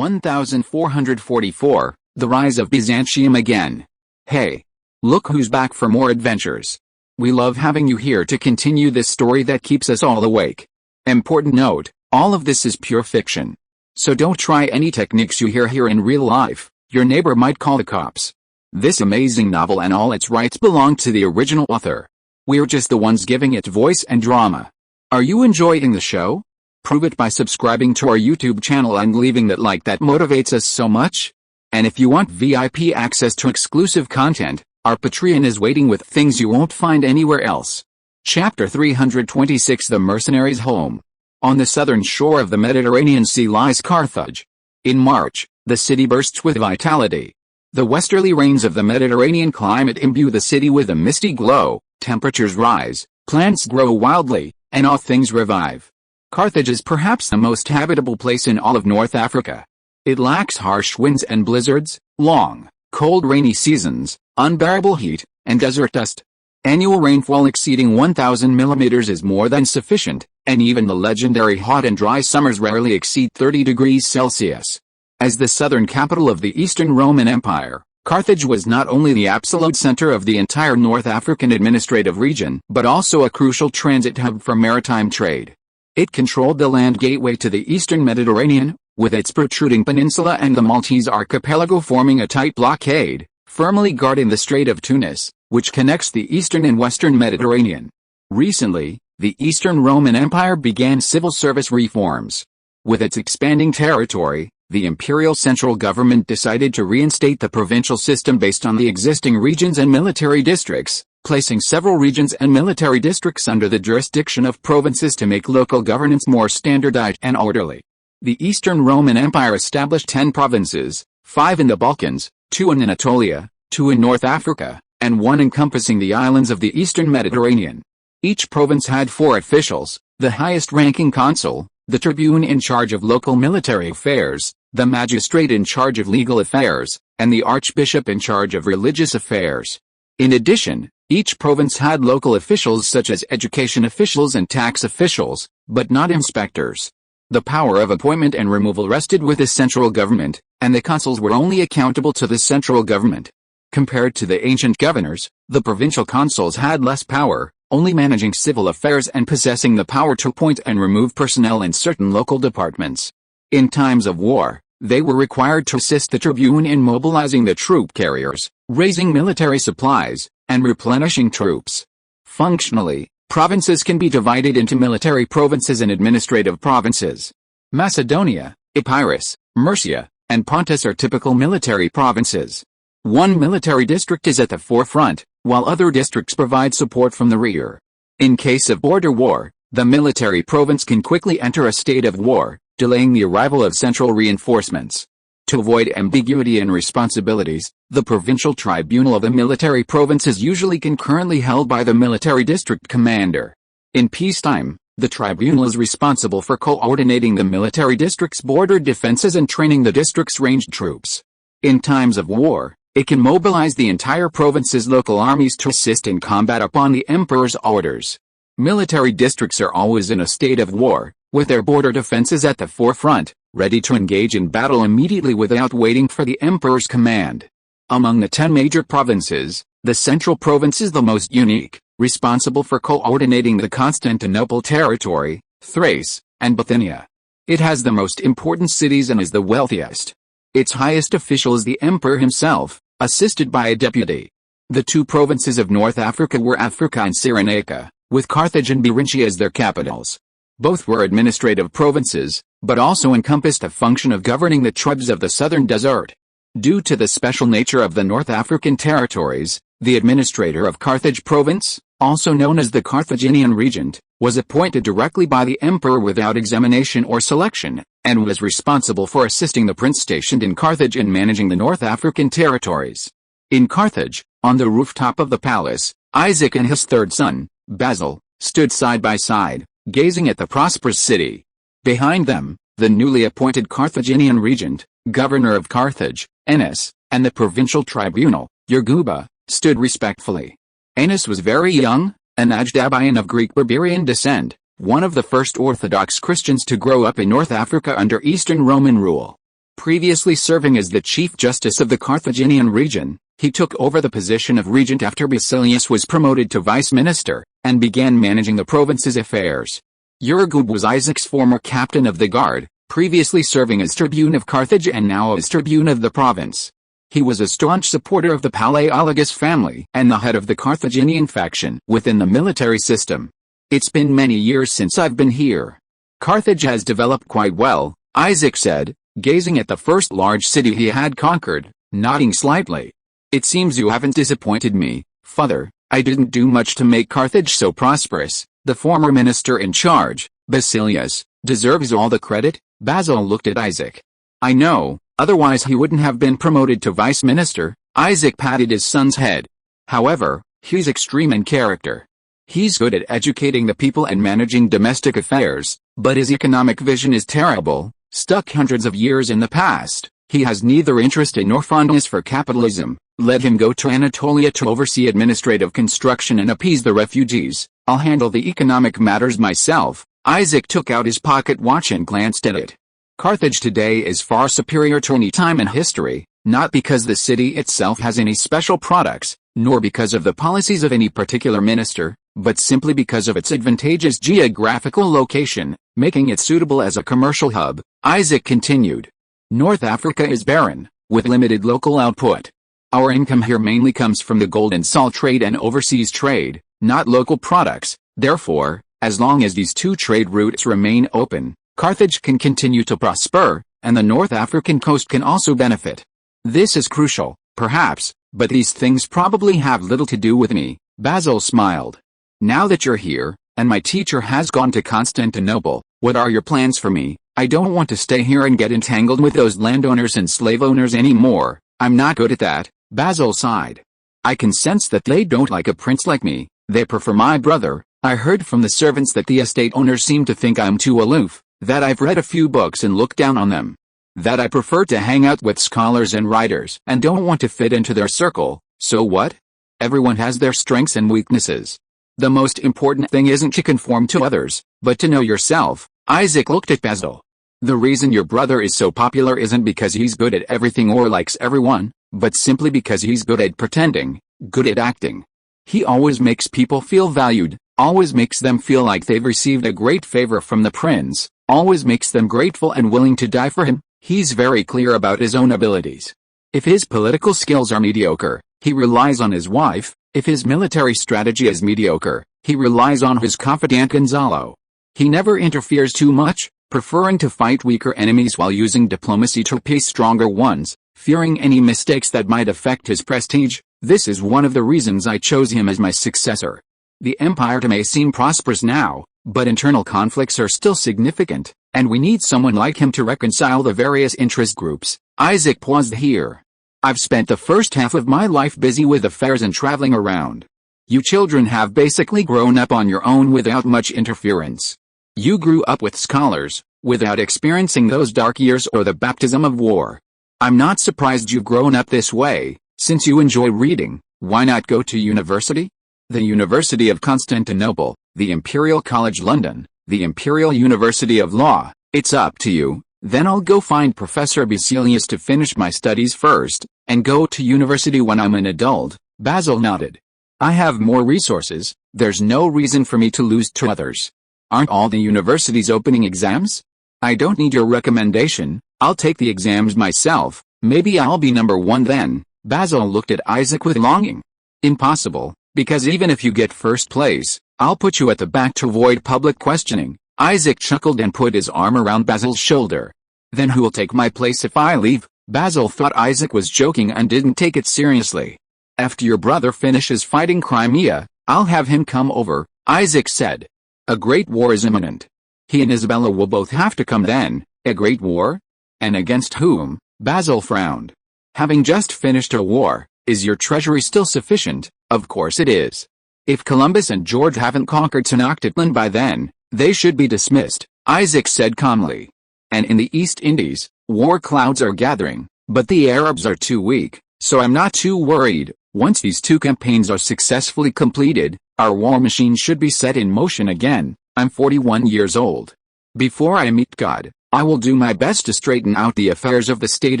1444, The Rise of Byzantium again. Hey! Look who's back for more adventures. We love having you here to continue this story that keeps us all awake. Important note, all of this is pure fiction. So don't try any techniques you hear here in real life, your neighbor might call the cops. This amazing novel and all its rights belong to the original author. We're just the ones giving it voice and drama. Are you enjoying the show? Prove it by subscribing to our YouTube channel and leaving that like that motivates us so much. And if you want VIP access to exclusive content, our Patreon is waiting with things you won't find anywhere else. Chapter 326 The Mercenaries' Home. On the southern shore of the Mediterranean Sea lies Carthage. In March, the city bursts with vitality. The westerly rains of the Mediterranean climate imbue the city with a misty glow, temperatures rise, plants grow wildly, and all things revive. Carthage is perhaps the most habitable place in all of North Africa. It lacks harsh winds and blizzards, long, cold rainy seasons, unbearable heat, and desert dust. Annual rainfall exceeding 1,000 millimeters is more than sufficient, and even the legendary hot and dry summers rarely exceed 30 degrees Celsius. As the southern capital of the Eastern Roman Empire, Carthage was not only the absolute center of the entire North African administrative region, but also a crucial transit hub for maritime trade. It controlled the land gateway to the Eastern Mediterranean, with its protruding peninsula and the Maltese archipelago forming a tight blockade, firmly guarding the Strait of Tunis, which connects the Eastern and Western Mediterranean. Recently, the Eastern Roman Empire began civil service reforms. With its expanding territory, the imperial central government decided to reinstate the provincial system based on the existing regions and military districts, placing several regions and military districts under the jurisdiction of provinces to make local governance more standardized and orderly. The Eastern Roman Empire established 10 provinces, 5 in the Balkans, 2 in Anatolia, 2 in North Africa, and 1 encompassing the islands of the Eastern Mediterranean. Each province had 4 officials, the highest-ranking consul, the tribune in charge of local military affairs, the magistrate in charge of legal affairs, and the archbishop in charge of religious affairs. In addition, each province had local officials such as education officials and tax officials, but not inspectors. The power of appointment and removal rested with the central government, and the consuls were only accountable to the central government. Compared to the ancient governors, the provincial consuls had less power, only managing civil affairs and possessing the power to appoint and remove personnel in certain local departments. In times of war, they were required to assist the tribune in mobilizing the troop carriers, raising military supplies, and replenishing troops. Functionally, provinces can be divided into military provinces and administrative provinces. Macedonia, Epirus, Mercia, and Pontus are typical military provinces. One military district is at the forefront, while other districts provide support from the rear. In case of border war, the military province can quickly enter a state of war, delaying the arrival of central reinforcements. To avoid ambiguity in responsibilities, the provincial tribunal of a military province is usually concurrently held by the military district commander. In peacetime, the tribunal is responsible for coordinating the military district's border defenses and training the district's ranged troops. In times of war, it can mobilize the entire province's local armies to assist in combat upon the emperor's orders. Military districts are always in a state of war, with their border defenses at the forefront, ready to engage in battle immediately without waiting for the emperor's command. Among the 10 major provinces, the central province is the most unique, responsible for coordinating the Constantinople territory, Thrace, and Bithynia. It has the most important cities and is the wealthiest. Its highest official is the emperor himself, assisted by a deputy. The 2 provinces of North Africa were Africa and Cyrenaica, with Carthage and Byzantium as their capitals. Both were administrative provinces, but also encompassed a function of governing the tribes of the southern desert. Due to the special nature of the North African territories, the administrator of Carthage province, also known as the Carthaginian regent, was appointed directly by the emperor without examination or selection, and was responsible for assisting the prince stationed in Carthage in managing the North African territories. In Carthage, on the rooftop of the palace, Isaac and his third son, Basil, stood side by side, gazing at the prosperous city. Behind them, the newly appointed Carthaginian regent, governor of Carthage, Enes, and the provincial tribunal, Yerguba, stood respectfully. Enes was very young, an Ajdabian of Greek-Berberian descent, one of the first Orthodox Christians to grow up in North Africa under Eastern Roman rule. Previously serving as the Chief Justice of the Carthaginian region, he took over the position of regent after Basilius was promoted to vice minister, and began managing the province's affairs. Urgub was Isaac's former captain of the guard, previously serving as tribune of Carthage and now as tribune of the province. He was a staunch supporter of the Palaiologos family and the head of the Carthaginian faction within the military system. It's been many years since I've been here. Carthage has developed quite well, Isaac said, gazing at the first large city he had conquered, nodding slightly. It seems you haven't disappointed me, father. I didn't do much to make Carthage so prosperous. The former minister in charge, Basilius, deserves all the credit. Basil looked at Isaac. I know, otherwise he wouldn't have been promoted to vice minister. Isaac patted his son's head. However, he's extreme in character. He's good at educating the people and managing domestic affairs, but his economic vision is terrible, stuck hundreds of years in the past. He has neither interest in nor fondness for capitalism. Let him go to Anatolia to oversee administrative construction and appease the refugees. I'll handle the economic matters myself. Isaac took out his pocket watch and glanced at it. Carthage today is far superior to any time in history, not because the city itself has any special products, nor because of the policies of any particular minister, but simply because of its advantageous geographical location, making it suitable as a commercial hub. Isaac continued. North Africa is barren, with limited local output. Our income here mainly comes from the gold and salt trade and overseas trade, not local products. Therefore, as long as these two trade routes remain open, Carthage can continue to prosper, and the North African coast can also benefit. This is crucial, perhaps, but these things probably have little to do with me. Basil smiled. Now that you're here, and my teacher has gone to Constantinople, what are your plans for me? I don't want to stay here and get entangled with those landowners and slave owners anymore. I'm not good at that. Basil sighed. I can sense that they don't like a prince like me. They prefer my brother. I heard from the servants that the estate owners seem to think I'm too aloof, that I've read a few books and looked down on them, that I prefer to hang out with scholars and writers and don't want to fit into their circle. So what? Everyone has their strengths and weaknesses. The most important thing isn't to conform to others, but to know yourself. Isaac looked at Basil. The reason your brother is so popular isn't because he's good at everything or likes everyone, but simply because he's good at pretending, good at acting. He always makes people feel valued, always makes them feel like they've received a great favor from the prince, always makes them grateful and willing to die for him. He's very clear about his own abilities. If his political skills are mediocre, he relies on his wife. If his military strategy is mediocre, he relies on his confidant Gonzalo. He never interferes too much, preferring to fight weaker enemies while using diplomacy to appease stronger ones, fearing any mistakes that might affect his prestige. This is one of the reasons I chose him as my successor. The empire may seem prosperous now, but internal conflicts are still significant, and we need someone like him to reconcile the various interest groups. Isaac paused here. I've spent the first half of my life busy with affairs and traveling around. You children have basically grown up on your own without much interference. You grew up with scholars, without experiencing those dark years or the baptism of war. I'm not surprised you've grown up this way. Since you enjoy reading, why not go to university? The University of Constantinople, the Imperial College London, the Imperial University of Law. It's up to you. Then I'll go find Professor Basilius to finish my studies first, and go to university when I'm an adult. Basil nodded. I have more resources. There's no reason for me to lose to others. Aren't all the universities opening exams? I don't need your recommendation. I'll take the exams myself. Maybe I'll be number one then. Basil looked at Isaac with longing. Impossible, because even if you get first place, I'll put you at the back to avoid public questioning. Isaac chuckled and put his arm around Basil's shoulder. Then who'll take my place if I leave? Basil thought Isaac was joking and didn't take it seriously. After your brother finishes fighting Crimea, I'll have him come over, Isaac said. A great war is imminent. He and Isabella will both have to come then. A great war? And against whom? Basil frowned. Having just finished a war, is your treasury still sufficient? Of course it is. If Columbus and George haven't conquered Tenochtitlan by then, they should be dismissed, Isaac said calmly. And in the East Indies, war clouds are gathering, but the Arabs are too weak, so I'm not too worried. Once these two campaigns are successfully completed, our war machine should be set in motion again. I'm 41 years old. Before I meet God, I will do my best to straighten out the affairs of the state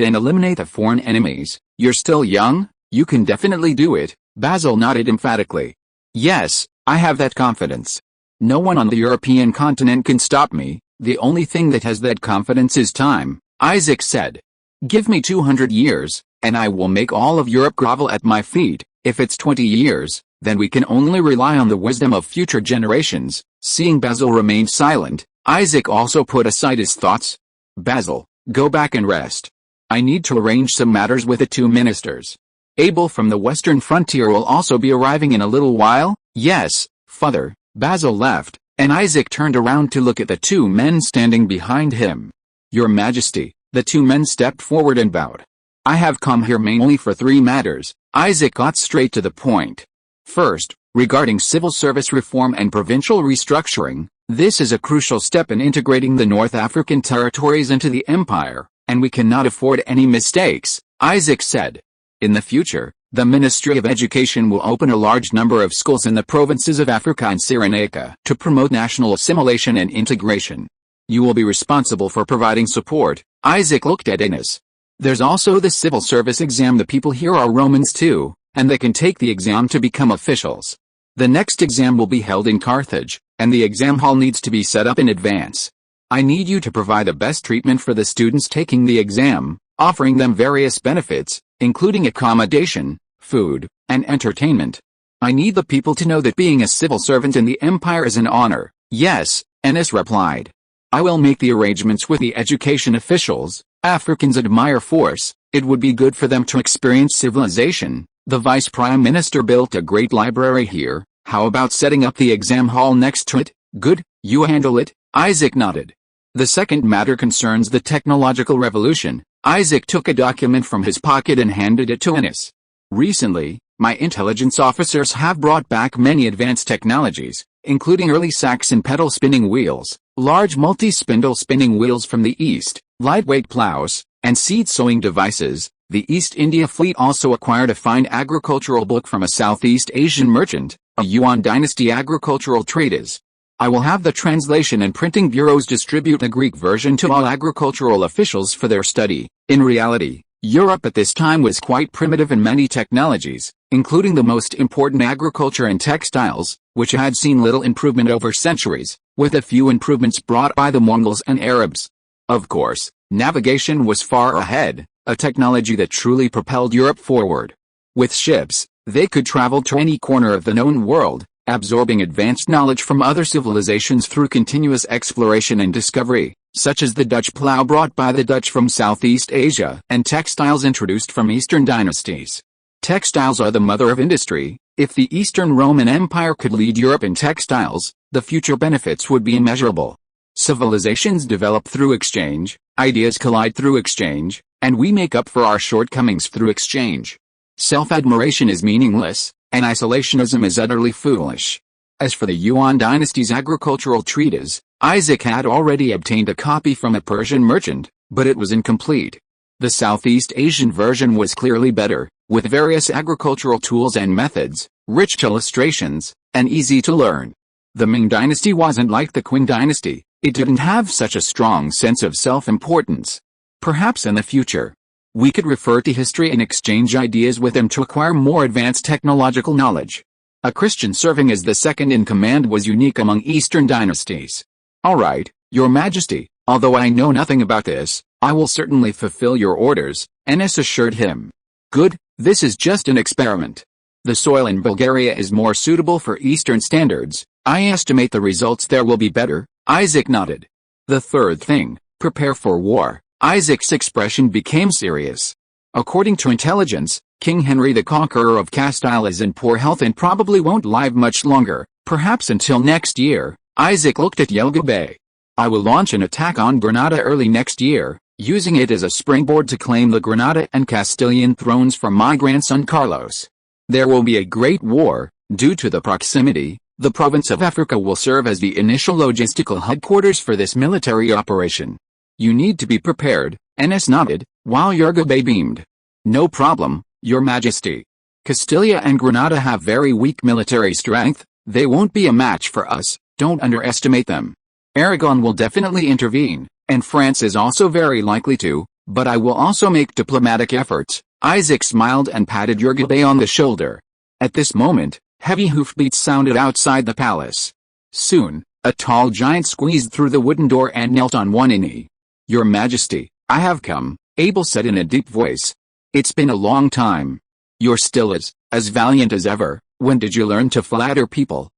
and eliminate the foreign enemies. You're still young, you can definitely do it, Basil nodded emphatically. Yes, I have that confidence. No one on the European continent can stop me, the only thing that has that confidence is time, Isaac said. Give me 200 years, and I will make all of Europe grovel at my feet. If it's 20 years, then we can only rely on the wisdom of future generations. Seeing Basil remain silent, Isaac also put aside his thoughts. Basil, go back and rest. I need to arrange some matters with the two ministers. Abel from the western frontier will also be arriving in a little while. Yes, father. Basil left, and Isaac turned around to look at the two men standing behind him. Your Majesty, the two men stepped forward and bowed. I have come here mainly for 3 matters. Isaac got straight to the point. First, regarding civil service reform and provincial restructuring, this is a crucial step in integrating the North African territories into the empire, and we cannot afford any mistakes, Isaac said. In the future, the Ministry of Education will open a large number of schools in the provinces of Africa and Cyrenaica to promote national assimilation and integration. You will be responsible for providing support. Isaac looked at Innes. There's also the civil service exam. The people here are Romans too, and they can take the exam to become officials. The next exam will be held in Carthage, and the exam hall needs to be set up in advance. I need you to provide the best treatment for the students taking the exam, offering them various benefits, including accommodation, food, and entertainment. I need the people to know that being a civil servant in the empire is an honor. Yes, Ennis replied. I will make the arrangements with the education officials. Africans admire force. It would be good for them to experience civilization. The vice prime minister built a great library here. How about setting up the exam hall next to it? Good, you handle it. Isaac nodded. The second matter concerns the technological revolution. Isaac took a document from his pocket and handed it to Ennis. Recently, my intelligence officers have brought back many advanced technologies, including early Saxon pedal spinning wheels, large multi-spindle spinning wheels from the East, lightweight plows, and seed sowing devices. The East India Fleet also acquired a fine agricultural book from a Southeast Asian merchant, a Yuan dynasty agricultural treatise. I will have the translation and printing bureaus distribute a Greek version to all agricultural officials for their study. In reality, Europe at this time was quite primitive in many technologies, including the most important agriculture and textiles, which had seen little improvement over centuries, with a few improvements brought by the Mongols and Arabs. Of course, navigation was far ahead, a technology that truly propelled Europe forward. With ships, they could travel to any corner of the known world, absorbing advanced knowledge from other civilizations through continuous exploration and discovery, such as the Dutch plough brought by the Dutch from Southeast Asia and textiles introduced from Eastern dynasties. Textiles are the mother of industry. If the Eastern Roman Empire could lead Europe in textiles, the future benefits would be immeasurable. Civilizations develop through exchange, ideas collide through exchange, and we make up for our shortcomings through exchange. Self-admiration is meaningless, and isolationism is utterly foolish. As for the Yuan dynasty's agricultural treatise, Isaac had already obtained a copy from a Persian merchant, but it was incomplete. The Southeast Asian version was clearly better, with various agricultural tools and methods, rich illustrations, and easy to learn. The Ming dynasty wasn't like the Qin dynasty. It didn't have such a strong sense of self-importance. Perhaps in the future, we could refer to history and exchange ideas with them to acquire more advanced technological knowledge. A Christian serving as the second in command was unique among Eastern dynasties. All right, Your Majesty, although I know nothing about this, I will certainly fulfill your orders, Ennis assured him. Good, this is just an experiment. The soil in Bulgaria is more suitable for Eastern standards. I estimate the results there will be better. Isaac nodded. The third thing, prepare for war. Isaac's expression became serious. According to intelligence, King Henry the Conqueror of Castile is in poor health and probably won't live much longer, perhaps until next year. Isaac looked at Yelga Bey. I will launch an attack on Granada early next year, using it as a springboard to claim the Granada and Castilian thrones from my grandson Carlos. There will be a great war, due to the proximity. The province of Africa will serve as the initial logistical headquarters for this military operation. You need to be prepared, Ennis nodded, while Yelga Bey beamed. No problem, Your Majesty. Castilla and Granada have very weak military strength. They won't be a match for us, don't underestimate them. Aragon will definitely intervene, And France is also very likely to, but I will also make diplomatic efforts. Isaac smiled and patted Yurgibay on the shoulder. At this moment, heavy hoofbeats sounded outside the palace. Soon, a tall giant squeezed through the wooden door and knelt on one knee. "Your Majesty, I have come," Abel said in a deep voice. "It's been a long time. You're still as valiant as ever. When did you learn to flatter people?"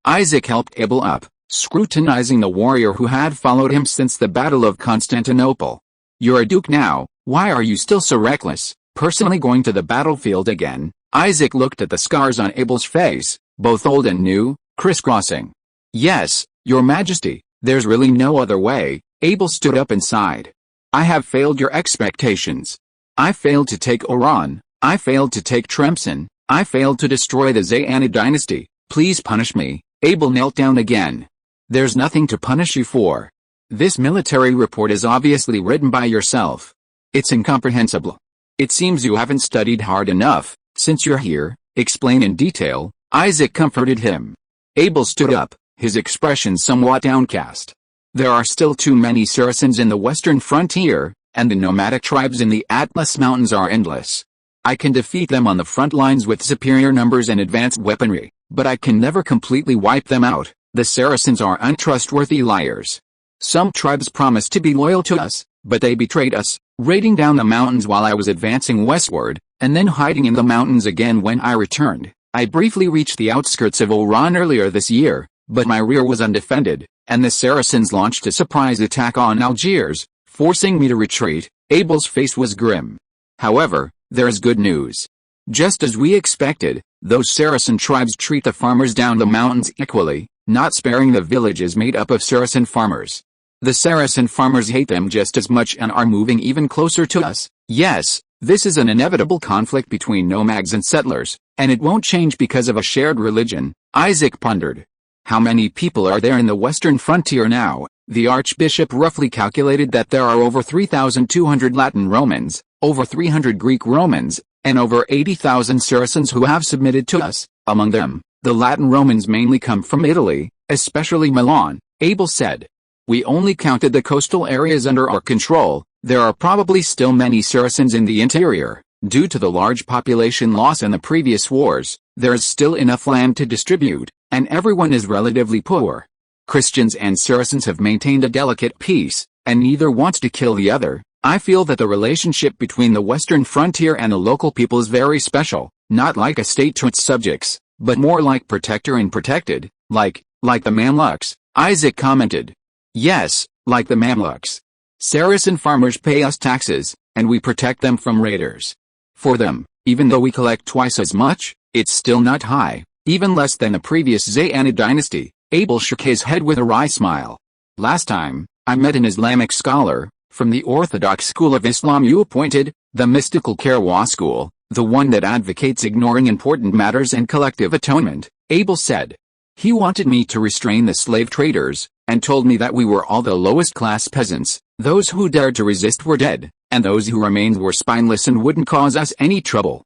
Isaac helped Abel up, scrutinizing the warrior who had followed him since the Battle of Constantinople. "You're a duke now, why are you still so reckless, personally going to the battlefield again?" Isaac looked at the scars on Abel's face, both old and new, crisscrossing. "Yes, Your Majesty, there's really no other way." Abel stood up and sighed. "I have failed your expectations. I failed to take Oran, I failed to take Tremsin, I failed to destroy the Zayanid dynasty. Please punish me." Abel knelt down again. "There's nothing to punish you for. This military report is obviously written by yourself. It's incomprehensible. It seems you haven't studied hard enough. Since you're here, explain in detail." Isaac comforted him. Abel stood up, his expression somewhat downcast. "There are still too many Saracens in the western frontier, and the nomadic tribes in the Atlas Mountains are endless. I can defeat them on the front lines with superior numbers and advanced weaponry, but I can never completely wipe them out. The Saracens are untrustworthy liars. Some tribes promised to be loyal to us, but they betrayed us, raiding down the mountains while I was advancing westward, and then hiding in the mountains again when I returned. I briefly reached the outskirts of Oran earlier this year, but my rear was undefended, and the Saracens launched a surprise attack on Algiers, forcing me to retreat." Abel's face was grim. "However, there is good news. Just as we expected, those Saracen tribes treat the farmers down the mountains equally, not sparing the villages made up of Saracen farmers. The Saracen farmers hate them just as much and are moving even closer to us. Yes, this is an inevitable conflict between nomads and settlers, and it won't change because of a shared religion." Isaac pondered. "How many people are there in the western frontier now?" The archbishop roughly calculated that there are over 3,200 Latin Romans, over 300 Greek Romans, and over 80,000 Saracens who have submitted to us. Among them, the Latin Romans mainly come from Italy, especially Milan, Abel said. "We only counted the coastal areas under our control. There are probably still many Saracens in the interior. Due to the large population loss in the previous wars, there is still enough land to distribute, and everyone is relatively poor. Christians and Saracens have maintained a delicate peace, and neither wants to kill the other. I feel that the relationship between the western frontier and the local people is very special, not like a state to its subjects, but more like protector and protected, like the Mamluks," Isaac commented. "Yes, like the Mamluks. Saracen farmers pay us taxes, and we protect them from raiders. For them, even though we collect twice as much, it's still not high, even less than the previous Zayanid dynasty." Abel shook his head with a wry smile. "Last time, I met an Islamic scholar, from the Orthodox school of Islam you appointed, the mystical Karwa school, the one that advocates ignoring important matters and collective atonement," Abel said. "He wanted me to restrain the slave traders, and told me that we were all the lowest class peasants. Those who dared to resist were dead, and those who remained were spineless and wouldn't cause us any trouble."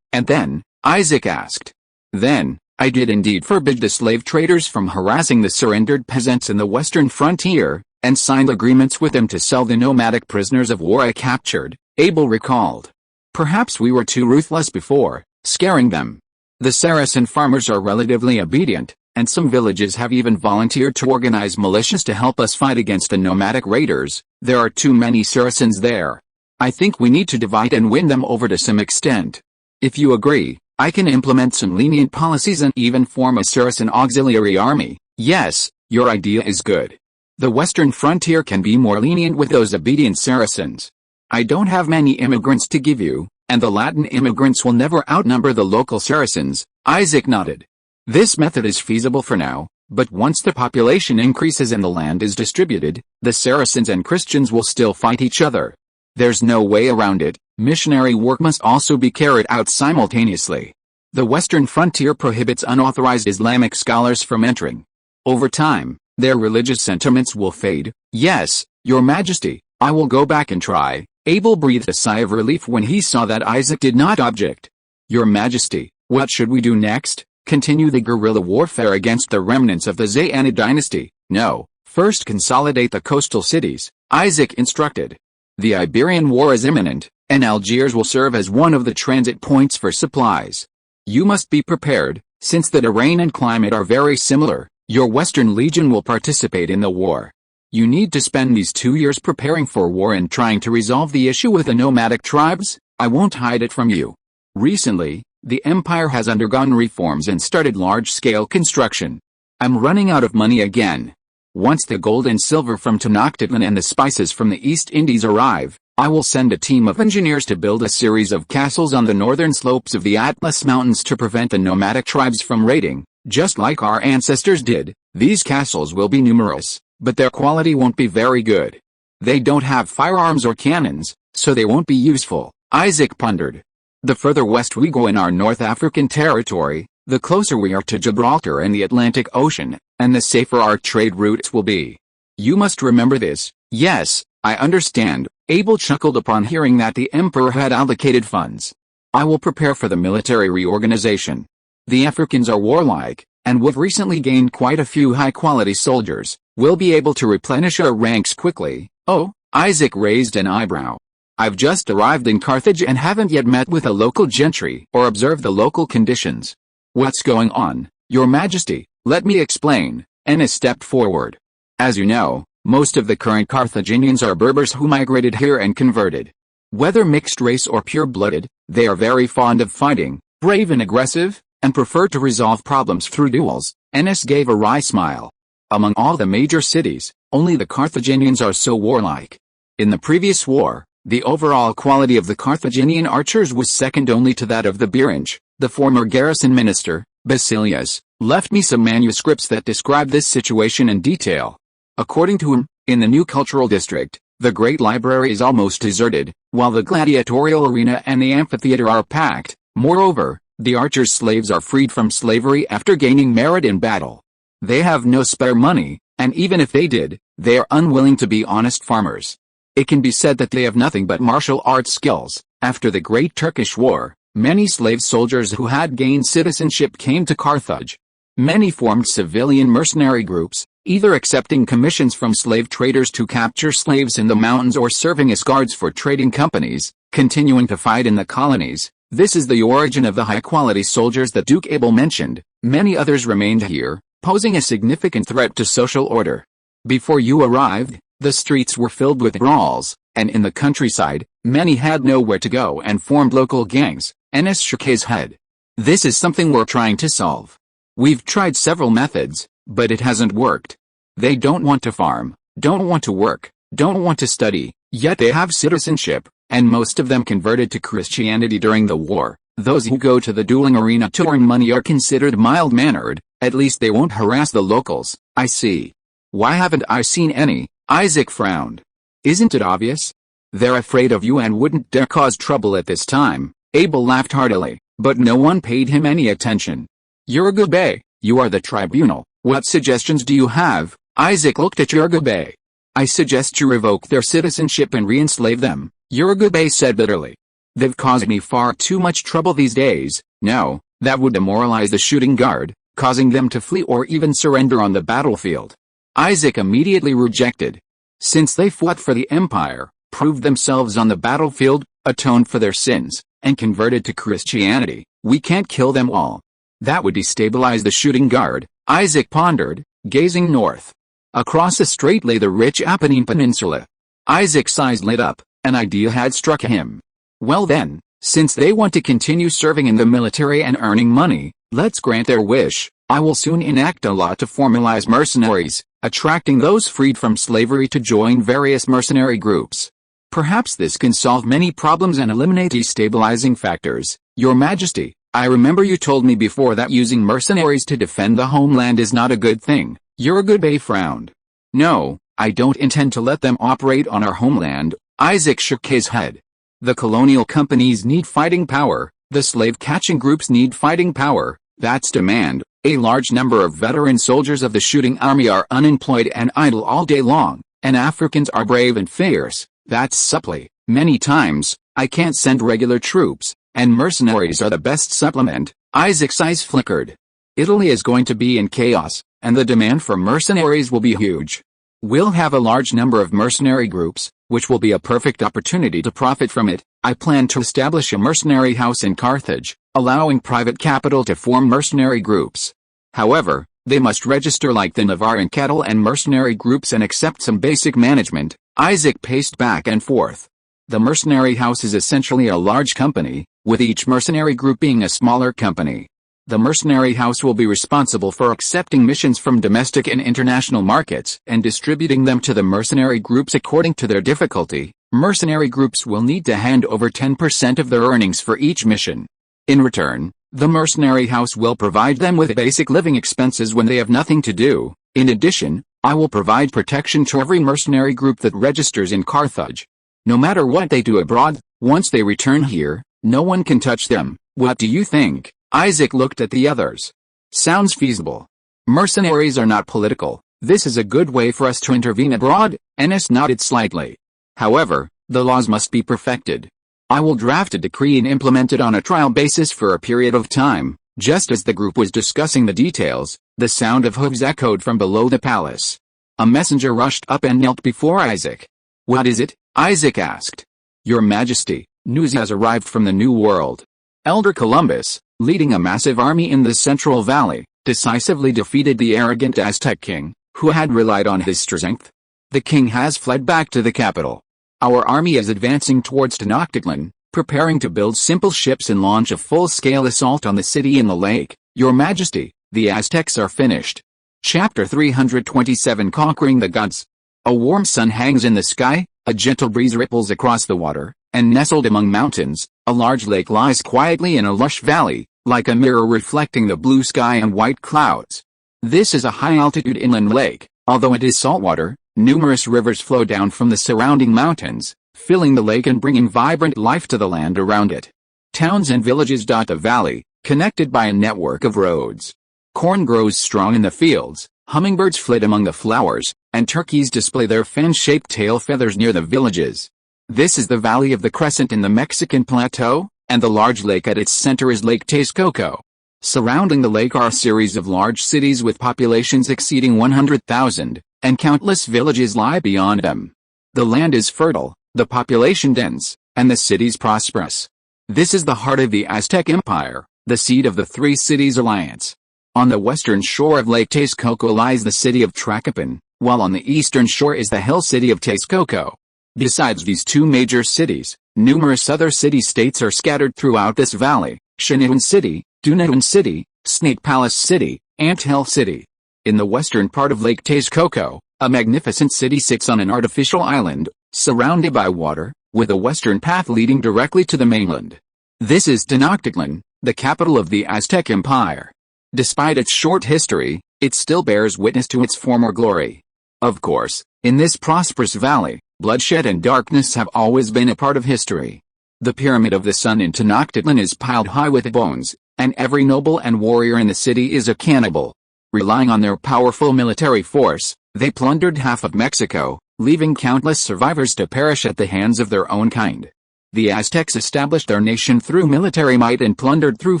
"And then?" Isaac asked. "Then, I did indeed forbid the slave traders from harassing the surrendered peasants in the western frontier, and signed agreements with them to sell the nomadic prisoners of war I captured," Abel recalled. "Perhaps we were too ruthless before, scaring them. The Saracen farmers are relatively obedient, and some villages have even volunteered to organize militias to help us fight against the nomadic raiders. There are too many Saracens there. I think we need to divide and win them over to some extent. If you agree, I can implement some lenient policies and even form a Saracen auxiliary army." "Yes, your idea is good. The western frontier can be more lenient with those obedient Saracens. I don't have many immigrants to give you, and the Latin immigrants will never outnumber the local Saracens." Isaac nodded. "This method is feasible for now, but once the population increases and the land is distributed, the Saracens and Christians will still fight each other. There's no way around it. Missionary work must also be carried out simultaneously. The western frontier prohibits unauthorized Islamic scholars from entering. Over time, their religious sentiments will fade." "Yes, Your Majesty, I will go back and try." Abel breathed a sigh of relief when he saw that Isaac did not object. "Your Majesty, what should we do next? Continue the guerrilla warfare against the remnants of the Zayanid dynasty?" "No, first consolidate the coastal cities," Isaac instructed. The Iberian War is imminent, and Algiers will serve as one of the transit points for supplies. You must be prepared, since the terrain and climate are very similar. Your Western Legion will participate in the war. You need to spend these 2 years preparing for war and trying to resolve the issue with the nomadic tribes. I won't hide it from you. Recently, the empire has undergone reforms and started large-scale construction. I'm running out of money again. Once the gold and silver from Tenochtitlan and the spices from the East Indies arrive, I will send a team of engineers to build a series of castles on the northern slopes of the Atlas Mountains to prevent the nomadic tribes from raiding. Just like our ancestors did, these castles will be numerous, but their quality won't be very good. They don't have firearms or cannons, so they won't be useful, Isaac pondered. The further west we go in our North African territory, the closer we are to Gibraltar and the Atlantic Ocean, and the safer our trade routes will be. You must remember this. Yes, I understand, Abel chuckled upon hearing that the emperor had allocated funds. I will prepare for the military reorganization. The Africans are warlike, and we've recently gained quite a few high-quality soldiers. We'll be able to replenish our ranks quickly. Oh, Isaac raised an eyebrow. I've just arrived in Carthage and haven't yet met with a local gentry or observed the local conditions. What's going on, Your Majesty? Let me explain. Ennis stepped forward. As you know, most of the current Carthaginians are Berbers who migrated here and converted. Whether mixed race or pure-blooded, they are very fond of fighting, brave and aggressive, and prefer to resolve problems through duels. Ennis gave a wry smile. Among all the major cities, only the Carthaginians are so warlike. In the previous war, the overall quality of the Carthaginian archers was second only to that of the Birinch. The former garrison minister, Basilius, left me some manuscripts that describe this situation in detail. According to him, in the new cultural district, the great library is almost deserted, while the gladiatorial arena and the amphitheater are packed. Moreover, the archers' slaves are freed from slavery after gaining merit in battle. They have no spare money, and even if they did, they are unwilling to be honest farmers. It can be said that they have nothing but martial arts skills. After the Great Turkish War, many slave soldiers who had gained citizenship came to Carthage. Many formed civilian mercenary groups, either accepting commissions from slave traders to capture slaves in the mountains or serving as guards for trading companies, continuing to fight in the colonies. This is the origin of the high-quality soldiers that Duke Abel mentioned. Many others remained here, posing a significant threat to social order. Before you arrived, the streets were filled with brawls, and in the countryside, many had nowhere to go and formed local gangs. Ennis shook his head. This is something we're trying to solve. We've tried several methods, but it hasn't worked. They don't want to farm, don't want to work, don't want to study, yet they have citizenship, and most of them converted to Christianity during the war. Those who go to the dueling arena to earn money are considered mild-mannered. At least they won't harass the locals. I see. Why haven't I seen any? Isaac frowned. Isn't it obvious? They're afraid of you and wouldn't dare cause trouble at this time. Abel laughed heartily, but no one paid him any attention. Urigabe, you are the tribunal. What suggestions do you have? Isaac looked at Urigabe. I suggest you revoke their citizenship and re-enslave them, Urigabe said bitterly. They've caused me far too much trouble these days. No, that would demoralize the shooting guard, causing them to flee or even surrender on the battlefield. Isaac immediately rejected. Since they fought for the empire, proved themselves on the battlefield, atoned for their sins, and converted to Christianity, we can't kill them all. That would destabilize the shooting guard, Isaac pondered, gazing north. Across the strait lay the rich Apennine Peninsula. Isaac's eyes lit up. An idea had struck him. Well then, since they want to continue serving in the military and earning money, let's grant their wish. I will soon enact a law to formalize mercenaries, attracting those freed from slavery to join various mercenary groups. Perhaps this can solve many problems and eliminate destabilizing factors. Your Majesty, I remember you told me before that using mercenaries to defend the homeland is not a good thing. Urigabe frowned. No, I don't intend to let them operate on our homeland. Isaac shook his head. The colonial companies need fighting power, the slave-catching groups need fighting power, that's demand. A large number of veteran soldiers of the shooting army are unemployed and idle all day long, and Africans are brave and fierce, that's supply. Many times, I can't send regular troops, and mercenaries are the best supplement. Isaac's eyes flickered. Italy is going to be in chaos, and the demand for mercenaries will be huge. We'll have a large number of mercenary groups, which will be a perfect opportunity to profit from it. I plan to establish a mercenary house in Carthage, allowing private capital to form mercenary groups. However, they must register like the Navaran cattle and mercenary groups and accept some basic management. Isaac paced back and forth. The mercenary house is essentially a large company, with each mercenary group being a smaller company. The mercenary house will be responsible for accepting missions from domestic and international markets and distributing them to the mercenary groups according to their difficulty. Mercenary groups will need to hand over 10% of their earnings for each mission. In return, the mercenary house will provide them with basic living expenses when they have nothing to do. In addition, I will provide protection to every mercenary group that registers in Carthage. No matter what they do abroad, once they return here, no one can touch them. What do you think? Isaac looked at the others. Sounds feasible. Mercenaries are not political. This is a good way for us to intervene abroad. Enes nodded slightly. However, the laws must be perfected. I will draft a decree and implement it on a trial basis for a period of time. Just as the group was discussing the details, the sound of hooves echoed from below the palace. A messenger rushed up and knelt before Isaac. What is it? Isaac asked. Your Majesty, news has arrived from the New World. Elder Columbus, leading a massive army in the Central Valley, decisively defeated the arrogant Aztec king, who had relied on his strength. The king has fled back to the capital. Our army is advancing towards Tenochtitlan, preparing to build simple ships and launch a full-scale assault on the city in the lake. Your Majesty, the Aztecs are finished. Chapter 327 Conquering the Gods. A warm sun hangs in the sky, a gentle breeze ripples across the water, and nestled among mountains, a large lake lies quietly in a lush valley, like a mirror reflecting the blue sky and white clouds. This is a high-altitude inland lake. Although it is saltwater, numerous rivers flow down from the surrounding mountains, filling the lake and bringing vibrant life to the land around it. Towns and villages dot the valley, connected by a network of roads. Corn grows strong in the fields, hummingbirds flit among the flowers, and turkeys display their fan-shaped tail feathers near the villages. This is the Valley of the Crescent in the Mexican Plateau, and the large lake at its center is Lake Texcoco. Surrounding the lake are a series of large cities with populations exceeding 100,000, and countless villages lie beyond them. The land is fertile, the population dense, and the cities prosperous. This is the heart of the Aztec Empire, the seat of the Three Cities Alliance. On the western shore of Lake Texcoco lies the city of Tlacopan, while on the eastern shore is the hill city of Texcoco. Besides these two major cities, numerous other city-states are scattered throughout this valley: Shinihun City, Dunahun City, Snake Palace City, Anthill City. In the western part of Lake Texcoco, a magnificent city sits on an artificial island, surrounded by water, with a western path leading directly to the mainland. This is Tenochtitlan, the capital of the Aztec Empire. Despite its short history, it still bears witness to its former glory. Of course, in this prosperous valley, bloodshed and darkness have always been a part of history. The Pyramid of the Sun in Tenochtitlan is piled high with bones, and every noble and warrior in the city is a cannibal. Relying on their powerful military force, they plundered half of Mexico, leaving countless survivors to perish at the hands of their own kind. The Aztecs established their nation through military might and plundered through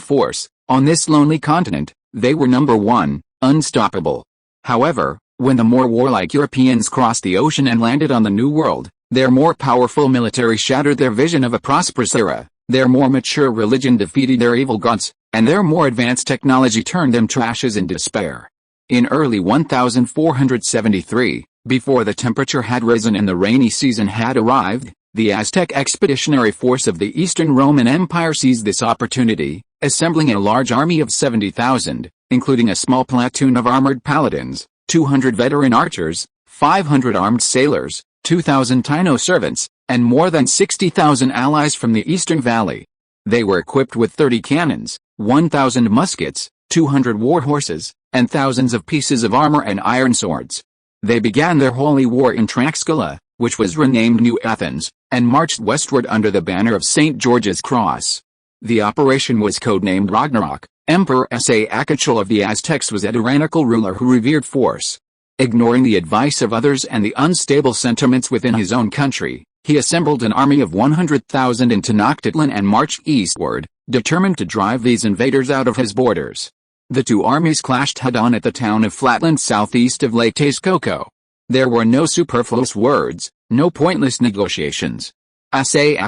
force. On this lonely continent, they were number one, unstoppable. However, when the more warlike Europeans crossed the ocean and landed on the New World, their more powerful military shattered their vision of a prosperous era, their more mature religion defeated their evil gods, and their more advanced technology turned them to ashes in despair. In early 1473, before the temperature had risen and the rainy season had arrived, the Aztec expeditionary force of the Eastern Roman Empire seized this opportunity, assembling a large army of 70,000, including a small platoon of armored paladins, 200 veteran archers, 500 armed sailors, 2,000 Taino servants, and more than 60,000 allies from the Eastern Valley. They were equipped with 30 cannons, 1,000 muskets, 200 war horses, and thousands of pieces of armor and iron swords. They began their holy war in Tlaxcala, which was renamed New Athens, and marched westward under the banner of St. George's Cross. The operation was codenamed Ragnarok. Emperor Sa-Akachal of the Aztecs was a tyrannical ruler who revered force. Ignoring the advice of others and the unstable sentiments within his own country, he assembled an army of 100,000 in Tenochtitlan and marched eastward, determined to drive these invaders out of his borders. The two armies clashed head-on at the town of Flatland southeast of Lake Texcoco. There were no superfluous words, no pointless negotiations. Isaac,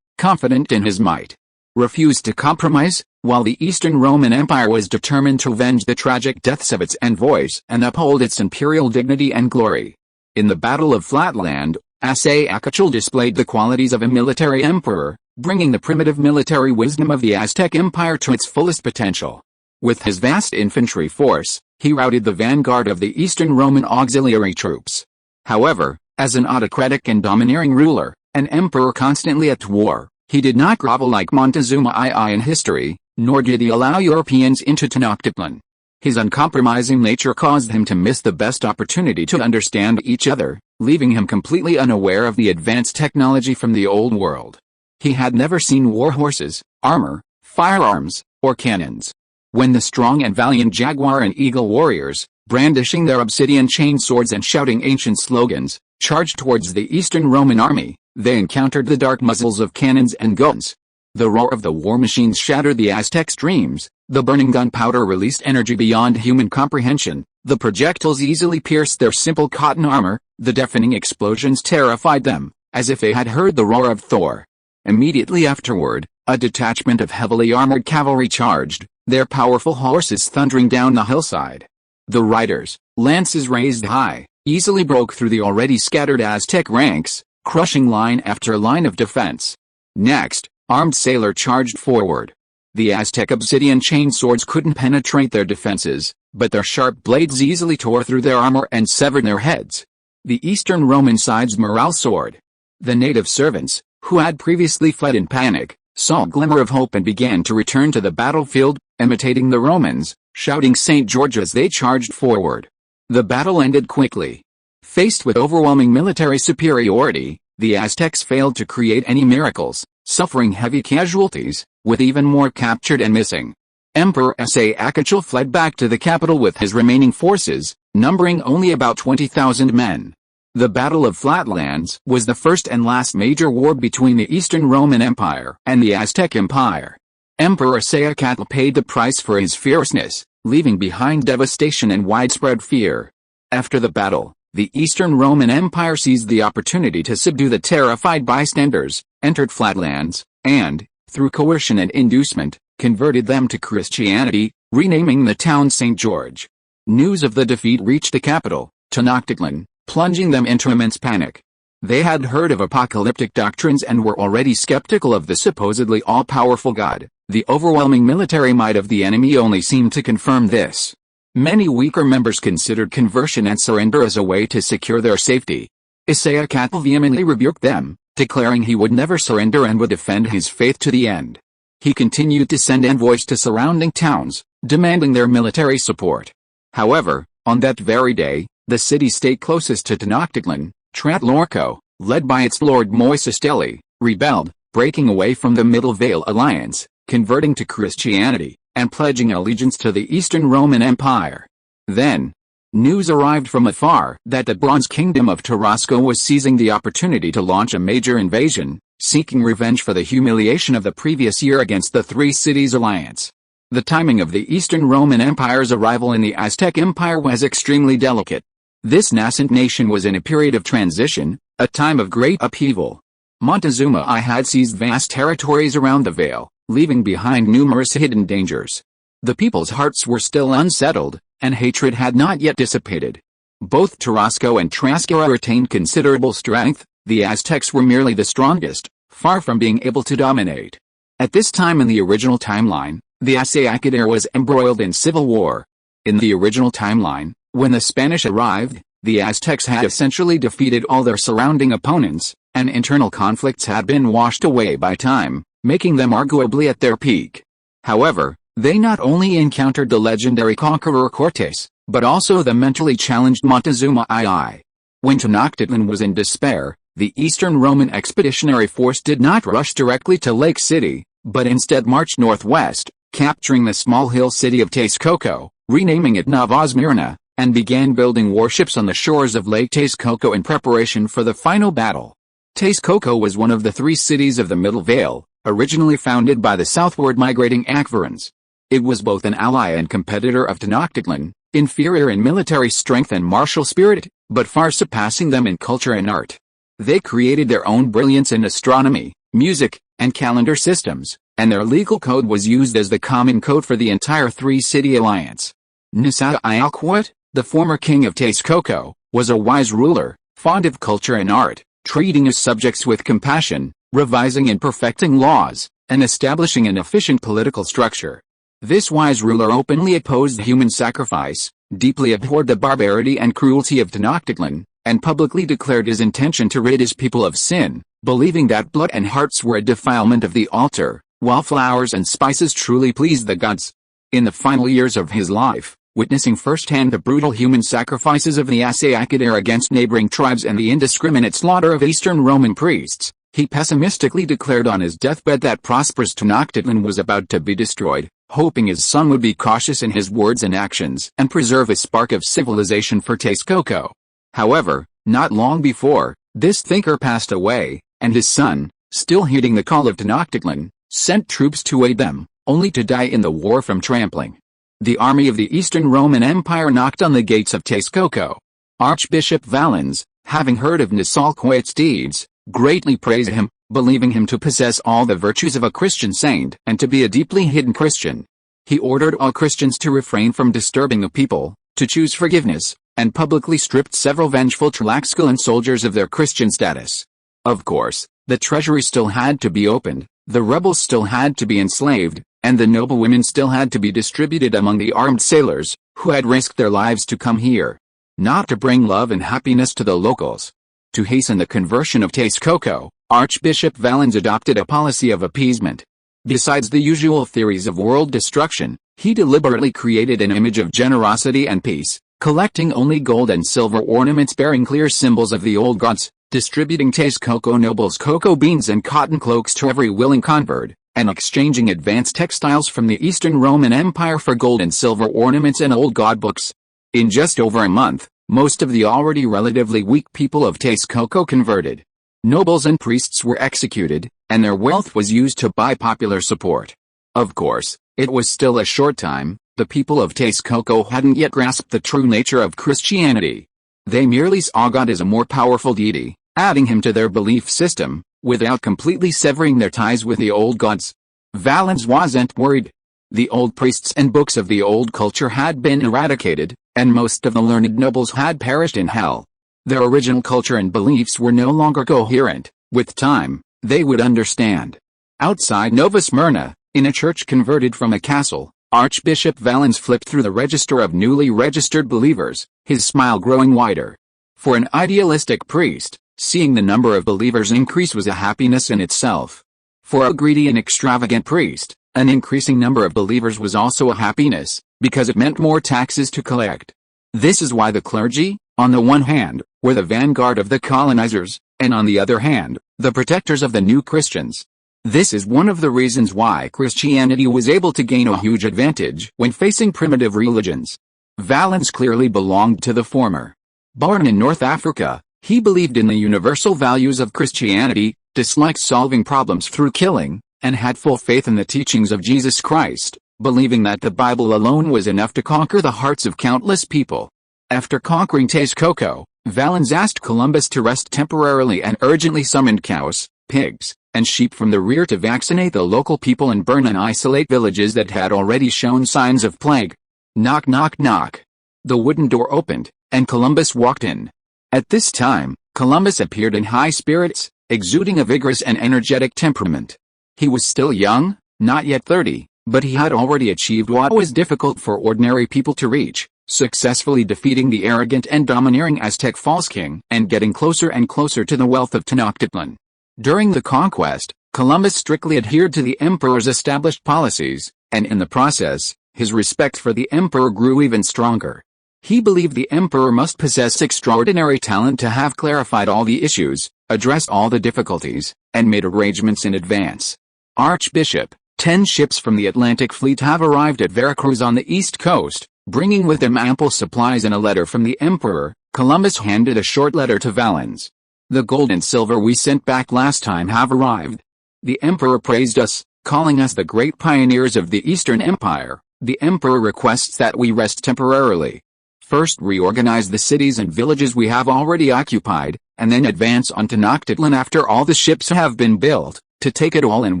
confident in his might, refused to compromise, while the Eastern Roman Empire was determined to avenge the tragic deaths of its envoys and uphold its imperial dignity and glory. In the Battle of Flatland, Isaac displayed the qualities of a military emperor, bringing the primitive military wisdom of the Aztec Empire to its fullest potential. With his vast infantry force, he routed the vanguard of the Eastern Roman auxiliary troops. However, as an autocratic and domineering ruler, an emperor constantly at war, he did not grovel like Montezuma II in history, nor did he allow Europeans into Tenochtitlan. His uncompromising nature caused him to miss the best opportunity to understand each other, leaving him completely unaware of the advanced technology from the Old World. He had never seen war horses, armor, firearms, or cannons. When the strong and valiant jaguar and eagle warriors, brandishing their obsidian chain swords and shouting ancient slogans, charged towards the Eastern Roman army, they encountered the dark muzzles of cannons and guns. The roar of the war machines shattered the Aztecs' dreams, the burning gunpowder released energy beyond human comprehension, the projectiles easily pierced their simple cotton armor, the deafening explosions terrified them, as if they had heard the roar of Thor. Immediately afterward, a detachment of heavily armored cavalry charged, their powerful horses thundering down the hillside. The riders, lances raised high, easily broke through the already scattered Aztec ranks, crushing line after line of defense. Next, armed sailor charged forward. The Aztec obsidian chain swords couldn't penetrate their defenses, but their sharp blades easily tore through their armor and severed their heads. The Eastern Roman side's morale soared. The native servants, who had previously fled in panic, saw a glimmer of hope and began to return to the battlefield, imitating the Romans, shouting St. George as they charged forward. The battle ended quickly. Faced with overwhelming military superiority, the Aztecs failed to create any miracles, suffering heavy casualties, with even more captured and missing. Emperor Isaac fled back to the capital with his remaining forces, numbering only about 20,000 men. The Battle of Flatlands was the first and last major war between the Eastern Roman Empire and the Aztec Empire. Emperor Isaac paid the price for his fierceness, leaving behind devastation and widespread fear. After the battle, the Eastern Roman Empire seized the opportunity to subdue the terrified bystanders, entered Flatlands, and, through coercion and inducement, converted them to Christianity, renaming the town St. George. News of the defeat reached the capital, Tenochtitlan, plunging them into immense panic. They had heard of apocalyptic doctrines and were already skeptical of the supposedly all-powerful God. The overwhelming military might of the enemy only seemed to confirm this. Many weaker members considered conversion and surrender as a way to secure their safety. Isaac vehemently rebuked them, declaring he would never surrender and would defend his faith to the end. He continued to send envoys to surrounding towns, demanding their military support. However, on that very day, the city-state closest to Tenochtitlan, Tlatelolco, led by its lord Moisés, rebelled, breaking away from the Middle Vale alliance, converting to Christianity, and pledging allegiance to the Eastern Roman Empire. Then, news arrived from afar that the Bronze Kingdom of Tarasco was seizing the opportunity to launch a major invasion, seeking revenge for the humiliation of the previous year against the Three Cities Alliance. The timing of the Eastern Roman Empire's arrival in the Aztec Empire was extremely delicate. This nascent nation was in a period of transition, a time of great upheaval. Montezuma I had seized vast territories around the Vale, leaving behind numerous hidden dangers. The people's hearts were still unsettled, and hatred had not yet dissipated. Both Tarasco and Tlaxcala retained considerable strength. The Aztecs were merely the strongest, far from being able to dominate. At this time in the original timeline, the Aztec era was embroiled in civil war. In the original timeline, when the Spanish arrived, the Aztecs had essentially defeated all their surrounding opponents, and internal conflicts had been washed away by time, making them arguably at their peak. However, they not only encountered the legendary conqueror Cortés, but also the mentally challenged Montezuma II. When Tenochtitlan was in despair, the Eastern Roman Expeditionary Force did not rush directly to Lake City, but instead marched northwest, capturing the small hill city of Texcoco, renaming it Nueva Esmirna, and began building warships on the shores of Lake Texcoco in preparation for the final battle. Texcoco was one of the three cities of the Middle Vale, originally founded by the southward migrating Akvarans. It was both an ally and competitor of Tenochtitlan, inferior in military strength and martial spirit, but far surpassing them in culture and art. They created their own brilliance in astronomy, music, and calendar systems, and their legal code was used as the common code for the entire three-city alliance. Nesa'ialquot, the former king of Texcoco, was a wise ruler, fond of culture and art, treating his subjects with compassion, revising and perfecting laws, and establishing an efficient political structure. This wise ruler openly opposed human sacrifice, deeply abhorred the barbarity and cruelty of Tenochtitlan, and publicly declared his intention to rid his people of sin, believing that blood and hearts were a defilement of the altar, while flowers and spices truly pleased the gods. In the final years of his life, witnessing firsthand the brutal human sacrifices of the Aseakid era against neighboring tribes and the indiscriminate slaughter of Eastern Roman priests, he pessimistically declared on his deathbed that prosperous Tenochtitlan was about to be destroyed, hoping his son would be cautious in his words and actions and preserve a spark of civilization for Texcoco. However, not long before, this thinker passed away, and his son, still heeding the call of Tenochtitlan, sent troops to aid them, only to die in the war from trampling. The army of the Eastern Roman Empire knocked on the gates of Texcoco. Archbishop Valens, having heard of Nesa'ialquot's deeds, greatly praised him, believing him to possess all the virtues of a Christian saint and to be a deeply hidden Christian. He ordered all Christians to refrain from disturbing the people, to choose forgiveness, and publicly stripped several vengeful Tlaxcalan soldiers of their Christian status. Of course, the treasury still had to be opened, the rebels still had to be enslaved, and the noble women still had to be distributed among the armed sailors, who had risked their lives to come here. Not to bring love and happiness to the locals. To hasten the conversion of Texcoco, Archbishop Valens adopted a policy of appeasement. Besides the usual theories of world destruction, he deliberately created an image of generosity and peace, collecting only gold and silver ornaments bearing clear symbols of the old gods, distributing Texcoco nobles cocoa beans and cotton cloaks to every willing convert, and exchanging advanced textiles from the Eastern Roman Empire for gold and silver ornaments and old god books. In just over a month, most of the already relatively weak people of Texcoco converted. Nobles and priests were executed, and their wealth was used to buy popular support. Of course, it was still a short time. The people of Texcoco hadn't yet grasped the true nature of Christianity. They merely saw God as a more powerful deity, adding him to their belief system, without completely severing their ties with the old gods. Valens wasn't worried. The old priests and books of the old culture had been eradicated, and most of the learned nobles had perished in hell. Their original culture and beliefs were no longer coherent. With time, they would understand. Outside Nova Smyrna, in a church converted from a castle, Archbishop Valens flipped through the register of newly registered believers, his smile growing wider. For an idealistic priest, seeing the number of believers increase was a happiness in itself. For a greedy and extravagant priest, an increasing number of believers was also a happiness, because it meant more taxes to collect. This is why the clergy, on the one hand, were the vanguard of the colonizers, and on the other hand, the protectors of the new Christians. This is one of the reasons why Christianity was able to gain a huge advantage when facing primitive religions. Valens clearly belonged to the former. Born in North Africa, he believed in the universal values of Christianity, disliked solving problems through killing, and had full faith in the teachings of Jesus Christ, believing that the Bible alone was enough to conquer the hearts of countless people. After conquering Texcoco, Valens asked Columbus to rest temporarily and urgently summoned cows, pigs, and sheep from the rear to vaccinate the local people and burn and isolate villages that had already shown signs of plague. Knock knock knock. The wooden door opened, and Columbus walked in. At this time, Columbus appeared in high spirits, exuding a vigorous and energetic temperament. He was still young, not yet 30, but he had already achieved what was difficult for ordinary people to reach, successfully defeating the arrogant and domineering Aztec false king and getting closer and closer to the wealth of Tenochtitlan. During the conquest, Columbus strictly adhered to the emperor's established policies, and in the process, his respect for the emperor grew even stronger. He believed the emperor must possess extraordinary talent to have clarified all the issues, addressed all the difficulties, and made arrangements in advance. Archbishop, 10 ships from the Atlantic fleet have arrived at Veracruz on the east coast, bringing with them ample supplies and a letter from the emperor. Columbus handed a short letter to Valens. The gold and silver we sent back last time have arrived. The emperor praised us, calling us the great pioneers of the Eastern Empire. The emperor requests that we rest temporarily. First reorganize the cities and villages we have already occupied, and then advance on Tenochtitlan after all the ships have been built, to take it all in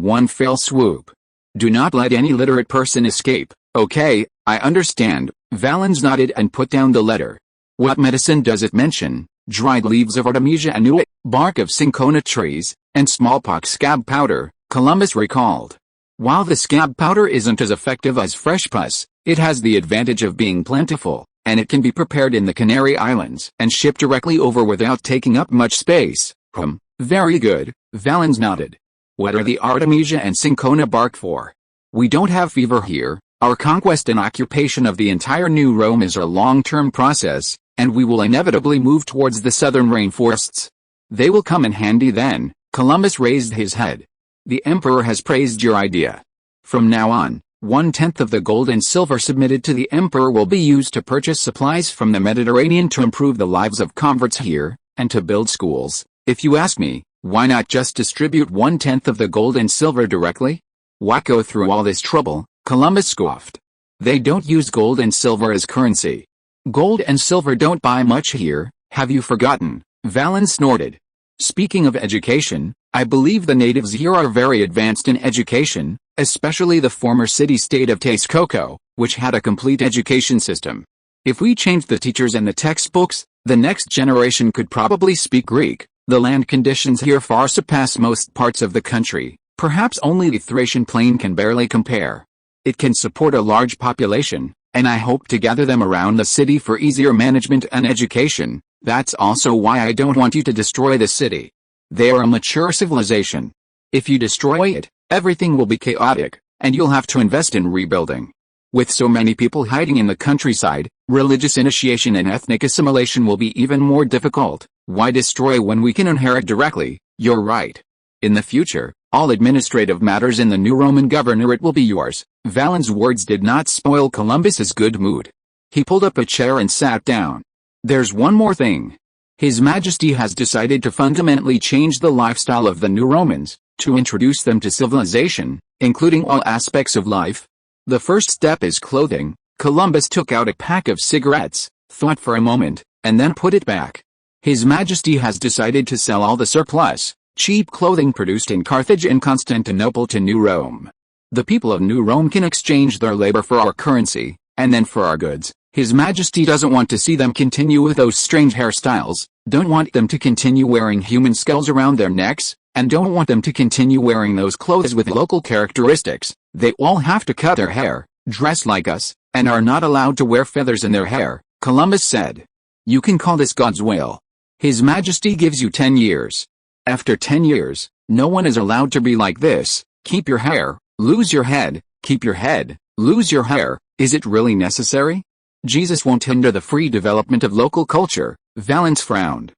one fell swoop. Do not let any literate person escape. Okay, I understand. Valens nodded and put down the letter. What medicine does it mention? Dried leaves of Artemisia annua, bark of cinchona trees, and smallpox scab powder, Columbus recalled. While the scab powder isn't as effective as fresh pus, it has the advantage of being plentiful, and it can be prepared in the Canary Islands and shipped directly over without taking up much space. Very good, Valens nodded. What are the Artemisia and cinchona bark for? We don't have fever here. Our conquest and occupation of the entire New Rome is a long-term process, and we will inevitably move towards the southern rainforests. They will come in handy then. Columbus raised his head. The emperor has praised your idea. From now on, 1/10 of the gold and silver submitted to the emperor will be used to purchase supplies from the Mediterranean to improve the lives of converts here, and to build schools. If you ask me, why not just distribute 1/10 of the gold and silver directly? Why go through all this trouble? Columbus scoffed. They don't use gold and silver as currency. Gold and silver don't buy much here, have you forgotten? Valens snorted. Speaking of education, I believe the natives here are very advanced in education, especially the former city-state of Texcoco, which had a complete education system. If we changed the teachers and the textbooks, the next generation could probably speak Greek. The land conditions here far surpass most parts of the country. Perhaps only the Thracian plain can barely compare. It can support a large population, and I hope to gather them around the city for easier management and education. That's also why I don't want you to destroy the city. They are a mature civilization. If you destroy it, everything will be chaotic, and you'll have to invest in rebuilding. With so many people hiding in the countryside, religious initiation and ethnic assimilation will be even more difficult. Why destroy when we can inherit directly? You're right. In the future, all administrative matters in the new Roman governorate will be yours. Valens' words did not spoil Columbus's good mood. He pulled up a chair and sat down. There's one more thing. His Majesty has decided to fundamentally change the lifestyle of the new Romans, to introduce them to civilization, including all aspects of life. The first step is clothing. Columbus took out a pack of cigarettes, thought for a moment, and then put it back. His Majesty has decided to sell all the surplus, cheap clothing produced in Carthage and Constantinople to New Rome. The people of New Rome can exchange their labor for our currency, and then for our goods. His Majesty doesn't want to see them continue with those strange hairstyles, don't want them to continue wearing human skulls around their necks, and don't want them to continue wearing those clothes with local characteristics. They all have to cut their hair, dress like us, and are not allowed to wear feathers in their hair, Columbus said. You can call this God's will. His Majesty gives you 10 years. After 10 years, no one is allowed to be like this. Keep your hair, lose your head, keep your head, lose your hair. Is it really necessary? Jesus won't hinder the free development of local culture. Valens frowned.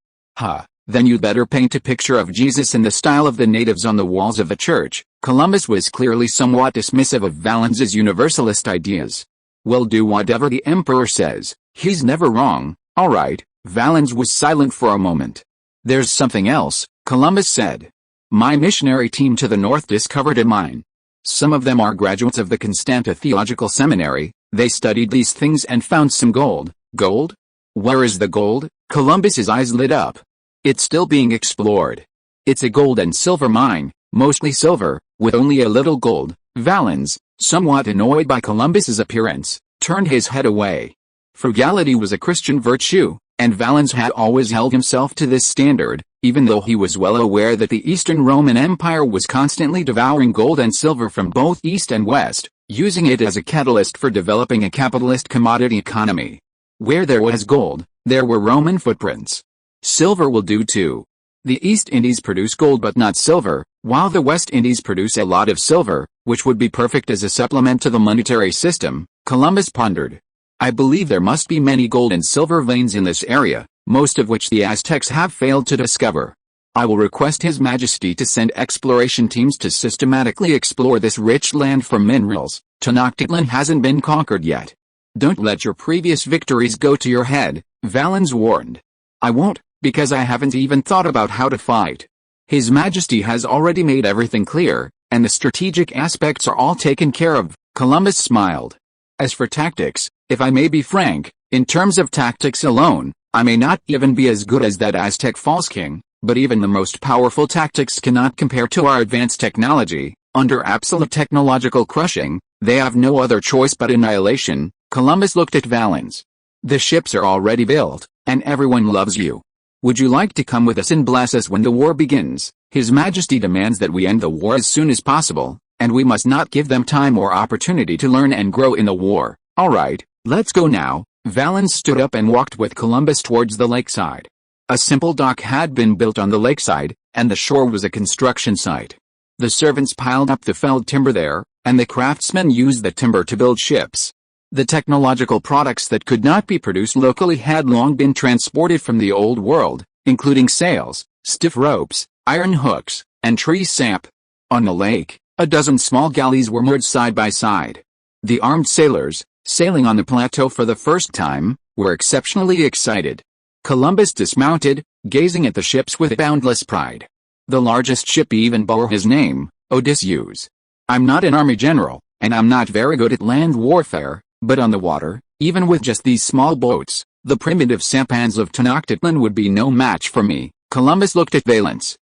Then you'd better paint a picture of Jesus in the style of the natives on the walls of the church. Columbus was clearly somewhat dismissive of Valens's universalist ideas. We'll do whatever the emperor says. He's never wrong. All right. Valens was silent for a moment. There's something else, Columbus said. My missionary team to the north discovered a mine. Some of them are graduates of the Constantinople Theological Seminary. They studied these things and found some gold. Gold? Where is the gold? Columbus's eyes lit up. It's still being explored. It's a gold and silver mine, mostly silver, with only a little gold. Valens, somewhat annoyed by Columbus's appearance, turned his head away. Frugality was a Christian virtue, and Valens had always held himself to this standard, even though he was well aware that the Eastern Roman Empire was constantly devouring gold and silver from both East and West, using it as a catalyst for developing a capitalist commodity economy. Where there was gold, there were Roman footprints. Silver will do too. The East Indies produce gold but not silver, while the West Indies produce a lot of silver, which would be perfect as a supplement to the monetary system, Columbus pondered. I believe there must be many gold and silver veins in this area, most of which the Aztecs have failed to discover. I will request His Majesty to send exploration teams to systematically explore this rich land for minerals. Tenochtitlan hasn't been conquered yet. Don't let your previous victories go to your head, Valens warned. I won't, because I haven't even thought about how to fight. His Majesty has already made everything clear, and the strategic aspects are all taken care of. Columbus smiled. As for tactics, if I may be frank, In terms of tactics alone, I may not even be as good as that Aztec false king, but even the most powerful tactics cannot compare to our advanced technology. Under absolute technological crushing, they have no other choice but annihilation. Columbus looked at Valens. The ships are already built, and everyone loves you. Would you like to come with us and bless us when the war begins? His Majesty demands that we end the war as soon as possible, and we must not give them time or opportunity to learn and grow in the war. All right, let's go now. Valens stood up and walked with Columbus towards the lakeside. A simple dock had been built on the lakeside, and the shore was a construction site. The servants piled up the felled timber there, and the craftsmen used the timber to build ships. The technological products that could not be produced locally had long been transported from the old world, including sails, stiff ropes, iron hooks, and tree sap. On the lake, a dozen small galleys were moored side by side. The armed sailors, sailing on the plateau for the first time, were exceptionally excited. Columbus dismounted, gazing at the ships with boundless pride. The largest ship even bore his name, Odysseus. I'm not an army general, and I'm not very good at land warfare, but on the water, even with just these small boats, the primitive sampans of Tenochtitlan would be no match for me. Columbus looked at Valens.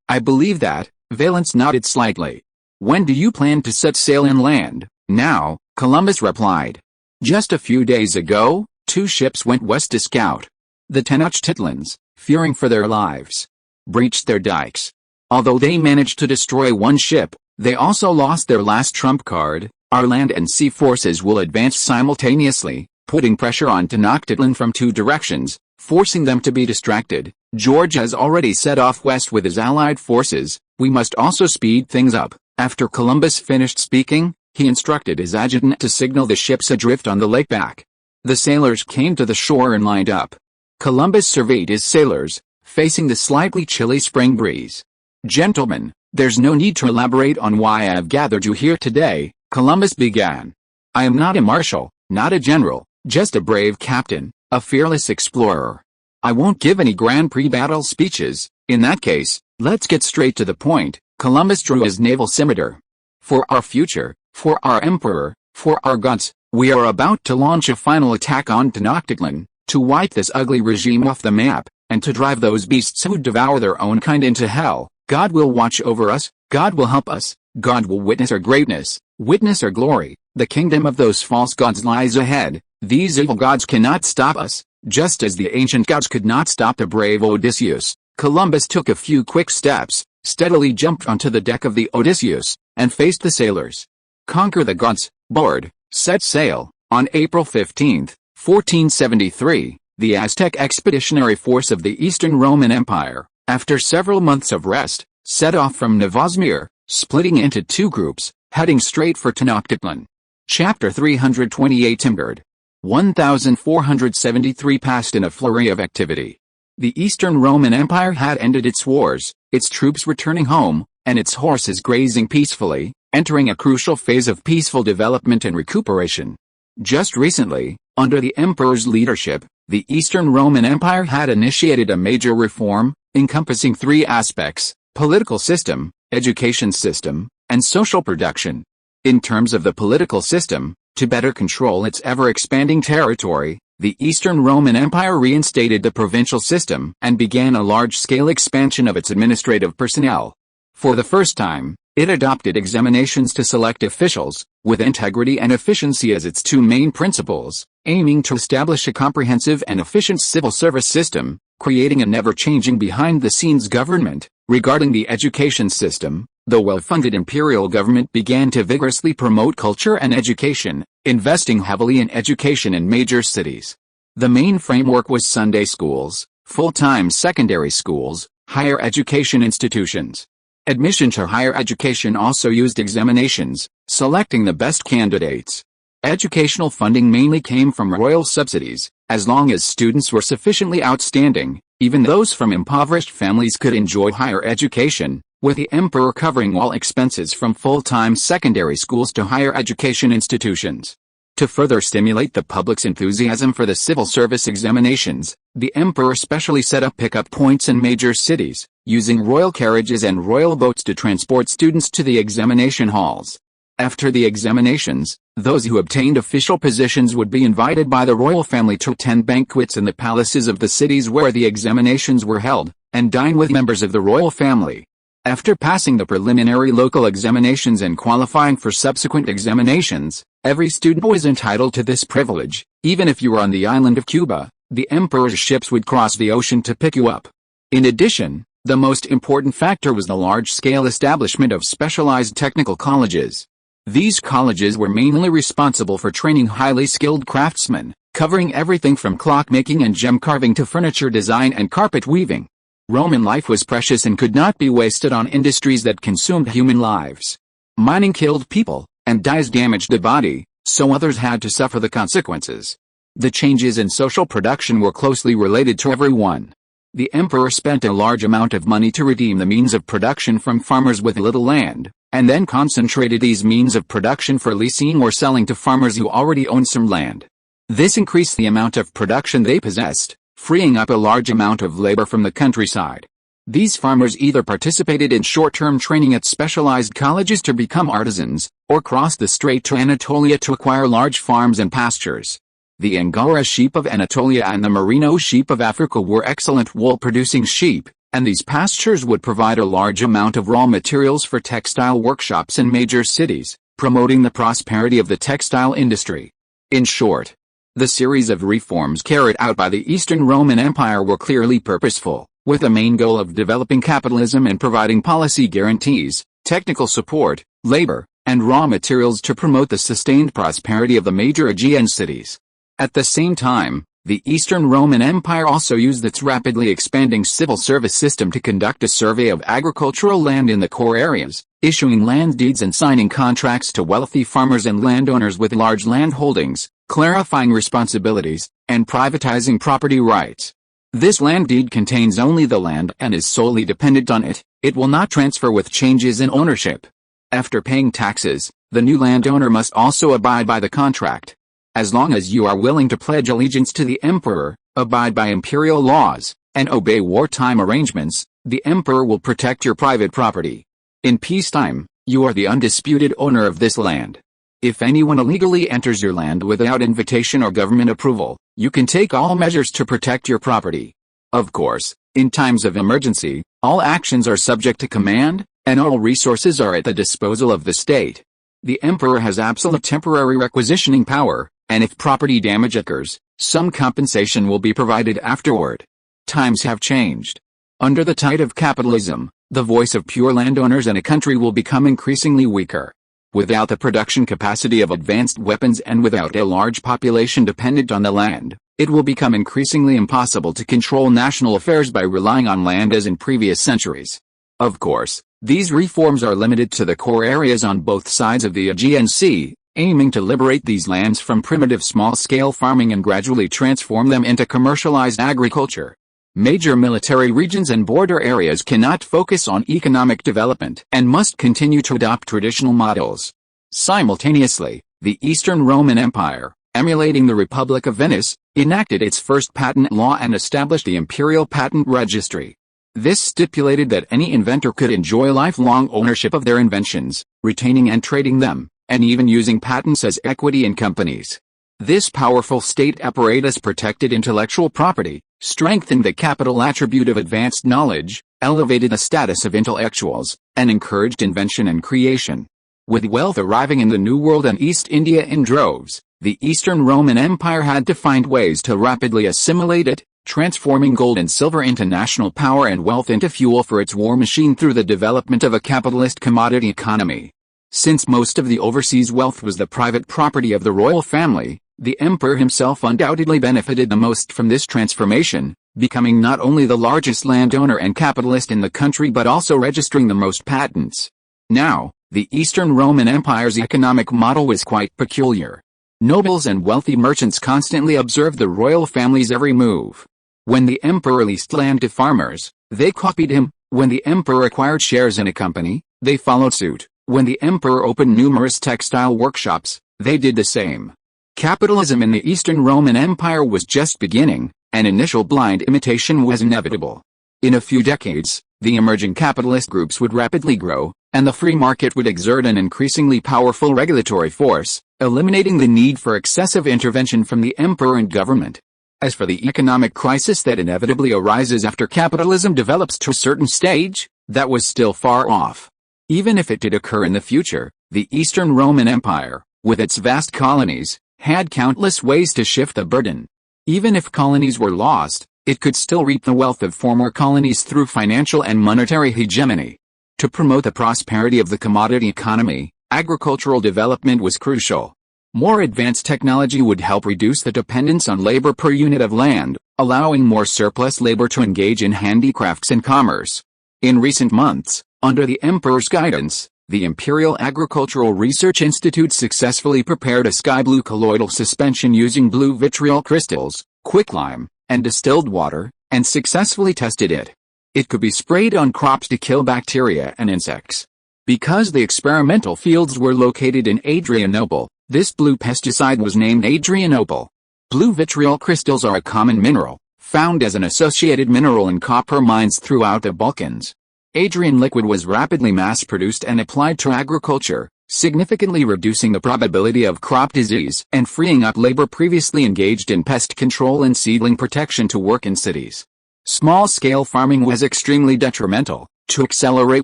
I believe that. Valens nodded slightly. When do you plan to set sail and land? Now, Columbus replied. Just a few days ago, 2 ships went west to scout. The Tenochtitlans, fearing for their lives, breached their dikes. Although they managed to destroy 1 ship, they also lost their last trump card. Our land and sea forces will advance simultaneously, putting pressure on Tenochtitlan from 2 directions, forcing them to be distracted. George has already set off west with his allied forces. We must also speed things up. After Columbus finished speaking, he instructed his adjutant to signal the ships adrift on the lake back. The sailors came to the shore and lined up. Columbus surveyed his sailors, facing the slightly chilly spring breeze. Gentlemen, there's no need to elaborate on why I have gathered you here today, Columbus began. I am not a marshal, not a general, just a brave captain, a fearless explorer. I won't give any grand pre-battle speeches. In that case, let's get straight to the point. Columbus drew his naval scimitar. For our future, for our emperor, for our gods, we are about to launch a final attack on Tenochtitlan, to wipe this ugly regime off the map, and to drive those beasts who devour their own kind into hell. God will watch over us, God will help us, God will witness our greatness, witness our glory. The kingdom of those false gods lies ahead. These evil gods cannot stop us, just as the ancient gods could not stop the brave Odysseus. Columbus took a few quick steps, steadily jumped onto the deck of the Odysseus, and faced the sailors. Conquer the gods, board, set sail. On April 15, 1473, the Aztec expeditionary force of the Eastern Roman Empire, after several months of rest, set off from Novosmir, splitting into 2 groups, heading straight for Tenochtitlan. Chapter 328 Timbered. 1473 passed in a flurry of activity. The Eastern Roman Empire had ended its wars, its troops returning home, and its horses grazing peacefully, entering a crucial phase of peaceful development and recuperation. Just recently, under the emperor's leadership, the Eastern Roman Empire had initiated a major reform, encompassing 3 aspects: political system, education system, and social production. In terms of the political system, to better control its ever-expanding territory, the Eastern Roman Empire reinstated the provincial system and began a large-scale expansion of its administrative personnel. For the first time, it adopted examinations to select officials, with integrity and efficiency as its 2 main principles, aiming to establish a comprehensive and efficient civil service system, creating a never-changing behind-the-scenes government. Regarding the education system, the well-funded imperial government began to vigorously promote culture and education, investing heavily in education in major cities. The main framework was Sunday schools, full-time secondary schools, higher education institutions. Admission to higher education also used examinations, selecting the best candidates. Educational funding mainly came from royal subsidies. As long as students were sufficiently outstanding, even those from impoverished families could enjoy higher education, with the emperor covering all expenses from full-time secondary schools to higher education institutions. To further stimulate the public's enthusiasm for the civil service examinations, the emperor specially set up pickup points in major cities, using royal carriages and royal boats to transport students to the examination halls. After the examinations, those who obtained official positions would be invited by the royal family to attend banquets in the palaces of the cities where the examinations were held, and dine with members of the royal family. After passing the preliminary local examinations and qualifying for subsequent examinations, every student was entitled to this privilege. Even if you were on the island of Cuba, the emperor's ships would cross the ocean to pick you up. In addition, the most important factor was the large-scale establishment of specialized technical colleges. These colleges were mainly responsible for training highly skilled craftsmen, covering everything from clockmaking and gem carving to furniture design and carpet weaving. Roman life was precious and could not be wasted on industries that consumed human lives. Mining killed people, and dyes damaged the body, so others had to suffer the consequences. The changes in social production were closely related to everyone. The emperor spent a large amount of money to redeem the means of production from farmers with little land, and then concentrated these means of production for leasing or selling to farmers who already owned some land. This increased the amount of production they possessed, freeing up a large amount of labor from the countryside. These farmers either participated in short-term training at specialized colleges to become artisans, or crossed the strait to Anatolia to acquire large farms and pastures. The Angora sheep of Anatolia and the Merino sheep of Africa were excellent wool-producing sheep, and these pastures would provide a large amount of raw materials for textile workshops in major cities, promoting the prosperity of the textile industry. In short, the series of reforms carried out by the Eastern Roman Empire were clearly purposeful, with the main goal of developing capitalism and providing policy guarantees, technical support, labor, and raw materials to promote the sustained prosperity of the major Aegean cities. At the same time, the Eastern Roman Empire also used its rapidly expanding civil service system to conduct a survey of agricultural land in the core areas, issuing land deeds and signing contracts to wealthy farmers and landowners with large land holdings, clarifying responsibilities, and privatizing property rights. This land deed contains only the land and is solely dependent on it. It will not transfer with changes in ownership. After paying taxes, the new landowner must also abide by the contract. As long as you are willing to pledge allegiance to the emperor, abide by imperial laws, and obey wartime arrangements, the emperor will protect your private property. In peacetime, you are the undisputed owner of this land. If anyone illegally enters your land without invitation or government approval, you can take all measures to protect your property. Of course, in times of emergency, all actions are subject to command, and all resources are at the disposal of the state. The emperor has absolute temporary requisitioning power, and if property damage occurs, some compensation will be provided afterward. Times have changed. Under the tide of capitalism, the voice of pure landowners in a country will become increasingly weaker. Without the production capacity of advanced weapons and without a large population dependent on the land, it will become increasingly impossible to control national affairs by relying on land as in previous centuries. Of course, these reforms are limited to the core areas on both sides of the Aegean Sea, aiming to liberate these lands from primitive small-scale farming and gradually transform them into commercialized agriculture. Major military regions and border areas cannot focus on economic development and must continue to adopt traditional models. Simultaneously, the Eastern Roman Empire, emulating the Republic of Venice, enacted its first patent law and established the Imperial Patent Registry. This stipulated that any inventor could enjoy lifelong ownership of their inventions, retaining and trading them, and even using patents as equity in companies. This powerful state apparatus protected intellectual property, strengthened the capital attribute of advanced knowledge, elevated the status of intellectuals, and encouraged invention and creation. With wealth arriving in the New World and East India in droves, the Eastern Roman Empire had to find ways to rapidly assimilate it, transforming gold and silver into national power and wealth into fuel for its war machine through the development of a capitalist commodity economy. Since most of the overseas wealth was the private property of the royal family, the emperor himself undoubtedly benefited the most from this transformation, becoming not only the largest landowner and capitalist in the country but also registering the most patents. Now, the Eastern Roman Empire's economic model was quite peculiar. Nobles and wealthy merchants constantly observed the royal family's every move. When the emperor leased land to farmers, they copied him. When the emperor acquired shares in a company, they followed suit. When the emperor opened numerous textile workshops, they did the same. Capitalism in the Eastern Roman Empire was just beginning, and initial blind imitation was inevitable. In a few decades, the emerging capitalist groups would rapidly grow, and the free market would exert an increasingly powerful regulatory force, eliminating the need for excessive intervention from the emperor and government. As for the economic crisis that inevitably arises after capitalism develops to a certain stage, that was still far off. Even if it did occur in the future, the Eastern Roman Empire, with its vast colonies, had countless ways to shift the burden. Even if colonies were lost, it could still reap the wealth of former colonies through financial and monetary hegemony. To promote the prosperity of the commodity economy, agricultural development was crucial. More advanced technology would help reduce the dependence on labor per unit of land, allowing more surplus labor to engage in handicrafts and commerce. In recent months, under the emperor's guidance, the Imperial Agricultural Research Institute successfully prepared a sky blue colloidal suspension using blue vitriol crystals, quicklime, and distilled water, and successfully tested it. It could be sprayed on crops to kill bacteria and insects. Because the experimental fields were located in Adrianople, this blue pesticide was named Adrianople. Blue vitriol crystals are a common mineral, found as an associated mineral in copper mines throughout the Balkans. Adrian liquid was rapidly mass-produced and applied to agriculture, significantly reducing the probability of crop disease and freeing up labor previously engaged in pest control and seedling protection to work in cities. Small-scale farming was extremely detrimental. To accelerate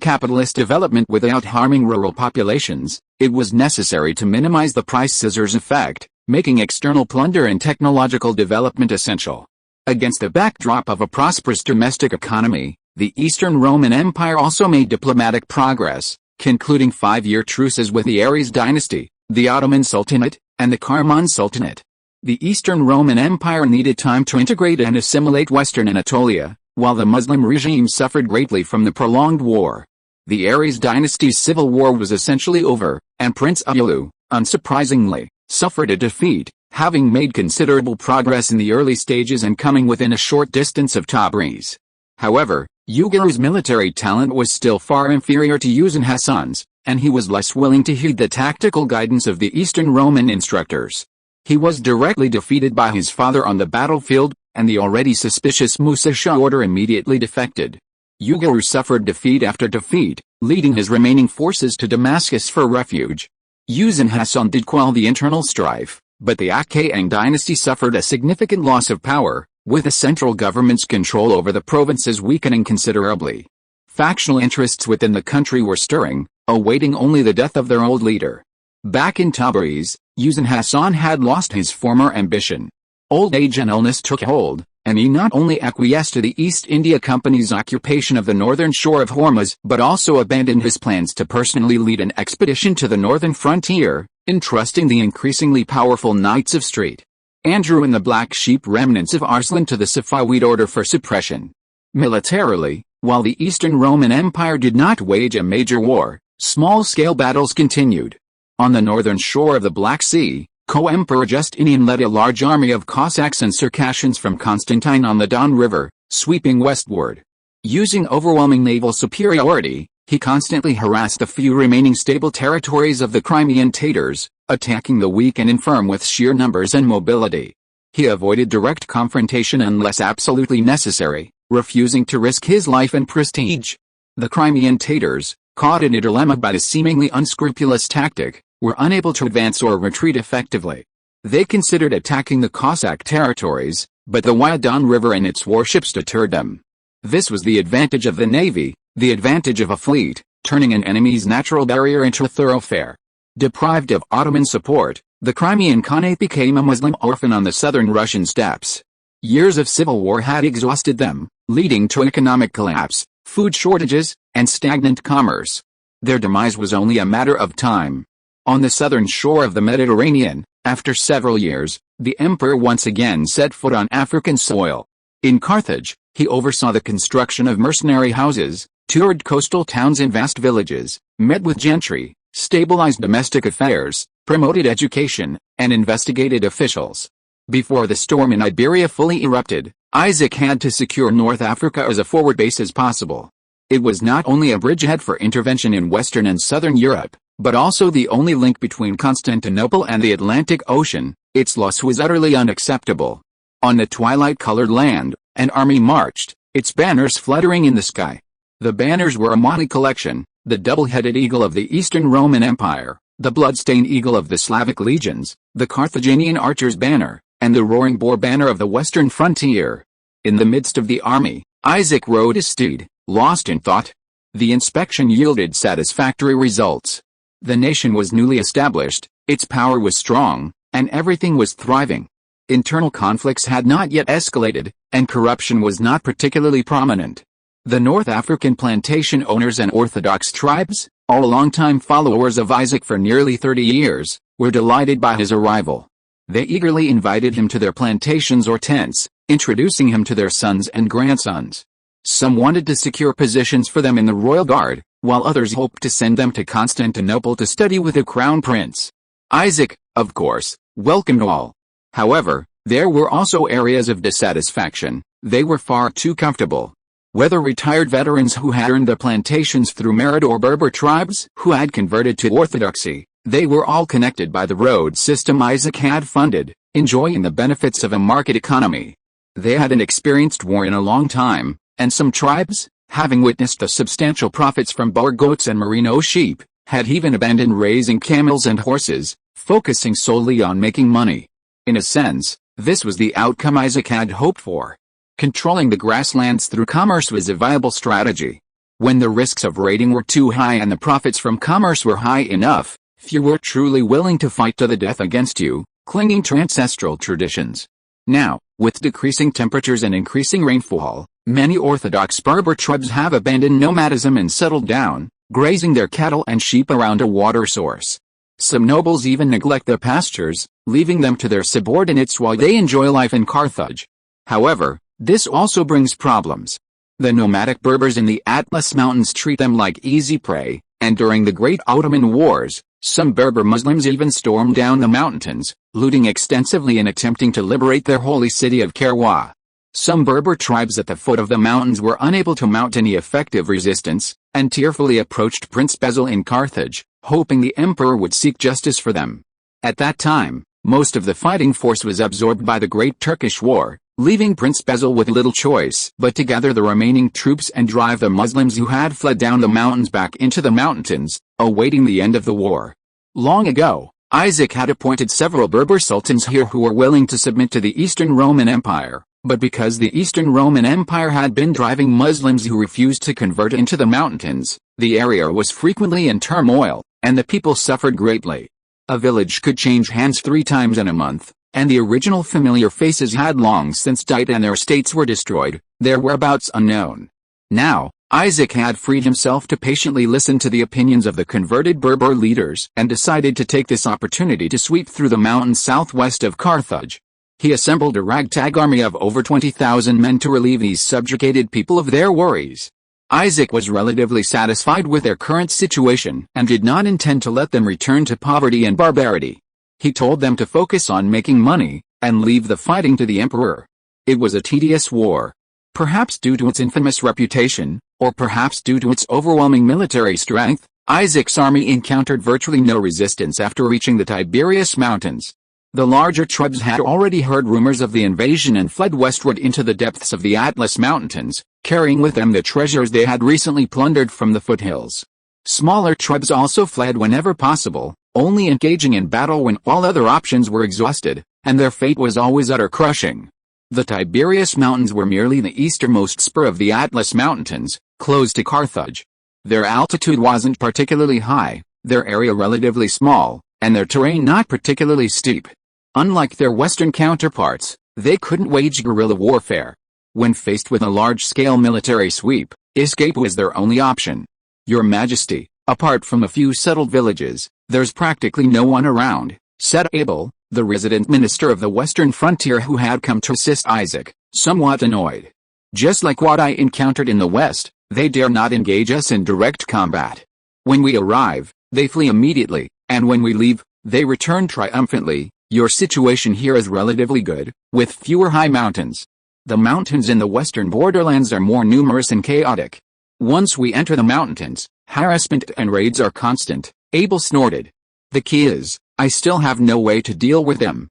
capitalist development without harming rural populations, it was necessary to minimize the price scissors effect, making external plunder and technological development essential. Against the backdrop of a prosperous domestic economy, the Eastern Roman Empire also made diplomatic progress, concluding 5-year truces with the Ares dynasty, the Ottoman Sultanate, and the Karaman Sultanate. The Eastern Roman Empire needed time to integrate and assimilate Western Anatolia, while the Muslim regime suffered greatly from the prolonged war. The Ares dynasty's civil war was essentially over, and Prince Ulalu, unsurprisingly, suffered a defeat, having made considerable progress in the early stages and coming within a short distance of Tabriz. However, Ulalu's military talent was still far inferior to Uzun Hasan's, and he was less willing to heed the tactical guidance of the Eastern Roman instructors. He was directly defeated by his father on the battlefield, and the already suspicious Musa Shah order immediately defected. Ulalu suffered defeat after defeat, leading his remaining forces to Damascus for refuge. Uzun Hasan did quell the internal strife, but the Achaemenid dynasty suffered a significant loss of power, with the central government's control over the provinces weakening considerably. Factional interests within the country were stirring, awaiting only the death of their old leader. Back in Tabriz, Uzun Hasan had lost his former ambition. Old age and illness took hold, and he not only acquiesced to the East India Company's occupation of the northern shore of Hormuz but also abandoned his plans to personally lead an expedition to the northern frontier, entrusting the increasingly powerful Knights of St. Andrew and the Black Sheep remnants of Arslan to the Safavid order for suppression. Militarily, while the Eastern Roman Empire did not wage a major war, small-scale battles continued. On the northern shore of the Black Sea, Co-Emperor Justinian led a large army of Cossacks and Circassians from Constantine on the Don River, sweeping westward. Using overwhelming naval superiority, he constantly harassed the few remaining stable territories of the Crimean Tatars, attacking the weak and infirm with sheer numbers and mobility. He avoided direct confrontation unless absolutely necessary, refusing to risk his life and prestige. The Crimean Tatars, caught in a dilemma by the seemingly unscrupulous tactic, were unable to advance or retreat effectively. They considered attacking the Cossack territories, but the wide Don River and its warships deterred them. This was the advantage of the navy, the advantage of a fleet, turning an enemy's natural barrier into a thoroughfare. Deprived of Ottoman support, the Crimean Khanate became a Muslim orphan on the southern Russian steppes. Years of civil war had exhausted them, leading to economic collapse, food shortages, and stagnant commerce. Their demise was only a matter of time. On the southern shore of the Mediterranean, after several years, the emperor once again set foot on African soil. In Carthage, he oversaw the construction of mercenary houses, toured coastal towns and vast villages, met with gentry, stabilized domestic affairs, promoted education, and investigated officials. Before the storm in Iberia fully erupted, Isaac had to secure North Africa as a forward base as possible. It was not only a bridgehead for intervention in Western and Southern Europe, but also the only link between Constantinople and the Atlantic Ocean. Its loss was utterly unacceptable. On the twilight-colored land, an army marched, its banners fluttering in the sky. The banners were a motley collection, the double-headed eagle of the Eastern Roman Empire, the blood-stained eagle of the Slavic legions, the Carthaginian archer's banner, and the roaring boar banner of the western frontier. In the midst of the army, Isaac rode his steed, lost in thought. The inspection yielded satisfactory results. The nation was newly established, its power was strong, and everything was thriving. Internal conflicts had not yet escalated, and corruption was not particularly prominent. The North African plantation owners and Orthodox tribes, all longtime followers of Isaac for nearly 30 years, were delighted by his arrival. They eagerly invited him to their plantations or tents, introducing him to their sons and grandsons. Some wanted to secure positions for them in the royal guard, while others hoped to send them to Constantinople to study with the crown prince. Isaac, of course, welcomed all. However, there were also areas of dissatisfaction. They were far too comfortable. Whether retired veterans who had earned the plantations through merit or Berber tribes who had converted to orthodoxy, they were all connected by the road system Isaac had funded, enjoying the benefits of a market economy. They hadn't experienced war in a long time, and some tribes, having witnessed the substantial profits from boar goats and merino sheep, had even abandoned raising camels and horses, focusing solely on making money. In a sense, this was the outcome Isaac had hoped for. Controlling the grasslands through commerce was a viable strategy. When the risks of raiding were too high and the profits from commerce were high enough, few were truly willing to fight to the death against you, clinging to ancestral traditions. Now, with decreasing temperatures and increasing rainfall, many Orthodox Berber tribes have abandoned nomadism and settled down, grazing their cattle and sheep around a water source. Some nobles even neglect their pastures, leaving them to their subordinates while they enjoy life in Carthage. However, this also brings problems. The nomadic Berbers in the Atlas Mountains treat them like easy prey, and during the Great Ottoman Wars, some Berber Muslims even stormed down the mountains, looting extensively and attempting to liberate their holy city of Karawah. Some Berber tribes at the foot of the mountains were unable to mount any effective resistance, and tearfully approached Prince Basil in Carthage, hoping the emperor would seek justice for them. At that time, most of the fighting force was absorbed by the Great Turkish War, leaving Prince Basil with little choice but to gather the remaining troops and drive the Muslims who had fled down the mountains back into the mountains, awaiting the end of the war. Long ago, Isaac had appointed several Berber sultans here who were willing to submit to the Eastern Roman Empire, but because the Eastern Roman Empire had been driving Muslims who refused to convert into the mountains, the area was frequently in turmoil, and the people suffered greatly. A village could change hands 3 times in a month, and the original familiar faces had long since died and their estates were destroyed, their whereabouts unknown. Now, Isaac had freed himself to patiently listen to the opinions of the converted Berber leaders and decided to take this opportunity to sweep through the mountains southwest of Carthage. He assembled a ragtag army of over 20,000 men to relieve these subjugated people of their worries. Isaac was relatively satisfied with their current situation and did not intend to let them return to poverty and barbarity. He told them to focus on making money, and leave the fighting to the emperor. It was a tedious war. Perhaps due to its infamous reputation, or perhaps due to its overwhelming military strength, Isaac's army encountered virtually no resistance after reaching the Tiberias Mountains. The larger tribes had already heard rumors of the invasion and fled westward into the depths of the Atlas Mountains, carrying with them the treasures they had recently plundered from the foothills. Smaller tribes also fled whenever possible, only engaging in battle when all other options were exhausted, and their fate was always utter crushing. The Tiberias Mountains were merely the easternmost spur of the Atlas Mountains, close to Carthage. Their altitude wasn't particularly high, their area relatively small, and their terrain not particularly steep. Unlike their western counterparts, they couldn't wage guerrilla warfare. When faced with a large-scale military sweep, escape was their only option. Your Majesty, apart from a few settled villages, there's practically no one around, said Abel, the resident minister of the western frontier who had come to assist Isaac, somewhat annoyed. Just like what I encountered in the west, they dare not engage us in direct combat. When we arrive, they flee immediately, and when we leave, they return triumphantly. Your situation here is relatively good, with fewer high mountains. The mountains in the western borderlands are more numerous and chaotic. Once we enter the mountains, harassment and raids are constant, Abel snorted. The key is, I still have no way to deal with them.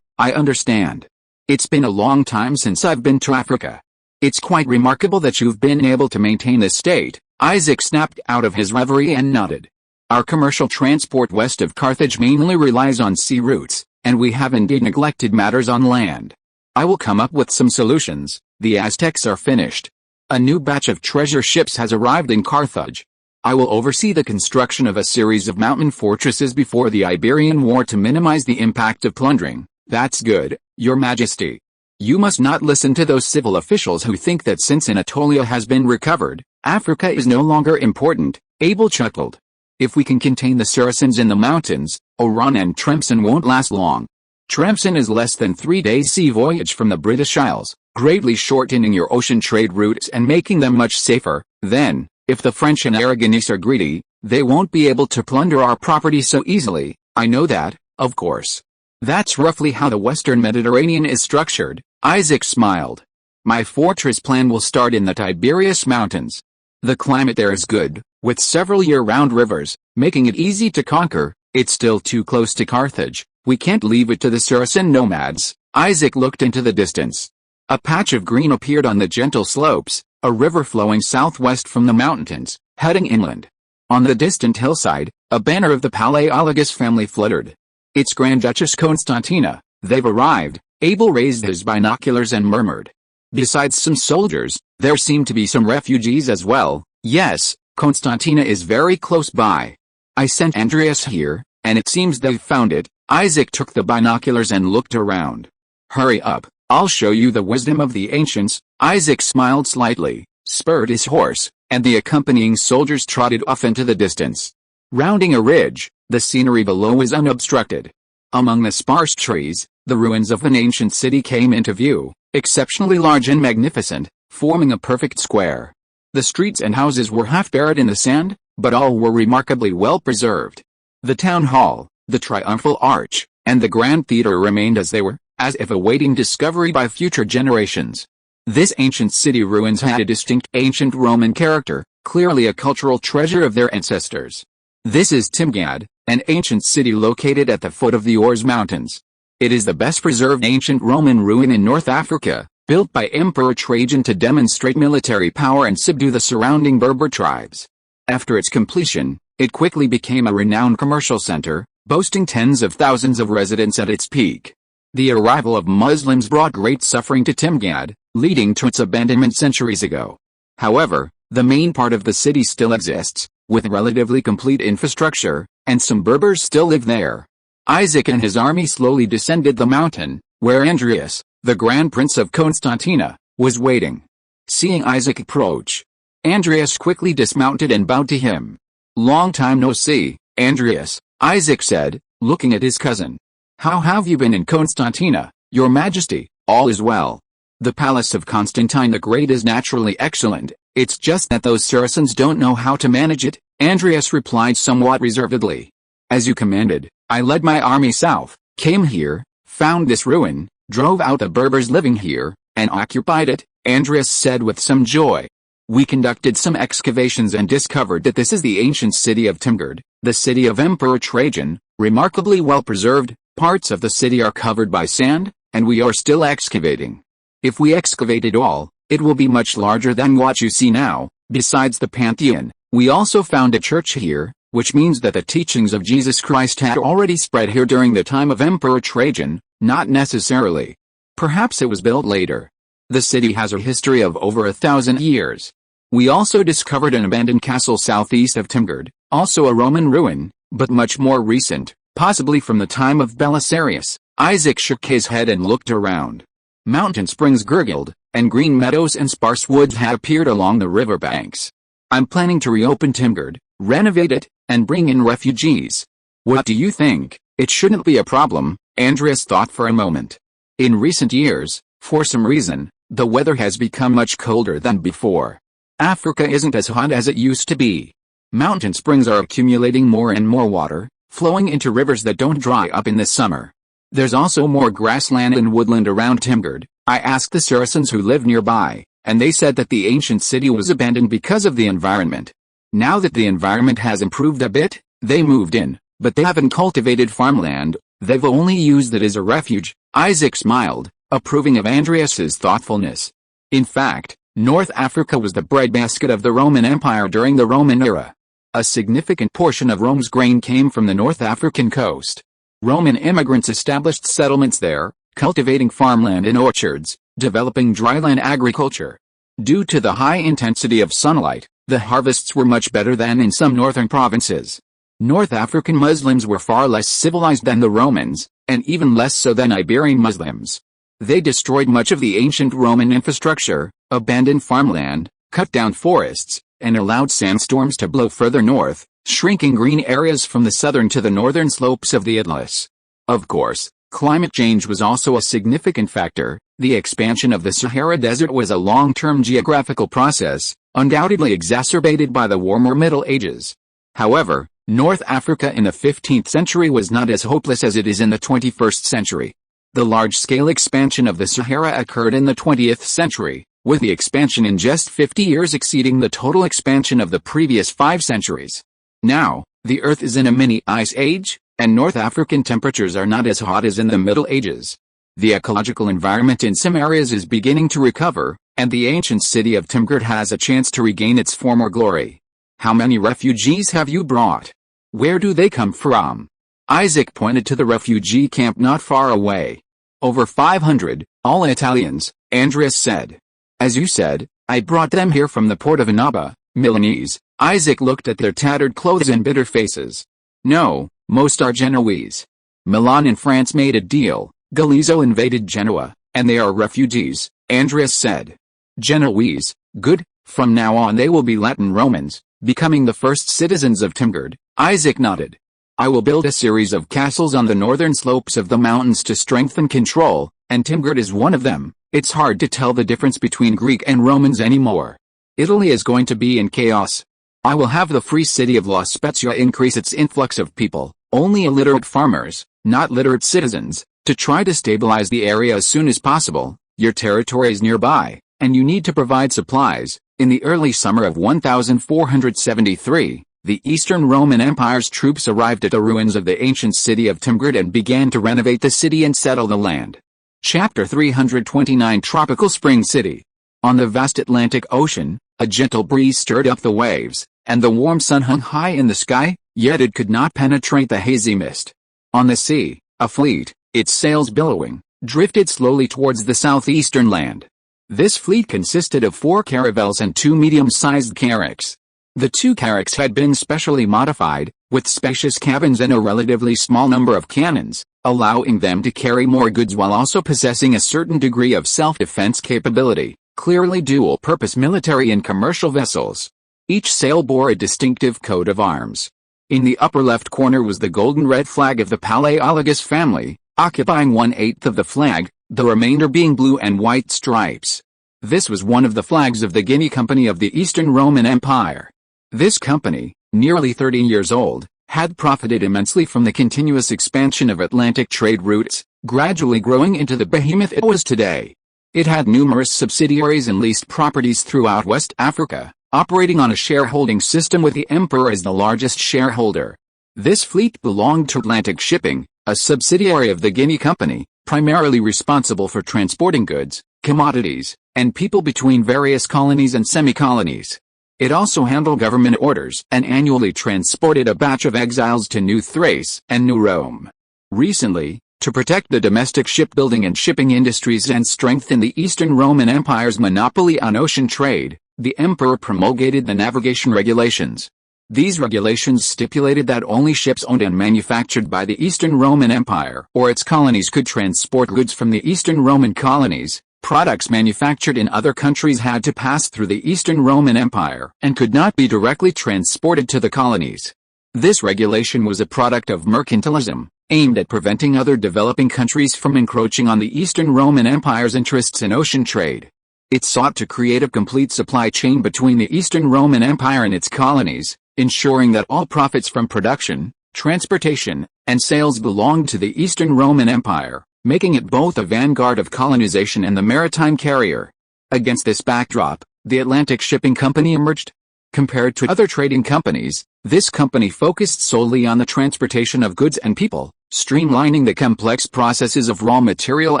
I understand. It's been a long time since I've been to Africa. It's quite remarkable that you've been able to maintain this state, Isaac snapped out of his reverie and nodded. Our commercial transport west of Carthage mainly relies on sea routes, and we have indeed neglected matters on land. I will come up with some solutions. The Aztecs are finished. A new batch of treasure ships has arrived in Carthage. I will oversee the construction of a series of mountain fortresses before the Iberian War to minimize the impact of plundering. That's good, Your Majesty. You must not listen to those civil officials who think that since Anatolia has been recovered, Africa is no longer important, Abel chuckled. If we can contain the Saracens in the mountains, Oran and Tremsin won't last long. Tremsin is less than 3 days sea voyage from the British Isles, greatly shortening your ocean trade routes and making them much safer. Then, if the French and Aragonese are greedy, they won't be able to plunder our property so easily. I know that, of course. That's roughly how the Western Mediterranean is structured. Isaac smiled. My fortress plan will start in the Tiberias Mountains. The climate there is good, with several year-round rivers, making it easy to conquer. It's still too close to Carthage. We can't leave it to the Saracen nomads. Isaac looked into the distance. A patch of green appeared on the gentle slopes, a river flowing southwest from the mountains, heading inland. On the distant hillside, a banner of the Palaiologos family fluttered. It's Grand Duchess Constantina. They've arrived. Abel raised his binoculars and murmured. Besides some soldiers, there seem to be some refugees as well. Yes, Constantina is very close by. I sent Andreas here, and it seems they've found it. Isaac took the binoculars and looked around. Hurry up, I'll show you the wisdom of the ancients. Isaac smiled slightly, spurred his horse, and the accompanying soldiers trotted off into the distance. Rounding a ridge, the scenery below was unobstructed. Among the sparse trees, the ruins of an ancient city came into view, exceptionally large and magnificent, forming a perfect square. The streets and houses were half buried in the sand, but all were remarkably well preserved. The town hall, the triumphal arch, and the grand theater remained as they were, as if awaiting discovery by future generations. This ancient city ruins had a distinct ancient Roman character, clearly a cultural treasure of their ancestors. This is Timgad, an ancient city located at the foot of the Ors Mountains. It is the best preserved ancient Roman ruin in North Africa, built by Emperor Trajan to demonstrate military power and subdue the surrounding Berber tribes. After its completion, it quickly became a renowned commercial center, boasting tens of thousands of residents at its peak. The arrival of Muslims brought great suffering to Timgad, leading to its abandonment centuries ago. However, the main part of the city still exists, with relatively complete infrastructure, and some Berbers still live there. Isaac and his army slowly descended the mountain, where Andreas, the Grand Prince of Constantina, was waiting. Seeing Isaac approach, Andreas quickly dismounted and bowed to him. Long time no see, Andreas, Isaac said, looking at his cousin. How have you been in Constantina, Your Majesty? All is well. The palace of Constantine the Great is naturally excellent, it's just that those Saracens don't know how to manage it, Andreas replied somewhat reservedly. As you commanded, I led my army south, came here, found this ruin, drove out the Berbers living here, and occupied it, Andreas said with some joy. We conducted some excavations and discovered that this is the ancient city of Timgad, the city of Emperor Trajan, remarkably well preserved. Parts of the city are covered by sand, and we are still excavating. If we excavate it all, it will be much larger than what you see now. Besides the Pantheon, we also found a church here, which means that the teachings of Jesus Christ had already spread here during the time of Emperor Trajan, not necessarily. Perhaps it was built later. The city has a history of over 1,000 years. We also discovered an abandoned castle southeast of Timgad, also a Roman ruin, but much more recent. Possibly from the time of Belisarius. Isaac shook his head and looked around. Mountain springs gurgled, and green meadows and sparse woods had appeared along the river banks. I'm planning to reopen Timgad, renovate it, and bring in refugees. What do you think? It shouldn't be a problem, Andreas thought for a moment. In recent years, for some reason, the weather has become much colder than before. Africa isn't as hot as it used to be. Mountain springs are accumulating more and more water, flowing into rivers that don't dry up in the summer. There's also more grassland and woodland around Timgad. I asked the Saracens who live nearby, and they said that the ancient city was abandoned because of the environment. Now that the environment has improved a bit, they moved in, but they haven't cultivated farmland, they've only used it as a refuge. Isaac smiled, approving of Andreas's thoughtfulness. In fact, North Africa was the breadbasket of the Roman Empire during the Roman era. A significant portion of Rome's grain came from the North African coast. Roman immigrants established settlements there, cultivating farmland and orchards, developing dryland agriculture. Due to the high intensity of sunlight, the harvests were much better than in some northern provinces. North African Muslims were far less civilized than the Romans, and even less so than Iberian Muslims. They destroyed much of the ancient Roman infrastructure, abandoned farmland, cut down forests, and allowed sandstorms to blow further north, shrinking green areas from the southern to the northern slopes of the Atlas. Of course, climate change was also a significant factor. The expansion of the Sahara Desert was a long-term geographical process, undoubtedly exacerbated by the warmer Middle Ages. However, North Africa in the 15th century was not as hopeless as it is in the 21st century. The large-scale expansion of the Sahara occurred in the 20th century, with the expansion in just 50 years exceeding the total expansion of the previous 5 centuries. Now, the Earth is in a mini-ice age, and North African temperatures are not as hot as in the Middle Ages. The ecological environment in some areas is beginning to recover, and the ancient city of Timgard has a chance to regain its former glory. How many refugees have you brought? Where do they come from? Isaac pointed to the refugee camp not far away. Over 500, all Italians, Andreas said. As you said, I brought them here from the port of Annaba, Milanese. Isaac looked at their tattered clothes and bitter faces. No, most are Genoese. Milan and France made a deal. Galeazzo invaded Genoa, and they are refugees, Andreas said. Genoese, good, from now on they will be Latin Romans, becoming the first citizens of Timgard. Isaac nodded. I will build a series of castles on the northern slopes of the mountains to strengthen control, and Timgard is one of them. It's hard to tell the difference between Greek and Romans anymore. Italy is going to be in chaos. I will have the free city of La Spezia increase its influx of people, only illiterate farmers, not literate citizens, to try to stabilize the area as soon as possible. Your territory is nearby, and you need to provide supplies. In the early summer of 1473, the Eastern Roman Empire's troops arrived at the ruins of the ancient city of Timgard and began to renovate the city and settle the land. Chapter 329 Tropical Spring City. On the vast Atlantic Ocean, a gentle breeze stirred up the waves, and the warm sun hung high in the sky, yet it could not penetrate the hazy mist. On the sea, a fleet, its sails billowing, drifted slowly towards the southeastern land. This fleet consisted of 4 caravels and 2 medium-sized carracks. The 2 carracks had been specially modified, with spacious cabins and a relatively small number of cannons, allowing them to carry more goods while also possessing a certain degree of self-defense capability, clearly dual-purpose military and commercial vessels. Each sail bore a distinctive coat of arms. In the upper left corner was the golden red flag of the Palaiologos family, occupying 1/8 of the flag, the remainder being blue and white stripes. This was one of the flags of the Guinea Company of the Eastern Roman Empire. This company, nearly 30 years old, had profited immensely from the continuous expansion of Atlantic trade routes, gradually growing into the behemoth it was today. It had numerous subsidiaries and leased properties throughout West Africa, operating on a shareholding system with the emperor as the largest shareholder. This fleet belonged to Atlantic Shipping, a subsidiary of the Guinea Company, primarily responsible for transporting goods, commodities, and people between various colonies and semi-colonies. It also handled government orders and annually transported a batch of exiles to New Thrace and New Rome. Recently, to protect the domestic shipbuilding and shipping industries and strengthen the Eastern Roman Empire's monopoly on ocean trade, the emperor promulgated the navigation regulations. These regulations stipulated that only ships owned and manufactured by the Eastern Roman Empire or its colonies could transport goods from the Eastern Roman colonies. Products manufactured in other countries had to pass through the Eastern Roman Empire and could not be directly transported to the colonies. This regulation was a product of mercantilism, aimed at preventing other developing countries from encroaching on the Eastern Roman Empire's interests in ocean trade. It sought to create a complete supply chain between the Eastern Roman Empire and its colonies, ensuring that all profits from production, transportation, and sales belonged to the Eastern Roman Empire, making it both a vanguard of colonization and the maritime carrier. Against this backdrop, the Atlantic Shipping Company emerged. Compared to other trading companies, this company focused solely on the transportation of goods and people, streamlining the complex processes of raw material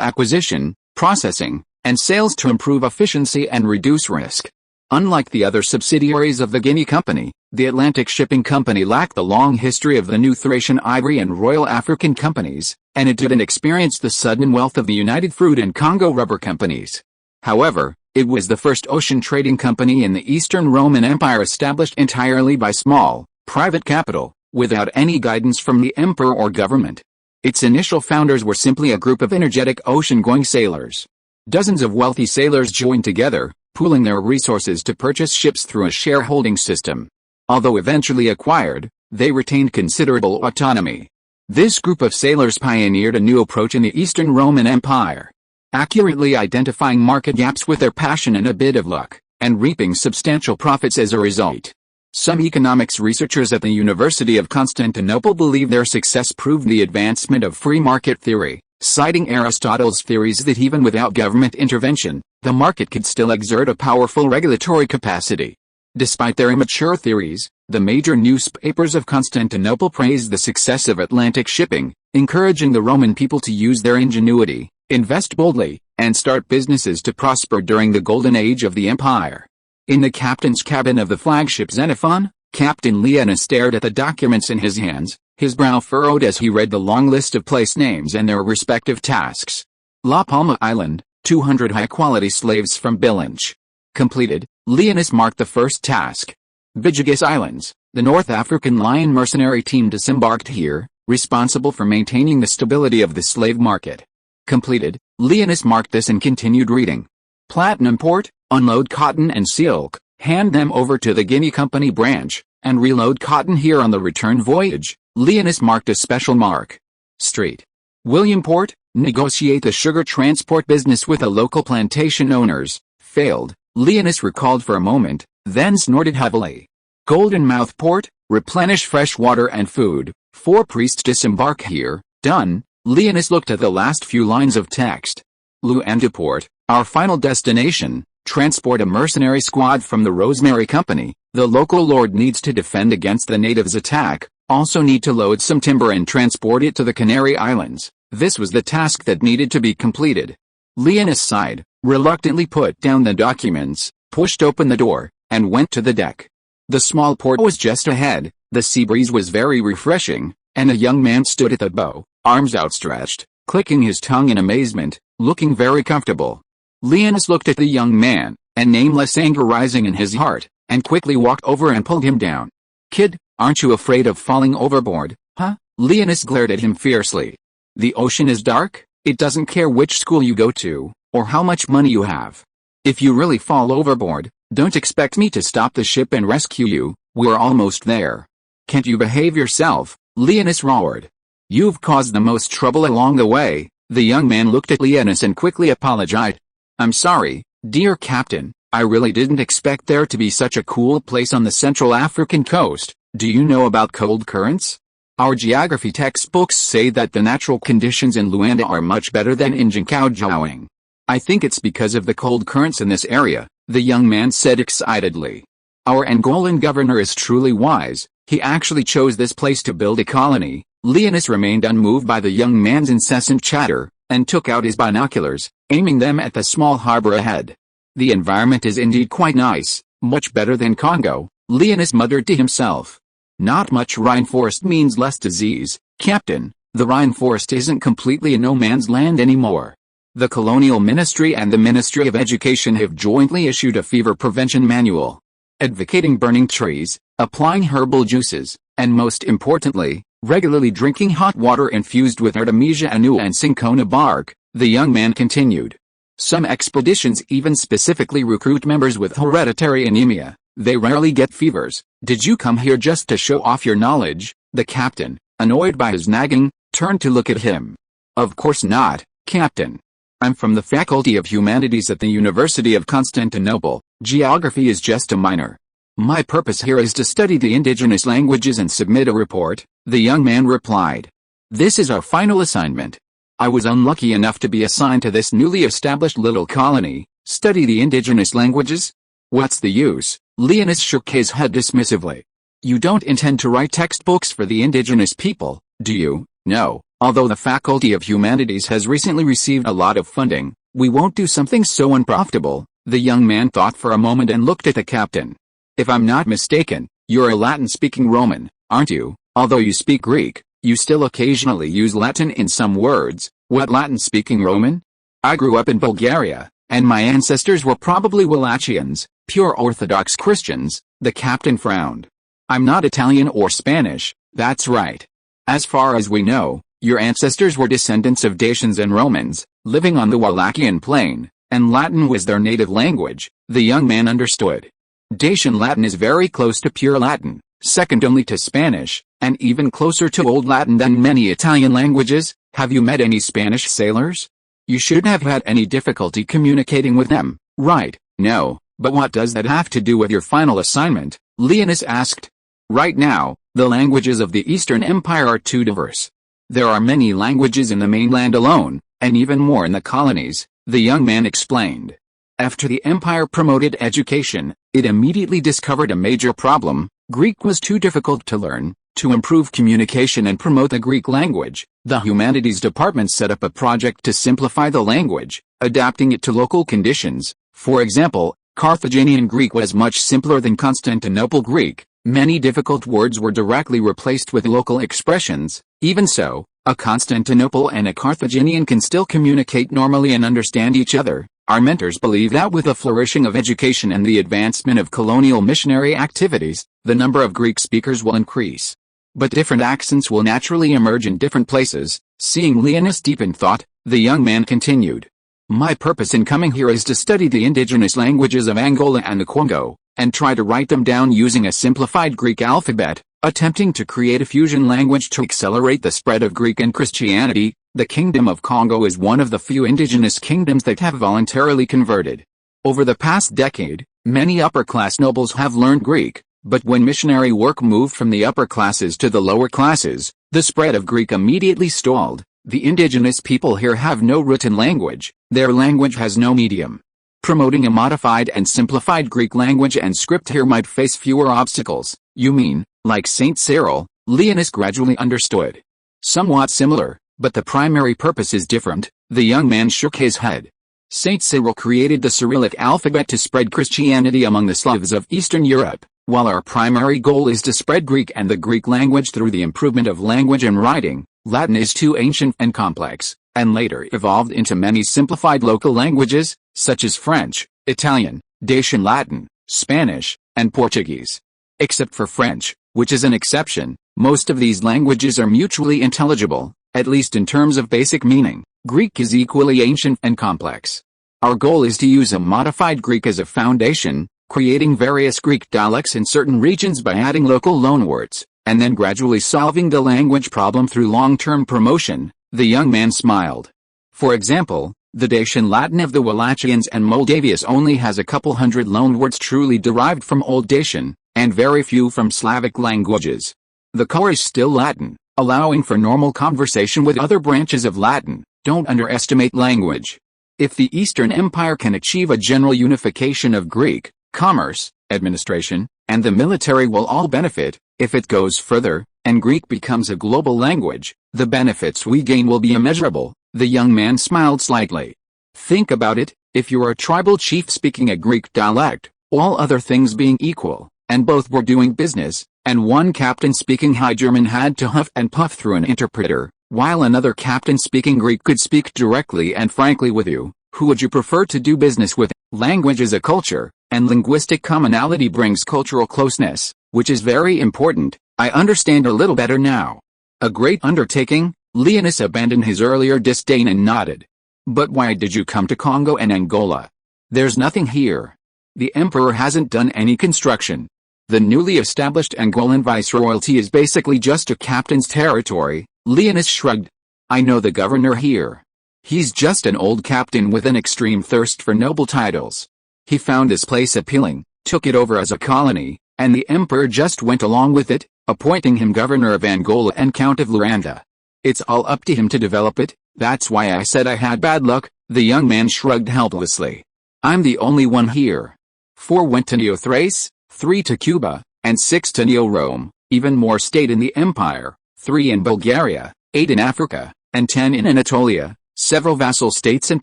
acquisition, processing, and sails to improve efficiency and reduce risk. Unlike the other subsidiaries of the Guinea Company, the Atlantic Shipping Company lacked the long history of the New Thracian Ivory and Royal African Companies, and it didn't experience the sudden wealth of the United Fruit and Congo Rubber Companies. However, it was the first ocean trading company in the Eastern Roman Empire established entirely by small, private capital, without any guidance from the emperor or government. Its initial founders were simply a group of energetic ocean-going sailors. Dozens of wealthy sailors joined together, pooling their resources to purchase ships through a shareholding system. Although eventually acquired, they retained considerable autonomy. This group of sailors pioneered a new approach in the Eastern Roman Empire, accurately identifying market gaps with their passion and a bit of luck, and reaping substantial profits as a result. Some economics researchers at the University of Constantinople believe their success proved the advancement of free market theory, citing Aristotle's theories that even without government intervention, the market could still exert a powerful regulatory capacity. Despite their immature theories, the major newspapers of Constantinople praised the success of Atlantic shipping, encouraging the Roman people to use their ingenuity, invest boldly, and start businesses to prosper during the golden age of the empire. In the captain's cabin of the flagship Xenophon, Captain Leonis stared at the documents in his hands, his brow furrowed as he read the long list of place names and their respective tasks. La Palma Island, 200 high-quality slaves from Billinch. Completed, Leonis marked the first task. Byzantium Islands, the North African Lion mercenary team disembarked here, responsible for maintaining the stability of the slave market. Completed, Leonis marked this and continued reading. Platinum Port, unload cotton and silk, hand them over to the Guinea Company branch, and reload cotton here on the return voyage. Leonis marked a special mark. Street. Williamport, negotiate the sugar transport business with the local plantation owners. Failed, Leonis recalled for a moment, then snorted heavily. Golden Mouth Port, replenish fresh water and food. 4 priests disembark here. Done. Leonis looked at the last few lines of text. Luanda Port, our final destination. Transport a mercenary squad from the Rosemary Company. The local lord needs to defend against the natives' attack. Also need to load some timber and transport it to the Canary Islands. This was the task that needed to be completed. Leonis sighed, reluctantly put down the documents, pushed open the door, and went to the deck. The small port was just ahead, the sea breeze was very refreshing, and a young man stood at the bow, arms outstretched, clicking his tongue in amazement, looking very comfortable. Leonis looked at the young man, and nameless anger rising in his heart, and quickly walked over and pulled him down. Kid, aren't you afraid of falling overboard, huh? Leonis glared at him fiercely. The ocean is dark, it doesn't care which school you go to, or how much money you have. If you really fall overboard, don't expect me to stop the ship and rescue you, we're almost there. Can't you behave yourself? Leonis roared. You've caused the most trouble along the way. The young man looked at Leonis and quickly apologized. I'm sorry, dear Captain, I really didn't expect there to be such a cool place on the Central African coast. Do you know about cold currents? Our geography textbooks say that the natural conditions in Luanda are much better than in Jinkoujiaowing. I think it's because of the cold currents in this area, the young man said excitedly. Our Angolan governor is truly wise, he actually chose this place to build a colony. Leonis remained unmoved by the young man's incessant chatter, and took out his binoculars, aiming them at the small harbor ahead. The environment is indeed quite nice, much better than Congo, Leonis muttered to himself. Not much rainforest means less disease, Captain. The rainforest isn't completely a no man's land anymore. The Colonial Ministry and the Ministry of Education have jointly issued a fever prevention manual, advocating burning trees, applying herbal juices, and most importantly, regularly drinking hot water infused with Artemisia annua and cinchona bark, the young man continued. Some expeditions even specifically recruit members with hereditary anemia. They rarely get fevers. Did you come here just to show off your knowledge? The captain, annoyed by his nagging, turned to look at him. Of course not, Captain. I'm from the Faculty of Humanities at the University of Constantinople. Geography is just a minor. My purpose here is to study the indigenous languages and submit a report, the young man replied. This is our final assignment. I was unlucky enough to be assigned to this newly established little colony. Study the indigenous languages? What's the use? Leonis shook his head dismissively. You don't intend to write textbooks for the indigenous people, do you? No. Although the Faculty of Humanities has recently received a lot of funding, We won't do something so unprofitable. The young man thought for a moment and looked at the captain. If I'm not mistaken, you're a Latin-speaking Roman, aren't you? Although you speak Greek, you still occasionally use Latin in some words. What Latin-speaking Roman? I grew up in Bulgaria, and my ancestors were probably Wallachians, pure Orthodox Christians. The captain frowned. I'm not Italian or Spanish, that's right. As far as we know, your ancestors were descendants of Dacians and Romans, living on the Wallachian plain, and Latin was their native language. The young man understood. Dacian Latin is very close to pure Latin, second only to Spanish, and even closer to Old Latin than many Italian languages. Have you met any Spanish sailors? You shouldn't have had any difficulty communicating with them, right? No, but what does that have to do with your final assignment? Leonis asked. Right now, the languages of the Eastern Empire are too diverse. There are many languages in the mainland alone, and even more in the colonies, the young man explained. After the empire promoted education, it immediately discovered a major problem. Greek was too difficult to learn. To improve communication and promote the Greek language, the humanities department set up a project to simplify the language, adapting it to local conditions. For example, Carthaginian Greek was much simpler than Constantinople Greek. Many difficult words were directly replaced with local expressions. Even so, a Constantinople and a Carthaginian can still communicate normally and understand each other. Our mentors believe that with the flourishing of education and the advancement of colonial missionary activities, the number of Greek speakers will increase. But different accents will naturally emerge in different places. Seeing Leonis deep in thought, the young man continued. My purpose in coming here is to study the indigenous languages of Angola and the Congo, and try to write them down using a simplified Greek alphabet, attempting to create a fusion language to accelerate the spread of Greek and Christianity. The Kingdom of Congo is one of the few indigenous kingdoms that have voluntarily converted. Over the past decade, many upper-class nobles have learned Greek, but when missionary work moved from the upper classes to the lower classes, the spread of Greek immediately stalled. The indigenous people here have no written language, their language has no medium. Promoting a modified and simplified Greek language and script here might face fewer obstacles. You mean, like Saint Cyril? Leonis gradually understood. Somewhat similar, but the primary purpose is different. The young man shook his head. Saint Cyril created the Cyrillic alphabet to spread Christianity among the Slavs of Eastern Europe, while our primary goal is to spread Greek and the Greek language through the improvement of language and writing. Latin is too ancient and complex, and later evolved into many simplified local languages, such as French, Italian, Dacian Latin, Spanish, and Portuguese. Except for French, which is an exception, most of these languages are mutually intelligible, at least in terms of basic meaning. Greek is equally ancient and complex. Our goal is to use a modified Greek as a foundation, creating various Greek dialects in certain regions by adding local loanwords, and then gradually solving the language problem through long-term promotion. The young man smiled. For example, the Dacian Latin of the Wallachians and Moldavians only has a couple hundred loanwords truly derived from Old Dacian, and very few from Slavic languages. The core is still Latin, allowing for normal conversation with other branches of Latin. Don't underestimate language. If the Eastern Empire can achieve a general unification of Greek, commerce, administration, and the military will all benefit. If it goes further, and Greek becomes a global language, the benefits we gain will be immeasurable. The young man smiled slightly. Think about it, if you're a tribal chief speaking a Greek dialect, all other things being equal, and both were doing business, and one captain speaking High German had to huff and puff through an interpreter, while another captain speaking Greek could speak directly and frankly with you, who would you prefer to do business with? Language is a culture, and linguistic commonality brings cultural closeness, which is very important. I understand a little better now. A great undertaking. Leonis abandoned his earlier disdain and nodded. But why did you come to Congo and Angola? There's nothing here. The emperor hasn't done any construction. The newly established Angolan viceroyalty is basically just a captain's territory. Leonis shrugged. I know the governor here. He's just an old captain with an extreme thirst for noble titles. He found this place appealing, took it over as a colony, and the emperor just went along with it, appointing him governor of Angola and count of Luanda. It's all up to him to develop it. That's why I said I had bad luck. The young man shrugged helplessly. I'm the only one here. 4 went to Neo Thrace, 3 to Cuba, and 6 to Neo Rome. Even more stayed in the empire, 3 in Bulgaria, 8 in Africa, and 10 in Anatolia. Several vassal states and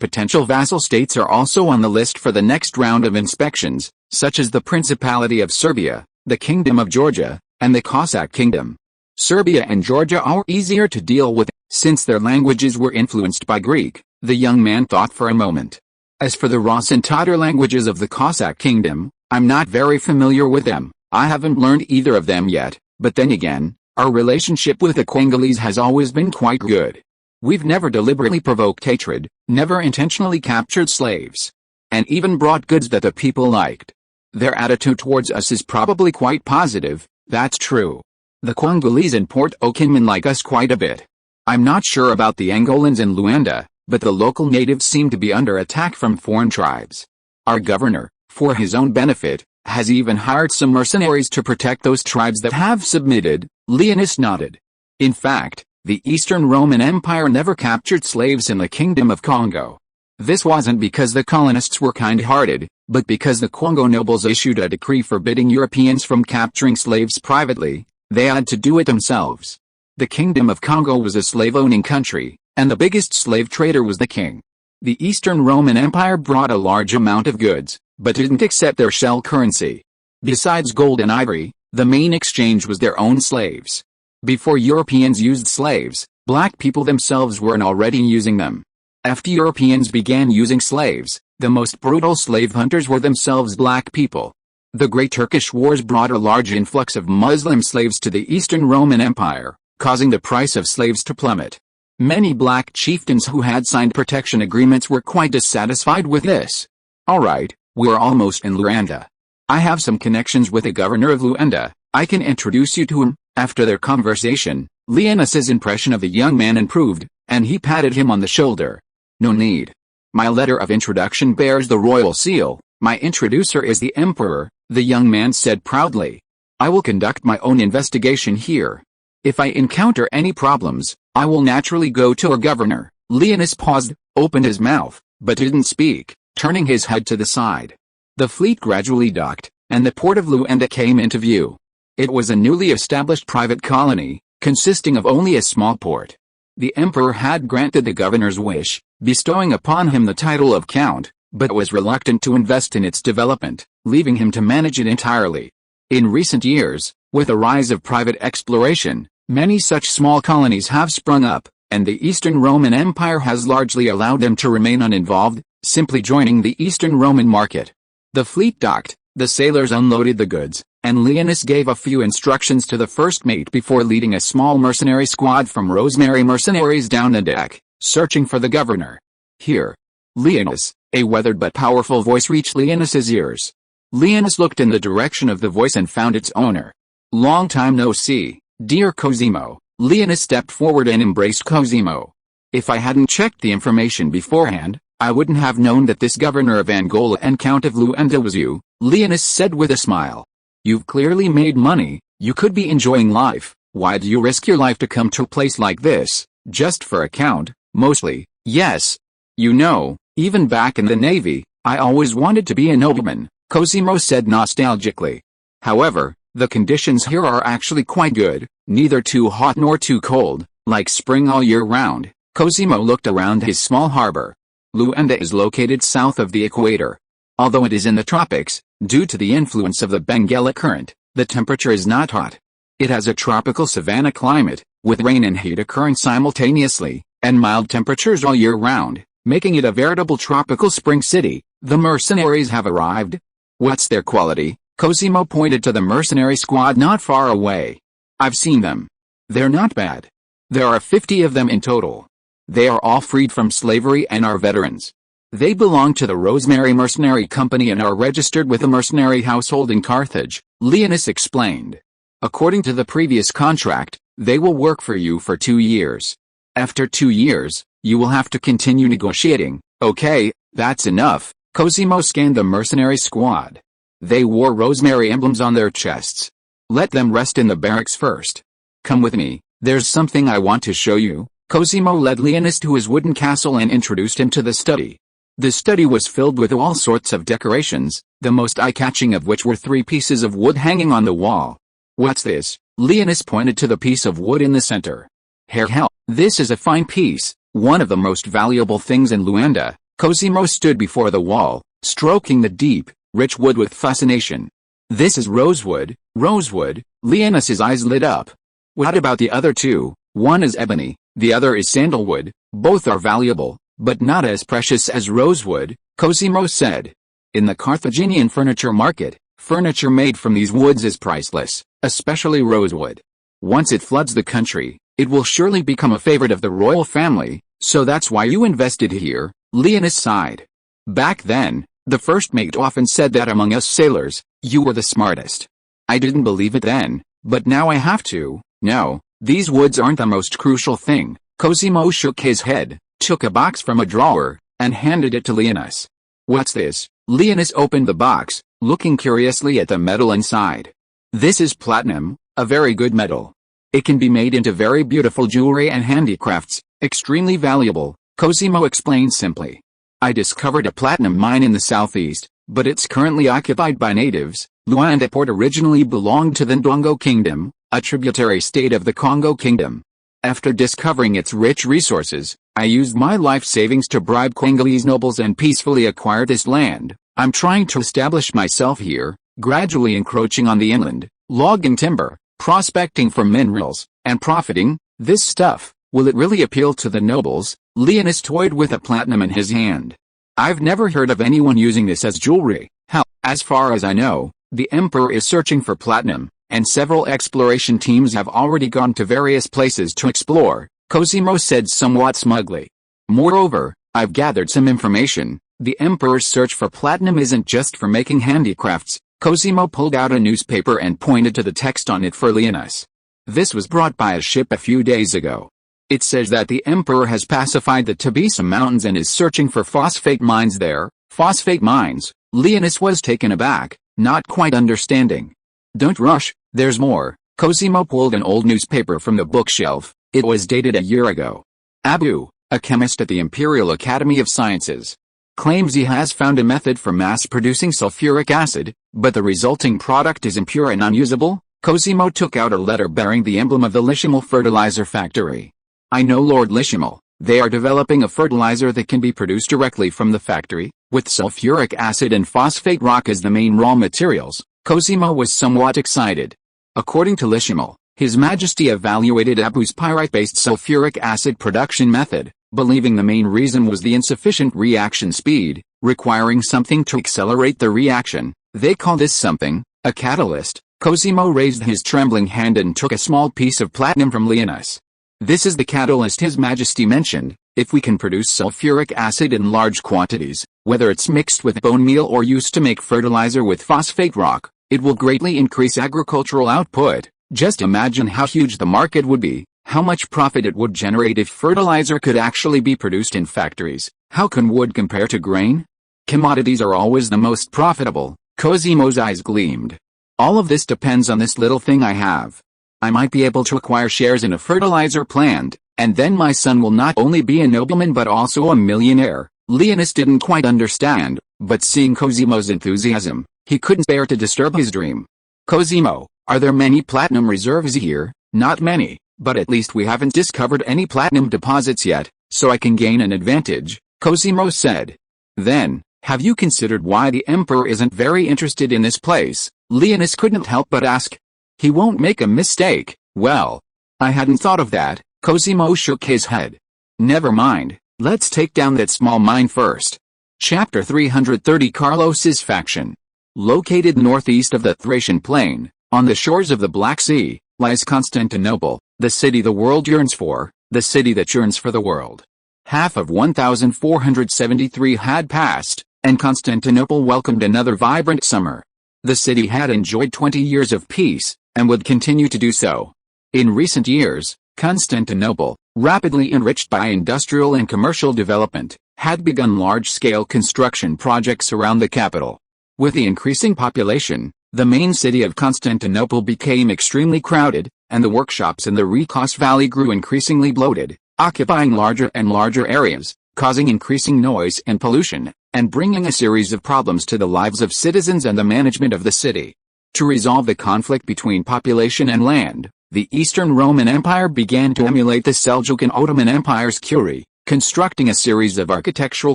potential vassal states are also on the list for the next round of inspections, such as the Principality of Serbia, the Kingdom of Georgia, and the Cossack Kingdom. Serbia and Georgia are easier to deal with, since their languages were influenced by Greek, the young man thought for a moment. As for the Rus and Tatar languages of the Cossack Kingdom, I'm not very familiar with them. I haven't learned either of them yet, but then again, our relationship with the Congolese has always been quite good. We've never deliberately provoked hatred, never intentionally captured slaves, and even brought goods that the people liked. Their attitude towards us is probably quite positive, that's true. The Congolese and Port-au-Kinman like us quite a bit. I'm not sure about the Angolans in Luanda, but the local natives seem to be under attack from foreign tribes. Our governor, for his own benefit, has even hired some mercenaries to protect those tribes that have submitted. Leonis nodded. In fact, the Eastern Roman Empire never captured slaves in the Kingdom of Congo. This wasn't because the colonists were kind-hearted, but because the Congo nobles issued a decree forbidding Europeans from capturing slaves privately. They had to do it themselves. The Kingdom of Congo was a slave-owning country, and the biggest slave trader was the king. The Eastern Roman Empire brought a large amount of goods, but didn't accept their shell currency. Besides gold and ivory, the main exchange was their own slaves. Before Europeans used slaves, black people themselves weren't already using them. After Europeans began using slaves, the most brutal slave hunters were themselves black people. The Great Turkish Wars brought a large influx of Muslim slaves to the Eastern Roman Empire, causing the price of slaves to plummet. Many black chieftains who had signed protection agreements were quite dissatisfied with this. Alright, we're almost in Luanda. I have some connections with the governor of Luanda. I can introduce you to him. After their conversation, Leonis's impression of the young man improved, and he patted him on the shoulder. No need. My letter of introduction bears the royal seal. My introducer is the emperor, the young man said proudly. I will conduct my own investigation here. If I encounter any problems, I will naturally go to our governor. Leonis paused, opened his mouth, but didn't speak, turning his head to the side. The fleet gradually docked, and the port of Luanda came into view. It was a newly established private colony, consisting of only a small port. The emperor had granted the governor's wish, bestowing upon him the title of count, but was reluctant to invest in its development, leaving him to manage it entirely. In recent years, with the rise of private exploration, many such small colonies have sprung up, and the Eastern Roman Empire has largely allowed them to remain uninvolved, simply joining the Eastern Roman market. The fleet docked, the sailors unloaded the goods, and Leonis gave a few instructions to the first mate before leading a small mercenary squad from Rosemary mercenaries down the deck, searching for the governor. Here. Leonis, a weathered but powerful voice reached Leonis's ears. Leonis looked in the direction of the voice and found its owner. Long time no see, dear Cosimo. Leonis stepped forward and embraced Cosimo. If I hadn't checked the information beforehand, I wouldn't have known that this governor of Angola and Count of Luanda was you, Leonis said with a smile. You've clearly made money, you could be enjoying life, why do you risk your life to come to a place like this, just for a count? Mostly, yes. You know, even back in the Navy, I always wanted to be a nobleman, Cosimo said nostalgically. However, the conditions here are actually quite good, neither too hot nor too cold, like spring all year round. Cosimo looked around his small harbor. Luanda is located south of the equator. Although it is in the tropics, due to the influence of the Benguela current, the temperature is not hot. It has a tropical savanna climate, with rain and heat occurring simultaneously, and mild temperatures all year round, making it a veritable tropical spring city. The mercenaries have arrived. What's their quality? Cosimo pointed to the mercenary squad not far away. I've seen them. They're not bad. There are 50 of them in total. They are all freed from slavery and are veterans. They belong to the Rosemary Mercenary Company and are registered with a mercenary household in Carthage, Leonis explained. According to the previous contract, they will work for you for 2 years. After 2 years, you will have to continue negotiating. Okay, that's enough. Cosimo scanned the mercenary squad. They wore Rosemary emblems on their chests. Let them rest in the barracks first. Come with me, there's something I want to show you. Cosimo led Leonis to his wooden castle and introduced him to the study. The study was filled with all sorts of decorations, the most eye-catching of which were 3 pieces of wood hanging on the wall. What's this? Leonis pointed to the piece of wood in the center. Hell, this is a fine piece. One of the most valuable things in Luanda, Cosimo stood before the wall, stroking the deep, rich wood with fascination. This is rosewood, rosewood. Leonis's eyes lit up. What about the other two? One is ebony, the other is sandalwood. Both are valuable, but not as precious as rosewood, Cosimo said. In the Carthaginian furniture market, furniture made from these woods is priceless, especially rosewood. Once it floods the country, it will surely become a favorite of the royal family, so that's why you invested here, Leonis sighed. Back then, the first mate often said that among us sailors, you were the smartest. I didn't believe it then, but now I have to. No, these woods aren't the most crucial thing. Cosimo shook his head, took a box from a drawer, and handed it to Leonis. What's this? Leonis opened the box, looking curiously at the metal inside. This is platinum, a very good metal. It can be made into very beautiful jewelry and handicrafts, extremely valuable, Cosimo explained simply. I discovered a platinum mine in the southeast, but it's currently occupied by natives. Luanda port originally belonged to the Ndongo Kingdom, a tributary state of the Congo Kingdom. After discovering its rich resources, I used my life savings to bribe Congolese nobles and peacefully acquire this land. I'm trying to establish myself here, gradually encroaching on the inland, logging timber, prospecting for minerals, and profiting. This stuff, will it really appeal to the nobles? Leonis toyed with a platinum in his hand. I've never heard of anyone using this as jewelry. Hell, as far as I know, the emperor is searching for platinum, and several exploration teams have already gone to various places to explore, Cosimo said somewhat smugly. Moreover, I've gathered some information. The emperor's search for platinum isn't just for making handicrafts. Cosimo pulled out a newspaper and pointed to the text on it for Leonis. This was brought by a ship a few days ago. It says that the emperor has pacified the Tabisa Mountains and is searching for phosphate mines there. Phosphate mines? Leonis was taken aback, not quite understanding. Don't rush, there's more. Cosimo pulled an old newspaper from the bookshelf. It was dated a year ago. Abu, a chemist at the Imperial Academy of Sciences, claims he has found a method for mass-producing sulfuric acid, but the resulting product is impure and unusable. Cosimo took out a letter bearing the emblem of the Lishimal fertilizer factory. I know Lord Lishimal. They are developing a fertilizer that can be produced directly from the factory, with sulfuric acid and phosphate rock as the main raw materials. Cosimo was somewhat excited. According to Lishimal, His Majesty evaluated Abu's pyrite-based sulfuric acid production method, believing the main reason was the insufficient reaction speed, requiring something to accelerate the reaction. They call this something a catalyst. Cosimo raised his trembling hand and took a small piece of platinum from Leonis. This is the catalyst His Majesty mentioned. If we can produce sulfuric acid in large quantities, whether it's mixed with bone meal or used to make fertilizer with phosphate rock, it will greatly increase agricultural output. Just imagine how huge the market would be, how much profit it would generate if fertilizer could actually be produced in factories. How can wood compare to grain? Commodities are always the most profitable. Cosimo's eyes gleamed. All of this depends on this little thing I have. I might be able to acquire shares in a fertilizer plant, and then my son will not only be a nobleman but also a millionaire. Leonis didn't quite understand, but seeing Cosimo's enthusiasm, he couldn't bear to disturb his dream. Cosimo, are there many platinum reserves here? Not many, but at least we haven't discovered any platinum deposits yet, so I can gain an advantage, Cosimo said. Then, have you considered why the emperor isn't very interested in this place? Leonis couldn't help but ask. He won't make a mistake. Well, I hadn't thought of that. Cosimo shook his head. Never mind, let's take down that small mine first. Chapter 330 Carlos's faction. Located northeast of the Thracian plain, on the shores of the Black Sea, lies Constantinople, the city the world yearns for, the city that yearns for the world. Half of 1473 had passed, and Constantinople welcomed another vibrant summer. The city had enjoyed 20 years of peace, and would continue to do so. In recent years, Constantinople, rapidly enriched by industrial and commercial development, had begun large-scale construction projects around the capital. With the increasing population, the main city of Constantinople became extremely crowded, and the workshops in the Rikos Valley grew increasingly bloated, occupying larger and larger areas, causing increasing noise and pollution, and bringing a series of problems to the lives of citizens and the management of the city. To resolve the conflict between population and land, the Eastern Roman Empire began to emulate the Seljuk and Ottoman Empire's Curie, constructing a series of architectural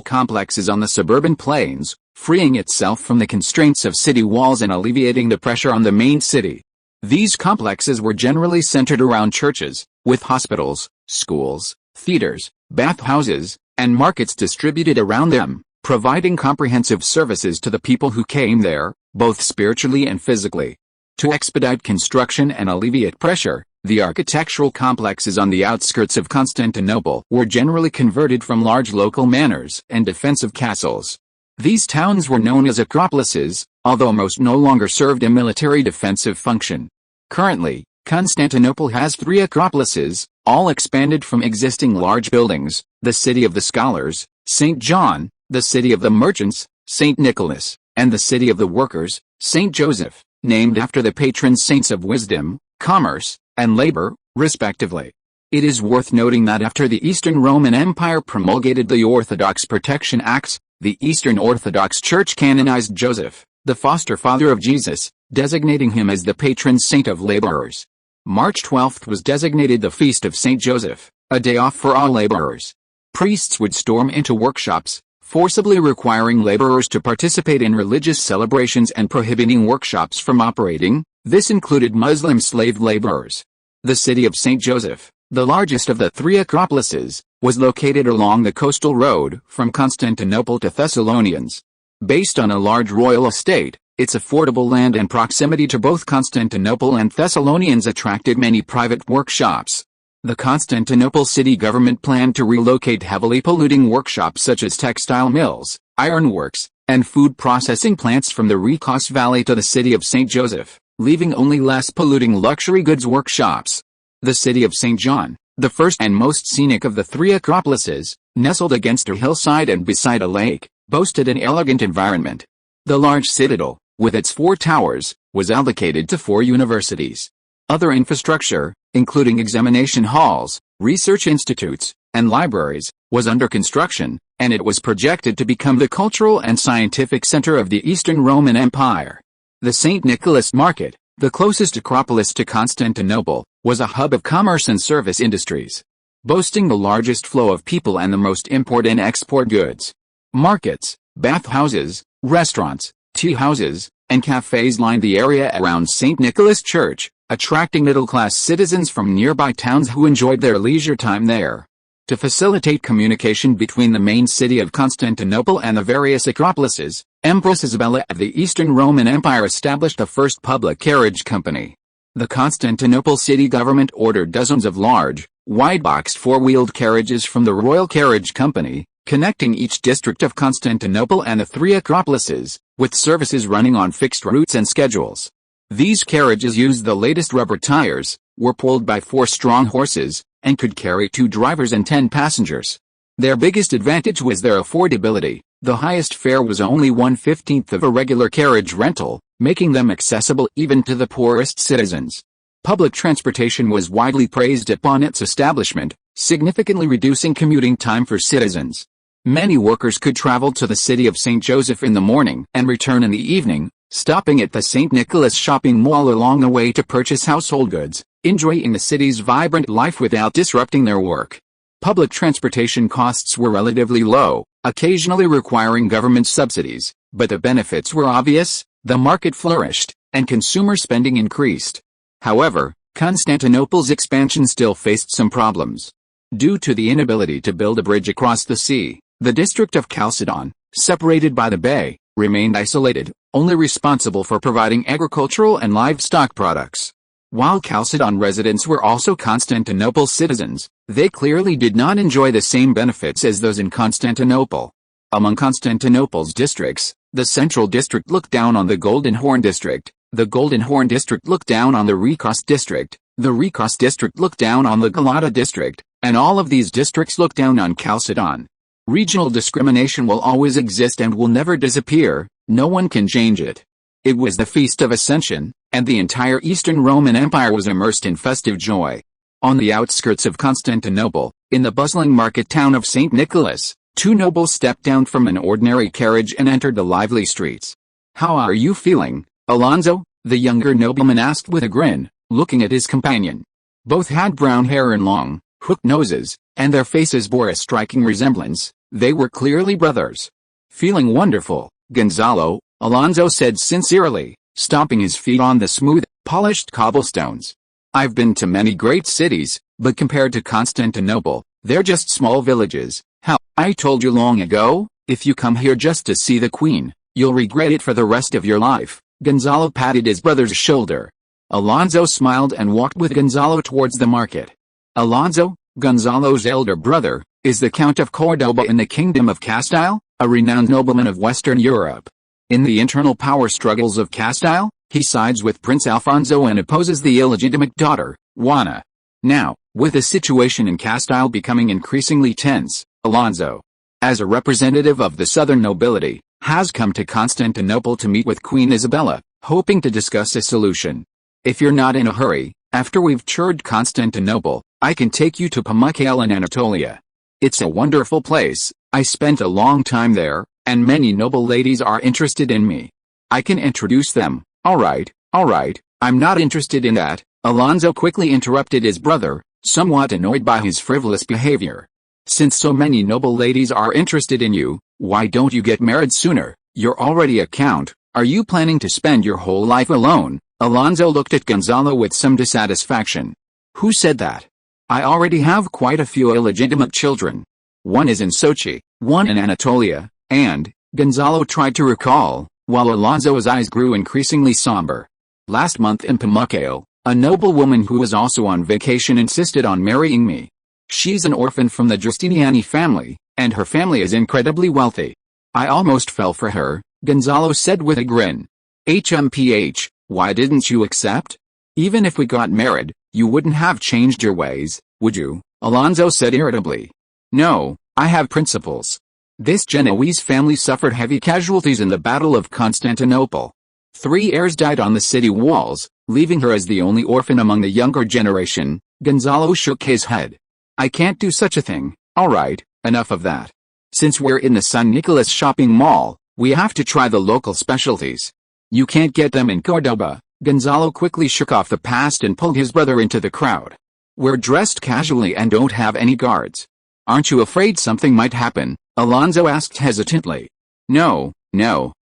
complexes on the suburban plains, freeing itself from the constraints of city walls and alleviating the pressure on the main city. These complexes were generally centered around churches, with hospitals, schools, theaters, bathhouses, and markets distributed around them, providing comprehensive services to the people who came there, both spiritually and physically. To expedite construction and alleviate pressure, the architectural complexes on the outskirts of Constantinople were generally converted from large local manors and defensive castles. These towns were known as acropolises, although most no longer served a military defensive function. Currently, Constantinople has 3 acropolises, all expanded from existing large buildings: the City of the Scholars, St. John, the City of the Merchants, St. Nicholas, and the City of the Workers, St. Joseph, named after the patron saints of wisdom, commerce, and labor, respectively. It is worth noting that after the Eastern Roman Empire promulgated the Orthodox Protection Acts, the Eastern Orthodox Church canonized Joseph, the foster father of Jesus, designating him as the patron saint of laborers. March 12 was designated the Feast of St. Joseph, a day off for all laborers. Priests would storm into workshops, forcibly requiring laborers to participate in religious celebrations and prohibiting workshops from operating. This included Muslim slave laborers. The city of St. Joseph, the largest of the 3 acropolises, was located along the coastal road from Constantinople to Thessalonians. Based on a large royal estate, its affordable land and proximity to both Constantinople and Thessalonians attracted many private workshops. The Constantinople city government planned to relocate heavily polluting workshops such as textile mills, ironworks, and food processing plants from the Rikos Valley to the city of St. Joseph, leaving only less polluting luxury goods workshops. The city of St. John, the first and most scenic of the 3 acropolises, nestled against a hillside and beside a lake, boasted an elegant environment. The large citadel, with its 4 towers, was allocated to 4 universities. Other infrastructure, including examination halls, research institutes, and libraries, was under construction, and it was projected to become the cultural and scientific center of the Eastern Roman Empire. The St. Nicholas Market, the closest acropolis to Constantinople, was a hub of commerce and service industries, boasting the largest flow of people and the most import and export goods. Markets, bathhouses, restaurants, tea houses, and cafes lined the area around St. Nicholas Church, attracting middle-class citizens from nearby towns who enjoyed their leisure time there. To facilitate communication between the main city of Constantinople and the various acropolises, Empress Isabella of the Eastern Roman Empire established the first public carriage company. The Constantinople city government ordered dozens of large, wide-boxed 4-wheeled carriages from the Royal Carriage Company, connecting each district of Constantinople and the 3 acropolises, with services running on fixed routes and schedules. These carriages used the latest rubber tires, were pulled by 4 strong horses, and could carry 2 drivers and 10 passengers. Their biggest advantage was their affordability. The highest fare was only 1/15 of a regular carriage rental, making them accessible even to the poorest citizens. Public transportation was widely praised upon its establishment, significantly reducing commuting time for citizens. Many workers could travel to the city of St. Joseph in the morning and return in the evening, stopping at the St. Nicholas shopping mall along the way to purchase household goods, enjoying the city's vibrant life without disrupting their work. Public transportation costs were relatively low, occasionally requiring government subsidies, but the benefits were obvious. The market flourished, and consumer spending increased. However, Constantinople's expansion still faced some problems. Due to the inability to build a bridge across the sea, the district of Chalcedon, separated by the bay, remained isolated, only responsible for providing agricultural and livestock products. While Chalcedon residents were also Constantinople citizens, they clearly did not enjoy the same benefits as those in Constantinople. Among Constantinople's districts, the Central District looked down on the Golden Horn District, the Golden Horn District looked down on the Rikos District, the Rikos District looked down on the Galata District, and all of these districts looked down on Chalcedon. Regional discrimination will always exist and will never disappear, no one can change it. It was the Feast of Ascension, and the entire Eastern Roman Empire was immersed in festive joy. On the outskirts of Constantinople, in the bustling market town of St. Nicholas, 2 nobles stepped down from an ordinary carriage and entered the lively streets. "How are you feeling, Alonso?" the younger nobleman asked with a grin, looking at his companion. Both had brown hair and long, hooked noses, and their faces bore a striking resemblance. They were clearly brothers. Feeling wonderful, Gonzalo, Alonso said sincerely, stomping his feet on the smooth, polished cobblestones. I've been to many great cities, but compared to Constantinople, they're just small villages. How, I told you long ago, if you come here just to see the Queen, you'll regret it for the rest of your life. Gonzalo patted his brother's shoulder. Alonso smiled and walked with Gonzalo towards the market. Alonso, Gonzalo's elder brother, is the Count of Cordoba in the Kingdom of Castile, a renowned nobleman of Western Europe. In the internal power struggles of Castile, he sides with Prince Alfonso and opposes the illegitimate daughter, Juana. Now, with the situation in Castile becoming increasingly tense, Alonso, as a representative of the southern nobility, has come to Constantinople to meet with Queen Isabella, hoping to discuss a solution. If you're not in a hurry, after we've toured Constantinople, I can take you to Pamukkale in Anatolia. It's a wonderful place. I spent a long time there, and many noble ladies are interested in me. I can introduce them. Alright, I'm not interested in that. Alonso quickly interrupted his brother, somewhat annoyed by his frivolous behavior. Since so many noble ladies are interested in you, why don't you get married sooner? You're already a count. Are you planning to spend your whole life alone? Alonso looked at Gonzalo with some dissatisfaction. Who said that? I already have quite a few illegitimate children. One is in Sochi, one in Anatolia, and, Gonzalo tried to recall, while Alonso's eyes grew increasingly somber. Last month in Pamukkale, a noble woman who was also on vacation insisted on marrying me. She's an orphan from the Giustiniani family, and her family is incredibly wealthy. I almost fell for her, Gonzalo said with a grin. HMPH, why didn't you accept? Even if we got married, you wouldn't have changed your ways, would you? Alonso said irritably. No, I have principles. This Genoese family suffered heavy casualties in the Battle of Constantinople. 3 heirs died on the city walls, leaving her as the only orphan among the younger generation. Gonzalo shook his head. I can't do such a thing. Alright, enough of that. Since we're in the San Nicolas shopping mall, we have to try the local specialties. You can't get them in Cordoba. Gonzalo quickly shook off the past and pulled his brother into the crowd. We're dressed casually and don't have any guards. Aren't you afraid something might happen? Alonso asked hesitantly. No,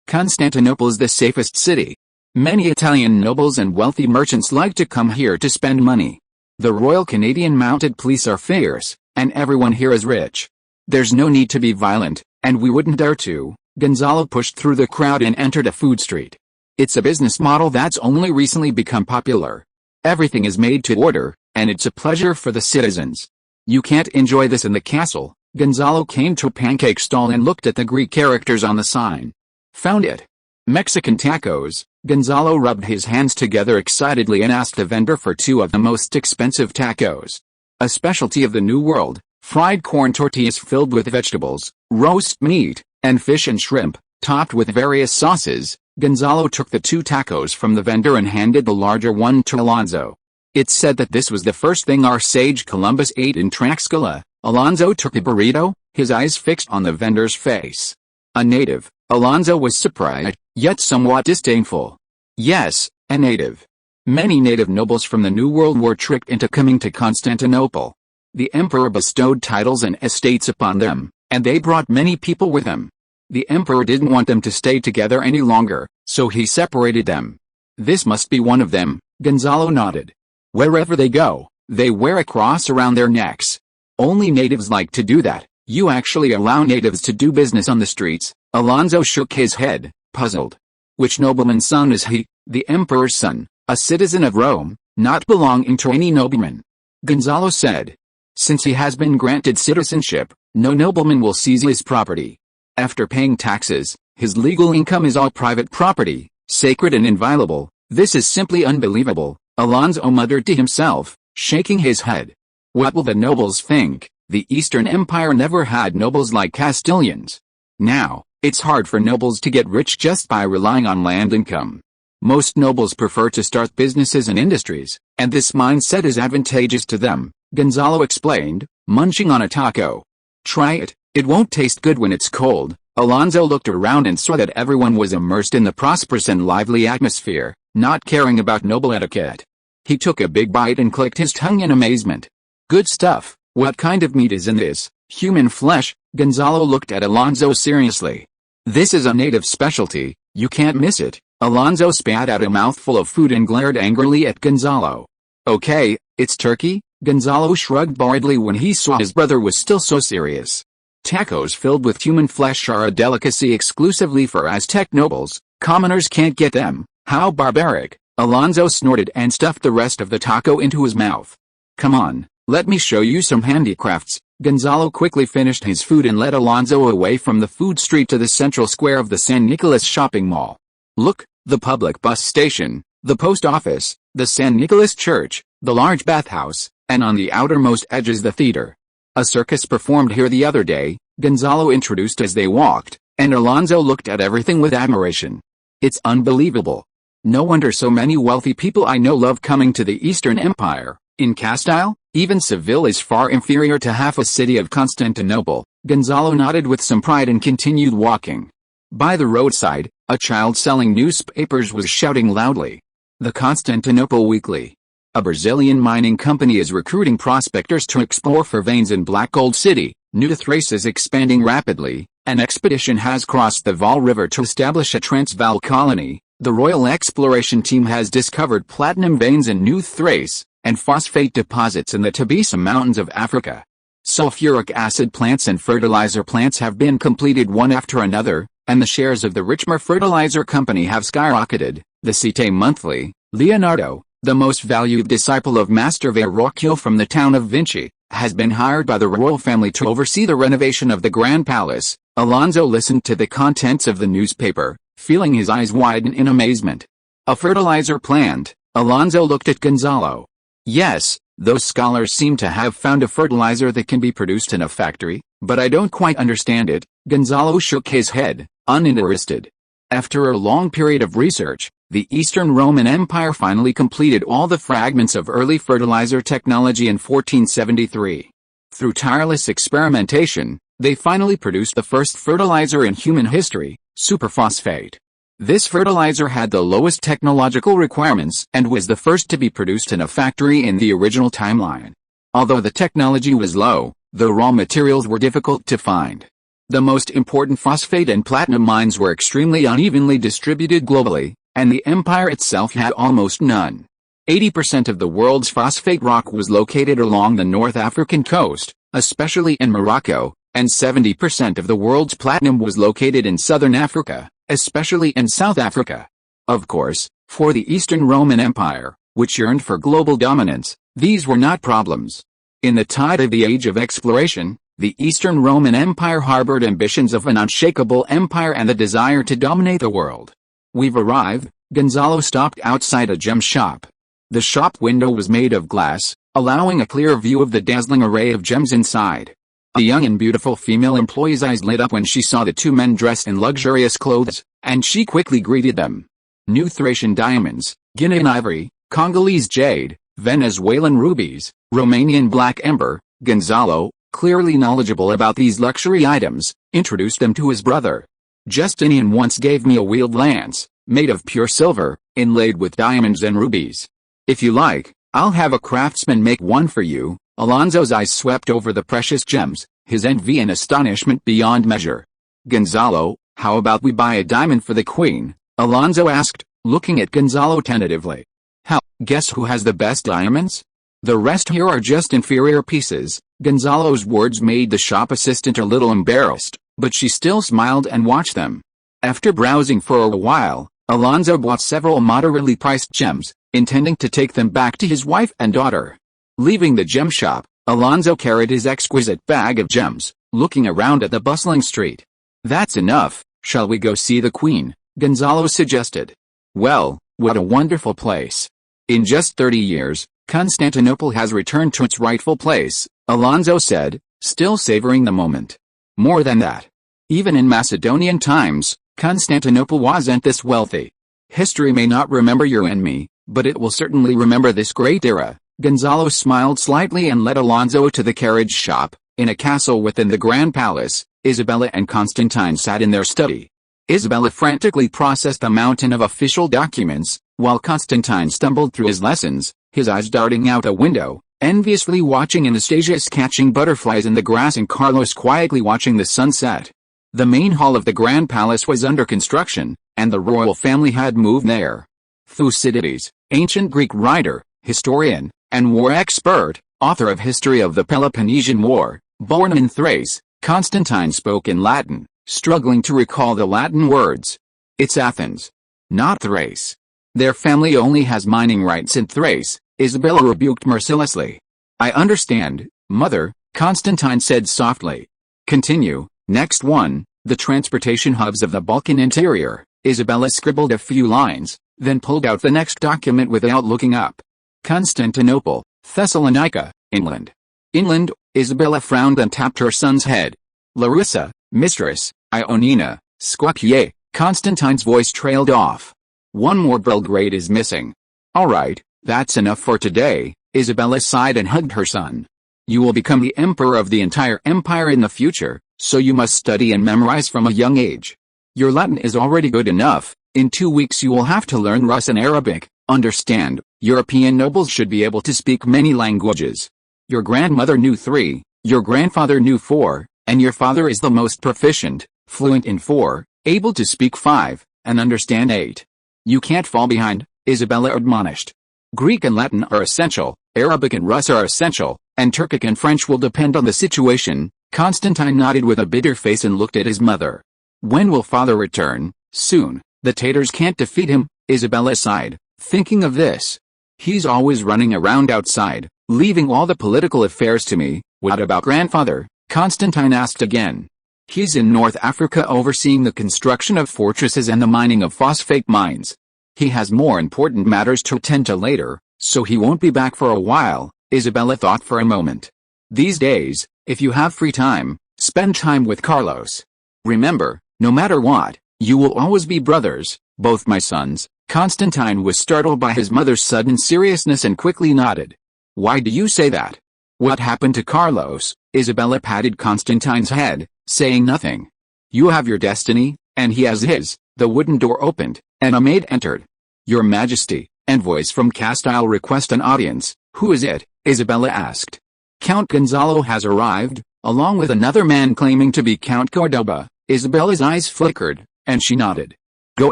Constantinople is the safest city. Many Italian nobles and wealthy merchants like to come here to spend money. The Royal Canadian Mounted Police are fierce, and everyone here is rich. There's no need to be violent, and we wouldn't dare to. Gonzalo pushed through the crowd and entered a food street. It's a business model that's only recently become popular. Everything is made to order, and it's a pleasure for the citizens. You can't enjoy this in the castle. Gonzalo came to a pancake stall and looked at the Greek characters on the sign. Found it. Mexican tacos. Gonzalo rubbed his hands together excitedly and asked the vendor for 2 of the most expensive tacos. A specialty of the New World, fried corn tortillas filled with vegetables, roast meat, and fish and shrimp, topped with various sauces. Gonzalo took the 2 tacos from the vendor and handed the larger one to Alonso. It's said that this was the first thing our sage Columbus ate in Tlaxcala. Alonso took the burrito, his eyes fixed on the vendor's face. A native. Alonso was surprised, yet somewhat disdainful. Yes, a native. Many native nobles from the New World were tricked into coming to Constantinople. The emperor bestowed titles and estates upon them, and they brought many people with them. The emperor didn't want them to stay together any longer, so he separated them. This must be one of them. Gonzalo nodded. Wherever they go, they wear a cross around their necks. Only natives like to do that. You actually allow natives to do business on the streets? Alonso shook his head, puzzled. Which nobleman's son is he? The emperor's son, a citizen of Rome, not belonging to any nobleman. Gonzalo said. Since he has been granted citizenship, no nobleman will seize his property. After paying taxes, his legal income is all private property, sacred and inviolable. This is simply unbelievable, Alonso muttered to himself, shaking his head. What will the nobles think? The Eastern Empire never had nobles like Castilians. Now, it's hard for nobles to get rich just by relying on land income. Most nobles prefer to start businesses and industries, and this mindset is advantageous to them, Gonzalo explained, munching on a taco. Try it, it won't taste good when it's cold. Alonso looked around and saw that everyone was immersed in the prosperous and lively atmosphere, not caring about noble etiquette. He took a big bite and clicked his tongue in amazement. Good stuff. What kind of meat is in this? Human flesh. Gonzalo looked at Alonso seriously. This is a native specialty, you can't miss it. Alonso spat out a mouthful of food and glared angrily at Gonzalo. Okay, it's turkey? Gonzalo shrugged boredly when he saw his brother was still so serious. Tacos filled with human flesh are a delicacy exclusively for Aztec nobles, commoners can't get them. How barbaric. Alonso snorted and stuffed the rest of the taco into his mouth. Come on, let me show you some handicrafts. Gonzalo quickly finished his food and led Alonso away from the food street to the central square of the San Nicolas shopping mall. Look, the public bus station, the post office, the San Nicolas church, the large bathhouse, and on the outermost edges the theater. A circus performed here the other day, Gonzalo introduced as they walked, and Alonso looked at everything with admiration. It's unbelievable. No wonder so many wealthy people I know love coming to the Eastern Empire. In Castile, even Seville is far inferior to half a city of Constantinople. Gonzalo nodded with some pride and continued walking. By the roadside, a child selling newspapers was shouting loudly. The Constantinople Weekly. A Brazilian mining company is recruiting prospectors to explore for veins in Black Gold City. New Thrace is expanding rapidly. An expedition has crossed the Vaal River to establish a Transvaal colony. The Royal Exploration Team has discovered platinum veins in New Thrace, and phosphate deposits in the Tabisa Mountains of Africa. Sulfuric acid plants and fertilizer plants have been completed one after another, and the shares of the Richmar Fertilizer Company have skyrocketed. The Cité Monthly. Leonardo, the most valued disciple of Master Verrocchio from the town of Vinci, has been hired by the royal family to oversee the renovation of the Grand Palace. Alonso listened to the contents of the newspaper, feeling his eyes widen in amazement. A fertilizer plant. Alonso looked at Gonzalo. Yes, those scholars seem to have found a fertilizer that can be produced in a factory, but I don't quite understand it. Gonzalo shook his head, uninterested. After a long period of research, the Eastern Roman Empire finally completed all the fragments of early fertilizer technology in 1473. Through tireless experimentation, they finally produced the first fertilizer in human history, superphosphate. This fertilizer had the lowest technological requirements and was the first to be produced in a factory in the original timeline. Although the technology was low, the raw materials were difficult to find. The most important phosphate and platinum mines were extremely unevenly distributed globally, and the empire itself had almost none. 80% of the world's phosphate rock was located along the North African coast, especially in Morocco, and 70% of the world's platinum was located in southern Africa, especially in South Africa. Of course, for the Eastern Roman Empire, which yearned for global dominance, these were not problems. In the tide of the Age of Exploration, the Eastern Roman Empire harbored ambitions of an unshakable empire and the desire to dominate the world. We've arrived. Gonzalo stopped outside a gem shop. The shop window was made of glass, allowing a clear view of the dazzling array of gems inside. A young and beautiful female employee's eyes lit up when she saw the two men dressed in luxurious clothes, and she quickly greeted them. New Thracian diamonds, Guinean ivory, Congolese jade, Venezuelan rubies, Romanian black ember. Gonzalo, clearly knowledgeable about these luxury items, introduced them to his brother. Justinian once gave me a wheeled lance, made of pure silver, inlaid with diamonds and rubies. If you like, I'll have a craftsman make one for you. Alonso's eyes swept over the precious gems, his envy and astonishment beyond measure. Gonzalo, how about we buy a diamond for the queen? Alonso asked, looking at Gonzalo tentatively. How, guess who has the best diamonds? The rest here are just inferior pieces. Gonzalo's words made the shop assistant a little embarrassed, but she still smiled and watched them. After browsing for a while, Alonso bought several moderately priced gems, intending to take them back to his wife and daughter. Leaving the gem shop, Alonso carried his exquisite bag of gems, looking around at the bustling street. That's enough, shall we go see the queen? Gonzalo suggested. Well, what a wonderful place. In just 30 years, Constantinople has returned to its rightful place, Alonso said, still savoring the moment. More than that. Even in Macedonian times, Constantinople wasn't this wealthy. History may not remember you and me, but it will certainly remember this great era. Gonzalo smiled slightly and led Alonso to the carriage shop. In a castle within the Grand Palace, Isabella and Constantine sat in their study. Isabella frantically processed a mountain of official documents, while Constantine stumbled through his lessons, his eyes darting out a window. enviously watching Anastasius catching butterflies in the grass and Carlos quietly watching the sunset. The main hall of the Grand Palace was under construction, and the royal family had moved there. Thucydides, ancient Greek writer, historian, and war expert, author of History of the Peloponnesian War, born in Thrace, Constantine spoke in Latin, struggling to recall the Latin words. It's Athens, not Thrace. Their family only has mining rights in Thrace, Isabella rebuked mercilessly. I understand, mother, Constantine said softly. Continue. Next one, the transportation hubs of the Balkan interior. Isabella scribbled a few lines, then pulled out the next document without looking up. Constantinople, Thessalonica, inland. Inland, Isabella frowned and tapped her son's head. Larissa, mistress, Ionina, Skopje. Constantine's voice trailed off. One more Belgrade is missing. All right, that's enough for today, Isabella sighed and hugged her son. You will become the emperor of the entire empire in the future, so you must study and memorize from a young age. Your Latin is already good enough. In 2 weeks you will have to learn Russian and Arabic. Understand, European nobles should be able to speak many languages. Your grandmother knew 3, your grandfather knew 4, and your father is the most proficient, fluent in 4, able to speak 5, and understand 8. You can't fall behind, Isabella admonished. Greek and Latin are essential, Arabic and Rus are essential, and Turkic and French will depend on the situation. Constantine nodded with a bitter face and looked at his mother. When will father return? Soon. The Tatars can't defeat him, Isabella sighed, thinking of this. He's always running around outside, leaving all the political affairs to me. What about grandfather? Constantine asked again. He's in North Africa overseeing the construction of fortresses and the mining of phosphate mines. He has more important matters to attend to later, so he won't be back for a while, Isabella thought for a moment. These days, if you have free time, spend time with Carlos. Remember, no matter what, you will always be brothers, both my sons. Constantine was startled by his mother's sudden seriousness and quickly nodded. Why do you say that? What happened to Carlos? Isabella patted Constantine's head, saying nothing. You have your destiny, and he has his. The wooden door opened, and a maid entered. Your Majesty, envoys from Castile request an audience. Who is it? Isabella asked. Count Gonzalo has arrived, along with another man claiming to be Count Cordoba. Isabella's eyes flickered, and she nodded. Go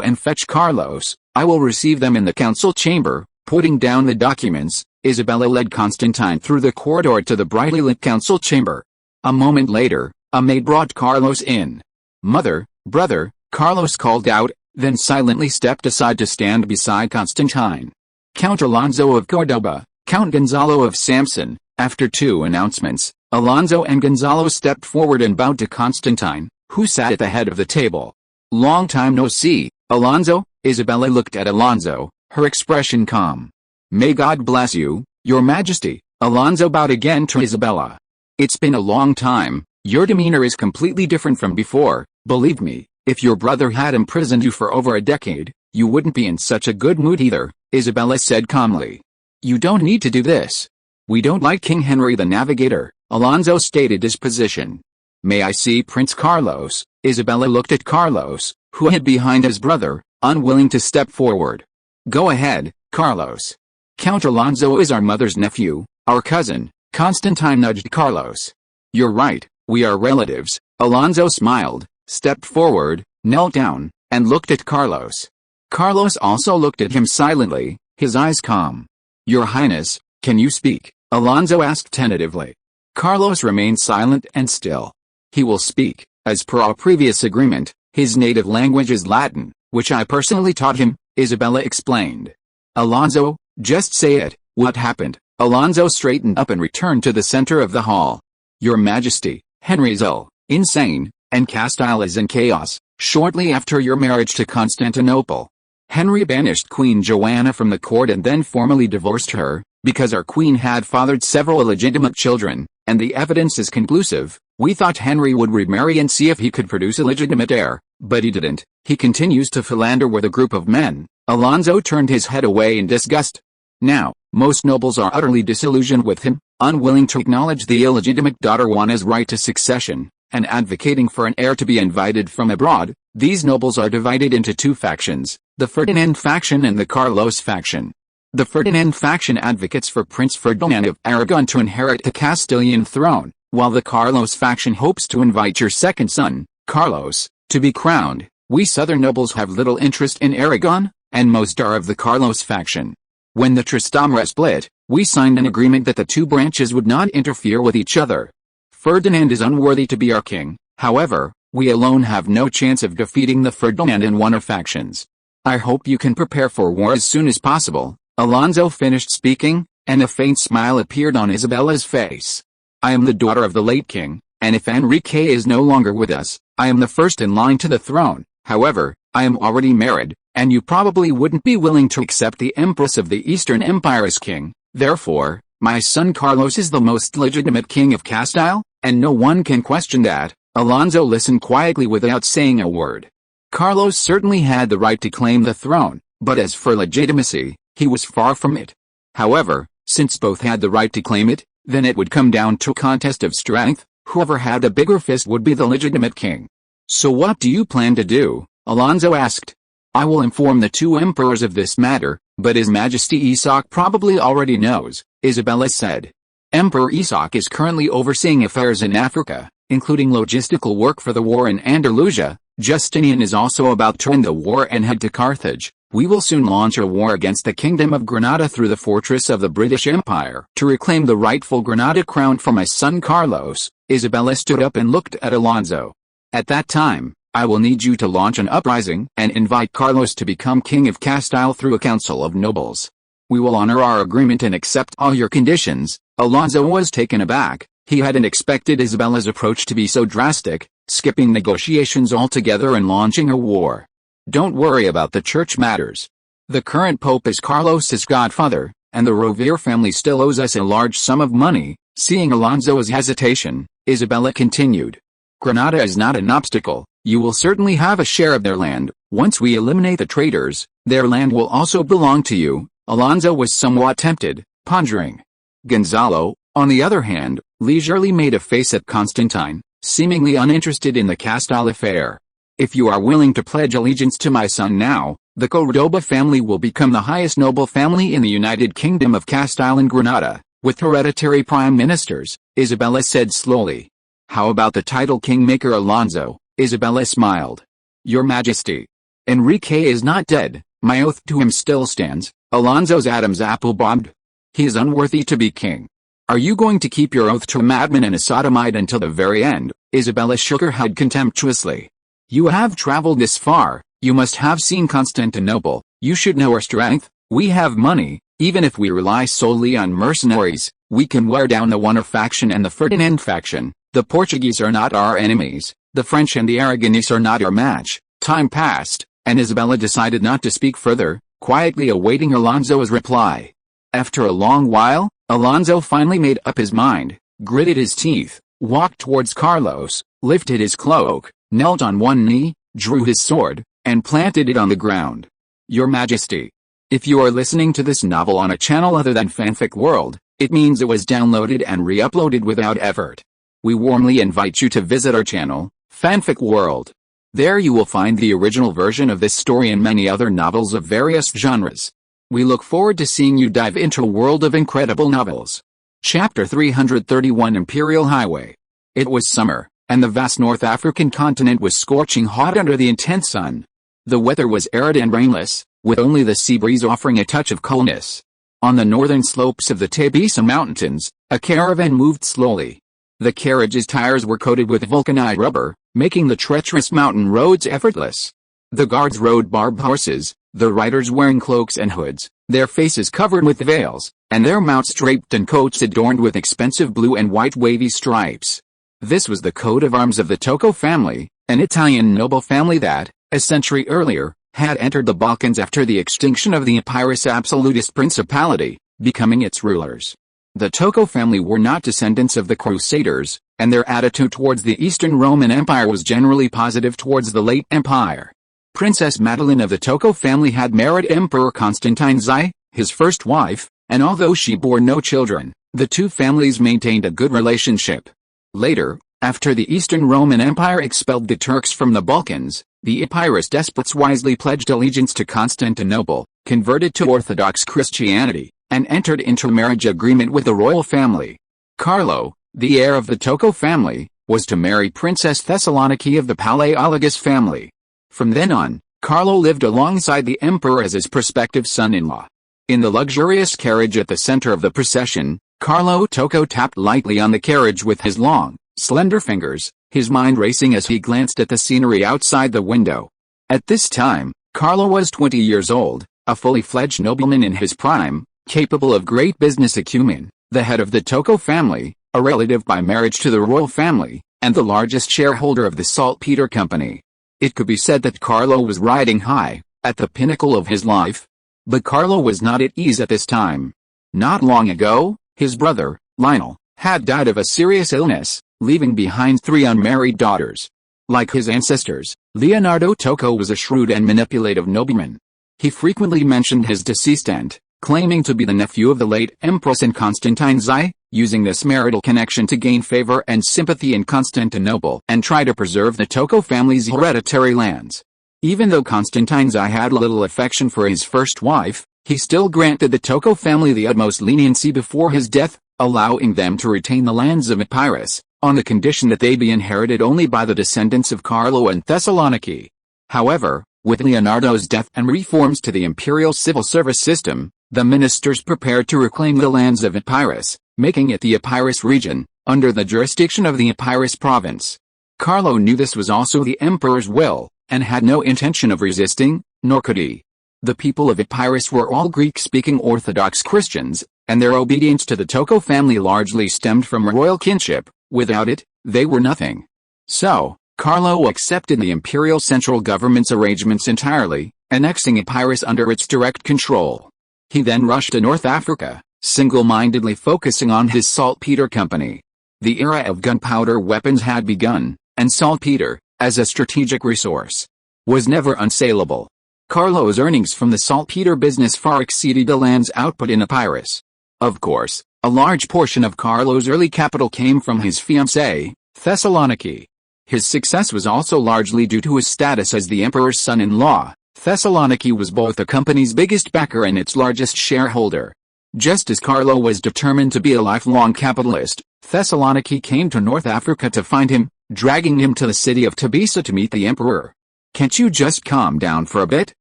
and fetch Carlos, I will receive them in the council chamber. Putting down the documents, Isabella led Constantine through the corridor to the brightly lit council chamber. A moment later, a maid brought Carlos in. Mother, brother, Carlos called out, then silently stepped aside to stand beside Constantine. Count Alonso of Cordoba, Count Gonzalo of Samson. After 2 announcements, Alonso and Gonzalo stepped forward and bowed to Constantine, who sat at the head of the table. Long time no see, Alonso. Isabella looked at Alonso, her expression calm. May God bless you, Your Majesty. Alonso bowed again to Isabella. It's been a long time, your demeanor is completely different from before. Believe me, if your brother had imprisoned you for over a decade, you wouldn't be in such a good mood either, Isabella said calmly. You don't need to do this. We don't like King Henry the Navigator, Alonso stated his position. May I see Prince Carlos? Isabella looked at Carlos, who hid behind his brother, unwilling to step forward. Go ahead, Carlos. Count Alonso is our mother's nephew, our cousin. Constantine nudged Carlos. You're right, we are relatives. Alonso smiled, stepped forward, knelt down, and looked at Carlos. Carlos also looked at him silently, his eyes calm. Your Highness, can you speak? Alonso asked tentatively. Carlos remained silent and still. He will speak, as per our previous agreement. His native language is Latin, which I personally taught him, Isabella explained. Alonso, just say it. What happened? Alonso straightened up and returned to the center of the hall. Your Majesty, Henry's ill, insane, and Castile is in chaos. Shortly after your marriage to Constantinople, Henry banished Queen Joanna from the court and then formally divorced her, because our queen had fathered several illegitimate children, and the evidence is conclusive. We thought Henry would remarry and see if he could produce a legitimate heir, but he didn't. He continues to philander with a group of men. Alonso turned his head away in disgust. Now, most nobles are utterly disillusioned with him, unwilling to acknowledge the illegitimate daughter Juana's right to succession, and advocating for an heir to be invited from abroad. These nobles are divided into 2 factions, the Ferdinand faction and the Carlos faction. The Ferdinand faction advocates for Prince Ferdinand of Aragon to inherit the Castilian throne, while the Carlos faction hopes to invite your second son, Carlos, to be crowned. We southern nobles have little interest in Aragon, and most are of the Carlos faction. When the Trastamara split, we signed an agreement that the two branches would not interfere with each other. Ferdinand is unworthy to be our king, however, we alone have no chance of defeating the Ferdinand and one of factions. I hope you can prepare for war as soon as possible. Alonso finished speaking, and a faint smile appeared on Isabella's face. I am the daughter of the late king, and if Enrique is no longer with us, I am the first in line to the throne. However, I am already married, and you probably wouldn't be willing to accept the Empress of the Eastern Empire as king. Therefore, my son Carlos is the most legitimate king of Castile, and no one can question that. Alonso listened quietly without saying a word. Carlos certainly had the right to claim the throne, but as for legitimacy, he was far from it. However, since both had the right to claim it, then it would come down to a contest of strength. Whoever had the bigger fist would be the legitimate king. So what do you plan to do? Alonso asked. I will inform the two emperors of this matter, but His Majesty Isaac probably already knows, Isabella said. Emperor Isaac is currently overseeing affairs in Africa, including logistical work for the war in Andalusia. Justinian is also about to end the war and head to Carthage. We will soon launch a war against the Kingdom of Granada through the fortress of the British Empire to reclaim the rightful Granada crown for my son Carlos. Isabella stood up and looked at Alonso. At that time, I will need you to launch an uprising and invite Carlos to become King of Castile through a council of nobles. We will honor our agreement and accept all your conditions. Alonso was taken aback. He hadn't expected Isabella's approach to be so drastic, skipping negotiations altogether and launching a war. Don't worry about the church matters. The current pope is Carlos's godfather, and the Rovere family still owes us a large sum of money. Seeing Alonso's hesitation, Isabella continued. Granada is not an obstacle. You will certainly have a share of their land. Once we eliminate the traitors, their land will also belong to you. Alonso was somewhat tempted, pondering. Gonzalo, on the other hand, leisurely made a face at Constantine, seemingly uninterested in the Castile affair. If you are willing to pledge allegiance to my son now, the Cordoba family will become the highest noble family in the United Kingdom of Castile and Granada, with hereditary prime ministers, Isabella said slowly. How about the title Kingmaker Alonso? Isabella smiled. Your Majesty. Enrique is not dead, my oath to him still stands. Alonso's Adam's apple bobbed. He is unworthy to be king. Are you going to keep your oath to a madman and a sodomite until the very end? Isabella shook her head contemptuously. You have traveled this far, you must have seen Constantinople, you should know our strength. We have money, even if we rely solely on mercenaries, we can wear down the Warner faction and the Ferdinand faction. The Portuguese are not our enemies, the French and the Aragonese are not our match. Time passed, and Isabella decided not to speak further, quietly awaiting Alonso's reply. After a long while, Alonso finally made up his mind, gritted his teeth, walked towards Carlos, lifted his cloak, knelt on one knee, drew his sword, and planted it on the ground. Your Majesty. If you are listening to this novel on a channel other than Fanfic World, it means it was downloaded and re-uploaded without effort. We warmly invite you to visit our channel, Fanfic World. There you will find the original version of this story and many other novels of various genres. We look forward to seeing you dive into a world of incredible novels. Chapter 331 Imperial Highway. It was summer, and the vast North African continent was scorching hot under the intense sun. The weather was arid and rainless, with only the sea breeze offering a touch of coolness. On the northern slopes of the Tebisa Mountains, a caravan moved slowly. The carriage's tires were coated with vulcanized rubber, making the treacherous mountain roads effortless. The guards rode barbed horses, the riders wearing cloaks and hoods, their faces covered with veils, and their mounts draped in coats adorned with expensive blue and white wavy stripes. This was the coat of arms of the Tocco family, an Italian noble family that, a century earlier, had entered the Balkans after the extinction of the Epirus Absolutist Principality, becoming its rulers. The Tocco family were not descendants of the Crusaders, and their attitude towards the Eastern Roman Empire was generally positive towards the late empire. Princess Madeline of the Tocco family had married Emperor Constantine I, his first wife, and although she bore no children, the two families maintained a good relationship. Later, After the Eastern Roman Empire expelled the Turks from the Balkans, the Epirus despots wisely pledged allegiance to Constantinople, converted to Orthodox Christianity, and entered into marriage agreement with the royal family. Carlo, the heir of the Tocco family, was to marry Princess Thessaloniki of the Palaiologos family. From then on, Carlo lived alongside the emperor as his prospective son-in-law. In the luxurious carriage at the center of the procession, Carlo Tocco tapped lightly on the carriage with his long, slender fingers, his mind racing as he glanced at the scenery outside the window. At this time, Carlo was 20 years old, a fully fledged nobleman in his prime, capable of great business acumen, the head of the Tocco family, a relative by marriage to the royal family, and the largest shareholder of the saltpeter company. It could be said that Carlo was riding high, at the pinnacle of his life. But Carlo was not at ease at this time. Not long ago, his brother, Lionel, had died of a serious illness, leaving behind 3 unmarried daughters. Like his ancestors, Leonardo Tocco was a shrewd and manipulative nobleman. He frequently mentioned his deceased aunt, claiming to be the nephew of the late Empress and Constantine's eye, using this marital connection to gain favor and sympathy in Constantinople and try to preserve the Tocco family's hereditary lands. Even though Constantine's eye had little affection for his first wife, he still granted the Tocco family the utmost leniency before his death, allowing them to retain the lands of Epirus, on the condition that they be inherited only by the descendants of Carlo and Thessaloniki. However, with Leonardo's death and reforms to the imperial civil service system, the ministers prepared to reclaim the lands of Epirus, making it the Epirus region, under the jurisdiction of the Epirus province. Carlo knew this was also the emperor's will, and had no intention of resisting, nor could he. The people of Epirus were all Greek-speaking Orthodox Christians, and their obedience to the Tocco family largely stemmed from royal kinship. Without it, they were nothing. So, Carlo accepted the imperial central government's arrangements entirely, annexing Epirus under its direct control. He then rushed to North Africa, single-mindedly focusing on his saltpeter company. The era of gunpowder weapons had begun, and saltpeter, as a strategic resource, was never unsaleable. Carlo's earnings from the saltpeter business far exceeded the land's output in Epirus. Of course, a large portion of Carlo's early capital came from his fiancée, Thessaloniki. His success was also largely due to his status as the emperor's son-in-law. Thessaloniki was both the company's biggest backer and its largest shareholder. Just as Carlo was determined to be a lifelong capitalist, Thessaloniki came to North Africa to find him, dragging him to the city of Tbilisi to meet the emperor. "Can't you just calm down for a bit?"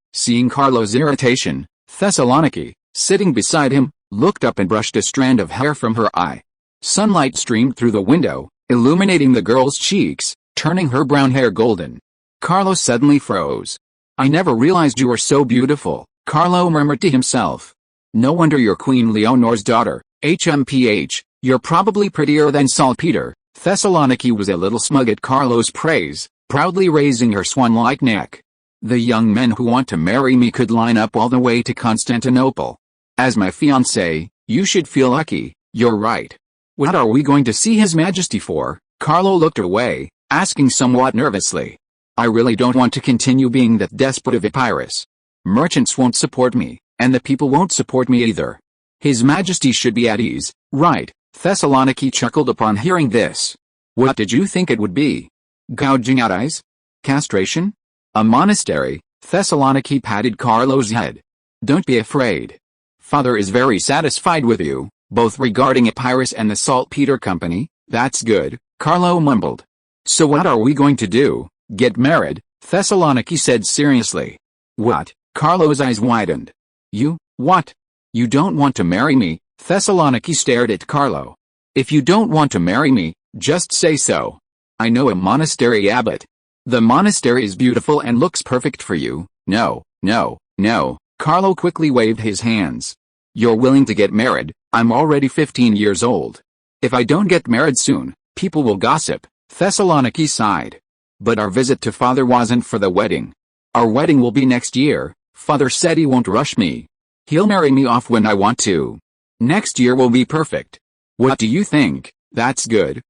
Seeing Carlo's irritation, Thessaloniki, sitting beside him, looked up and brushed a strand of hair from her eye. Sunlight streamed through the window, illuminating the girl's cheeks, turning her brown hair golden. Carlo suddenly froze. "I never realized you were so beautiful," Carlo murmured to himself. "No wonder you're Queen Leonor's daughter, HMPH, you're probably prettier than saltpeter." Thessaloniki was a little smug at Carlo's praise, proudly raising her swan-like neck. "The young men who want to marry me could line up all the way to Constantinople. As my fiancé, you should feel lucky." "You're right. What are we going to see His Majesty for?" Carlo looked away, asking somewhat nervously. "I really don't want to continue being the despot of Epirus. Merchants won't support me, and the people won't support me either. His Majesty should be at ease, right?" Thessaloniki chuckled upon hearing this. "What did you think it would be? Gouging out eyes? Castration? A monastery?" Thessaloniki patted Carlo's head. "Don't be afraid. Father is very satisfied with you, both regarding Epirus and the saltpeter company." "That's good," Carlo mumbled. "So what are we going to do? Get married?" Thessaloniki said seriously. "What?" Carlo's eyes widened. What? You don't want to marry me?" Thessaloniki stared at Carlo. "If you don't want to marry me, just say so. I know a monastery abbot. The monastery is beautiful and looks perfect for you." No. Carlo quickly waved his hands. "You're willing to get married? I'm already 15 years old. If I don't get married soon, people will gossip." Thessaloniki sighed. "But our visit to Father wasn't for the wedding. Our wedding will be next year. Father said he won't rush me. He'll marry me off when I want to. Next year will be perfect. What do you think?" That's good,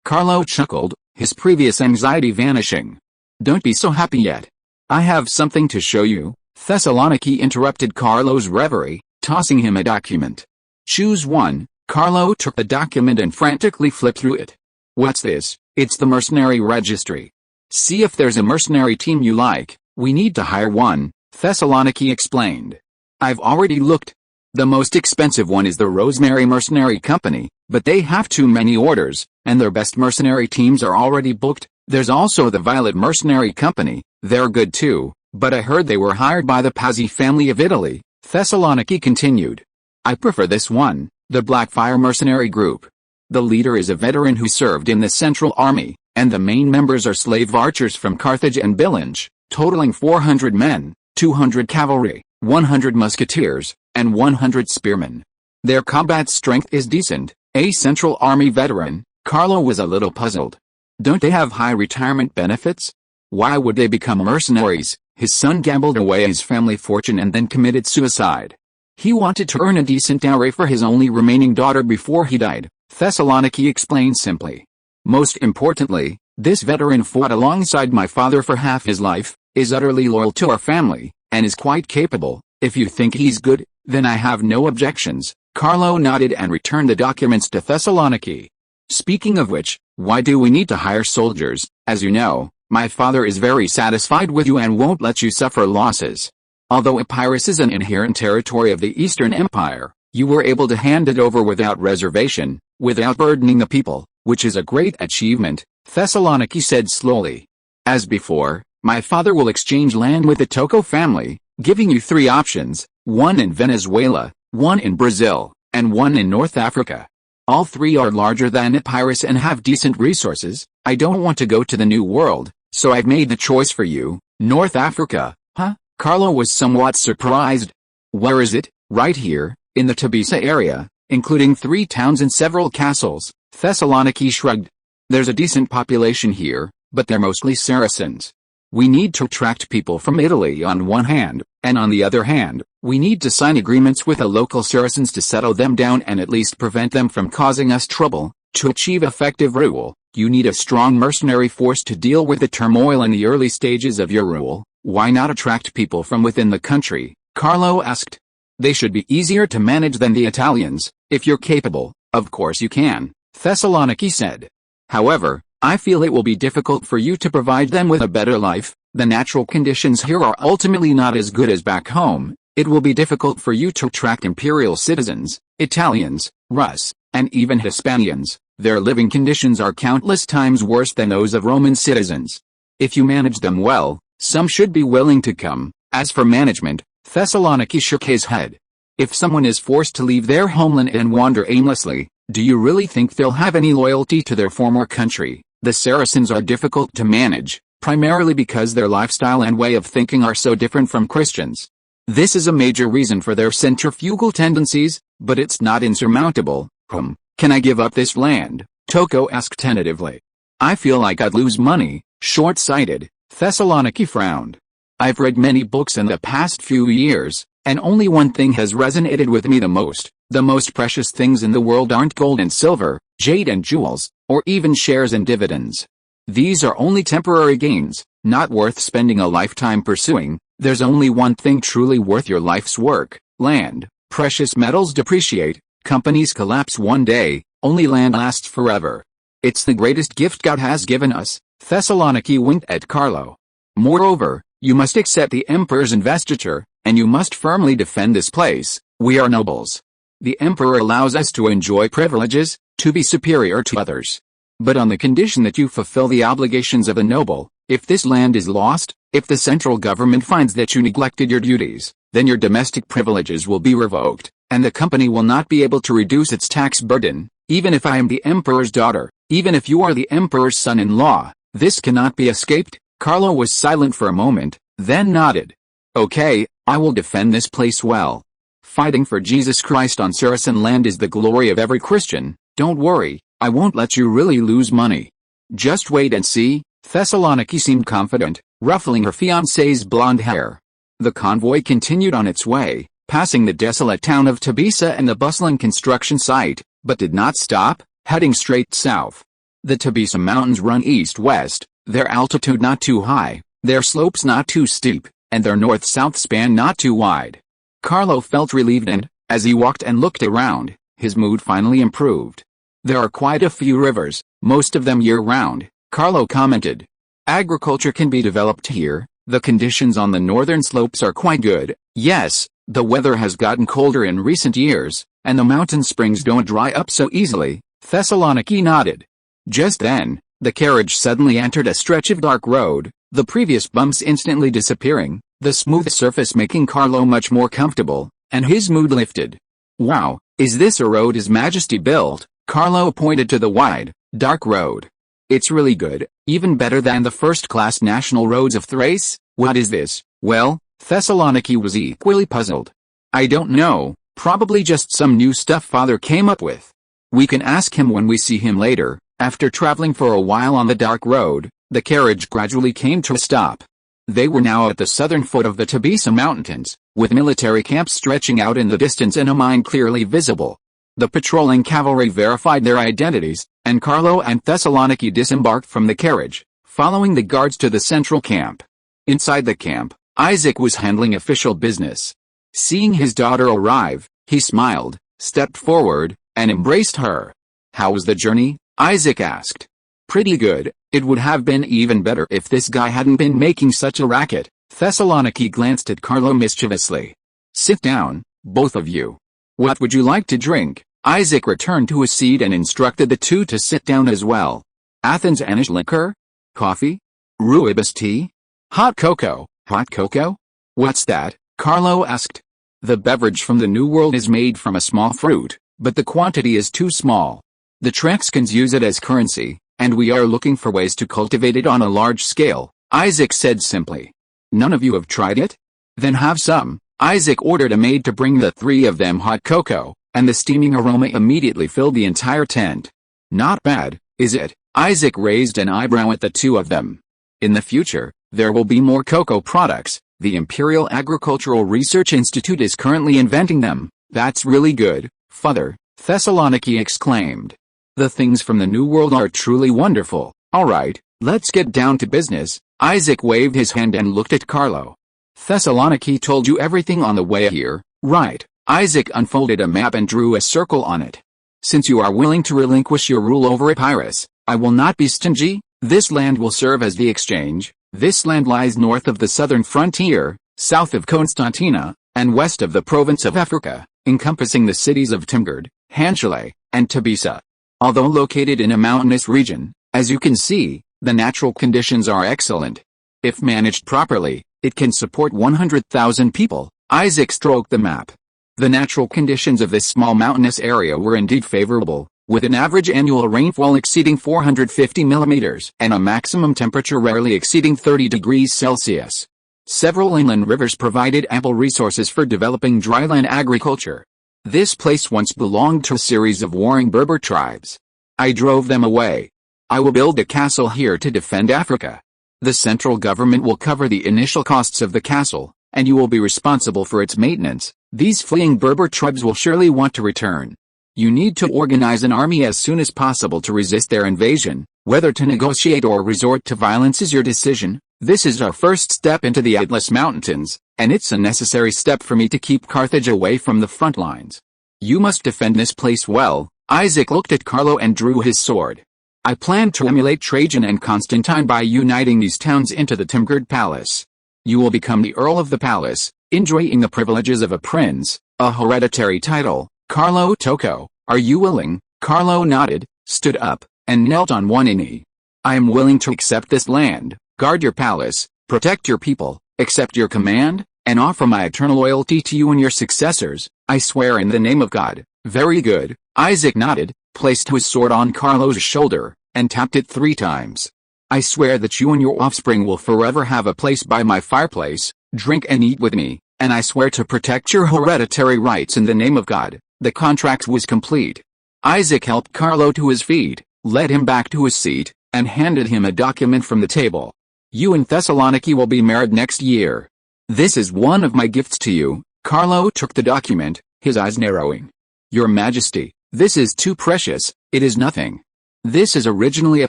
Carlo chuckled, his previous anxiety vanishing. "Don't be so happy yet. I have something to show you." Thessaloniki interrupted Carlo's reverie, tossing him a document. "Choose one." Carlo took the document and frantically flipped through it. What's this? It's the mercenary registry. See if there's a mercenary team you like. We need to hire one, Thessaloniki explained. I've already looked. The most expensive one is the Rosemary Mercenary Company, but they have too many orders, and their best mercenary teams are already booked. There's also the Violet Mercenary Company. They're good too, but I heard they were hired by the Pazzi family of Italy, Thessaloniki continued. I prefer this one, the Blackfire Mercenary Group. The leader is a veteran who served in the Central Army, and the main members are slave archers from Carthage and Billinge, totaling 400 men, 200 cavalry, 100 musketeers, and 100 spearmen. Their combat strength is decent. A Central Army veteran, Carlo was a little puzzled. Don't they have high retirement benefits? Why would they become mercenaries? His son gambled away his family fortune and then committed suicide. He wanted to earn a decent dowry for his only remaining daughter before he died, Thessaloniki explained simply. Most importantly, this veteran fought alongside my father for half his life, is utterly loyal to our family, and is quite capable. If you think he's good, then I have no objections. Carlo nodded and returned the documents to Thessaloniki. Speaking of which, why do we need to hire soldiers? As you know, my father is very satisfied with you and won't let you suffer losses. Although Epirus is an inherent territory of the Eastern Empire, you were able to hand it over without reservation, without burdening the people, which is a great achievement, Thessaloniki said slowly. As before, my father will exchange land with the Tocco family, giving you 3 options, one in Venezuela, one in Brazil, and one in North Africa. All 3 are larger than Epirus and have decent resources. I don't want to go to the New World, so I've made the choice for you, North Africa. Huh? Carlo was somewhat surprised. Where is it? Right here, in the Tebisa area, including 3 towns and several castles, Thessaloniki shrugged. There's a decent population here, but they're mostly Saracens. We need to attract people from Italy on one hand, and on the other hand, we need to sign agreements with the local Saracens to settle them down and at least prevent them from causing us trouble. To achieve effective rule, you need a strong mercenary force to deal with the turmoil in the early stages of your rule. Why not attract people from within the country? Carlo asked. They should be easier to manage than the Italians. If you're capable, of course you can, Thessaloniki said. However, I feel it will be difficult for you to provide them with a better life. The natural conditions here are ultimately not as good as back home. It will be difficult for you to attract imperial citizens, Italians, Rus, and even Hispanians. Their living conditions are countless times worse than those of Roman citizens. If you manage them well, some should be willing to come. As for management, Thessaloniki shook his head. If someone is forced to leave their homeland and wander aimlessly, do you really think they'll have any loyalty to their former country? The Saracens are difficult to manage, primarily because their lifestyle and way of thinking are so different from Christians. This is a major reason for their centrifugal tendencies, but it's not insurmountable. Can I give up this land? Tocco asked tentatively. I feel like I'd lose money. Short-sighted, Thessaloniki frowned. I've read many books in the past few years, and only one thing has resonated with me the most. The most precious things in the world aren't gold and silver, jade and jewels, or even shares and dividends. These are only temporary gains, not worth spending a lifetime pursuing. There's only one thing truly worth your life's work: land. Precious metals depreciate, companies collapse one day, only land lasts forever. It's the greatest gift God has given us. Thessaloniki winked at Carlo. Moreover, you must accept the emperor's investiture, and you must firmly defend this place. We are nobles. The emperor allows us to enjoy privileges, to be superior to others. But on the condition that you fulfill the obligations of a noble. If this land is lost, if the central government finds that you neglected your duties, then your domestic privileges will be revoked, and the company will not be able to reduce its tax burden. Even if I am the emperor's daughter, even if you are the emperor's son-in-law, this cannot be escaped. Carlo was silent for a moment, then nodded. Okay, I will defend this place well. Fighting for Jesus Christ on Saracen land is the glory of every Christian. Don't worry, I won't let you really lose money. Just wait and see. Thessaloniki seemed confident, ruffling her fiancé's blonde hair. The convoy continued on its way, passing the desolate town of Tebisa and the bustling construction site, but did not stop, heading straight south. The Tebisa mountains run east-west, their altitude not too high, their slopes not too steep, and their north-south span not too wide. Carlo felt relieved and, as he walked and looked around, his mood finally improved. There are quite a few rivers, Most of them year-round, Carlo commented. Agriculture can be developed here. The conditions on the northern slopes are quite good. Yes, the weather has gotten colder in recent years, and the mountain springs don't dry up so easily. Thessaloniki nodded. Just then, the carriage suddenly entered a stretch of dark road, the previous bumps instantly disappearing, the smooth surface making Carlo much more comfortable, and his mood lifted. Wow, is this a road His Majesty built? Carlo pointed to the wide, dark road. It's really good, even better than the first-class national roads of Thrace. What is this? Well, Thessaloniki was equally puzzled. I don't know, probably just some new stuff father came up with. We can ask him when we see him later. After traveling for a while on the dark road, the carriage gradually came to a stop. They were now at the southern foot of the Tebisa Mountains, with military camps stretching out in the distance and a mine clearly visible. The patrolling cavalry verified their identities, and Carlo and Thessaloniki disembarked from the carriage, following the guards to the central camp. Inside the camp, Isaac was handling official business. Seeing his daughter arrive, he smiled, stepped forward, and embraced her. How was the journey? Isaac asked. Pretty good. It would have been even better if this guy hadn't been making such a racket. Thessaloniki glanced at Carlo mischievously. Sit down, both of you. What would you like to drink? Isaac returned to his seat and instructed the two to sit down as well. Athens Anish liquor? Coffee? Rooibos tea? Hot cocoa? Hot cocoa? What's that? Carlo asked. The beverage from the New World is made from a small fruit, but the quantity is too small. The Traxcans use it as currency, and we are looking for ways to cultivate it on a large scale, Isaac said simply. None of you have tried it? Then have some. Isaac ordered a maid to bring the three of them hot cocoa, and the steaming aroma immediately filled the entire tent. Not bad, is it? Isaac raised an eyebrow at the two of them. In the future, there will be more cocoa products. The Imperial Agricultural Research Institute is currently inventing them. That's really good, father, Thessaloniki exclaimed. The things from the New World are truly wonderful. All right, let's get down to business. Isaac waved his hand and looked at Carlo. Thessaloniki told you everything on the way here, right? Isaac unfolded a map and drew a circle on it. Since you are willing to relinquish your rule over Epirus, I will not be stingy. This land will serve as the exchange. This land lies north of the southern frontier, south of Constantinople, and west of the province of Africa, encompassing the cities of Timgard, Hanchale, and Tebisa. Although located in a mountainous region, as you can see, the natural conditions are excellent. If managed properly, it can support 100,000 people. Isaac stroked the map. The natural conditions of this small mountainous area were indeed favorable, with an average annual rainfall exceeding 450 millimeters and a maximum temperature rarely exceeding 30 degrees Celsius. Several inland rivers provided ample resources for developing dryland agriculture. This place once belonged to a series of warring Berber tribes. I drove them away. I will build a castle here to defend Africa. The central government will cover the initial costs of the castle, and you will be responsible for its maintenance. These fleeing Berber tribes will surely want to return. You need to organize an army as soon as possible to resist their invasion. Whether to negotiate or resort to violence is your decision. This is our first step into the Atlas Mountains, and it's a necessary step for me to keep Carthage away from the front lines. You must defend this place well. Isaac looked at Carlo and drew his sword. I plan to emulate Trajan and Constantine by uniting these towns into the Timgard Palace. You will become the Earl of the Palace, enjoying the privileges of a prince, a hereditary title. Carlo Tocco, are you willing? Carlo nodded, stood up, and knelt on one knee. I am willing to accept this land, guard your palace, protect your people, accept your command, and offer my eternal loyalty to you and your successors. I swear in the name of God. Very good. Isaac nodded, placed his sword on Carlo's shoulder, and tapped it 3 times. I swear that you and your offspring will forever have a place by my fireplace, drink and eat with me, and I swear to protect your hereditary rights in the name of God. The contract was complete. Isaac helped Carlo to his feet, led him back to his seat, and handed him a document from the table. You and Thessaloniki will be married next year. This is one of my gifts to you. Carlo took the document, his eyes narrowing. Your Majesty, this is too precious. It is nothing. This is originally a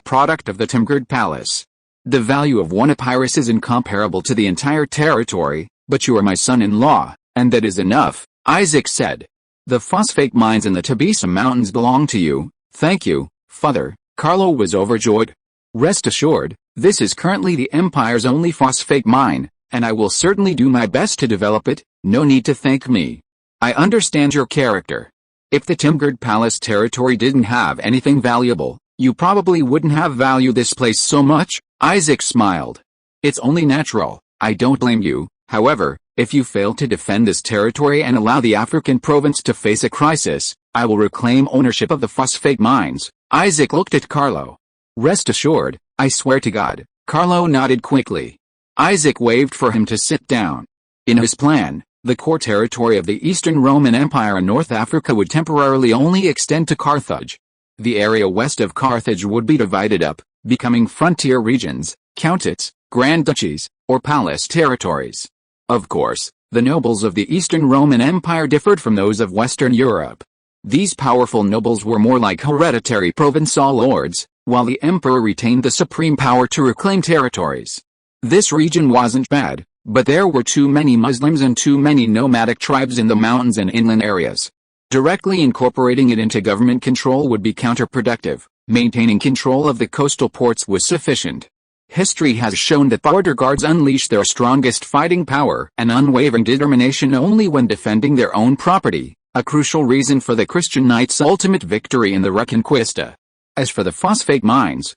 product of the Timgard Palace. The value of one Epirus is incomparable to the entire territory, but you are my son-in-law, and that is enough, Isaac said. The phosphate mines in the Tebisa Mountains belong to you. Thank you, father. Carlo was overjoyed. Rest assured, this is currently the Empire's only phosphate mine, and I will certainly do my best to develop it. No need to thank me. I understand your character. If the Timgard Palace territory didn't have anything valuable, you probably wouldn't have valued this place so much. Isaac smiled. It's only natural. I don't blame you. However, if you fail to defend this territory and allow the African province to face a crisis, I will reclaim ownership of the phosphate mines. Isaac looked at Carlo. Rest assured, I swear to God. Carlo nodded quickly. Isaac waved for him to sit down. In his plan, the core territory of the Eastern Roman Empire in North Africa would temporarily only extend to Carthage. The area west of Carthage would be divided up, becoming frontier regions, countates, grand duchies, or palace territories. Of course, the nobles of the Eastern Roman Empire differed from those of Western Europe. These powerful nobles were more like hereditary provincial lords, while the emperor retained the supreme power to reclaim territories. This region wasn't bad, but there were too many Muslims and too many nomadic tribes in the mountains and inland areas. Directly incorporating it into government control would be counterproductive. Maintaining control of the coastal ports was sufficient. History has shown that border guards unleash their strongest fighting power and unwavering determination only when defending their own property, a crucial reason for the Christian knights' ultimate victory in the Reconquista. As for the phosphate mines,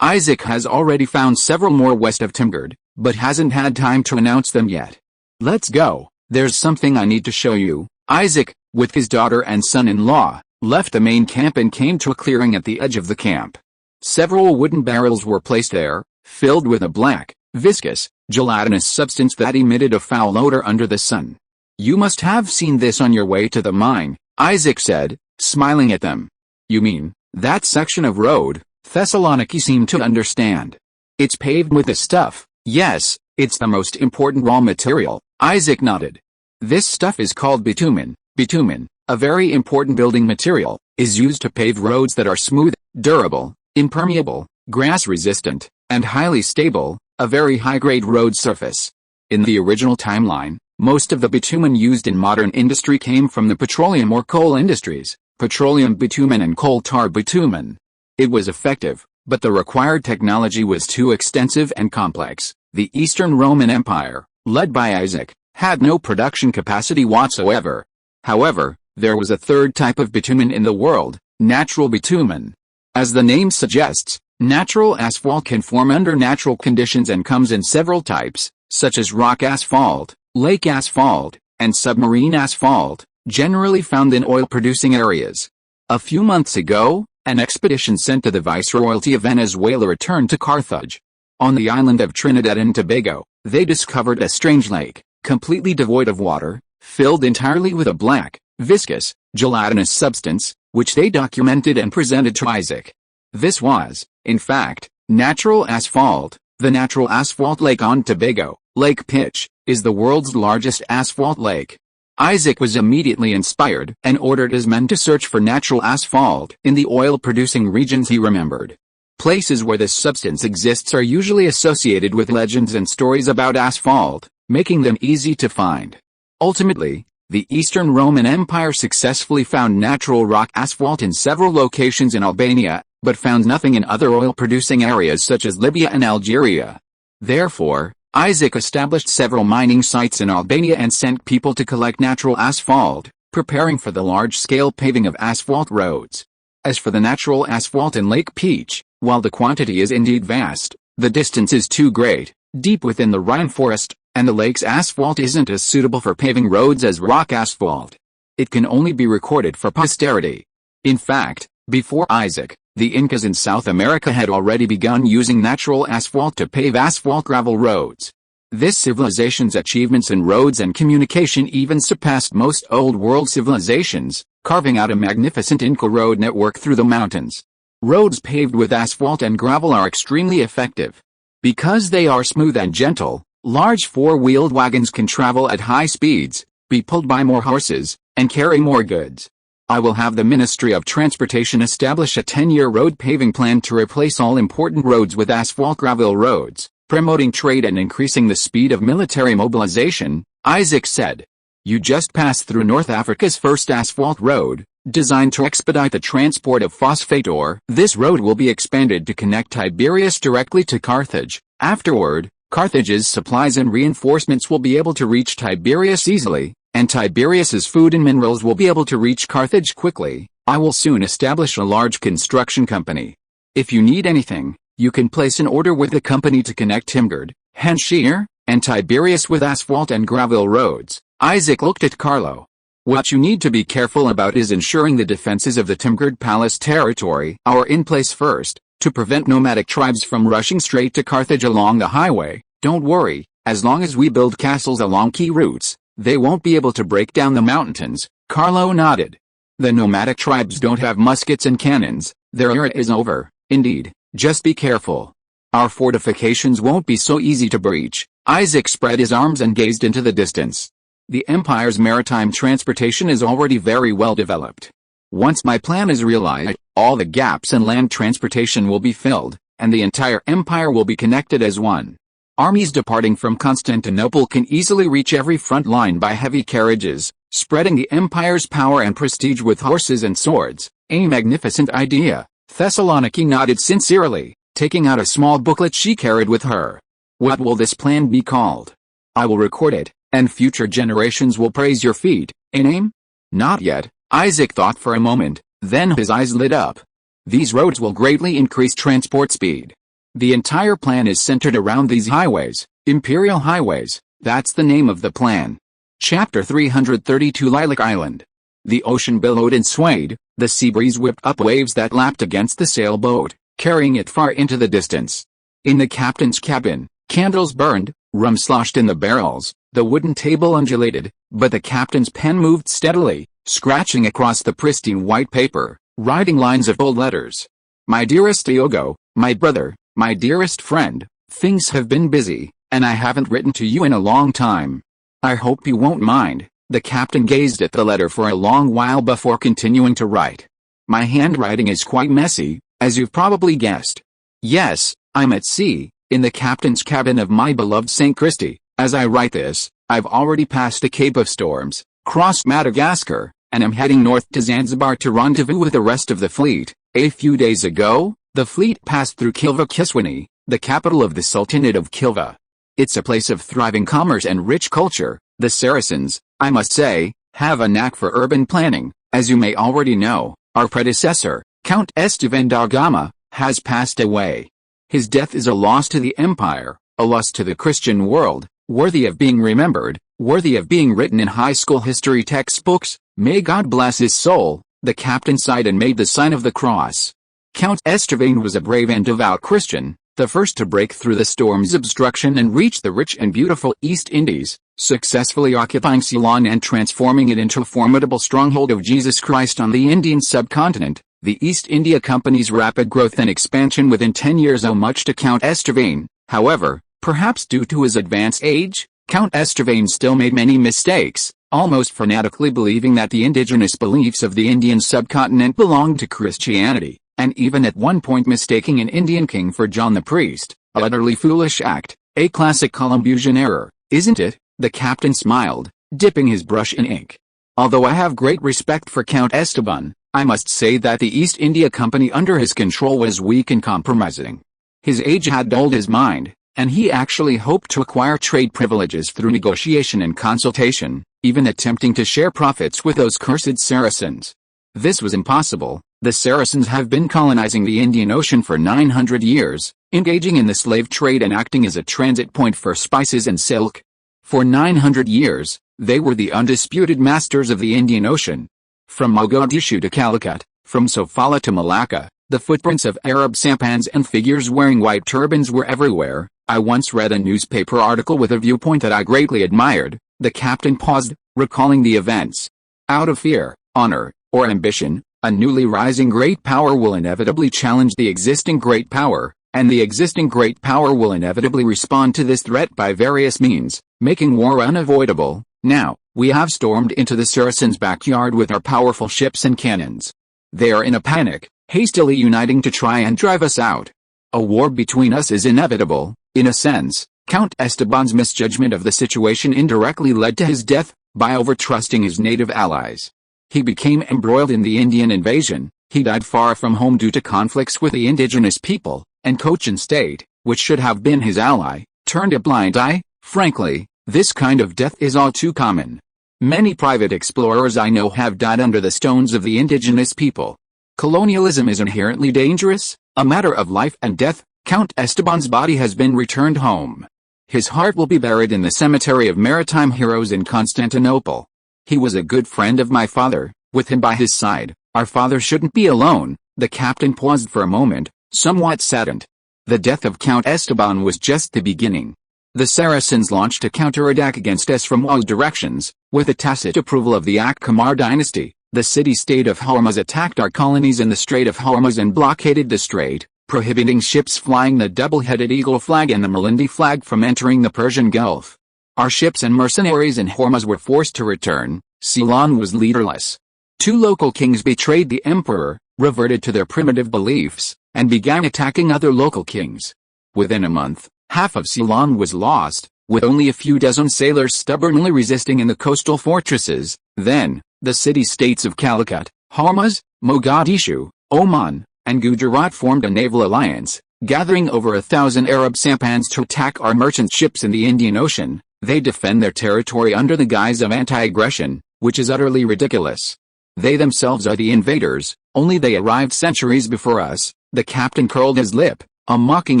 Isaac has already found several more west of Timgard, but hasn't had time to announce them yet. Let's go. There's something I need to show you. Isaac, with his daughter and son-in-law, left the main camp and came to a clearing at the edge of the camp. Several wooden barrels were placed there, filled with a black, viscous, gelatinous substance that emitted a foul odor under the sun. You must have seen this on your way to the mine, Isaac said, smiling at them. You mean, that section of road? Thessaloniki seemed to understand. It's paved with this stuff. Yes, it's the most important raw material, Isaac nodded. This stuff is called bitumen. Bitumen, a very important building material, is used to pave roads that are smooth, durable, impermeable, grass-resistant, and highly stable, a very high-grade road surface. In the original timeline, most of the bitumen used in modern industry came from the petroleum or coal industries, petroleum bitumen and coal tar bitumen. It was effective, but the required technology was too extensive and complex. The Eastern Roman Empire, led by Isaac, had no production capacity whatsoever. However, there was a third type of bitumen in the world, natural bitumen. As the name suggests, natural asphalt can form under natural conditions and comes in several types, such as rock asphalt, lake asphalt, and submarine asphalt, generally found in oil-producing areas. A few months ago, an expedition sent to the Viceroyalty of Venezuela returned to Carthage. On the island of Trinidad and Tobago, they discovered a strange lake, completely devoid of water, filled entirely with a black, viscous, gelatinous substance, which they documented and presented to Isaac. This was, in fact, natural asphalt. The natural asphalt lake on Tobago, Lake Pitch, is the world's largest asphalt lake. Isaac was immediately inspired and ordered his men to search for natural asphalt in the oil-producing regions he remembered. Places where this substance exists are usually associated with legends and stories about asphalt, making them easy to find. Ultimately, the Eastern Roman Empire successfully found natural rock asphalt in several locations in Albania, but found nothing in other oil-producing areas such as Libya and Algeria. Therefore, Isaac established several mining sites in Albania and sent people to collect natural asphalt, preparing for the large-scale paving of asphalt roads. As for the natural asphalt in Lake Peach, while the quantity is indeed vast, the distance is too great, deep within the Rhine forest, and the lake's asphalt isn't as suitable for paving roads as rock asphalt. It can only be recorded for posterity. In fact, before Isaac, the Incas in South America had already begun using natural asphalt to pave asphalt gravel roads. This civilization's achievements in roads and communication even surpassed most Old World civilizations, carving out a magnificent Inca road network through the mountains. Roads paved with asphalt and gravel are extremely effective. Because they are smooth and gentle, large four-wheeled wagons can travel at high speeds, be pulled by more horses, and carry more goods. I will have the Ministry of Transportation establish a 10-year road paving plan to replace all important roads with asphalt gravel roads, promoting trade and increasing the speed of military mobilization, Isaac said. You just passed through North Africa's first asphalt road, designed to expedite the transport of phosphate ore. This road will be expanded to connect Tiberias directly to Carthage. Afterward, Carthage's supplies and reinforcements will be able to reach Tiberias easily, and Tiberias's food and minerals will be able to reach Carthage quickly. I will soon establish a large construction company. If you need anything, you can place an order with the company to connect Timgard, Hanshir, and Tiberias with asphalt and gravel roads. Isaac looked at Carlo. What you need to be careful about is ensuring the defenses of the Timgard Palace territory are in place first, to prevent nomadic tribes from rushing straight to Carthage along the highway. Don't worry, as long as we build castles along key routes, they won't be able to break down the mountains. Carlo nodded. The nomadic tribes don't have muskets and cannons, their era is over. Indeed, just be careful. Our fortifications won't be so easy to breach. Isaac spread his arms and gazed into the distance. The empire's maritime transportation is already very well developed. Once my plan is realized, all the gaps in land transportation will be filled, and the entire empire will be connected as one. Armies departing from Constantinople can easily reach every front line by heavy carriages, spreading the empire's power and prestige with horses and swords. A magnificent idea. Thessaloniki nodded sincerely, taking out a small booklet she carried with her. What will this plan be called? I will record it, and future generations will praise your feat. A name? Not yet. Isaac thought for a moment, then his eyes lit up. These roads will greatly increase transport speed. The entire plan is centered around these highways, imperial highways. That's the name of the plan. Chapter 332 Lilac Island. The ocean billowed and swayed, the sea breeze whipped up waves that lapped against the sailboat, carrying it far into the distance. In the captain's cabin, candles burned, rum sloshed in the barrels, the wooden table undulated, but the captain's pen moved steadily, scratching across the pristine white paper, writing lines of bold letters. My dearest Diogo, my brother, my dearest friend, things have been busy, and I haven't written to you in a long time. I hope you won't mind. The captain gazed at the letter for a long while before continuing to write. My handwriting is quite messy, as you've probably guessed. Yes, I'm at sea, in the captain's cabin of my beloved St. Christy. As I write this, I've already passed the Cape of Storms, crossed Madagascar, and am heading north to Zanzibar to rendezvous with the rest of the fleet. A few days ago, the fleet passed through Kilva Kiswani, the capital of the Sultanate of Kilva. It's a place of thriving commerce and rich culture. The Saracens, I must say, have a knack for urban planning. As you may already know, our predecessor, Count Esteban da Gama, has passed away. His death is a loss to the empire, a loss to the Christian world, worthy of being remembered, worthy of being written in high school history textbooks. May God bless his soul. The captain sighed and made the sign of the cross. Count Esteban was a brave and devout Christian, the first to break through the storm's obstruction and reach the rich and beautiful East Indies, successfully occupying Ceylon and transforming it into a formidable stronghold of Jesus Christ on the Indian subcontinent. The East India Company's rapid growth and expansion within 10 years owe much to Count Esteban. However, perhaps due to his advanced age, Count Esteban still made many mistakes, almost fanatically believing that the indigenous beliefs of the Indian subcontinent belonged to Christianity, and even at one point mistaking an Indian king for John the Priest. An utterly foolish act, a classic Columbusian error, isn't it? The captain smiled, dipping his brush in ink. Although I have great respect for Count Esteban, I must say that the East India Company under his control was weak and compromising. His age had dulled his mind, and he actually hoped to acquire trade privileges through negotiation and consultation, even attempting to share profits with those cursed Saracens. This was impossible. The Saracens have been colonizing the Indian Ocean for 900 years, engaging in the slave trade and acting as a transit point for spices and silk. For 900 years, they were the undisputed masters of the Indian Ocean. From Mogadishu to Calicut, from Sofala to Malacca, the footprints of Arab sampans and figures wearing white turbans were everywhere. I once read a newspaper article with a viewpoint that I greatly admired. The captain paused, recalling the events. Out of fear, honor, or ambition, a newly rising great power will inevitably challenge the existing great power, and the existing great power will inevitably respond to this threat by various means, making war unavoidable. Now, we have stormed into the Saracens' backyard with our powerful ships and cannons. They are in a panic, hastily uniting to try and drive us out. A war between us is inevitable. In a sense, Count Esteban's misjudgment of the situation indirectly led to his death, by overtrusting his native allies. He became embroiled in the Indian invasion, he died far from home due to conflicts with the indigenous people, and Cochin State, which should have been his ally, turned a blind eye. Frankly, this kind of death is all too common. Many private explorers I know have died under the stones of the indigenous people. Colonialism is inherently dangerous, a matter of life and death. Count Esteban's body has been returned home. His heart will be buried in the cemetery of maritime heroes in Constantinople. He was a good friend of my father. With him by his side, our father shouldn't be alone. The captain paused for a moment, somewhat saddened. The death of Count Esteban was just the beginning. The Saracens launched a counterattack against us from all directions. With the tacit approval of the Akhmar dynasty, the city-state of Hormuz attacked our colonies in the Strait of Hormuz and blockaded the strait, prohibiting ships flying the double-headed eagle flag and the Malindi flag from entering the Persian Gulf. Our ships and mercenaries in Hormuz were forced to return. Ceylon was leaderless. 2 local kings betrayed the emperor, reverted to their primitive beliefs, and began attacking other local kings. Within a month, half of Ceylon was lost, with only a few dozen sailors stubbornly resisting in the coastal fortresses. Then, the city-states of Calicut, Hormuz, Mogadishu, Oman, and Gujarat formed a naval alliance, gathering over 1,000 Arab sampans to attack our merchant ships in the Indian Ocean. They defend their territory under the guise of anti-aggression, which is utterly ridiculous. They themselves are the invaders, only they arrived centuries before us. The captain curled his lip, a mocking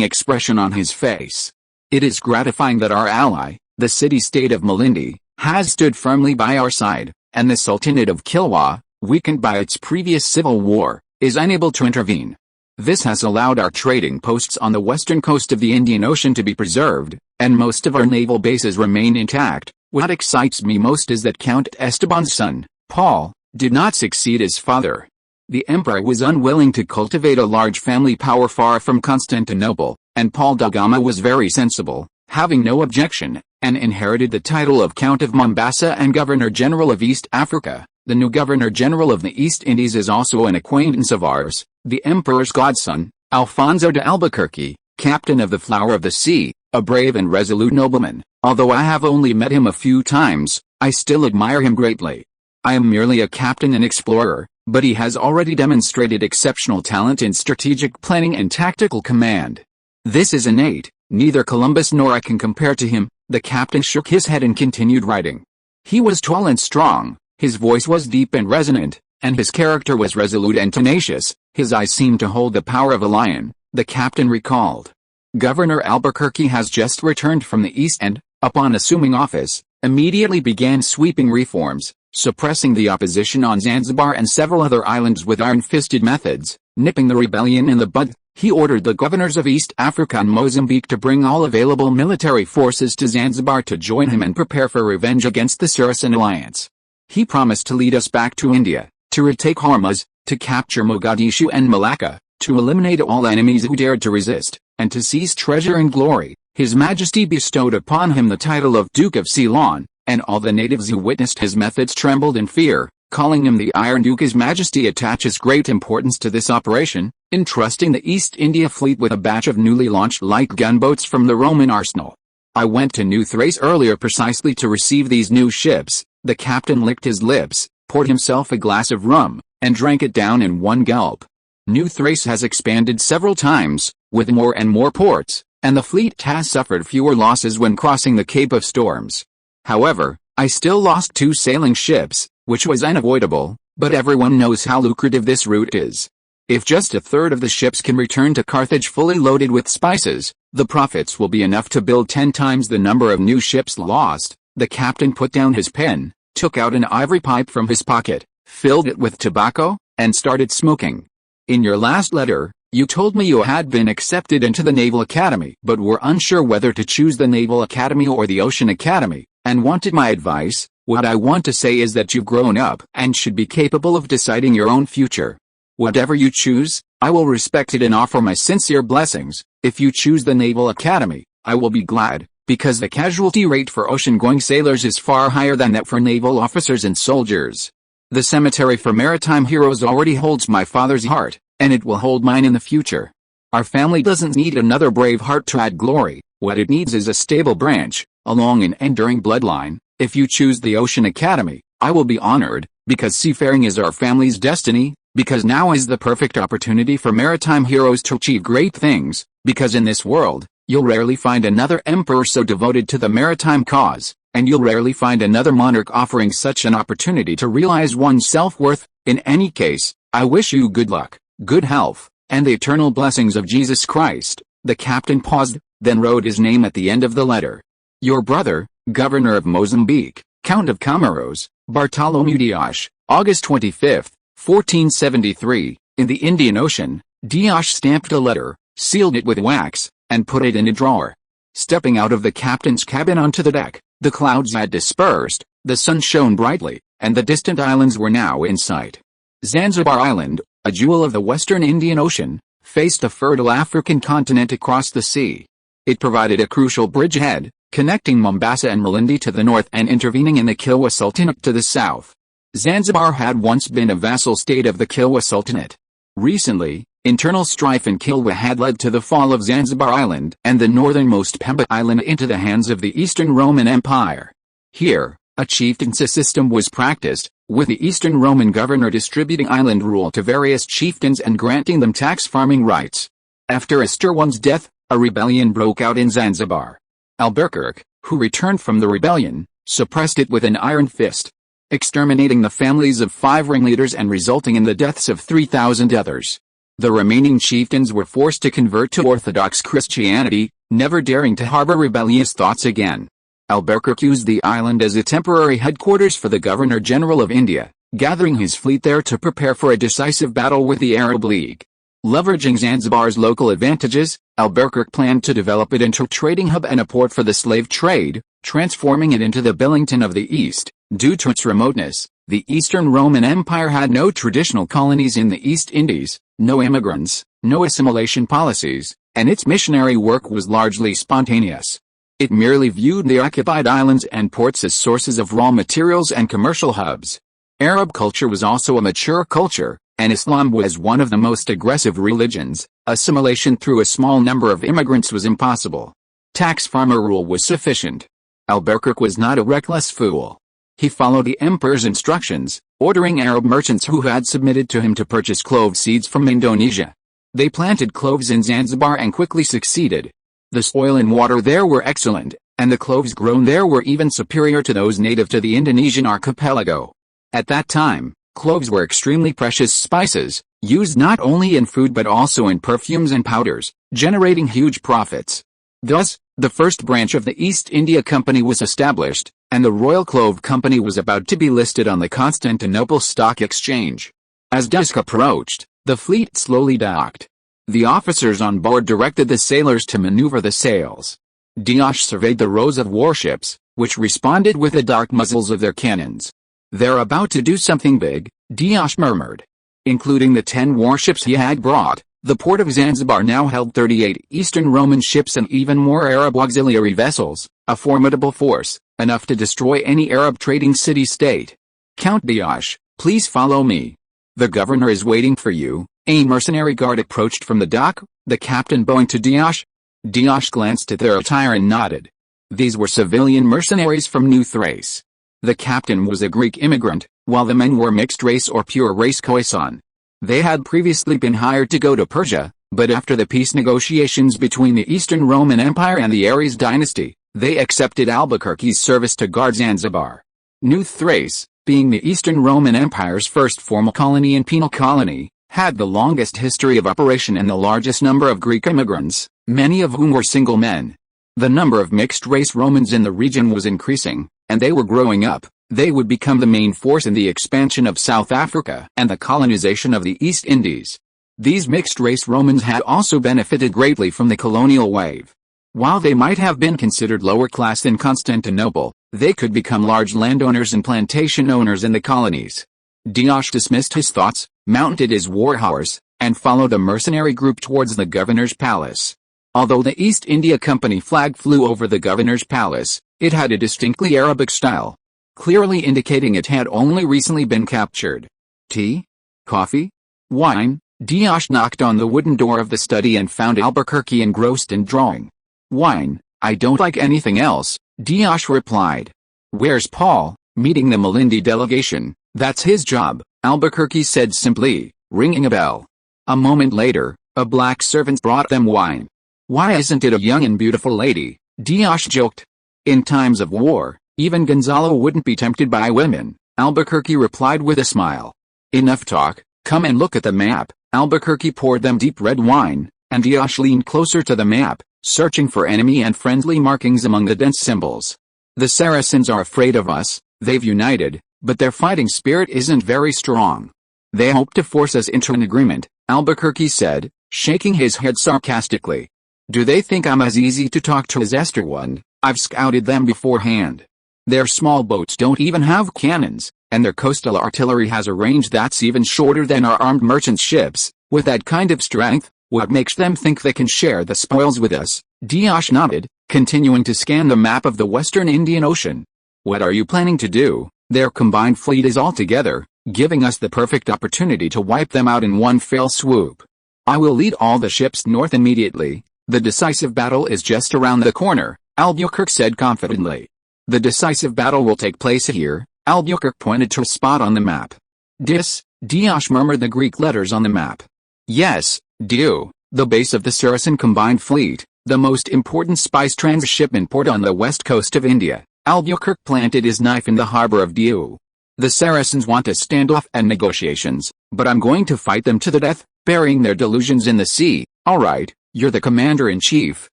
expression on his face. It is gratifying that our ally, the city-state of Malindi, has stood firmly by our side, and the Sultanate of Kilwa, weakened by its previous civil war, is unable to intervene. This has allowed our trading posts on the western coast of the Indian Ocean to be preserved, and most of our naval bases remain intact. What excites me most is that Count Esteban's son, Paul, did not succeed his father. The emperor was unwilling to cultivate a large family power far from Constantinople, and Paul da Gama was very sensible, having no objection, and inherited the title of Count of Mombasa and Governor-General of East Africa. The new Governor-General of the East Indies is also an acquaintance of ours, the emperor's godson, Alfonso de Albuquerque, captain of the Flower of the Sea, a brave and resolute nobleman. Although I have only met him a few times, I still admire him greatly. I am merely a captain and explorer, but he has already demonstrated exceptional talent in strategic planning and tactical command. This is innate, neither Columbus nor I can compare to him. The captain shook his head and continued writing. He was tall and strong, his voice was deep and resonant, and his character was resolute and tenacious. His eyes seemed to hold the power of a lion, the captain recalled. Governor Albuquerque has just returned from the East and, upon assuming office, immediately began sweeping reforms, suppressing the opposition on Zanzibar and several other islands with iron-fisted methods, nipping the rebellion in the bud. He ordered the governors of East Africa and Mozambique to bring all available military forces to Zanzibar to join him and prepare for revenge against the Saracen alliance. He promised to lead us back to India, to retake Hormuz, to capture Mogadishu and Malacca, to eliminate all enemies who dared to resist, and to seize treasure and glory. His Majesty bestowed upon him the title of Duke of Ceylon, and all the natives who witnessed his methods trembled in fear, calling him the Iron Duke. His Majesty attaches great importance to this operation, entrusting the East India Fleet with a batch of newly launched light gunboats from the Roman arsenal. I went to New Thrace earlier precisely to receive these new ships. The captain licked his lips, poured himself a glass of rum, and drank it down in one gulp. New Thrace has expanded several times, with more and more ports, and the fleet has suffered fewer losses when crossing the Cape of Storms. However, I still lost 2 sailing ships, which was unavoidable, but everyone knows how lucrative this route is. If just a third of the ships can return to Carthage fully loaded with spices, the profits will be enough to build 10 times the number of new ships lost. The captain put down his pen, took out an ivory pipe from his pocket, filled it with tobacco, and started smoking. In your last letter, you told me you had been accepted into the Naval Academy but were unsure whether to choose the Naval Academy or the Ocean Academy, and wanted my advice. What I want to say is that you've grown up and should be capable of deciding your own future. Whatever you choose, I will respect it and offer my sincere blessings. If you choose the Naval Academy, I will be glad, because the casualty rate for ocean-going sailors is far higher than that for naval officers and soldiers. The cemetery for maritime heroes already holds my father's heart, and it will hold mine in the future. Our family doesn't need another brave heart to add glory. What it needs is a stable branch, a long and enduring bloodline. If you choose the Ocean Academy, I will be honored, because seafaring is our family's destiny, because now is the perfect opportunity for maritime heroes to achieve great things, because in this world, you'll rarely find another emperor so devoted to the maritime cause, and you'll rarely find another monarch offering such an opportunity to realize one's self-worth. In any case, I wish you good luck, good health, and the eternal blessings of Jesus Christ." The captain paused, then wrote his name at the end of the letter. "Your brother, Governor of Mozambique, Count of Comoros, Bartolomeu Dias, August 25, 1473, in the Indian Ocean." Dias stamped a letter, sealed it with wax, and put it in a drawer. Stepping out of the captain's cabin onto the deck, the clouds had dispersed, the sun shone brightly, and the distant islands were now in sight. Zanzibar Island, a jewel of the western Indian Ocean, faced the fertile African continent across the sea. It provided a crucial bridgehead, connecting Mombasa and Malindi to the north and intervening in the Kilwa Sultanate to the south. Zanzibar had once been a vassal state of the Kilwa Sultanate. Recently, internal strife in Kilwa had led to the fall of Zanzibar Island and the northernmost Pemba Island into the hands of the Eastern Roman Empire. Here, a chieftaincy system was practiced, with the Eastern Roman governor distributing island rule to various chieftains and granting them tax farming rights. After Estirwan's death, a rebellion broke out in Zanzibar. Albuquerque, who returned from the rebellion, suppressed it with an iron fist, exterminating the families of 5 ringleaders and resulting in the deaths of 3,000 others. The remaining chieftains were forced to convert to Orthodox Christianity, never daring to harbor rebellious thoughts again. Albuquerque used the island as a temporary headquarters for the Governor-General of India, gathering his fleet there to prepare for a decisive battle with the Arab League. Leveraging Zanzibar's local advantages, Albuquerque planned to develop it into a trading hub and a port for the slave trade, transforming it into the Billington of the East. Due to its remoteness, the Eastern Roman Empire had no traditional colonies in the East Indies, no immigrants, no assimilation policies, and its missionary work was largely spontaneous. It merely viewed the occupied islands and ports as sources of raw materials and commercial hubs. Arab culture was also a mature culture, and Islam was one of the most aggressive religions. Assimilation through a small number of immigrants was impossible. Tax farmer rule was sufficient. Albuquerque was not a reckless fool. He followed the emperor's instructions, ordering Arab merchants who had submitted to him to purchase clove seeds from Indonesia. They planted cloves in Zanzibar and quickly succeeded. The soil and water there were excellent, and the cloves grown there were even superior to those native to the Indonesian archipelago. At that time, cloves were extremely precious spices, used not only in food but also in perfumes and powders, generating huge profits. Thus, the first branch of the East India Company was established, and the Royal Clove Company was about to be listed on the Constantinople Stock Exchange. As dusk approached, the fleet slowly docked. The officers on board directed the sailors to maneuver the sails. Dias surveyed the rows of warships, which responded with the dark muzzles of their cannons. "They're about to do something big," Dias murmured. Including the 10 warships he had brought, the port of Zanzibar now held 38 Eastern Roman ships and even more Arab auxiliary vessels, a formidable force, enough to destroy any Arab trading city-state. "Count Dias, please follow me. The governor is waiting for you." A mercenary guard approached from the dock, the captain bowing to Dias. Dias glanced at their attire and nodded. These were civilian mercenaries from New Thrace. The captain was a Greek immigrant, while the men were mixed race or pure race Khoisan. They had previously been hired to go to Persia, but after the peace negotiations between the Eastern Roman Empire and the Aries dynasty, they accepted Albuquerque's service to guard Zanzibar. New Thrace, being the Eastern Roman Empire's first formal colony and penal colony, had the longest history of operation and the largest number of Greek immigrants, many of whom were single men. The number of mixed-race Romans in the region was increasing, and they were growing up. They would become the main force in the expansion of South Africa and the colonization of the East Indies. These mixed-race Romans had also benefited greatly from the colonial wave. While they might have been considered lower class than Constantinople, they could become large landowners and plantation owners in the colonies. Dias dismissed his thoughts, mounted his war horse, and followed the mercenary group towards the governor's palace. Although the East India Company flag flew over the governor's palace, it had a distinctly Arabic style, clearly indicating it had only recently been captured. "Tea? Coffee? Wine?" Dias knocked on the wooden door of the study and found Albuquerque engrossed in drawing. "Wine, I don't like anything else," Dias replied. "Where's Paul?" Meeting the Malindi delegation, That's his job, Albuquerque said simply, ringing a bell. A moment later, a black servant brought them wine. Why isn't it a young and beautiful lady? Diaz joked. In times of war, even Gonzalo wouldn't be tempted by women, Albuquerque replied with a smile. Enough talk, come and look at the map. Albuquerque poured them deep red wine, and Diaz leaned closer to the map, searching for enemy and friendly markings among the dense symbols. The Saracens are afraid of us, they've united, but their fighting spirit isn't very strong. They hope to force us into an agreement, Albuquerque said, shaking his head sarcastically. Do they think I'm as easy to talk to as Esther one? I've scouted them beforehand. Their small boats don't even have cannons, and their coastal artillery has a range that's even shorter than our armed merchant ships. With that kind of strength, what makes them think they can share the spoils with us? Diaz nodded, continuing to scan the map of the western Indian Ocean. What are you planning to do? Their combined fleet is all together, giving us the perfect opportunity to wipe them out in one fell swoop. I will lead all the ships north immediately. The decisive battle is just around the corner, Albuquerque said confidently. The decisive battle will take place here, Albuquerque pointed to a spot on the map. Diaz murmured the Greek letters on the map. Yes, Diu, the base of the Saracen combined fleet, the most important spice transshipment port on the west coast of India. Albuquerque planted his knife in the harbor of Diu. The Saracens want a standoff and negotiations, but I'm going to fight them to the death, burying their delusions in the sea. All right, you're the commander-in-chief,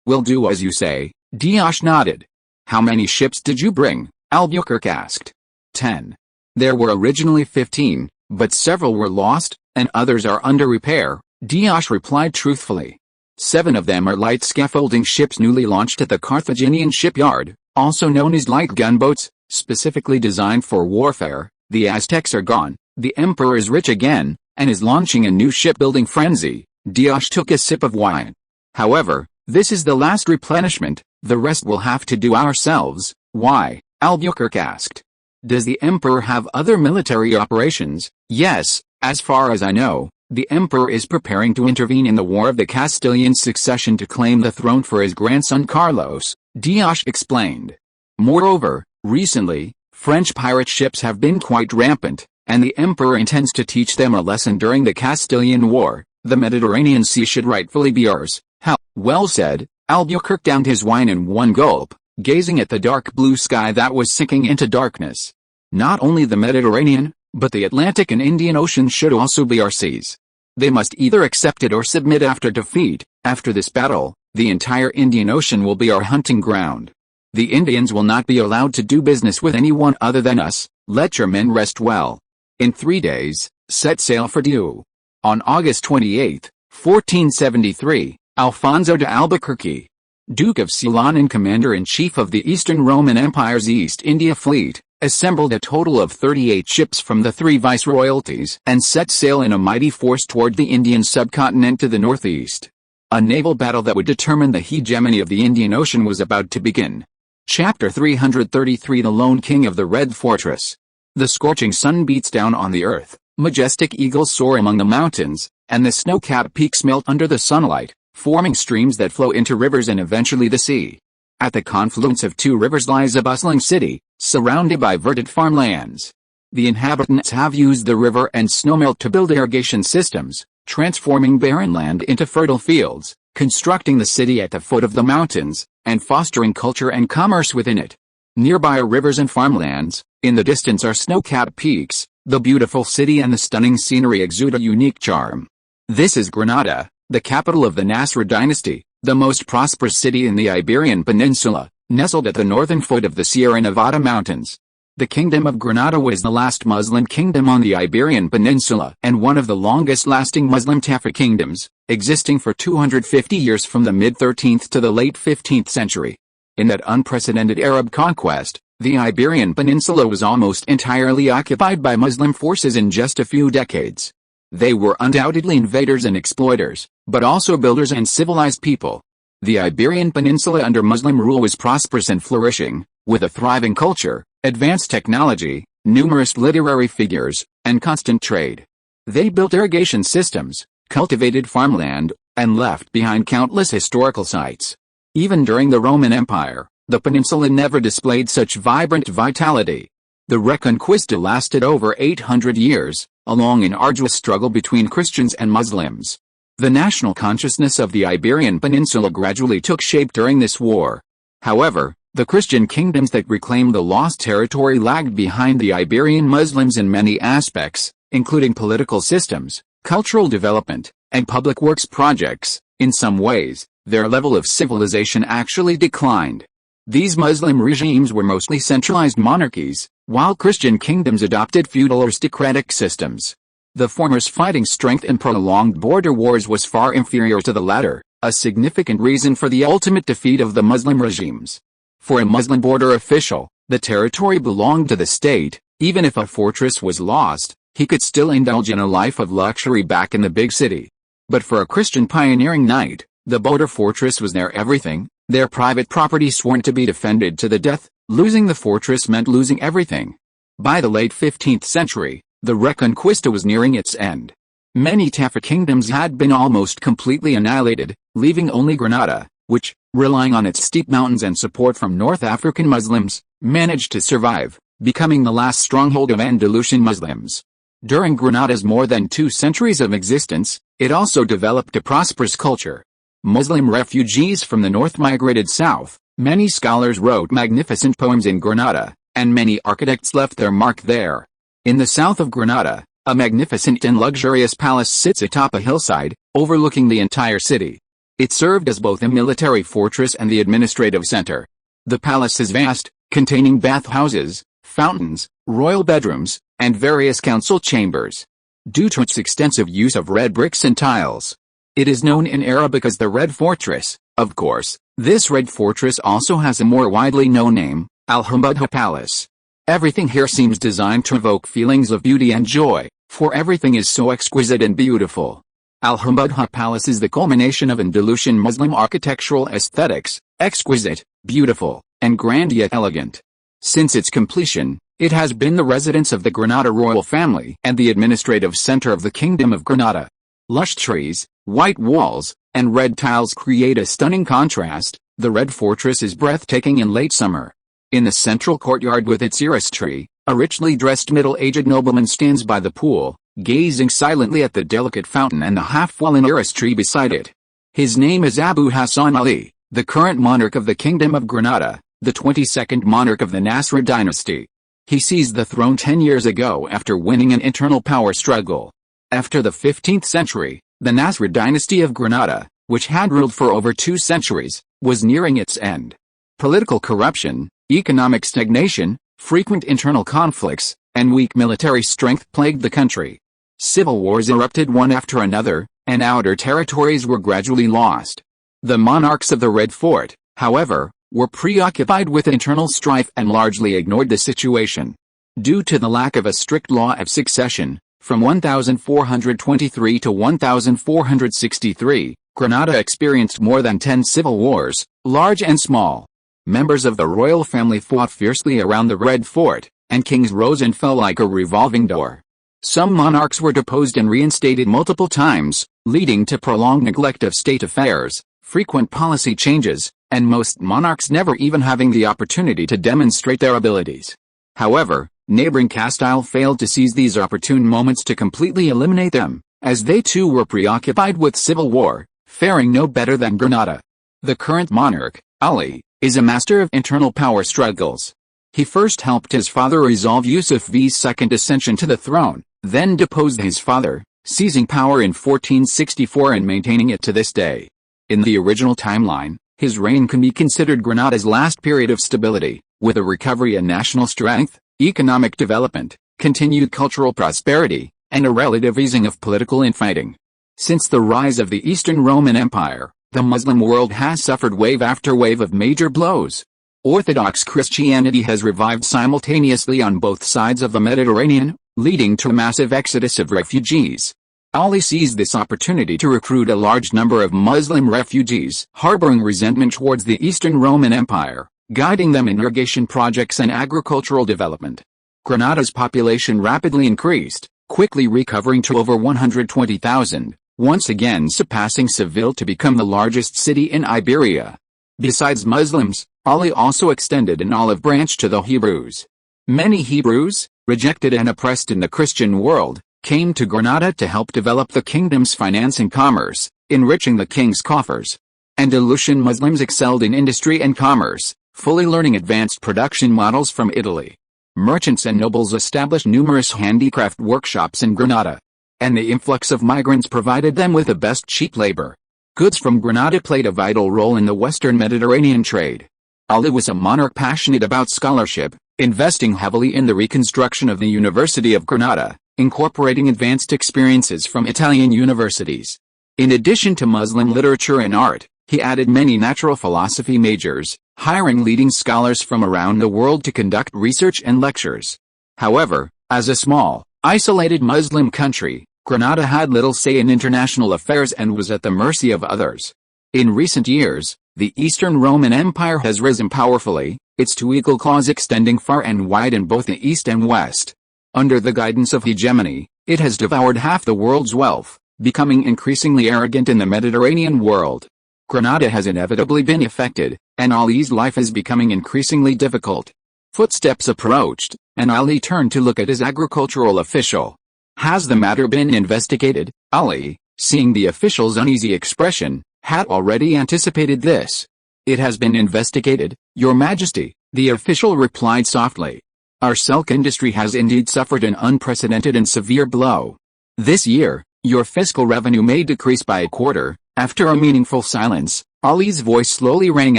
we'll do as you say, Diaz nodded. How many ships did you bring? Albuquerque asked. 10. There were originally 15, but several were lost, and others are under repair, Diaz replied truthfully. 7 of them are light scaffolding ships newly launched at the Carthaginian shipyard, also known as light gunboats, specifically designed for warfare. The Aztecs are gone, the emperor is rich again, and is launching a new shipbuilding frenzy. Diaz took a sip of wine. However, this is the last replenishment, the rest we'll have to do ourselves. Why? Albuquerque asked. Does the emperor have other military operations? Yes, as far as I know, the emperor is preparing to intervene in the War of the Castilian Succession to claim the throne for his grandson Carlos, Diaz explained. Moreover, recently, French pirate ships have been quite rampant, and the emperor intends to teach them a lesson during the Castilian War. The Mediterranean Sea should rightfully be ours. How? Well said. Albuquerque downed his wine in one gulp, gazing at the dark blue sky that was sinking into darkness. Not only the Mediterranean, but the Atlantic and Indian Ocean should also be our seas. They must either accept it or submit after defeat. After this battle, the entire Indian Ocean will be our hunting ground. The Indians will not be allowed to do business with anyone other than us. Let your men rest well. In 3 days, set sail for Diu. On August 28, 1473, Alfonso de Albuquerque, Duke of Ceylon and Commander-in-Chief of the Eastern Roman Empire's East India Fleet, assembled a total of 38 ships from the 3 viceroyalties and set sail in a mighty force toward the Indian subcontinent to the northeast. A naval battle that would determine the hegemony of the Indian Ocean was about to begin. Chapter 333 The Lone King of the Red Fortress. The scorching sun beats down on the earth, majestic eagles soar among the mountains, and the snow-capped peaks melt under the sunlight, forming streams that flow into rivers and eventually the sea. At the confluence of 2 rivers lies a bustling city, surrounded by verdant farmlands. The inhabitants have used the river and snowmelt to build irrigation systems, transforming barren land into fertile fields, constructing the city at the foot of the mountains, and fostering culture and commerce within it. Nearby are rivers and farmlands, in the distance are snow-capped peaks. The beautiful city and the stunning scenery exude a unique charm. This is Granada, the capital of the Nasrid dynasty, the most prosperous city in the Iberian Peninsula, nestled at the northern foot of the Sierra Nevada Mountains. The Kingdom of Granada was the last Muslim kingdom on the Iberian Peninsula and one of the longest-lasting Muslim Taifur kingdoms, existing for 250 years from the mid-13th to the late 15th century. In that unprecedented Arab conquest, the Iberian Peninsula was almost entirely occupied by Muslim forces in just a few decades. They were undoubtedly invaders and exploiters, but also builders and civilized people. The Iberian Peninsula under Muslim rule was prosperous and flourishing, with a thriving culture, advanced technology, numerous literary figures, and constant trade. They built irrigation systems, cultivated farmland, and left behind countless historical sites. Even during the Roman Empire, the peninsula never displayed such vibrant vitality. The Reconquista lasted over 800 years, a long and arduous struggle between Christians and Muslims. The national consciousness of the Iberian Peninsula gradually took shape during this war. However, the Christian kingdoms that reclaimed the lost territory lagged behind the Iberian Muslims in many aspects, including political systems, cultural development, and public works projects. In some ways, their level of civilization actually declined. These Muslim regimes were mostly centralized monarchies, while Christian kingdoms adopted feudal aristocratic systems. The former's fighting strength and prolonged border wars was far inferior to the latter, a significant reason for the ultimate defeat of the Muslim regimes. For a Muslim border official, the territory belonged to the state. Even if a fortress was lost, he could still indulge in a life of luxury back in the big city. But for a Christian pioneering knight, the border fortress was their everything, their private property sworn to be defended to the death. Losing the fortress meant losing everything. By the late 15th century, the Reconquista was nearing its end. Many Tafa kingdoms had been almost completely annihilated, leaving only Granada, which, relying on its steep mountains and support from North African Muslims, managed to survive, becoming the last stronghold of Andalusian Muslims. During Granada's more than 2 centuries of existence, it also developed a prosperous culture. Muslim refugees from the north migrated south. Many scholars wrote magnificent poems in Granada, and many architects left their mark there. In the south of Granada, a magnificent and luxurious palace sits atop a hillside, overlooking the entire city. It served as both a military fortress and the administrative center. The palace is vast, containing bathhouses, fountains, royal bedrooms, and various council chambers. Due to its extensive use of red bricks and tiles, it is known in Arabic as the Red Fortress. Of course, this red fortress also has a more widely known name, Al-Humbudha Palace. Everything here seems designed to evoke feelings of beauty and joy, for everything is so exquisite and beautiful. Al-Humbudha Palace is the culmination of Andalusian Muslim architectural aesthetics, exquisite, beautiful, and grand yet elegant. Since its completion, it has been the residence of the Granada royal family and the administrative center of the Kingdom of Granada. Lush trees, white walls, and red tiles create a stunning contrast. The red fortress is breathtaking in late summer. In the central courtyard with its iris tree, a richly dressed middle-aged nobleman stands by the pool, gazing silently at the delicate fountain and the half-fallen iris tree beside it. His name is Abu Hassan Ali, the current monarch of the Kingdom of Granada, the 22nd monarch of the Nasrid dynasty. He seized the throne 10 years ago after winning an internal power struggle. After the 15th century, the Nasrid dynasty of Granada, which had ruled for over 2 centuries, was nearing its end. Political corruption, economic stagnation, frequent internal conflicts, and weak military strength plagued the country. Civil wars erupted one after another, and outer territories were gradually lost. The monarchs of the Red Fort, however, were preoccupied with internal strife and largely ignored the situation. Due to the lack of a strict law of succession, from 1423 to 1463, Granada experienced more than 10 civil wars, large and small. Members of the royal family fought fiercely around the Red Fort, and kings rose and fell like a revolving door. Some monarchs were deposed and reinstated multiple times, leading to prolonged neglect of state affairs, frequent policy changes, and most monarchs never even having the opportunity to demonstrate their abilities. However, neighboring Castile failed to seize these opportune moments to completely eliminate them, as they too were preoccupied with civil war, faring no better than Granada. The current monarch, Ali, is a master of internal power struggles. He first helped his father resolve Yusuf V's second ascension to the throne, then deposed his father, seizing power in 1464 and maintaining it to this day. In the original timeline, his reign can be considered Granada's last period of stability, with a recovery in national strength, economic development, continued cultural prosperity, and a relative easing of political infighting. Since the rise of the Eastern Roman Empire, the Muslim world has suffered wave after wave of major blows. Orthodox Christianity has revived simultaneously on both sides of the Mediterranean, leading to a massive exodus of refugees. Ali seized this opportunity to recruit a large number of Muslim refugees harboring resentment towards the Eastern Roman Empire, guiding them in irrigation projects and agricultural development. Granada's population rapidly increased, quickly recovering to over 120,000, once again surpassing Seville to become the largest city in Iberia. Besides Muslims, Ali also extended an olive branch to the Hebrews. Many Hebrews, rejected and oppressed in the Christian world, came to Granada to help develop the kingdom's finance and commerce, enriching the king's coffers. Andalusian Muslims excelled in industry and commerce, fully learning advanced production models from Italy. Merchants and nobles established numerous handicraft workshops in Granada. And the influx of migrants provided them with the best cheap labor. Goods from Granada played a vital role in the Western Mediterranean trade. Ali was a monarch passionate about scholarship, investing heavily in the reconstruction of the University of Granada, incorporating advanced experiences from Italian universities. In addition to Muslim literature and art, he added many natural philosophy majors, hiring leading scholars from around the world to conduct research and lectures. However, as a small, isolated Muslim country, Granada had little say in international affairs and was at the mercy of others. In recent years, the Eastern Roman Empire has risen powerfully, its two-eagle claws extending far and wide in both the East and West. Under the guidance of hegemony, it has devoured half the world's wealth, becoming increasingly arrogant in the Mediterranean world. Granada has inevitably been affected, and Ali's life is becoming increasingly difficult. Footsteps approached, and Ali turned to look at his agricultural official. "Has the matter been investigated?" Ali, seeing the official's uneasy expression, had already anticipated this. "It has been investigated, Your Majesty," the official replied softly. "Our silk industry has indeed suffered an unprecedented and severe blow. This year, your fiscal revenue may decrease by a quarter." After a meaningful silence, Ali's voice slowly rang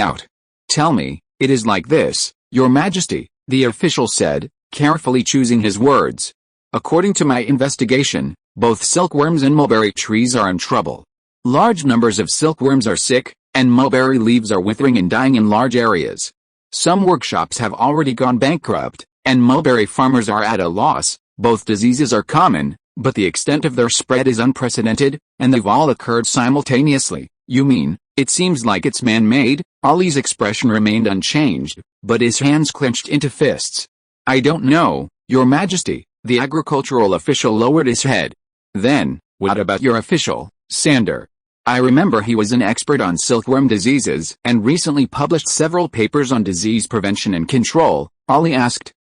out. "Tell me, it is like this, Your Majesty," the official said, carefully choosing his words. "According to my investigation, both silkworms and mulberry trees are in trouble. Large numbers of silkworms are sick, and mulberry leaves are withering and dying in large areas. Some workshops have already gone bankrupt, and mulberry farmers are at a loss. Both diseases are common, but the extent of their spread is unprecedented, and they've all occurred simultaneously." "You mean, it seems like it's man-made?" Ali's expression remained unchanged, but his hands clenched into fists. "I don't know, Your Majesty," the agricultural official lowered his head. "Then, what about your official, Sander? I remember he was an expert on silkworm diseases and recently published several papers on disease prevention and control," Ali asked.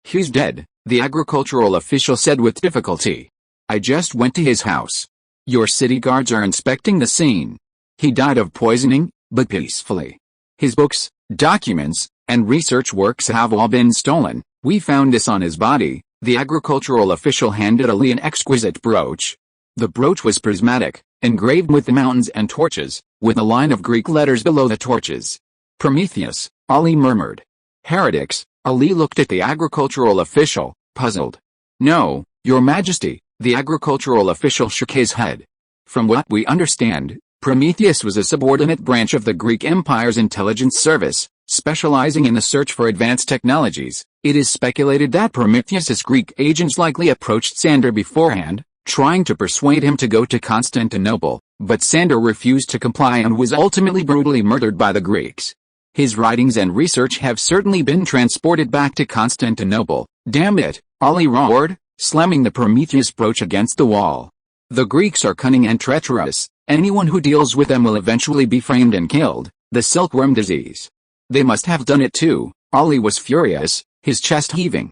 He's dead," the agricultural official said with difficulty. "I just went to his house. Your city guards are inspecting the scene. He died of poisoning, but peacefully. His books, documents, and research works have all been stolen. We found this on his body." The agricultural official handed Ali an exquisite brooch. The brooch was prismatic, engraved with the mountains and torches, with a line of Greek letters below the torches. "Prometheus," Ali murmured. "Heretics," Ali looked at the agricultural official, puzzled. "No, Your Majesty," the agricultural official shook his head. "From what we understand, Prometheus was a subordinate branch of the Greek Empire's intelligence service, specializing in the search for advanced technologies. It is speculated that Prometheus's Greek agents likely approached Sander beforehand, trying to persuade him to go to Constantinople, but Sander refused to comply and was ultimately brutally murdered by the Greeks. His writings and research have certainly been transported back to Constantinople." "Damn it," Ali roared, slamming the Prometheus brooch against the wall. "The Greeks are cunning and treacherous. Anyone who deals with them will eventually be framed and killed. The silkworm disease. They must have done it too." Ali was furious, his chest heaving.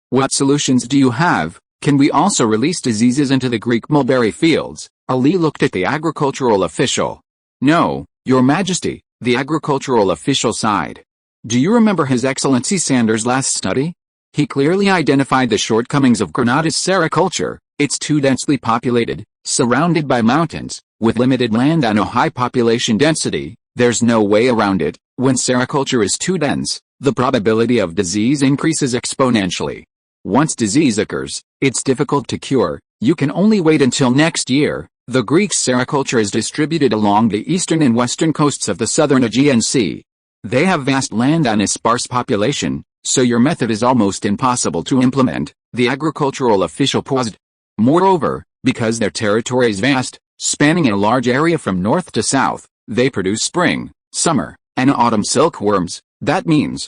What solutions do you have? Can we also release diseases into the Greek mulberry fields?" Ali looked at the agricultural official. "No, Your Majesty," the agricultural official sighed. "Do you remember His Excellency Sander's last study? He clearly identified the shortcomings of Granada's sericulture. It's too densely populated, surrounded by mountains, with limited land and a high population density. There's no way around it. When sericulture is too dense, the probability of disease increases exponentially. Once disease occurs, it's difficult to cure. You can only wait until next year." The Greek sericulture is distributed along the eastern and western coasts of the southern Aegean Sea. They have vast land and a sparse population, so your method is almost impossible to implement. The agricultural official paused. "Moreover, because their territory is vast, spanning a large area from north to south, they produce spring, summer, and autumn silkworms. That means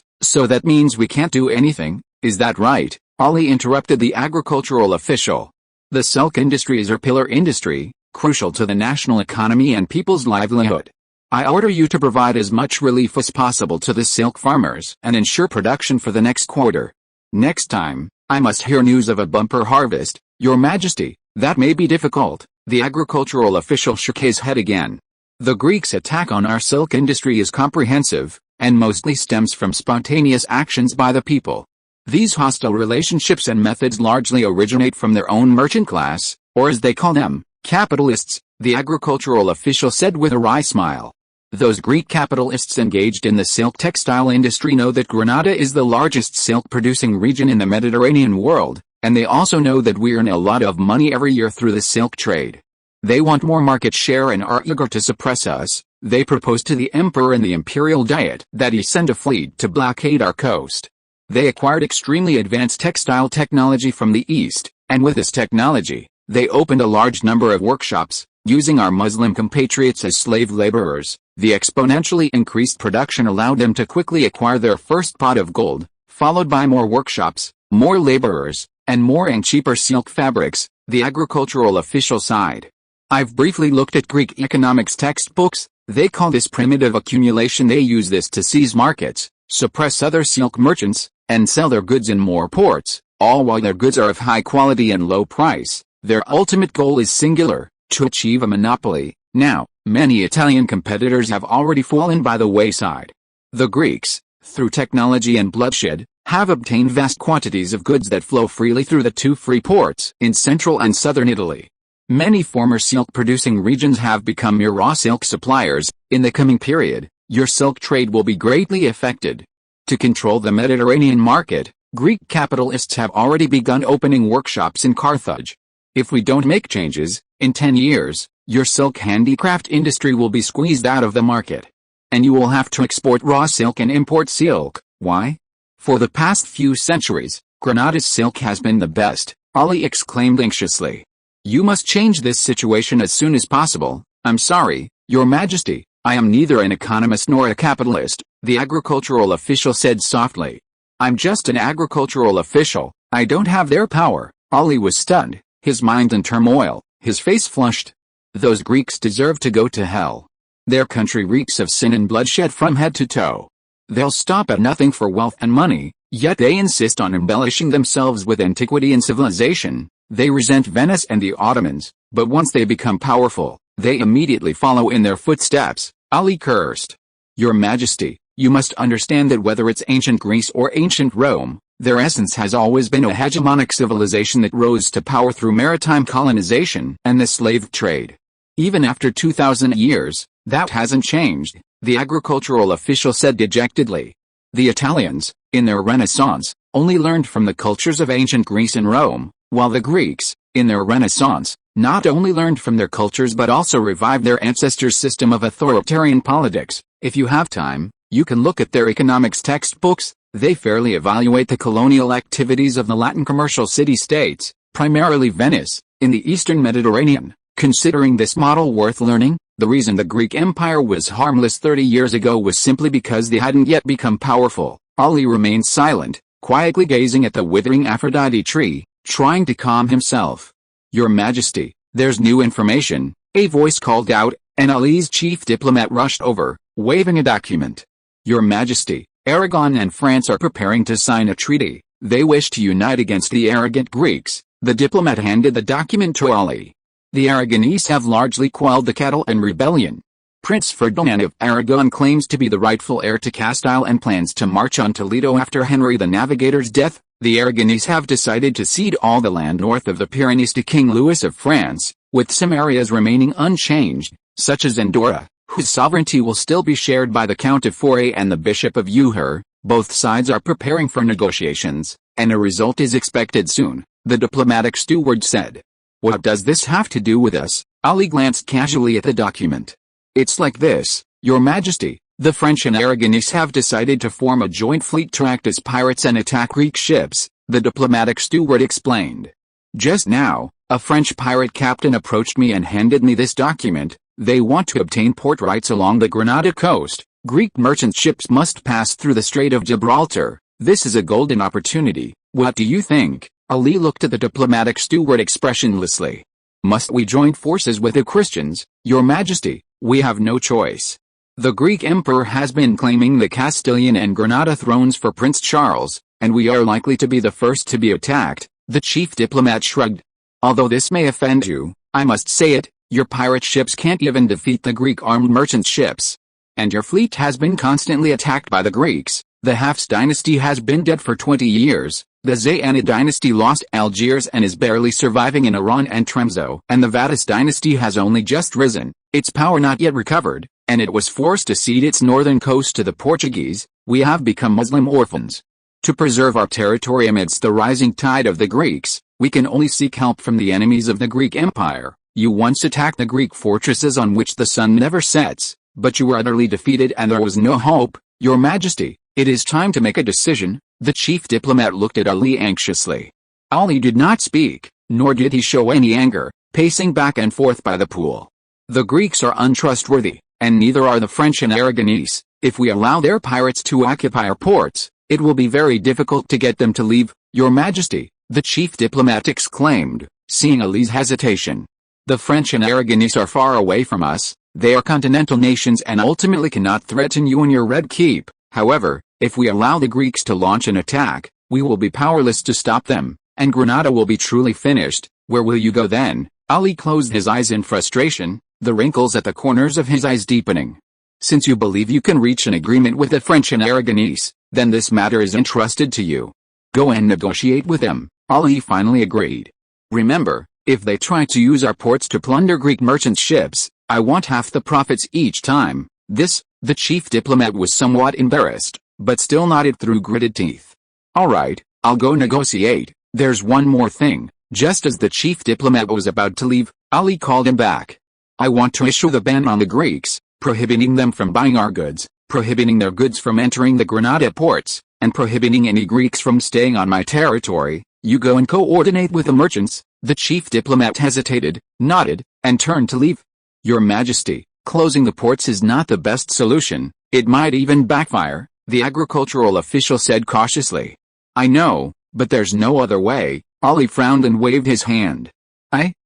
we can't do anything, is that right?" Ali interrupted the agricultural official. "The silk industry is a pillar industry, crucial to the national economy and people's livelihood. I order you to provide as much relief as possible to the silk farmers and ensure production for the next quarter." Next time, I must hear news of a bumper harvest, Your Majesty. That may be difficult." The agricultural official shook his head again. "The Greeks' attack on our silk industry is comprehensive, and mostly stems from spontaneous actions by the people. These hostile relationships and methods largely originate from their own merchant class, or as they call them, capitalists," the agricultural official said with a wry smile. "Those Greek capitalists engaged in the silk textile industry know that Granada is the largest silk-producing region in the Mediterranean world, and they also know that we earn a lot of money every year through the silk trade. They want more market share and are eager to suppress us. They propose to the emperor and the imperial diet that he send a fleet to blockade our coast. They acquired extremely advanced textile technology from the East, and with this technology, they opened a large number of workshops, using our Muslim compatriots as slave laborers. The exponentially increased production allowed them to quickly acquire their first pot of gold, followed by more workshops, more laborers, and more and cheaper silk fabrics," the agricultural official sighed. "I've briefly looked at Greek economics textbooks. They call this primitive accumulation. They use this to seize markets, suppress other silk merchants, and sell their goods in more ports, all while their goods are of high quality and low price. Their ultimate goal is singular, to achieve a monopoly. Now, many Italian competitors have already fallen by the wayside. The Greeks, through technology and bloodshed, have obtained vast quantities of goods that flow freely through the two free ports in central and southern Italy. Many former silk-producing regions have become mere raw silk suppliers. In the coming period, your silk trade will be greatly affected. To control the Mediterranean market, Greek capitalists have already begun opening workshops in Carthage. If we don't make changes, in 10 years, your silk handicraft industry will be squeezed out of the market. And you will have to export raw silk and import silk. Why? For the past few centuries, Granada's silk has been the best," Ali exclaimed anxiously. "You must change this situation as soon as possible." "I'm sorry, Your Majesty, I am neither an economist nor a capitalist," the agricultural official said softly. "I'm just an agricultural official. I don't have their power." Ali was stunned, his mind in turmoil, his face flushed. "Those Greeks deserve to go to hell. Their country reeks of sin and bloodshed from head to toe. They'll stop at nothing for wealth and money, yet they insist on embellishing themselves with antiquity and civilization. They resent Venice and the Ottomans, but once they become powerful, they immediately follow in their footsteps," Ali cursed. "Your Majesty, you must understand that whether it's ancient Greece or ancient Rome, their essence has always been a hegemonic civilization that rose to power through maritime colonization and the slave trade. Even after 2,000 years, that hasn't changed," the agricultural official said dejectedly. "The Italians, in their Renaissance, only learned from the cultures of ancient Greece and Rome, while the Greeks, in their Renaissance, not only learned from their cultures but also revived their ancestors' system of authoritarian politics. If you have time, you can look at their economics textbooks. They fairly evaluate the colonial activities of the Latin commercial city-states, primarily Venice, in the eastern Mediterranean. Considering this model worth learning, the reason the Greek Empire was harmless 30 years ago was simply because they hadn't yet become powerful." Ali remained silent, quietly gazing at the withering Aphrodite tree, trying to calm himself. "Your Majesty, there's new information," a voice called out, and Ali's chief diplomat rushed over, waving a document. "Your Majesty, Aragon and France are preparing to sign a treaty. They wish to unite against the arrogant Greeks." The diplomat handed the document to Ali. "The Aragonese have largely quelled the Catalan rebellion. Prince Ferdinand of Aragon claims to be the rightful heir to Castile and plans to march on Toledo after Henry the Navigator's death. The Aragonese have decided to cede all the land north of the Pyrenees to King Louis of France, with some areas remaining unchanged, such as Andorra, whose sovereignty will still be shared by the Count of Foray and the Bishop of Uher. Both sides are preparing for negotiations, and a result is expected soon," the diplomatic steward said. "What does this have to do with us?" Ali glanced casually at the document. "It's like this, Your Majesty. The French and Aragonese have decided to form a joint fleet to act as pirates and attack Greek ships," the diplomatic steward explained. "Just now, a French pirate captain approached me and handed me this document. They want to obtain port rights along the Granada coast. Greek merchant ships must pass through the Strait of Gibraltar. This is a golden opportunity. What do you think?" Ali looked at the diplomatic steward expressionlessly. "Must we join forces with the Christians, Your Majesty? We have no choice. The Greek emperor has been claiming the Castilian and Granada thrones for Prince Charles, and we are likely to be the first to be attacked." The chief diplomat shrugged. "Although this may offend you, I must say it, your pirate ships can't even defeat the Greek armed merchant ships. And your fleet has been constantly attacked by the Greeks. The Hafs dynasty has been dead for 20 years, the Zayanid dynasty lost Algiers and is barely surviving in Iran and Tremso, and the Vadis dynasty has only just risen, its power not yet recovered, and it was forced to cede its northern coast to the Portuguese. We have become Muslim orphans. To preserve our territory amidst the rising tide of the Greeks, we can only seek help from the enemies of the Greek Empire. You once attacked the Greek fortresses on which the sun never sets, but you were utterly defeated and there was no hope. Your Majesty, it is time to make a decision." The chief diplomat looked at Ali anxiously. Ali did not speak, nor did he show any anger, pacing back and forth by the pool. "The Greeks are untrustworthy, and neither are the French and Aragonese. If we allow their pirates to occupy our ports, it will be very difficult to get them to leave." "Your Majesty," the chief diplomat exclaimed, seeing Ali's hesitation. "The French and Aragonese are far away from us. They are continental nations and ultimately cannot threaten you and your Red Keep. However, if we allow the Greeks to launch an attack, we will be powerless to stop them, and Granada will be truly finished. Where will you go then?" Ali closed his eyes in frustration, the wrinkles at the corners of his eyes deepening. "Since you believe you can reach an agreement with the French and Aragonese, then this matter is entrusted to you. Go and negotiate with them." Ali finally agreed. "Remember, if they try to use our ports to plunder Greek merchant ships, I want half the profits each time." The chief diplomat was somewhat embarrassed, but still nodded through gritted teeth. "All right, I'll go negotiate. There's one more thing." Just as the chief diplomat was about to leave, Ali called him back. "I want to issue the ban on the Greeks, prohibiting them from buying our goods, prohibiting their goods from entering the Granada ports, and prohibiting any Greeks from staying on my territory. You go and coordinate with the merchants." The chief diplomat hesitated, nodded, and turned to leave. "Your Majesty, closing the ports is not the best solution. It might even backfire," the agricultural official said cautiously. "I know, but there's no other way." Ali frowned and waved his hand.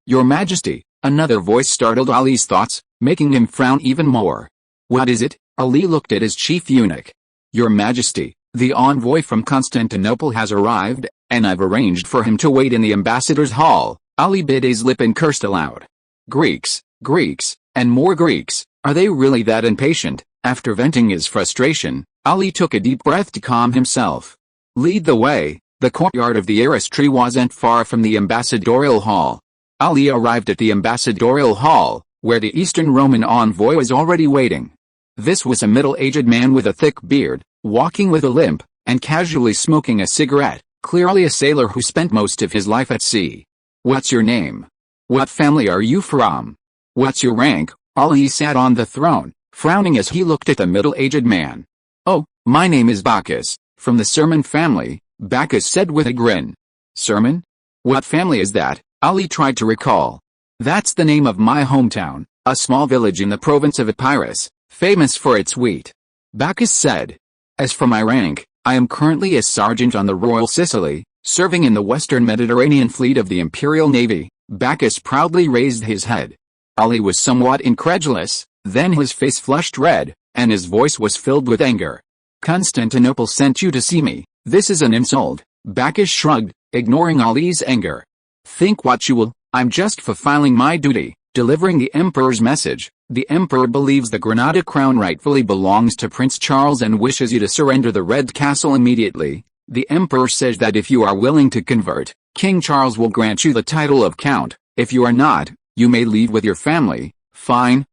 Your Majesty," another voice startled Ali's thoughts, making him frown even more. "What is it?" Ali looked at his chief eunuch. "Your Majesty, the envoy from Constantinople has arrived, and I've arranged for him to wait in the ambassador's hall." Ali bit his lip and cursed aloud. Greeks, and more Greeks, are they really that impatient? After venting his frustration, Ali took a deep breath to calm himself. "Lead the way." The courtyard of the Iris tree wasn't far from the ambassadorial hall. Ali arrived at the ambassadorial hall, where the Eastern Roman envoy was already waiting. This was a middle-aged man with a thick beard, walking with a limp, and casually smoking a cigarette, clearly a sailor who spent most of his life at sea. "What's your name? What family are you from? What's your rank?" Ali sat on the throne, frowning as he looked at the middle-aged man. "Oh, my name is Bacchus, from the Sermon family," Bacchus said with a grin. "Sermon? What family is that?" Ali tried to recall. "That's the name of my hometown, a small village in the province of Epirus, famous for its wheat," Bacchus said. "As for my rank, I am currently a sergeant on the Royal Sicily, serving in the Western Mediterranean fleet of the Imperial Navy." Bacchus proudly raised his head. Ali was somewhat incredulous, then his face flushed red, and his voice was filled with anger. "Constantinople sent you to see me. This is an insult." Bacchus shrugged, ignoring Ali's anger. "Think what you will, I'm just fulfilling my duty, delivering the Emperor's message. The Emperor believes the Granada crown rightfully belongs to Prince Charles and wishes you to surrender the Red Castle immediately. The Emperor says that if you are willing to convert, King Charles will grant you the title of Count. If you are not, you may leave with your family." Fine.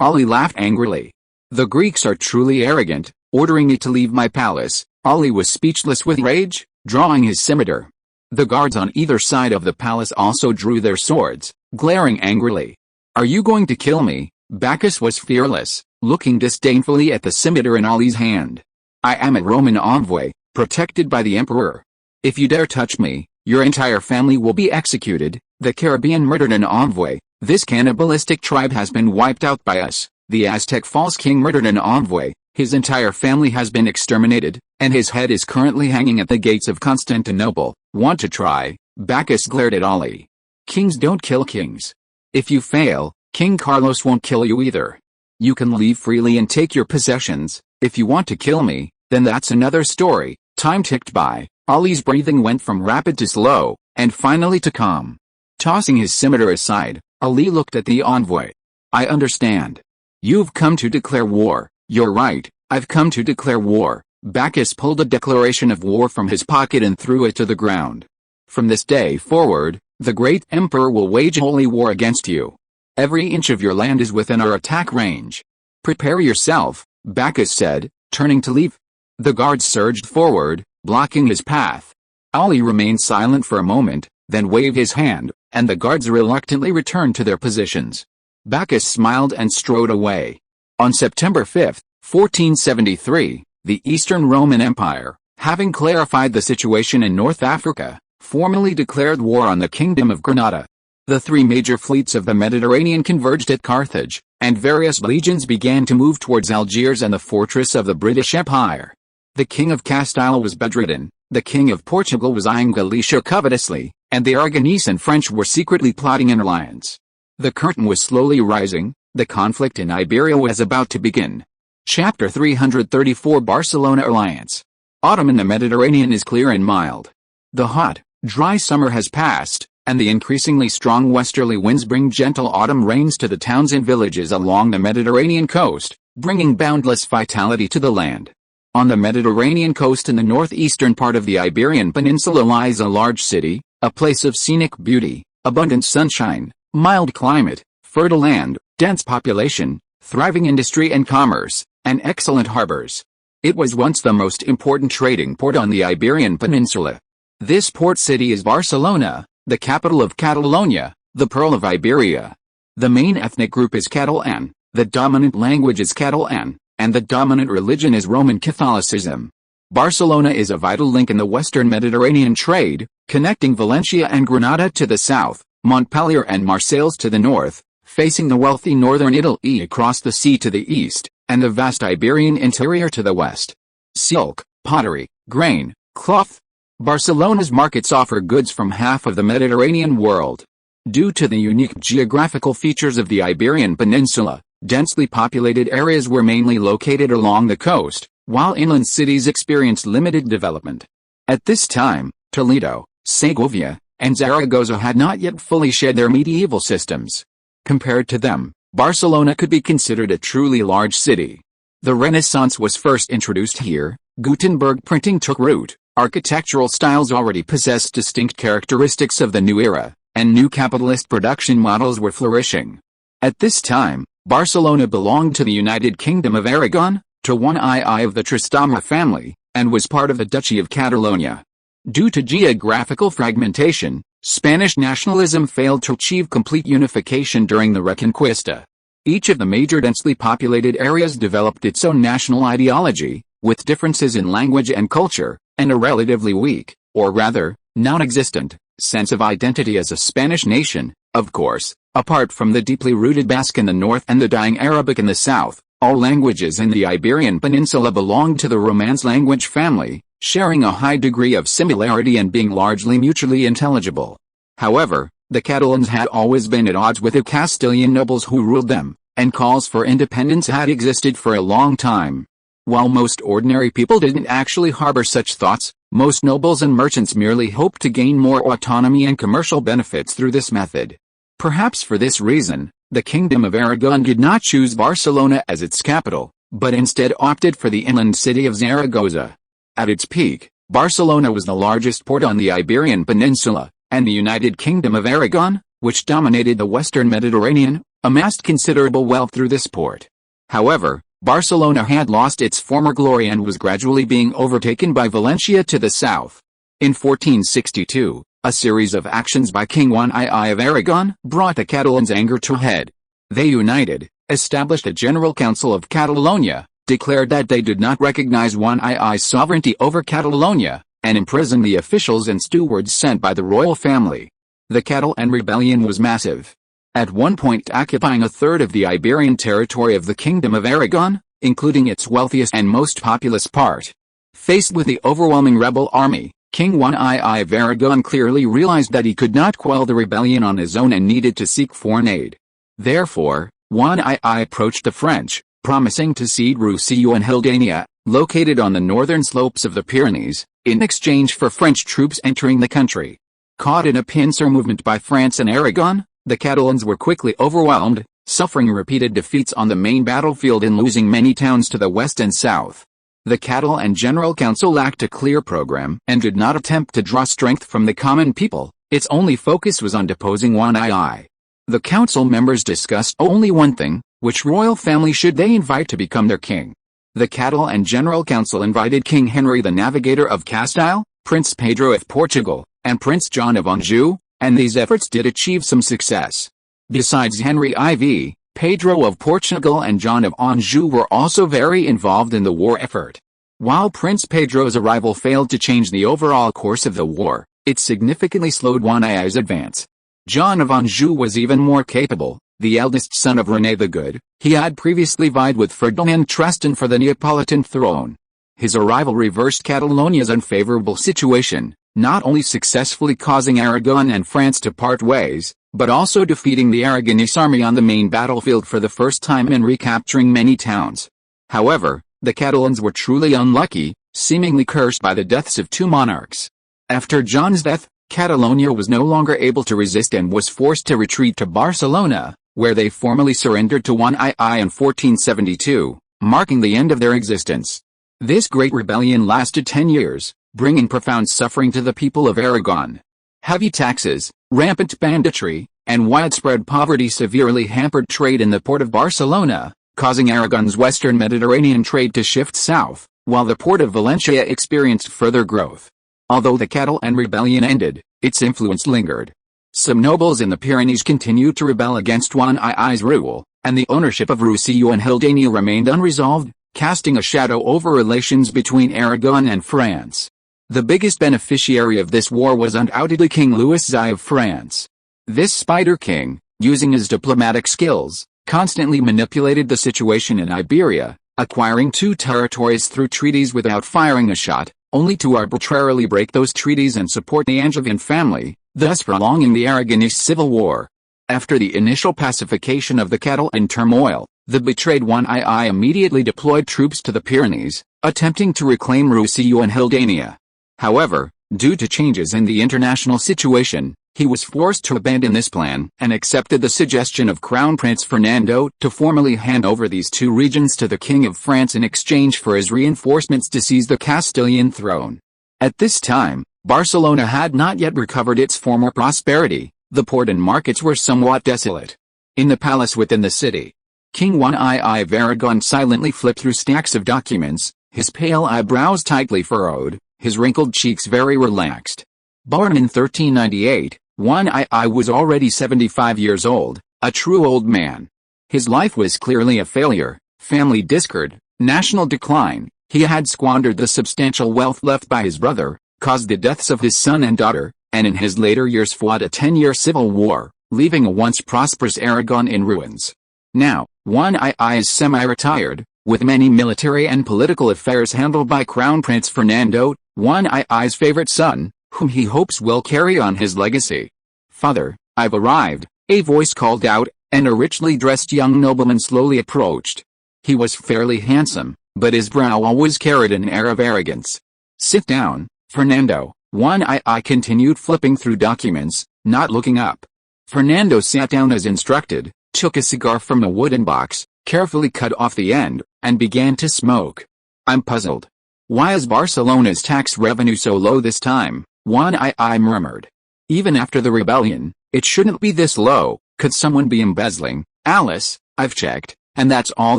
Ali laughed angrily. "The Greeks are truly arrogant, ordering me to leave my palace." Ali was speechless with rage, drawing his scimitar. The guards on either side of the palace also drew their swords, glaring angrily. "Are you going to kill me?" Bacchus was fearless, looking disdainfully at the scimitar in Ali's hand. "I am a Roman envoy, protected by the Emperor. If you dare touch me, your entire family will be executed." The Caribbean murdered an envoy. "This cannibalistic tribe has been wiped out by us." The Aztec false king murdered an envoy. "His entire family has been exterminated, and his head is currently hanging at the gates of Constantinople. Want to try?" Bacchus glared at Ali. "Kings don't kill kings. If you fail, King Carlos won't kill you either. You can leave freely and take your possessions. If you want to kill me, then that's another story." Time ticked by. Ali's breathing went from rapid to slow, and finally to calm. Tossing his scimitar aside, Ali looked at the envoy. I understand. You've come to declare war. You're right, I've come to declare war. Bacchus pulled a declaration of war from his pocket and threw it to the ground. From this day forward, the great emperor will wage holy war against you. Every inch of your land is within our attack range. Prepare yourself, Bacchus said, turning to leave. The guards surged forward, blocking his path. Ali remained silent for a moment, then waved his hand, and the guards reluctantly returned to their positions. Bacchus smiled and strode away. On September 5, 1473, the Eastern Roman Empire, having clarified the situation in North Africa, formally declared war on the Kingdom of Granada. The three major fleets of the Mediterranean converged at Carthage, and various legions began to move towards Algiers and the fortress of the British Empire. The King of Castile was bedridden, the King of Portugal was eyeing Galicia covetously, and the Aragonese and French were secretly plotting an alliance. The curtain was slowly rising, the conflict in Iberia was about to begin. Chapter 334 Barcelona Alliance. Autumn in the Mediterranean is clear and mild. The hot, dry summer has passed, and the increasingly strong westerly winds bring gentle autumn rains to the towns and villages along the Mediterranean coast, bringing boundless vitality to the land. On the Mediterranean coast in the northeastern part of the Iberian Peninsula lies a large city, a place of scenic beauty, abundant sunshine, mild climate, fertile land, dense population, thriving industry and commerce, and excellent harbors. It was once the most important trading port on the Iberian Peninsula. This port city is Barcelona, the capital of Catalonia, the Pearl of Iberia. The main ethnic group is Catalan, the dominant language is Catalan, and the dominant religion is Roman Catholicism. Barcelona is a vital link in the western Mediterranean trade, connecting Valencia and Granada to the south, Montpellier and Marseille to the north, facing the wealthy northern Italy across the sea to the east, and the vast Iberian interior to the west. Silk, pottery, grain, cloth. Barcelona's markets offer goods from half of the Mediterranean world. Due to the unique geographical features of the Iberian Peninsula, densely populated areas were mainly located along the coast, while inland cities experienced limited development. At this time, Toledo, Segovia, and Zaragoza had not yet fully shed their medieval systems. Compared to them, Barcelona could be considered a truly large city. The Renaissance was first introduced here, Gutenberg printing took root, architectural styles already possessed distinct characteristics of the new era, and new capitalist production models were flourishing. At this time, Barcelona belonged to the United Kingdom of Aragon, to one ii of the Tristama family, and was part of the Duchy of Catalonia. Due to geographical fragmentation, Spanish nationalism failed to achieve complete unification during the Reconquista. Each of the major densely populated areas developed its own national ideology, with differences in language and culture, and a relatively weak, or rather, non-existent, sense of identity as a Spanish nation. Of course, apart from the deeply rooted Basque in the north and the dying Arabic in the south, all languages in the Iberian Peninsula belonged to the Romance language family, sharing a high degree of similarity and being largely mutually intelligible. However, the Catalans had always been at odds with the Castilian nobles who ruled them, and calls for independence had existed for a long time. While most ordinary people didn't actually harbor such thoughts, most nobles and merchants merely hoped to gain more autonomy and commercial benefits through this method. Perhaps for this reason, the Kingdom of Aragon did not choose Barcelona as its capital, but instead opted for the inland city of Zaragoza. At its peak, Barcelona was the largest port on the Iberian Peninsula, and the United Kingdom of Aragon, which dominated the western Mediterranean, amassed considerable wealth through this port. However, Barcelona had lost its former glory and was gradually being overtaken by Valencia to the south. In 1462, a series of actions by King Juan I of Aragon brought the Catalans' anger to a head. They united, established a General Council of Catalonia, declared that they did not recognize Juan I's sovereignty over Catalonia, and imprisoned the officials and stewards sent by the royal family. The Catalan rebellion was massive. At one point occupying a third of the Iberian territory of the Kingdom of Aragon, including its wealthiest and most populous part. Faced with the overwhelming rebel army, King Juan I of Aragon clearly realized that he could not quell the rebellion on his own and needed to seek foreign aid. Therefore, Juan I approached the French, promising to cede Roussillon and Hildania, located on the northern slopes of the Pyrenees, in exchange for French troops entering the country. Caught in a pincer movement by France and Aragon, the Catalans were quickly overwhelmed, suffering repeated defeats on the main battlefield and losing many towns to the west and south. The Catalan General Council lacked a clear program and did not attempt to draw strength from the common people. Its only focus was on deposing Juan II. The council members discussed only one thing: which royal family should they invite to become their king. The Catalan General Council invited King Henry the Navigator of Castile, Prince Pedro of Portugal, and Prince John of Anjou, and these efforts did achieve some success. Besides Henry IV, Pedro of Portugal and John of Anjou were also very involved in the war effort. While Prince Pedro's arrival failed to change the overall course of the war, it significantly slowed Juan II's advance. John of Anjou was even more capable. The eldest son of René the Good, he had previously vied with Ferdinand Tristan for the Neapolitan throne. His arrival reversed Catalonia's unfavorable situation, not only successfully causing Aragon and France to part ways, but also defeating the Aragonese army on the main battlefield for the first time and recapturing many towns. However, the Catalans were truly unlucky, seemingly cursed by the deaths of two monarchs. After John's death, Catalonia was no longer able to resist and was forced to retreat to Barcelona, where they formally surrendered to Juan II in 1472, marking the end of their existence. This great rebellion lasted 10 years, bringing profound suffering to the people of Aragon. Heavy taxes, rampant banditry, and widespread poverty severely hampered trade in the port of Barcelona, causing Aragon's western Mediterranean trade to shift south, while the port of Valencia experienced further growth. Although the Catalan rebellion ended, its influence lingered. Some nobles in the Pyrenees continued to rebel against Juan II's rule, and the ownership of Roussillon and Hildania remained unresolved, casting a shadow over relations between Aragon and France. The biggest beneficiary of this war was undoubtedly King Louis I of France. This Spider King, using his diplomatic skills, constantly manipulated the situation in Iberia, acquiring two territories through treaties without firing a shot, only to arbitrarily break those treaties and support the Angevin family, thus prolonging the Aragonese civil war. After the initial pacification of the Catalan turmoil, the betrayed Juan II immediately deployed troops to the Pyrenees, attempting to reclaim Roussillon and Hildania. However, due to changes in the international situation, he was forced to abandon this plan and accepted the suggestion of Crown Prince Fernando to formally hand over these two regions to the King of France in exchange for his reinforcements to seize the Castilian throne. At this time, Barcelona had not yet recovered its former prosperity. The port and markets were somewhat desolate. In the palace within the city, King Juan II of Aragon silently flipped through stacks of documents, his pale eyebrows tightly furrowed, his wrinkled cheeks very relaxed. Born in 1398, Juan II was already 75 years old, a true old man. His life was clearly a failure: family discord, national decline. He had squandered the substantial wealth left by his brother, caused the deaths of his son and daughter, and in his later years fought a 10-year civil war, leaving a once prosperous Aragon in ruins. Now, Juan II is semi-retired, with many military and political affairs handled by Crown Prince Fernando, Juan II's favorite son, whom he hopes will carry on his legacy. "Father, I've arrived," a voice called out, and a richly dressed young nobleman slowly approached. He was fairly handsome, but his brow always carried an air of arrogance. "Sit down, Fernando," Juan II continued flipping through documents, not looking up. Fernando sat down as instructed, took a cigar from a wooden box, carefully cut off the end, and began to smoke. "I'm puzzled. Why is Barcelona's tax revenue so low this time?" Juan II murmured. "Even after the rebellion, it shouldn't be this low. Could someone be embezzling?" "Alice, I've checked, and that's all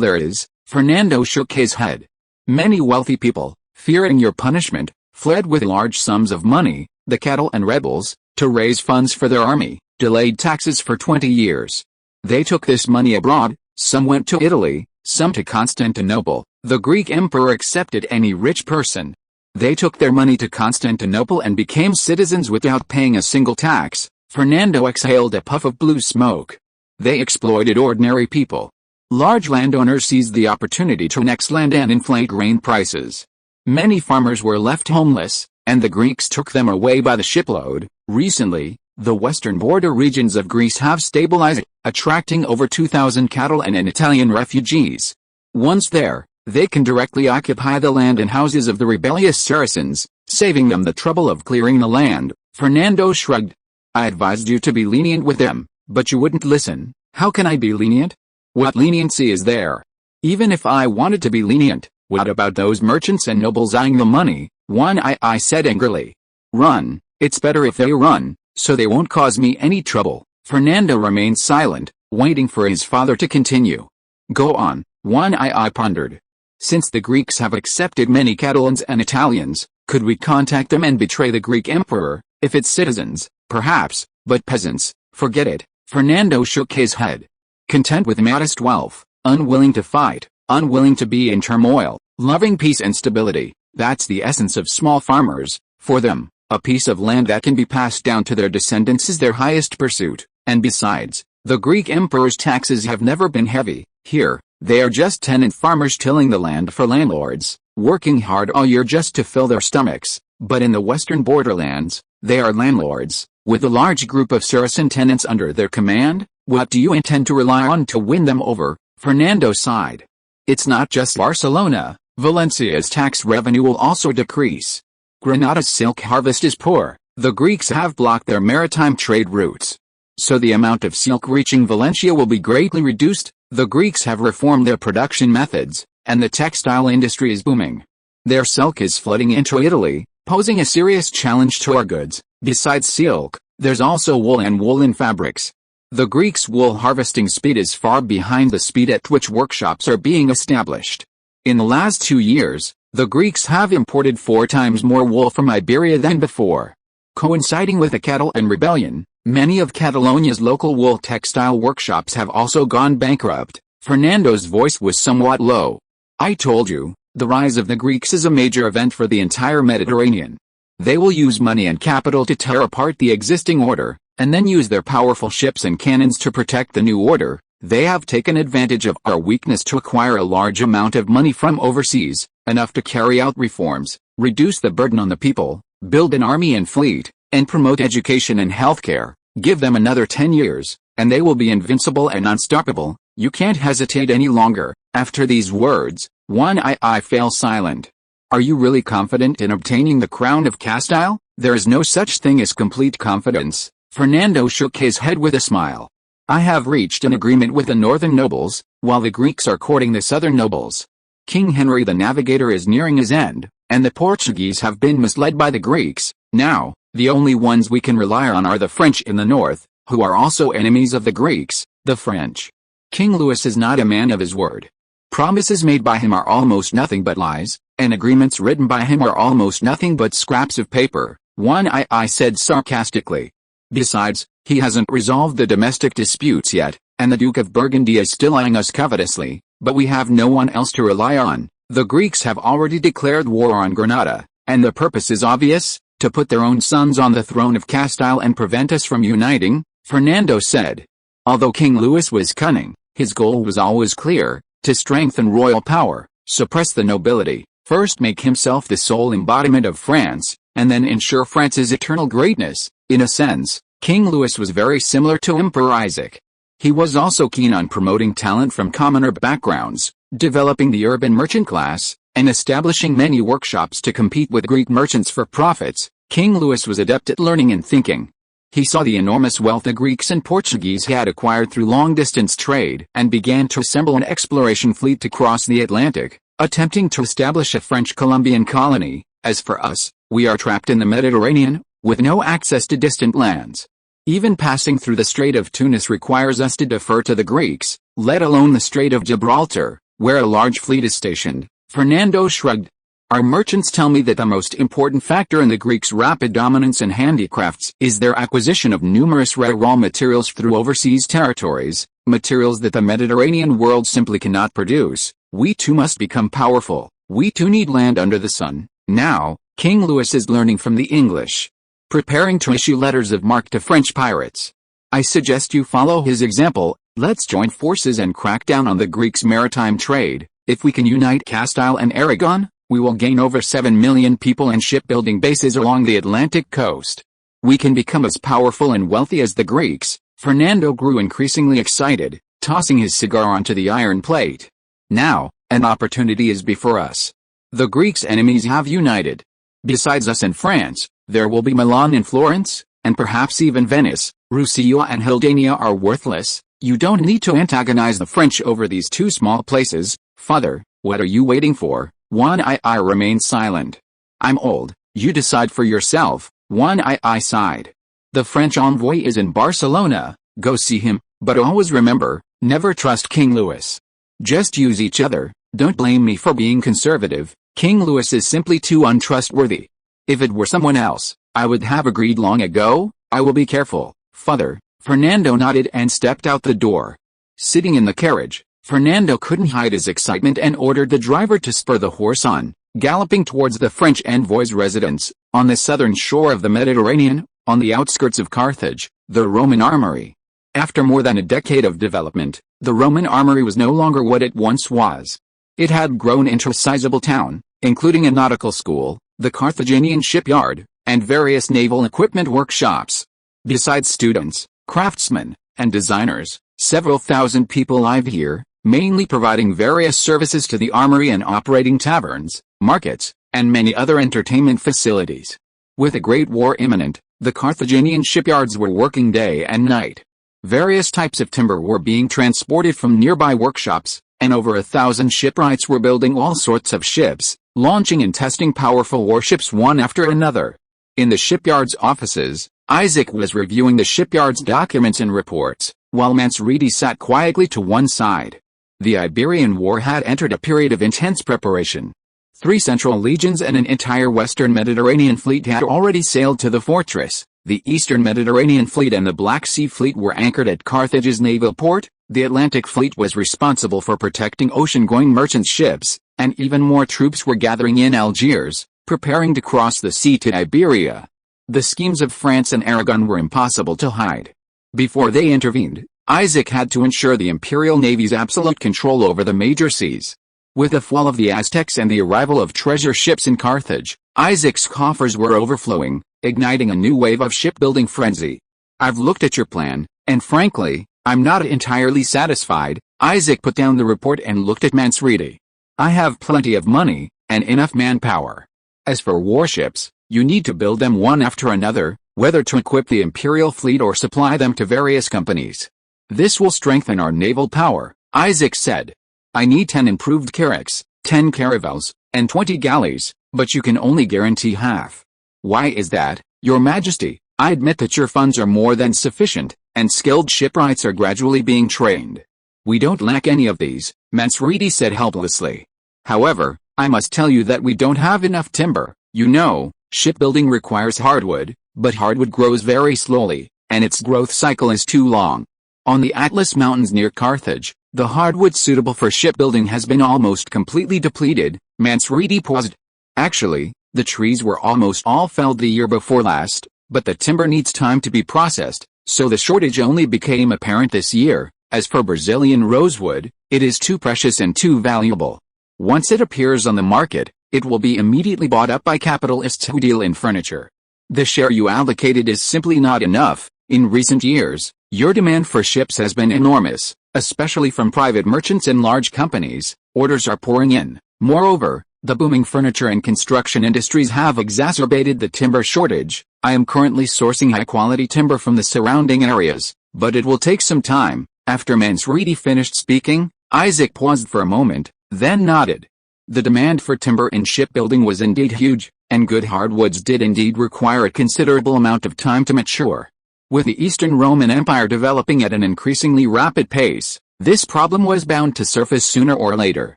there is." Fernando shook his head. "Many wealthy people, fearing your punishment, fled with large sums of money. The Catalan rebels, to raise funds for their army, delayed taxes for 20 years. They took this money abroad. Some went to Italy, some to Constantinople. The Greek emperor accepted any rich person. They took their money to Constantinople and became citizens without paying a single tax." Fernando exhaled a puff of blue smoke. "They exploited ordinary people. Large landowners seized the opportunity to annex land and inflate grain prices. Many farmers were left homeless, and the Greeks took them away by the shipload. Recently, the western border regions of Greece have stabilized, attracting over 2,000 Catalan and Italian refugees. Once there, They can directly occupy the land and houses of the rebellious Saracens, saving them the trouble of clearing the land. Fernando shrugged. I advised you to be lenient with them, but you wouldn't listen. How can I be lenient? What leniency is there? Even if I wanted to be lenient, what about those merchants and nobles eyeing the money? I said angrily. Run, it's better if they run, so they won't cause me any trouble. Fernando remained silent, waiting for his father to continue. Go on, I pondered. Since the Greeks have accepted many Catalans and Italians, could we contact them and betray the Greek emperor? If it's citizens, perhaps, but peasants, forget it. Fernando shook his head. Content with modest wealth, unwilling to fight, unwilling to be in turmoil, loving peace and stability, that's the essence of small farmers. For them, a piece of land that can be passed down to their descendants is their highest pursuit, and besides, the Greek emperor's taxes have never been heavy. Here, they are just tenant farmers tilling the land for landlords, working hard all year just to fill their stomachs, but in the western borderlands, they are landlords, with a large group of Saracen tenants under their command. What do you intend to rely on to win them over? Fernando sighed. It's not just Barcelona, Valencia's tax revenue will also decrease. Granada's silk harvest is poor, the Greeks have blocked their maritime trade routes. So the amount of silk reaching Valencia will be greatly reduced. The Greeks have reformed their production methods, and the textile industry is booming. Their silk is flooding into Italy, posing a serious challenge to our goods. Besides silk, there's also wool and woolen fabrics. The Greeks' wool harvesting speed is far behind the speed at which workshops are being established. In the last 2 years, the Greeks have imported 4 times more wool from Iberia than before. Coinciding with the Catalan rebellion, many of Catalonia's local wool textile workshops have also gone bankrupt. Fernando's voice was somewhat low. I told you, the rise of the Greeks is a major event for the entire Mediterranean. They will use money and capital to tear apart the existing order, and then use their powerful ships and cannons to protect the new order. They have taken advantage of our weakness to acquire a large amount of money from overseas, enough to carry out reforms, reduce the burden on the people, build an army and fleet, and promote education and healthcare. Give them another 10 years, and they will be invincible and unstoppable. You can't hesitate any longer. After these words, I fell silent. Are you really confident in obtaining the crown of Castile? There is no such thing as complete confidence. Fernando shook his head with a smile. I have reached an agreement with the northern nobles, while the Greeks are courting the southern nobles. King Henry the Navigator is nearing his end, and the Portuguese have been misled by the Greeks. Now, the only ones we can rely on are the French in the north, who are also enemies of the Greeks. The French. King Louis is not a man of his word. Promises made by him are almost nothing but lies, and agreements written by him are almost nothing but scraps of paper. I said sarcastically. Besides, he hasn't resolved the domestic disputes yet, and the Duke of Burgundy is still eyeing us covetously, but we have no one else to rely on. The Greeks have already declared war on Granada, and the purpose is obvious, to put their own sons on the throne of Castile and prevent us from uniting, Fernando said. Although King Louis was cunning, his goal was always clear, to strengthen royal power, suppress the nobility, first make himself the sole embodiment of France, and then ensure France's eternal greatness. In a sense, King Louis was very similar to Emperor Isaac. He was also keen on promoting talent from commoner backgrounds, developing the urban merchant class, and establishing many workshops to compete with Greek merchants for profits. King Louis was adept at learning and thinking. He saw the enormous wealth the Greeks and Portuguese had acquired through long-distance trade and began to assemble an exploration fleet to cross the Atlantic, attempting to establish a French Colombian colony. As for us, we are trapped in the Mediterranean, with no access to distant lands. Even passing through the Strait of Tunis requires us to defer to the Greeks, let alone the Strait of Gibraltar, where a large fleet is stationed. Fernando shrugged. Our merchants tell me that the most important factor in the Greeks' rapid dominance in handicrafts is their acquisition of numerous rare raw materials through overseas territories, materials that the Mediterranean world simply cannot produce. We too must become powerful. We too need land under the sun. Now, King Louis is learning from the English, preparing to issue letters of marque to French pirates. I suggest you follow his example. Let's join forces and crack down on the Greeks' maritime trade. If we can unite Castile and Aragon, we will gain over 7 million people and shipbuilding bases along the Atlantic coast. We can become as powerful and wealthy as the Greeks. Fernando grew increasingly excited, tossing his cigar onto the iron plate. Now, An opportunity is before us. The Greeks' enemies have united. Besides us and France, there will be Milan and Florence, and perhaps even Venice. Russia and Haldania are worthless. You don't need to antagonize the French over these two small places. Father, what are you waiting for? I remained silent. I'm old, you decide for yourself. I sighed. The French envoy is in Barcelona, go see him, but always remember, never trust King Louis. Just use each other, don't blame me for being conservative. King Louis is simply too untrustworthy. If it were someone else, I would have agreed long ago. I will be careful, father. Fernando nodded and stepped out the door. Sitting in the carriage, Fernando couldn't hide his excitement and ordered the driver to spur the horse on, galloping towards the French envoy's residence, on the southern shore of the Mediterranean, on the outskirts of Carthage, the Roman armory. After more than a decade of development, the Roman armory was no longer what it once was. It had grown into a sizable town, including a nautical school, the Carthaginian shipyard, and various naval equipment workshops. Besides students, craftsmen, and designers, several thousand people lived here, mainly providing various services to the armory and operating taverns, markets, and many other entertainment facilities. With a great war imminent, the Carthaginian shipyards were working day and night. Various types of timber were being transported from nearby workshops, and over 1,000 shipwrights were building all sorts of ships, launching and testing powerful warships one after another. In the shipyard's offices, Isaac was reviewing the shipyard's documents and reports, while Mansuetude sat quietly to one side. The Iberian War had entered a period of intense preparation. 3 central legions and an entire western Mediterranean fleet had already sailed to the fortress. The eastern Mediterranean fleet and the Black Sea fleet were anchored at Carthage's naval port. The Atlantic fleet was responsible for protecting ocean-going merchant ships, and even more troops were gathering in Algiers, preparing to cross the sea to Iberia. The schemes of France and Aragon were impossible to hide. Before they intervened, Isaac had to ensure the imperial navy's absolute control over the major seas. With the fall of the Aztecs and the arrival of treasure ships in Carthage, Isaac's coffers were overflowing, igniting a new wave of shipbuilding frenzy. I've looked at your plan, and frankly, I'm not entirely satisfied. Isaac put down the report and looked at Mansuetude. I have plenty of money, and enough manpower. As for warships, you need to build them one after another, whether to equip the imperial fleet or supply them to various companies. This will strengthen our naval power, Isaac said. I need 10 improved carracks, 10 caravels, and 20 galleys, but you can only guarantee half. Why is that, Your Majesty? I admit that your funds are more than sufficient, and skilled shipwrights are gradually being trained. We don't lack any of these, Mansuetude said helplessly. However, I must tell you that we don't have enough timber. You know, shipbuilding requires hardwood, but hardwood grows very slowly, and its growth cycle is too long. On the Atlas Mountains near Carthage, the hardwood suitable for shipbuilding has been almost completely depleted. Mansuetude paused. Actually, the trees were almost all felled the year before last, but the timber needs time to be processed, so the shortage only became apparent this year. As for Brazilian rosewood, it is too precious and too valuable. Once it appears on the market, it will be immediately bought up by capitalists who deal in furniture. The share you allocated is simply not enough. In recent years, your demand for ships has been enormous, especially from private merchants and large companies. Orders are pouring in. Moreover, the booming furniture and construction industries have exacerbated the timber shortage. I am currently sourcing high-quality timber from the surrounding areas, but it will take some time. After Mansuetude finished speaking, Isaac paused for a moment, then nodded. The demand for timber in shipbuilding was indeed huge, and good hardwoods did indeed require a considerable amount of time to mature. With the Eastern Roman Empire developing at an increasingly rapid pace, this problem was bound to surface sooner or later.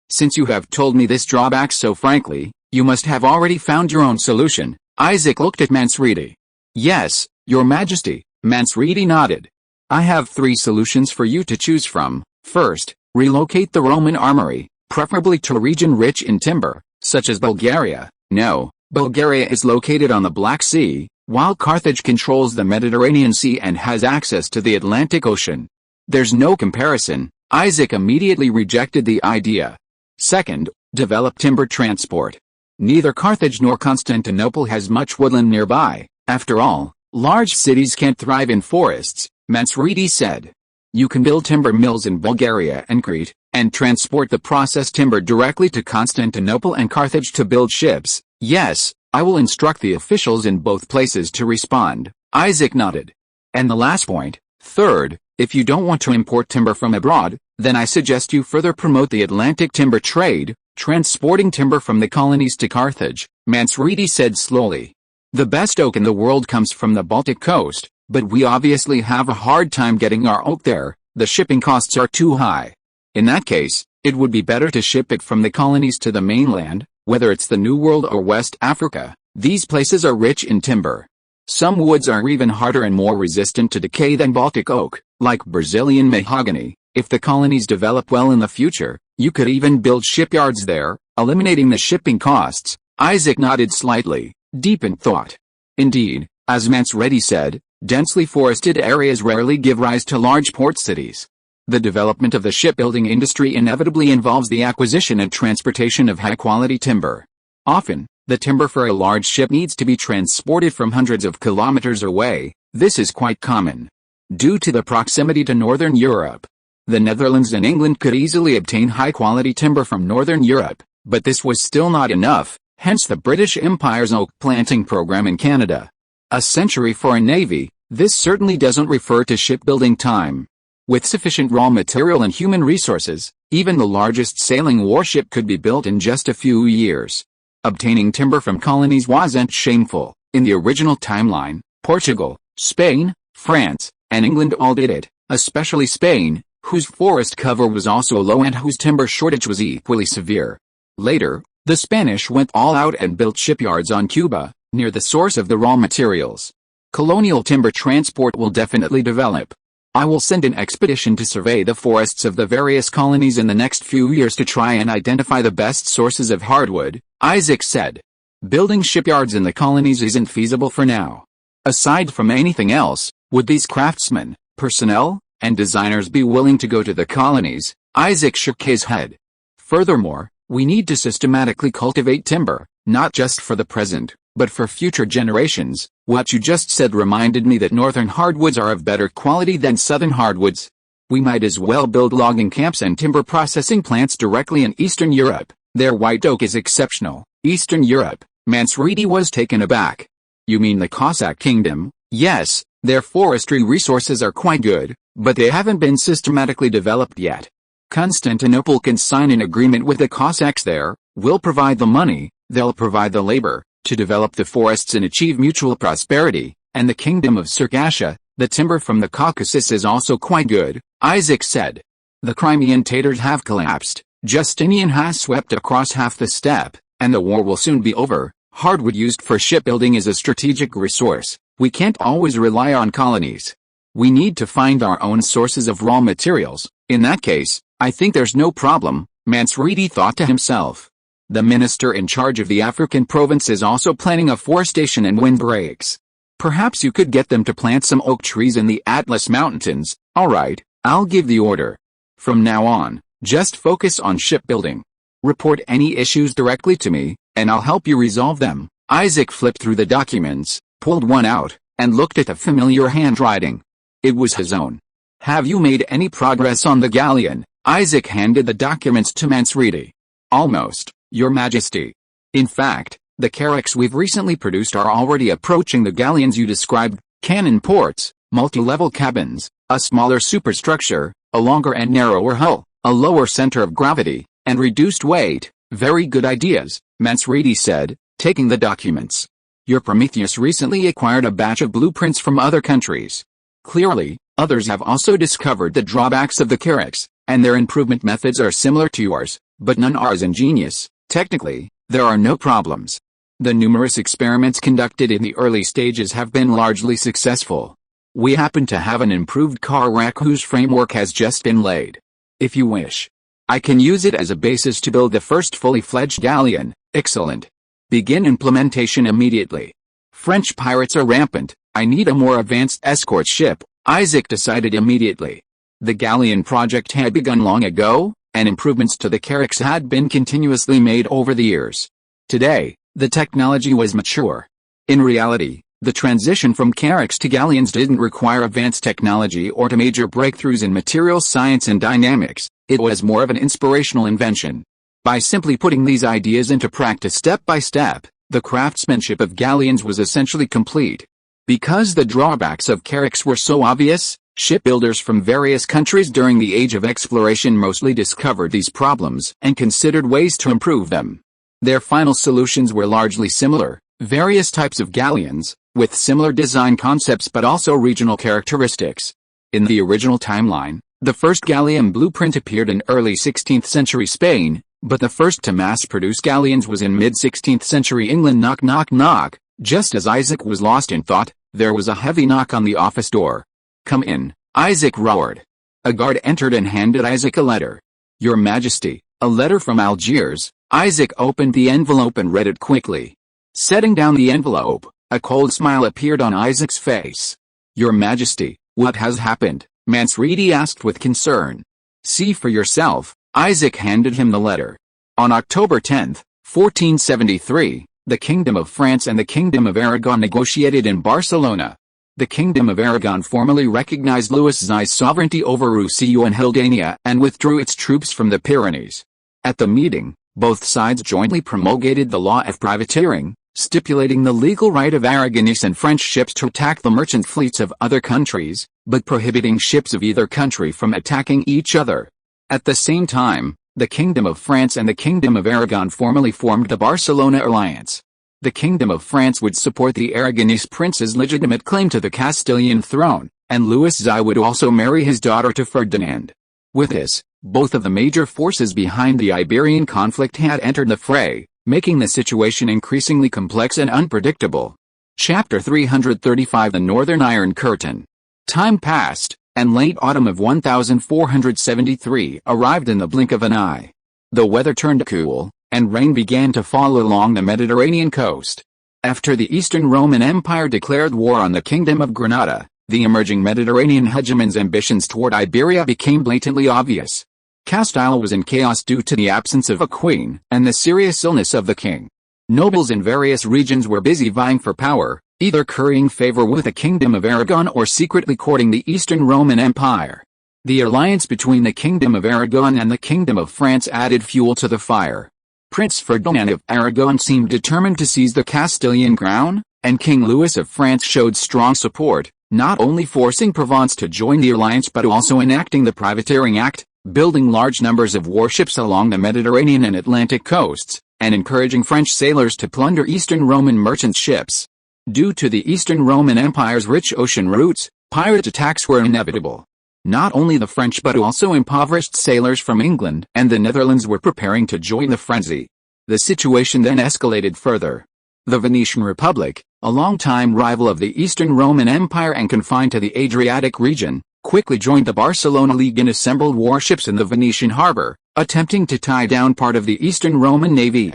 Since you have told me this drawback so frankly, you must have already found your own solution. Isaac looked at Mansuetude. Yes, Your Majesty, Mansuetude nodded. I have 3 solutions for you to choose from. First, relocate the Roman armory, preferably to a region rich in timber, such as Bulgaria. No, Bulgaria is located on the Black Sea, while Carthage controls the Mediterranean Sea and has access to the Atlantic Ocean. There's no comparison. Isaac immediately rejected the idea. Second, develop timber transport. Neither Carthage nor Constantinople has much woodland nearby. After all, large cities can't thrive in forests, Mansuetude said. You can build timber mills in Bulgaria and Crete, and transport the processed timber directly to Constantinople and Carthage to build ships. Yes, I will instruct the officials in both places to respond. Isaac nodded. And the last point, third, if you don't want to import timber from abroad, then I suggest you further promote the Atlantic timber trade, transporting timber from the colonies to Carthage, Manfredi said slowly. The best oak in the world comes from the Baltic coast, but we obviously have a hard time getting our oak there. The shipping costs are too high. In that case, it would be better to ship it from the colonies to the mainland, whether it's the New World or West Africa. These places are rich in timber. Some woods are even harder and more resistant to decay than Baltic oak, like Brazilian mahogany. If the colonies develop well in the future, you could even build shipyards there, eliminating the shipping costs. Isaac nodded slightly, deep in thought. Indeed, as Manfredi said, densely forested areas rarely give rise to large port cities. The development of the shipbuilding industry inevitably involves the acquisition and transportation of high-quality timber. Often, the timber for a large ship needs to be transported from hundreds of kilometers away. This is quite common. Due to the proximity to Northern Europe, the Netherlands and England could easily obtain high-quality timber from Northern Europe, but this was still not enough, hence the British Empire's oak planting program in Canada. A century for a navy, this certainly doesn't refer to shipbuilding time. With sufficient raw material and human resources, even the largest sailing warship could be built in just a few years. Obtaining timber from colonies wasn't shameful. In the original timeline, Portugal, Spain, France, and England all did it, especially Spain, whose forest cover was also low and whose timber shortage was equally severe. Later, the Spanish went all out and built shipyards on Cuba, near the source of the raw materials. Colonial timber transport will definitely develop. I will send an expedition to survey the forests of the various colonies in the next few years to try and identify the best sources of hardwood, Isaac said. Building shipyards in the colonies isn't feasible for now. Aside from anything else, would these craftsmen, personnel, and designers be willing to go to the colonies? Isaac shook his head. Furthermore, we need to systematically cultivate timber, not just for the present, but for future generations. What you just said reminded me that northern hardwoods are of better quality than southern hardwoods. We might as well build logging camps and timber processing plants directly in Eastern Europe. Their white oak is exceptional. Eastern Europe, Manfredi was taken aback. You mean the Cossack kingdom? Yes, their forestry resources are quite good, but they haven't been systematically developed yet. Constantinople can sign an agreement with the Cossacks there, we'll provide the money, they'll provide the labor, to develop the forests and achieve mutual prosperity, and the kingdom of Circassia, the timber from the Caucasus is also quite good, Isaac said. The Crimean Tatars have collapsed, Justinian has swept across half the steppe, and the war will soon be over. Hardwood used for shipbuilding is a strategic resource. We can't always rely on colonies. We need to find our own sources of raw materials. In that case, I think there's no problem, Manfredi thought to himself. The minister in charge of the African province is also planning afforestation and windbreaks. Perhaps you could get them to plant some oak trees in the Atlas Mountains. Alright, I'll give the order. From now on, just focus on shipbuilding. Report any issues directly to me, and I'll help you resolve them. Isaac flipped through the documents, pulled one out, and looked at the familiar handwriting. It was his own. Have you made any progress on the galleon? Isaac handed the documents to Manfredi. Almost, Your Majesty. In fact, the carracks we've recently produced are already approaching the galleons you described, cannon ports, multi-level cabins, a smaller superstructure, a longer and narrower hull, a lower center of gravity, and reduced weight. Very good ideas, Manfredi said, taking the documents. Your Prometheus recently acquired a batch of blueprints from other countries. Clearly, others have also discovered the drawbacks of the carracks, and their improvement methods are similar to yours, but none are as ingenious. Technically, there are no problems. The numerous experiments conducted in the early stages have been largely successful. We happen to have an improved carrack whose framework has just been laid. If you wish, I can use it as a basis to build the first fully fledged galleon. Excellent. Begin implementation immediately. French pirates are rampant. I need a more advanced escort ship, Isaac decided immediately. The galleon project had begun long ago, and improvements to the carracks had been continuously made over the years. Today, the technology was mature. In reality, The transition from carracks to galleons didn't require advanced technology or to major breakthroughs in materials science and dynamics. It was more of an inspirational invention. By simply putting these ideas into practice step by step, the craftsmanship of galleons was essentially complete. Because the drawbacks of carracks were so obvious, shipbuilders from various countries during the Age of Exploration mostly discovered these problems and considered ways to improve them. Their final solutions were largely similar, various types of galleons, with similar design concepts but also regional characteristics. In the original timeline, the first galleon blueprint appeared in early 16th century Spain, but the first to mass-produce galleons was in mid-16th century England. Knock knock knock. Just as Isaac was lost in thought, there was a heavy knock on the office door. "Come in," Isaac roared. A guard entered and handed Isaac a letter. "Your Majesty, a letter from Algiers." Isaac opened the envelope and read it quickly. Setting down the envelope, a cold smile appeared on Isaac's face. "Your Majesty, what has happened?" Mansreedi asked with concern. "See for yourself." Isaac handed him the letter. On October 10, 1473, the Kingdom of France and the Kingdom of Aragon negotiated in Barcelona. The Kingdom of Aragon formally recognized Louis Xai's sovereignty over Roussillon and Hildania and withdrew its troops from the Pyrenees. At the meeting, both sides jointly promulgated the law of privateering, stipulating the legal right of Aragonese and French ships to attack the merchant fleets of other countries, but prohibiting ships of either country from attacking each other. At the same time, the Kingdom of France and the Kingdom of Aragon formally formed the Barcelona Alliance. The Kingdom of France would support the Aragonese prince's legitimate claim to the Castilian throne, and Louis Xai would also marry his daughter to Ferdinand. With this, both of the major forces behind the Iberian conflict had entered the fray, making the situation increasingly complex and unpredictable. Chapter 335 The Northern Iron Curtain. Time passed, and late autumn of 1473 arrived in the blink of an eye. The weather turned cool, and rain began to fall along the Mediterranean coast. After the Eastern Roman Empire declared war on the Kingdom of Granada, the emerging Mediterranean hegemon's ambitions toward Iberia became blatantly obvious. Castile was in chaos due to the absence of a queen and the serious illness of the king. Nobles in various regions were busy vying for power, either currying favor with the Kingdom of Aragon or secretly courting the Eastern Roman Empire. The alliance between the Kingdom of Aragon and the Kingdom of France added fuel to the fire. Prince Ferdinand of Aragon seemed determined to seize the Castilian crown, and King Louis of France showed strong support, not only forcing Provence to join the alliance but also enacting the Privateering Act, building large numbers of warships along the Mediterranean and Atlantic coasts, and encouraging French sailors to plunder Eastern Roman merchant ships. Due to the Eastern Roman Empire's rich ocean routes, pirate attacks were inevitable. Not only the French but also impoverished sailors from England and the Netherlands were preparing to join the frenzy. The situation then escalated further. The Venetian Republic, a longtime rival of the Eastern Roman Empire and confined to the Adriatic region, quickly joined the Barcelona League and assembled warships in the Venetian harbor, attempting to tie down part of the Eastern Roman navy.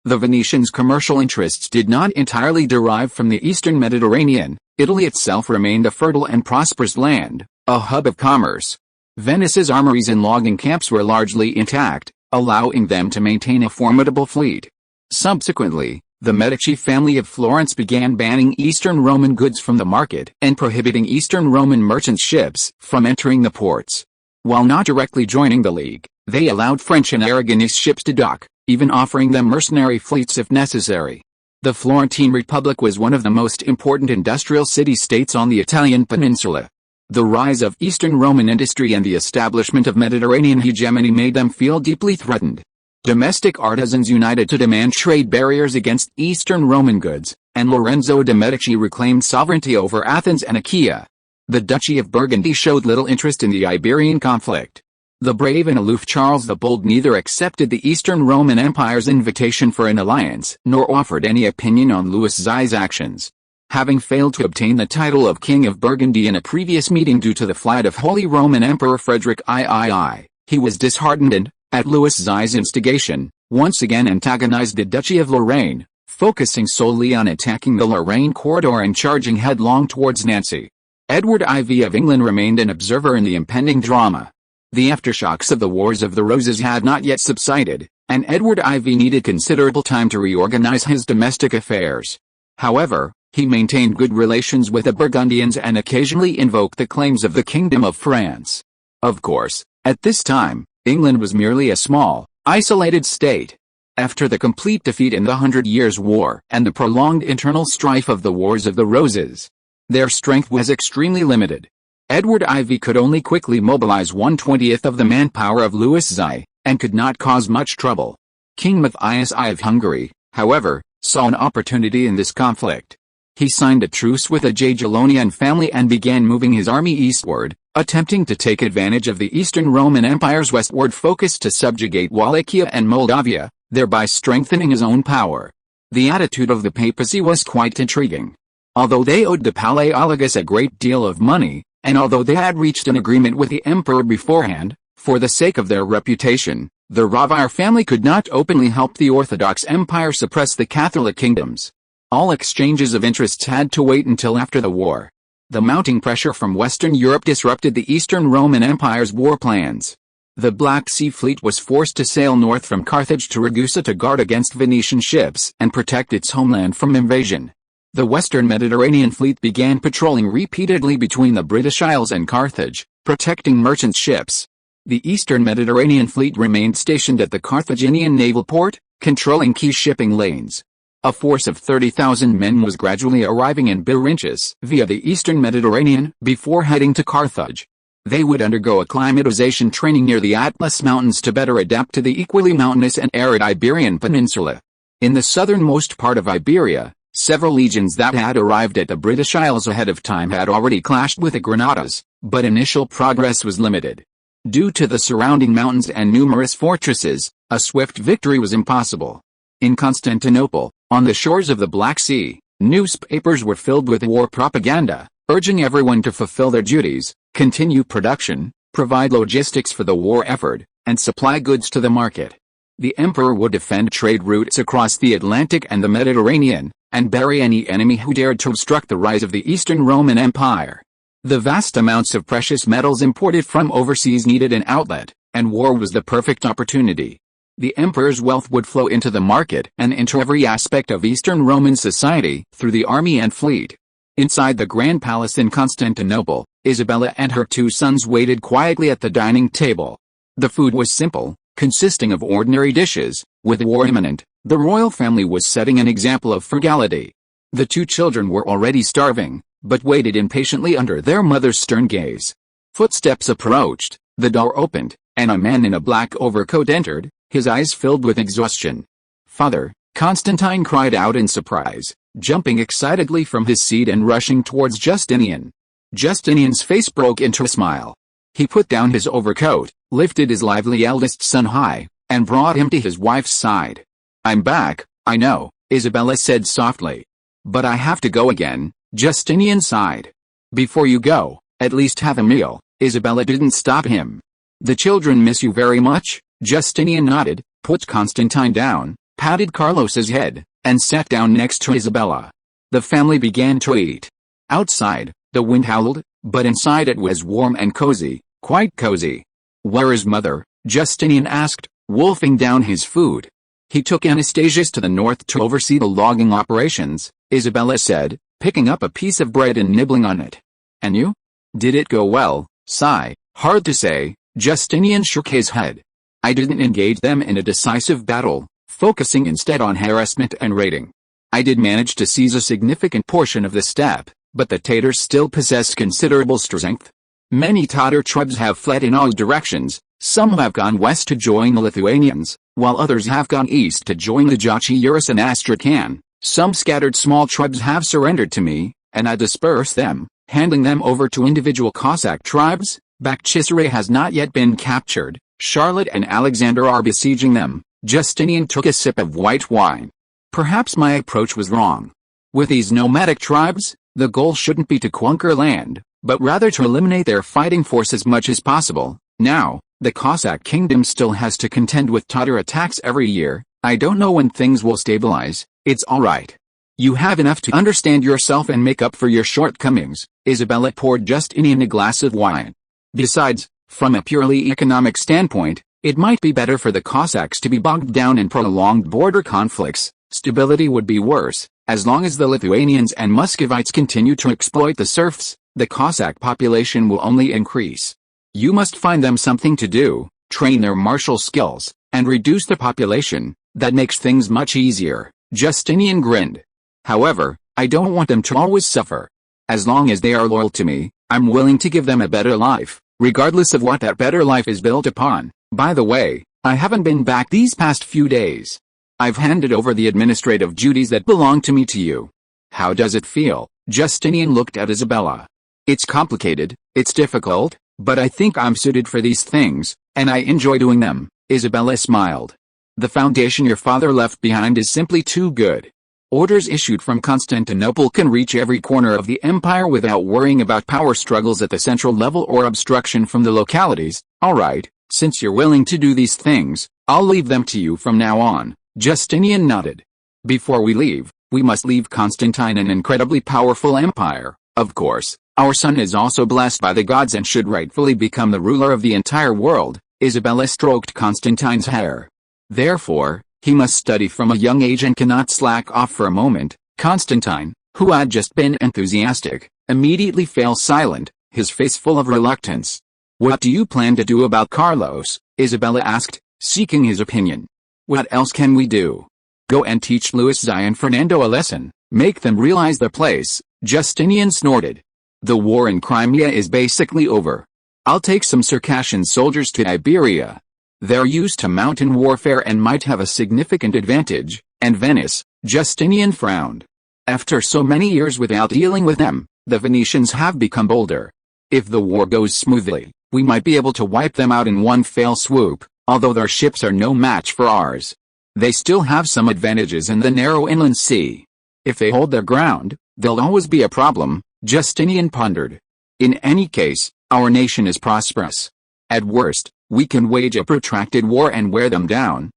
The Venetians' commercial interests did not entirely derive from the Eastern Mediterranean. Italy itself remained a fertile and prosperous land, a hub of commerce. Venice's armories and logging camps were largely intact, allowing them to maintain a formidable fleet. Subsequently, the Medici family of Florence began banning Eastern Roman goods from the market and prohibiting Eastern Roman merchant ships from entering the ports. While not directly joining the League, they allowed French and Aragonese ships to dock, even offering them mercenary fleets if necessary. The Florentine Republic was one of the most important industrial city-states on the Italian peninsula. The rise of Eastern Roman industry and the establishment of Mediterranean hegemony made them feel deeply threatened. Domestic artisans united to demand trade barriers against Eastern Roman goods, and Lorenzo de' Medici reclaimed sovereignty over Athens and Achaia. The Duchy of Burgundy showed little interest in the Iberian conflict. The brave and aloof Charles the Bold neither accepted the Eastern Roman Empire's invitation for an alliance nor offered any opinion on Louis Xai's actions. Having failed to obtain the title of King of Burgundy in a previous meeting due to the flight of Holy Roman Emperor Frederick III, he was disheartened and, at Louis Xai's instigation, once again antagonized the Duchy of Lorraine, focusing solely on attacking the Lorraine corridor and charging headlong towards Nancy. Edward IV of England remained an observer in the impending drama. The aftershocks of the Wars of the Roses had not yet subsided, and Edward IV needed considerable time to reorganize his domestic affairs. However, He maintained good relations with the Burgundians and occasionally invoked the claims of the Kingdom of France. Of course, at this time, England was merely a small, isolated state. After the complete defeat in the 100 Years' War and the prolonged internal strife of the Wars of the Roses, their strength was extremely limited. Edward IV could only quickly mobilize 1/20th of the manpower of Louis XI, and could not cause much trouble. King Matthias I of Hungary, however, saw an opportunity in this conflict. He signed a truce with the Jagiellonian family and began moving his army eastward, attempting to take advantage of the Eastern Roman Empire's westward focus to subjugate Wallachia and Moldavia, thereby strengthening his own power. The attitude of the papacy was quite intriguing. Although they owed the Palaiologos a great deal of money, and although they had reached an agreement with the emperor beforehand, for the sake of their reputation, the Ravire family could not openly help the Orthodox Empire suppress the Catholic kingdoms. All exchanges of interests had to wait until after the war. The mounting pressure from Western Europe disrupted the Eastern Roman Empire's war plans. The Black Sea Fleet was forced to sail north from Carthage to Ragusa to guard against Venetian ships and protect its homeland from invasion. The Western Mediterranean Fleet began patrolling repeatedly between the British Isles and Carthage, protecting merchant ships. The Eastern Mediterranean Fleet remained stationed at the Carthaginian naval port, controlling key shipping lanes. A force of 30,000 men was gradually arriving in Birinchus via the Eastern Mediterranean before heading to Carthage. They would undergo acclimatization training near the Atlas Mountains to better adapt to the equally mountainous and arid Iberian Peninsula. In the southernmost part of Iberia, several legions that had arrived at the British Isles ahead of time had already clashed with the Granadas, but initial progress was limited. Due to the surrounding mountains and numerous fortresses, a swift victory was impossible. In Constantinople, on the shores of the Black Sea, newspapers were filled with war propaganda, urging everyone to fulfill their duties, continue production, provide logistics for the war effort, and supply goods to the market. The emperor would defend trade routes across the Atlantic and the Mediterranean, and bury any enemy who dared to obstruct the rise of the Eastern Roman Empire. The vast amounts of precious metals imported from overseas needed an outlet, and war was the perfect opportunity. The emperor's wealth would flow into the market and into every aspect of Eastern Roman society through the army and fleet. Inside the Grand Palace in Constantinople, Isabella and her two sons waited quietly at the dining table. The food was simple, consisting of ordinary dishes. With war imminent, the royal family was setting an example of frugality. The two children were already starving, but waited impatiently under their mother's stern gaze. Footsteps approached, the door opened, and a man in a black overcoat entered, his eyes filled with exhaustion. "Father," Constantine cried out in surprise, jumping excitedly from his seat and rushing towards Justinian. Justinian's face broke into a smile. He put down his overcoat, lifted his lively eldest son high, and brought him to his wife's side. "I'm back, I know," Isabella said softly. "But I have to go again," Justinian sighed. "Before you go, at least have a meal," Isabella didn't stop him. "The children miss you very much?" Justinian nodded, put Constantine down, patted Carlos's head, and sat down next to Isabella. The family began to eat. Outside, the wind howled, but inside it was warm and cozy, quite cozy. "Where is mother?" Justinian asked, wolfing down his food. "He took Anastasius to the north to oversee the logging operations," Isabella said, picking up a piece of bread and nibbling on it. "And you? Did it go well?" Sigh. "Hard to say," Justinian shook his head. "I didn't engage them in a decisive battle, focusing instead on harassment and raiding. I did manage to seize a significant portion of the steppe, but the Tatars still possessed considerable strength. Many Tatar tribes have fled in all directions, some have gone west to join the Lithuanians, while others have gone east to join the Jachi Urus and Astrakhan. Some scattered small tribes have surrendered to me, and I dispersed them, handing them over to individual Cossack tribes. Bakhchisaray has not yet been captured. Charlotte and Alexander are besieging them." Justinian took a sip of white wine. "Perhaps my approach was wrong. With these nomadic tribes, the goal shouldn't be to conquer land, but rather to eliminate their fighting force as much as possible. Now, the Cossack kingdom still has to contend with Tatar attacks every year. I don't know when things will stabilize. It's all right. You have enough to understand yourself and make up for your shortcomings." Isabella poured Justinian a glass of wine. "Besides, from a purely economic standpoint, It might be better for the Cossacks to be bogged down in prolonged border conflicts. Stability would be worse. As long as the Lithuanians and Muscovites continue to exploit the serfs, the Cossack population will only increase. You must find them something to do, train their martial skills, and reduce the population. That makes things much easier. Justinian grinned. However, I don't want them to always suffer. As long as they are loyal to me, I'm willing to give them a better life, regardless of what that better life is built upon. By the way, I haven't been back these past few days. I've handed over the administrative duties that belong to me to you. How does it feel? Justinian looked at Isabella. It's complicated, it's difficult, but I think I'm suited for these things, and I enjoy doing them. Isabella smiled. The foundation your father left behind is simply too good. Orders issued from Constantinople can reach every corner of the empire without worrying about power struggles at the central level or obstruction from the localities. All right, since you're willing to do these things, I'll leave them to you from now on. Justinian nodded. Before we leave, we must leave Constantine an incredibly powerful empire. Of course, our son is also blessed by the gods and should rightfully become the ruler of the entire world. Isabella stroked Constantine's hair. Therefore, he must study from a young age and cannot slack off for a moment. Constantine, who had just been enthusiastic, immediately fell silent, his face full of reluctance. What do you plan to do about Carlos? Isabella asked, seeking his opinion. What else can we do? Go and teach Louis and Fernando a lesson, make them realize their place. Justinian snorted. The war in Crimea is basically over. I'll take some Circassian soldiers to Iberia. They're used to mountain warfare and might have a significant advantage. And Venice? Justinian frowned. After so many years without dealing with them, the Venetians have become bolder. If the war goes smoothly, we might be able to wipe them out in one fell swoop, although their ships are no match for ours. They still have some advantages in the narrow inland sea. If they hold their ground, they'll always be a problem. Justinian pondered. In any case, our nation is prosperous. At worst, we can wage a protracted war and wear them down.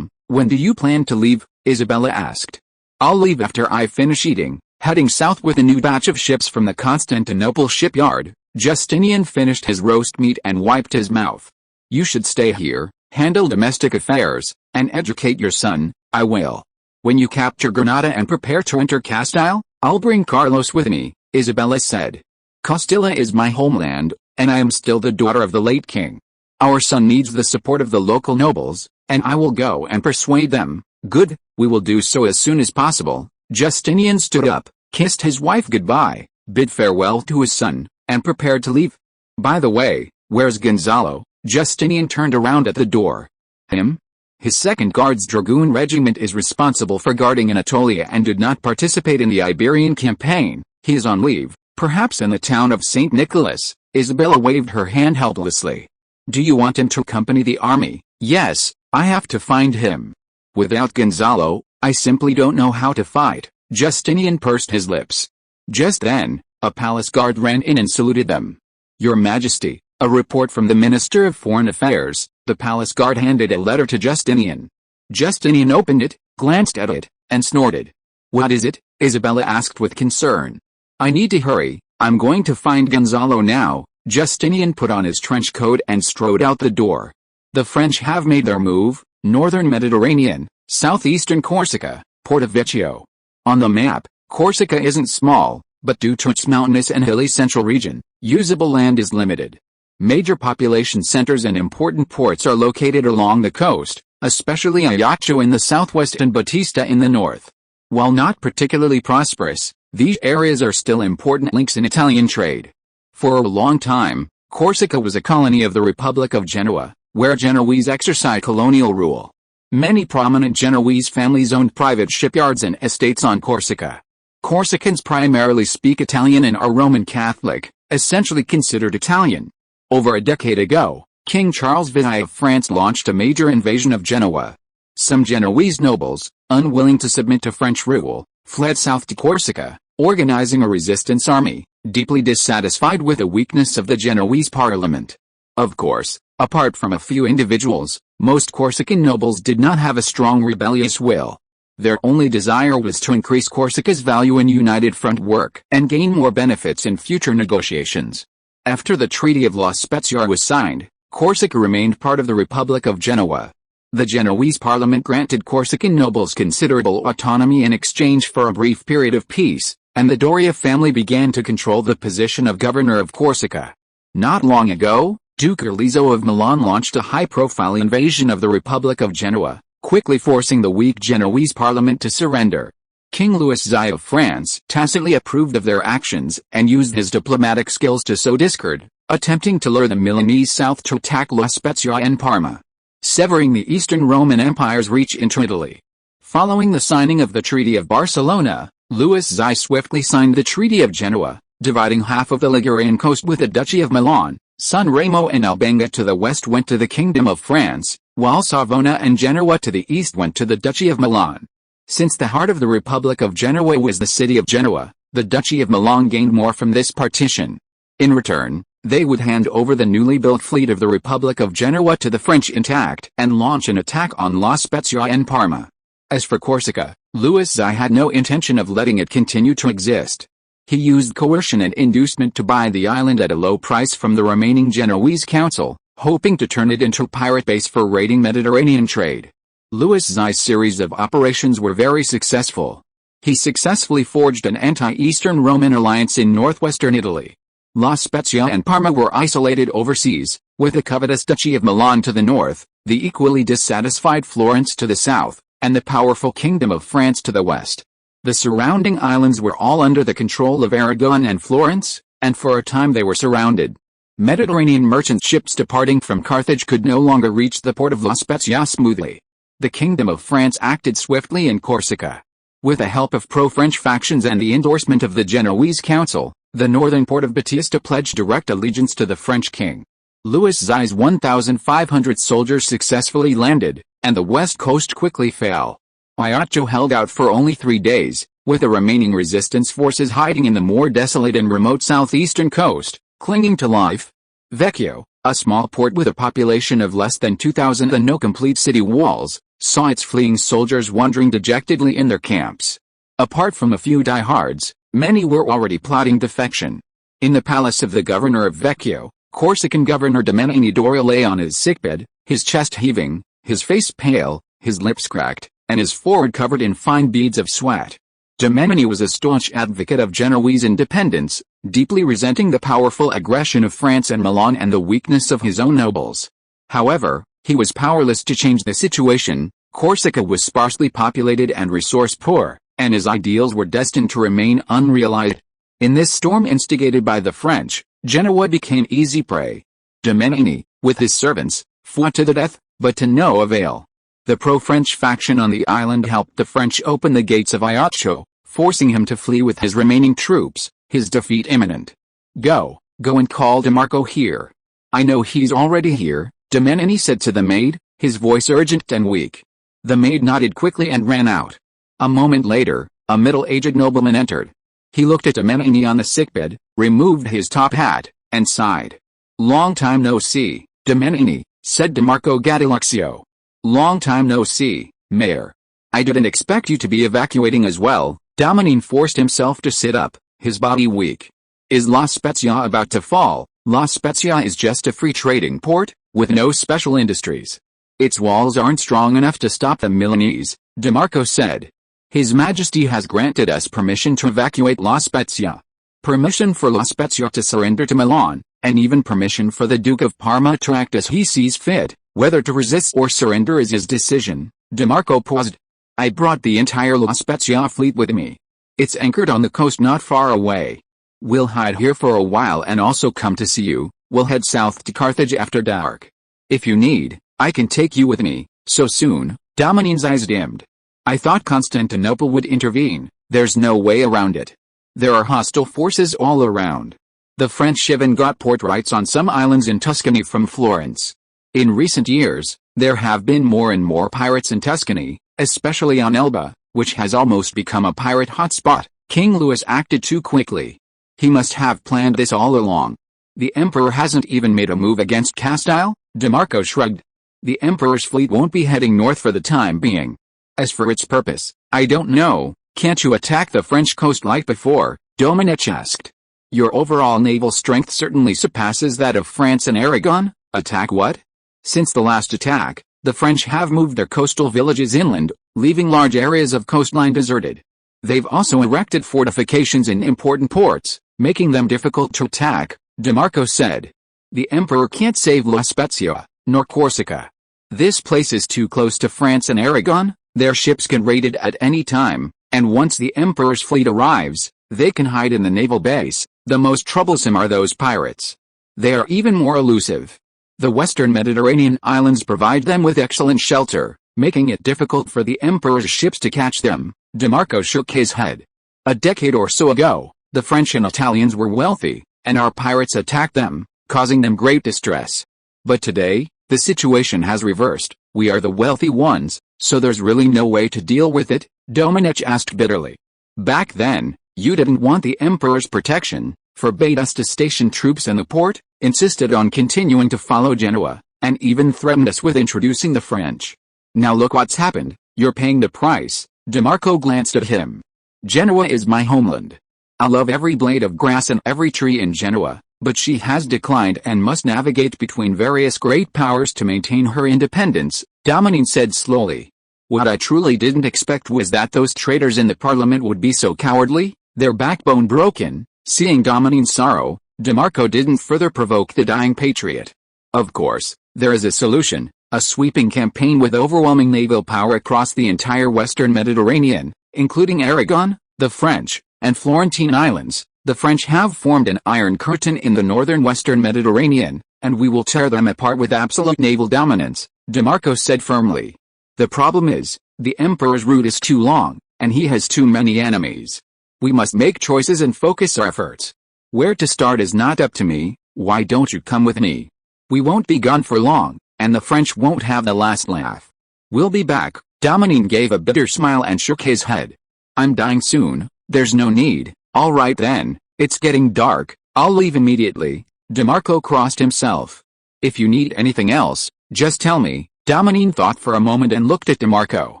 When do you plan to leave? Isabella asked. I'll leave after I finish eating, heading south with a new batch of ships from the Constantinople shipyard. Justinian finished his roast meat and wiped his mouth. You should stay here, handle domestic affairs, and educate your son. I will. When you capture Granada and prepare to enter Castile, I'll bring Carlos with me, Isabella said. Castilla is my homeland, and I am still the daughter of the late king. Our son needs the support of the local nobles, and I will go and persuade them. Good, we will do so as soon as possible. Justinian stood up, kissed his wife goodbye, bid farewell to his son, and prepared to leave. By the way, where's Gonzalo? Justinian turned around at the door. Him? His 2nd Guards Dragoon Regiment is responsible for guarding Anatolia and did not participate in the Iberian campaign. He is on leave, perhaps in the town of St. Nicholas. Isabella waved her hand helplessly. Do you want him to accompany the army? Yes, I have to find him. Without Gonzalo, I simply don't know how to fight. Justinian pursed his lips. Just then, a palace guard ran in and saluted them. Your Majesty, a report from the Minister of Foreign Affairs. The palace guard handed a letter to Justinian. Justinian opened it, glanced at it, and snorted. What is it? Isabella asked with concern. I need to hurry, I'm going to find Gonzalo now. Justinian put on his trench coat and strode out the door. The French have made their move, northern Mediterranean, southeastern Corsica, Portovecchio. On the map, Corsica isn't small, but due to its mountainous and hilly central region, usable land is limited. Major population centers and important ports are located along the coast, especially Ajaccio in the southwest and Battista in the north. While not particularly prosperous, these areas are still important links in Italian trade. For a long time, Corsica was a colony of the Republic of Genoa, where Genoese exercised colonial rule. Many prominent Genoese families owned private shipyards and estates on Corsica. Corsicans primarily speak Italian and are Roman Catholic, essentially considered Italian. Over a decade ago, King Charles V of France launched a major invasion of Genoa. Some Genoese nobles, unwilling to submit to French rule, fled south to Corsica, organizing a resistance army, deeply dissatisfied with the weakness of the Genoese parliament. Of course, apart from a few individuals, most Corsican nobles did not have a strong rebellious will. Their only desire was to increase Corsica's value in united front work and gain more benefits in future negotiations. After the Treaty of La Spezia was signed, Corsica remained part of the Republic of Genoa. The Genoese parliament granted Corsican nobles considerable autonomy in exchange for a brief period of peace, and the Doria family began to control the position of governor of Corsica. Not long ago, Duke Erlizo of Milan launched a high-profile invasion of the Republic of Genoa, quickly forcing the weak Genoese parliament to surrender. King Louis XI of France tacitly approved of their actions and used his diplomatic skills to sow discord, attempting to lure the Milanese south to attack La Spezia and Parma, severing the Eastern Roman Empire's reach into Italy. Following the signing of the Treaty of Barcelona, Louis XI swiftly signed the Treaty of Genoa, dividing half of the Ligurian coast with the Duchy of Milan. San Remo and Albenga to the west went to the Kingdom of France, while Savona and Genoa to the east went to the Duchy of Milan. Since the heart of the Republic of Genoa was the city of Genoa, the Duchy of Milan gained more from this partition. In return, they would hand over the newly built fleet of the Republic of Genoa to the French intact and launch an attack on La Spezia and Parma. As for Corsica, Louis XI had no intention of letting it continue to exist. He used coercion and inducement to buy the island at a low price from the remaining Genoese council, hoping to turn it into a pirate base for raiding Mediterranean trade. Louis XI's series of operations were very successful. He successfully forged an anti-Eastern Roman alliance in northwestern Italy. La Spezia and Parma were isolated overseas, with the covetous Duchy of Milan to the north, the equally dissatisfied Florence to the south, and the powerful Kingdom of France to the west. The surrounding islands were all under the control of Aragon and Florence, and for a time they were surrounded. Mediterranean merchant ships departing from Carthage could no longer reach the port of La Spezia smoothly. The Kingdom of France acted swiftly in Corsica. With the help of pro-French factions and the endorsement of the Genoese Council, the northern port of Batista pledged direct allegiance to the French king. Louis XI's 1,500 soldiers successfully landed, and the west coast quickly fell. Ajaccio held out for only 3 days, with the remaining resistance forces hiding in the more desolate and remote southeastern coast, clinging to life. Vecchio, a small port with a population of less than 2,000 and no complete city walls, saw its fleeing soldiers wandering dejectedly in their camps. Apart from a few diehards, many were already plotting defection. In the palace of the governor of Vecchio, Corsican Governor Domenico Doria lay on his sickbed, his chest heaving, his face pale, his lips cracked, and his forehead covered in fine beads of sweat. Domenico was a staunch advocate of Genoese independence, deeply resenting the powerful aggression of France and Milan and the weakness of his own nobles. However, he was powerless to change the situation. Corsica was sparsely populated and resource-poor, and his ideals were destined to remain unrealized. In this storm instigated by the French, Genoa became easy prey. Domenico, with his servants, fought to the death, but to no avail. The pro-French faction on the island helped the French open the gates of Ajaccio, forcing him to flee with his remaining troops, his defeat imminent. Go and call DeMarco here. I know he's already here, Domenico said to the maid, his voice urgent and weak. The maid nodded quickly and ran out. A moment later, a middle-aged nobleman entered. He looked at Domenico on the sickbed, removed his top hat, and sighed. Long time no see, Domenico, said DeMarco Gattiluxio. Long time no see, Mayor. I didn't expect you to be evacuating as well. Domenico forced himself to sit up, his body weak. Is La Spezia about to fall? La Spezia is just a free trading port, with no special industries. Its walls aren't strong enough to stop the Milanese, DeMarco said. His Majesty has granted us permission to evacuate La Spezia. Permission for La Spezia to surrender to Milan, and even permission for the Duke of Parma to act as he sees fit. Whether to resist or surrender is his decision. DeMarco paused. I brought the entire La Spezia fleet with me. It's anchored on the coast not far away. We'll hide here for a while and also come to see you. We'll head south to Carthage after dark. If you need, I can take you with me. So soon? Domenico's eyes dimmed. I thought Constantinople would intervene. There's no way around it. There are hostile forces all around. The French even got port rights on some islands in Tuscany from Florence. In recent years, there have been more and more pirates in Tuscany, especially on Elba, which has almost become a pirate hotspot. King Louis acted too quickly. He must have planned this all along. The Emperor hasn't even made a move against Castile? DeMarco shrugged. The Emperor's fleet won't be heading north for the time being. As for its purpose, I don't know. Can't you attack the French coast like before? Domenico asked. Your overall naval strength certainly surpasses that of France and Aragon, Attack what? Since the last attack, the French have moved their coastal villages inland, leaving large areas of coastline deserted. They've also erected fortifications in important ports, making them difficult to attack, DeMarco said. The emperor can't save La Spezia, nor Corsica. This place is too close to France and Aragon, their ships can raid it at any time, and once the emperor's fleet arrives, they can hide in the naval base. The most troublesome are those pirates. They are even more elusive. The western Mediterranean islands provide them with excellent shelter, making it difficult for the emperor's ships to catch them. DeMarco shook his head. A decade or so ago, the French and Italians were wealthy, and our pirates attacked them, causing them great distress. But today, the situation has reversed. We are the wealthy ones, so there's really no way to deal with it, Domenech asked bitterly. Back then, you didn't want the emperor's protection, forbade us to station troops in the port, insisted on continuing to follow Genoa, and even threatened us with introducing the French. Now look what's happened, you're paying the price. DeMarco glanced at him. Genoa is my homeland. I love every blade of grass and every tree in Genoa, but she has declined and must navigate between various great powers to maintain her independence, Dominique said slowly. What I truly didn't expect was that those traitors in the parliament would be so cowardly, their backbone broken. Seeing Dominique's sorrow, DeMarco didn't further provoke the dying patriot. Of course, there is a solution, a sweeping campaign with overwhelming naval power across the entire western Mediterranean, including Aragon, the French, and Florentine Islands. The French have formed an iron curtain in the northern western Mediterranean, and we will tear them apart with absolute naval dominance, DeMarco said firmly. The problem is, the emperor's route is too long, and he has too many enemies. We must make choices and focus our efforts. Where to start is not up to me. Why don't you come with me? We won't be gone for long, and the French won't have the last laugh. We'll be back. Dominique gave a bitter smile and shook his head. I'm dying soon, there's no need. All right then, it's getting dark, I'll leave immediately. DeMarco crossed himself. If you need anything else, just tell me. Dominique thought for a moment and looked at DeMarco.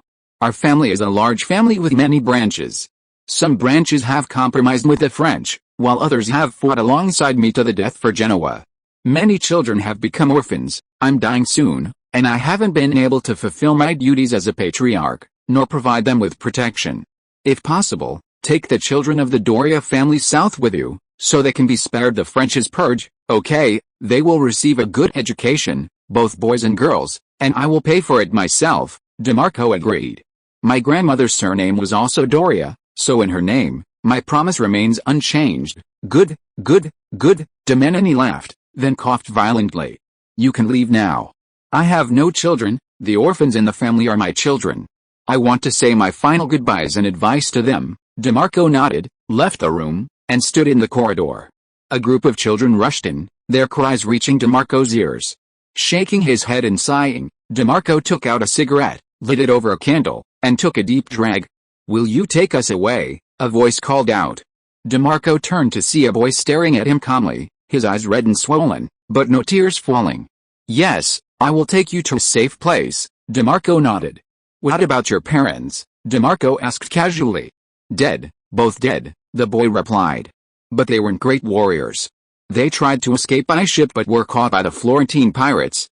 Our family is a large family with many branches. Some branches have compromised with the French, while others have fought alongside me to the death for Genoa. Many children have become orphans. I'm dying soon, and I haven't been able to fulfill my duties as a patriarch, nor provide them with protection. If possible, take the children of the Doria family south with you, so they can be spared the French's purge. Okay, they will receive a good education, both boys and girls, and I will pay for it myself, DeMarco agreed. My grandmother's surname was also Doria, so in her name, my promise remains unchanged. Good, good, good, Domenici laughed, then coughed violently. You can leave now. I have no children, the orphans in the family are my children. I want to say my final goodbyes and advice to them. DeMarco nodded, left the room, and stood in the corridor. A group of children rushed in, their cries reaching DeMarco's ears. Shaking his head and sighing, DeMarco took out a cigarette, lit it over a candle, and took a deep drag. Will you take us away? A voice called out. DeMarco turned to see a boy staring at him calmly, his eyes red and swollen, but no tears falling. Yes, I will take you to a safe place, DeMarco nodded. What about your parents? DeMarco asked casually. Dead, both dead, the boy replied. But they weren't great warriors. They tried to escape by ship but were caught by the Florentine pirates.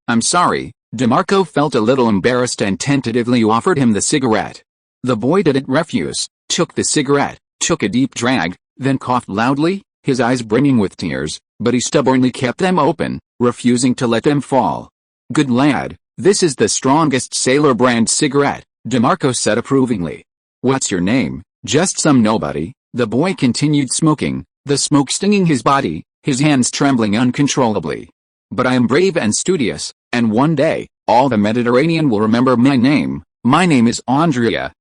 I'm sorry. DeMarco felt a little embarrassed and tentatively offered him the cigarette. The boy didn't refuse, took the cigarette, took a deep drag, then coughed loudly, his eyes brimming with tears, but he stubbornly kept them open, refusing to let them fall. Good lad, this is the strongest Sailor brand cigarette, DeMarco said approvingly. What's your name? Just some nobody. The boy continued smoking, the smoke stinging his body, his hands trembling uncontrollably. But I am brave and studious, and one day, all the Mediterranean will remember my name. My name is Andrea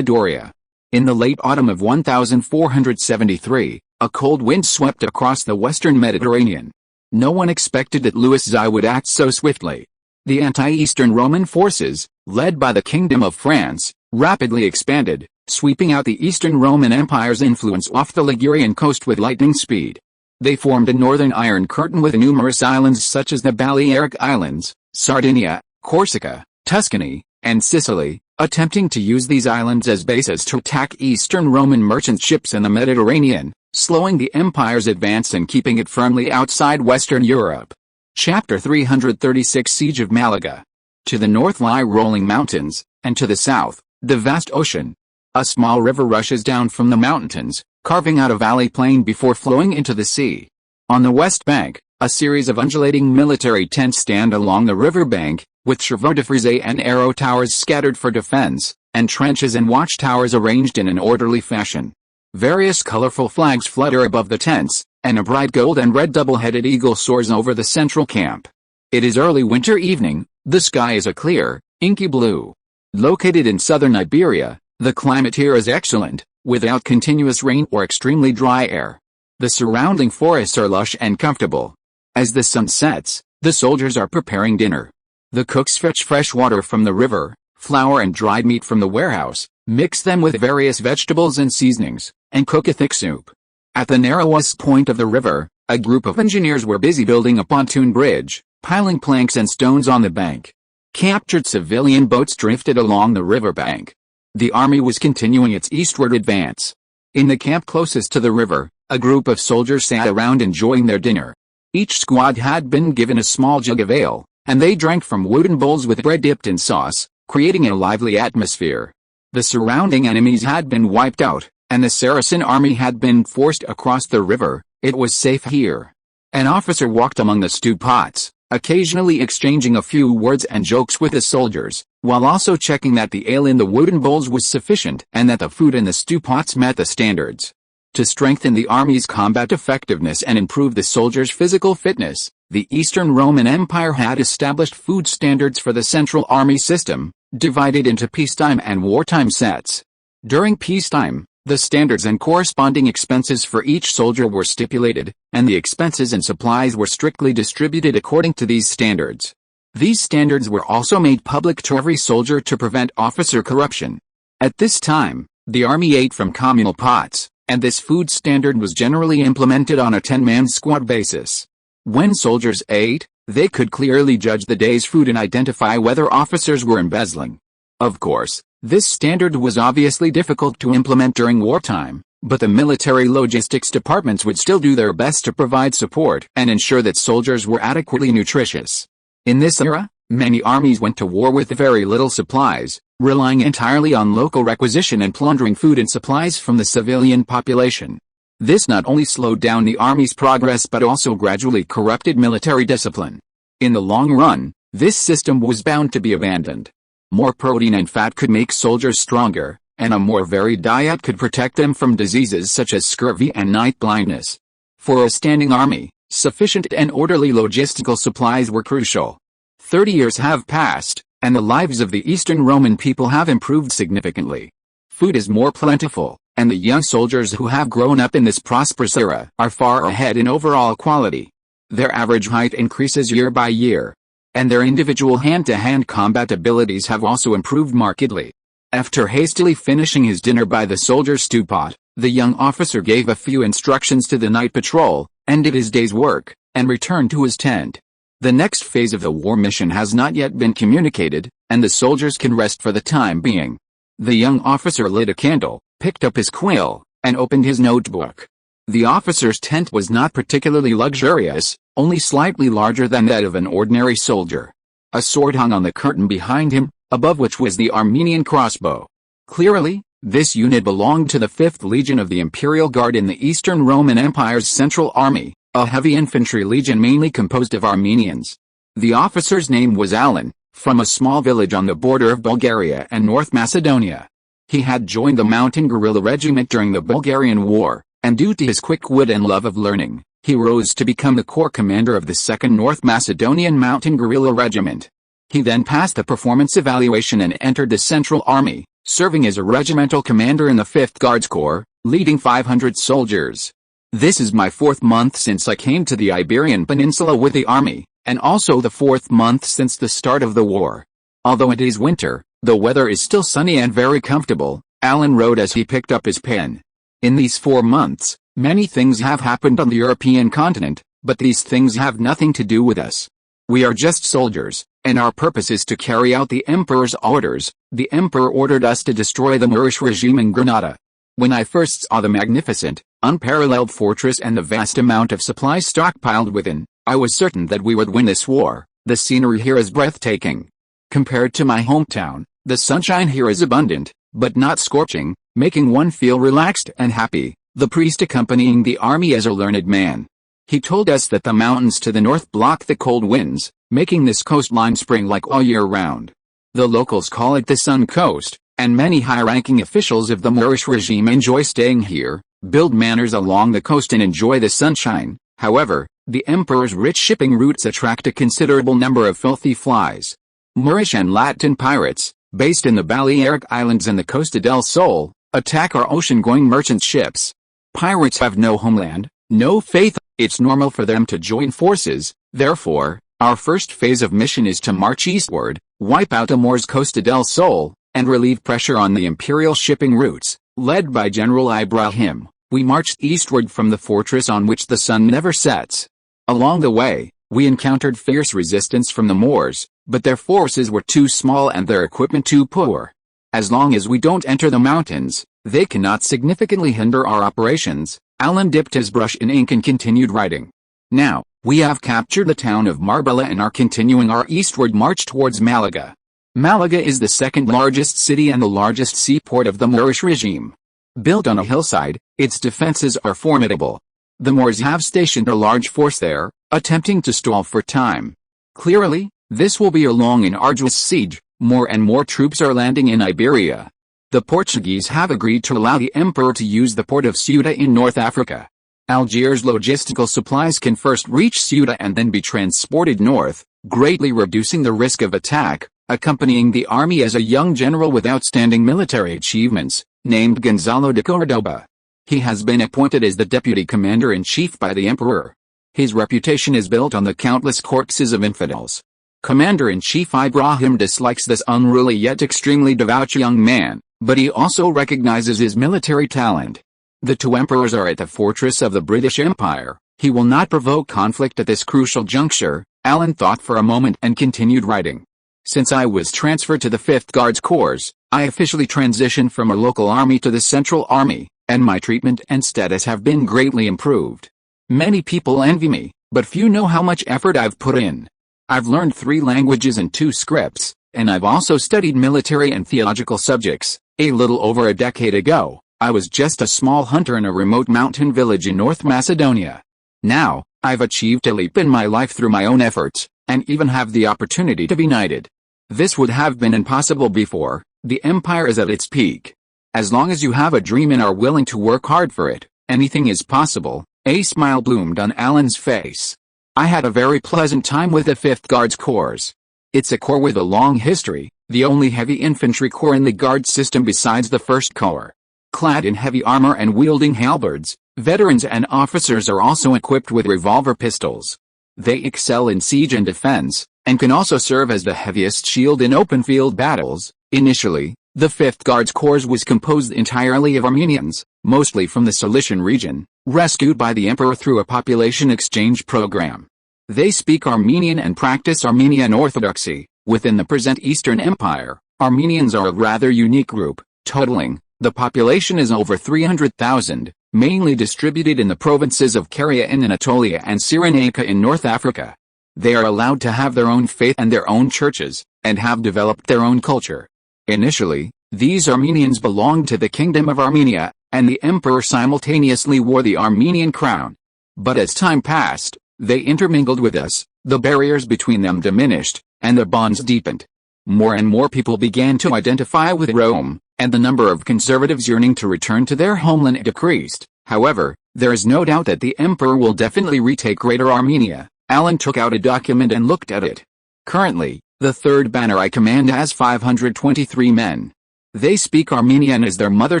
Doria. In the late autumn of 1473, a cold wind swept across the western Mediterranean. No one expected that Louis XI would act so swiftly. The anti-Eastern Roman forces, led by the Kingdom of France, rapidly expanded, sweeping out the Eastern Roman Empire's influence off the Ligurian coast with lightning speed. They formed a northern iron curtain with numerous islands such as the Balearic Islands, Sardinia, Corsica, Tuscany, and Sicily, attempting to use these islands as bases to attack Eastern Roman merchant ships in the Mediterranean, slowing the empire's advance and keeping it firmly outside Western Europe. Chapter 336 Siege of Malaga. To the north lie rolling mountains, and to the south, the vast ocean. A small river rushes down from the mountains, carving out a valley plain before flowing into the sea. On the west bank, a series of undulating military tents stand along the river bank, with chevaux de frise and arrow towers scattered for defense, and trenches and watchtowers arranged in an orderly fashion. Various colorful flags flutter above the tents, and a bright gold and red double-headed eagle soars over the central camp. It is early winter evening, the sky is a clear, inky blue. Located in southern Iberia, the climate here is excellent, without continuous rain or extremely dry air. The surrounding forests are lush and comfortable. As the sun sets, the soldiers are preparing dinner. The cooks fetch fresh water from the river, flour and dried meat from the warehouse, mix them with various vegetables and seasonings, and cook a thick soup. At the narrowest point of the river, a group of engineers were busy building a pontoon bridge, piling planks and stones on the bank. Captured civilian boats drifted along the river bank. The army was continuing its eastward advance. In the camp closest to the river, a group of soldiers sat around enjoying their dinner. Each squad had been given a small jug of ale, and they drank from wooden bowls with bread dipped in sauce, creating a lively atmosphere. The surrounding enemies had been wiped out, and the Saracen army had been forced across the river. It was safe here. An officer walked among the stew pots, occasionally exchanging a few words and jokes with the soldiers, while also checking that the ale in the wooden bowls was sufficient and that the food in the stew pots met the standards. To strengthen the army's combat effectiveness and improve the soldiers' physical fitness, the Eastern Roman Empire had established food standards for the central army system, divided into peacetime and wartime sets. During peacetime, the standards and corresponding expenses for each soldier were stipulated, and the expenses and supplies were strictly distributed according to these standards. These standards were also made public to every soldier to prevent officer corruption. At this time, the army ate from communal pots, and this food standard was generally implemented on a 10-man squad basis. When soldiers ate, they could clearly judge the day's food and identify whether officers were embezzling. Of course, this standard was obviously difficult to implement during wartime, but the military logistics departments would still do their best to provide support and ensure that soldiers were adequately nutritious. In this era, many armies went to war with very little supplies, relying entirely on local requisition and plundering food and supplies from the civilian population. This not only slowed down the army's progress but also gradually corrupted military discipline. In the long run, this system was bound to be abandoned. More protein and fat could make soldiers stronger, and a more varied diet could protect them from diseases such as scurvy and night blindness. For a standing army, sufficient and orderly logistical supplies were crucial. 30 years have passed, and the lives of the Eastern Roman people have improved significantly. Food is more plentiful, and the young soldiers who have grown up in this prosperous era are far ahead in overall quality. Their average height increases year by year, and their individual hand-to-hand combat abilities have also improved markedly. After hastily finishing his dinner by the soldier's stew pot, the young officer gave a few instructions to the night patrol, ended his day's work, and returned to his tent. The next phase of the war mission has not yet been communicated, and the soldiers can rest for the time being. The young officer lit a candle, picked up his quill, and opened his notebook. The officer's tent was not particularly luxurious, only slightly larger than that of an ordinary soldier. A sword hung on the curtain behind him, above which was the Armenian crossbow. Clearly, this unit belonged to the 5th Legion of the Imperial Guard in the Eastern Roman Empire's Central Army, a heavy infantry legion mainly composed of Armenians. The officer's name was Alan, from a small village on the border of Bulgaria and North Macedonia. He had joined the mountain guerrilla regiment during the Bulgarian War, and due to his quick wit and love of learning, he rose to become the corps commander of the 2nd North Macedonian Mountain Guerrilla Regiment. He then passed the performance evaluation and entered the Central Army, serving as a regimental commander in the 5th Guards Corps, leading 500 soldiers. This is my 4th month since I came to the Iberian Peninsula with the army, and also the 4th month since the start of the war. Although it is winter, the weather is still sunny and very comfortable, Alan wrote as he picked up his pen. In these 4 months, many things have happened on the European continent, but these things have nothing to do with us. We are just soldiers, and our purpose is to carry out the Emperor's orders. The Emperor ordered us to destroy the Moorish regime in Granada. When I first saw the magnificent, unparalleled fortress and the vast amount of supplies stockpiled within, I was certain that we would win this war. The scenery here is breathtaking. Compared to my hometown, the sunshine here is abundant, but not scorching, making one feel relaxed and happy. The priest accompanying the army is a learned man. He told us that the mountains to the north block the cold winds, making this coastline spring-like all year round. The locals call it the Sun Coast, and many high-ranking officials of the Moorish regime enjoy staying here, build manors along the coast and enjoy the sunshine. However, the emperor's rich shipping routes attract a considerable number of filthy flies. Moorish and Latin pirates, based in the Balearic Islands and the Costa del Sol, attack our ocean-going merchant ships. Pirates have no homeland, no faith. It's normal for them to join forces. Therefore, our first phase of mission is to march eastward, wipe out the Moors' Costa del Sol, and relieve pressure on the imperial shipping routes. Led by General Ibrahim, we marched eastward from the fortress on which the sun never sets. Along the way, we encountered fierce resistance from the Moors, but their forces were too small and their equipment too poor. As long as we don't enter the mountains, they cannot significantly hinder our operations. Alan dipped his brush in ink and continued writing. Now, we have captured the town of Marbella and are continuing our eastward march towards Malaga. Malaga is the second largest city and the largest seaport of the Moorish regime. Built on a hillside, its defenses are formidable. The Moors have stationed a large force there, attempting to stall for time. Clearly, this will be a long and arduous siege. More and more troops are landing in Iberia. The Portuguese have agreed to allow the emperor to use the port of Ceuta in North Africa. Algiers' logistical supplies can first reach Ceuta and then be transported north, greatly reducing the risk of attack. Accompanying the army is a young general with outstanding military achievements, named Gonzalo de Cordoba. He has been appointed as the deputy commander-in-chief by the emperor. His reputation is built on the countless corpses of infidels. Commander-in-Chief Ibrahim dislikes this unruly yet extremely devout young man, but he also recognizes his military talent. The two emperors are at the fortress of the British Empire. He will not provoke conflict at this crucial juncture. Alan thought for a moment and continued writing. Since I was transferred to the 5th Guards Corps, I officially transitioned from a local army to the Central Army, and my treatment and status have been greatly improved. Many people envy me, but few know how much effort I've put in. I've learned 3 languages and 2 scripts, and I've also studied military and theological subjects. A little over a decade ago, I was just a small hunter in a remote mountain village in North Macedonia. Now, I've achieved a leap in my life through my own efforts, and even have the opportunity to be knighted. This would have been impossible before. The empire is at its peak. As long as you have a dream and are willing to work hard for it, anything is possible. A smile bloomed on Alan's face. I had a very pleasant time with the 5th Guards Corps. It's a corps with a long history, the only heavy infantry corps in the guard system besides the 1st Corps. Clad in heavy armor and wielding halberds, veterans and officers are also equipped with revolver pistols. They excel in siege and defense, and can also serve as the heaviest shield in open field battles. Initially, the 5th Guards Corps was composed entirely of Armenians, mostly from the Cilician region, rescued by the emperor through a population exchange program. They speak Armenian and practice Armenian Orthodoxy. Within the present Eastern Empire, Armenians are a rather unique group. Totaling, the population is over 300,000, mainly distributed in the provinces of Caria in Anatolia and Cyrenaica in North Africa. They are allowed to have their own faith and their own churches, and have developed their own culture. Initially, these Armenians belonged to the Kingdom of Armenia, and the emperor simultaneously wore the Armenian crown. But as time passed, they intermingled with us, the barriers between them diminished, and the bonds deepened. More and more people began to identify with Rome, and the number of conservatives yearning to return to their homeland decreased. However, there is no doubt that the emperor will definitely retake Greater Armenia. Alan took out a document and looked at it. Currently, the 3rd banner I command has 523 men. They speak Armenian as their mother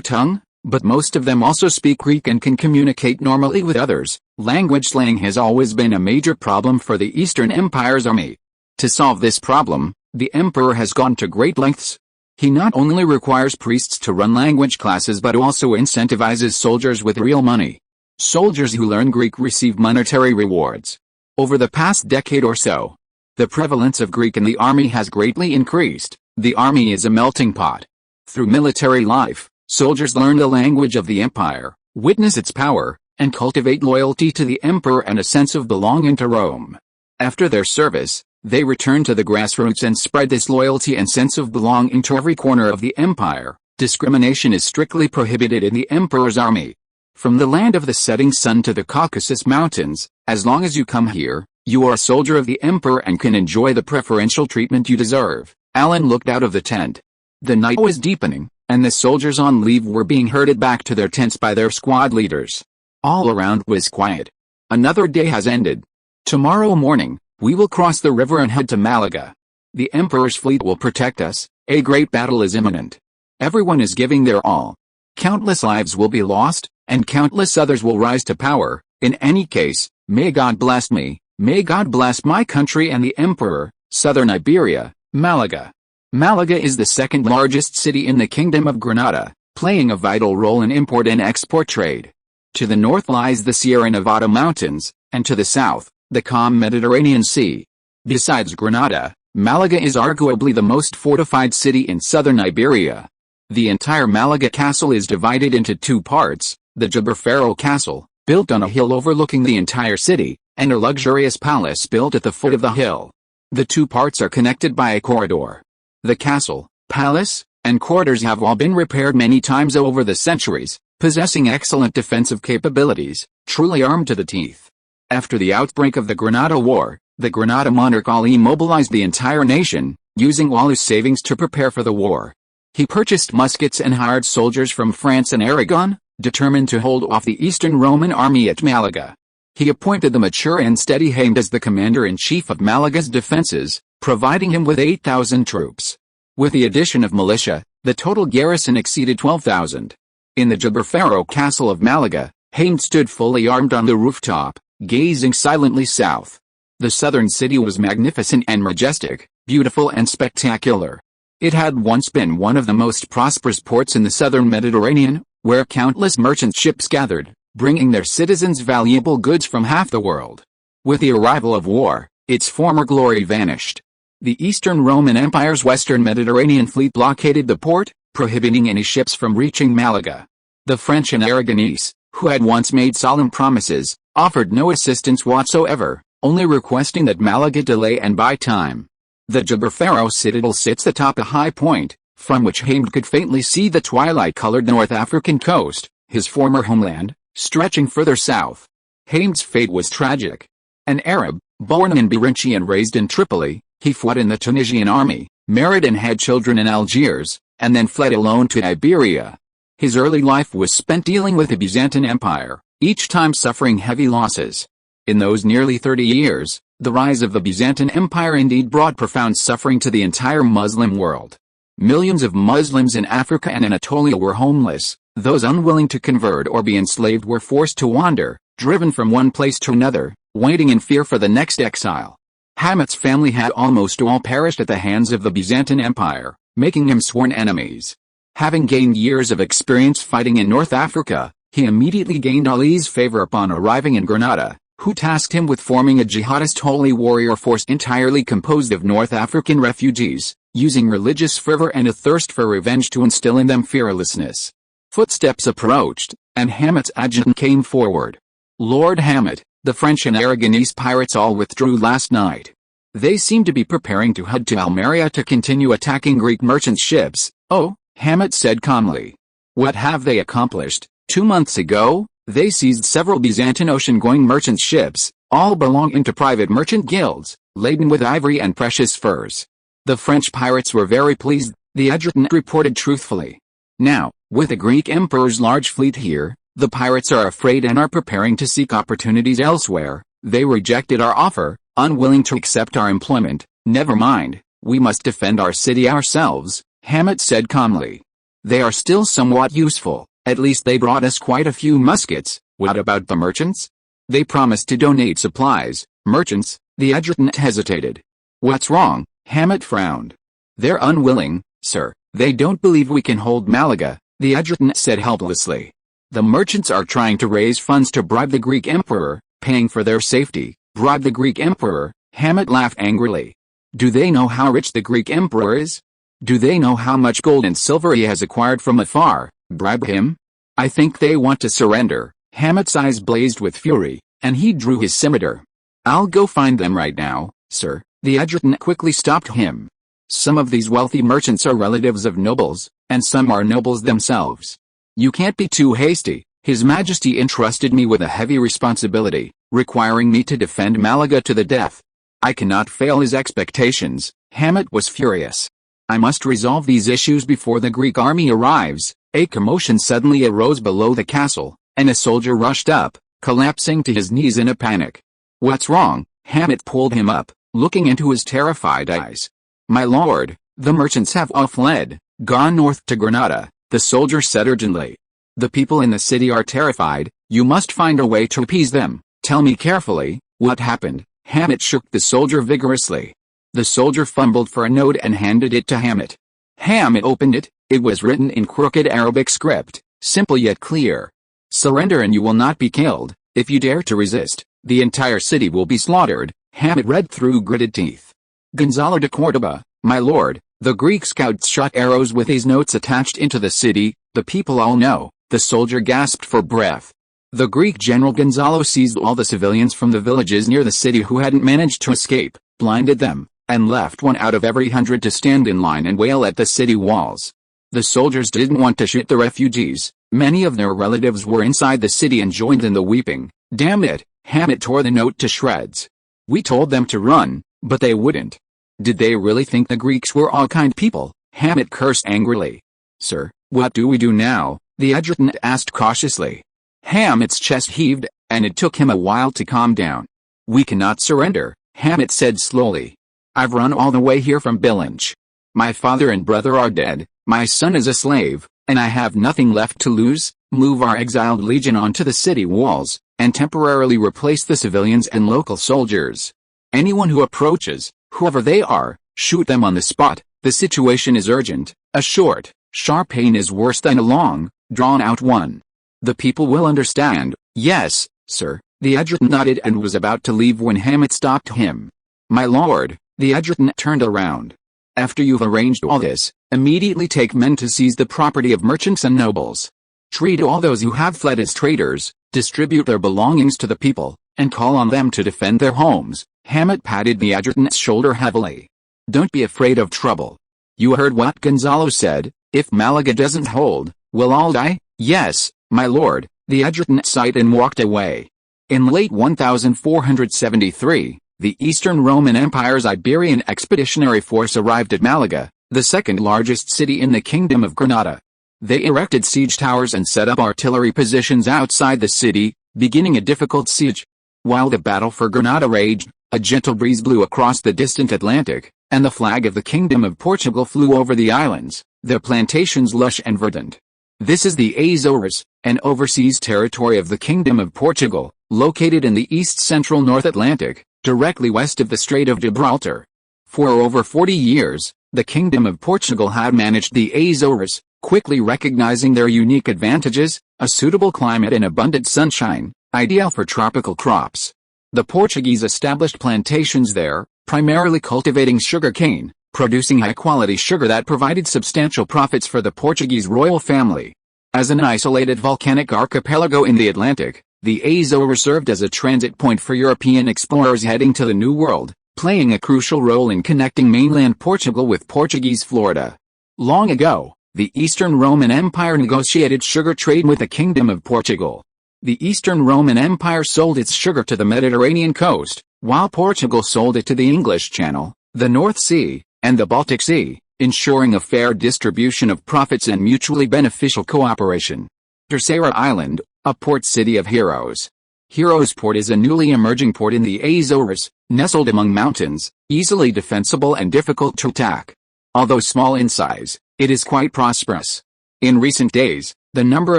tongue, but most of them also speak Greek and can communicate normally with others. Language slang has always been a major problem for the Eastern Empire's army. To solve this problem, the emperor has gone to great lengths. He not only requires priests to run language classes but also incentivizes soldiers with real money. Soldiers who learn Greek receive monetary rewards. Over the past decade or so, the prevalence of Greek in the army has greatly increased. The army is a melting pot. Through military life, soldiers learn the language of the empire, witness its power, and cultivate loyalty to the emperor and a sense of belonging to Rome. After their service, they returned to the grassroots and spread this loyalty and sense of belonging to every corner of the empire. Discrimination is strictly prohibited in the emperor's army. From the land of the setting sun to the Caucasus Mountains, as long as you come here, you are a soldier of the emperor and can enjoy the preferential treatment you deserve. Alan looked out of the tent. The night was deepening, and the soldiers on leave were being herded back to their tents by their squad leaders. All around was quiet. Another day has ended. Tomorrow morning, we will cross the river and head to Malaga. The emperor's fleet will protect us. A great battle is imminent. Everyone is giving their all. Countless lives will be lost, and countless others will rise to power. In any case, may God bless me, may God bless my country and the emperor. Southern Iberia, Malaga. Malaga is the second largest city in the Kingdom of Granada, playing a vital role in import and export trade. To the north lies the Sierra Nevada Mountains, and to the south, the calm Mediterranean Sea. Besides Granada, Malaga is arguably the most fortified city in southern Iberia. The entire Malaga castle is divided into two parts, the Gibraltar Castle, built on a hill overlooking the entire city, and a luxurious palace built at the foot of the hill. The two parts are connected by a corridor. The castle, palace, and quarters have all been repaired many times over the centuries, possessing excellent defensive capabilities, truly armed to the teeth. After the outbreak of the Granada War, the Granada monarch Ali mobilized the entire nation, using all his savings to prepare for the war. He purchased muskets and hired soldiers from France and Aragon, determined to hold off the Eastern Roman army at Malaga. He appointed the mature and steady Hamed as the commander-in-chief of Malaga's defenses, providing him with 8,000 troops. With the addition of militia, the total garrison exceeded 12,000. In the Gibraltar Castle of Malaga, Hamed stood fully armed on the rooftop, gazing silently south. The southern city was magnificent and majestic, beautiful and spectacular. It had once been one of the most prosperous ports in the southern Mediterranean, where countless merchant ships gathered, bringing their citizens valuable goods from half the world. With the arrival of war, its former glory vanished. The Eastern Roman Empire's Western Mediterranean fleet blockaded the port, prohibiting any ships from reaching Malaga. The French and Aragonese, who had once made solemn promises, offered no assistance whatsoever, only requesting that Malaga delay and buy time. The Gibraltar citadel sits atop a high point, from which Hamed could faintly see the twilight-colored North African coast, his former homeland, stretching further south. Hamed's fate was tragic. An Arab, born in Birinci and raised in Tripoli, he fought in the Tunisian army, married and had children in Algiers, and then fled alone to Iberia. His early life was spent dealing with the Byzantine Empire, each time suffering heavy losses. In those nearly 30 years, the rise of the Byzantine Empire indeed brought profound suffering to the entire Muslim world. Millions of Muslims in Africa and Anatolia were homeless. Those unwilling to convert or be enslaved were forced to wander, driven from one place to another, waiting in fear for the next exile. Hamet's family had almost all perished at the hands of the Byzantine Empire, making him sworn enemies. Having gained years of experience fighting in North Africa, he immediately gained Ali's favor upon arriving in Granada, who tasked him with forming a jihadist holy warrior force entirely composed of North African refugees, using religious fervor and a thirst for revenge to instill in them fearlessness. Footsteps approached, and Hamet's adjutant came forward. Lord Hamet, the French and Aragonese pirates all withdrew last night. They seem to be preparing to head to Almeria to continue attacking Greek merchant ships. Oh, Hamet said calmly. What have they accomplished? 2 months ago, they seized several Byzantine ocean-going merchant ships, all belonging to private merchant guilds, laden with ivory and precious furs. The French pirates were very pleased, the adjutant reported truthfully. Now, with the Greek emperor's large fleet here, the pirates are afraid and are preparing to seek opportunities elsewhere. They rejected our offer, unwilling to accept our employment. Never mind, we must defend our city ourselves, Hamet said calmly. They are still somewhat useful, at least they brought us quite a few muskets. What about the merchants? They promised to donate supplies. Merchants? The adjutant hesitated. What's wrong? Hamet frowned. They're unwilling, sir. They don't believe we can hold Malaga, the adjutant said helplessly. The merchants are trying to raise funds to bribe the Greek emperor, paying for their safety. Bribe the Greek emperor? Hamet laughed angrily. Do they know how rich the Greek emperor is? Do they know how much gold and silver he has acquired from afar? Bribe him? I think they want to surrender. Hamet's eyes blazed with fury, and he drew his scimitar. "I'll go find them right now, sir," the adjutant quickly stopped him. "Some of these wealthy merchants are relatives of nobles, and some are nobles themselves. You can't be too hasty. His Majesty entrusted me with a heavy responsibility, requiring me to defend Malaga to the death. I cannot fail his expectations." Hamet was furious. "I must resolve these issues before the Greek army arrives." A commotion suddenly arose below the castle, and a soldier rushed up, collapsing to his knees in a panic. "What's wrong?" Hamet pulled him up, looking into his terrified eyes. "My lord, the merchants have all fled, gone north to Granada," the soldier said urgently. "The people in the city are terrified. You must find a way to appease them. Tell me carefully, what happened?" Hamet shook the soldier vigorously. The soldier fumbled for a note and handed it to Hamet. Hamet opened it. It was written in crooked Arabic script, simple yet clear. "Surrender and you will not be killed. If you dare to resist, the entire city will be slaughtered." Hamet read through gritted teeth. "Gonzalo de Cordoba, my lord, the Greek scouts shot arrows with these notes attached into the city. The people all know." The soldier gasped for breath. "The Greek general Gonzalo seized all the civilians from the villages near the city who hadn't managed to escape, blinded them, and left 1 out of every 100 to stand in line and wail at the city walls. The soldiers didn't want to shoot the refugees. Many of their relatives were inside the city and joined in the weeping. Damn it!" Hamet tore the note to shreds. "We told them to run, but they wouldn't." "Did they really think the Greeks were all kind people?" Hamet cursed angrily. "Sir, what do we do now?" the adjutant asked cautiously. Hamet's chest heaved, and it took him a while to calm down. "We cannot surrender," Hamet said slowly. "I've run all the way here from Billinch. My father and brother are dead, my son is a slave, and I have nothing left to lose. Move our exiled legion onto the city walls, and temporarily replace the civilians and local soldiers. Anyone who approaches, whoever they are, shoot them on the spot. The situation is urgent. A short, sharp pain is worse than a long, drawn-out one. The people will understand." "Yes, sir," the adjutant nodded and was about to leave when Hamet stopped him. "My lord," the adjutant turned around. "After you've arranged all this, immediately take men to seize the property of merchants and nobles. Treat all those who have fled as traitors, distribute their belongings to the people, and call on them to defend their homes." Hamet patted the adjutant's shoulder heavily. "Don't be afraid of trouble. You heard what Gonzalo said. If Malaga doesn't hold, we'll all die." "Yes, my lord," the adjutant sighed and walked away. In late 1473, the Eastern Roman Empire's Iberian Expeditionary Force arrived at Malaga, the second largest city in the Kingdom of Granada. They erected siege towers and set up artillery positions outside the city, beginning a difficult siege. While the battle for Granada raged, a gentle breeze blew across the distant Atlantic, and the flag of the Kingdom of Portugal flew over the islands, their plantations lush and verdant. This is the Azores, an overseas territory of the Kingdom of Portugal, located in the east-central North Atlantic, directly west of the Strait of Gibraltar. For over 40 years, the Kingdom of Portugal had managed the Azores, quickly recognizing their unique advantages: a suitable climate and abundant sunshine, ideal for tropical crops. The Portuguese established plantations there, primarily cultivating sugarcane, producing high-quality sugar that provided substantial profits for the Portuguese royal family. As an isolated volcanic archipelago in the Atlantic, the Azores served as a transit point for European explorers heading to the New World, playing a crucial role in connecting mainland Portugal with Portuguese Florida. Long ago, the Eastern Roman Empire negotiated sugar trade with the Kingdom of Portugal. The Eastern Roman Empire sold its sugar to the Mediterranean coast, while Portugal sold it to the English Channel, the North Sea, and the Baltic Sea, ensuring a fair distribution of profits and mutually beneficial cooperation. Terceira Island, a port city of Heroes. Heroes Port is a newly emerging port in the Azores, nestled among mountains, easily defensible and difficult to attack. Although small in size, it is quite prosperous. In recent days, the number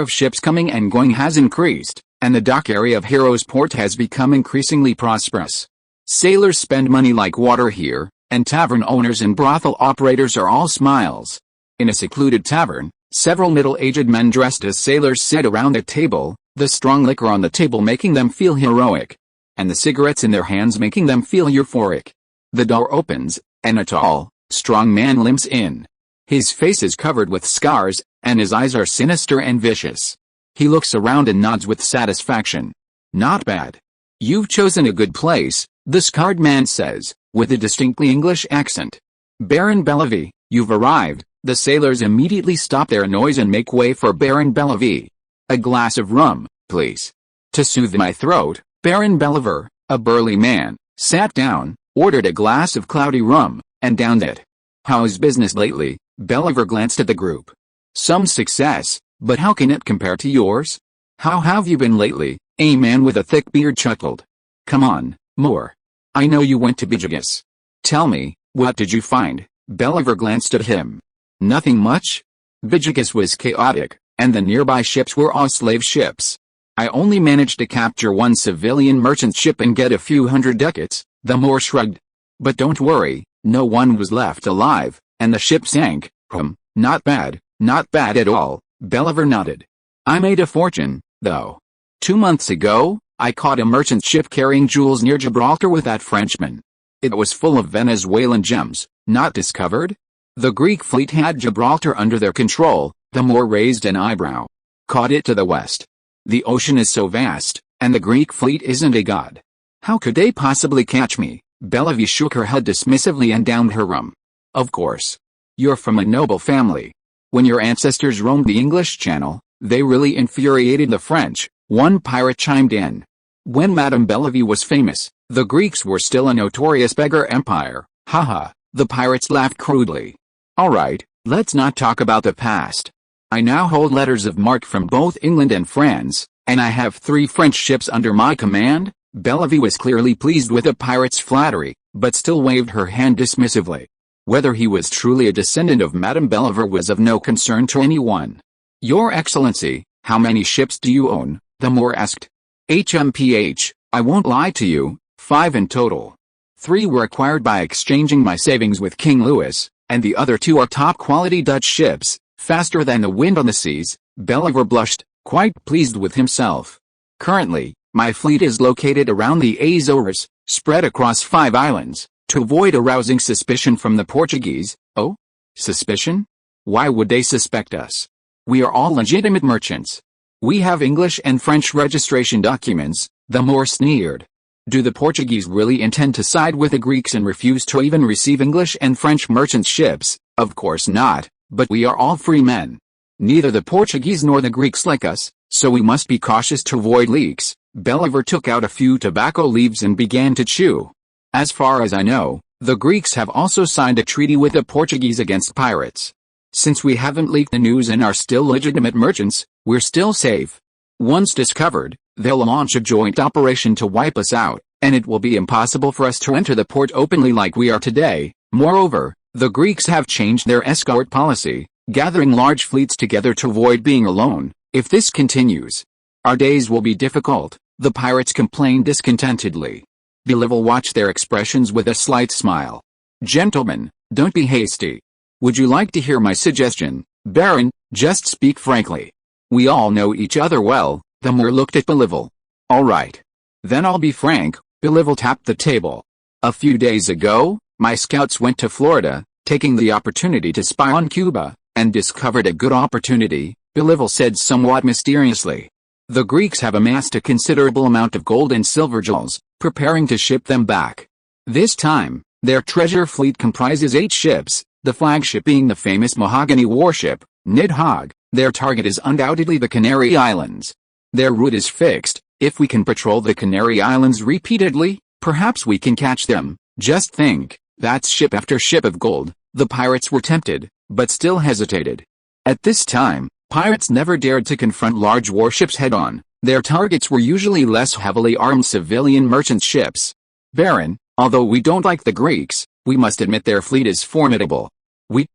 of ships coming and going has increased, and the dock area of Heroes Port has become increasingly prosperous. Sailors spend money like water here, and tavern owners and brothel operators are all smiles. In a secluded tavern, several middle-aged men dressed as sailors sit around a table, the strong liquor on the table making them feel heroic, and the cigarettes in their hands making them feel euphoric. The door opens, and a tall, strong man limps in. His face is covered with scars, and his eyes are sinister and vicious. He looks around and nods with satisfaction. Not bad. You've chosen a good place, the scarred man says, with a distinctly English accent. Baron Bellevue, you've arrived. The sailors immediately stop their noise and make way for Baron Bellevue. A glass of rum, please. To soothe my throat, Baron Bellevue, a burly man, sat down, ordered a glass of cloudy rum, and downed it. How's business lately? Bellevue glanced at the group. Some success, but how can it compare to yours? How have you been lately? A man with a thick beard chuckled. Come on, more. I know you went to Byzantium. Tell me, what did you find? Bellevue glanced at him. Nothing much. Byzantium was chaotic, and the nearby ships were all slave ships. I only managed to capture one civilian merchant ship and get a few hundred ducats, the Moor shrugged. But don't worry, no one was left alive, and the ship sank. Not bad at all, Bellevue nodded. I made a fortune, though. 2 months ago, I caught a merchant ship carrying jewels near Gibraltar with that Frenchman. It was full of Venezuelan gems, not discovered? The Greek fleet had Gibraltar under their control, the Moor raised an eyebrow. Caught it to the west. The ocean is so vast, and the Greek fleet isn't a god. How could they possibly catch me? Bellevue shook her head dismissively and downed her rum. Of course. You're from a noble family. When your ancestors roamed the English Channel, they really infuriated the French, one pirate chimed in. When Madame Bellevue was famous, the Greeks were still a notorious beggar empire. Haha, the pirates laughed crudely. Alright, let's not talk about the past. I now hold letters of marque from both England and France, and I have 3 French ships under my command. Bellevue was clearly pleased with the pirate's flattery, but still waved her hand dismissively. Whether he was truly a descendant of Madame Bellevue was of no concern to anyone. Your Excellency, how many ships do you own? The Moor asked. HMPH, I won't lie to you, 5 in total. 3 were acquired by exchanging my savings with King Louis, and the other 2 are top-quality Dutch ships, faster than the wind on the seas. Bellevue blushed, quite pleased with himself. Currently, my fleet is located around the Azores, spread across 5 islands, to avoid arousing suspicion from the Portuguese. Oh? Suspicion? Why would they suspect us? We are all legitimate merchants. We have English and French registration documents, the Moor sneered. Do the Portuguese really intend to side with the Greeks and refuse to even receive English and French merchant ships? Of course not, but we are all free men. Neither the Portuguese nor the Greeks like us, so we must be cautious to avoid leaks. Bellevue took out a few tobacco leaves and began to chew. As far as I know, the Greeks have also signed a treaty with the Portuguese against pirates. Since we haven't leaked the news and are still legitimate merchants, we're still safe. Once discovered, they'll launch a joint operation to wipe us out, and it will be impossible for us to enter the port openly like we are today. Moreover, the Greeks have changed their escort policy, gathering large fleets together to avoid being alone. If this continues, our days will be difficult, the pirates complained discontentedly. Bellevue watched their expressions with a slight smile. Gentlemen, don't be hasty. Would you like to hear my suggestion, Baron? Just speak frankly. We all know each other well. The Moor looked at Bellevue. All right. Then I'll be frank. Bellevue tapped the table. A few days ago, my scouts went to Florida, taking the opportunity to spy on Cuba, and discovered a good opportunity, Bellevue said somewhat mysteriously. The Greeks have amassed a considerable amount of gold and silver jewels, preparing to ship them back. This time, their treasure fleet comprises 8 ships, the flagship being the famous mahogany warship, Nidhogg. Their target is undoubtedly the Canary Islands. Their route is fixed. If we can patrol the Canary Islands repeatedly, perhaps we can catch them. Just think, that's ship after ship of gold. The pirates were tempted, but still hesitated. At this time, pirates never dared to confront large warships head-on. Their targets were usually less heavily armed civilian merchant ships. Baron, although we don't like the Greeks, we must admit their fleet is formidable.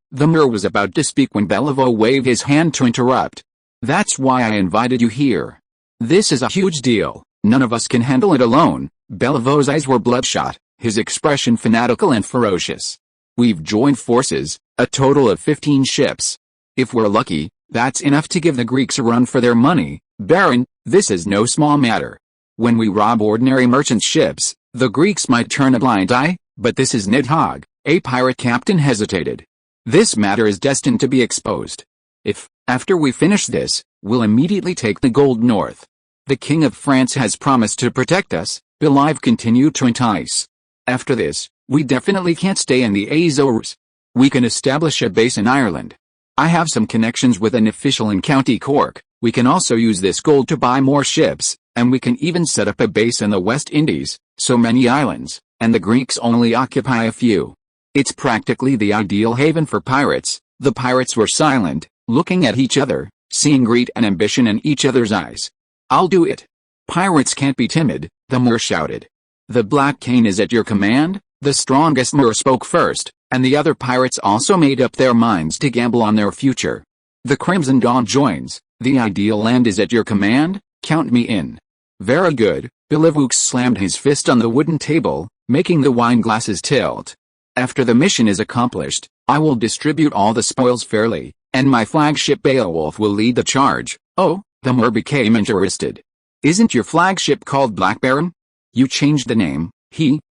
The Moor was about to speak when Bellevue waved his hand to interrupt. That's why I invited you here. This is a huge deal. None of us can handle it alone. Bellevue's eyes were bloodshot, his expression fanatical and ferocious. We've joined forces, a total of 15 ships. If we're lucky, that's enough to give the Greeks a run for their money. Baron, this is no small matter. When we rob ordinary merchant ships, the Greeks might turn a blind eye, but this is Nidhogg. A pirate captain hesitated. This matter is destined to be exposed. If After we finish this, we'll immediately take the gold north. The King of France has promised to protect us, Belive continued to entice. After this, we definitely can't stay in the Azores. We can establish a base in Ireland. I have some connections with an official in County Cork. We can also use this gold to buy more ships, and we can even set up a base in the West Indies, so many islands, and the Greeks only occupy a few. It's practically the ideal haven for pirates. The pirates were silent, looking at each other, seeing greed and ambition in each other's eyes. I'll do it. Pirates can't be timid, the Moor shouted. The Black Cane is at your command? The strongest Moor spoke first, and the other pirates also made up their minds to gamble on their future. The Crimson Dawn joins. The ideal land is at your command? Count me in. Very good. Belivoux slammed his fist on the wooden table, making the wine glasses tilt. After the mission is accomplished, I will distribute all the spoils fairly, and my flagship Beowulf will lead the charge. Oh, the Moor became interested. Isn't your flagship called Black Baron? You changed the name.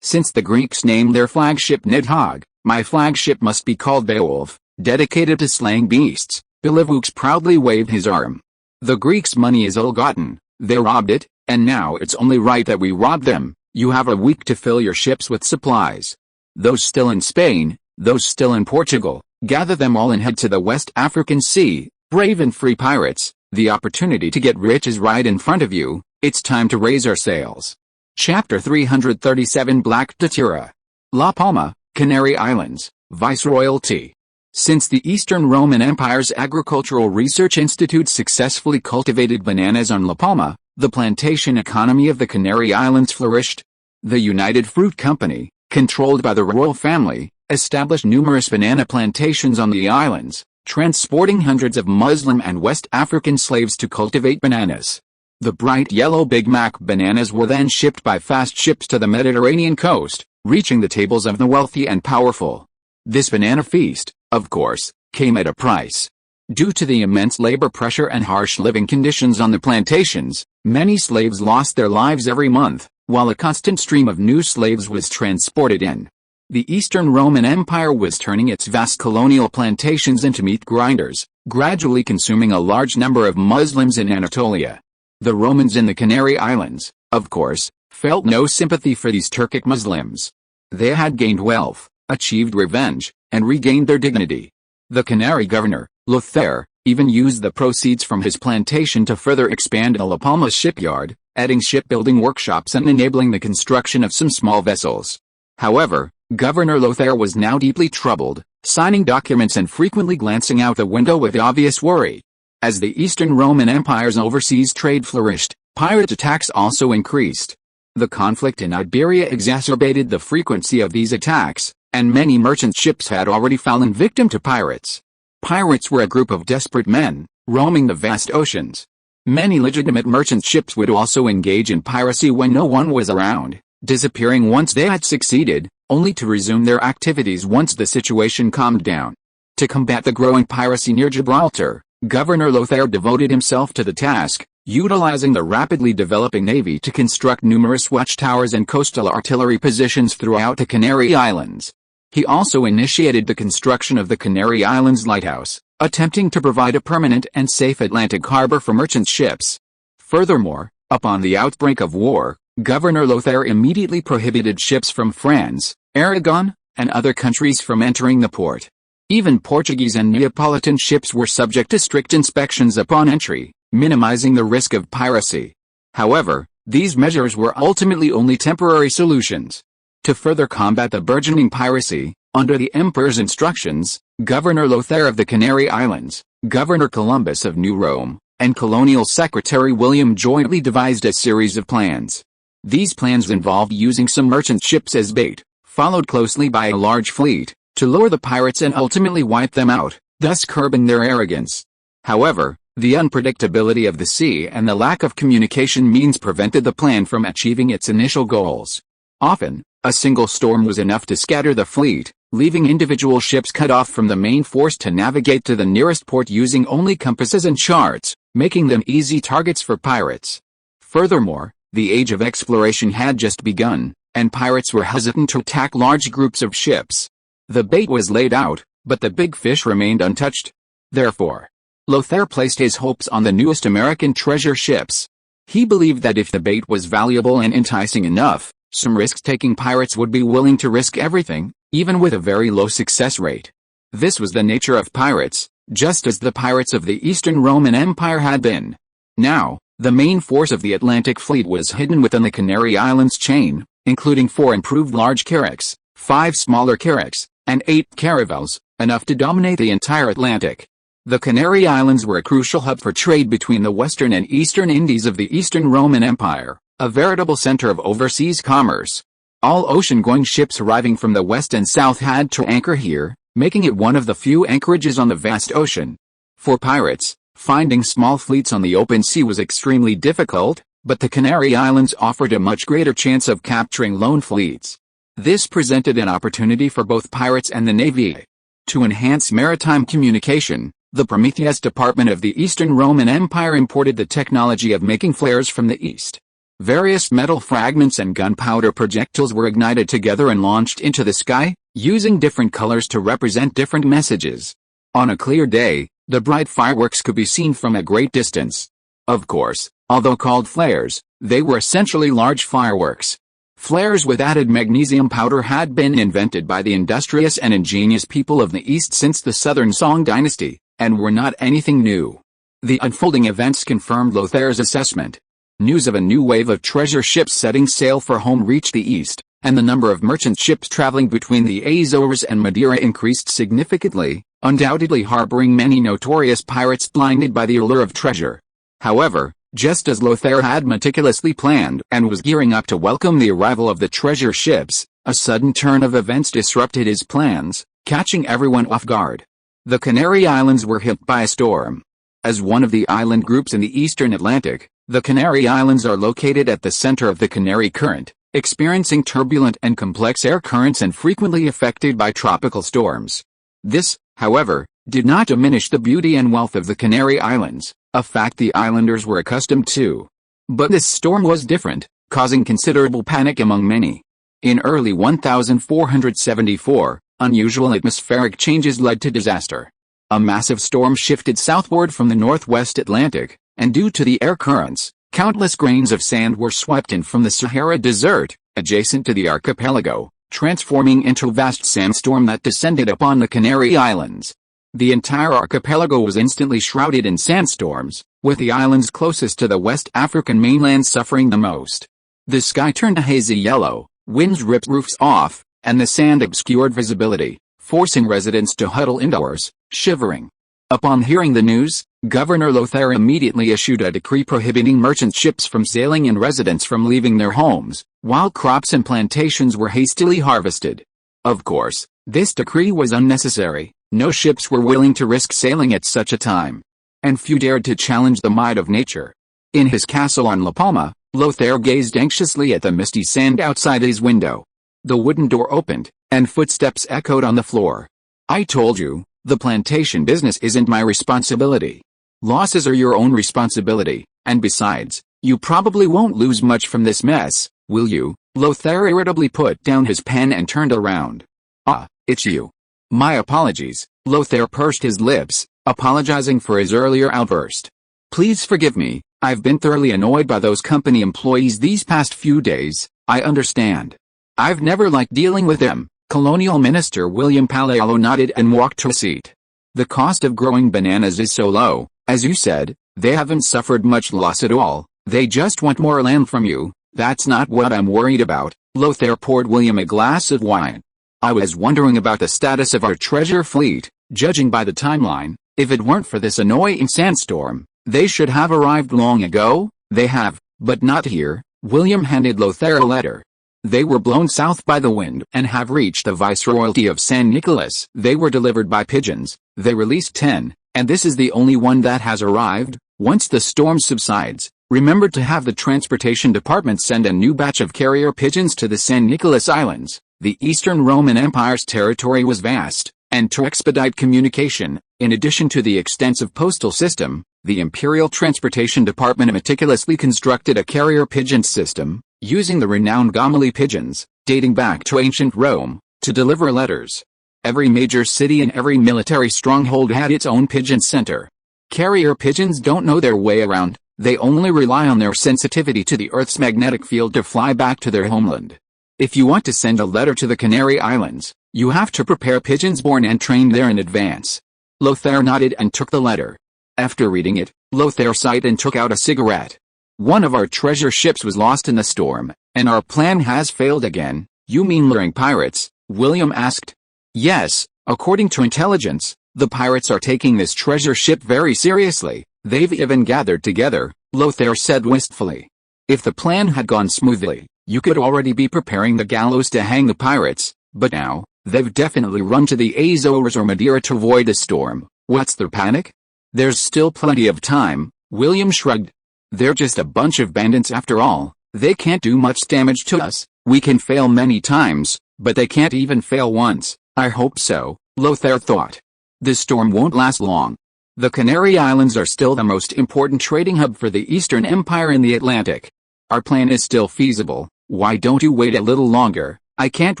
Since the Greeks named their flagship Nidhogg, my flagship must be called Beowulf, dedicated to slaying beasts. Belivoux proudly waved his arm. The Greeks' money is ill-gotten, they robbed it, and now it's only right that we rob them. You have a week to fill your ships with supplies. Those still in Spain, those still in Portugal, gather them all and head to the West African Sea. Brave and free pirates, the opportunity to get rich is right in front of you. It's time to raise our sails. Chapter 337 Black Datura. La Palma, Canary Islands, Viceroyalty. Since the Eastern Roman Empire's Agricultural Research Institute successfully cultivated bananas on La Palma, the plantation economy of the Canary Islands flourished. The United Fruit Company, controlled by the royal family, established numerous banana plantations on the islands, transporting hundreds of Muslim and West African slaves to cultivate bananas. The bright yellow Big Mac bananas were then shipped by fast ships to the Mediterranean coast, reaching the tables of the wealthy and powerful. This banana feast, of course, came at a price. Due to the immense labor pressure and harsh living conditions on the plantations, many slaves lost their lives every month, while a constant stream of new slaves was transported in. The Eastern Roman Empire was turning its vast colonial plantations into meat grinders, gradually consuming a large number of Muslims in Anatolia. The Romans in the Canary Islands, of course, felt no sympathy for these Turkic Muslims. They had gained wealth, achieved revenge, and regained their dignity. The Canary governor, Lothair, even used the proceeds from his plantation to further expand the La Palma shipyard, adding shipbuilding workshops and enabling the construction of some small vessels. However, Governor Lothair was now deeply troubled, signing documents and frequently glancing out the window with obvious worry. As the Eastern Roman Empire's overseas trade flourished, pirate attacks also increased. The conflict in Iberia exacerbated the frequency of these attacks, and many merchant ships had already fallen victim to pirates. Pirates were a group of desperate men, roaming the vast oceans. Many legitimate merchant ships would also engage in piracy when no one was around, disappearing once they had succeeded, only to resume their activities once the situation calmed down. To combat the growing piracy near Gibraltar, Governor Lothair devoted himself to the task, utilizing the rapidly developing navy to construct numerous watchtowers and coastal artillery positions throughout the Canary Islands. He also initiated the construction of the Canary Islands Lighthouse, attempting to provide a permanent and safe Atlantic harbor for merchant ships. Furthermore, upon the outbreak of war, Governor Lothair immediately prohibited ships from France, Aragon, and other countries from entering the port. Even Portuguese and Neapolitan ships were subject to strict inspections upon entry, minimizing the risk of piracy. However, these measures were ultimately only temporary solutions. To further combat the burgeoning piracy, under the emperor's instructions, Governor Lothair of the Canary Islands, Governor Columbus of New Rome, and Colonial Secretary William jointly devised a series of plans. These plans involved using some merchant ships as bait, followed closely by a large fleet, to lure the pirates and ultimately wipe them out, thus curbing their arrogance. However, the unpredictability of the sea and the lack of communication means prevented the plan from achieving its initial goals. Often, a single storm was enough to scatter the fleet, leaving individual ships cut off from the main force to navigate to the nearest port using only compasses and charts, making them easy targets for pirates. Furthermore, the age of exploration had just begun, and pirates were hesitant to attack large groups of ships. The bait was laid out, but the big fish remained untouched. Therefore, Lothair placed his hopes on the newest American treasure ships. He believed that if the bait was valuable and enticing enough, some risk-taking pirates would be willing to risk everything, even with a very low success rate. This was the nature of pirates, just as the pirates of the Eastern Roman Empire had been. Now, the main force of the Atlantic fleet was hidden within the Canary Islands chain, including 4 improved large carracks, 5 smaller carracks, and 8 caravels, enough to dominate the entire Atlantic. The Canary Islands were a crucial hub for trade between the western and eastern Indies of the Eastern Roman Empire, a veritable center of overseas commerce. All ocean-going ships arriving from the west and south had to anchor here, making it one of the few anchorages on the vast ocean. For pirates, finding small fleets on the open sea was extremely difficult, but the Canary Islands offered a much greater chance of capturing lone fleets. This presented an opportunity for both pirates and the Navy. To enhance maritime communication, the Prometheus department of the Eastern Roman Empire imported the technology of making flares from the east. Various metal fragments and gunpowder projectiles were ignited together and launched into the sky, using different colors to represent different messages. On a clear day, the bright fireworks could be seen from a great distance. Of course, although called flares, they were essentially large fireworks. Flares with added magnesium powder had been invented by the industrious and ingenious people of the East since the Southern Song dynasty, and were not anything new. The unfolding events confirmed Lothair's assessment. News of a new wave of treasure ships setting sail for home reached the east, and the number of merchant ships traveling between the Azores and Madeira increased significantly, undoubtedly harboring many notorious pirates blinded by the allure of treasure. However, just as Lothair had meticulously planned and was gearing up to welcome the arrival of the treasure ships, a sudden turn of events disrupted his plans, catching everyone off guard. The Canary Islands were hit by a storm. As one of the island groups in the eastern Atlantic, the Canary Islands are located at the center of the Canary Current, experiencing turbulent and complex air currents and frequently affected by tropical storms. This, however, did not diminish the beauty and wealth of the Canary Islands, a fact the islanders were accustomed to. But this storm was different, causing considerable panic among many. In early 1474, unusual atmospheric changes led to disaster. A massive storm shifted southward from the northwest Atlantic, and due to the air currents, countless grains of sand were swept in from the Sahara Desert, adjacent to the archipelago, transforming into a vast sandstorm that descended upon the Canary Islands. The entire archipelago was instantly shrouded in sandstorms, with the islands closest to the West African mainland suffering the most. The sky turned a hazy yellow, winds ripped roofs off, and the sand obscured visibility, forcing residents to huddle indoors, shivering. Upon hearing the news, Governor Lothair immediately issued a decree prohibiting merchant ships from sailing and residents from leaving their homes, while crops and plantations were hastily harvested. Of course, this decree was unnecessary. No ships were willing to risk sailing at such a time, and few dared to challenge the might of nature. In his castle on La Palma, Lothair gazed anxiously at the misty sand outside his window. The wooden door opened, and footsteps echoed on the floor. "I told you, the plantation business isn't my responsibility. Losses are your own responsibility, and besides, you probably won't lose much from this mess, will you?" Lothair irritably put down his pen and turned around. "Ah, it's you. My apologies." Lothair pursed his lips, apologizing for his earlier outburst. "Please forgive me, I've been thoroughly annoyed by those company employees these past few days. I understand. I've never liked dealing with them." Colonial Minister William Palaiologos nodded and walked to a seat. "The cost of growing bananas is so low, as you said, they haven't suffered much loss at all. They just want more land from you. That's not what I'm worried about." Lothair poured William a glass of wine. "I was wondering about the status of our treasure fleet. Judging by the timeline, if it weren't for this annoying sandstorm, they should have arrived long ago." "They have, but not here." William handed Lothair a letter. "They were blown south by the wind and have reached the Viceroyalty of San Nicolas. They were delivered by pigeons. They released 10, and this is the only one that has arrived. Once the storm subsides, remember to have the transportation department send a new batch of carrier pigeons to the San Nicolas Islands." The Eastern Roman Empire's territory was vast, and to expedite communication, in addition to the extensive postal system, the Imperial Transportation Department meticulously constructed a carrier pigeon system, using the renowned Gomeli pigeons, dating back to ancient Rome, to deliver letters. Every major city and every military stronghold had its own pigeon center. Carrier pigeons don't know their way around, they only rely on their sensitivity to the Earth's magnetic field to fly back to their homeland. If you want to send a letter to the Canary Islands, you have to prepare pigeons born and trained there in advance. Lothair nodded and took the letter. After reading it, Lothair sighed and took out a cigarette. One of our treasure ships was lost in the storm, and our plan has failed again. You mean luring pirates? William asked. Yes, according to intelligence, the pirates are taking this treasure ship very seriously. They've even gathered together, Lothair said wistfully. If the plan had gone smoothly, you could already be preparing the gallows to hang the pirates, but now, they've definitely run to the Azores or Madeira to avoid the storm. What's their panic? There's still plenty of time, William shrugged. They're just a bunch of bandits after all. They can't do much damage to us. We can fail many times, but they can't even fail once. I hope so, Lothair thought. This storm won't last long. The Canary Islands are still the most important trading hub for the Eastern Empire in the Atlantic. Our plan is still feasible. Why don't you wait a little longer? I can't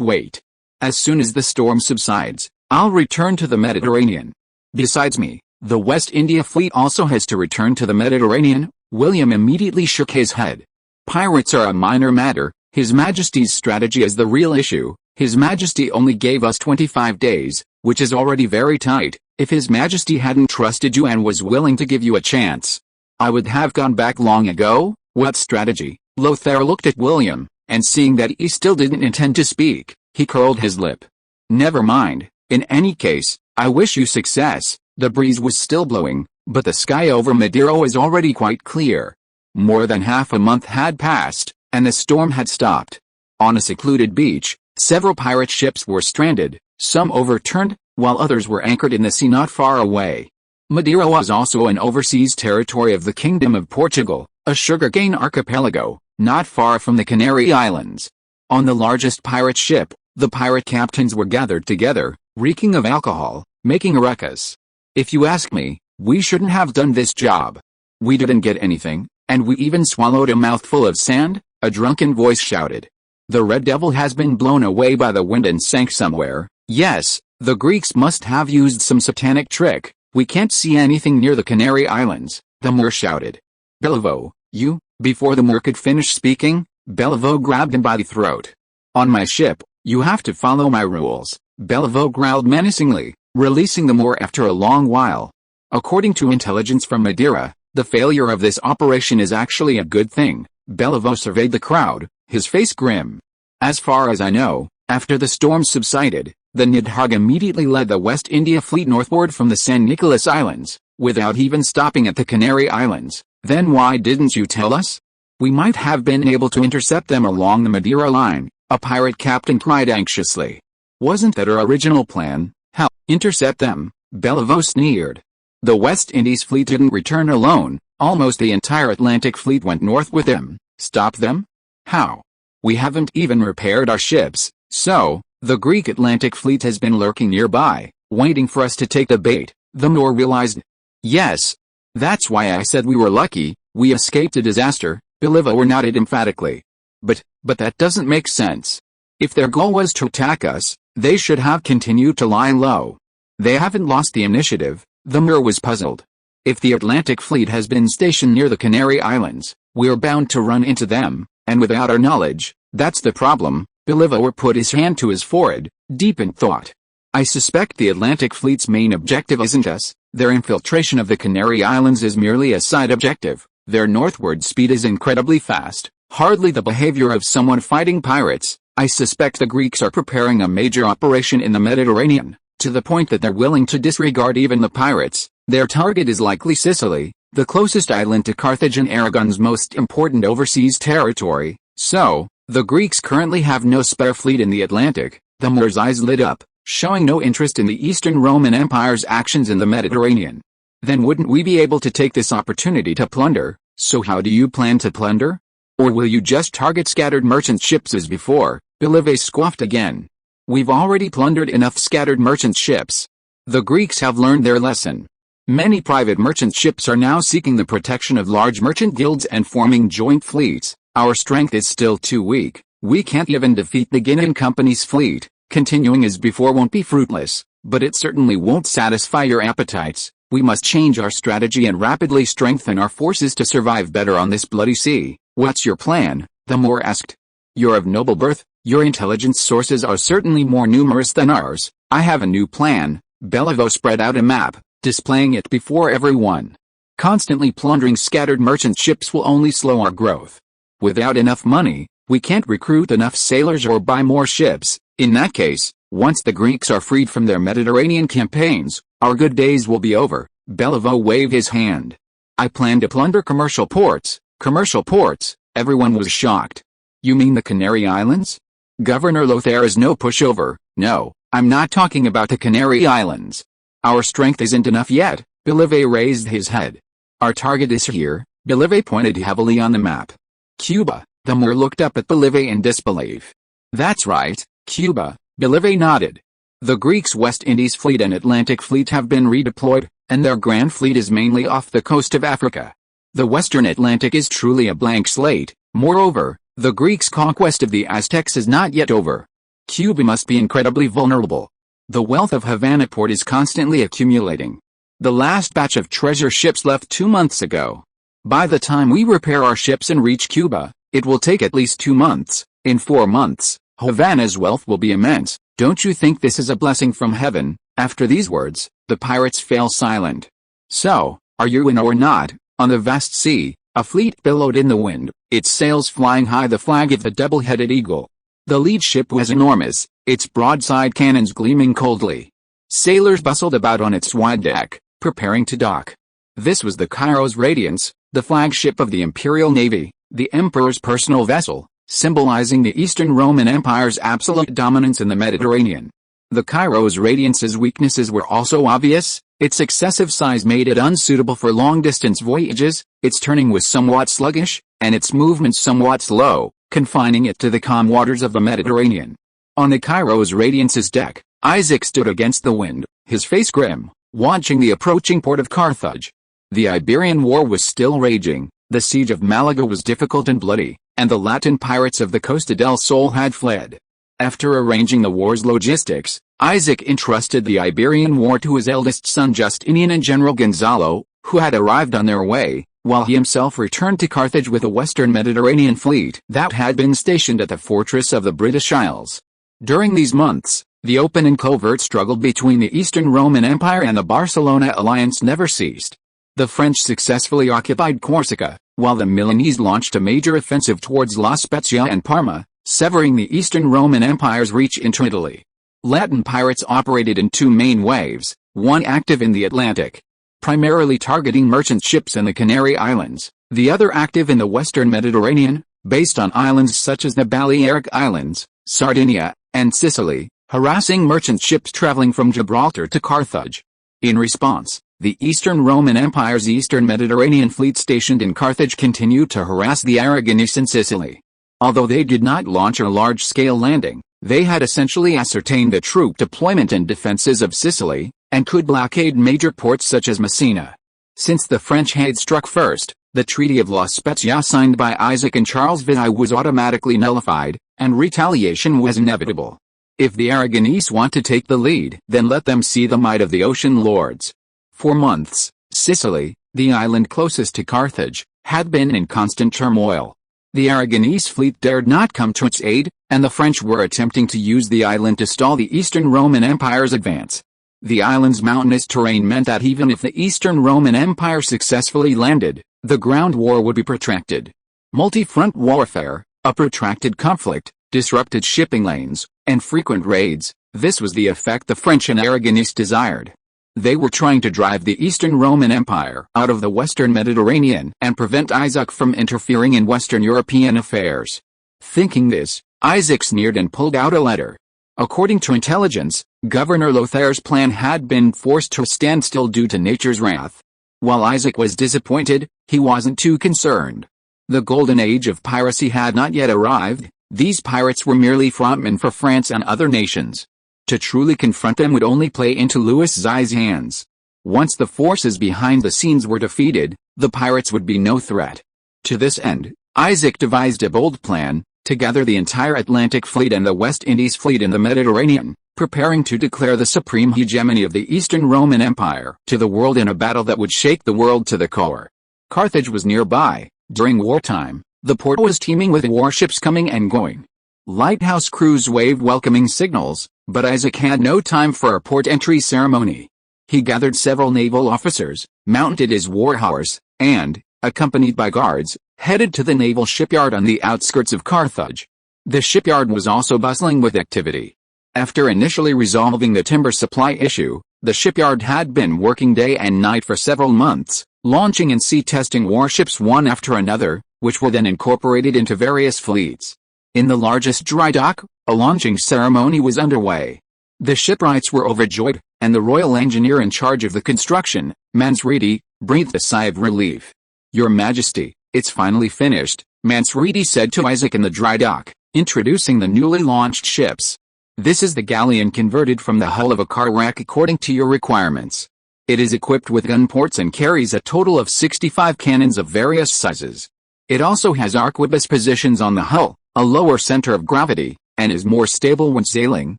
wait. As soon as the storm subsides, I'll return to the Mediterranean. Besides me, the West India Fleet also has to return to the Mediterranean. William immediately shook his head. Pirates are a minor matter. His Majesty's strategy is the real issue. His Majesty only gave us 25 days, which is already very tight. If His Majesty hadn't trusted you and was willing to give you a chance, I would have gone back long ago. What strategy? Lothair looked at William, and seeing that he still didn't intend to speak, he curled his lip. Never mind. In any case, I wish you success. The breeze was still blowing, but the sky over Madeira was already quite clear. More than half a month had passed, and the storm had stopped. On a secluded beach, several pirate ships were stranded, some overturned, while others were anchored in the sea not far away. Madeira was also an overseas territory of the Kingdom of Portugal, a sugarcane archipelago, not far from the Canary Islands. On the largest pirate ship, the pirate captains were gathered together, reeking of alcohol, making a ruckus. If you ask me, we shouldn't have done this job. We didn't get anything, and we even swallowed a mouthful of sand, a drunken voice shouted. The Red Devil has been blown away by the wind and sank somewhere. Yes, the Greeks must have used some satanic trick. We can't see anything near the Canary Islands, the Moor shouted. Beliveau, you, before the Moor could finish speaking, Beliveau grabbed him by the throat. On my ship, you have to follow my rules, Beliveau growled menacingly, releasing the Moor after a long while. According to intelligence from Madeira, the failure of this operation is actually a good thing. Beliveau surveyed the crowd, his face grim. As far as I know, after the storm subsided, the Nidhogg immediately led the West India Fleet northward from the San Nicolas Islands, without even stopping at the Canary Islands. Then why didn't you tell us? We might have been able to intercept them along the Madeira line, a pirate captain cried anxiously. Wasn't that our original plan? How? Intercept them? Beliveau sneered. The West Indies fleet didn't return alone, almost the entire Atlantic fleet went north with them. Stop them? How? We haven't even repaired our ships, so, the Greek Atlantic fleet has been lurking nearby, waiting for us to take the bait, the Moor realized. Yes. That's why I said we were lucky, we escaped a disaster, Beliveau nodded emphatically. But that doesn't make sense. If their goal was to attack us, they should have continued to lie low. They haven't lost the initiative, the Moor was puzzled. If the Atlantic fleet has been stationed near the Canary Islands, we're bound to run into them, and without our knowledge, that's the problem. Beliveau put his hand to his forehead, deep in thought. I suspect the Atlantic fleet's main objective isn't us, their infiltration of the Canary Islands is merely a side objective. Their northward speed is incredibly fast, hardly the behavior of someone fighting pirates. I suspect the Greeks are preparing a major operation in the Mediterranean, to the point that they're willing to disregard even the pirates. Their target is likely Sicily, the closest island to Carthage and Aragon's most important overseas territory. So, the Greeks currently have no spare fleet in the Atlantic. The Moor's eyes lit up, showing no interest in the Eastern Roman Empire's actions in the Mediterranean. Then wouldn't we be able to take this opportunity to plunder? So how do you plan to plunder? Or will you just target scattered merchant ships as before? Beliveau scoffed again. We've already plundered enough scattered merchant ships. The Greeks have learned their lesson. Many private merchant ships are now seeking the protection of large merchant guilds and forming joint fleets. Our strength is still too weak. We can't even defeat the Guinean Company's fleet. Continuing as before won't be fruitless, but it certainly won't satisfy your appetites. We must change our strategy and rapidly strengthen our forces to survive better on this bloody sea. What's your plan? The Moor asked. You're of noble birth, your intelligence sources are certainly more numerous than ours. I have a new plan. Palaiologos spread out a map, displaying it before everyone. Constantly plundering scattered merchant ships will only slow our growth. Without enough money, we can't recruit enough sailors or buy more ships. In that case, once the Greeks are freed from their Mediterranean campaigns, our good days will be over. Palaiologos waved his hand. I plan to plunder commercial ports. Commercial ports? Everyone was shocked. You mean the Canary Islands? Governor Lothair is no pushover. No, I'm not talking about the Canary Islands. Our strength isn't enough yet. Palaiologos raised his head. Our target is here. Palaiologos pointed heavily on the map. Cuba. The Moor looked up at Palaiologos in disbelief. That's right, Cuba. Palaiologos nodded. The Greeks' West Indies fleet and Atlantic fleet have been redeployed, and their Grand Fleet is mainly off the coast of Africa. The Western Atlantic is truly a blank slate. Moreover, the Greeks' conquest of the Aztecs is not yet over. Cuba must be incredibly vulnerable. The wealth of Havana port is constantly accumulating. The last batch of treasure ships left 2 months ago. By the time we repair our ships and reach Cuba, it will take at least 2 months. In 4 months, Havana's wealth will be immense. Don't you think this is a blessing from heaven? After these words, the pirates fell silent. So, are you in or not? On the vast sea, a fleet billowed in the wind, its sails flying high, the flag of the double-headed eagle. The lead ship was enormous, its broadside cannons gleaming coldly. Sailors bustled about on its wide deck, preparing to dock. This was the Cairo's Radiance, the flagship of the Imperial Navy, the Emperor's personal vessel, symbolizing the Eastern Roman Empire's absolute dominance in the Mediterranean. The Cairo's Radiance's weaknesses were also obvious. Its excessive size made it unsuitable for long-distance voyages, its turning was somewhat sluggish, and its movements somewhat slow, confining it to the calm waters of the Mediterranean. On the Cairo's Radiance's deck, Isaac stood against the wind, his face grim, watching the approaching port of Carthage. The Iberian War was still raging, the siege of Malaga was difficult and bloody, and the Latin pirates of the Costa del Sol had fled. After arranging the war's logistics, Isaac entrusted the Iberian War to his eldest son Justinian and General Gonzalo, who had arrived on their way, while he himself returned to Carthage with a western Mediterranean fleet that had been stationed at the fortress of the British Isles. During these months, the open and covert struggle between the Eastern Roman Empire and the Barcelona alliance never ceased. The French successfully occupied Corsica, while the Milanese launched a major offensive towards La Spezia and Parma, severing the Eastern Roman Empire's reach into Italy. Latin pirates operated in 2 main waves, one active in the Atlantic, primarily targeting merchant ships in the Canary Islands, the other active in the Western Mediterranean, based on islands such as the Balearic Islands, Sardinia, and Sicily, harassing merchant ships traveling from Gibraltar to Carthage. In response, the Eastern Roman Empire's Eastern Mediterranean fleet stationed in Carthage continued to harass the Aragonese in Sicily. Although they did not launch a large-scale landing, they had essentially ascertained the troop deployment and defenses of Sicily, and could blockade major ports such as Messina. Since the French had struck first, the Treaty of La Spezia signed by Isaac and Charles Villars was automatically nullified, and retaliation was inevitable. If the Aragonese want to take the lead, then let them see the might of the ocean lords. For months, Sicily, the island closest to Carthage, had been in constant turmoil. The Aragonese fleet dared not come to its aid, and the French were attempting to use the island to stall the Eastern Roman Empire's advance. The island's mountainous terrain meant that even if the Eastern Roman Empire successfully landed, the ground war would be protracted. Multi-front warfare, a protracted conflict, disrupted shipping lanes, and frequent raids, this was the effect the French and Aragonese desired. They were trying to drive the Eastern Roman Empire out of the Western Mediterranean and prevent Isaac from interfering in Western European affairs. Thinking this, Isaac sneered and pulled out a letter. According to intelligence, Governor Lothair's plan had been forced to a standstill due to nature's wrath. While Isaac was disappointed, he wasn't too concerned. The golden age of piracy had not yet arrived. These pirates were merely frontmen for France and other nations. To truly confront them would only play into Louis X's hands. Once the forces behind the scenes were defeated, the pirates would be no threat. To this end, Isaac devised a bold plan, to gather the entire Atlantic fleet and the West Indies fleet in the Mediterranean, preparing to declare the supreme hegemony of the Eastern Roman Empire to the world in a battle that would shake the world to the core. Carthage was nearby. During wartime, the port was teeming with warships coming and going. Lighthouse crews waved welcoming signals, but Isaac had no time for a port entry ceremony. He gathered several naval officers, mounted his war horse, and, accompanied by guards, headed to the naval shipyard on the outskirts of Carthage. The shipyard was also bustling with activity. After initially resolving the timber supply issue, the shipyard had been working day and night for several months, launching and sea-testing warships one after another, which were then incorporated into various fleets. In the largest dry dock, a launching ceremony was underway. The shipwrights were overjoyed, and the royal engineer in charge of the construction, Mansredi, breathed a sigh of relief. "Your Majesty, it's finally finished," Mansredi said to Isaac in the dry dock, introducing the newly launched ships. "This is the galleon converted from the hull of a car rack according to your requirements. It is equipped with gun ports and carries a total of 65 cannons of various sizes. It also has arquebus positions on the hull, a lower center of gravity, and is more stable when sailing."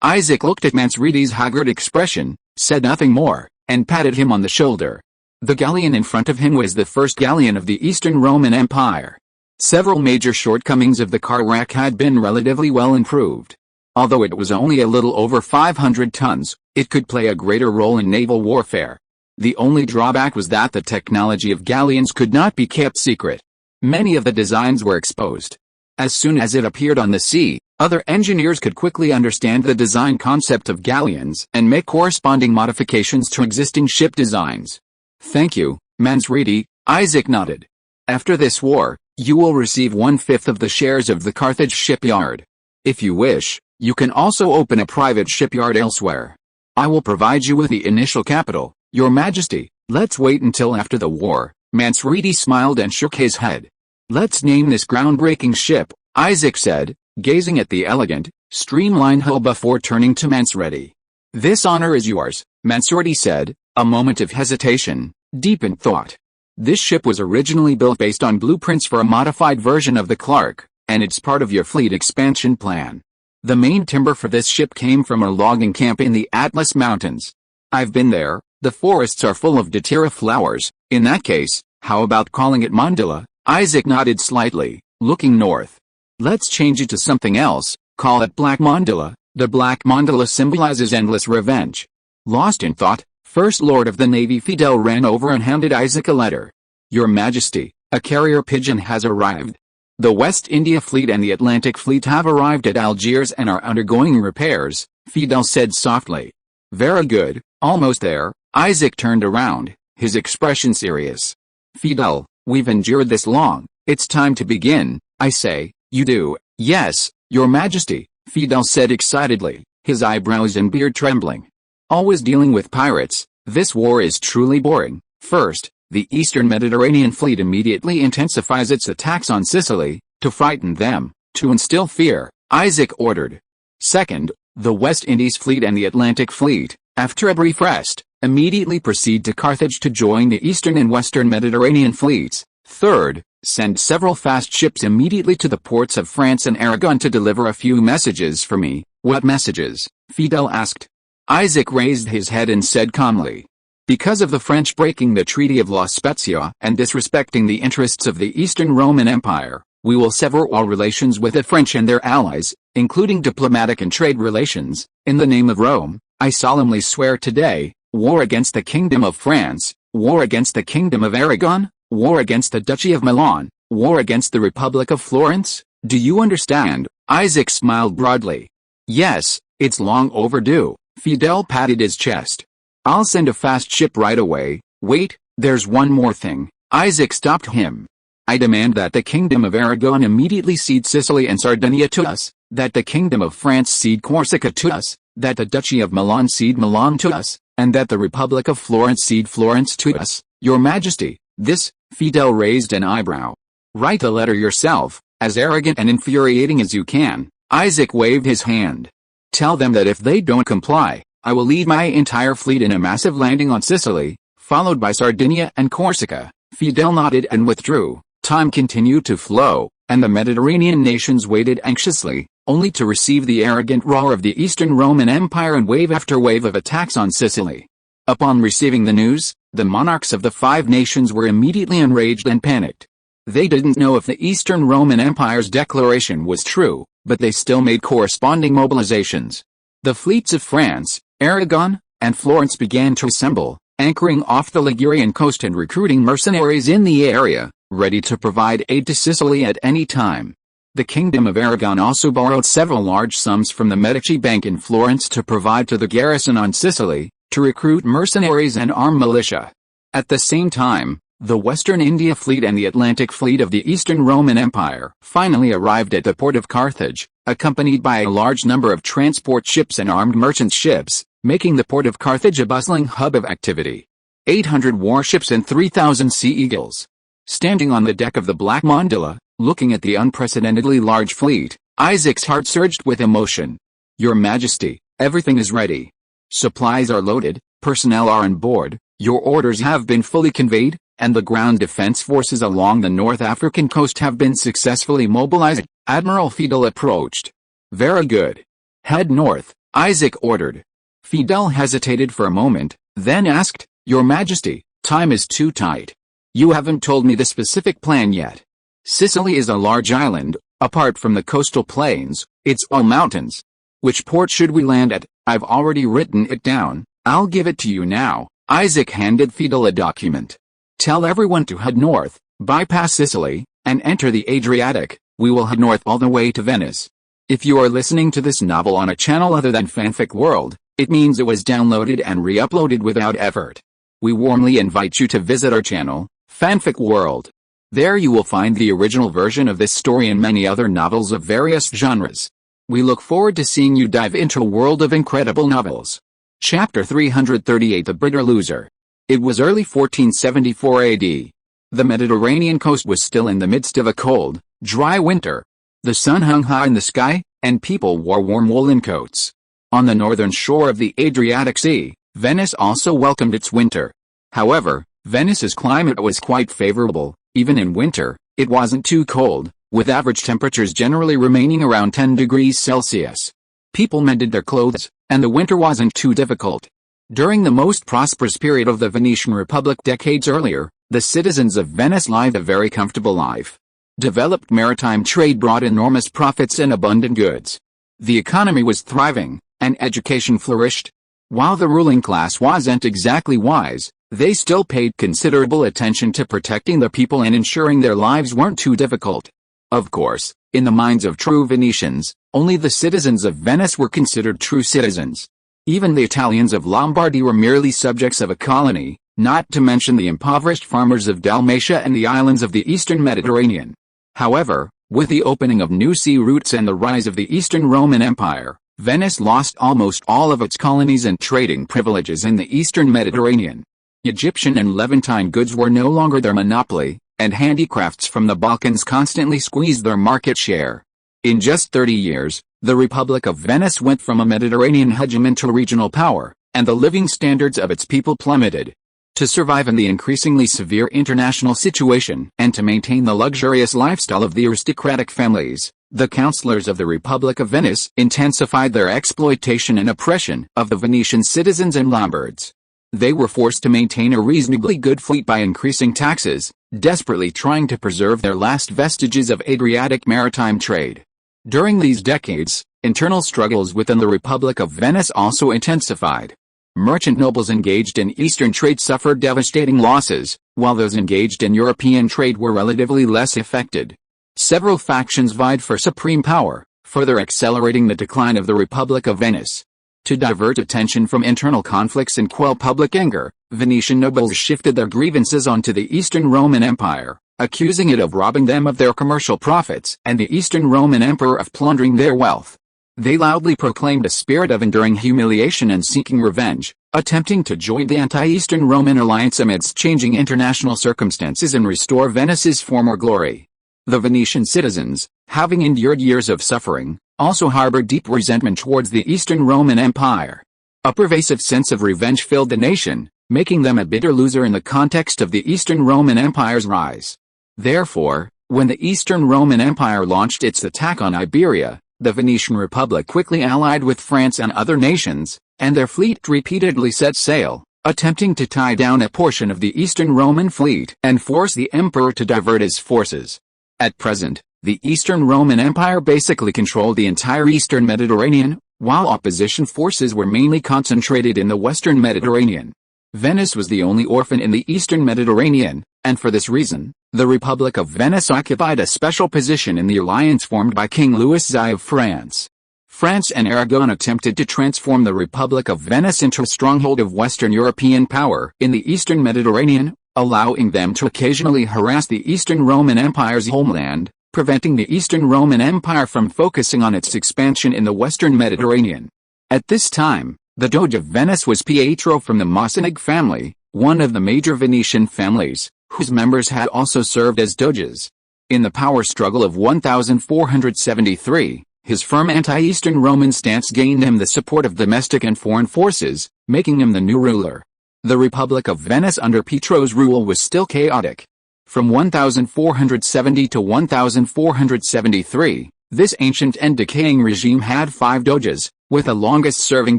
Isaac looked at Mansredi's haggard expression, said nothing more, and patted him on the shoulder. The galleon in front of him was the first galleon of the Eastern Roman Empire. Several major shortcomings of the car rack had been relatively well improved. Although it was only a little over 500 tons, it could play a greater role in naval warfare. The only drawback was that the technology of galleons could not be kept secret. Many of the designs were exposed. As soon as it appeared on the sea, other engineers could quickly understand the design concept of galleons and make corresponding modifications to existing ship designs. "Thank you, Mansredi," Isaac nodded. "After this war, you will receive 1/5 of the shares of the Carthage shipyard. If you wish, you can also open a private shipyard elsewhere. I will provide you with the initial capital, Your Majesty." "Let's wait until after the war," Mansredi smiled and shook his head. "Let's name this groundbreaking ship," Isaac said, gazing at the elegant, streamlined hull before turning to Mansredi. "This honor is yours," Mansredi said, a moment of hesitation, deep in thought. "This ship was originally built based on blueprints for a modified version of the Clark, and it's part of your fleet expansion plan. The main timber for this ship came from a logging camp in the Atlas Mountains. I've been there. The forests are full of datura flowers. In that case, how about calling it mandala?" Isaac nodded slightly, looking north. "Let's change it to something else, call it Black Mandala." The Black Mandala symbolizes endless revenge. Lost in thought, First Lord of the Navy Fidel ran over and handed Isaac a letter. "Your Majesty, a carrier pigeon has arrived. The West India Fleet and the Atlantic Fleet have arrived at Algiers and are undergoing repairs," Fidel said softly. "Very good, almost there." Isaac turned around, his expression serious. "Fidel, we've endured this long, it's time to begin, I say." "You do." "Yes, Your Majesty," Fidel said excitedly, his eyebrows and beard trembling. "Always dealing with pirates, this war is truly boring. First, the Eastern Mediterranean Fleet immediately intensifies its attacks on Sicily, to frighten them, to instill fear," Isaac ordered. "Second, the West Indies Fleet and the Atlantic Fleet, after a brief rest, immediately proceed to Carthage to join the Eastern and Western Mediterranean fleets. Third, send several fast ships immediately to the ports of France and Aragon to deliver a few messages for me." "What messages?" Fidel asked. Isaac raised his head and said calmly, "Because of the French breaking the Treaty of La Spezia and disrespecting the interests of the Eastern Roman Empire, we will sever all relations with the French and their allies, including diplomatic and trade relations. In the name of Rome, I solemnly swear today, war against the Kingdom of France, war against the Kingdom of Aragon, war against the Duchy of Milan, war against the Republic of Florence. Do you understand?" Isaac smiled broadly. "Yes, it's long overdue." Fidel patted his chest. "I'll send a fast ship right away." "Wait, there's one more thing." Isaac stopped him. "I demand that the Kingdom of Aragon immediately cede Sicily and Sardinia to us, that the Kingdom of France cede Corsica to us, that the Duchy of Milan cede Milan to us, and that the Republic of Florence cede Florence to us, Your Majesty." "This," Fidel raised an eyebrow. "Write the letter yourself, as arrogant and infuriating as you can." Isaac waved his hand. "Tell them that if they don't comply, I will lead my entire fleet in a massive landing on Sicily, followed by Sardinia and Corsica." Fidel nodded and withdrew. Time continued to flow, and the Mediterranean nations waited anxiously, only to receive the arrogant roar of the Eastern Roman Empire and wave after wave of attacks on Sicily. Upon receiving the news, the monarchs of the 5 nations were immediately enraged and panicked. They didn't know if the Eastern Roman Empire's declaration was true, but they still made corresponding mobilizations. The fleets of France, Aragon, and Florence began to assemble, anchoring off the Ligurian coast and recruiting mercenaries in the area, ready to provide aid to Sicily at any time. The Kingdom of Aragon also borrowed several large sums from the Medici Bank in Florence to provide to the garrison on Sicily, to recruit mercenaries and arm militia. At the same time, the Western India Fleet and the Atlantic Fleet of the Eastern Roman Empire finally arrived at the port of Carthage, accompanied by a large number of transport ships and armed merchant ships, making the port of Carthage a bustling hub of activity. 800 warships and 3,000 sea eagles. Standing on the deck of the Black Mandala, looking at the unprecedentedly large fleet, Isaac's heart surged with emotion. "Your Majesty, everything is ready. Supplies are loaded, personnel are on board, your orders have been fully conveyed, and the ground defense forces along the North African coast have been successfully mobilized." Admiral Fidel approached. "Very good. Head north," Isaac ordered. Fidel hesitated for a moment, then asked, "Your Majesty, time is too tight. You haven't told me the specific plan yet. Sicily is a large island, apart from the coastal plains, it's all mountains. Which port should we land at? I've already written it down, I'll give it to you now." Isaac handed Fidel a document. "Tell everyone to head north, bypass Sicily, and enter the Adriatic. We will head north all the way to Venice." If you are listening to this novel on a channel other than Fanfic World, it means it was downloaded and re-uploaded without effort. We warmly invite you to visit our channel, Fanfic World. There you will find the original version of this story and many other novels of various genres. We look forward to seeing you dive into a world of incredible novels. Chapter 338: The Bitter Loser. It was early 1474 AD. The Mediterranean coast was still in the midst of a cold, dry winter. The sun hung high in the sky, and people wore warm woolen coats. On the northern shore of the Adriatic Sea, Venice also welcomed its winter. However, Venice's climate was quite favorable. Even in winter, it wasn't too cold, with average temperatures generally remaining around 10 degrees Celsius. People mended their clothes, and the winter wasn't too difficult. During the most prosperous period of the Venetian Republic decades earlier, the citizens of Venice lived a very comfortable life. Developed maritime trade brought enormous profits and abundant goods. The economy was thriving, and education flourished. While the ruling class wasn't exactly wise, they still paid considerable attention to protecting the people and ensuring their lives weren't too difficult. Of course, in the minds of true Venetians, only the citizens of Venice were considered true citizens. Even the Italians of Lombardy were merely subjects of a colony, not to mention the impoverished farmers of Dalmatia and the islands of the eastern Mediterranean. However, with the opening of new sea routes and the rise of the Eastern Roman Empire, Venice lost almost all of its colonies and trading privileges in the eastern Mediterranean. Egyptian and Levantine goods were no longer their monopoly, and handicrafts from the Balkans constantly squeezed their market share. In just 30 years, the Republic of Venice went from a Mediterranean hegemon to regional power, and the living standards of its people plummeted. To survive in the increasingly severe international situation and to maintain the luxurious lifestyle of the aristocratic families, the councillors of the Republic of Venice intensified their exploitation and oppression of the Venetian citizens and Lombards. They were forced to maintain a reasonably good fleet by increasing taxes, desperately trying to preserve their last vestiges of Adriatic maritime trade. During these decades, internal struggles within the Republic of Venice also intensified. Merchant nobles engaged in Eastern trade suffered devastating losses, while those engaged in European trade were relatively less affected. Several factions vied for supreme power, further accelerating the decline of the Republic of Venice. To divert attention from internal conflicts and quell public anger, Venetian nobles shifted their grievances onto the Eastern Roman Empire, accusing it of robbing them of their commercial profits and the Eastern Roman Emperor of plundering their wealth. They loudly proclaimed a spirit of enduring humiliation and seeking revenge, attempting to join the anti-Eastern Roman alliance amidst changing international circumstances and restore Venice's former glory. The Venetian citizens, having endured years of suffering, also harbored deep resentment towards the Eastern Roman Empire. A pervasive sense of revenge filled the nation, making them a bitter loser in the context of the Eastern Roman Empire's rise. Therefore, when the Eastern Roman Empire launched its attack on Iberia, the Venetian Republic quickly allied with France and other nations, and their fleet repeatedly set sail, attempting to tie down a portion of the Eastern Roman fleet and force the emperor to divert his forces. At present, the Eastern Roman Empire basically controlled the entire Eastern Mediterranean, while opposition forces were mainly concentrated in the Western Mediterranean. Venice was the only orphan in the Eastern Mediterranean, and for this reason, the Republic of Venice occupied a special position in the alliance formed by King Louis I of France. France and Aragon attempted to transform the Republic of Venice into a stronghold of Western European power in the Eastern Mediterranean, allowing them to occasionally harass the Eastern Roman Empire's homeland, preventing the Eastern Roman Empire from focusing on its expansion in the Western Mediterranean. At this time, the Doge of Venice was Pietro from the Mocenigo family, one of the major Venetian families, whose members had also served as doges. In the power struggle of 1473, his firm anti-Eastern Roman stance gained him the support of domestic and foreign forces, making him the new ruler. The Republic of Venice under Pietro's rule was still chaotic. From 1470 to 1473, this ancient and decaying regime had 5 doges, with the longest-serving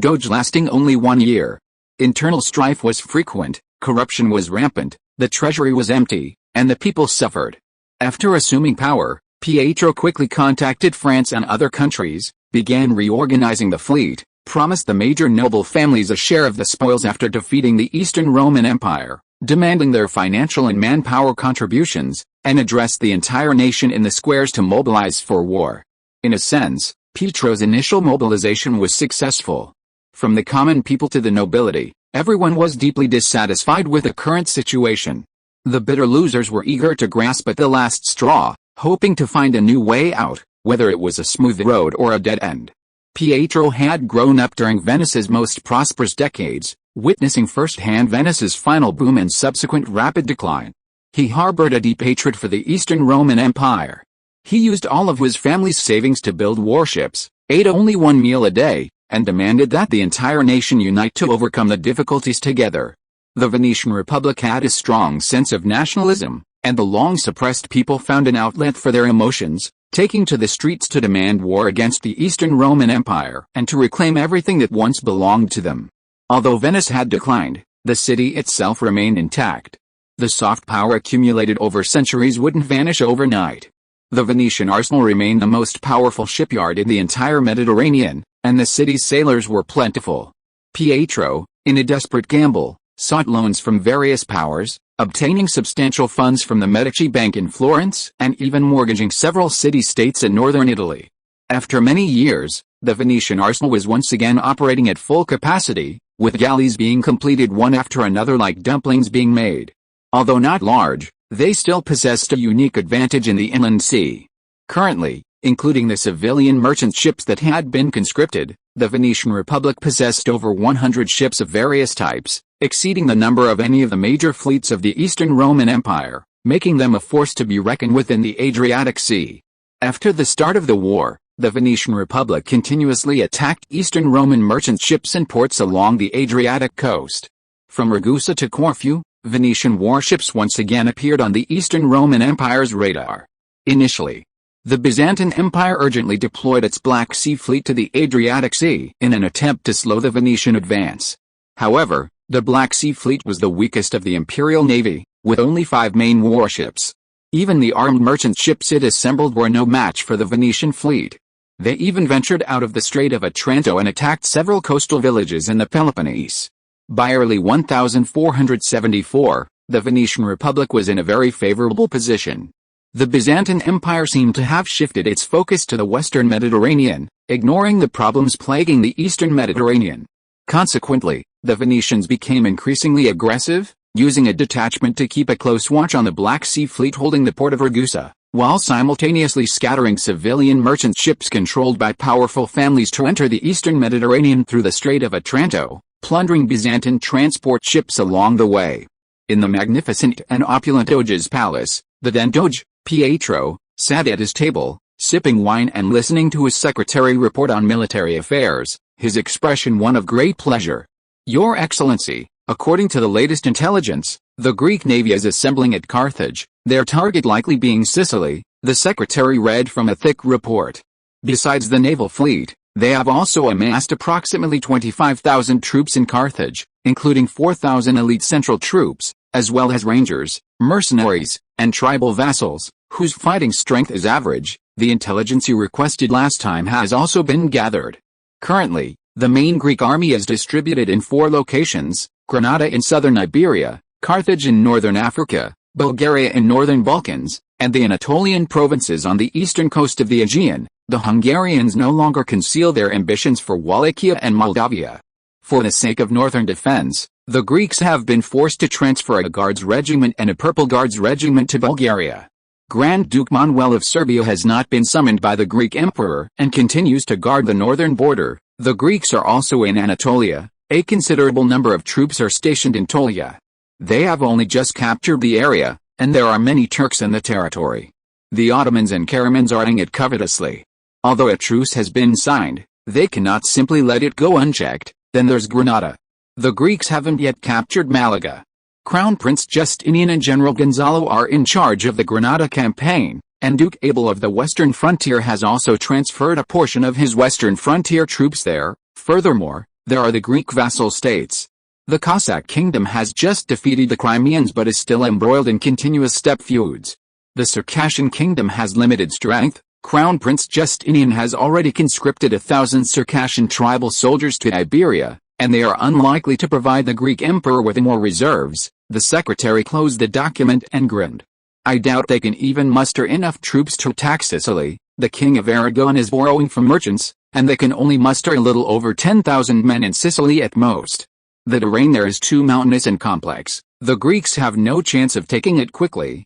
doge lasting only 1 year. Internal strife was frequent, corruption was rampant, the treasury was empty, and the people suffered. After assuming power, Pietro quickly contacted France and other countries, began reorganizing the fleet, promised the major noble families a share of the spoils after defeating the Eastern Roman Empire, demanding their financial and manpower contributions, and addressed the entire nation in the squares to mobilize for war. In a sense, Pietro's initial mobilization was successful. From the common people to the nobility, everyone was deeply dissatisfied with the current situation. The bitter losers were eager to grasp at the last straw, hoping to find a new way out, whether it was a smooth road or a dead end. Pietro had grown up during Venice's most prosperous decades, witnessing firsthand Venice's final boom and subsequent rapid decline. He harbored a deep hatred for the Eastern Roman Empire. He used all of his family's savings to build warships, ate only 1 meal a day, and demanded that the entire nation unite to overcome the difficulties together. The Venetian Republic had a strong sense of nationalism, and the long-suppressed people found an outlet for their emotions, taking to the streets to demand war against the Eastern Roman Empire and to reclaim everything that once belonged to them. Although Venice had declined, the city itself remained intact. The soft power accumulated over centuries wouldn't vanish overnight. The Venetian arsenal remained the most powerful shipyard in the entire Mediterranean, and the city's sailors were plentiful. Pietro, in a desperate gamble, sought loans from various powers, obtaining substantial funds from the Medici Bank in Florence and even mortgaging several city-states in northern Italy. After many years, the Venetian arsenal was once again operating at full capacity, with galleys being completed one after another like dumplings being made. Although not large, they still possessed a unique advantage in the inland sea. Currently, including the civilian merchant ships that had been conscripted, the Venetian Republic possessed over 100 ships of various types, exceeding the number of any of the major fleets of the Eastern Roman Empire, making them a force to be reckoned with in the Adriatic Sea. After the start of the war, the Venetian Republic continuously attacked Eastern Roman merchant ships and ports along the Adriatic coast. From Ragusa to Corfu, Venetian warships once again appeared on the Eastern Roman Empire's radar. Initially, the Byzantine Empire urgently deployed its Black Sea fleet to the Adriatic Sea in an attempt to slow the Venetian advance. However, the Black Sea fleet was the weakest of the imperial navy, with only 5 main warships. Even the armed merchant ships it assembled were no match for the Venetian fleet. They even ventured out of the Strait of Otranto and attacked several coastal villages in the Peloponnese. By early 1474, the Venetian Republic was in a very favorable position. The Byzantine Empire seemed to have shifted its focus to the Western Mediterranean, ignoring the problems plaguing the Eastern Mediterranean. Consequently, the Venetians became increasingly aggressive, using a detachment to keep a close watch on the Black Sea fleet holding the port of Ragusa, while simultaneously scattering civilian merchant ships controlled by powerful families to enter the Eastern Mediterranean through the Strait of Otranto, plundering Byzantine transport ships along the way. In the magnificent and opulent Doge's palace, the then Doge, Pietro, sat at his table, sipping wine and listening to his secretary report on military affairs, his expression one of great pleasure. "Your Excellency, according to the latest intelligence, the Greek navy is assembling at Carthage, their target likely being Sicily," the secretary read from a thick report. Besides the naval fleet, they have also amassed approximately 25,000 troops in Carthage, including 4,000 elite central troops, as well as rangers, mercenaries, and tribal vassals, whose fighting strength is average. The intelligence you requested last time has also been gathered. Currently, the main Greek army is distributed in 4 locations: Granada in southern Iberia, Carthage in northern Africa, Bulgaria in northern Balkans, and the Anatolian provinces on the eastern coast of the Aegean. The Hungarians no longer conceal their ambitions for Wallachia and Moldavia. For the sake of northern defense, the Greeks have been forced to transfer a Guards regiment and a Purple Guards regiment to Bulgaria. Grand Duke Manuel of Serbia has not been summoned by the Greek emperor and continues to guard the northern border. The Greeks are also in Anatolia. A considerable number of troops are stationed in Tolia. They have only just captured the area, and there are many Turks in the territory. The Ottomans and Karamans are eyeing it covetously. Although a truce has been signed, they cannot simply let it go unchecked. Then there's Granada. The Greeks haven't yet captured Malaga. Crown Prince Justinian and General Gonzalo are in charge of the Granada campaign, and Duke Abel of the western frontier has also transferred a portion of his western frontier troops there. Furthermore, there are the Greek vassal states. The Cossack kingdom has just defeated the Crimeans but is still embroiled in continuous steppe feuds. The Circassian kingdom has limited strength. Crown Prince Justinian has already conscripted 1,000 Circassian tribal soldiers to Iberia, and they are unlikely to provide the Greek emperor with more reserves. The secretary closed the document and grinned. I doubt they can even muster enough troops to attack Sicily. The king of Aragon is borrowing from merchants, and they can only muster a little over 10,000 men in Sicily at most. The terrain there is too mountainous and complex. The Greeks have no chance of taking it quickly.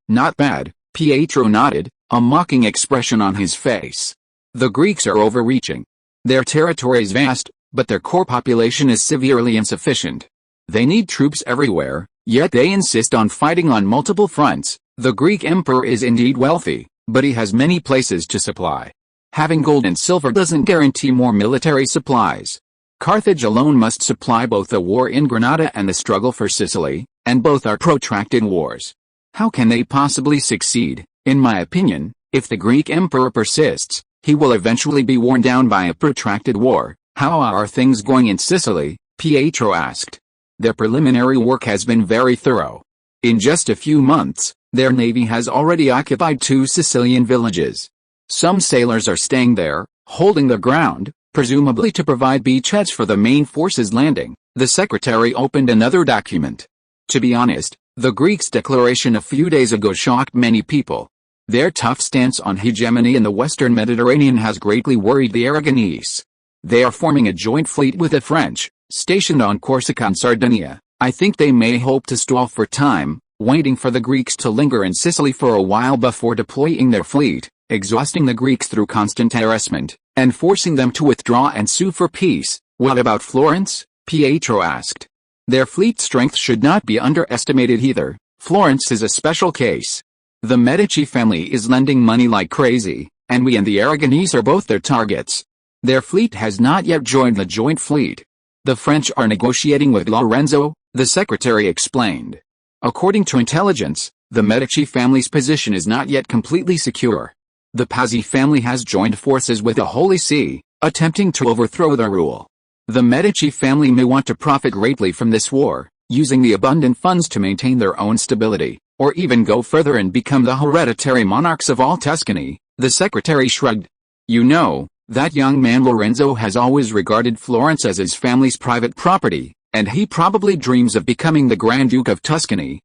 Not bad, Pietro nodded, a mocking expression on his face. The Greeks are overreaching. Their territory is vast, but their core population is severely insufficient. They need troops everywhere, yet they insist on fighting on multiple fronts. The Greek emperor is indeed wealthy, but he has many places to supply. Having gold and silver doesn't guarantee more military supplies. Carthage alone must supply both the war in Granada and the struggle for Sicily, and both are protracted wars. How can they possibly succeed? In my opinion, if the Greek emperor persists, he will eventually be worn down by a protracted war. How are things going in Sicily? Pietro asked. Their preliminary work has been very thorough. In just a few months, their navy has already occupied 2 Sicilian villages. Some sailors are staying there, holding their ground, presumably to provide beachheads for the main forces landing. The secretary opened another document. To be honest, the Greeks' declaration a few days ago shocked many people. Their tough stance on hegemony in the western Mediterranean has greatly worried the Aragonese. They are forming a joint fleet with the French, stationed on Corsica and Sardinia. I think they may hope to stall for time, waiting for the Greeks to linger in Sicily for a while before deploying their fleet, exhausting the Greeks through constant harassment, and forcing them to withdraw and sue for peace. What about Florence? Pietro asked. Their fleet strength should not be underestimated either. Florence is a special case. The Medici family is lending money like crazy, and we and the Aragonese are both their targets. Their fleet has not yet joined the joint fleet. The French are negotiating with Lorenzo, the secretary explained. According to intelligence, the Medici family's position is not yet completely secure. The Pazzi family has joined forces with the Holy See, attempting to overthrow their rule. The Medici family may want to profit greatly from this war, using the abundant funds to maintain their own stability, or even go further and become the hereditary monarchs of all Tuscany. The secretary shrugged. You know, that young man Lorenzo has always regarded Florence as his family's private property, and he probably dreams of becoming the Grand Duke of Tuscany.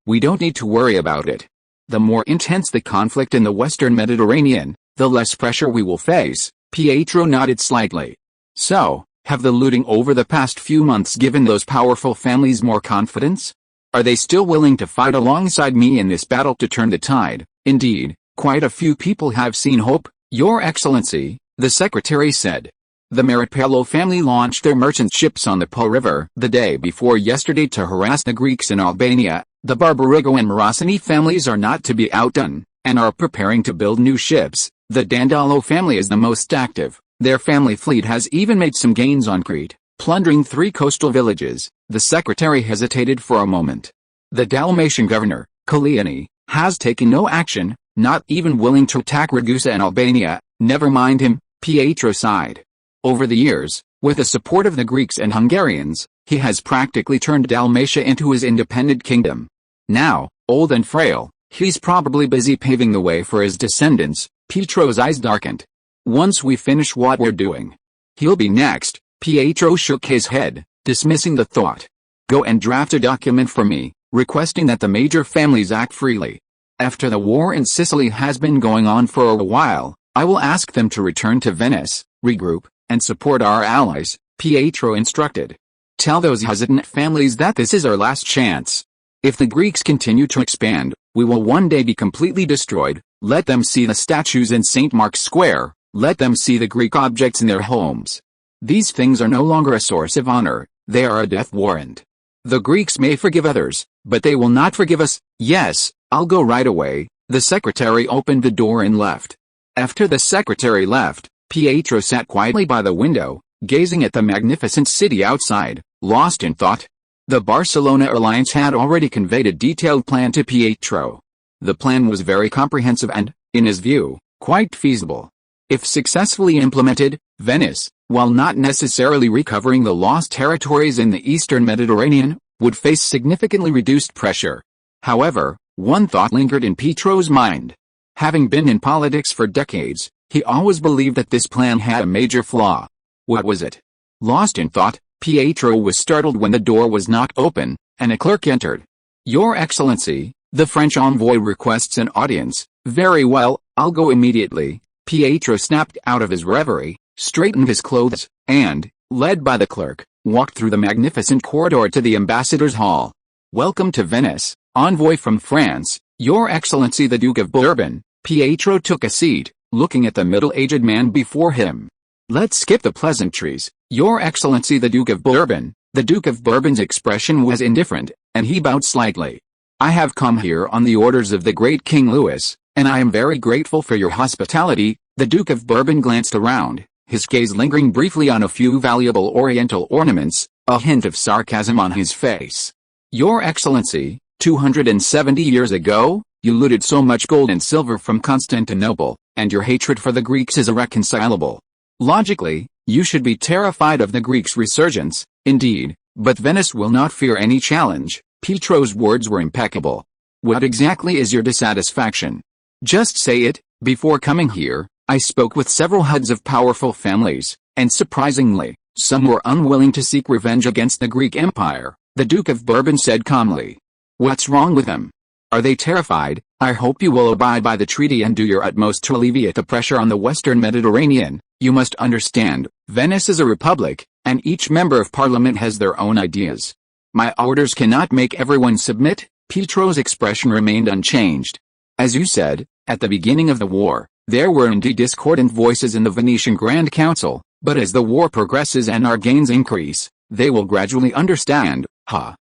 We don't need to worry about it. The more intense the conflict in the western Mediterranean, the less pressure we will face. Pietro nodded slightly. So, have the looting over the past few months given those powerful families more confidence? Are they still willing to fight alongside me in this battle to turn the tide? Indeed, quite a few people have seen hope, Your Excellency, the secretary said. The Maripello family launched their merchant ships on the Po River the day before yesterday to harass the Greeks in Albania. The Barbarigo and Morosini families are not to be outdone, and are preparing to build new ships. The Dandolo family is the most active. Their family fleet has even made some gains on Crete, plundering 3 coastal villages. The secretary hesitated for a moment. The Dalmatian governor, Kaliani, has taken no action, not even willing to attack Ragusa and Albania. Never mind him, Pietro sighed. Over the years, with the support of the Greeks and Hungarians, he has practically turned Dalmatia into his independent kingdom. Now, old and frail, he's probably busy paving the way for his descendants. Pietro's eyes darkened. Once we finish what we're doing, he'll be next. Pietro shook his head, dismissing the thought. Go and draft a document for me, requesting that the major families act freely. After the war in Sicily has been going on for a while, I will ask them to return to Venice, regroup, and support our allies, Pietro instructed. Tell those hesitant families that this is our last chance. If the Greeks continue to expand, we will one day be completely destroyed. Let them see the statues in St. Mark's Square, let them see the Greek objects in their homes. These things are no longer a source of honor, they are a death warrant. The Greeks may forgive others, but they will not forgive us. Yes, I'll go right away. The secretary opened the door and left. After the secretary left, Pietro sat quietly by the window, gazing at the magnificent city outside, lost in thought. The Barcelona alliance had already conveyed a detailed plan to Pietro. The plan was very comprehensive and, in his view, quite feasible. If successfully implemented, Venice, while not necessarily recovering the lost territories in the eastern Mediterranean, would face significantly reduced pressure. However, one thought lingered in Pietro's mind. Having been in politics for decades, he always believed that this plan had a major flaw. What was it? Lost in thought, Pietro was startled when the door was knocked open, and a clerk entered. Your Excellency, the French envoy requests an audience. Very well, I'll go immediately. Pietro snapped out of his reverie, straightened his clothes, and, led by the clerk, walked through the magnificent corridor to the ambassador's hall. Welcome to Venice, envoy from France, Your Excellency the Duke of Bourbon. Pietro took a seat, looking at the middle-aged man before him. Let's skip the pleasantries, Your Excellency the Duke of Bourbon. The Duke of Bourbon's expression was indifferent, and he bowed slightly. I have come here on the orders of the great King Louis, and I am very grateful for your hospitality. The Duke of Bourbon glanced around, his gaze lingering briefly on a few valuable oriental ornaments, a hint of sarcasm on his face. Your Excellency, 270 years ago, you looted so much gold and silver from Constantinople, and your hatred for the Greeks is irreconcilable. Logically, you should be terrified of the Greeks' resurgence, indeed, but Venice will not fear any challenge. Pietro's words were impeccable. What exactly is your dissatisfaction? Just say it. Before coming here, I spoke with several heads of powerful families, and surprisingly, some were unwilling to seek revenge against the Greek Empire. The Duke of Bourbon said calmly. What's wrong with them? Are they terrified? I hope you will abide by the treaty and do your utmost to alleviate the pressure on the Western Mediterranean. You must understand, Venice is a republic, and each member of parliament has their own ideas. My orders cannot make everyone submit. Pietro's expression remained unchanged. As you said, at the beginning of the war, there were indeed discordant voices in the Venetian Grand Council, but as the war progresses and our gains increase, they will gradually understand.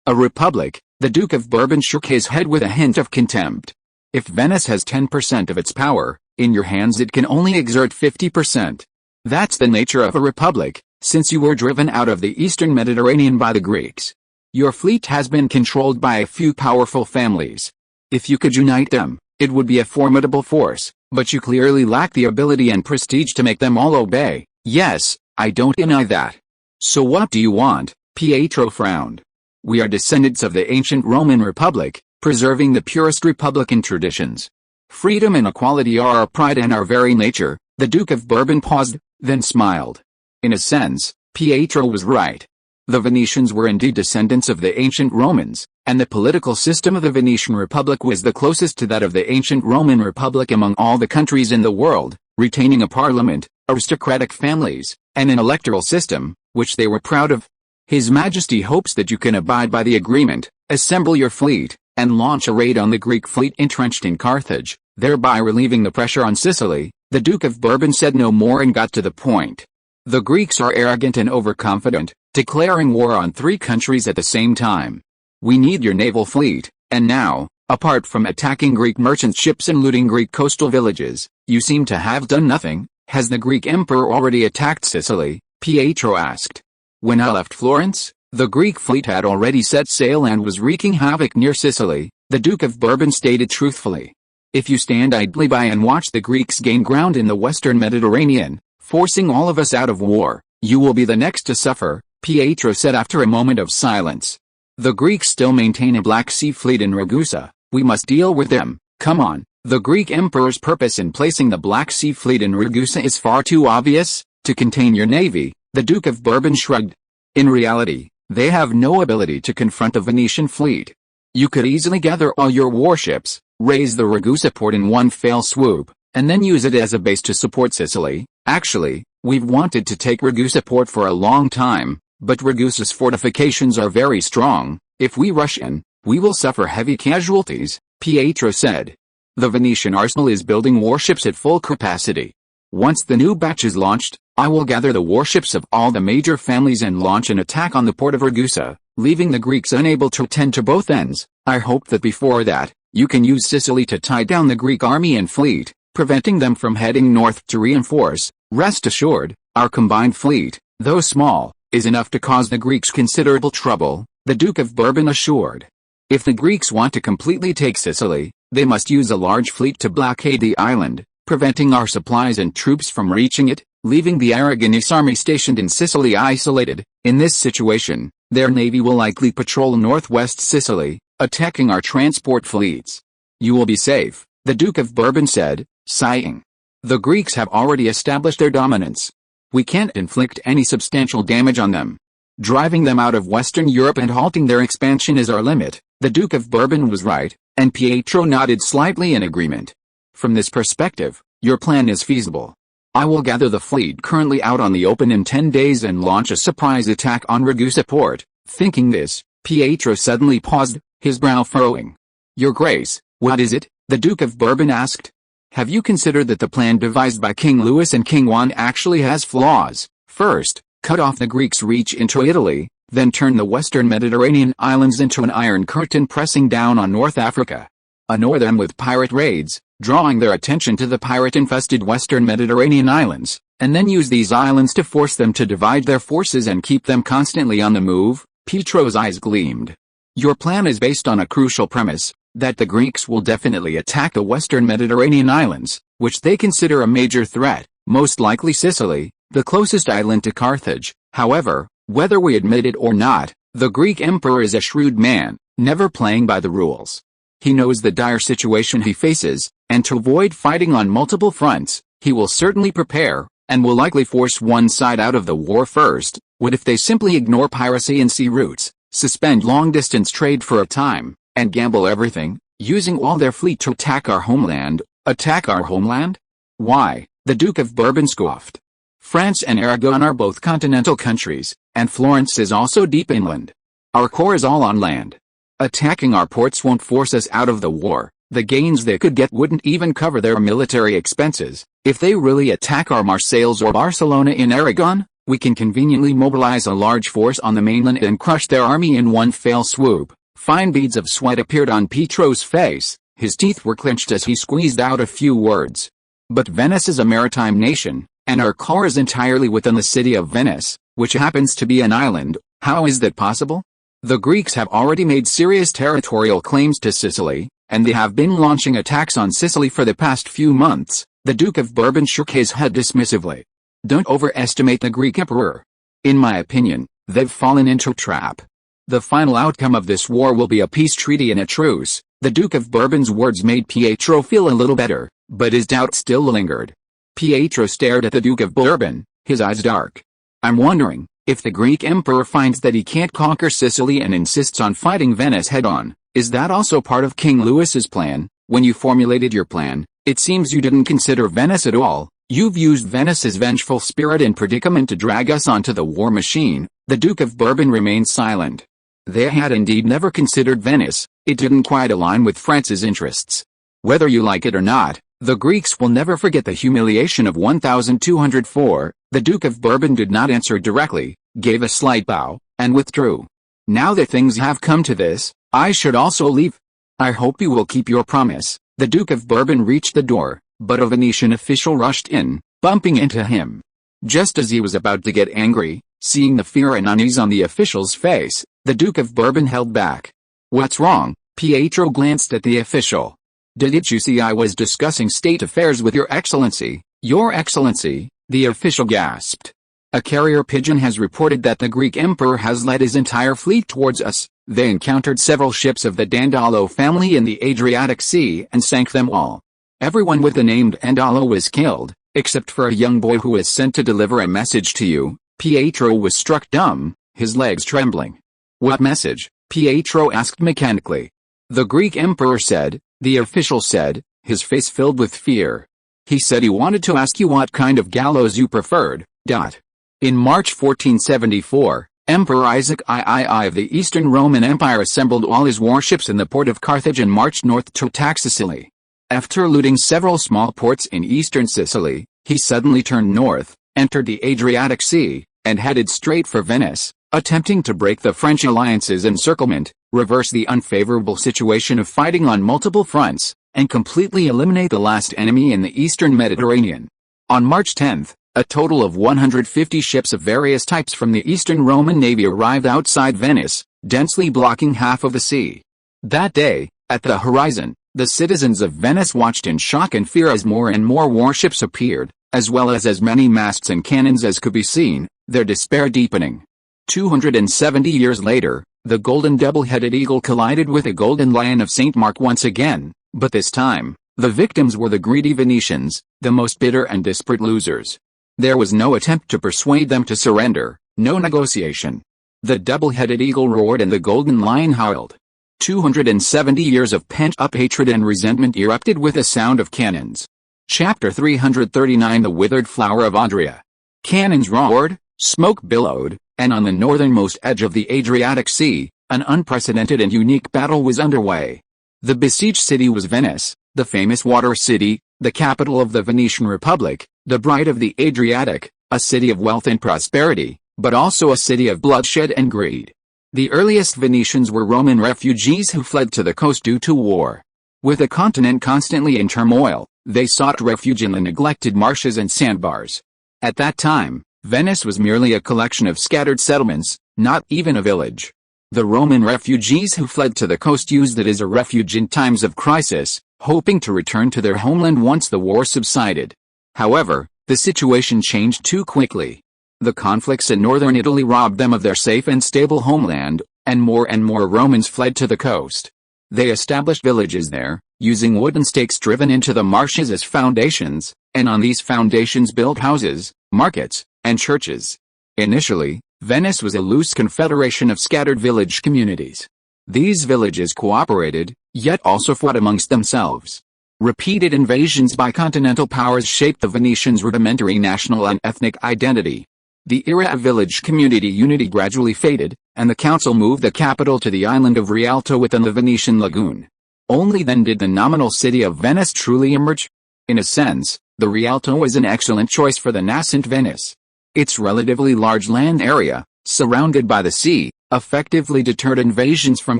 A republic. The Duke of Bourbon shook his head with a hint of contempt. If Venice has 10% of its power, in your hands it can only exert 50%. That's the nature of a republic, since you were driven out of the eastern Mediterranean by the Greeks. Your fleet has been controlled by a few powerful families. If you could unite them, it would be a formidable force, but you clearly lack the ability and prestige to make them all obey. Yes, I don't deny that. So what do you want? Pietro frowned. We are descendants of the ancient Roman Republic, preserving the purest republican traditions. Freedom and equality are our pride and our very nature. The Duke of Bourbon paused, then smiled. In a sense, Pietro was right. The Venetians were indeed descendants of the ancient Romans, and the political system of the Venetian Republic was the closest to that of the ancient Roman Republic among all the countries in the world, retaining a parliament, aristocratic families, and an electoral system, which they were proud of. His Majesty hopes that you can abide by the agreement, assemble your fleet, and launch a raid on the Greek fleet entrenched in Carthage, thereby relieving the pressure on Sicily. The Duke of Bourbon said no more and got to the point. The Greeks are arrogant and overconfident, declaring war on 3 countries at the same time. We need your naval fleet, and now, apart from attacking Greek merchant ships and looting Greek coastal villages, you seem to have done nothing. Has the Greek emperor already attacked Sicily? Pietro asked. When I left Florence, the Greek fleet had already set sail and was wreaking havoc near Sicily, the Duke of Bourbon stated truthfully. If you stand idly by and watch the Greeks gain ground in the western Mediterranean, forcing all of us out of war, you will be the next to suffer, Pietro said after a moment of silence. The Greeks still maintain a Black Sea fleet in Ragusa. We must deal with them. Come on. The Greek emperor's purpose in placing the Black Sea fleet in Ragusa is far too obvious. To contain your navy, the Duke of Bourbon shrugged. In reality, they have no ability to confront the Venetian fleet. You could easily gather all your warships, raise the Ragusa port in one fell swoop, and then use it as a base to support Sicily. Actually, we've wanted to take Ragusa port for a long time, but Ragusa's fortifications are very strong. If we rush in, we will suffer heavy casualties, Pietro said. The Venetian arsenal is building warships at full capacity. Once the new batch is launched, I will gather the warships of all the major families and launch an attack on the port of Ragusa, leaving the Greeks unable to attend to both ends. I hope that before that, you can use Sicily to tie down the Greek army and fleet, preventing them from heading north to reinforce. Rest assured, our combined fleet, though small, is enough to cause the Greeks considerable trouble, the Duke of Bourbon assured. If the Greeks want to completely take Sicily, they must use a large fleet to blockade the island, preventing our supplies and troops from reaching it, leaving the Aragonese army stationed in Sicily isolated. In this situation, their navy will likely patrol northwest Sicily, attacking our transport fleets. You will be safe, the Duke of Bourbon said, sighing. The Greeks have already established their dominance. We can't inflict any substantial damage on them. Driving them out of Western Europe and halting their expansion is our limit. The Duke of Bourbon was right, and Pietro nodded slightly in agreement. From this perspective, your plan is feasible. I will gather the fleet currently out on the open in 10 days and launch a surprise attack on Ragusa port. Thinking this, Pietro suddenly paused, his brow furrowing. Your Grace, what is it? The Duke of Bourbon asked. Have you considered that the plan devised by King Louis and King Juan actually has flaws? First, cut off the Greeks' reach into Italy, then turn the western Mediterranean islands into an iron curtain pressing down on North Africa. Annoy them with pirate raids, drawing their attention to the pirate-infested western Mediterranean islands, and then use these islands to force them to divide their forces and keep them constantly on the move. Pietro's eyes gleamed. Your plan is based on a crucial premise, that the Greeks will definitely attack the western Mediterranean islands, which they consider a major threat, most likely Sicily, the closest island to Carthage. However, whether we admit it or not, the Greek emperor is a shrewd man, never playing by the rules. He knows the dire situation he faces, and to avoid fighting on multiple fronts, he will certainly prepare, and will likely force one side out of the war first. What if they simply ignore piracy and sea routes, suspend long-distance trade for a time, and gamble everything, using all their fleet to attack our homeland? Attack our homeland? Why? The Duke of Bourbon scoffed. France and Aragon are both continental countries, and Florence is also deep inland. Our core is all on land. Attacking our ports won't force us out of the war. The gains they could get wouldn't even cover their military expenses. If they really attack our Marseilles or Barcelona in Aragon, we can conveniently mobilize a large force on the mainland and crush their army in one fell swoop. Fine beads of sweat appeared on Pietro's face. His teeth were clenched as he squeezed out a few words. But Venice is a maritime nation, and our core is entirely within the city of Venice, which happens to be an island. How is that possible? The Greeks have already made serious territorial claims to Sicily, and they have been launching attacks on Sicily for the past few months. The Duke of Bourbon shook his head dismissively. Don't overestimate the Greek emperor. In my opinion, they've fallen into a trap. The final outcome of this war will be a peace treaty and a truce. The Duke of Bourbon's words made Pietro feel a little better, but his doubt still lingered. Pietro stared at the Duke of Bourbon, his eyes dark. I'm wondering, if the Greek emperor finds that he can't conquer Sicily and insists on fighting Venice head-on, is that also part of King Louis's plan? When you formulated your plan, it seems you didn't consider Venice at all. You've used Venice's vengeful spirit and predicament to drag us onto the war machine. The Duke of Bourbon remained silent. They had indeed never considered Venice. It didn't quite align with France's interests. Whether you like it or not, the Greeks will never forget the humiliation of 1204. The Duke of Bourbon did not answer directly, gave a slight bow, and withdrew. Now that things have come to this, I should also leave. I hope you will keep your promise. The Duke of Bourbon reached the door, but a Venetian official rushed in, bumping into him. Just as he was about to get angry, seeing the fear and unease on the official's face, the Duke of Bourbon held back. What's wrong? Pietro glanced at the official. Did you see I was discussing state affairs with Your Excellency? Your Excellency, the official gasped. A carrier pigeon has reported that the Greek emperor has led his entire fleet towards us. They encountered several ships of the Dandolo family in the Adriatic Sea and sank them all. Everyone with the name Dandolo was killed, except for a young boy who was sent to deliver a message to you. Pietro was struck dumb, his legs trembling. What message? Pietro asked mechanically. The Greek emperor said, the official said, his face filled with fear. He said he wanted to ask you what kind of gallows you preferred. In March 1474, Emperor Isaac III of the Eastern Roman Empire assembled all his warships in the port of Carthage and marched north to attack Sicily. After looting several small ports in eastern Sicily, he suddenly turned north, entered the Adriatic Sea, and headed straight for Venice, attempting to break the French alliance's encirclement, reverse the unfavorable situation of fighting on multiple fronts, and completely eliminate the last enemy in the eastern Mediterranean. On March 10, a total of 150 ships of various types from the Eastern Roman Navy arrived outside Venice, densely blocking half of the sea. That day, at the horizon, the citizens of Venice watched in shock and fear as more and more warships appeared, as well as many masts and cannons as could be seen, their despair deepening. 270 years later, the golden double-headed eagle collided with the golden lion of St. Mark once again, but this time, the victims were the greedy Venetians, the most bitter and desperate losers. There was no attempt to persuade them to surrender, no negotiation. The double-headed eagle roared and the golden lion howled. 270 years of pent-up hatred and resentment erupted with a sound of cannons. Chapter 339 The Withered Flower of Adria. Cannons roared, smoke billowed, and on the northernmost edge of the Adriatic Sea, an unprecedented and unique battle was underway. The besieged city was Venice, the famous water city, the capital of the Venetian Republic, the bride of the Adriatic, a city of wealth and prosperity, but also a city of bloodshed and greed. The earliest Venetians were Roman refugees who fled to the coast due to war. With the continent constantly in turmoil, they sought refuge in the neglected marshes and sandbars. At that time, Venice was merely a collection of scattered settlements, not even a village. The Roman refugees who fled to the coast used it as a refuge in times of crisis, hoping to return to their homeland once the war subsided. However, the situation changed too quickly. The conflicts in northern Italy robbed them of their safe and stable homeland, and more Romans fled to the coast. They established villages there, using wooden stakes driven into the marshes as foundations, and on these foundations built houses, markets, and churches. Initially, Venice was a loose confederation of scattered village communities. These villages cooperated, yet also fought amongst themselves. Repeated invasions by continental powers shaped the Venetians' rudimentary national and ethnic identity. The era of village community unity gradually faded, and the council moved the capital to the island of Rialto within the Venetian lagoon. Only then did the nominal city of Venice truly emerge. In a sense, the Rialto was an excellent choice for the nascent Venice. Its relatively large land area, surrounded by the sea, effectively deterred invasions from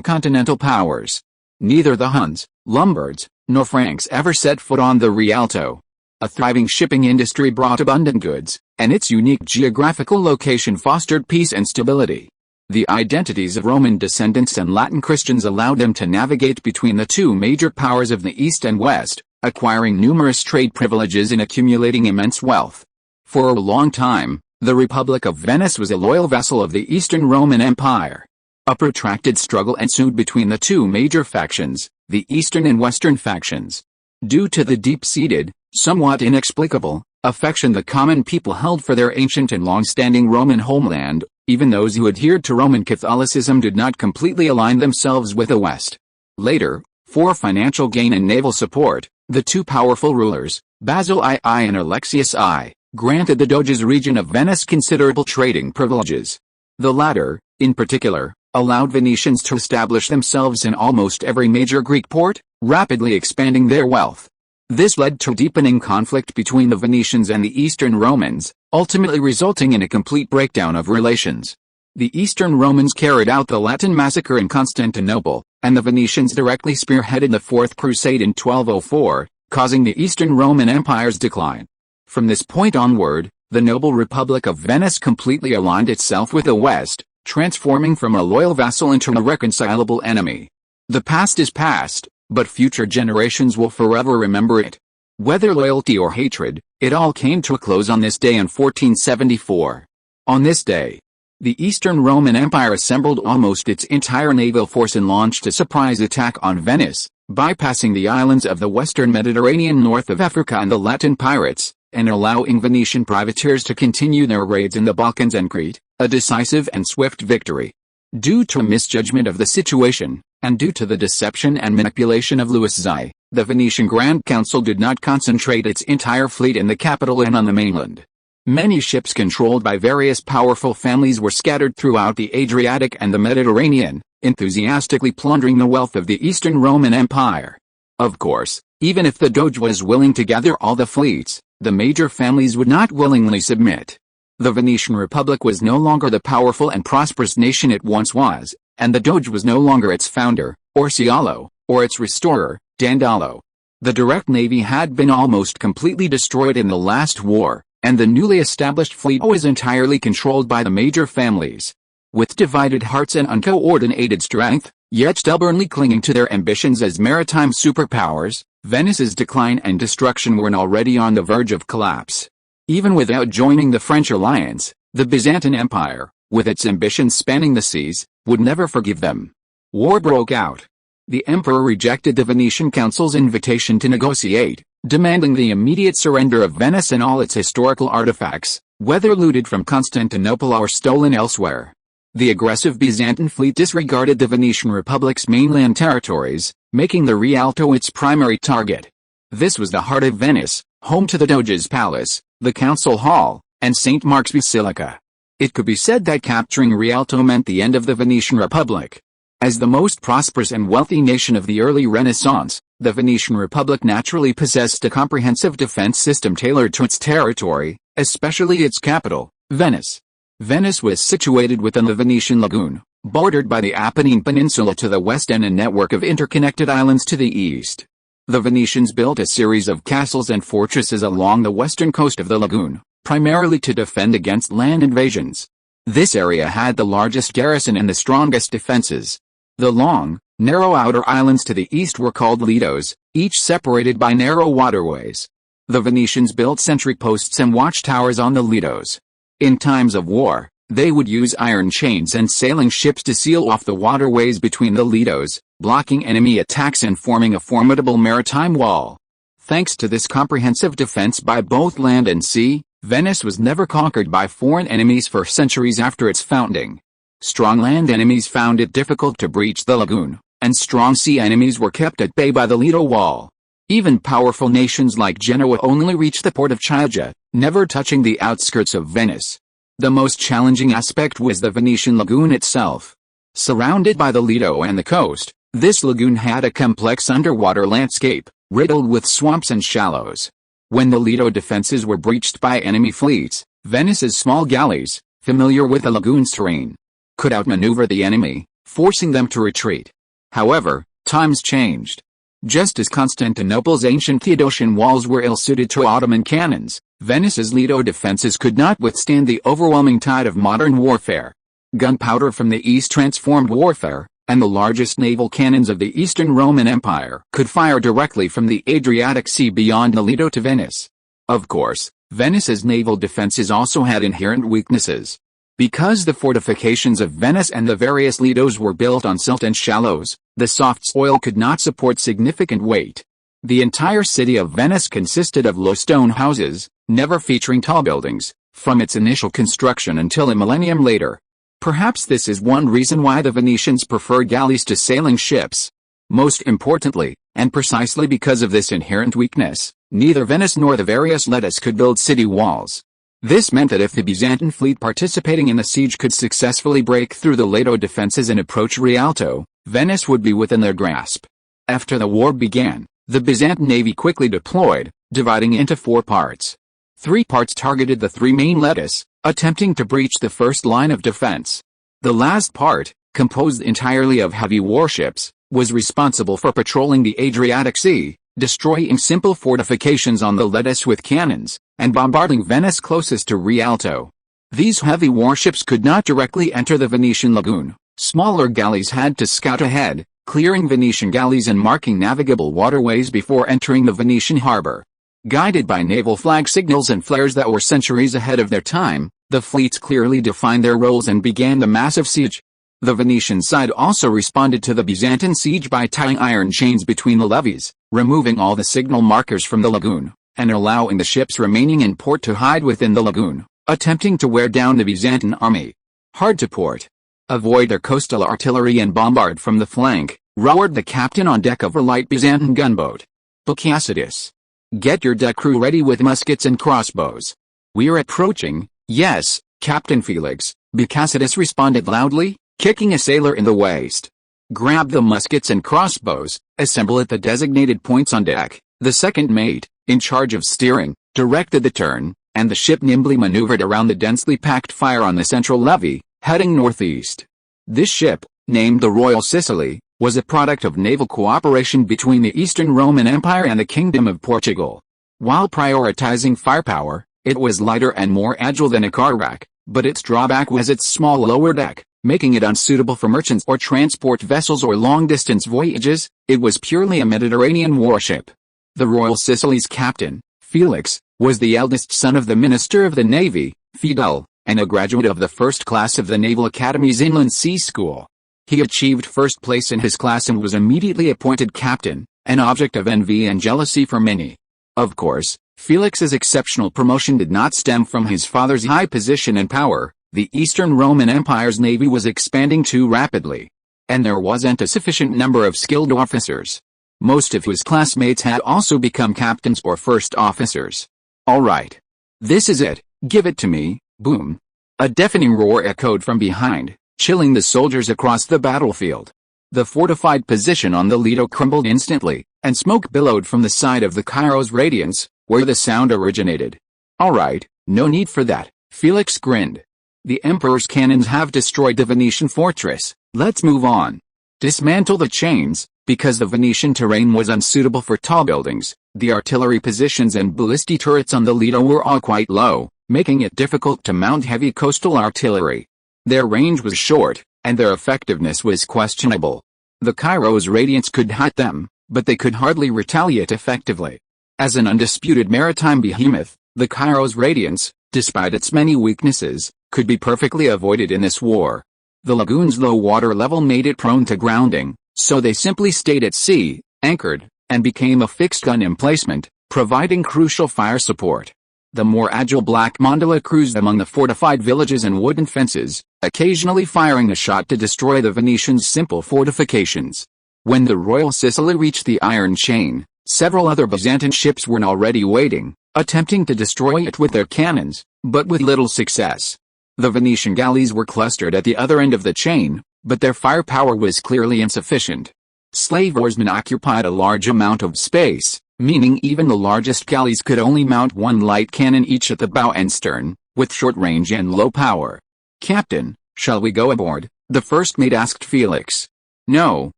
continental powers. Neither the Huns, Lombards, nor Franks ever set foot on the Rialto. A thriving shipping industry brought abundant goods, and its unique geographical location fostered peace and stability. The identities of Roman descendants and Latin Christians allowed them to navigate between the two major powers of the East and West, acquiring numerous trade privileges and accumulating immense wealth. For a long time, the Republic of Venice was a loyal vassal of the Eastern Roman Empire. A protracted struggle ensued between the two major factions, the Eastern and Western factions. Due to the deep-seated, somewhat inexplicable, affection the common people held for their ancient and long-standing Roman homeland, even those who adhered to Roman Catholicism did not completely align themselves with the West. Later, for financial gain and naval support, the two powerful rulers, Basil I and Alexius I, granted the Doge's region of Venice considerable trading privileges. The latter, in particular, allowed Venetians to establish themselves in almost every major Greek port, rapidly expanding their wealth. This led to deepening conflict between the Venetians and the Eastern Romans, ultimately resulting in a complete breakdown of relations. The Eastern Romans carried out the Latin massacre in Constantinople, and the Venetians directly spearheaded the Fourth Crusade in 1204, causing the Eastern Roman Empire's decline. From this point onward, the noble Republic of Venice completely aligned itself with the West, transforming from a loyal vassal into a reconcilable enemy. The past is past, but future generations will forever remember it. Whether loyalty or hatred, it all came to a close on this day in 1474. On this day, the Eastern Roman Empire assembled almost its entire naval force and launched a surprise attack on Venice, bypassing the islands of the western Mediterranean north of Africa and the Latin pirates, and allowing Venetian privateers to continue their raids in the Balkans and Crete, a decisive and swift victory. Due to a misjudgment of the situation, and due to the deception and manipulation of Louis Xi, the Venetian Grand Council did not concentrate its entire fleet in the capital and on the mainland. Many ships controlled by various powerful families were scattered throughout the Adriatic and the Mediterranean, enthusiastically plundering the wealth of the Eastern Roman Empire. Of course, even if the Doge was willing to gather all the fleets, the major families would not willingly submit. The Venetian Republic was no longer the powerful and prosperous nation it once was, and the Doge was no longer its founder, Orseolo, or its restorer, Dandolo. The direct navy had been almost completely destroyed in the last war, and the newly established fleet was entirely controlled by the major families. With divided hearts and uncoordinated strength, yet stubbornly clinging to their ambitions as maritime superpowers, Venice's decline and destruction were already on the verge of collapse. Even without joining the French alliance, the Byzantine Empire, with its ambitions spanning the seas, would never forgive them. War broke out. The emperor rejected the Venetian Council's invitation to negotiate, demanding the immediate surrender of Venice and all its historical artifacts, whether looted from Constantinople or stolen elsewhere. The aggressive Byzantine fleet disregarded the Venetian Republic's mainland territories, making the Rialto its primary target. This was the heart of Venice, home to the Doge's Palace, the Council Hall, and St. Mark's Basilica. It could be said that capturing Rialto meant the end of the Venetian Republic. As the most prosperous and wealthy nation of the early Renaissance, the Venetian Republic naturally possessed a comprehensive defense system tailored to its territory, especially its capital, Venice. Venice was situated within the Venetian lagoon, bordered by the Apennine Peninsula to the west and a network of interconnected islands to the east. The Venetians built a series of castles and fortresses along the western coast of the lagoon, primarily to defend against land invasions. This area had the largest garrison and the strongest defenses. The long, narrow outer islands to the east were called lidos, each separated by narrow waterways. The Venetians built sentry posts and watchtowers on the lidos. In times of war, they would use iron chains and sailing ships to seal off the waterways between the lidos, blocking enemy attacks and forming a formidable maritime wall. Thanks to this comprehensive defense by both land and sea, Venice was never conquered by foreign enemies for centuries after its founding. Strong land enemies found it difficult to breach the lagoon, and strong sea enemies were kept at bay by the Lido Wall. Even powerful nations like Genoa only reached the port of Chioggia, never touching the outskirts of Venice. The most challenging aspect was the Venetian lagoon itself. Surrounded by the Lido and the coast, this lagoon had a complex underwater landscape, riddled with swamps and shallows. When the Lido defenses were breached by enemy fleets, Venice's small galleys, familiar with the lagoon's terrain, could outmaneuver the enemy, forcing them to retreat. However, times changed. Just as Constantinople's ancient Theodosian walls were ill-suited to Ottoman cannons, Venice's Lido defenses could not withstand the overwhelming tide of modern warfare. Gunpowder from the east transformed warfare, and the largest naval cannons of the Eastern Roman Empire could fire directly from the Adriatic Sea beyond the Lido to Venice. Of course, Venice's naval defenses also had inherent weaknesses. Because the fortifications of Venice and the various lidos were built on silt and shallows, the soft soil could not support significant weight. The entire city of Venice consisted of low stone houses, never featuring tall buildings, from its initial construction until a millennium later. Perhaps this is one reason why the Venetians preferred galleys to sailing ships. Most importantly, and precisely because of this inherent weakness, neither Venice nor the various lettes could build city walls. This meant that if the Byzantine fleet participating in the siege could successfully break through the Lido defenses and approach Rialto, Venice would be within their grasp. After the war began, the Byzantine navy quickly deployed, dividing into 4 parts. 3 parts targeted the 3 main lettes, attempting to breach the first line of defense. The last part, composed entirely of heavy warships, was responsible for patrolling the Adriatic Sea, destroying simple fortifications on the lettes with cannons, and bombarding Venice closest to Rialto. These heavy warships could not directly enter the Venetian lagoon. Smaller galleys had to scout ahead, clearing Venetian galleys and marking navigable waterways before entering the Venetian harbor. Guided by naval flag signals and flares that were centuries ahead of their time, the fleets clearly defined their roles and began the massive siege. The Venetian side also responded to the Byzantine siege by tying iron chains between the levees, removing all the signal markers from the lagoon, and allowing the ships remaining in port to hide within the lagoon, attempting to wear down the Byzantine army. Hard to port. Avoid their coastal artillery and bombard from the flank, roared the captain on deck of a light Byzantine gunboat. Bacasides. Get your deck crew ready with muskets and crossbows. We're approaching, yes, Captain Felix, Bacasides responded loudly, kicking a sailor in the waist. Grab the muskets and crossbows, assemble at the designated points on deck. The second mate, in charge of steering, directed the turn, and the ship nimbly maneuvered around the densely packed fire on the central levee, heading northeast. This ship, named the Royal Sicily, was a product of naval cooperation between the Eastern Roman Empire and the Kingdom of Portugal. While prioritizing firepower, it was lighter and more agile than a carrack, but its drawback was its small lower deck, making it unsuitable for merchants or transport vessels or long-distance voyages. It was purely a Mediterranean warship. The Royal Sicily's captain, Felix, was the eldest son of the Minister of the Navy, Fidel, and a graduate of the first class of the Naval Academy's Inland Sea School. He achieved first place in his class and was immediately appointed captain, an object of envy and jealousy for many. Of course, Felix's exceptional promotion did not stem from his father's high position and power. The Eastern Roman Empire's navy was expanding too rapidly, and there wasn't a sufficient number of skilled officers. Most of his classmates had also become captains or first officers. All right. This is it, give it to me, boom. A deafening roar echoed from behind, chilling the soldiers across the battlefield. The fortified position on the Lido crumbled instantly, and smoke billowed from the side of the Cairo's radiance, where the sound originated. All right, no need for that, Felix grinned. The Emperor's cannons have destroyed the Venetian fortress, let's move on. Dismantle the chains. Because the Venetian terrain was unsuitable for tall buildings, the artillery positions and ballistic turrets on the Lido were all quite low, making it difficult to mount heavy coastal artillery. Their range was short, and their effectiveness was questionable. The Cairo's radiance could hit them, but they could hardly retaliate effectively. As an undisputed maritime behemoth, the Cairo's radiance, despite its many weaknesses, could be perfectly avoided in this war. The lagoon's low water level made it prone to grounding, so they simply stayed at sea, anchored, and became a fixed gun emplacement, providing crucial fire support. The more agile Black Mandala cruised among the fortified villages and wooden fences, occasionally firing a shot to destroy the Venetians' simple fortifications. When the Royal Sicily reached the Iron Chain, several other Byzantine ships were already waiting, attempting to destroy it with their cannons, but with little success. The Venetian galleys were clustered at the other end of the chain, but their firepower was clearly insufficient. Slave oarsmen occupied a large amount of space, meaning even the largest galleys could only mount one light cannon each at the bow and stern, with short range and low power. Captain, shall we go aboard? The first mate asked Felix. No,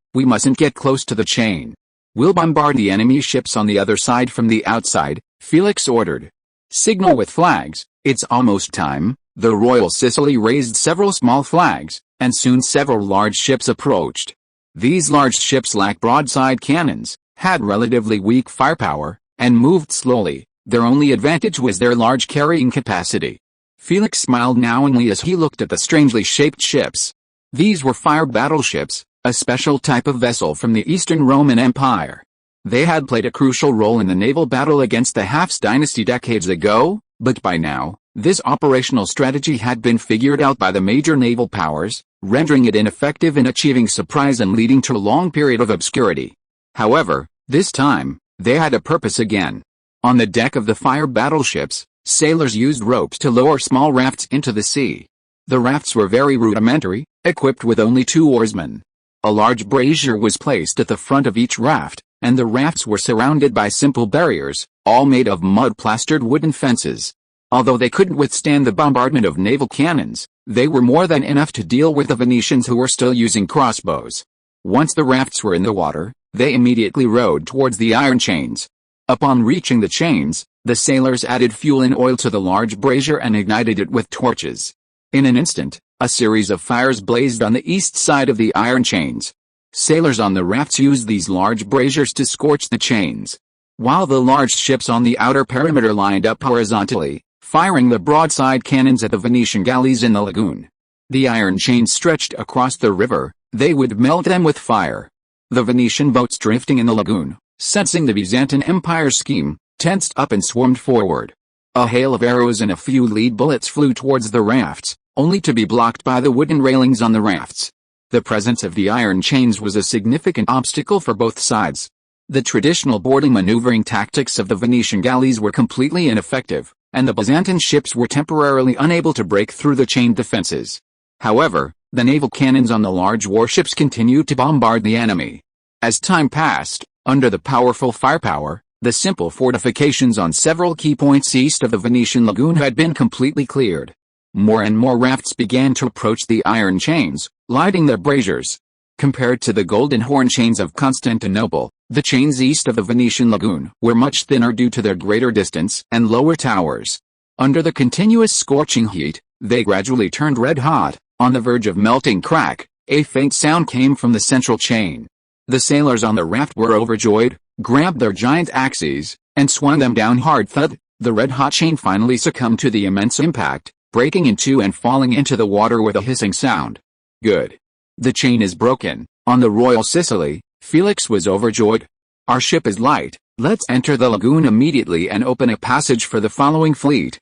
we mustn't get close to the chain. We'll bombard the enemy ships on the other side from the outside, Felix ordered. Signal with flags, it's almost time. The Royal Sicily raised several small flags, and soon several large ships approached. These large ships lacked broadside cannons, had relatively weak firepower, and moved slowly. Their only advantage was their large carrying capacity. Felix smiled knowingly as he looked at the strangely shaped ships. These were fire battleships, a special type of vessel from the Eastern Roman Empire. They had played a crucial role in the naval battle against the Hafs dynasty decades ago, but by now, this operational strategy had been figured out by the major naval powers, rendering it ineffective in achieving surprise and leading to a long period of obscurity. However, this time, they had a purpose again. On the deck of the fire battleships, sailors used ropes to lower small rafts into the sea. The rafts were very rudimentary, equipped with only 2 oarsmen. A large brazier was placed at the front of each raft, and the rafts were surrounded by simple barriers, all made of mud-plastered wooden fences. Although they couldn't withstand the bombardment of naval cannons, they were more than enough to deal with the Venetians who were still using crossbows. Once the rafts were in the water, they immediately rowed towards the iron chains. Upon reaching the chains, the sailors added fuel and oil to the large brazier and ignited it with torches. In an instant, a series of fires blazed on the east side of the iron chains. Sailors on the rafts used these large braziers to scorch the chains, while the large ships on the outer perimeter lined up horizontally, firing the broadside cannons at the Venetian galleys in the lagoon. The iron chains stretched across the river, they would melt them with fire. The Venetian boats drifting in the lagoon, sensing the Byzantine Empire's scheme, tensed up and swarmed forward. A hail of arrows and a few lead bullets flew towards the rafts, only to be blocked by the wooden railings on the rafts. The presence of the iron chains was a significant obstacle for both sides. The traditional boarding maneuvering tactics of the Venetian galleys were completely ineffective, and the Byzantine ships were temporarily unable to break through the chain defenses. However, the naval cannons on the large warships continued to bombard the enemy. As time passed, under the powerful firepower, the simple fortifications on several key points east of the Venetian lagoon had been completely cleared. More and more rafts began to approach the iron chains, lighting their braziers. Compared to the golden horn chains of Constantinople, the chains east of the Venetian lagoon were much thinner due to their greater distance and lower towers. Under the continuous scorching heat, they gradually turned red hot, on the verge of melting crack. A faint sound came from the central chain. The sailors on the raft were overjoyed, grabbed their giant axes, and swung them down hard. Thud, the red-hot chain finally succumbed to the immense impact, breaking in two and falling into the water with a hissing sound. Good. The chain is broken. On the Royal Sicily, Felix was overjoyed. Our ship is light, let's enter the lagoon immediately and open a passage for the following fleet.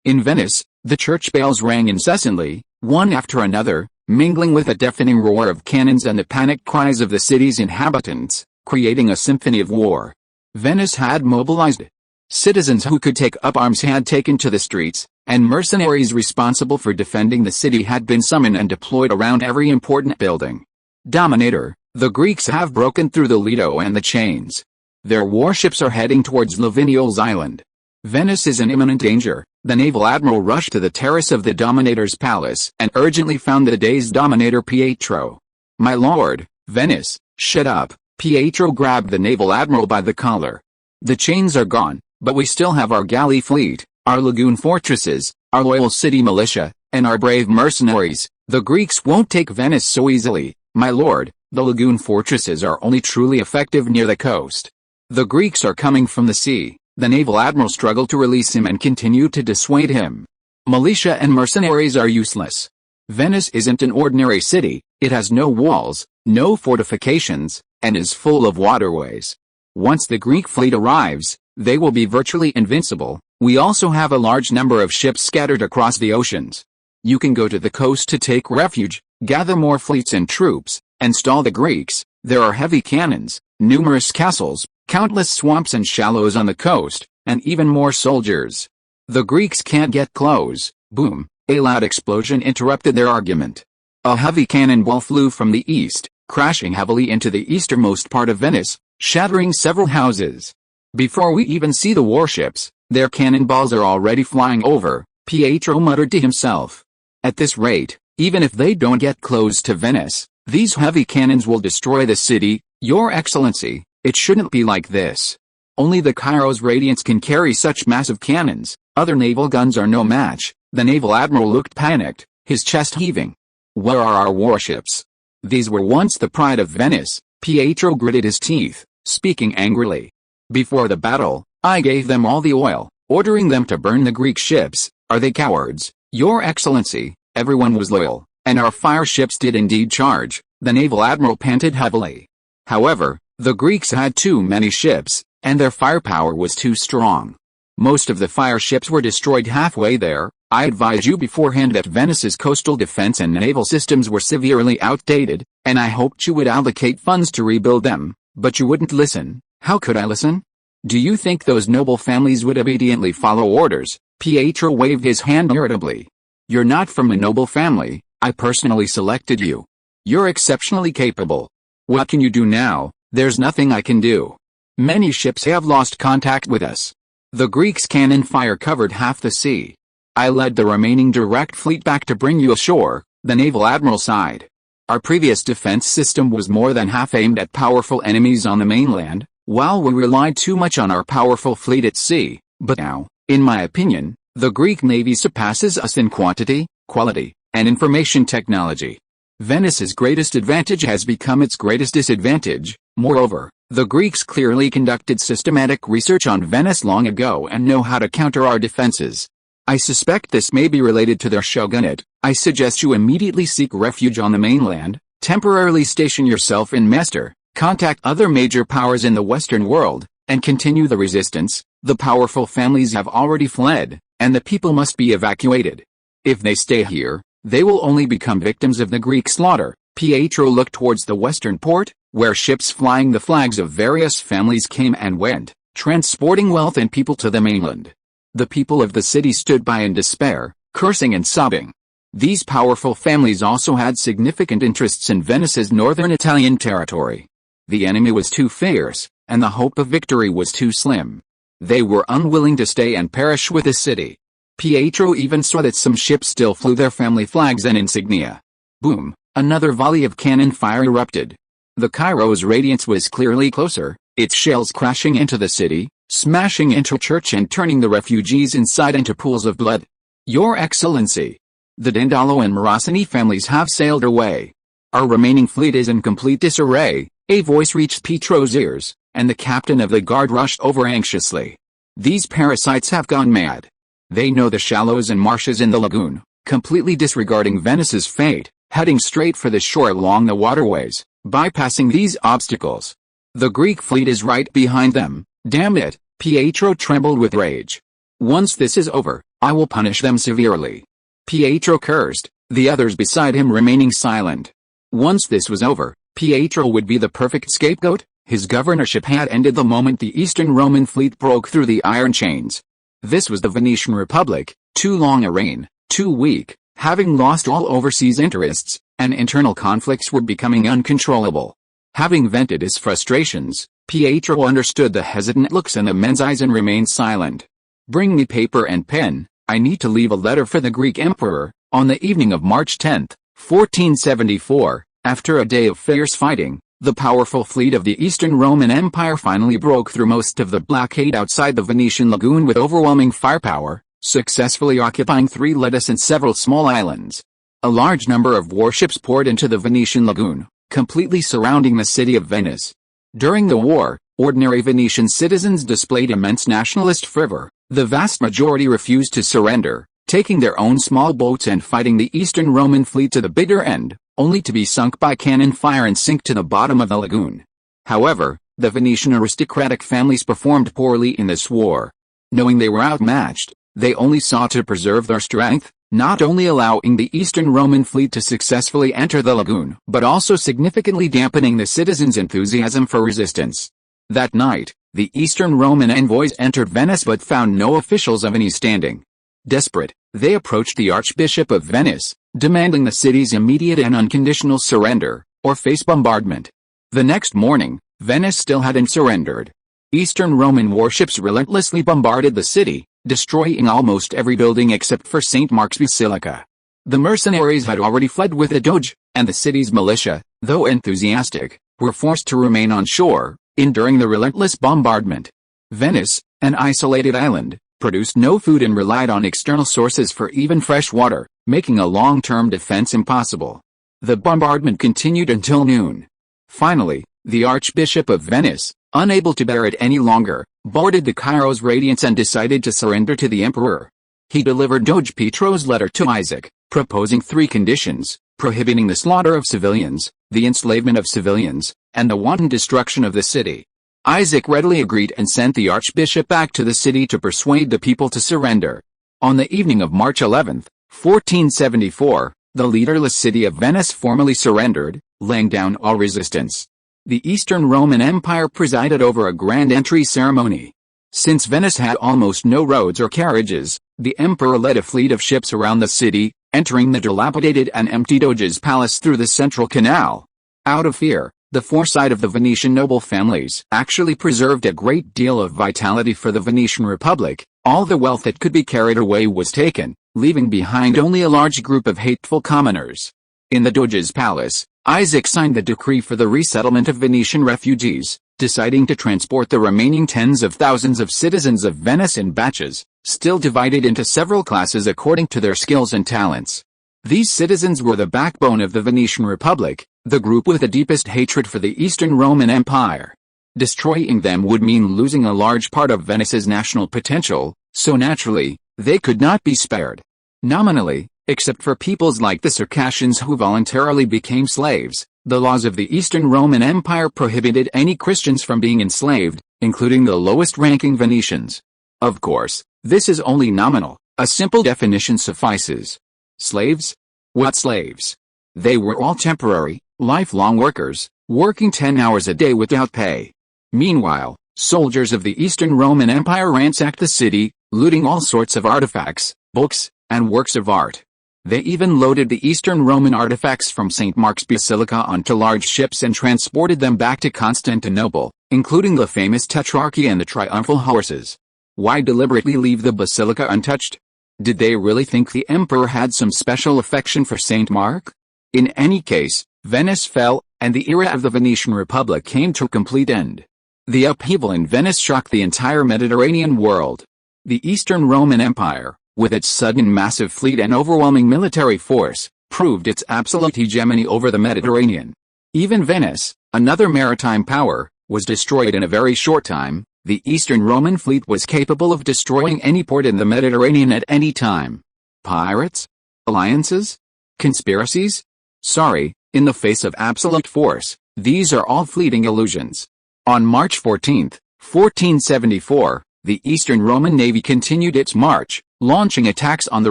In Venice, the church bells rang incessantly, one after another, mingling with a deafening roar of cannons and the panicked cries of the city's inhabitants, creating a symphony of war. Venice had mobilized. Citizens who could take up arms had taken to the streets, and mercenaries responsible for defending the city had been summoned and deployed around every important building. Dominator, the Greeks have broken through the Lido and the chains. Their warships are heading towards Laviniol's island. Venice is in imminent danger. The naval admiral rushed to the terrace of the Dominator's palace and urgently found the dazed Dominator Pietro. My lord, Venice, shut up. Pietro grabbed the naval admiral by the collar. The chains are gone, but we still have our galley fleet, our lagoon fortresses, our loyal city militia, and our brave mercenaries. The Greeks won't take Venice so easily, my lord. The lagoon fortresses are only truly effective near the coast. The Greeks are coming from the sea. The naval admiral struggled to release him and continued to dissuade him. Militia and mercenaries are useless. Venice isn't an ordinary city, it has no walls, no fortifications, and is full of waterways. Once the Greek fleet arrives, they will be virtually invincible. We also have a large number of ships scattered across the oceans. You can go to the coast to take refuge, gather more fleets and troops, and stall the Greeks. There are heavy cannons, numerous castles, countless swamps and shallows on the coast, and even more soldiers. The Greeks can't get close. Boom! A loud explosion interrupted their argument. A heavy cannonball flew from the east, crashing heavily into the easternmost part of Venice, shattering several houses. Before we even see the warships, their cannonballs are already flying over, Pietro muttered to himself. At this rate, even if they don't get close to Venice, these heavy cannons will destroy the city. Your Excellency, it shouldn't be like this. Only the Cairo's Radiance can carry such massive cannons. Other naval guns are no match. The naval admiral looked panicked, his chest heaving. Where are our warships? These were once the pride of Venice. Pietro gritted his teeth, speaking angrily. Before the battle, I gave them all the oil, ordering them to burn the Greek ships. Are they cowards? Your Excellency, everyone was loyal, and our fire ships did indeed charge. The naval admiral panted heavily. However, the Greeks had too many ships, and their firepower was too strong. Most of the fire ships were destroyed halfway there. I advised you beforehand that Venice's coastal defense and naval systems were severely outdated, and I hoped you would allocate funds to rebuild them, but you wouldn't listen. How could I listen? Do you think those noble families would obediently follow orders? Pietro waved his hand irritably. You're not from a noble family. I personally selected you. You're exceptionally capable. What can you do now? There's nothing I can do. Many ships have lost contact with us. The Greeks' cannon fire covered half the sea. I led the remaining direct fleet back to bring you ashore, the naval admiral sighed. Our previous defense system was more than half aimed at powerful enemies on the mainland, while we relied too much on our powerful fleet at sea. But now, in my opinion, the Greek navy surpasses us in quantity, quality, and information technology. Venice's greatest advantage has become its greatest disadvantage. Moreover, the Greeks clearly conducted systematic research on Venice long ago and know how to counter our defenses. I suspect this may be related to their shogunate. I suggest you immediately seek refuge on the mainland, temporarily station yourself in Mestre, contact other major powers in the Western world, and continue the resistance. The powerful families have already fled, and the people must be evacuated. If they stay here, they will only become victims of the Greek slaughter. Pietro looked towards the western port, where ships flying the flags of various families came and went, transporting wealth and people to the mainland. The people of the city stood by in despair, cursing and sobbing. These powerful families also had significant interests in Venice's northern Italian territory. The enemy was too fierce, and the hope of victory was too slim. They were unwilling to stay and perish with the city. Pietro even saw that some ships still flew their family flags and insignia. Boom! Another volley of cannon fire erupted. The Cairo's radiance was clearly closer, its shells crashing into the city, smashing into a church and turning the refugees inside into pools of blood. Your Excellency! The Dandolo and Morosini families have sailed away. Our remaining fleet is in complete disarray. A voice reached Pietro's ears, and the captain of the guard rushed over anxiously. These parasites have gone mad. They know the shallows and marshes in the lagoon, completely disregarding Venice's fate, heading straight for the shore along the waterways, bypassing these obstacles. The Greek fleet is right behind them. Damn it! Pietro trembled with rage. Once this is over, I will punish them severely. Pietro cursed, the others beside him remaining silent. Once this was over, Pietro would be the perfect scapegoat. His governorship had ended the moment the Eastern Roman fleet broke through the iron chains. This was the Venetian Republic, too long a reign, too weak, having lost all overseas interests, and internal conflicts were becoming uncontrollable. Having vented his frustrations, Pietro understood the hesitant looks in the men's eyes and remained silent. Bring me paper and pen, I need to leave a letter for the Greek emperor. On the evening of March 10, 1474, after a day of fierce fighting, the powerful fleet of the Eastern Roman Empire finally broke through most of the blockade outside the Venetian lagoon with overwhelming firepower, successfully occupying 3 leads and several small islands. A large number of warships poured into the Venetian lagoon, completely surrounding the city of Venice. During the war, ordinary Venetian citizens displayed immense nationalist fervor. The vast majority refused to surrender, taking their own small boats and fighting the Eastern Roman fleet to the bitter end, only to be sunk by cannon fire and sink to the bottom of the lagoon. However, the Venetian aristocratic families performed poorly in this war. Knowing they were outmatched, they only sought to preserve their strength, not only allowing the Eastern Roman fleet to successfully enter the lagoon, but also significantly dampening the citizens' enthusiasm for resistance. That night, the Eastern Roman envoys entered Venice but found no officials of any standing. Desperate, they approached the Archbishop of Venice, demanding the city's immediate and unconditional surrender, or face bombardment. The next morning, Venice still hadn't surrendered. Eastern Roman warships relentlessly bombarded the city, destroying almost every building except for St. Mark's Basilica. The mercenaries had already fled with the Doge, and the city's militia, though enthusiastic, were forced to remain on shore, enduring the relentless bombardment. Venice, an isolated island, produced no food and relied on external sources for even fresh water, making a long-term defense impossible. The bombardment continued until noon. Finally, the Archbishop of Venice, unable to bear it any longer, boarded the Cairo's Radiance and decided to surrender to the emperor. He delivered Doge Pietro's letter to Isaac, proposing 3 conditions: prohibiting the slaughter of civilians, the enslavement of civilians, and the wanton destruction of the city. Isaac readily agreed and sent the archbishop back to the city to persuade the people to surrender. On the evening of March 11, 1474, the leaderless city of Venice formally surrendered, laying down all resistance. The Eastern Roman Empire presided over a grand entry ceremony. Since Venice had almost no roads or carriages, the emperor led a fleet of ships around the city, entering the dilapidated and empty Doge's palace through the central canal. Out of fear, the foresight of the Venetian noble families actually preserved a great deal of vitality for the Venetian Republic. All the wealth that could be carried away was taken, leaving behind only a large group of hateful commoners. In the Doge's palace, Isaac signed the decree for the resettlement of Venetian refugees, deciding to transport the remaining tens of thousands of citizens of Venice in batches, still divided into several classes according to their skills and talents. These citizens were the backbone of the Venetian Republic, the group with the deepest hatred for the Eastern Roman Empire. Destroying them would mean losing a large part of Venice's national potential, so naturally, they could not be spared. Nominally, except for peoples like the Circassians who voluntarily became slaves, the laws of the Eastern Roman Empire prohibited any Christians from being enslaved, including the lowest-ranking Venetians. Of course, this is only nominal, a simple definition suffices. Slaves? What slaves? They were all temporary, lifelong workers, working 10 hours a day without pay. Meanwhile, soldiers of the Eastern Roman Empire ransacked the city, looting all sorts of artifacts, books, and works of art. They even loaded the Eastern Roman artifacts from St. Mark's Basilica onto large ships and transported them back to Constantinople, including the famous Tetrarchy and the triumphal horses. Why deliberately leave the basilica untouched? Did they really think the emperor had some special affection for St. Mark? In any case, Venice fell, and the era of the Venetian Republic came to a complete end. The upheaval in Venice shocked the entire Mediterranean world. The Eastern Roman Empire, with its sudden massive fleet and overwhelming military force, proved its absolute hegemony over the Mediterranean. Even Venice, another maritime power, was destroyed in a very short time. The Eastern Roman fleet was capable of destroying any port in the Mediterranean at any time. Pirates? Alliances? Conspiracies? Sorry, in the face of absolute force, these are all fleeting illusions. On March 14, 1474, the Eastern Roman Navy continued its march, launching attacks on the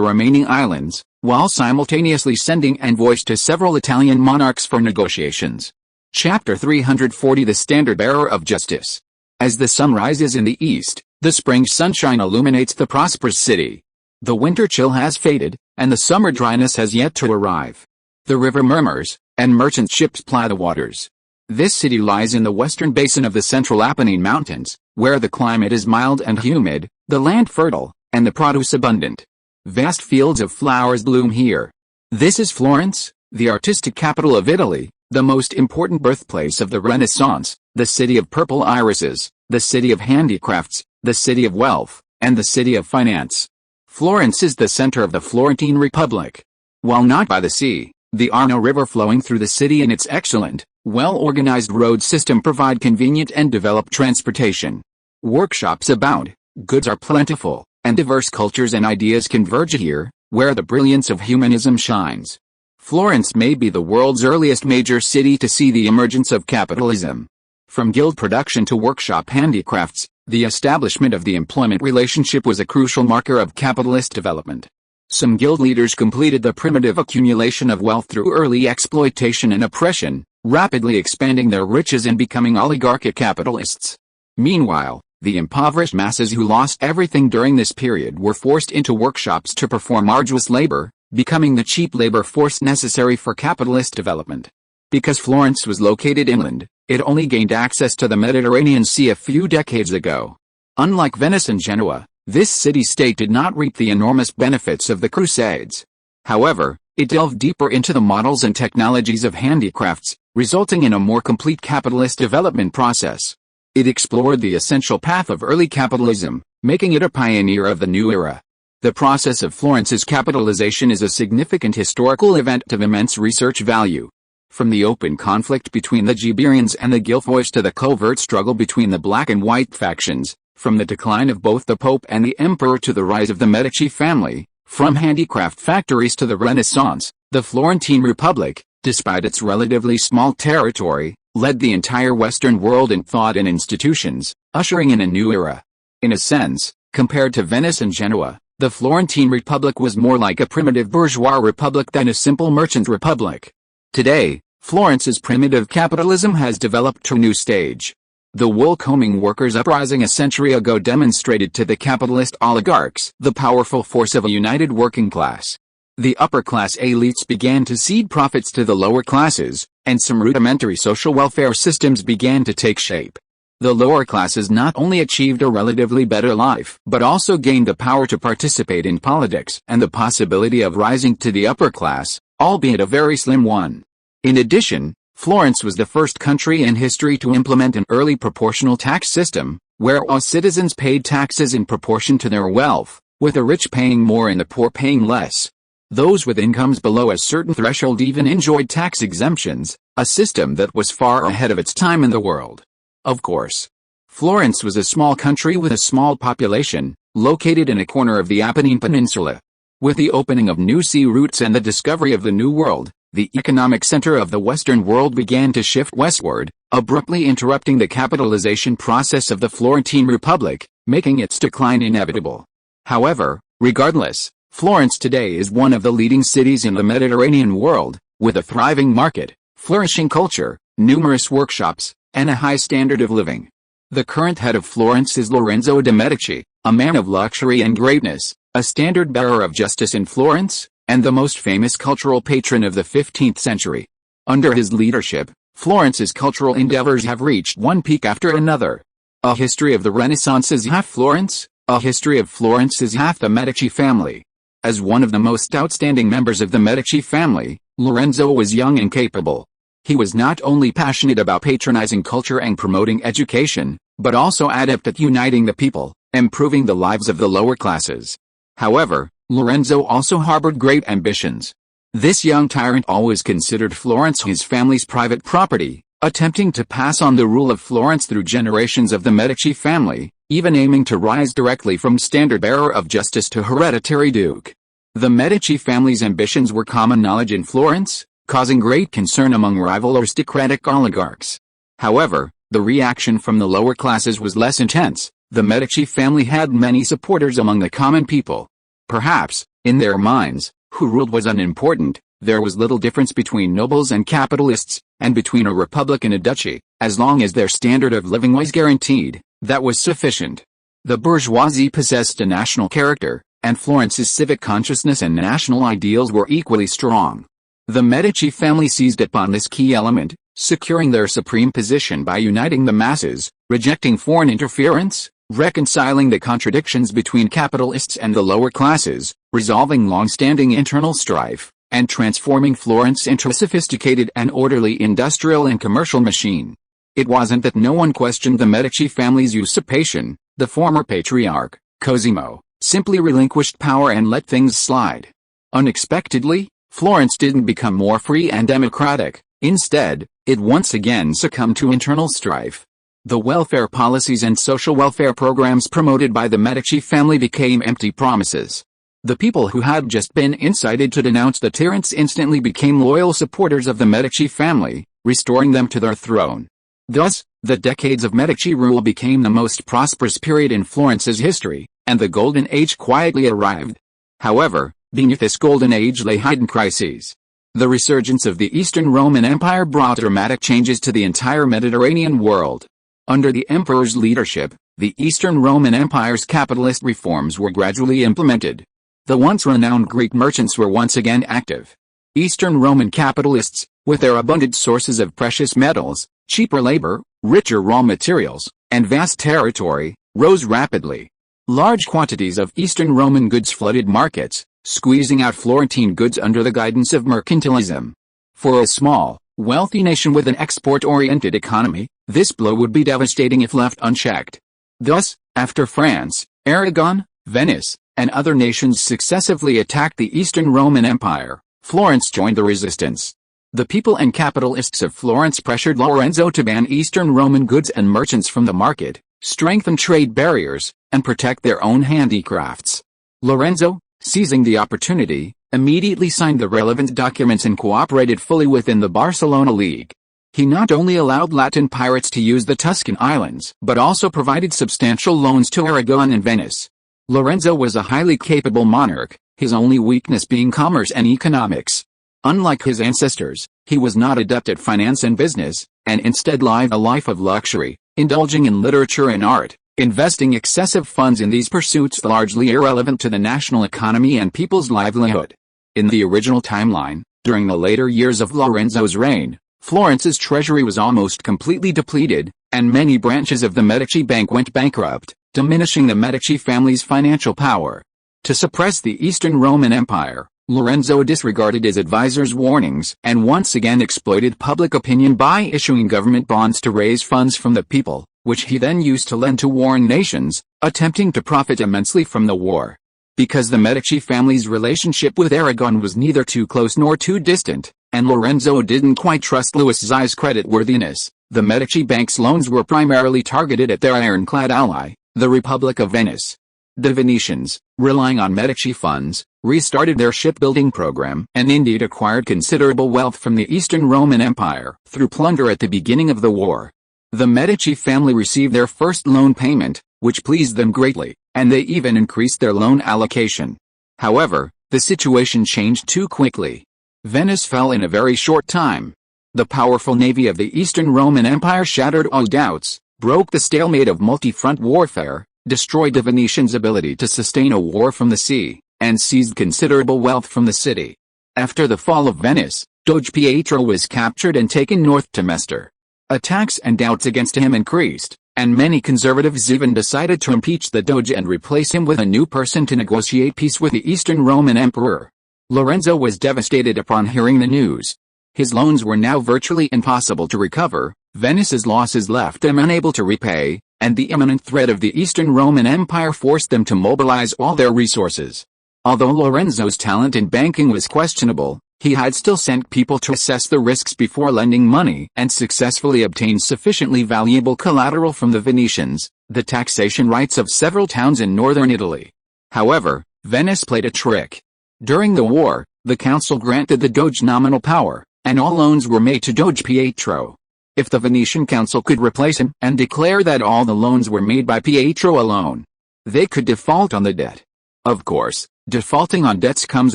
remaining islands, while simultaneously sending envoys to several Italian monarchs for negotiations. Chapter 340 The Standard-Bearer of Justice. As the sun rises in the east, the spring sunshine illuminates the prosperous city. The winter chill has faded, and the summer dryness has yet to arrive. The river murmurs, and merchant ships ply the waters. This city lies in the western basin of the central Apennine Mountains, where the climate is mild and humid, the land fertile, and the produce abundant. Vast fields of flowers bloom here. This is Florence, the artistic capital of Italy, the most important birthplace of the Renaissance, the city of purple irises, the city of handicrafts, the city of wealth, and the city of finance. Florence is the center of the Florentine Republic. While not by the sea, the Arno River flowing through the city and its excellent, well-organized road system provide convenient and developed transportation. Workshops abound, goods are plentiful, and diverse cultures and ideas converge here, where the brilliance of humanism shines. Florence may be the world's earliest major city to see the emergence of capitalism. From guild production to workshop handicrafts, the establishment of the employment relationship was a crucial marker of capitalist development. Some guild leaders completed the primitive accumulation of wealth through early exploitation and oppression, rapidly expanding their riches and becoming oligarchic capitalists. Meanwhile, the impoverished masses who lost everything during this period were forced into workshops to perform arduous labor, becoming the cheap labor force necessary for capitalist development. Because Florence was located inland, it only gained access to the Mediterranean Sea a few decades ago. Unlike Venice and Genoa, this city-state did not reap the enormous benefits of the Crusades. However, it delved deeper into the models and technologies of handicrafts, resulting in a more complete capitalist development process. It explored the essential path of early capitalism, making it a pioneer of the new era. The process of Florence's capitalization is a significant historical event of immense research value. From the open conflict between the Ghibellines and the Guilfoys to the covert struggle between the black and white factions, from the decline of both the Pope and the Emperor to the rise of the Medici family, from handicraft factories to the Renaissance, the Florentine Republic, despite its relatively small territory, led the entire Western world in thought and institutions, ushering in a new era. In a sense, compared to Venice and Genoa, the Florentine Republic was more like a primitive bourgeois republic than a simple merchant republic. Today, Florence's primitive capitalism has developed to a new stage. The wool-combing workers' uprising a century ago demonstrated to the capitalist oligarchs the powerful force of a united working class. The upper-class elites began to cede profits to the lower classes, and some rudimentary social welfare systems began to take shape. The lower classes not only achieved a relatively better life, but also gained the power to participate in politics and the possibility of rising to the upper class, albeit a very slim one. In addition, Florence was the first country in history to implement an early proportional tax system, where all citizens paid taxes in proportion to their wealth, with the rich paying more and the poor paying less. Those with incomes below a certain threshold even enjoyed tax exemptions, a system that was far ahead of its time in the world. Of course, Florence was a small country with a small population, located in a corner of the Apennine Peninsula. With the opening of new sea routes and the discovery of the New World, the economic center of the Western world began to shift westward, abruptly interrupting the capitalization process of the Florentine Republic, making its decline inevitable. However, regardless, Florence today is one of the leading cities in the Mediterranean world, with a thriving market, flourishing culture, numerous workshops, and a high standard of living. The current head of Florence is Lorenzo de' Medici, a man of luxury and greatness, a standard-bearer of justice in Florence, and the most famous cultural patron of the 15th century. Under his leadership, Florence's cultural endeavors have reached one peak after another. A history of the Renaissance is half Florence, a history of Florence is half the Medici family. As one of the most outstanding members of the Medici family, Lorenzo was young and capable. He was not only passionate about patronizing culture and promoting education, but also adept at uniting the people, improving the lives of the lower classes. However, Lorenzo also harbored great ambitions. This young tyrant always considered Florence his family's private property, attempting to pass on the rule of Florence through generations of the Medici family, even aiming to rise directly from standard-bearer of justice to hereditary duke. The Medici family's ambitions were common knowledge in Florence, causing great concern among rival aristocratic oligarchs. However, the reaction from the lower classes was less intense. The Medici family had many supporters among the common people. Perhaps, in their minds, who ruled was unimportant. There was little difference between nobles and capitalists, and between a republic and a duchy, as long as their standard of living was guaranteed. That was sufficient. The bourgeoisie possessed a national character, and Florence's civic consciousness and national ideals were equally strong. The Medici family seized upon this key element, securing their supreme position by uniting the masses, rejecting foreign interference, reconciling the contradictions between capitalists and the lower classes, resolving long-standing internal strife, and transforming Florence into a sophisticated and orderly industrial and commercial machine. It wasn't that no one questioned the Medici family's usurpation. The former patriarch, Cosimo, simply relinquished power and let things slide. Unexpectedly, Florence didn't become more free and democratic. Instead, it once again succumbed to internal strife. The welfare policies and social welfare programs promoted by the Medici family became empty promises. The people who had just been incited to denounce the tyrants instantly became loyal supporters of the Medici family, restoring them to their throne. Thus, the decades of Medici rule became the most prosperous period in Florence's history, and the Golden Age quietly arrived. However, beneath this Golden Age lay hidden crises. The resurgence of the Eastern Roman Empire brought dramatic changes to the entire Mediterranean world. Under the emperor's leadership, the Eastern Roman Empire's capitalist reforms were gradually implemented. The once renowned Greek merchants were once again active. Eastern Roman capitalists, with their abundant sources of precious metals, cheaper labor, richer raw materials, and vast territory, rose rapidly. Large quantities of Eastern Roman goods flooded markets, squeezing out Florentine goods under the guidance of mercantilism. For a small, wealthy nation with an export-oriented economy, this blow would be devastating if left unchecked. Thus, after France, Aragon, Venice, and other nations successively attacked the Eastern Roman Empire, Florence joined the resistance. The people and capitalists of Florence pressured Lorenzo to ban Eastern Roman goods and merchants from the market, strengthen trade barriers, and protect their own handicrafts. Lorenzo, seizing the opportunity, immediately signed the relevant documents and cooperated fully within the Barcelona League. He not only allowed Latin pirates to use the Tuscan islands, but also provided substantial loans to Aragon and Venice. Lorenzo was a highly capable monarch, his only weakness being commerce and economics. Unlike his ancestors, he was not adept at finance and business, and instead lived a life of luxury, indulging in literature and art, investing excessive funds in these pursuits largely irrelevant to the national economy and people's livelihood. In the original timeline, during the later years of Lorenzo's reign, Florence's treasury was almost completely depleted, and many branches of the Medici Bank went bankrupt, diminishing the Medici family's financial power. To suppress the Eastern Roman Empire, Lorenzo disregarded his advisors' warnings and once again exploited public opinion by issuing government bonds to raise funds from the people, which he then used to lend to warring nations, attempting to profit immensely from the war. because the Medici family's relationship with Aragon was neither too close nor too distant, and Lorenzo didn't quite trust Louis's creditworthiness. The Medici bank's loans were primarily targeted at their ironclad ally, the Republic of Venice. The Venetians, relying on Medici funds, restarted their shipbuilding program and indeed acquired considerable wealth from the Eastern Roman Empire through plunder at the beginning of the war. The Medici family received their first loan payment, which pleased them greatly, and they even increased their loan allocation. However, the situation changed too quickly. Venice fell in a very short time. The powerful navy of the Eastern Roman Empire shattered all doubts, broke the stalemate of multi-front warfare, destroyed the Venetians' ability to sustain a war from the sea, and seized considerable wealth from the city. After the fall of Venice, Doge Pietro was captured and taken north to Mestre. Attacks and doubts against him increased, and many conservatives even decided to impeach the Doge and replace him with a new person to negotiate peace with the Eastern Roman Emperor. Lorenzo was devastated upon hearing the news. His loans were now virtually impossible to recover, Venice's losses left them unable to repay, and the imminent threat of the Eastern Roman Empire forced them to mobilize all their resources. Although Lorenzo's talent in banking was questionable, he had still sent people to assess the risks before lending money and successfully obtained sufficiently valuable collateral from the Venetians, the taxation rights of several towns in northern Italy. However, Venice played a trick. During the war, the council granted the Doge nominal power, and all loans were made to Doge Pietro. If the Venetian council could replace him and declare that all the loans were made by Pietro alone, they could default on the debt. Of course, defaulting on debts comes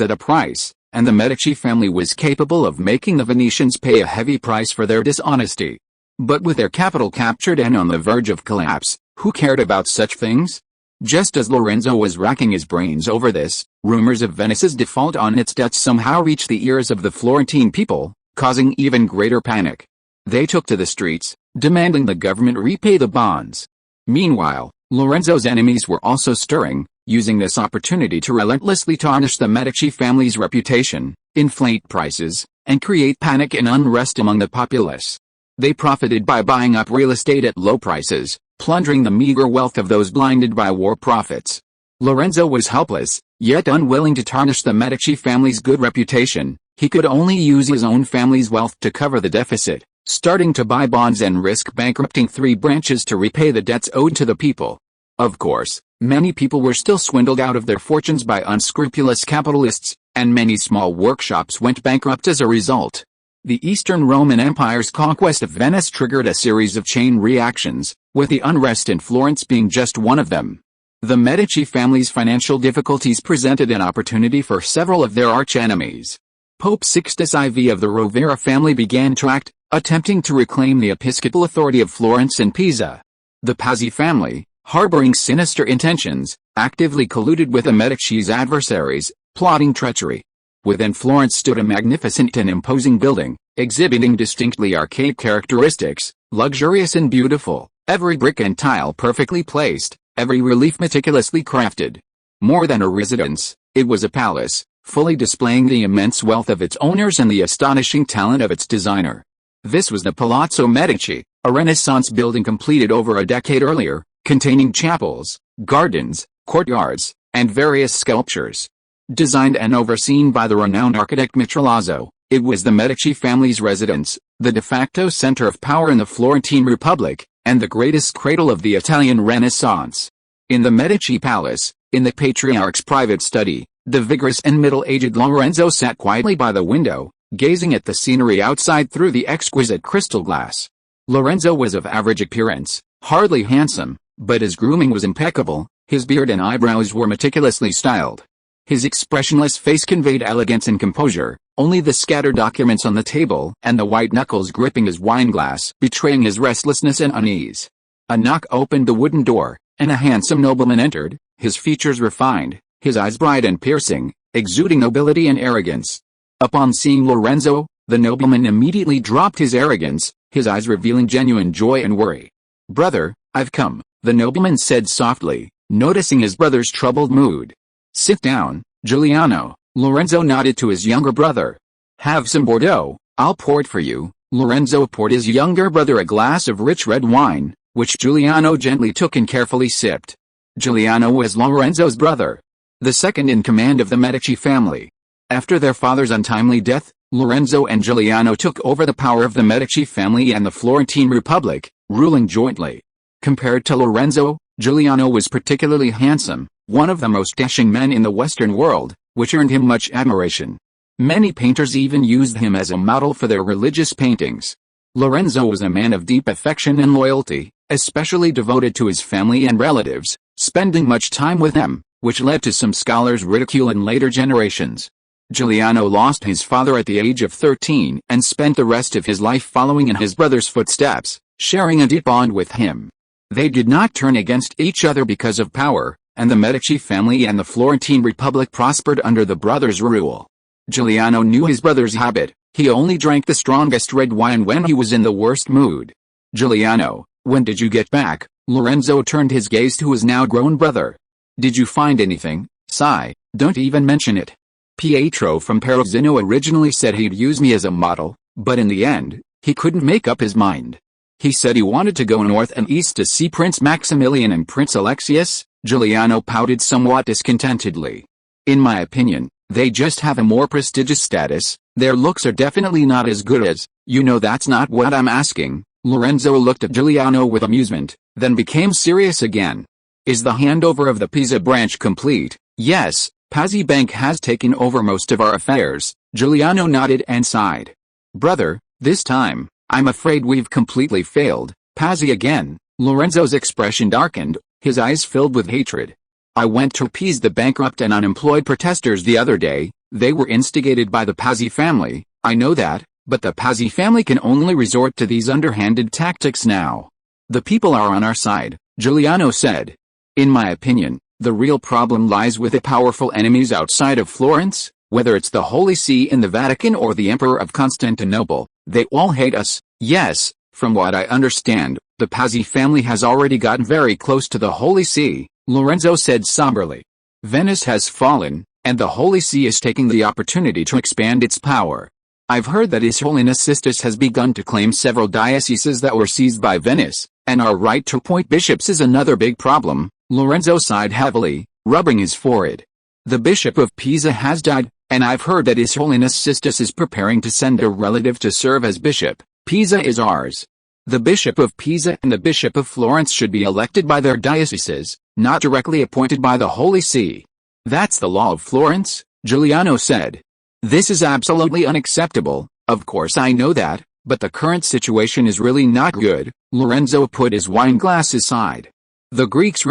at a price, and the Medici family was capable of making the Venetians pay a heavy price for their dishonesty. But with their capital captured and on the verge of collapse, who cared about such things? Just as Lorenzo was racking his brains over this, rumors of Venice's default on its debts somehow reached the ears of the Florentine people, causing even greater panic. They took to the streets, demanding the government repay the bonds. Meanwhile, Lorenzo's enemies were also stirring, using this opportunity to relentlessly tarnish the Medici family's reputation, inflate prices, and create panic and unrest among the populace. They profited by buying up real estate at low prices, plundering the meager wealth of those blinded by war profits. Lorenzo was helpless, yet unwilling to tarnish the Medici family's good reputation. He could only use his own family's wealth to cover the deficit, starting to buy bonds and risk bankrupting 3 branches to repay the debts owed to the people. Of course, many people were still swindled out of their fortunes by unscrupulous capitalists, and many small workshops went bankrupt as a result. The Eastern Roman Empire's conquest of Venice triggered a series of chain reactions, with the unrest in Florence being just one of them. The Medici family's financial difficulties presented an opportunity for several of their arch-enemies. Pope Sixtus IV of the Rovera family began to act, attempting to reclaim the episcopal authority of Florence and Pisa. The Pazzi family, harboring sinister intentions, actively colluded with the Medici's adversaries, plotting treachery. Within Florence stood a magnificent and imposing building, exhibiting distinctly archaic characteristics, luxurious and beautiful, every brick and tile perfectly placed, every relief meticulously crafted. More than a residence, it was a palace, fully displaying the immense wealth of its owners and the astonishing talent of its designer. This was the Palazzo Medici, a Renaissance building completed over a decade earlier, containing chapels, gardens, courtyards, and various sculptures. Designed and overseen by the renowned architect Mitralazzo, it was the Medici family's residence, the de facto center of power in the Florentine Republic, and the greatest cradle of the Italian Renaissance. In the Medici Palace, in the patriarch's private study, the vigorous and middle-aged Lorenzo sat quietly by the window, gazing at the scenery outside through the exquisite crystal glass. Lorenzo was of average appearance, hardly handsome, but his grooming was impeccable, his beard and eyebrows were meticulously styled. His expressionless face conveyed elegance and composure, only the scattered documents on the table and the white knuckles gripping his wineglass betraying his restlessness and unease. A knock opened the wooden door, and a handsome nobleman entered, his features refined, his eyes bright and piercing, exuding nobility and arrogance. Upon seeing Lorenzo, the nobleman immediately dropped his arrogance, his eyes revealing genuine joy and worry. "Brother, I've come," the nobleman said softly, noticing his brother's troubled mood. "Sit down, Giuliano," Lorenzo nodded to his younger brother. "Have some Bordeaux, I'll pour it for you." Lorenzo poured his younger brother a glass of rich red wine, which Giuliano gently took and carefully sipped. Giuliano was Lorenzo's brother. the second in command of the Medici family. After their father's untimely death, Lorenzo and Giuliano took over the power of the Medici family and the Florentine Republic, ruling jointly. Compared to Lorenzo, Giuliano was particularly handsome, one of the most dashing men in the Western world, which earned him much admiration. Many painters even used him as a model for their religious paintings. Lorenzo was a man of deep affection and loyalty, especially devoted to his family and relatives, spending much time with them, which led to some scholars' ridicule in later generations. Giuliano lost his father at the age of 13 and spent the rest of his life following in his brother's footsteps, sharing a deep bond with him. They did not turn against each other because of power, and the Medici family and the Florentine Republic prospered under the brothers' rule. Giuliano knew his brother's habit: he only drank the strongest red wine when he was in the worst mood. "Giuliano, when did you get back?" Lorenzo turned his gaze to his now grown brother. "Did you find anything?" "Sigh, don't even mention it. Pietro from Perugino originally said he'd use me as a model, but in the end, he couldn't make up his mind. He said he wanted to go north and east to see Prince Maximilian and Prince Alexius." Giuliano pouted somewhat discontentedly. "In my opinion, they just have a more prestigious status. Their looks are definitely not as good as, you know." "That's not what I'm asking." Lorenzo looked at Giuliano with amusement, then became serious again. "Is the handover of the Pisa branch complete?" "Yes, Pazzi Bank has taken over most of our affairs." Giuliano nodded and sighed. "Brother, this time, I'm afraid we've completely failed." "Pazzi again?" Lorenzo's expression darkened, his eyes filled with hatred. "I went to appease the bankrupt and unemployed protesters the other day. They were instigated by the Pazzi family, I know that, but the Pazzi family can only resort to these underhanded tactics now. The people are on our side," Giuliano said. "In my opinion, the real problem lies with the powerful enemies outside of Florence, whether it's the Holy See in the Vatican or the Emperor of Constantinople. They all hate us." "Yes, from what I understand, the Pazzi family has already gotten very close to the Holy See," Lorenzo said somberly. "Venice has fallen, and the Holy See is taking the opportunity to expand its power. I've heard that His Holiness Sisters has begun to claim several dioceses that were seized by Venice, and our right to appoint bishops is another big problem." Lorenzo sighed heavily, rubbing his forehead. "The Bishop of Pisa has died, and I've heard that His Holiness Sisters is preparing to send a relative to serve as bishop. Pisa is ours. The Bishop of Pisa and the Bishop of Florence should be elected by their dioceses, not directly appointed by the Holy See." "That's the law of Florence," Giuliano said. "This is absolutely unacceptable." "Of course I know that, but the current situation is really not good." Lorenzo put his wine glass aside. "The Greeks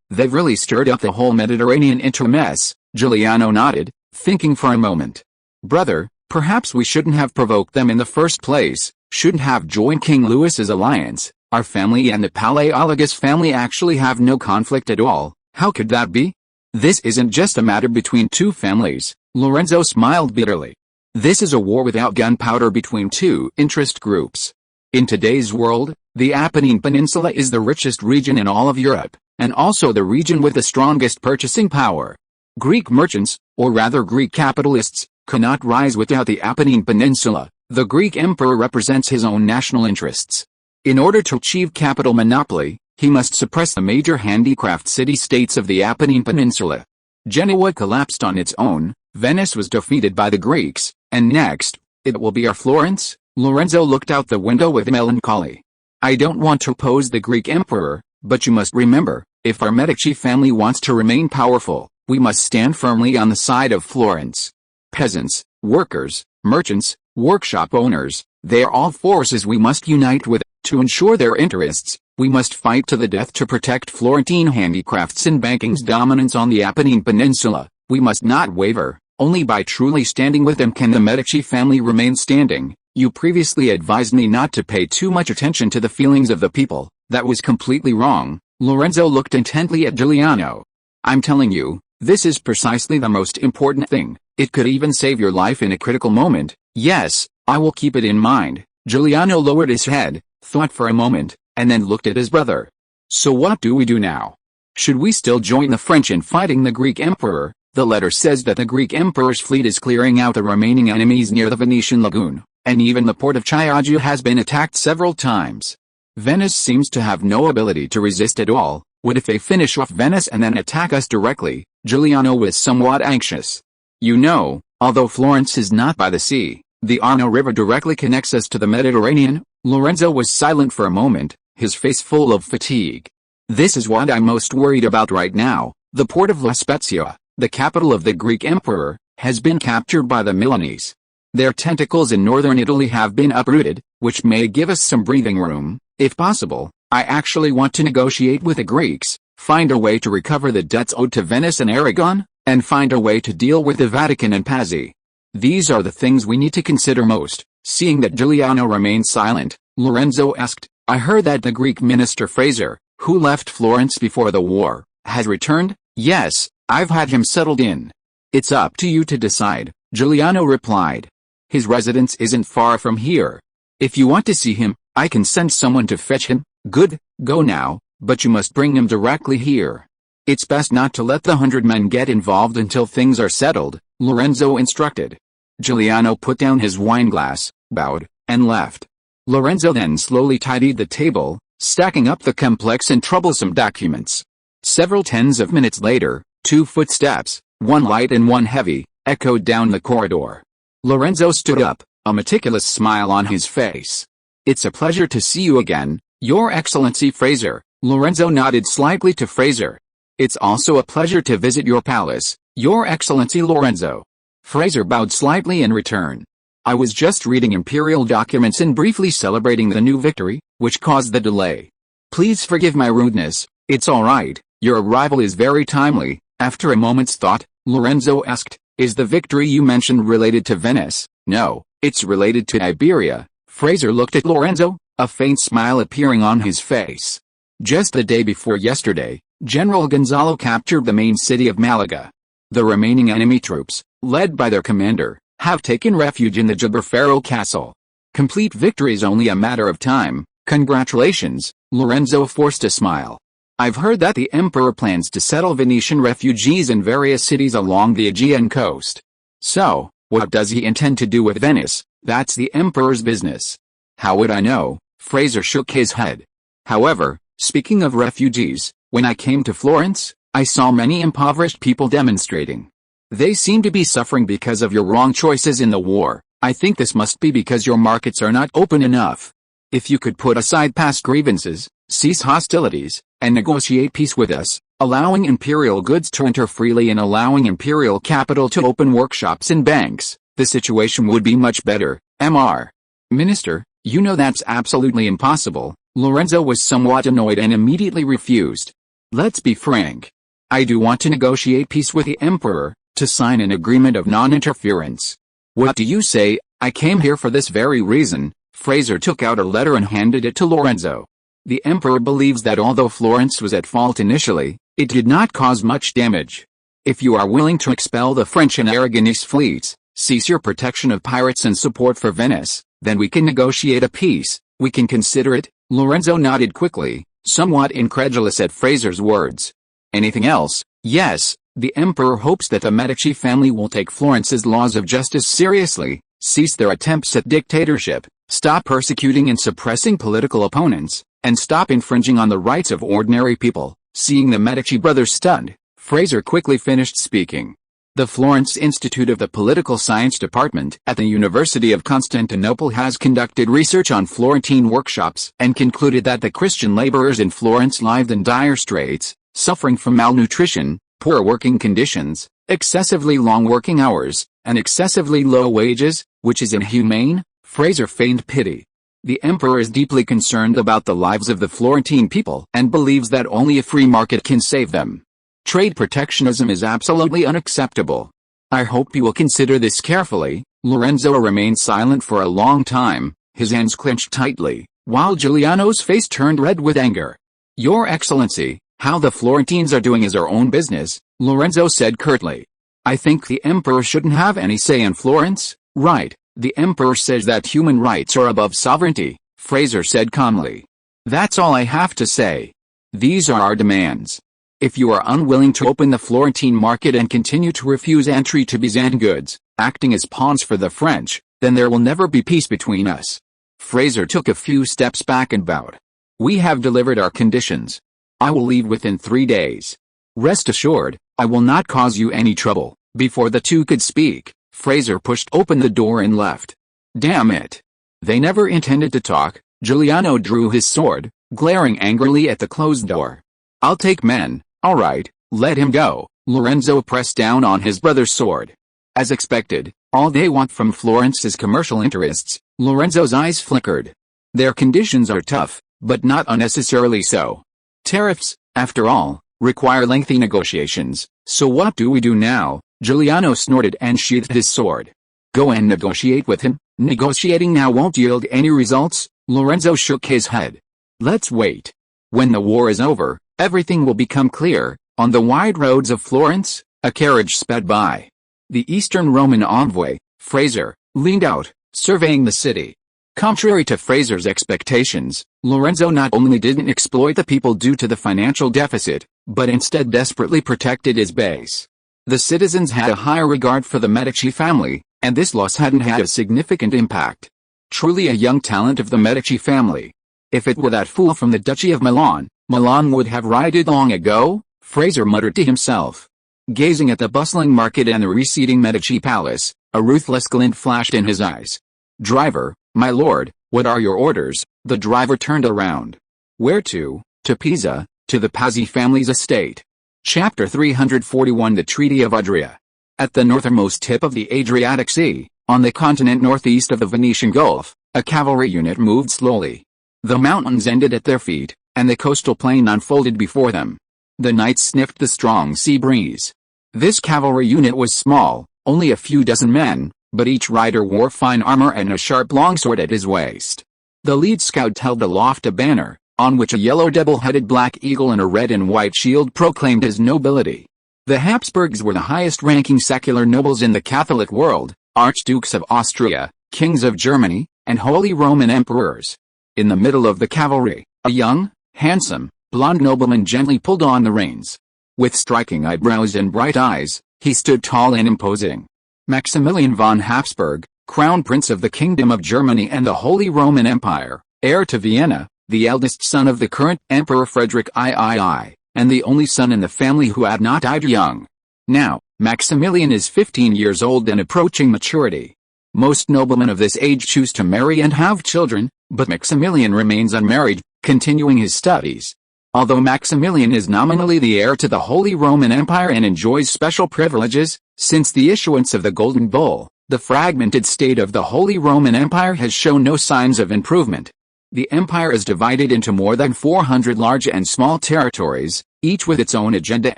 they've really stirred up the whole Mediterranean into a mess." Giuliano nodded, thinking for a moment. "Brother, perhaps we shouldn't have provoked them in the first place, shouldn't have joined King Louis's alliance. Our family and the Palaiologos family actually have no conflict at all. How could that be?" "This isn't just a matter between two families," Lorenzo smiled bitterly. "This is a war without gunpowder between two interest groups. In today's world, the Apennine Peninsula is the richest region in all of Europe, and also the region with the strongest purchasing power. Greek merchants, or rather Greek capitalists, cannot rise without the Apennine Peninsula. The Greek emperor represents his own national interests. In order to achieve capital monopoly, he must suppress the major handicraft city-states of the Apennine Peninsula. Genoa collapsed on its own, Venice was defeated by the Greeks, and next, it will be our Florence." Lorenzo looked out the window with melancholy. "I don't want to oppose the Greek emperor, but you must remember, if our Medici family wants to remain powerful, we must stand firmly on the side of Florence. Peasants, workers, merchants, workshop owners, they are all forces we must unite with. To ensure their interests, we must fight to the death to protect Florentine handicrafts and banking's dominance on the Apennine Peninsula. We must not waver. Only by truly standing with them can the Medici family remain standing. You previously advised me not to pay too much attention to the feelings of the people. That was completely wrong." Lorenzo looked intently at Giuliano. "I'm telling you, this is precisely the most important thing. It could even save your life in a critical moment." "Yes, I will keep it in mind." Giuliano lowered his head, thought for a moment, and then looked at his brother. "So what do we do now? Should we still join the French in fighting the Greek emperor? The letter says that the Greek emperor's fleet is clearing out the remaining enemies near the Venetian lagoon, and even the port of Chioggia has been attacked several times. Venice seems to have no ability to resist at all. What if they finish off Venice and then attack us directly? Giuliano was somewhat anxious. You know, although Florence is not by the sea, the Arno River directly connects us to the Mediterranean. Lorenzo was silent for a moment, his face full of fatigue. This is what I'm most worried about right now. The port of La Spezia, the capital of the Greek emperor, has been captured by the Milanese. Their tentacles in northern Italy have been uprooted, which may give us some breathing room. If possible, I actually want to negotiate with the Greeks, find a way to recover the debts owed to Venice and Aragon, and find a way to deal with the Vatican and Pazzi. These are the things we need to consider most. Seeing that Giuliano remained silent, Lorenzo asked, I heard that the Greek minister Fraser, who left Florence before the war, has returned? Yes, I've had him settled in. It's up to you to decide, Giuliano replied. His residence isn't far from here. If you want to see him, I can send someone to fetch him. Good, go now, but you must bring him directly here. It's best not to let the 100 men get involved until things are settled, Lorenzo instructed. Giuliano put down his wineglass, bowed, and left. Lorenzo then slowly tidied the table, stacking up the complex and troublesome documents. Several tens of minutes later, 2 footsteps, one light and one heavy, echoed down the corridor. Lorenzo stood up, a meticulous smile on his face. It's a pleasure to see you again, Your Excellency Fraser. Lorenzo nodded slightly to Fraser. It's also a pleasure to visit your palace, Your Excellency Lorenzo. Fraser bowed slightly in return. I was just reading imperial documents and briefly celebrating the new victory, which caused the delay. Please forgive my rudeness. It's all right, your arrival is very timely. After a moment's thought, Lorenzo asked, is the victory you mentioned related to Venice? No, it's related to Iberia. Fraser looked at Lorenzo, a faint smile appearing on his face. Just the day before yesterday, General Gonzalo captured the main city of Malaga. The remaining enemy troops, led by their commander, have taken refuge in the Gibralfaro castle. Complete victory is only a matter of time. Congratulations, Lorenzo forced a smile. I've heard that the emperor plans to settle Venetian refugees in various cities along the Aegean coast. So, what does he intend to do with Venice? That's the emperor's business. How would I know? Fraser shook his head. However, speaking of refugees, when I came to Florence, I saw many impoverished people demonstrating. They seem to be suffering because of your wrong choices in the war. I think this must be because your markets are not open enough. If you could put aside past grievances, cease hostilities, and negotiate peace with us, allowing imperial goods to enter freely and allowing imperial capital to open workshops and banks, the situation would be much better. Mr. Minister, you know that's absolutely impossible. Lorenzo was somewhat annoyed and immediately refused. Let's be frank. I do want to negotiate peace with the emperor, to sign an agreement of non-interference. What do you say? I came here for this very reason. Fraser took out a letter and handed it to Lorenzo. The emperor believes that although Florence was at fault initially, it did not cause much damage. If you are willing to expel the French and Aragonese fleets, cease your protection of pirates and support for Venice, then we can negotiate a peace. We can consider it. Lorenzo nodded quickly, somewhat incredulous at Fraser's words. Anything else? Yes, the emperor hopes that the Medici family will take Florence's laws of justice seriously, cease their attempts at dictatorship, stop persecuting and suppressing political opponents, and stop infringing on the rights of ordinary people. Seeing the Medici brothers stunned, Fraser quickly finished speaking. The Florence Institute of the Political Science Department at the University of Constantinople has conducted research on Florentine workshops and concluded that the Christian laborers in Florence lived in dire straits, suffering from malnutrition, poor working conditions, excessively long working hours, and excessively low wages, which is inhumane. Fraser feigned pity. The emperor is deeply concerned about the lives of the Florentine people and believes that only a free market can save them. Trade protectionism is absolutely unacceptable. I hope you will consider this carefully. Lorenzo remained silent for a long time, his hands clenched tightly, while Giuliano's face turned red with anger. Your Excellency, how the Florentines are doing is our own business, Lorenzo said curtly. I think the emperor shouldn't have any say in Florence, right? The emperor says that human rights are above sovereignty, Fraser said calmly. That's all I have to say. These are our demands. If you are unwilling to open the Florentine market and continue to refuse entry to Byzantine goods, acting as pawns for the French, then there will never be peace between us. Fraser took a few steps back and bowed. We have delivered our conditions. I will leave within 3 days. Rest assured, I will not cause you any trouble." Before the two could speak, Fraser pushed open the door and left. Damn it. They never intended to talk. Giuliano drew his sword, glaring angrily at the closed door. "I'll take men, all right, let him go." Lorenzo pressed down on his brother's sword. As expected, all they want from Florence is commercial interests. Lorenzo's eyes flickered. Their conditions are tough, but not unnecessarily so. Tariffs, after all, require lengthy negotiations, so what do we do now? Giuliano snorted and sheathed his sword. Go and negotiate with him. Negotiating now won't yield any results. Lorenzo shook his head. Let's wait. When the war is over, everything will become clear. On the wide roads of Florence, a carriage sped by. The Eastern Roman envoy, Fraser, leaned out, surveying the city. Contrary to Fraser's expectations, Lorenzo not only didn't exploit the people due to the financial deficit, but instead desperately protected his base. The citizens had a high regard for the Medici family, and this loss hadn't had a significant impact. Truly a young talent of the Medici family. If it were that fool from the Duchy of Milan, Milan would have rioted long ago, Fraser muttered to himself. Gazing at the bustling market and the receding Medici palace, a ruthless glint flashed in his eyes. Driver, my lord, what are your orders? The driver turned around. Where to? To Pisa, to the Pazzi family's estate. Chapter 341 The Treaty of Adria. At the northernmost tip of the Adriatic Sea, on the continent northeast of the Venetian Gulf, a cavalry unit moved slowly. The mountains ended at their feet, and the coastal plain unfolded before them. The knights sniffed the strong sea breeze. This cavalry unit was small, only a few dozen men, but each rider wore fine armor and a sharp longsword at his waist. The lead scout held aloft a banner, on which a yellow double-headed black eagle and a red and white shield proclaimed his nobility. The Habsburgs were the highest-ranking secular nobles in the Catholic world, archdukes of Austria, kings of Germany, and Holy Roman emperors. In the middle of the cavalry, a young, handsome, blond nobleman gently pulled on the reins. With striking eyebrows and bright eyes, he stood tall and imposing. Maximilian von Habsburg, Crown Prince of the Kingdom of Germany and the Holy Roman Empire, heir to Vienna, the eldest son of the current Emperor Frederick III, and the only son in the family who had not died young. Now, Maximilian is 15 years old and approaching maturity. Most noblemen of this age choose to marry and have children, but Maximilian remains unmarried, continuing his studies. Although Maximilian is nominally the heir to the Holy Roman Empire and enjoys special privileges, since the issuance of the Golden Bull, the fragmented state of the Holy Roman Empire has shown no signs of improvement. The empire is divided into more than 400 large and small territories, each with its own agenda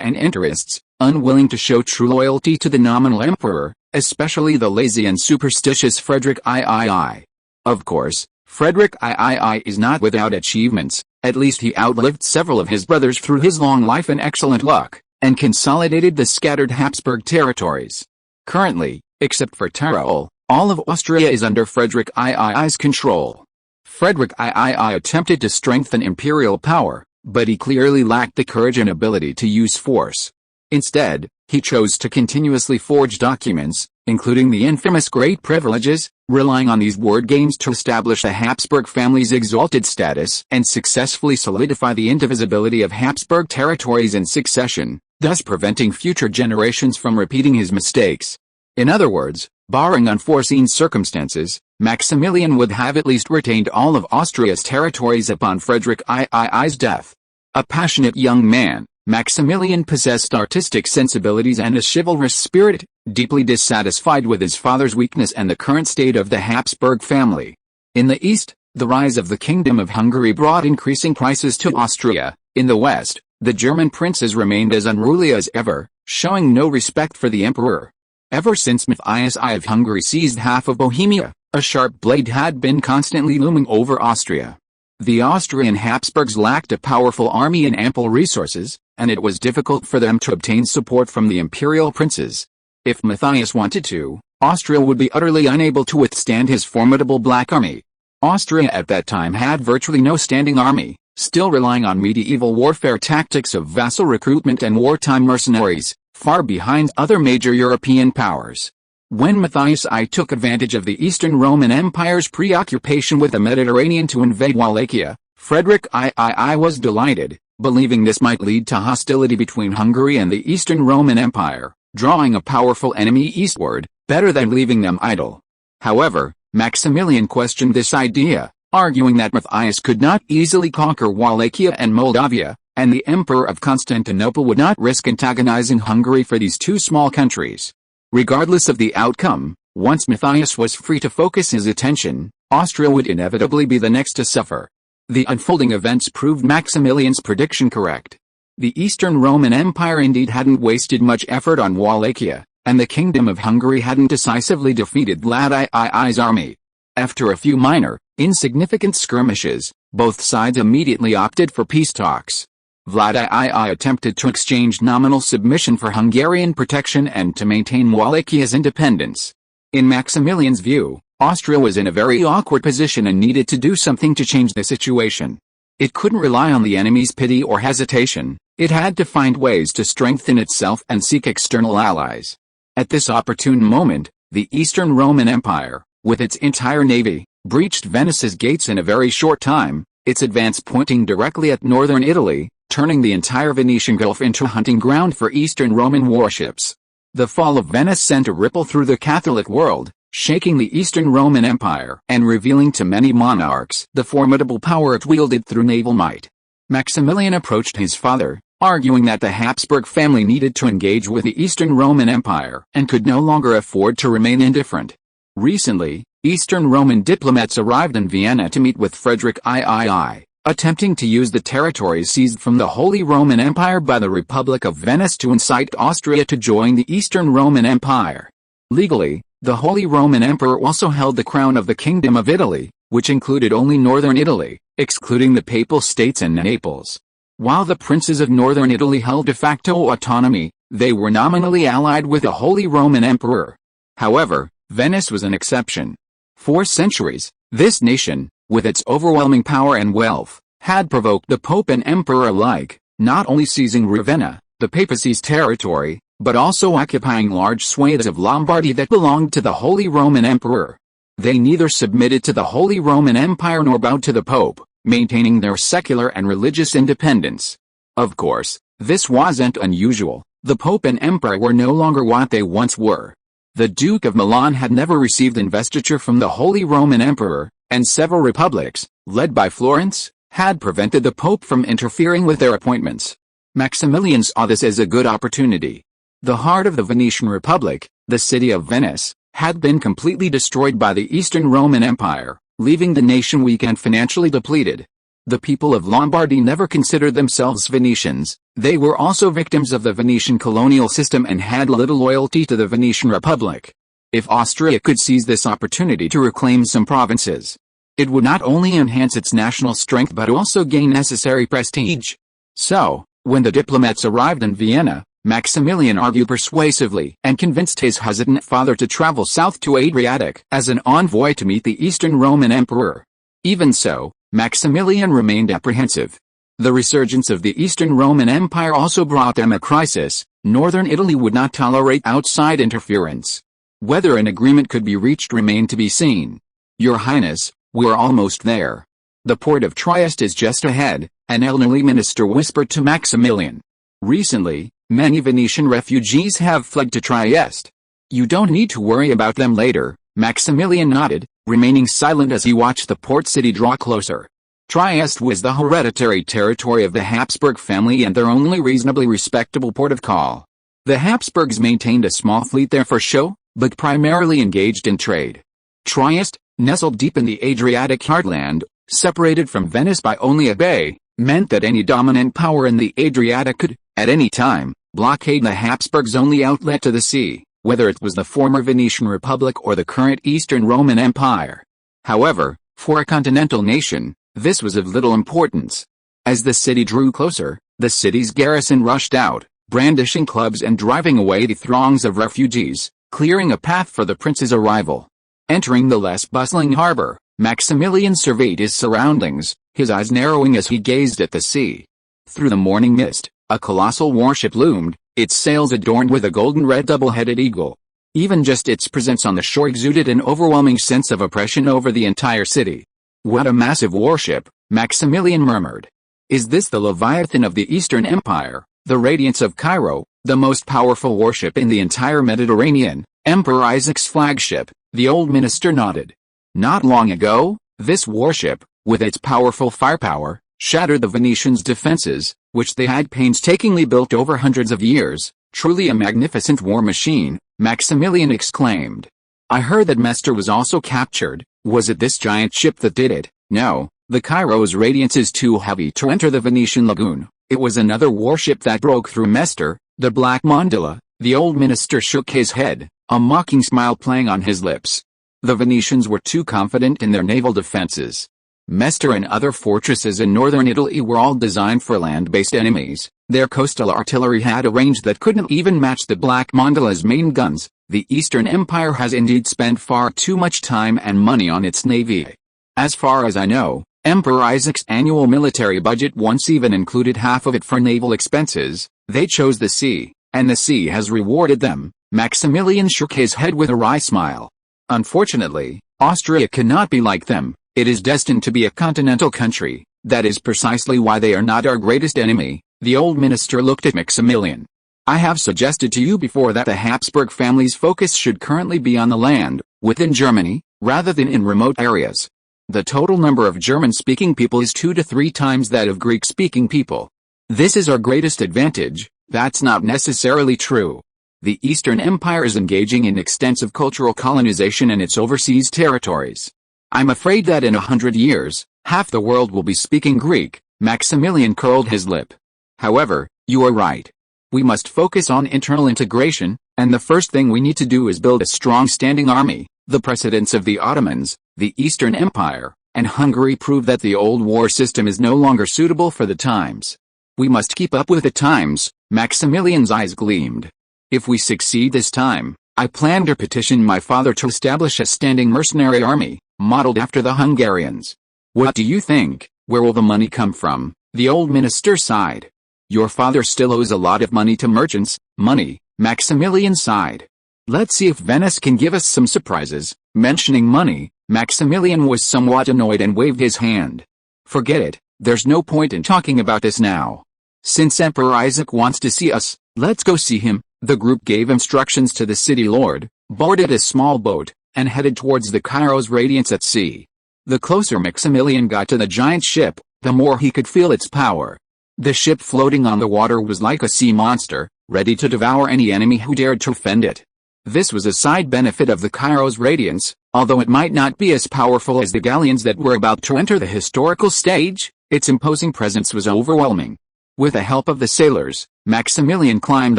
and interests, unwilling to show true loyalty to the nominal emperor, especially the lazy and superstitious Frederick III. Of course, Frederick III is not without achievements, at least he outlived several of his brothers through his long life and excellent luck, and consolidated the scattered Habsburg territories. Currently, except for Tyrol, all of Austria is under Frederick III's control. Frederick III attempted to strengthen imperial power, but he clearly lacked the courage and ability to use force. Instead, he chose to continuously forge documents, including the infamous Great Privileges, relying on these word games to establish the Habsburg family's exalted status and successfully solidify the indivisibility of Habsburg territories in succession, thus preventing future generations from repeating his mistakes. In other words, barring unforeseen circumstances, Maximilian would have at least retained all of Austria's territories upon Frederick III's death. A passionate young man, Maximilian possessed artistic sensibilities and a chivalrous spirit, deeply dissatisfied with his father's weakness and the current state of the Habsburg family. In the east, the rise of the Kingdom of Hungary brought increasing prices to Austria. In the west, the German princes remained as unruly as ever, showing no respect for the emperor. Ever since Matthias I of Hungary seized half of Bohemia, a sharp blade had been constantly looming over Austria. The Austrian Habsburgs lacked a powerful army and ample resources, and it was difficult for them to obtain support from the imperial princes. If Matthias wanted to, Austria would be utterly unable to withstand his formidable Black Army. Austria at that time had virtually no standing army, still relying on medieval warfare tactics of vassal recruitment and wartime mercenaries, far behind other major European powers. When Matthias I took advantage of the Eastern Roman Empire's preoccupation with the Mediterranean to invade Wallachia, Frederick III was delighted, believing this might lead to hostility between Hungary and the Eastern Roman Empire, drawing a powerful enemy eastward, better than leaving them idle. However, Maximilian questioned this idea, arguing that Matthias could not easily conquer Wallachia and Moldavia, and the Emperor of Constantinople would not risk antagonizing Hungary for these two small countries. Regardless of the outcome, once Matthias was free to focus his attention, Austria would inevitably be the next to suffer. The unfolding events proved Maximilian's prediction correct. The Eastern Roman Empire indeed hadn't wasted much effort on Wallachia, and the Kingdom of Hungary hadn't decisively defeated Vlad II's army. After a few minor, insignificant skirmishes, both sides immediately opted for peace talks. Vlad II attempted to exchange nominal submission for Hungarian protection and to maintain Wallachia's independence. In Maximilian's view, Austria was in a very awkward position and needed to do something to change the situation. It couldn't rely on the enemy's pity or hesitation, it had to find ways to strengthen itself and seek external allies. At this opportune moment, the Eastern Roman Empire, with its entire navy, breached Venice's gates in a very short time, its advance pointing directly at northern Italy, turning the entire Venetian Gulf into a hunting ground for Eastern Roman warships. The fall of Venice sent a ripple through the Catholic world, shaking the Eastern Roman Empire and revealing to many monarchs the formidable power it wielded through naval might. Maximilian approached his father, arguing that the Habsburg family needed to engage with the Eastern Roman Empire and could no longer afford to remain indifferent. Recently, Eastern Roman diplomats arrived in Vienna to meet with Frederick III, attempting to use the territories seized from the Holy Roman Empire by the Republic of Venice to incite Austria to join the Eastern Roman Empire. Legally, the Holy Roman Emperor also held the crown of the Kingdom of Italy, which included only northern Italy, excluding the Papal States and Naples. While the princes of northern Italy held de facto autonomy, they were nominally allied with the Holy Roman Emperor. However, Venice was an exception. For centuries, this nation, with its overwhelming power and wealth, had provoked the Pope and Emperor alike, not only seizing Ravenna, the papacy's territory, but also occupying large swathes of Lombardy that belonged to the Holy Roman Emperor. They neither submitted to the Holy Roman Empire nor bowed to the Pope, maintaining their secular and religious independence. Of course, this wasn't unusual. The Pope and Emperor were no longer what they once were. The Duke of Milan had never received investiture from the Holy Roman Emperor, and several republics, led by Florence, had prevented the Pope from interfering with their appointments. Maximilian saw this as a good opportunity. The heart of the Venetian Republic, the city of Venice, had been completely destroyed by the Eastern Roman Empire, leaving the nation weak and financially depleted. The people of Lombardy never considered themselves Venetians, they were also victims of the Venetian colonial system and had little loyalty to the Venetian Republic. If Austria could seize this opportunity to reclaim some provinces, it would not only enhance its national strength but also gain necessary prestige. So, when the diplomats arrived in Vienna, Maximilian argued persuasively and convinced his hesitant father to travel south to Adriatic as an envoy to meet the Eastern Roman Emperor. Even so, Maximilian remained apprehensive. The resurgence of the Eastern Roman Empire also brought them a crisis. Northern Italy would not tolerate outside interference. Whether an agreement could be reached remained to be seen. "Your Highness, we're almost there. The port of Trieste is just ahead," an elderly minister whispered to Maximilian. "Recently, many Venetian refugees have fled to Trieste. You don't need to worry about them later." Maximilian nodded, remaining silent as he watched the port city draw closer. Trieste was the hereditary territory of the Habsburg family and their only reasonably respectable port of call. The Habsburgs maintained a small fleet there for show, but primarily engaged in trade. Trieste, nestled deep in the Adriatic heartland, separated from Venice by only a bay, meant that any dominant power in the Adriatic could, at any time, blockade the Habsburgs' only outlet to the sea, whether it was the former Venetian Republic or the current Eastern Roman Empire. However, for a continental nation, this was of little importance. As the city drew closer, the city's garrison rushed out, brandishing clubs and driving away the throngs of refugees, clearing a path for the prince's arrival. Entering the less bustling harbor, Maximilian surveyed his surroundings, his eyes narrowing as he gazed at the sea. Through the morning mist, a colossal warship loomed, its sails adorned with a golden red double-headed eagle. Even just its presence on the shore exuded an overwhelming sense of oppression over the entire city. "What a massive warship," Maximilian murmured. Is this the Leviathan of the Eastern Empire, the radiance of Cairo, the most powerful warship in the entire Mediterranean, Emperor Isaac's flagship? The old minister nodded. Not long ago, this warship, with its powerful firepower, shattered the Venetians' defenses, which they had painstakingly built over hundreds of years. Truly a magnificent war machine, Maximilian exclaimed. I heard that Mestre was also captured. Was it this giant ship that did it? No, the Cairo's radiance is too heavy to enter the Venetian lagoon. It was another warship that broke through Mestre, the Black Mandala. The old minister shook his head, a mocking smile playing on his lips. The Venetians were too confident in their naval defenses. Mestre and other fortresses in northern Italy were all designed for land-based enemies. Their coastal artillery had a range that couldn't even match the Black Mandala's main guns. The Eastern Empire has indeed spent far too much time and money on its navy. As far as I know, Emperor Isaac's annual military budget once even included half of it for naval expenses. They chose the sea, and the sea has rewarded them. Maximilian shook his head with a wry smile. Unfortunately, Austria cannot be like them. It is destined to be a continental country. That is precisely why they are not our greatest enemy. The old minister looked at Maximilian. I have suggested to you before that the Habsburg family's focus should currently be on the land, within Germany, rather than in remote areas. The total number of German-speaking people is 2 to 3 times that of Greek-speaking people. This is our greatest advantage. That's not necessarily true. The Eastern Empire is engaging in extensive cultural colonization in its overseas territories. I'm afraid that in 100 years, half the world will be speaking Greek. Maximilian curled his lip. However, you are right. We must focus on internal integration, and the first thing we need to do is build a strong standing army. The precedents of the Ottomans, the Eastern Empire, and Hungary prove that the old war system is no longer suitable for the times. We must keep up with the times. Maximilian's eyes gleamed. If we succeed this time, I plan to petition my father to establish a standing mercenary army, modeled after the Hungarians. What do you think? Where will the money come from? The old minister sighed. Your father still owes a lot of money to merchants. Money, Maximilian sighed. Let's see if Venice can give us some surprises. Mentioning money, Maximilian was somewhat annoyed and waved his hand. Forget it, there's no point in talking about this now. Since Emperor Isaac wants to see us, let's go see him. The group gave instructions to the city lord, boarded a small boat, and headed towards the Cairo's radiance at sea. The closer Maximilian got to the giant ship, the more he could feel its power. The ship floating on the water was like a sea monster, ready to devour any enemy who dared to offend it. This was a side benefit of the Cairo's radiance, although it might not be as powerful as the galleons that were about to enter the historical stage. Its imposing presence was overwhelming. With the help of the sailors, Maximilian climbed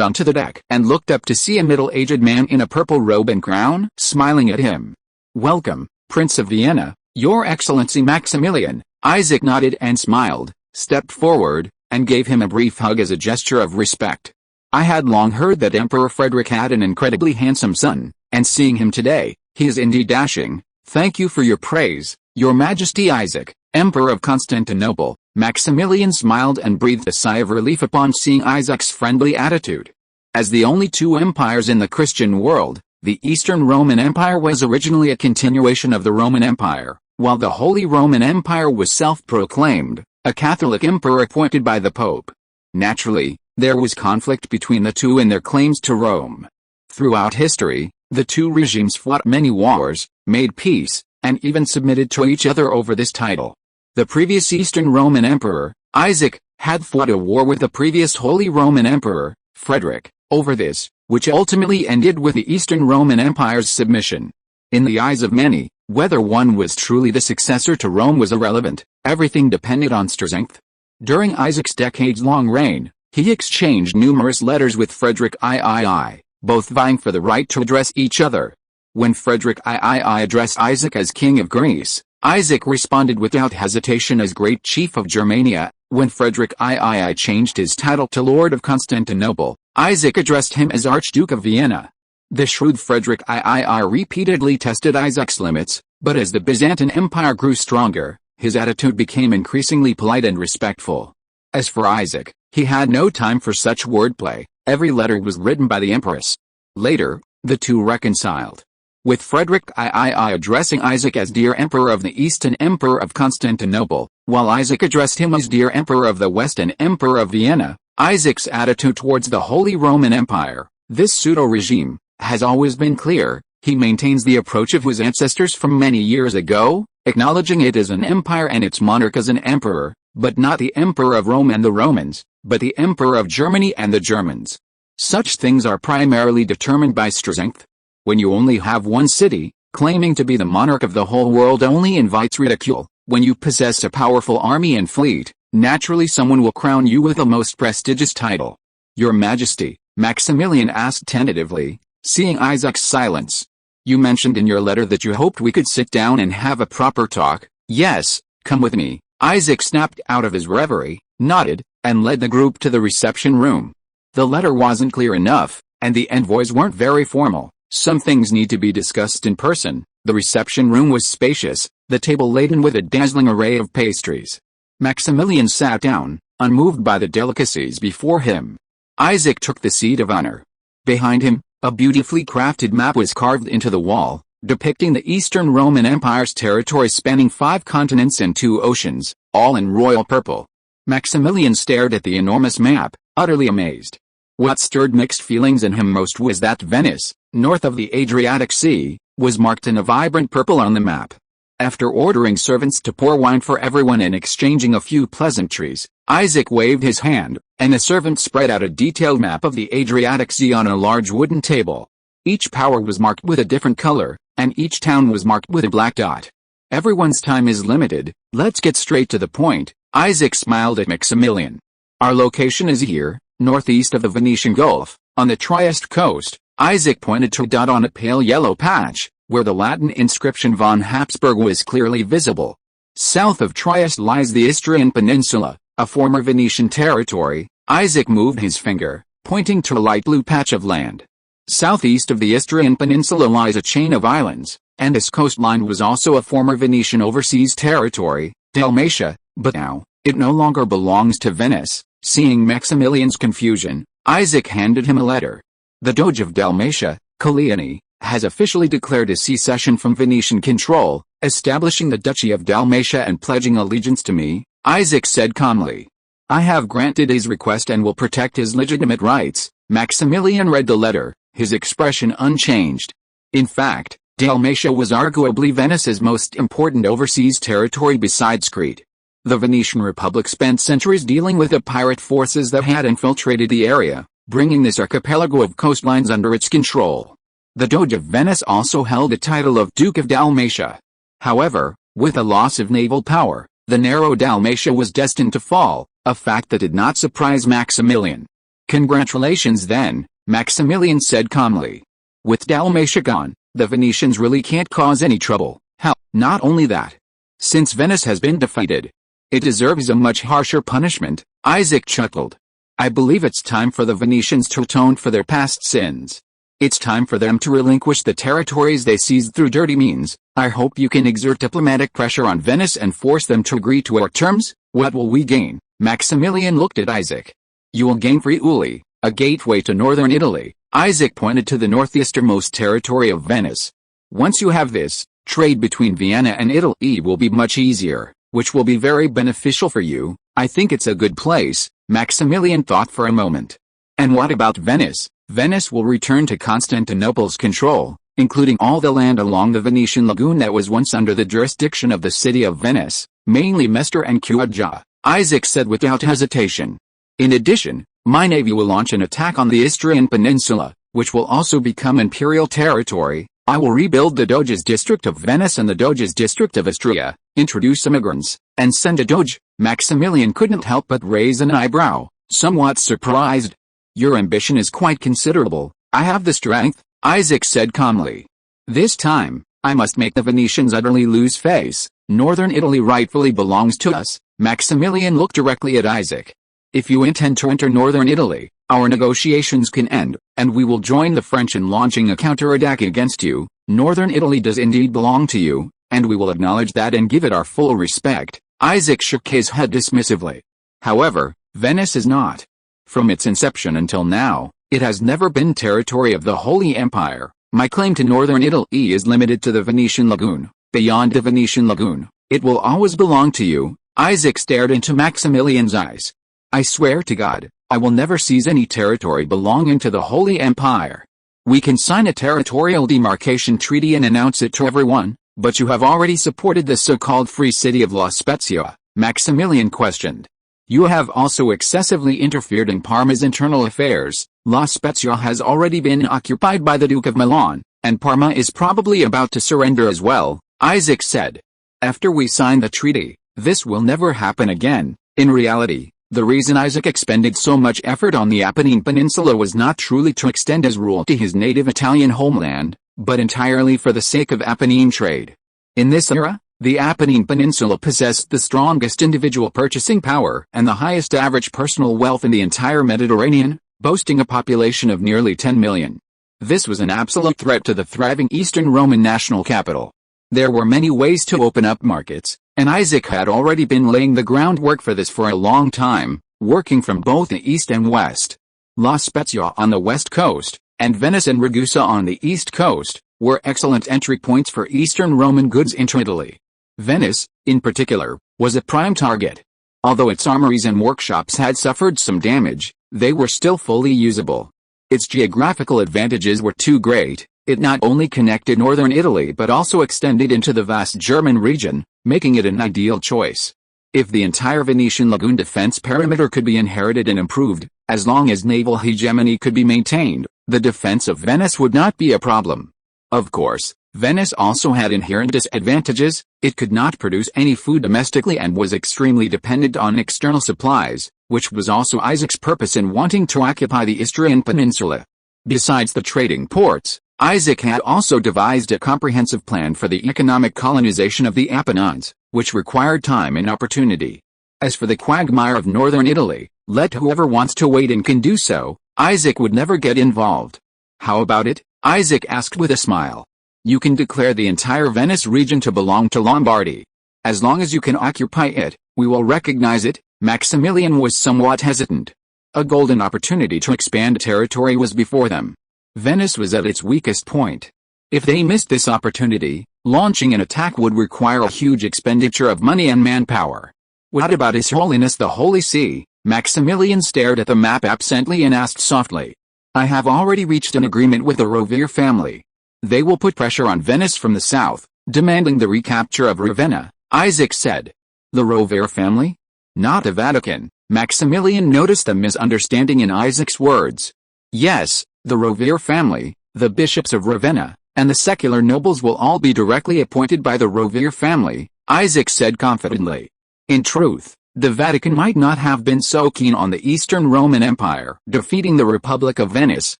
onto the deck and looked up to see a middle-aged man in a purple robe and crown, smiling at him. Welcome, Prince of Vienna, Your Excellency Maximilian. Isaac nodded and smiled, stepped forward, and gave him a brief hug as a gesture of respect. I had long heard that Emperor Frederick had an incredibly handsome son, and seeing him today, he is indeed dashing. Thank you for your praise, Your Majesty. Isaac, Emperor of Constantinople. Maximilian smiled and breathed a sigh of relief upon seeing Isaac's friendly attitude. As the only two empires in the Christian world, the Eastern Roman Empire was originally a continuation of the Roman Empire, while the Holy Roman Empire was self-proclaimed, a Catholic emperor appointed by the Pope. Naturally, there was conflict between the two in their claims to Rome. Throughout history, the two regimes fought many wars, made peace, and even submitted to each other over this title. The previous Eastern Roman Emperor, Isaac, had fought a war with the previous Holy Roman Emperor, Frederick, over this, which ultimately ended with the Eastern Roman Empire's submission. In the eyes of many, whether one was truly the successor to Rome was irrelevant. Everything depended on strength. During Isaac's decades-long reign, he exchanged numerous letters with Frederick III, both vying for the right to address each other. When Frederick III addressed Isaac as King of Greece, Isaac responded without hesitation as Great Chief of Germania. When Frederick III changed his title to Lord of Constantinople, Isaac addressed him as Archduke of Vienna. The shrewd Frederick III repeatedly tested Isaac's limits, but as the Byzantine Empire grew stronger, his attitude became increasingly polite and respectful. As for Isaac, he had no time for such wordplay. Every letter was written by the Empress. Later, the two reconciled. with Frederick III addressing Isaac as Dear Emperor of the East and Emperor of Constantinople, while Isaac addressed him as Dear Emperor of the West and Emperor of Vienna. Isaac's attitude towards the Holy Roman Empire, this pseudo-regime, has always been clear. He maintains the approach of his ancestors from many years ago, acknowledging it as an empire and its monarch as an emperor, but not the Emperor of Rome and the Romans, but the Emperor of Germany and the Germans. Such things are primarily determined by strength. When you only have one city, claiming to be the monarch of the whole world only invites ridicule. When you possess a powerful army and fleet, naturally someone will crown you with the most prestigious title. Your Majesty, Maximilian asked tentatively, seeing Isaac's silence. You mentioned in your letter that you hoped we could sit down and have a proper talk. Yes, come with me. Isaac snapped out of his reverie, nodded, and led the group to the reception room. The letter wasn't clear enough, and the envoys weren't very formal. Some things need to be discussed in person. The reception room was spacious, the table laden with a dazzling array of pastries. Maximilian sat down, unmoved by the delicacies before him. Isaac took the seat of honor. Behind him, a beautifully crafted map was carved into the wall, depicting the Eastern Roman Empire's territory spanning 5 continents and 2 oceans, all in royal purple. Maximilian stared at the enormous map, utterly amazed. What stirred mixed feelings in him most was that Venice, north of the Adriatic Sea, was marked in a vibrant purple on the map. After ordering servants to pour wine for everyone and exchanging a few pleasantries, Isaac waved his hand, and a servant spread out a detailed map of the Adriatic Sea on a large wooden table. Each power was marked with a different color, and each town was marked with a black dot. Everyone's time is limited, let's get straight to the point. Isaac smiled at Maximilian. Our location is here, northeast of the Venetian Gulf, on the Trieste coast. Isaac pointed to a dot on a pale yellow patch, where the Latin inscription von Habsburg was clearly visible. South of Trieste lies the Istrian Peninsula, a former Venetian territory. Isaac moved his finger, pointing to a light blue patch of land. Southeast of the Istrian Peninsula lies a chain of islands, and this coastline was also a former Venetian overseas territory, Dalmatia, but now, it no longer belongs to Venice. Seeing Maximilian's confusion, Isaac handed him a letter. The Doge of Dalmatia, Coligny, has officially declared a secession from Venetian control, establishing the Duchy of Dalmatia and pledging allegiance to me, Isaac said calmly. I have granted his request and will protect his legitimate rights. Maximilian read the letter, his expression unchanged. In fact, Dalmatia was arguably Venice's most important overseas territory besides Crete. The Venetian Republic spent centuries dealing with the pirate forces that had infiltrated the area, bringing this archipelago of coastlines under its control. The Doge of Venice also held the title of Duke of Dalmatia. However, with the loss of naval power, the narrow Dalmatia was destined to fall, a fact that did not surprise Maximilian. Congratulations then, Maximilian said calmly. With Dalmatia gone, the Venetians really can't cause any trouble. Hell, not only that. Since Venice has been defeated, it deserves a much harsher punishment, Isaac chuckled. I believe it's time for the Venetians to atone for their past sins. It's time for them to relinquish the territories they seized through dirty means. I hope you can exert diplomatic pressure on Venice and force them to agree to our terms. What will we gain? Maximilian looked at Isaac. You will gain Friuli, a gateway to northern Italy. Isaac pointed to the northeasternmost territory of Venice. Once you have this, trade between Vienna and Italy will be much easier, which will be very beneficial for you. I think it's a good place. Maximilian thought for a moment. And what about Venice? Venice will return to Constantinople's control, including all the land along the Venetian lagoon that was once under the jurisdiction of the city of Venice, mainly Mestre and Chioggia, Isaac said without hesitation. In addition, my navy will launch an attack on the Istrian Peninsula, which will also become imperial territory. I will rebuild the Doge's district of Venice and the Doge's district of Istria, introduce immigrants, and send a Doge. Maximilian couldn't help but raise an eyebrow, somewhat surprised. Your ambition is quite considerable. I have the strength, Isaac said calmly. This time, I must make the Venetians utterly lose face. Northern Italy rightfully belongs to us. Maximilian looked directly at Isaac. If you intend to enter northern Italy, our negotiations can end, and we will join the French in launching a counterattack against you. Northern Italy does indeed belong to you, and we will acknowledge that and give it our full respect. Isaac shook his head dismissively. However, Venice is not. From its inception until now, it has never been territory of the Holy Empire. My claim to northern Italy is limited to the Venetian lagoon. Beyond the Venetian lagoon, it will always belong to you." Isaac stared into Maximilian's eyes. "I swear to God, I will never seize any territory belonging to the Holy Empire. We can sign a territorial demarcation treaty and announce it to everyone, but you have already supported the so-called Free City of La Spezia," Maximilian questioned. "You have also excessively interfered in Parma's internal affairs. La Spezia has already been occupied by the Duke of Milan, and Parma is probably about to surrender as well," Isaac said. "After we sign the treaty, this will never happen again." In reality, the reason Isaac expended so much effort on the Apennine Peninsula was not truly to extend his rule to his native Italian homeland, but entirely for the sake of Apennine trade. In this era, the Apennine Peninsula possessed the strongest individual purchasing power and the highest average personal wealth in the entire Mediterranean, boasting a population of nearly 10 million. This was an absolute threat to the thriving Eastern Roman national capital. There were many ways to open up markets, and Isaac had already been laying the groundwork for this for a long time, working from both the east and west. La Spezia on the west coast, and Venice and Ragusa on the east coast, were excellent entry points for Eastern Roman goods into Italy. Venice, in particular, was a prime target. Although its armories and workshops had suffered some damage, they were still fully usable. Its geographical advantages were too great. It not only connected northern Italy but also extended into the vast German region, making it an ideal choice. If the entire Venetian lagoon defense perimeter could be inherited and improved, as long as naval hegemony could be maintained, the defense of Venice would not be a problem. Of course, Venice also had inherent disadvantages. It could not produce any food domestically and was extremely dependent on external supplies, which was also Isaac's purpose in wanting to occupy the Istrian Peninsula. Besides the trading ports, Isaac had also devised a comprehensive plan for the economic colonization of the Apennines, which required time and opportunity. As for the quagmire of northern Italy, let whoever wants to wait and can do so. Isaac would never get involved. "How about it?" Isaac asked with a smile. "You can declare the entire Venice region to belong to Lombardy. As long as you can occupy it, we will recognize it." Maximilian was somewhat hesitant. A golden opportunity to expand territory was before them. Venice was at its weakest point. If they missed this opportunity, launching an attack would require a huge expenditure of money and manpower. "What about His Holiness the Holy See?" Maximilian stared at the map absently and asked softly. "I have already reached an agreement with the Rovere family. They will put pressure on Venice from the south, demanding the recapture of Ravenna," Isaac said. "The Rovere family? Not the Vatican?" Maximilian noticed a misunderstanding in Isaac's words. "Yes, the Rovere family, the bishops of Ravenna, and the secular nobles will all be directly appointed by the Rovere family," Isaac said confidently. In truth, the Vatican might not have been so keen on the Eastern Roman Empire defeating the Republic of Venice,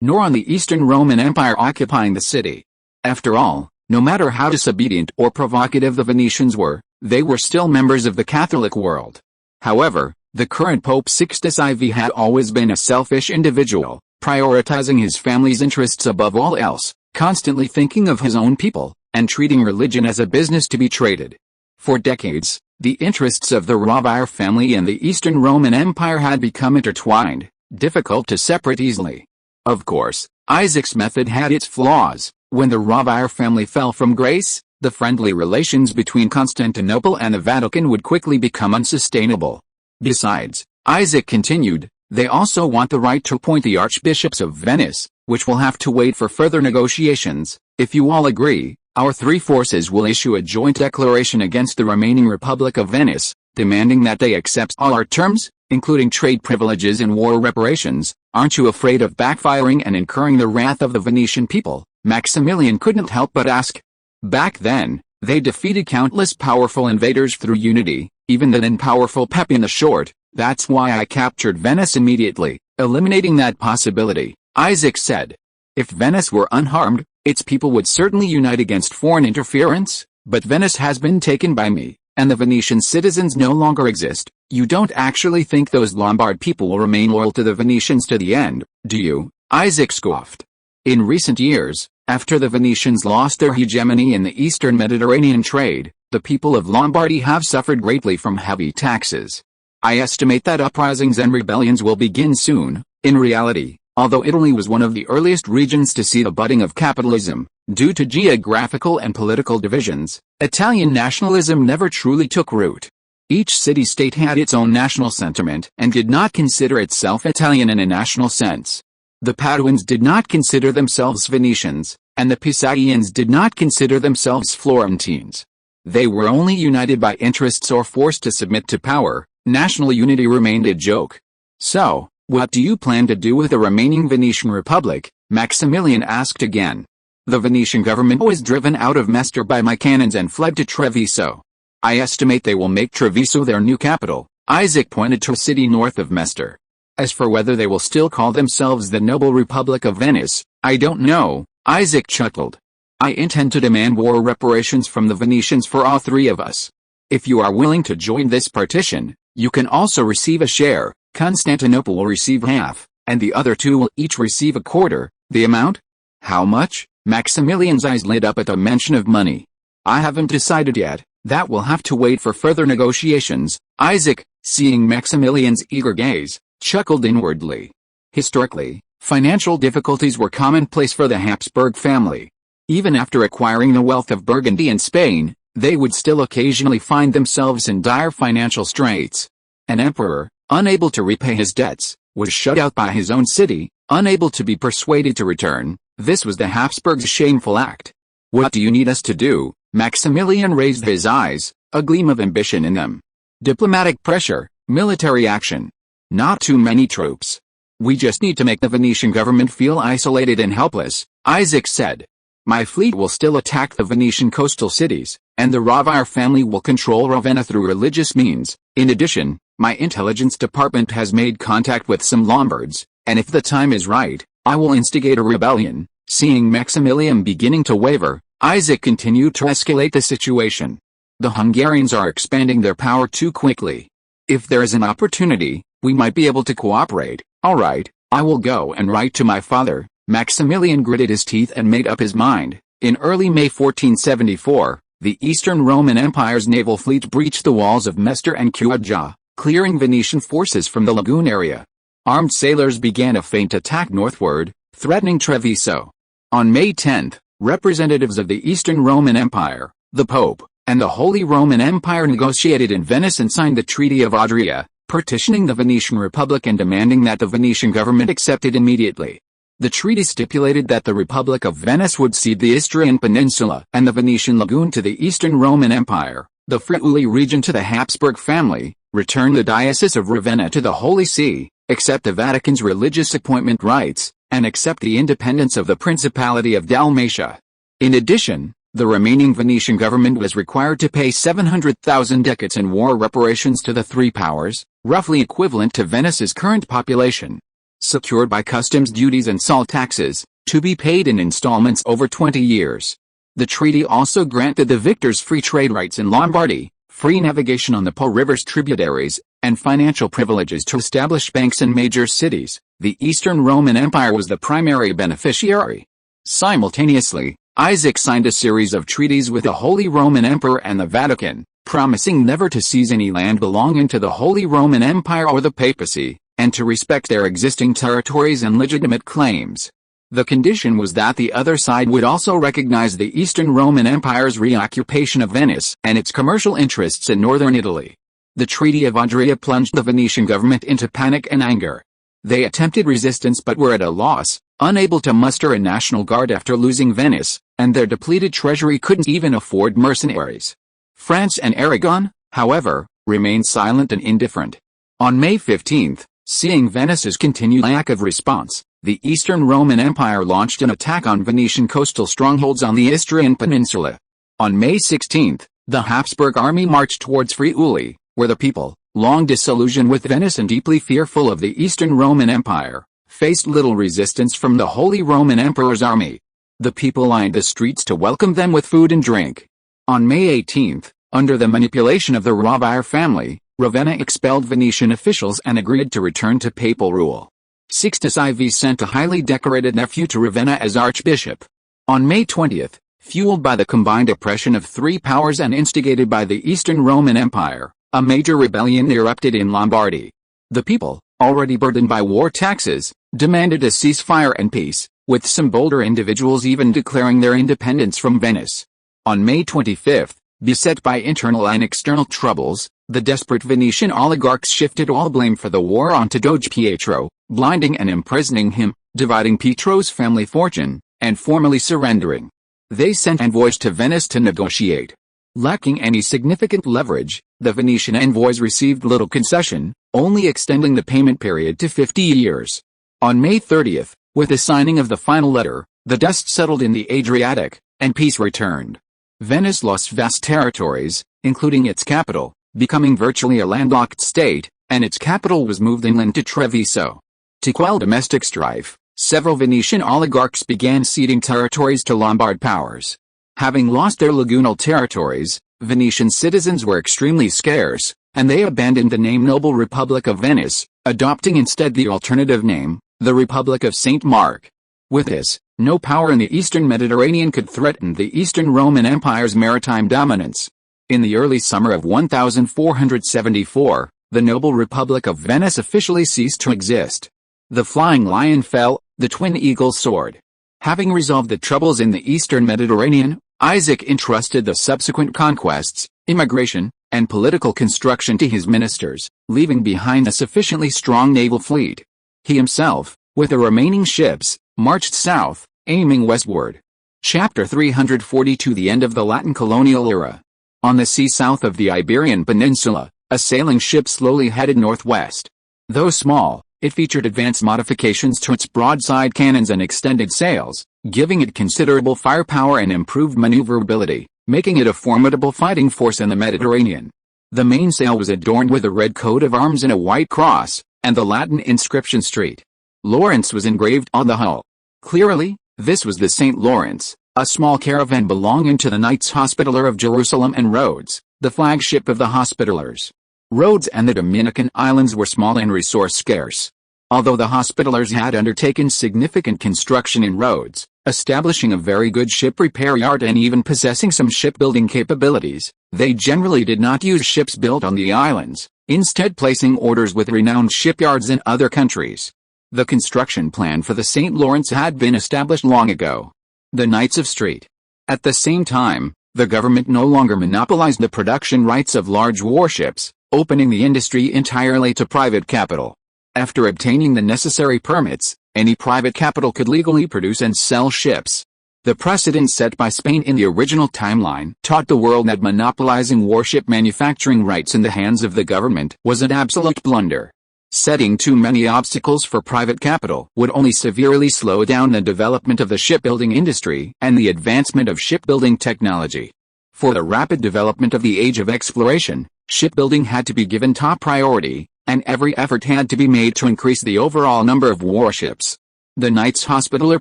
nor on the Eastern Roman Empire occupying the city. After all, no matter how disobedient or provocative the Venetians were, they were still members of the Catholic world. However, the current Pope Sixtus IV had always been a selfish individual, prioritizing his family's interests above all else, constantly thinking of his own people, and treating religion as a business to be traded. For decades, the interests of the Rovere family and the Eastern Roman Empire had become intertwined, difficult to separate easily. Of course, Isaac's method had its flaws. When the Rovere family fell from grace, the friendly relations between Constantinople and the Vatican would quickly become unsustainable. Besides, Isaac continued, they also want the right to appoint the archbishops of Venice, which will have to wait for further negotiations. If you all agree, our three forces will issue a joint declaration against the remaining Republic of Venice, demanding that they accept all our terms, including trade privileges and war reparations. Aren't you afraid of backfiring and incurring the wrath of the Venetian people? Maximilian couldn't help but ask. Back then, they defeated countless powerful invaders through unity, even the then powerful Pepin the Short. That's why I captured Venice immediately, eliminating that possibility, Isaac said. If Venice were unharmed, its people would certainly unite against foreign interference, but Venice has been taken by me, and the Venetian citizens no longer exist. You don't actually think those Lombard people will remain loyal to the Venetians to the end, do you? Isaac scoffed. In recent years, after the Venetians lost their hegemony in the eastern Mediterranean trade, the people of Lombardy have suffered greatly from heavy taxes. I estimate that uprisings and rebellions will begin soon. In reality, Although Italy was one of the earliest regions to see the budding of capitalism, due to geographical and political divisions, Italian nationalism never truly took root. Each city-state had its own national sentiment and did not consider itself Italian in a national sense. The Paduans did not consider themselves Venetians, and the Pisagians did not consider themselves Florentines. They were only united by interests or forced to submit to power. National unity remained a joke. So, what do you plan to do with the remaining Venetian Republic? Maximilian asked again. The Venetian government was driven out of Mestre by my cannons and fled to Treviso. I estimate they will make Treviso their new capital. Isaac pointed to a city north of Mestre. As for whether they will still call themselves the Noble Republic of Venice, I don't know, Isaac chuckled. I intend to demand war reparations from the Venetians for all three of us. If you are willing to join this partition, you can also receive a share. Constantinople will receive half, and the other two will each receive a quarter. The amount? How much? Maximilian's eyes lit up at the mention of money. I haven't decided yet. That will have to wait for further negotiations. Isaac, seeing Maximilian's eager gaze, chuckled inwardly. Historically, financial difficulties were commonplace for the Habsburg family. Even after acquiring the wealth of Burgundy and Spain, they would still occasionally find themselves in dire financial straits. An emperor, unable to repay his debts, was shut out by his own city, unable to be persuaded to return. This was the Habsburgs' shameful act. What do you need us to do? Maximilian raised his eyes, a gleam of ambition in them. Diplomatic pressure, military action. Not too many troops. We just need to make the Venetian government feel isolated and helpless, Isaac said. My fleet will still attack the Venetian coastal cities, and the Ravire family will control Ravenna through religious means. In addition, my intelligence department has made contact with some Lombards, and if the time is right, I will instigate a rebellion. Seeing Maximilian beginning to waver, Isaac continued to escalate the situation. The Hungarians are expanding their power too quickly. If there is an opportunity, we might be able to cooperate. All right, I will go and write to my father. Maximilian gritted his teeth and made up his mind. In early May 1474, the Eastern Roman Empire's naval fleet breached the walls of Mestre and Chioggia, clearing Venetian forces from the lagoon area. Armed sailors began a feint attack northward, threatening Treviso. On May 10, representatives of the Eastern Roman Empire, the Pope, and the Holy Roman Empire negotiated in Venice and signed the Treaty of Adria, partitioning the Venetian Republic and demanding that the Venetian government accept it immediately. The treaty stipulated that the Republic of Venice would cede the Istrian Peninsula and the Venetian Lagoon to the Eastern Roman Empire, the Friuli region to the Habsburg family, return the Diocese of Ravenna to the Holy See, accept the Vatican's religious appointment rights, and accept the independence of the Principality of Dalmatia. In addition, the remaining Venetian government was required to pay 700,000 ducats in war reparations to the three powers, roughly equivalent to Venice's current population, secured by customs duties and salt taxes, to be paid in installments over 20 years. The treaty also granted the victors free trade rights in Lombardy, free navigation on the Po River's tributaries, and financial privileges to establish banks in major cities. The Eastern Roman Empire was the primary beneficiary. Simultaneously, Isaac signed a series of treaties with the Holy Roman Emperor and the Vatican, promising never to seize any land belonging to the Holy Roman Empire or the papacy, and to respect their existing territories and legitimate claims. The condition was that the other side would also recognize the Eastern Roman Empire's reoccupation of Venice and its commercial interests in northern Italy. The Treaty of Adria plunged the Venetian government into panic and anger. They attempted resistance but were at a loss, unable to muster a national guard after losing Venice, and their depleted treasury couldn't even afford mercenaries. France and Aragon, however, remained silent and indifferent. On May 15, seeing Venice's continued lack of response, the Eastern Roman Empire launched an attack on Venetian coastal strongholds on the Istrian Peninsula. On May 16, the Habsburg army marched towards Friuli, where the people, long disillusioned with Venice and deeply fearful of the Eastern Roman Empire, faced little resistance from the Holy Roman Emperor's army. The people lined the streets to welcome them with food and drink. On May 18, under the manipulation of the Ravire family, Ravenna expelled Venetian officials and agreed to return to papal rule. Sixtus IV sent a highly decorated nephew to Ravenna as archbishop. On May 20, fueled by the combined oppression of three powers and instigated by the Eastern Roman Empire, a major rebellion erupted in Lombardy. The people, already burdened by war taxes, demanded a ceasefire and peace, with some bolder individuals even declaring their independence from Venice. On May 25, beset by internal and external troubles, the desperate Venetian oligarchs shifted all blame for the war onto Doge Pietro, blinding and imprisoning him, dividing Pietro's family fortune, and formally surrendering. They sent envoys to Venice to negotiate. Lacking any significant leverage, the Venetian envoys received little concession, only extending the payment period to 50 years. On May 30, with the signing of the final letter, the dust settled in the Adriatic, and peace returned. Venice lost vast territories, including its capital, becoming virtually a landlocked state, and its capital was moved inland to Treviso. To quell domestic strife, several Venetian oligarchs began ceding territories to Lombard powers. Having lost their lagoonal territories, Venetian citizens were extremely scarce, and they abandoned the name Noble Republic of Venice, adopting instead the alternative name, the Republic of St. Mark. With this, no power in the eastern Mediterranean could threaten the Eastern Roman Empire's maritime dominance. In the early summer of 1474, the Noble Republic of Venice officially ceased to exist. The flying lion fell, the twin eagles soared. Having resolved the troubles in the eastern Mediterranean, Isaac entrusted the subsequent conquests, immigration, and political construction to his ministers, leaving behind a sufficiently strong naval fleet. He himself, with the remaining ships, marched south, aiming westward. Chapter 342. The end of the Latin colonial era. On the sea south of the Iberian Peninsula, a sailing ship slowly headed northwest. Though small, it featured advanced modifications to its broadside cannons and extended sails, giving it considerable firepower and improved maneuverability, making it a formidable fighting force in the Mediterranean. The mainsail was adorned with a red coat of arms and a white cross, and the Latin inscription St. Lawrence was engraved on the hull. Clearly, this was the St. Lawrence, a small caravan belonging to the Knights Hospitaller of Jerusalem and Rhodes, the flagship of the Hospitallers. Rhodes and the Dominican Islands were small and resource scarce. Although the Hospitallers had undertaken significant construction in Rhodes, establishing a very good ship repair yard and even possessing some shipbuilding capabilities, they generally did not use ships built on the islands, instead placing orders with renowned shipyards in other countries. The construction plan for the St. Lawrence had been established long ago. The Knights of St. At the same time, the government no longer monopolized the production rights of large warships, opening the industry entirely to private capital. After obtaining the necessary permits, any private capital could legally produce and sell ships. The precedent set by Spain in the original timeline taught the world that monopolizing warship manufacturing rights in the hands of the government was an absolute blunder. Setting too many obstacles for private capital would only severely slow down the development of the shipbuilding industry and the advancement of shipbuilding technology. For the rapid development of the age of exploration, shipbuilding had to be given top priority, and every effort had to be made to increase the overall number of warships. The Knights Hospitaller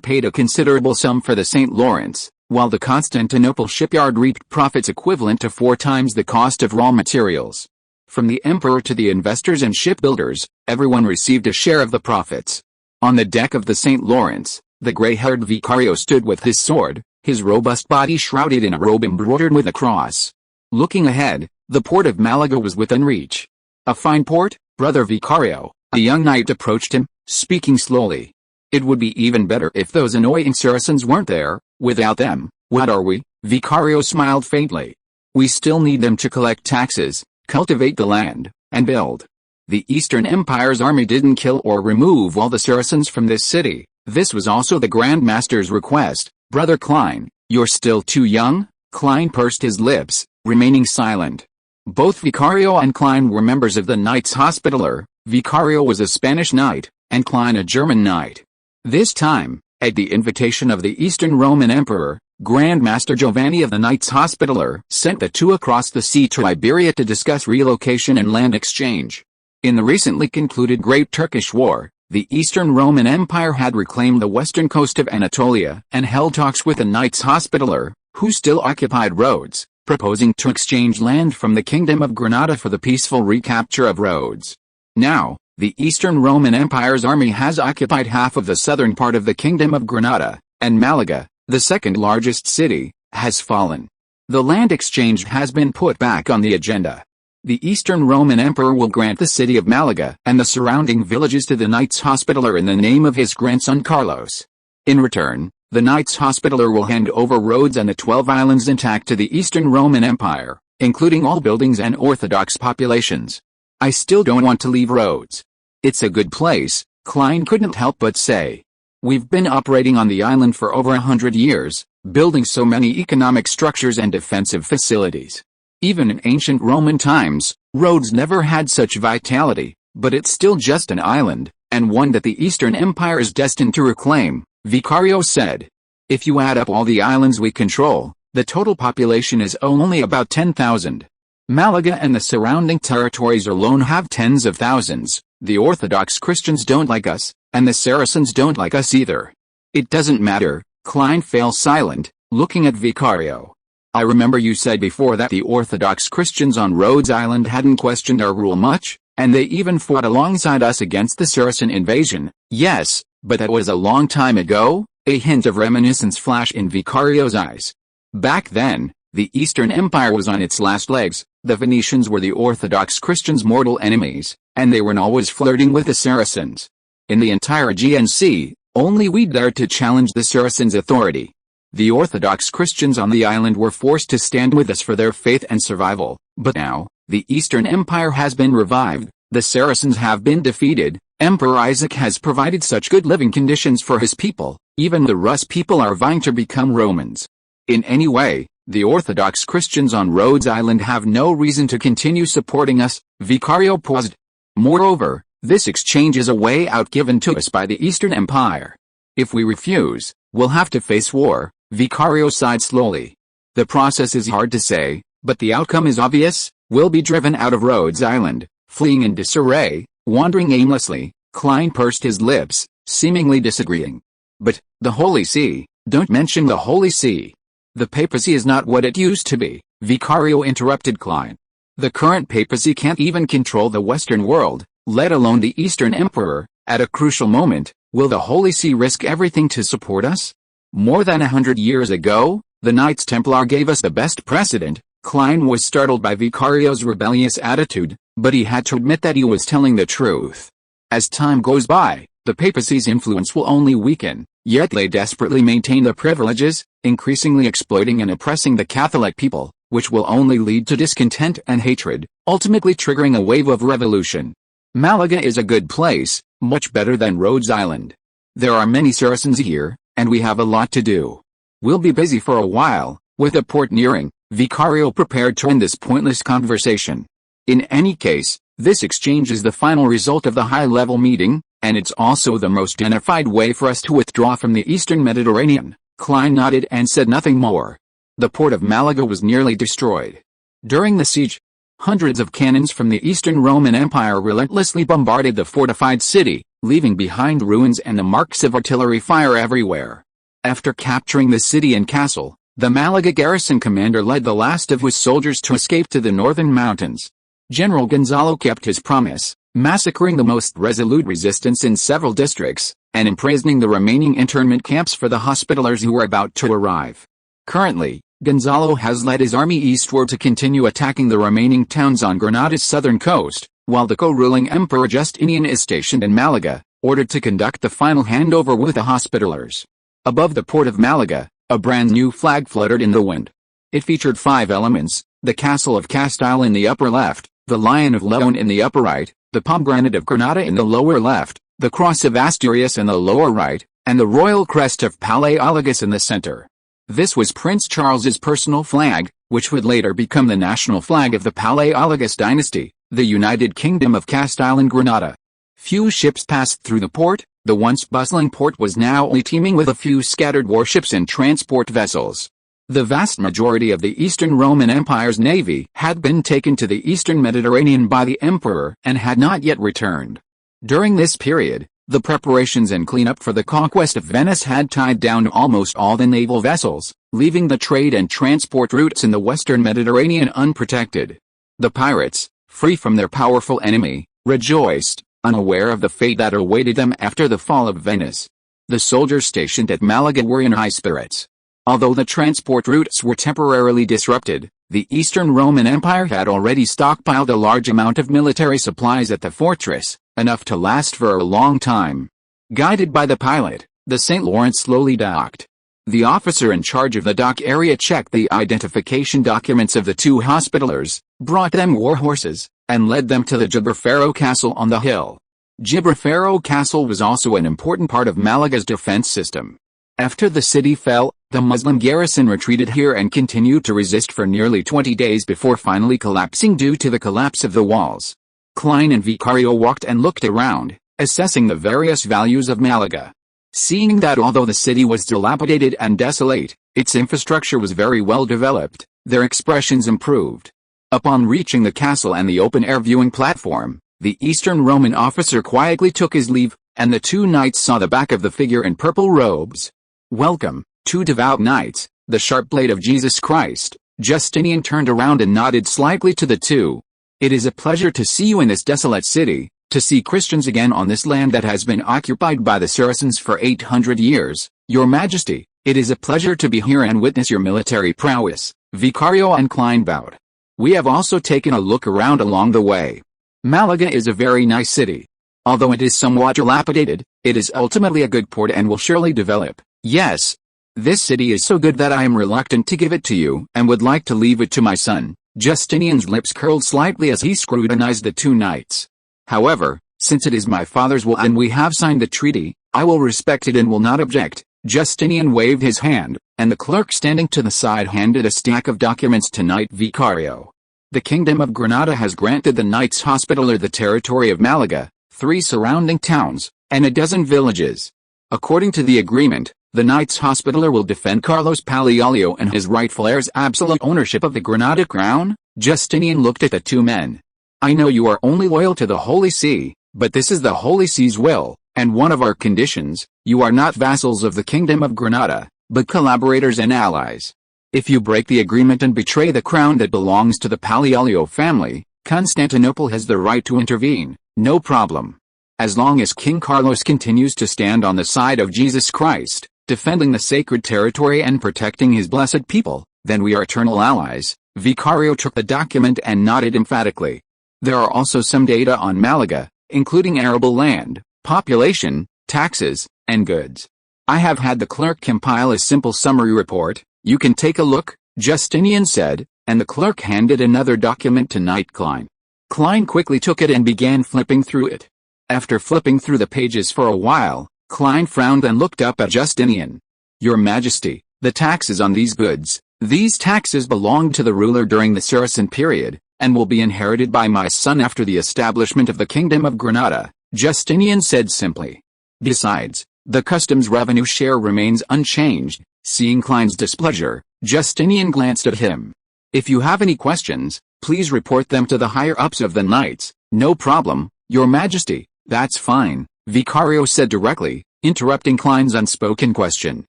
paid a considerable sum for the St. Lawrence, while the Constantinople shipyard reaped profits equivalent to 4 times the cost of raw materials. From the emperor to the investors and shipbuilders, everyone received a share of the profits. On the deck of the St. Lawrence, the gray-haired Vicario stood with his sword, his robust body shrouded in a robe embroidered with a cross. Looking ahead, the port of Malaga was within reach. "A fine port, brother Vicario," a young knight approached him, speaking slowly. "It would be even better if those annoying Saracens weren't there. Without them, what are we?" Vicario smiled faintly. "We still need them to collect taxes, cultivate the land, and build. The Eastern Empire's army didn't kill or remove all the Saracens from this city. This was also the Grand Master's request. Brother Klein, you're still too young." Klein pursed his lips, remaining silent. Both Vicario and Klein were members of the Knights Hospitaller. Vicario was a Spanish knight, and Klein a German knight. This time, at the invitation of the Eastern Roman Emperor, Grand Master Giovanni of the Knights Hospitaller sent the two across the sea to Iberia to discuss relocation and land exchange. In the recently concluded Great Turkish War, the Eastern Roman Empire had reclaimed the western coast of Anatolia and held talks with the Knights Hospitaller, who still occupied Rhodes, proposing to exchange land from the Kingdom of Granada for the peaceful recapture of Rhodes. Now, the Eastern Roman Empire's army has occupied half of the southern part of the Kingdom of Granada, and Malaga, the second largest city, has fallen. The land exchange has been put back on the agenda. The Eastern Roman Emperor will grant the city of Malaga and the surrounding villages to the Knights Hospitaller in the name of his grandson Carlos. In return, the Knights Hospitaller will hand over Rhodes and the 12 islands intact to the Eastern Roman Empire, including all buildings and Orthodox populations. I still don't want to leave Rhodes. It's a good place, Klein couldn't help but say. We've been operating on the island for over 100 years, building so many economic structures and defensive facilities. Even in ancient Roman times, Rhodes never had such vitality, but it's still just an island, and one that the Eastern Empire is destined to reclaim, Vicario said. If you add up all the islands we control, the total population is only about 10,000. Malaga and the surrounding territories alone have tens of thousands. The Orthodox Christians don't like us, and the Saracens don't like us either. It doesn't matter, Klein fell silent, looking at Vicario. I remember you said before that the Orthodox Christians on Rhodes Island hadn't questioned our rule much, and they even fought alongside us against the Saracen invasion. Yes, but that was a long time ago, a hint of reminiscence flashed in Vicario's eyes. Back then, the Eastern Empire was on its last legs, the Venetians were the Orthodox Christians' mortal enemies, and they were always flirting with the Saracens. In the entire Aegean Sea, only we dared to challenge the Saracens' authority. The Orthodox Christians on the island were forced to stand with us for their faith and survival, but now, the Eastern Empire has been revived, the Saracens have been defeated, Emperor Isaac has provided such good living conditions for his people, even the Rus people are vying to become Romans. In any way, the Orthodox Christians on Rhodes Island have no reason to continue supporting us, Vicario paused. Moreover, this exchange is a way out given to us by the Eastern Empire. If we refuse, we'll have to face war, Vicario sighed slowly. The process is hard to say, but the outcome is obvious, we'll be driven out of Rhodes Island, fleeing in disarray, wandering aimlessly. Klein pursed his lips, seemingly disagreeing. But, the Holy See, don't mention the Holy See. The papacy is not what it used to be, Vicario interrupted Klein. The current papacy can't even control the Western world, let alone the Eastern Emperor. At a crucial moment, will the Holy See risk everything to support us? More than 100 years ago, the Knights Templar gave us the best precedent. Klein was startled by Vicario's rebellious attitude, but he had to admit that he was telling the truth. As time goes by, the papacy's influence will only weaken, yet they desperately maintain the privileges, increasingly exploiting and oppressing the Catholic people, which will only lead to discontent and hatred, ultimately triggering a wave of revolution. Malaga is a good place, much better than Rhodes Island. There are many Saracens here, and we have a lot to do. We'll be busy for a while, with the port nearing. Vicario prepared to end this pointless conversation. In any case, this exchange is the final result of the high-level meeting, and it's also the most dignified way for us to withdraw from the Eastern Mediterranean. Klein nodded and said nothing more. The port of Malaga was nearly destroyed. During the siege, hundreds of cannons from the Eastern Roman Empire relentlessly bombarded the fortified city, leaving behind ruins and the marks of artillery fire everywhere. After capturing the city and castle, the Malaga garrison commander led the last of his soldiers to escape to the northern mountains. General Gonzalo kept his promise, massacring the most resolute resistance in several districts, and imprisoning the remaining internment camps for the Hospitallers who were about to arrive. Currently, Gonzalo has led his army eastward to continue attacking the remaining towns on Granada's southern coast, while the co-ruling Emperor Justinian is stationed in Malaga, ordered to conduct the final handover with the Hospitallers. Above the port of Malaga, a brand new flag fluttered in the wind. It featured 5 elements: the Castle of Castile in the upper left, the Lion of Leon in the upper right, the Pomegranate of Granada in the lower left, the Cross of Asturias in the lower right, and the Royal Crest of Palaiologos in the center. This was Prince Charles's personal flag, which would later become the national flag of the Palaiologos dynasty, the United Kingdom of Castile and Granada. Few ships passed through the port. The once bustling port was now only teeming with a few scattered warships and transport vessels. The vast majority of the Eastern Roman Empire's navy had been taken to the Eastern Mediterranean by the emperor and had not yet returned. During this period, the preparations and cleanup for the conquest of Venice had tied down almost all the naval vessels, leaving the trade and transport routes in the Western Mediterranean unprotected. The pirates, free from their powerful enemy, rejoiced, unaware of the fate that awaited them after the fall of Venice. The soldiers stationed at Malaga were in high spirits. Although the transport routes were temporarily disrupted, The Eastern Roman Empire had already stockpiled a large amount of military supplies at the fortress, enough to last for a long time. Guided by the pilot, the St. Lawrence slowly docked. The officer in charge of the dock area checked the identification documents of the two hospitallers, brought them war horses, and led them to the Gibralfaro Castle on the hill. Gibralfaro Castle was also an important part of Malaga's defense system. After the city fell, the Muslim garrison retreated here and continued to resist for nearly 20 days before finally collapsing due to the collapse of the walls. Klein and Vicario walked and looked around, assessing the various values of Malaga. Seeing that although the city was dilapidated and desolate, its infrastructure was very well developed, their expressions improved. Upon reaching the castle and the open-air viewing platform, the Eastern Roman officer quietly took his leave, and the two knights saw the back of the figure in purple robes. "Welcome, two devout knights, the sharp blade of Jesus Christ." Justinian turned around and nodded slightly to the two. "It is a pleasure to see you in this desolate city, to see Christians again on this land that has been occupied by the Saracens for 800 years, Your Majesty. It is a pleasure to be here and witness your military prowess." Vicario and Klein bowed. "We have also taken a look around along the way. Malaga is a very nice city. Although it is somewhat dilapidated, it is ultimately a good port and will surely develop. Yes. This city is so good that I am reluctant to give it to you and would like to leave it to my son." Justinian's lips curled slightly as he scrutinized the two knights. "However, since it is my father's will and we have signed the treaty, I will respect it and will not object." Justinian waved his hand, and the clerk standing to the side handed a stack of documents to Knight Vicario. "The Kingdom of Granada has granted the Knights Hospitaller the territory of Malaga, 3 surrounding towns, and a dozen villages. According to the agreement, the Knights Hospitaller will defend Carlos Palaiologos and his rightful heirs' absolute ownership of the Granada crown." Justinian looked at the two men. "I know you are only loyal to the Holy See, but this is the Holy See's will, and one of our conditions. You are not vassals of the Kingdom of Granada, but collaborators and allies. If you break the agreement and betray the crown that belongs to the Palaiologos family, Constantinople has the right to intervene, no problem. As long as King Carlos continues to stand on the side of Jesus Christ, defending the sacred territory and protecting his blessed people, then we are eternal allies." Vicario took the document and nodded emphatically. "There are also some data on Malaga, including arable land, population, taxes, and goods. I have had the clerk compile a simple summary report. You can take a look," Justinian said, and the clerk handed another document to Knight Klein. Klein quickly took it and began flipping through it. After flipping through the pages for a while, Klein frowned and looked up at Justinian. "Your Majesty, the taxes on these goods, these taxes belonged to the ruler during the Saracen period, and will be inherited by my son after the establishment of the Kingdom of Granada," Justinian said simply. "Besides, the customs revenue share remains unchanged." Seeing Klein's displeasure, Justinian glanced at him. "If you have any questions, please report them to the higher-ups of the knights." "No problem, Your Majesty, that's fine," Vicario said directly, interrupting Klein's unspoken question.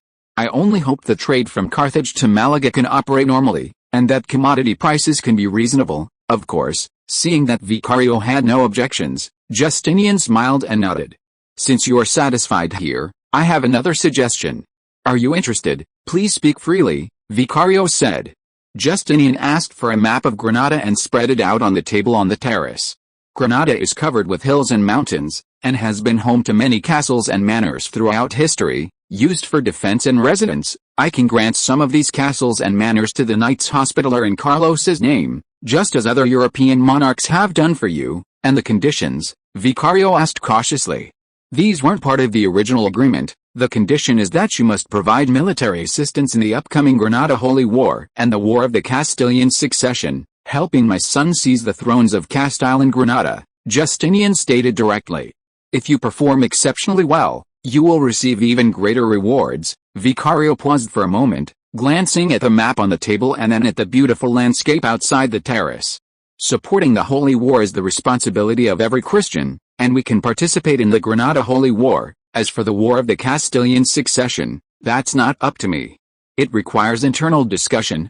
"I only hope the trade from Carthage to Malaga can operate normally, and that commodity prices can be reasonable." Of course, seeing that Vicario had no objections, Justinian smiled and nodded. "Since you are satisfied here, I have another suggestion." "Are you interested? Please speak freely," Vicario said. Justinian asked for a map of Granada and spread it out on the table on the terrace. Granada is covered with hills and mountains, and has been home to many castles and manors throughout history, used for defense and residence. I can grant some of these castles and manors to the Knights Hospitaller in Carlos's name, just as other European monarchs have done for you." "And the conditions?" Vicario asked cautiously. "These weren't part of the original agreement. The condition is that you must provide military assistance in the upcoming Granada Holy War and the War of the Castilian Succession, helping my son seize the thrones of Castile and Granada," Justinian stated directly. "If you perform exceptionally well, you will receive even greater rewards." Vicario paused for a moment, glancing at the map on the table and then at the beautiful landscape outside the terrace. "Supporting the Holy War is the responsibility of every Christian, and we can participate in the Granada Holy War. As for the War of the Castilian Succession, that's not up to me. It requires internal discussion."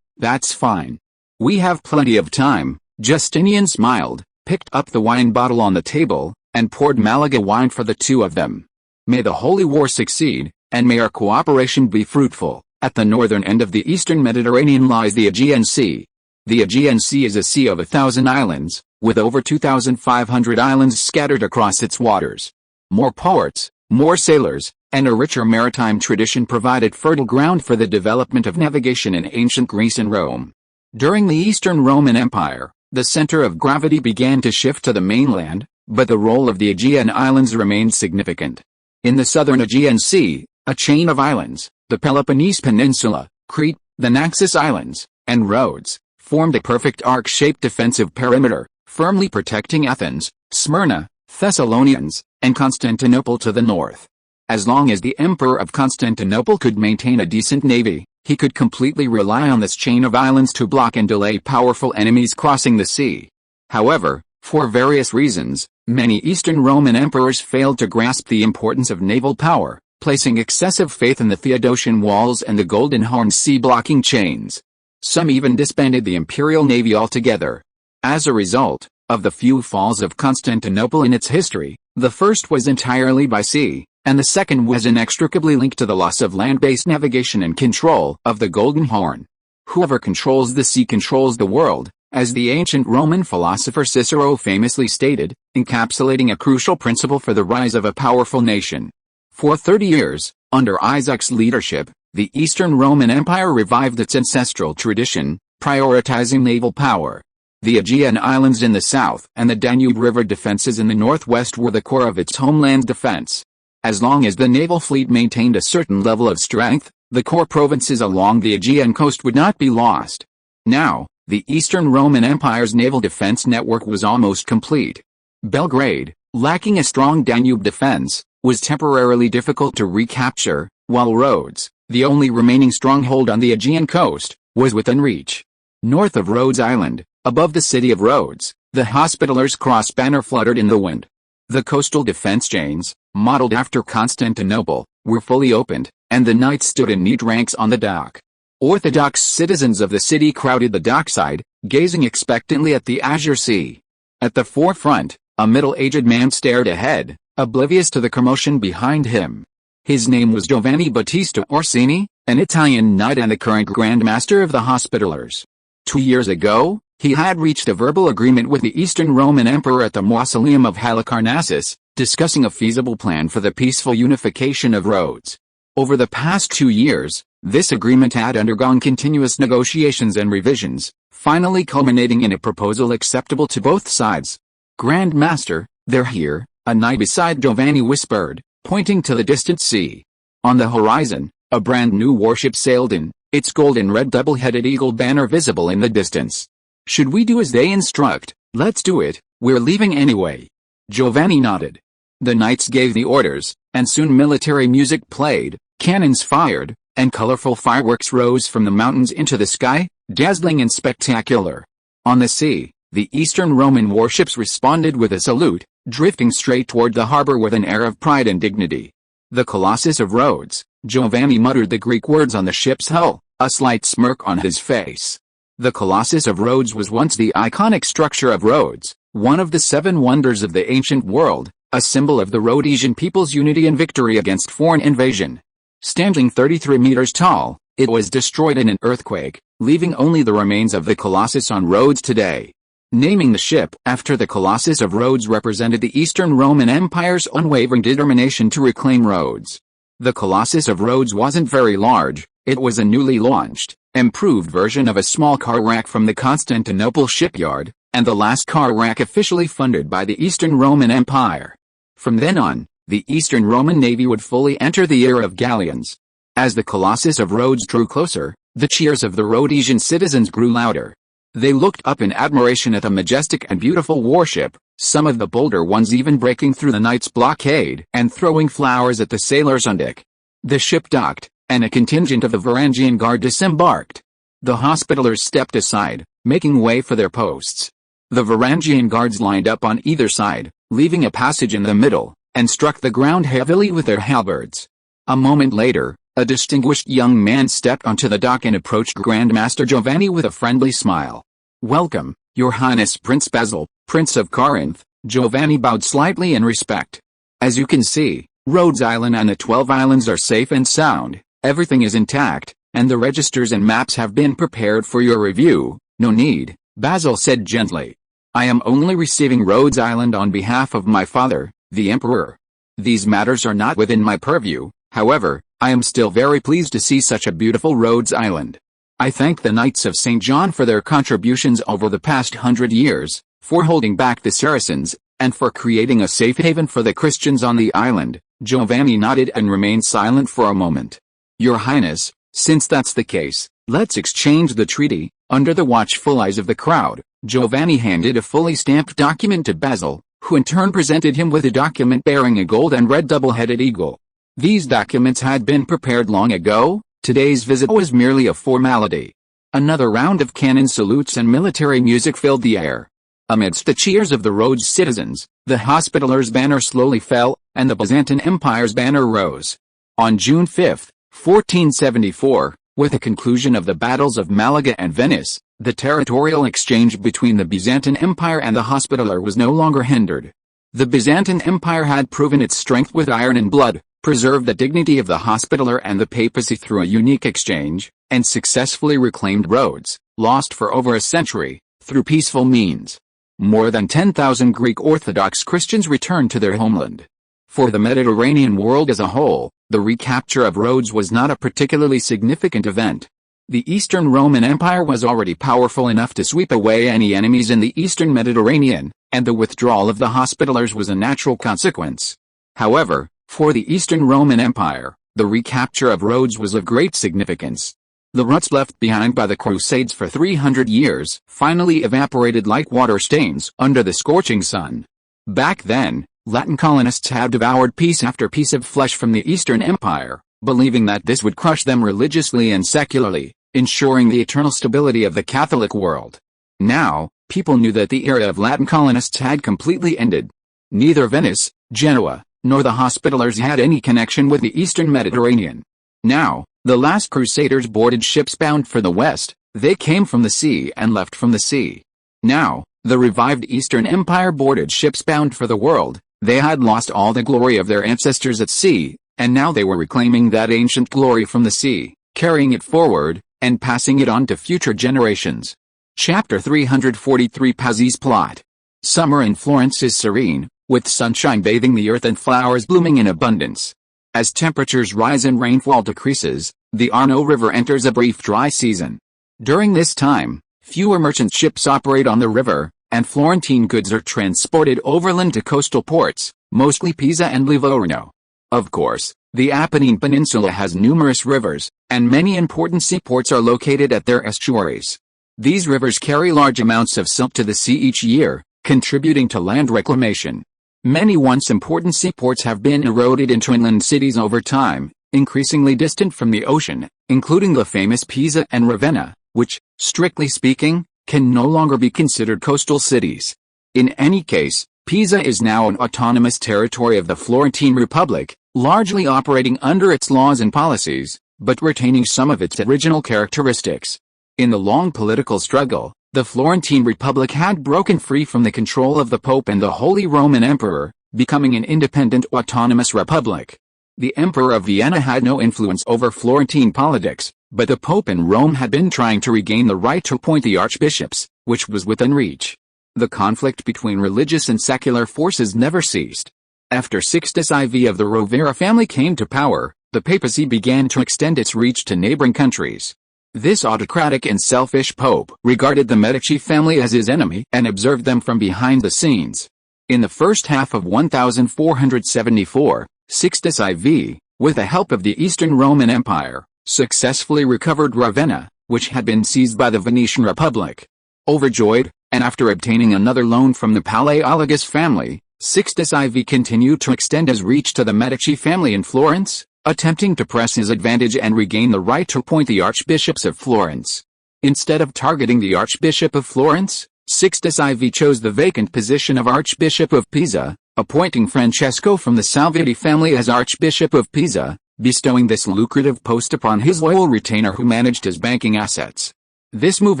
"That's fine. We have plenty of time." Justinian smiled, picked up the wine bottle on the table, and poured Malaga wine for the two of them. "May the Holy War succeed, and may our cooperation be fruitful." At the northern end of the eastern Mediterranean lies the Aegean Sea, The Aegean Sea is a sea of 1,000 islands, with over 2,500 islands scattered across its waters. More ports, more sailors, and a richer maritime tradition provided fertile ground for the development of navigation in ancient Greece and Rome. During the Eastern Roman Empire, the center of gravity began to shift to the mainland, but the role of the Aegean Islands remained significant. In the southern Aegean Sea, a chain of islands, the Peloponnese Peninsula, Crete, the Naxos Islands, and Rhodes, formed a perfect arc-shaped defensive perimeter, firmly protecting Athens, Smyrna, Thessalonians, and Constantinople to the north. As long as the Emperor of Constantinople could maintain a decent navy, he could completely rely on this chain of islands to block and delay powerful enemies crossing the sea. However, for various reasons, many Eastern Roman emperors failed to grasp the importance of naval power, placing excessive faith in the Theodosian walls and the Golden Horn sea-blocking chains. Some even disbanded the imperial navy altogether. As a result of the few falls of Constantinople in its history, the first was entirely by sea, and the second was inextricably linked to the loss of land-based navigation and control of the Golden Horn. Whoever controls the sea controls the world, as the ancient Roman philosopher Cicero famously stated, encapsulating a crucial principle for the rise of a powerful nation. For 30 years, under Isaac's leadership, the Eastern Roman Empire revived its ancestral tradition, prioritizing naval power. The Aegean Islands in the south and the Danube River defenses in the northwest were the core of its homeland defense. As long as the naval fleet maintained a certain level of strength, the core provinces along the Aegean coast would not be lost. Now, the Eastern Roman Empire's naval defense network was almost complete. Belgrade, lacking a strong Danube defense, was temporarily difficult to recapture, while Rhodes, the only remaining stronghold on the Aegean coast, was within reach. North of Rhodes Island, above the city of Rhodes, the Hospitallers' cross banner fluttered in the wind. The coastal defense chains, modeled after Constantinople, were fully opened, and the knights stood in neat ranks on the dock. Orthodox citizens of the city crowded the dockside, gazing expectantly at the azure sea. At the forefront, a middle-aged man stared ahead, oblivious to the commotion behind him. His name was Giovanni Battista Orsini, an Italian knight and the current Grand Master of the Hospitallers. 2 years ago, he had reached a verbal agreement with the Eastern Roman Emperor at the Mausoleum of Halicarnassus, discussing a feasible plan for the peaceful unification of Rhodes. Over the past 2 years, this agreement had undergone continuous negotiations and revisions, finally culminating in a proposal acceptable to both sides. Grand Master, they're here, a knight beside Giovanni whispered, pointing to the distant sea. On the horizon, a brand new warship sailed in, its gold and red double-headed eagle banner visible in the distance. Should we do as they instruct? Let's do it, we're leaving anyway. Giovanni nodded. The knights gave the orders, and soon military music played, cannons fired, and colorful fireworks rose from the mountains into the sky, dazzling and spectacular. On the sea, the Eastern Roman warships responded with a salute, drifting straight toward the harbor with an air of pride and dignity. The Colossus of Rhodes, Giovanni muttered the Greek words on the ship's hull, a slight smirk on his face. The Colossus of Rhodes was once the iconic structure of Rhodes, one of the 7 wonders of the ancient world, a symbol of the Rhodesian people's unity and victory against foreign invasion. Standing 33 meters tall, it was destroyed in an earthquake, leaving only the remains of the Colossus on Rhodes today. Naming the ship after the Colossus of Rhodes represented the Eastern Roman Empire's unwavering determination to reclaim Rhodes. The Colossus of Rhodes wasn't very large, it was a newly launched, improved version of a small car rack from the Constantinople shipyard, and the last car rack officially funded by the Eastern Roman Empire. From then on, the Eastern Roman Navy would fully enter the era of galleons. As the Colossus of Rhodes drew closer, the cheers of the Rhodesian citizens grew louder. They looked up in admiration at the majestic and beautiful warship, some of the bolder ones even breaking through the knights' blockade and throwing flowers at the sailors on deck. The ship docked, and a contingent of the Varangian Guard disembarked. The Hospitallers stepped aside, making way for their posts. The Varangian Guards lined up on either side, leaving a passage in the middle, and struck the ground heavily with their halberds. A moment later, a distinguished young man stepped onto the dock and approached Grand Master Giovanni with a friendly smile. "Welcome, Your Highness Prince Basil, Prince of Corinth." Giovanni bowed slightly in respect. "As you can see, Rhodes Island and the 12 islands are safe and sound, everything is intact, and the registers and maps have been prepared for your review. No need, Basil said gently. I am only receiving Rhodes Island on behalf of my father, the emperor. These matters are not within my purview. However, I am still very pleased to see such a beautiful Rhodes Island. I thank the Knights of St. John for their contributions over the past 100 years, for holding back the Saracens, and for creating a safe haven for the Christians on the island. Giovanni nodded and remained silent for a moment. Your Highness, since that's the case, let's exchange the treaty. Under the watchful eyes of the crowd, Giovanni handed a fully stamped document to Basil, who in turn presented him with a document bearing a gold and red double-headed eagle. These documents had been prepared long ago. Today's visit was merely a formality. Another round of cannon salutes and military music filled the air. Amidst the cheers of the Rhodes citizens, the Hospitallers' banner slowly fell, and the Byzantine Empire's banner rose. On June 5, 1474, with the conclusion of the battles of Malaga and Venice, the territorial exchange between the Byzantine Empire and the Hospitaller was no longer hindered. The Byzantine Empire had proven its strength with iron and blood, preserved the dignity of the Hospitaller and the papacy through a unique exchange, and successfully reclaimed Rhodes, lost for over a century, through peaceful means. More than 10,000 Greek Orthodox Christians returned to their homeland. For the Mediterranean world as a whole, the recapture of Rhodes was not a particularly significant event. The Eastern Roman Empire was already powerful enough to sweep away any enemies in the Eastern Mediterranean, and the withdrawal of the Hospitallers was a natural consequence. However, for the Eastern Roman Empire, the recapture of Rhodes was of great significance. The ruts left behind by the Crusades for 300 years finally evaporated like water stains under the scorching sun. Back then, Latin colonists had devoured piece after piece of flesh from the Eastern Empire, believing that this would crush them religiously and secularly, ensuring the eternal stability of the Catholic world. Now, people knew that the era of Latin colonists had completely ended. Neither Venice, Genoa, nor the Hospitallers had any connection with the Eastern Mediterranean. Now, the last Crusaders boarded ships bound for the west. They came from the sea and left from the sea. Now, the revived Eastern Empire boarded ships bound for the world. They had lost all the glory of their ancestors at sea, and now they were reclaiming that ancient glory from the sea, carrying it forward, and passing it on to future generations. Chapter 343 Pazzi's Plot. Summer in Florence is serene, with sunshine bathing the earth and flowers blooming in abundance. As temperatures rise and rainfall decreases, the Arno River enters a brief dry season. During this time, fewer merchant ships operate on the river, and Florentine goods are transported overland to coastal ports, mostly Pisa and Livorno. Of course, the Apennine Peninsula has numerous rivers, and many important seaports are located at their estuaries. These rivers carry large amounts of silt to the sea each year, contributing to land reclamation. Many once important seaports have been eroded into inland cities over time, increasingly distant from the ocean, including the famous Pisa and Ravenna, which, strictly speaking, can no longer be considered coastal cities. In any case, Pisa is now an autonomous territory of the Florentine Republic, largely operating under its laws and policies, but retaining some of its original characteristics. In the long political struggle, the Florentine Republic had broken free from the control of the Pope and the Holy Roman Emperor, becoming an independent autonomous republic. The Emperor of Vienna had no influence over Florentine politics, but the Pope in Rome had been trying to regain the right to appoint the archbishops, which was within reach. The conflict between religious and secular forces never ceased. After Sixtus IV of the Rovera family came to power, the papacy began to extend its reach to neighboring countries. This autocratic and selfish pope regarded the Medici family as his enemy and observed them from behind the scenes. In the first half of 1474, Sixtus IV, with the help of the Eastern Roman Empire, successfully recovered Ravenna, which had been seized by the Venetian Republic. Overjoyed, and after obtaining another loan from the Palaiologos family, Sixtus IV continued to extend his reach to the Medici family in Florence, attempting to press his advantage and regain the right to appoint the archbishops of Florence. Instead of targeting the Archbishop of Florence, Sixtus IV chose the vacant position of Archbishop of Pisa, appointing Francesco from the Salviati family as Archbishop of Pisa, bestowing this lucrative post upon his loyal retainer who managed his banking assets. This move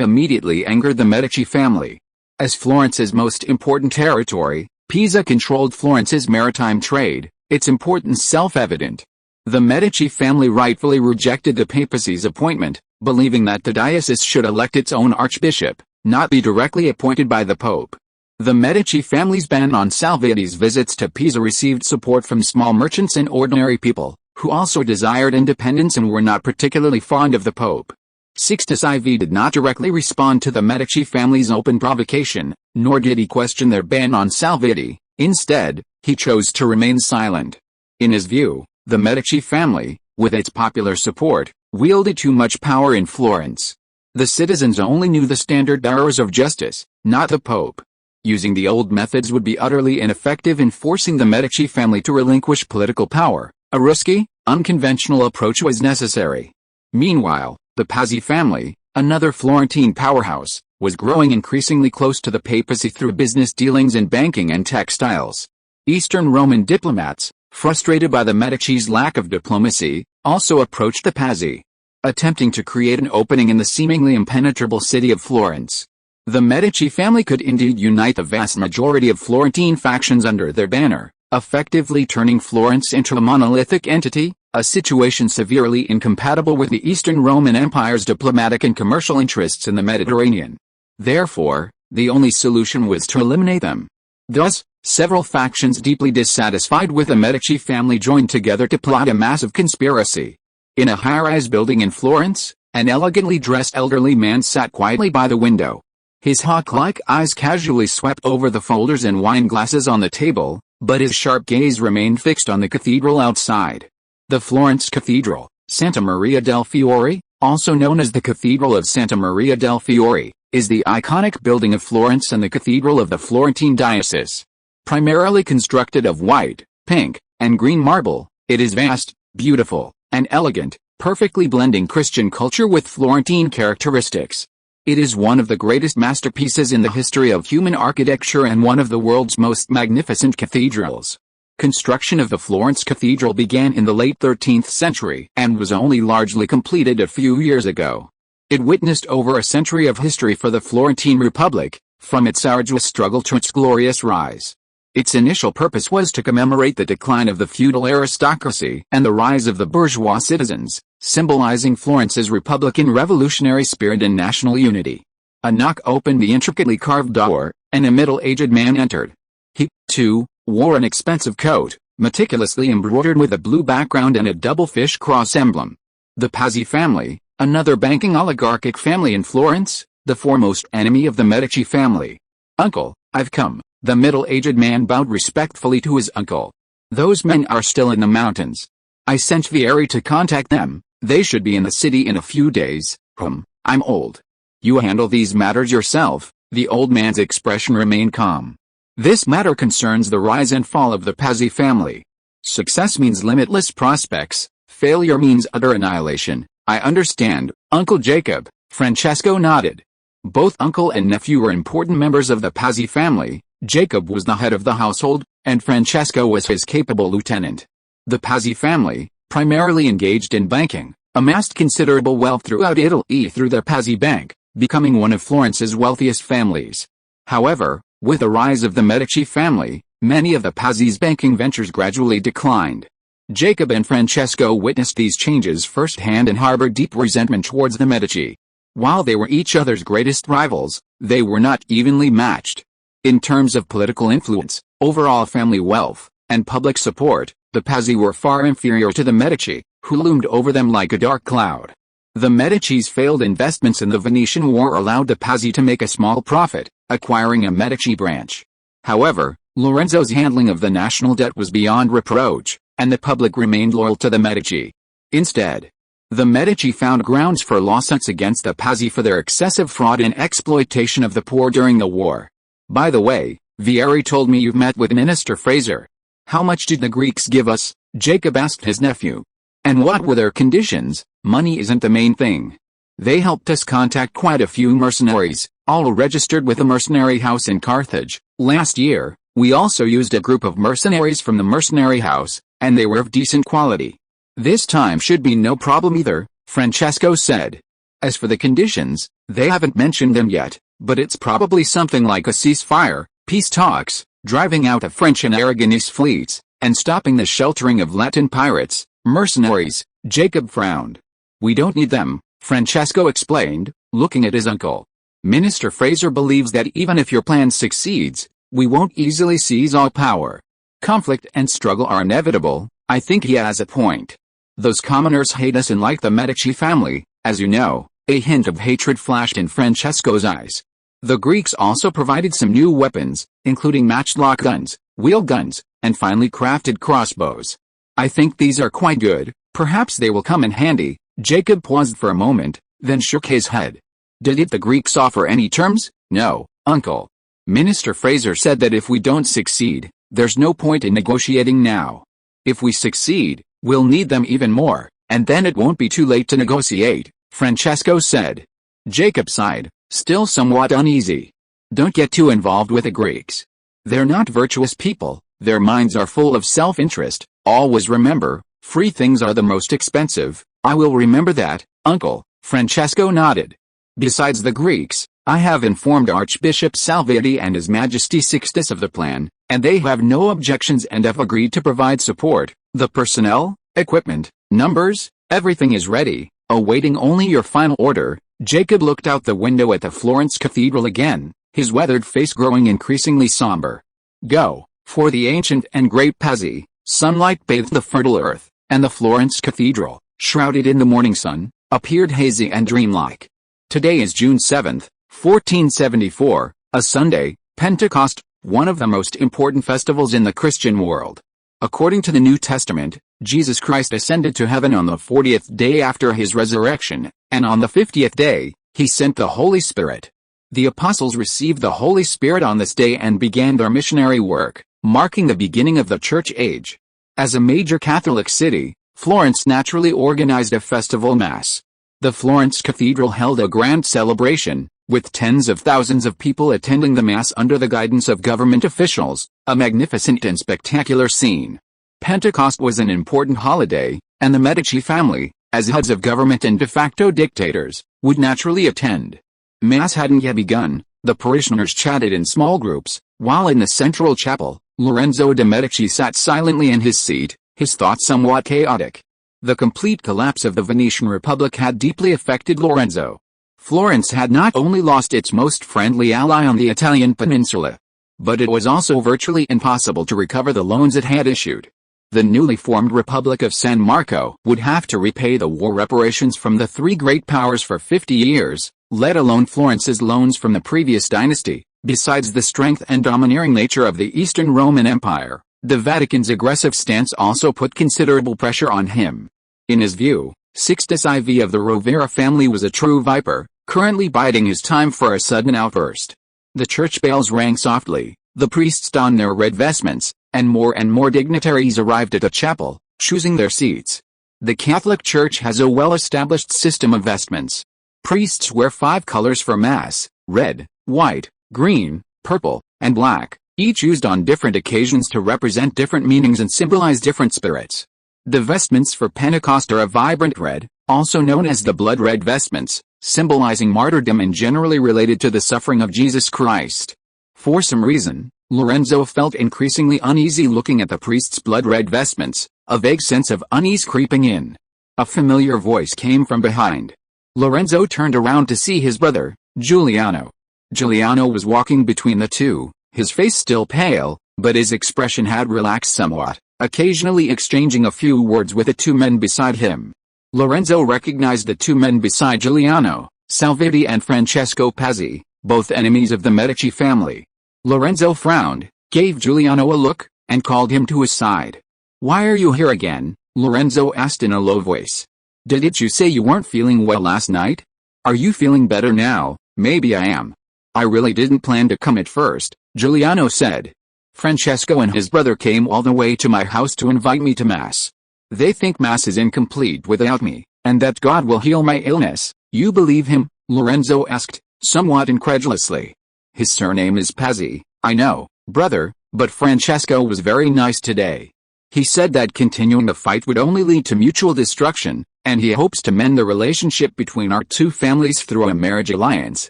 immediately angered the Medici family. As Florence's most important territory, Pisa controlled Florence's maritime trade, its importance self-evident. The Medici family rightfully rejected the papacy's appointment, believing that the diocese should elect its own archbishop, not be directly appointed by the Pope. The Medici family's ban on Salviati's visits to Pisa received support from small merchants and ordinary people, who also desired independence and were not particularly fond of the Pope. Sixtus IV did not directly respond to the Medici family's open provocation, nor did he question their ban on Salviati. Instead, he chose to remain silent. In his view, the Medici family, with its popular support, wielded too much power in Florence. The citizens only knew the standard-bearers of justice, not the Pope. Using the old methods would be utterly ineffective in forcing the Medici family to relinquish political power. A risky, unconventional approach was necessary. Meanwhile, the Pazzi family, another Florentine powerhouse, was growing increasingly close to the papacy through business dealings in banking and textiles. Eastern Roman diplomats, frustrated by the Medici's lack of diplomacy, also approached the Pazzi, attempting to create an opening in the seemingly impenetrable city of Florence. The Medici family could indeed unite the vast majority of Florentine factions under their banner, effectively turning Florence into a monolithic entity, a situation severely incompatible with the Eastern Roman Empire's diplomatic and commercial interests in the Mediterranean. Therefore, the only solution was to eliminate them. Thus, several factions deeply dissatisfied with the Medici family joined together to plot a massive conspiracy. In a high-rise building in Florence, an elegantly dressed elderly man sat quietly by the window. His hawk-like eyes casually swept over the folders and wine glasses on the table, but his sharp gaze remained fixed on the cathedral outside. The Florence Cathedral, Santa Maria del Fiore, also known as the Cathedral of Santa Maria del Fiore, is the iconic building of Florence and the cathedral of the Florentine diocese. Primarily constructed of white, pink, and green marble, it is vast, beautiful, and elegant, perfectly blending Christian culture with Florentine characteristics. It is one of the greatest masterpieces in the history of human architecture and one of the world's most magnificent cathedrals. Construction of the Florence Cathedral began in the late 13th century and was only largely completed a few years ago. It witnessed over a century of history for the Florentine Republic, from its arduous struggle to its glorious rise. Its initial purpose was to commemorate the decline of the feudal aristocracy and the rise of the bourgeois citizens, symbolizing Florence's republican revolutionary spirit and national unity. A knock opened the intricately carved door, and a middle-aged man entered. He, too, wore an expensive coat, meticulously embroidered with a blue background and a double fish cross emblem. The Pazzi family, another banking oligarchic family in Florence, the foremost enemy of the Medici family. "Uncle, I've come." The middle-aged man bowed respectfully to his uncle. "Those men are still in the mountains. I sent Vieri to contact them. They should be in the city in a few days." I'm old. You handle these matters yourself." The old man's expression remained calm. "This matter concerns the rise and fall of the Pazzi family. Success means limitless prospects, failure means utter annihilation. I understand, Uncle Jacob." Francesco nodded. Both uncle and nephew were important members of the Pazzi family. Jacob was the head of the household, and Francesco was his capable lieutenant. The Pazzi family, primarily engaged in banking, amassed considerable wealth throughout Italy through their Pazzi Bank, becoming one of Florence's wealthiest families. However, with the rise of the Medici family, many of the Pazzi's banking ventures gradually declined. Jacob and Francesco witnessed these changes firsthand and harbored deep resentment towards the Medici. While they were each other's greatest rivals, they were not evenly matched. In terms of political influence, overall family wealth, and public support, the Pazzi were far inferior to the Medici, who loomed over them like a dark cloud. The Medici's failed investments in the Venetian War allowed the Pazzi to make a small profit, acquiring a Medici branch. However, Lorenzo's handling of the national debt was beyond reproach, and the public remained loyal to the Medici. Instead, the Medici found grounds for lawsuits against the Pazzi for their excessive fraud and exploitation of the poor during the war. "By the way, Vieri told me you've met with Minister Fraser. How much did the Greeks give us?" Jacob asked his nephew. "And what were their conditions?" "Money isn't the main thing. They helped us contact quite a few mercenaries, all registered with a mercenary house in Carthage. Last year, we also used a group of mercenaries from the mercenary house, and they were of decent quality. This time should be no problem either," Francesco said. "As for the conditions, they haven't mentioned them yet, but it's probably something like a ceasefire, peace talks, driving out of French and Aragonese fleets, and stopping the sheltering of Latin pirates. Mercenaries, Jacob frowned. We don't need them, Francesco explained, looking at his uncle. Minister Fraser believes that even if your plan succeeds, we won't easily seize all power. Conflict and struggle are inevitable. I think he has a point. Those commoners hate us, and like the Medici family, as you know. A hint of hatred flashed in Francesco's eyes. The Greeks also provided some new weapons, including matchlock guns, wheel guns, and finely crafted crossbows. I think these are quite good. Perhaps they will come in handy. Jacob paused for a moment, then shook his head. Did the Greeks offer any terms? No, uncle. Minister Fraser said that if we don't succeed, there's no point in negotiating now. If we succeed, we'll need them even more, and then it won't be too late to negotiate, Francesco said. Jacob sighed, still somewhat uneasy. Don't get too involved with the Greeks. They're not virtuous people, their minds are full of self-interest. Always remember, free things are the most expensive. I will remember that, uncle, Francesco nodded. Besides the Greeks, I have informed Archbishop Salviati and His Majesty Sixtus of the plan, and they have no objections and have agreed to provide support. The personnel, equipment, numbers, everything is ready, awaiting only your final order. Jacob looked out the window at the Florence Cathedral again, his weathered face growing increasingly somber. Go, for the ancient and great Pazzi, sunlight bathed the fertile earth, and the Florence Cathedral, shrouded in the morning sun, appeared hazy and dreamlike. Today is June 7, 1474, a Sunday, Pentecost, one of the most important festivals in the Christian world. According to the New Testament, Jesus Christ ascended to heaven on the 40th day after his resurrection, and on the 50th day, he sent the Holy Spirit. The apostles received the Holy Spirit on this day and began their missionary work, marking the beginning of the Church Age. As a major Catholic city, Florence naturally organized a festival mass. The Florence Cathedral held a grand celebration, with tens of thousands of people attending the Mass under the guidance of government officials, a magnificent and spectacular scene. Pentecost was an important holiday, and the Medici family, as heads of government and de facto dictators, would naturally attend. Mass hadn't yet begun, the parishioners chatted in small groups, while in the central chapel, Lorenzo de' Medici sat silently in his seat, his thoughts somewhat chaotic. The complete collapse of the Venetian Republic had deeply affected Lorenzo. Florence had not only lost its most friendly ally on the Italian peninsula, but it was also virtually impossible to recover the loans it had issued. The newly formed Republic of San Marco would have to repay the war reparations from the three great powers for 50 years, let alone Florence's loans from the previous dynasty. Besides the strength and domineering nature of the Eastern Roman Empire, the Vatican's aggressive stance also put considerable pressure on him. In his view, Sixtus IV of the Rovera family was a true viper, currently biding his time for a sudden outburst. The church bells rang softly, the priests donned their red vestments, and more dignitaries arrived at the chapel, choosing their seats. The Catholic Church has a well-established system of vestments. Priests wear 5 colors for Mass: red, white, green, purple, and black, each used on different occasions to represent different meanings and symbolize different spirits. The vestments for Pentecost are a vibrant red, also known as the blood red vestments, symbolizing martyrdom and generally related to the suffering of Jesus Christ. For some reason, Lorenzo felt increasingly uneasy looking at the priest's blood red vestments, a vague sense of unease creeping in. A familiar voice came from behind. Lorenzo turned around to see his brother, Giuliano. Giuliano was walking between the two, his face still pale, but his expression had relaxed somewhat, occasionally exchanging a few words with the two men beside him. Lorenzo recognized the two men beside Giuliano, Salviati and Francesco Pazzi, both enemies of the Medici family. Lorenzo frowned, gave Giuliano a look, and called him to his side. "Why are you here again?" Lorenzo asked in a low voice. "Didn't you say you weren't feeling well last night? Are you feeling better now?" "Maybe I am. I really didn't plan to come at first," Giuliano said. "Francesco and his brother came all the way to my house to invite me to Mass. They think Mass is incomplete without me, and that God will heal my illness." "You believe him?" Lorenzo asked, somewhat incredulously. "His surname is Pazzi, I know, brother, but Francesco was very nice today. He said that continuing the fight would only lead to mutual destruction, and he hopes to mend the relationship between our two families through a marriage alliance,"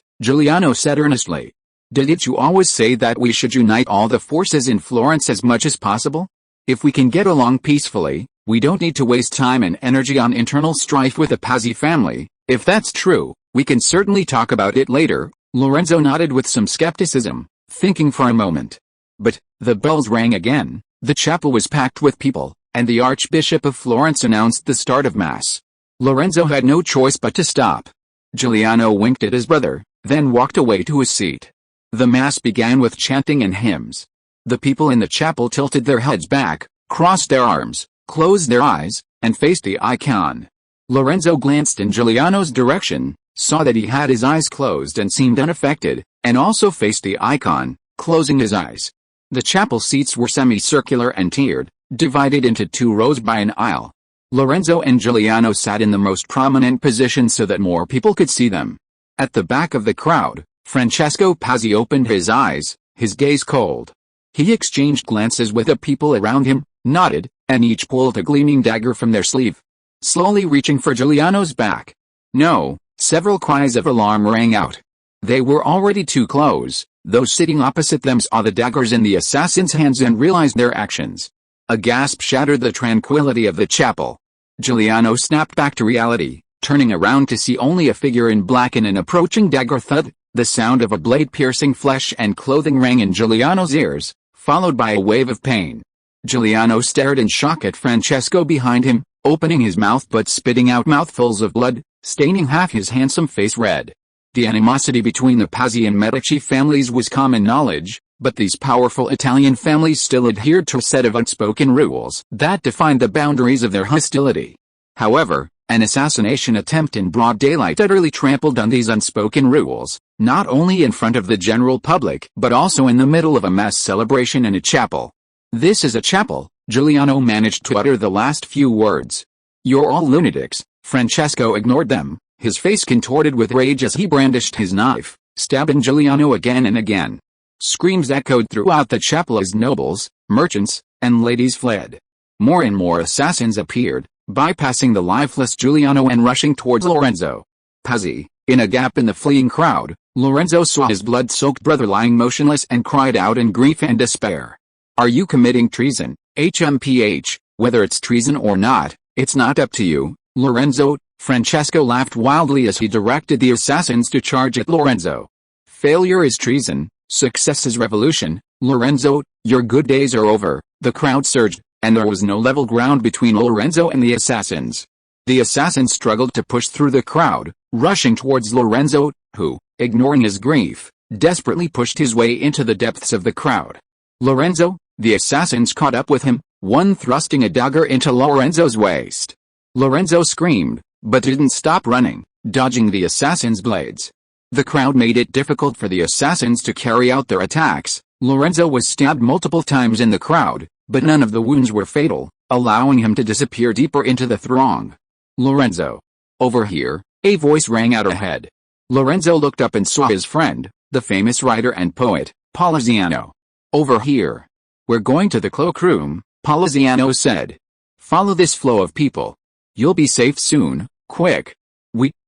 Giuliano said earnestly. "Didn't you always say that we should unite all the forces in Florence as much as possible? If we can get along peacefully, We don't need to waste time and energy on internal strife with the Pazzi family. If that's true, we can certainly talk about it later. Lorenzo nodded with some skepticism, thinking for a moment. But the bells rang again, the chapel was packed with people, and the Archbishop of Florence announced the start of Mass. Lorenzo had no choice but to stop. Giuliano winked at his brother, then walked away to his seat. The Mass began with chanting and hymns. The people in the chapel tilted their heads back, crossed their arms, closed their eyes, and faced the icon. Lorenzo glanced in Giuliano's direction, saw that he had his eyes closed and seemed unaffected, and also faced the icon, closing his eyes. The chapel seats were semicircular and tiered, divided into 2 rows by an aisle. Lorenzo and Giuliano sat in the most prominent position so that more people could see them. At the back of the crowd, Francesco Pazzi opened his eyes, his gaze cold. He exchanged glances with the people around him, nodded, and each pulled a gleaming dagger from their sleeve. Slowly reaching for Giuliano's back. No, several cries of alarm rang out. They were already too close. Those sitting opposite them saw the daggers in the assassin's hands and realized their actions. A gasp shattered the tranquility of the chapel. Giuliano snapped back to reality, turning around to see only a figure in black and an approaching dagger thud. The sound of a blade piercing flesh and clothing rang in Giuliano's ears, followed by a wave of pain. Giuliano stared in shock at Francesco behind him, opening his mouth but spitting out mouthfuls of blood, staining half his handsome face red. The animosity between the Pazzi and Medici families was common knowledge, but these powerful Italian families still adhered to a set of unspoken rules that defined the boundaries of their hostility. However, an assassination attempt in broad daylight utterly trampled on these unspoken rules, not only in front of the general public but also in the middle of a mass celebration in a chapel. "This is a chapel," Giuliano managed to utter the last few words. "You're all lunatics." Francesco ignored them, his face contorted with rage as he brandished his knife, stabbing Giuliano again and again. Screams echoed throughout the chapel as nobles, merchants, and ladies fled. More and more assassins appeared, bypassing the lifeless Giuliano and rushing towards Lorenzo. Pazzi, in a gap in the fleeing crowd, Lorenzo saw his blood-soaked brother lying motionless and cried out in grief and despair. "Are you committing treason, HMPH? Whether it's treason or not, it's not up to you, Lorenzo." Francesco laughed wildly as he directed the assassins to charge at Lorenzo. "Failure is treason, success is revolution, Lorenzo, your good days are over." The crowd surged, and there was no level ground between Lorenzo and the assassins. The assassins struggled to push through the crowd, rushing towards Lorenzo, who, ignoring his grief, desperately pushed his way into the depths of the crowd. "Lorenzo!" The assassins caught up with him, one thrusting a dagger into Lorenzo's waist. Lorenzo screamed, but didn't stop running, dodging the assassins' blades. The crowd made it difficult for the assassins to carry out their attacks. Lorenzo was stabbed multiple times in the crowd, but none of the wounds were fatal, allowing him to disappear deeper into the throng. "Lorenzo! Over here!" a voice rang out ahead. Lorenzo looked up and saw his friend, the famous writer and poet, Poliziano. "Over here. We're going to the cloakroom," Poliziano said. "Follow this flow of people. You'll be safe soon, quick."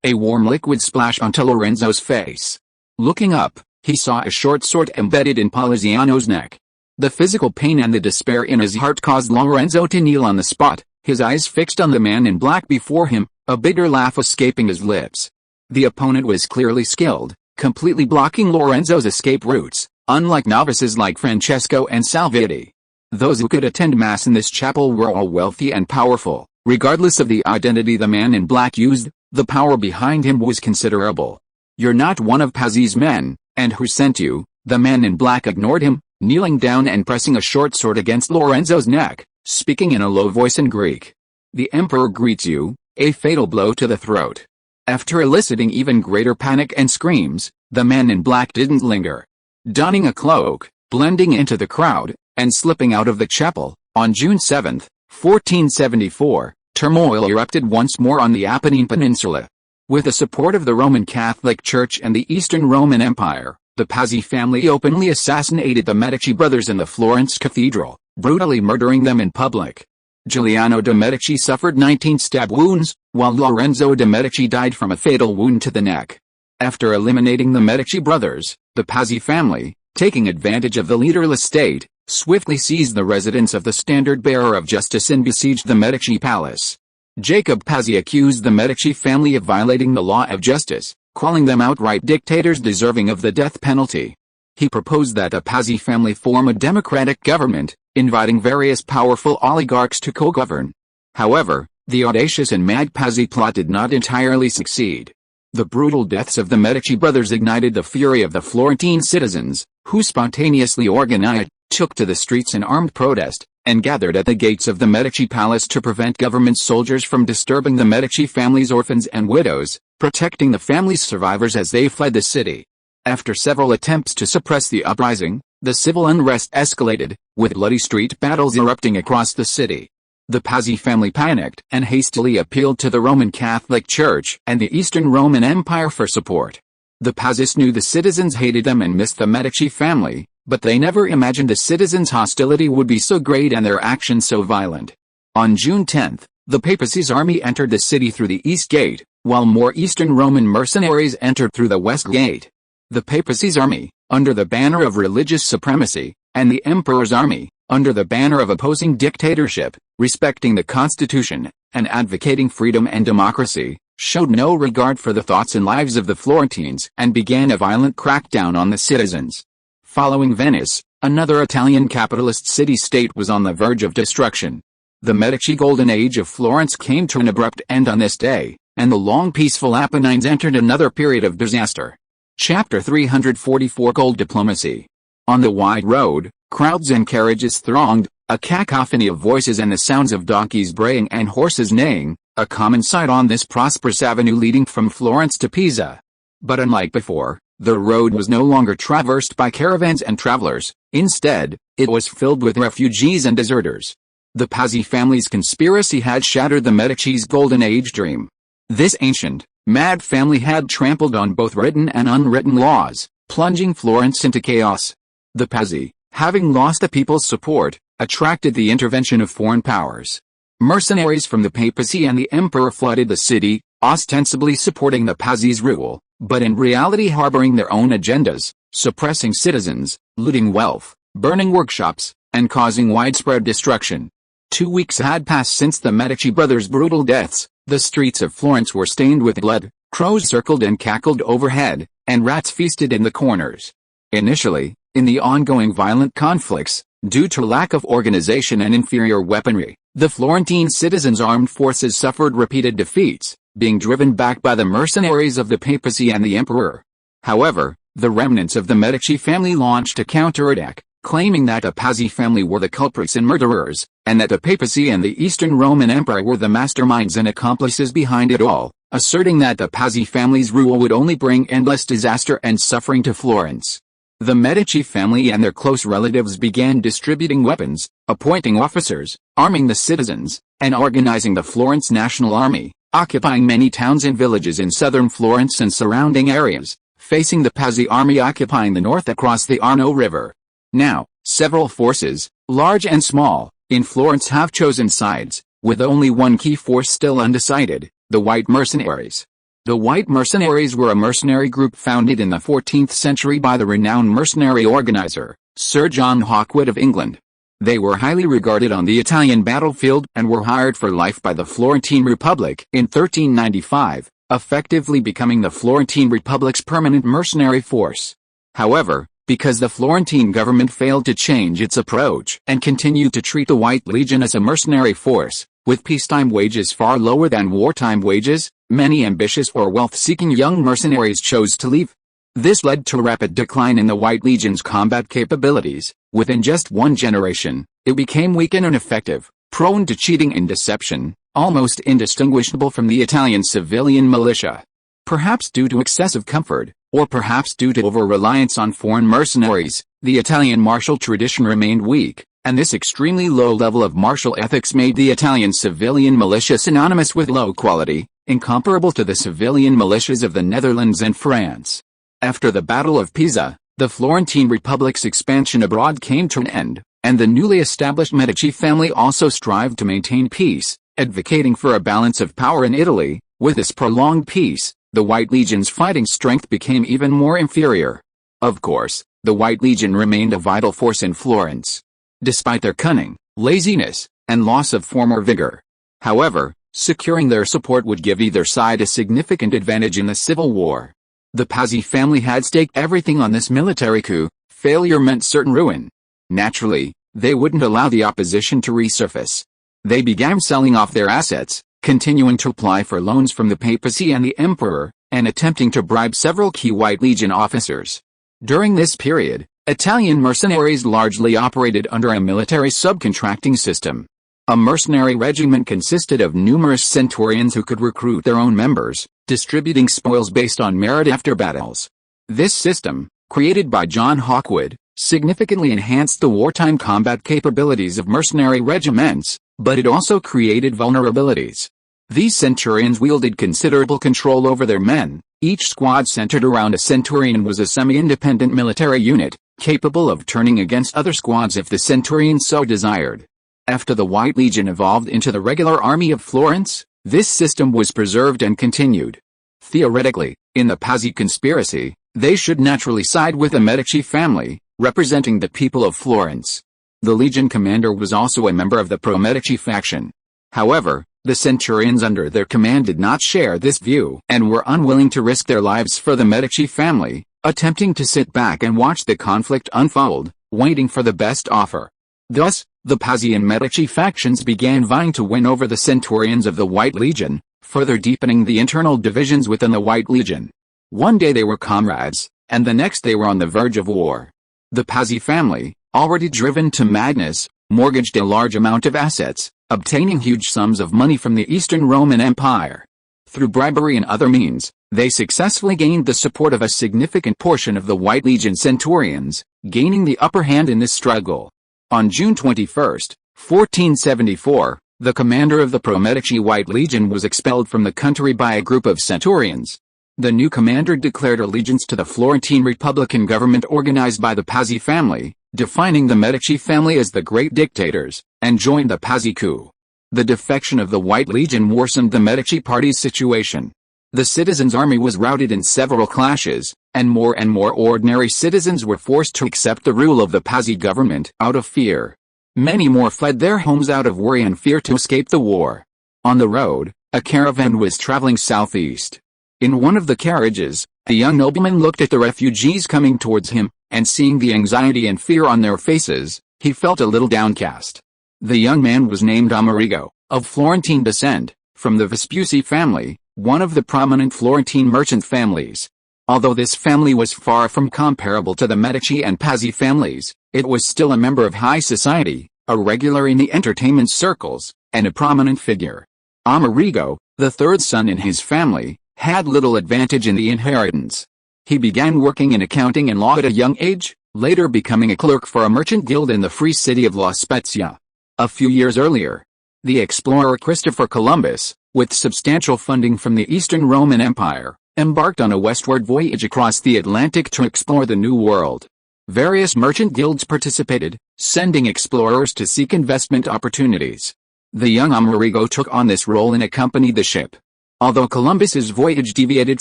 A warm liquid splashed onto Lorenzo's face. Looking up, he saw a short sword embedded in Poliziano's neck. The physical pain and the despair in his heart caused Lorenzo to kneel on the spot, his eyes fixed on the man in black before him, a bitter laugh escaping his lips. The opponent was clearly skilled, completely blocking Lorenzo's escape routes, unlike novices like Francesco and Salviati. Those who could attend Mass in this chapel were all wealthy and powerful. Regardless of the identity the man in black used, the power behind him was considerable. "You're not one of Pazzi's men, and who sent you?" The man in black ignored him, kneeling down and pressing a short sword against Lorenzo's neck, speaking in a low voice in Greek. "The Emperor greets you," a fatal blow to the throat. After eliciting even greater panic and screams, the man in black didn't linger. Donning a cloak, blending into the crowd, and slipping out of the chapel, on June 7, 1474, turmoil erupted once more on the Apennine Peninsula. With the support of the Roman Catholic Church and the Eastern Roman Empire, the Pazzi family openly assassinated the Medici brothers in the Florence Cathedral, brutally murdering them in public. Giuliano de' Medici suffered 19 stab wounds, while Lorenzo de' Medici died from a fatal wound to the neck. After eliminating the Medici brothers, the Pazzi family, taking advantage of the leaderless state, swiftly seized the residence of the standard-bearer of justice and besieged the Medici palace. Jacob Pazzi accused the Medici family of violating the law of justice, calling them outright dictators deserving of the death penalty. He proposed that the Pazzi family form a democratic government, inviting various powerful oligarchs to co-govern. However, the audacious and mad Pazzi plot did not entirely succeed. The brutal deaths of the Medici brothers ignited the fury of the Florentine citizens, who spontaneously organized, took to the streets in armed protest, and gathered at the gates of the Medici palace to prevent government soldiers from disturbing the Medici family's orphans and widows, protecting the family's survivors as they fled the city. After several attempts to suppress the uprising, the civil unrest escalated, with bloody street battles erupting across the city. The Pazzi family panicked and hastily appealed to the Roman Catholic Church and the Eastern Roman Empire for support. The Pazzis knew the citizens hated them and missed the Medici family, but they never imagined the citizens' hostility would be so great and their actions so violent. On June 10, the papacy's army entered the city through the East Gate, while more Eastern Roman mercenaries entered through the West Gate. The papacy's army, under the banner of religious supremacy, and the emperor's army, under the banner of opposing dictatorship, respecting the constitution, and advocating freedom and democracy, showed no regard for the thoughts and lives of the Florentines and began a violent crackdown on the citizens. Following Venice, another Italian capitalist city-state was on the verge of destruction. The Medici Golden Age of Florence came to an abrupt end on this day, and the long peaceful Apennines entered another period of disaster. Chapter 344 Gold Diplomacy. On the wide road, crowds and carriages thronged, a cacophony of voices and the sounds of donkeys braying and horses neighing, a common sight on this prosperous avenue leading from Florence to Pisa. But unlike before, the road was no longer traversed by caravans and travelers. Instead, it was filled with refugees and deserters. The Pazzi family's conspiracy had shattered the Medici's Golden Age dream. This ancient, mad family had trampled on both written and unwritten laws, plunging Florence into chaos. The Pazzi, having lost the people's support, attracted the intervention of foreign powers. Mercenaries from the papacy and the emperor flooded the city, ostensibly supporting the Pazzi's rule, but in reality harboring their own agendas, suppressing citizens, looting wealth, burning workshops, and causing widespread destruction. 2 weeks had passed since the Medici brothers' brutal deaths. The streets of Florence were stained with blood, crows circled and cackled overhead, and rats feasted in the corners. Initially, in the ongoing violent conflicts, due to lack of organization and inferior weaponry, the Florentine citizens' armed forces suffered repeated defeats, being driven back by the mercenaries of the papacy and the emperor. However, the remnants of the Medici family launched a counterattack, claiming that the Pazzi family were the culprits and murderers, and that the papacy and the Eastern Roman Empire were the masterminds and accomplices behind it all, asserting that the Pazzi family's rule would only bring endless disaster and suffering to Florence. The Medici family and their close relatives began distributing weapons, appointing officers, arming the citizens, and organizing the Florence National Army, occupying many towns and villages in southern Florence and surrounding areas, facing the Pazzi army occupying the north across the Arno River. Now, several forces, large and small, in Florence have chosen sides, with only one key force still undecided, the White Mercenaries. The White Mercenaries were a mercenary group founded in the 14th century by the renowned mercenary organizer, Sir John Hawkwood of England. They were highly regarded on the Italian battlefield and were hired for life by the Florentine Republic in 1395, effectively becoming the Florentine Republic's permanent mercenary force. However, because the Florentine government failed to change its approach and continued to treat the White Legion as a mercenary force, with peacetime wages far lower than wartime wages, many ambitious or wealth-seeking young mercenaries chose to leave. This led to a rapid decline in the White Legion's combat capabilities. Within just one generation, it became weak and ineffective, prone to cheating and deception, almost indistinguishable from the Italian civilian militia. Perhaps due to excessive comfort, or perhaps due to over-reliance on foreign mercenaries, the Italian martial tradition remained weak, and this extremely low level of martial ethics made the Italian civilian militia synonymous with low quality, incomparable to the civilian militias of the Netherlands and France. After the Battle of Pisa, the Florentine Republic's expansion abroad came to an end, and the newly established Medici family also strived to maintain peace, advocating for a balance of power in Italy. With this prolonged peace, the White Legion's fighting strength became even more inferior. Of course, the White Legion remained a vital force in Florence. despite their cunning, laziness, and loss of former vigor. However, securing their support would give either side a significant advantage in the civil war. The Pazzi family had staked everything on this military coup. Failure meant certain ruin. Naturally, they wouldn't allow the opposition to resurface. They began selling off their assets, continuing to apply for loans from the papacy and the emperor, and attempting to bribe several key White Legion officers. During this period, Italian mercenaries largely operated under a military subcontracting system. A mercenary regiment consisted of numerous centurions who could recruit their own members, distributing spoils based on merit after battles. This system, created by John Hawkwood, significantly enhanced the wartime combat capabilities of mercenary regiments, but it also created vulnerabilities. These centurions wielded considerable control over their men. Each squad centered around a centurion was a semi-independent military unit, capable of turning against other squads if the centurion so desired. After the White Legion evolved into the regular army of Florence, this system was preserved and continued. Theoretically, in the Pazzi conspiracy, they should naturally side with the Medici family, representing the people of Florence. The legion commander was also a member of the pro-Medici faction. However, the centurions under their command did not share this view and were unwilling to risk their lives for the Medici family, attempting to sit back and watch the conflict unfold, waiting for the best offer. Thus, the Pazzi and Medici factions began vying to win over the centurions of the White Legion, further deepening the internal divisions within the White Legion. One day they were comrades, and the next they were on the verge of war. The Pazzi family, already driven to madness, mortgaged a large amount of assets, obtaining huge sums of money from the Eastern Roman Empire. Through bribery and other means, they successfully gained the support of a significant portion of the White Legion centurions, gaining the upper hand in this struggle. On June 21, 1474, the commander of the pro-Medici White Legion was expelled from the country by a group of centurions. The new commander declared allegiance to the Florentine Republican government organized by the Pazzi family, defining the Medici family as the great dictators, and joined the Pazzi coup. The defection of the White Legion worsened the Medici party's situation. The citizens' army was routed in several clashes, and more ordinary citizens were forced to accept the rule of the Pazzi government out of fear. Many more fled their homes out of worry and fear to escape the war. On the road, a caravan was traveling southeast. In one of the carriages, a young nobleman looked at the refugees coming towards him, and seeing the anxiety and fear on their faces, he felt a little downcast. The young man was named Amerigo, of Florentine descent, from the Vespucci family, one of the prominent Florentine merchant families. Although this family was far from comparable to the Medici and Pazzi families, it was still a member of high society, a regular in the entertainment circles, and a prominent figure. Amerigo, the third son in his family, had little advantage in the inheritance. He began working in accounting and law at a young age, later becoming a clerk for a merchant guild in the free city of La Spezia. A few years earlier, the explorer Christopher Columbus, with substantial funding from the Eastern Roman Empire, embarked on a westward voyage across the Atlantic to explore the New World. Various merchant guilds participated, sending explorers to seek investment opportunities. The young Amerigo took on this role and accompanied the ship. Although Columbus's voyage deviated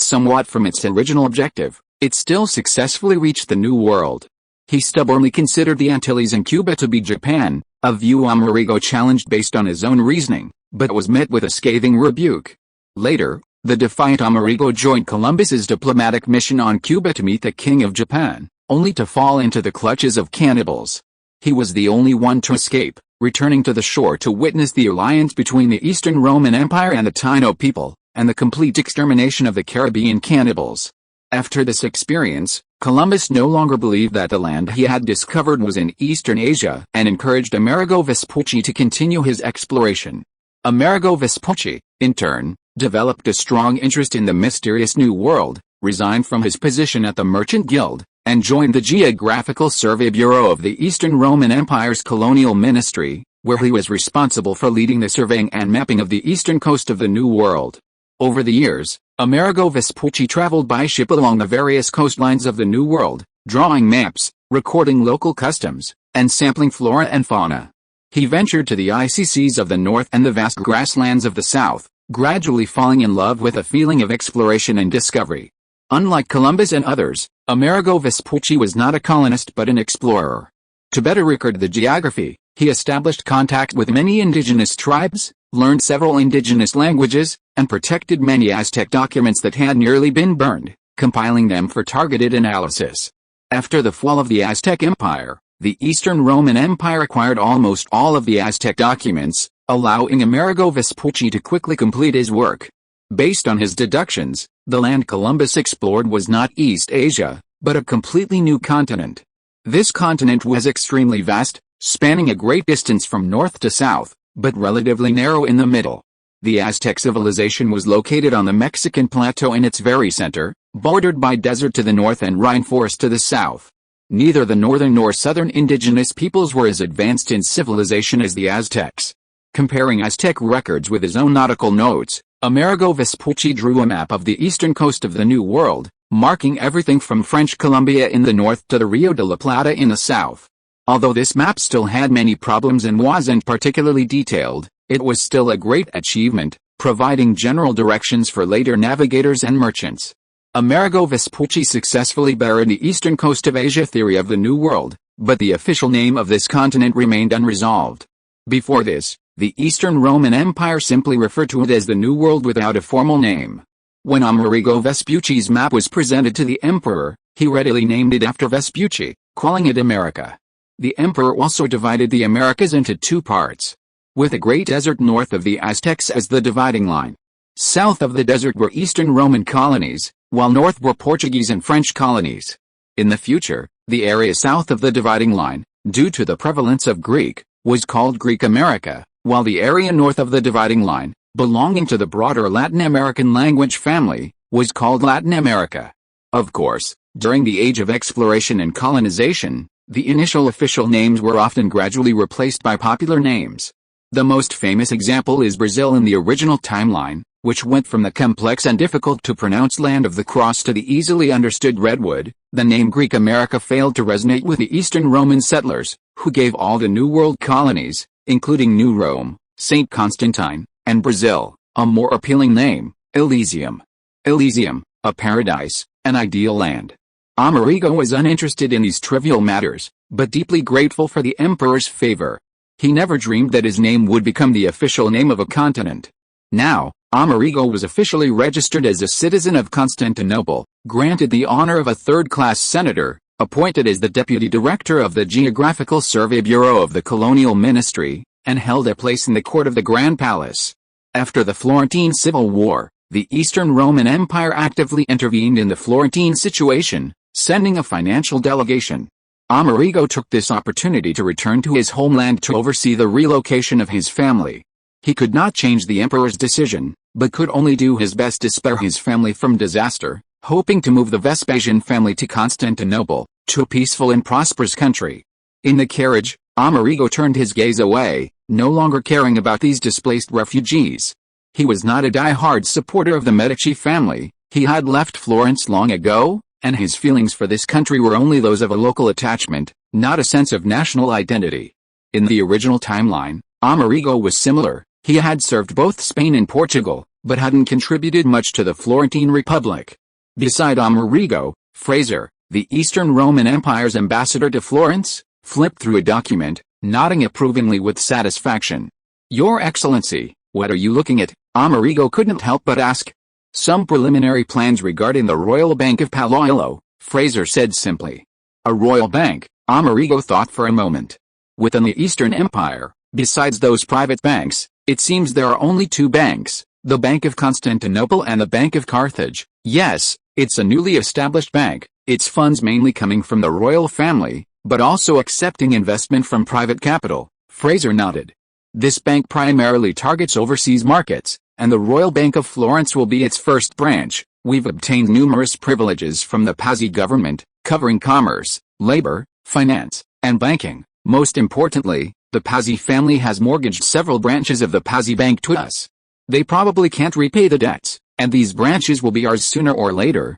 somewhat from its original objective, it still successfully reached the New World. He stubbornly considered the Antilles and Cuba to be Japan, a view Amerigo challenged based on his own reasoning, but was met with a scathing rebuke. Later, the defiant Amerigo joined Columbus's diplomatic mission on Cuba to meet the King of Japan, only to fall into the clutches of cannibals. He was the only one to escape, returning to the shore to witness the alliance between the Eastern Roman Empire and the Taino people, and the complete extermination of the Caribbean cannibals. After this experience, Columbus no longer believed that the land he had discovered was in Eastern Asia and encouraged Amerigo Vespucci to continue his exploration. Amerigo Vespucci, in turn, developed a strong interest in the mysterious New World, resigned from his position at the Merchant Guild, and joined the Geographical Survey Bureau of the Eastern Roman Empire's colonial ministry, where he was responsible for leading the surveying and mapping of the eastern coast of the New World. Over the years, Amerigo Vespucci traveled by ship along the various coastlines of the New World, drawing maps, recording local customs, and sampling flora and fauna. He ventured to the icy seas of the north and the vast grasslands of the south, gradually falling in love with a feeling of exploration and discovery. Unlike Columbus and others, Amerigo Vespucci was not a colonist but an explorer. To better record the geography, he established contact with many indigenous tribes, learned several indigenous languages, and protected many Aztec documents that had nearly been burned, compiling them for targeted analysis. After the fall of the Aztec Empire, the Eastern Roman Empire acquired almost all of the Aztec documents, allowing Amerigo Vespucci to quickly complete his work. Based on his deductions, the land Columbus explored was not East Asia, but a completely new continent. This continent was extremely vast, spanning a great distance from north to south, but relatively narrow in the middle. The Aztec civilization was located on the Mexican plateau in its very center, bordered by desert to the north and Rhine forest to the south. Neither the northern nor southern indigenous peoples were as advanced in civilization as the Aztecs. Comparing Aztec records with his own nautical notes, Amerigo Vespucci drew a map of the eastern coast of the New World, marking everything from French Columbia in the north to the Rio de la Plata in the south. Although this map still had many problems and wasn't particularly detailed, it was still a great achievement, providing general directions for later navigators and merchants. Amerigo Vespucci successfully buried the eastern coast of Asia theory of the New World, but the official name of this continent remained unresolved. Before this, the Eastern Roman Empire simply referred to it as the New World without a formal name. When Amerigo Vespucci's map was presented to the emperor, he readily named it after Vespucci, calling it America. The emperor also divided the Americas into two parts, with a great desert north of the Aztecs as the dividing line. South of the desert were Eastern Roman colonies, while north were Portuguese and French colonies. In the future, the area south of the dividing line, due to the prevalence of Greek, was called Greek America, while the area north of the dividing line, belonging to the broader Latin American language family, was called Latin America. Of course, during the age of exploration and colonization, the initial official names were often gradually replaced by popular names. The most famous example is Brazil in the original timeline, which went from the complex and difficult to pronounce Land of the Cross to the easily understood Redwood. The name Greek America failed to resonate with the Eastern Roman settlers, who gave all the New World colonies, including New Rome, St. Constantine, and Brazil, a more appealing name, Elysium. Elysium, a paradise, an ideal land. Amerigo was uninterested in these trivial matters, but deeply grateful for the emperor's favor. He never dreamed that his name would become the official name of a continent. Now, Amerigo was officially registered as a citizen of Constantinople, granted the honor of a third-class senator, appointed as the deputy director of the Geographical Survey Bureau of the Colonial Ministry, and held a place in the court of the Grand Palace. After the Florentine Civil War, the Eastern Roman Empire actively intervened in the Florentine situation, sending a financial delegation. Amerigo took this opportunity to return to his homeland to oversee the relocation of his family. He could not change the emperor's decision, but could only do his best to spare his family from disaster, hoping to move the Vespasian family to Constantinople, to a peaceful and prosperous country. In the carriage, Amerigo turned his gaze away, no longer caring about these displaced refugees. He was not a die-hard supporter of the Medici family. He had left Florence long ago, and his feelings for this country were only those of a local attachment, not a sense of national identity. In the original timeline, Amerigo was similar. He had served both Spain and Portugal, but hadn't contributed much to the Florentine Republic. Beside Amerigo, Fraser, the Eastern Roman Empire's ambassador to Florence, flipped through a document, nodding approvingly with satisfaction. "Your Excellency, what are you looking at?" Amerigo couldn't help but ask. "Some preliminary plans regarding the Royal Bank of Palaiologos," Fraser said simply. A royal bank? Amerigo thought for a moment. Within the Eastern Empire, besides those private banks, it seems there are only two banks, the Bank of Constantinople and the Bank of Carthage. Yes, it's a newly established bank, its funds mainly coming from the royal family, but also accepting investment from private capital. Fraser nodded. This bank primarily targets overseas markets, and the Royal Bank of Florence will be its first branch. We've obtained numerous privileges from the Pazzi government, covering commerce, labor, finance, and banking. Most importantly, the Pazzi family has mortgaged several branches of the Pazzi Bank to us. They probably can't repay the debts, and these branches will be ours sooner or later.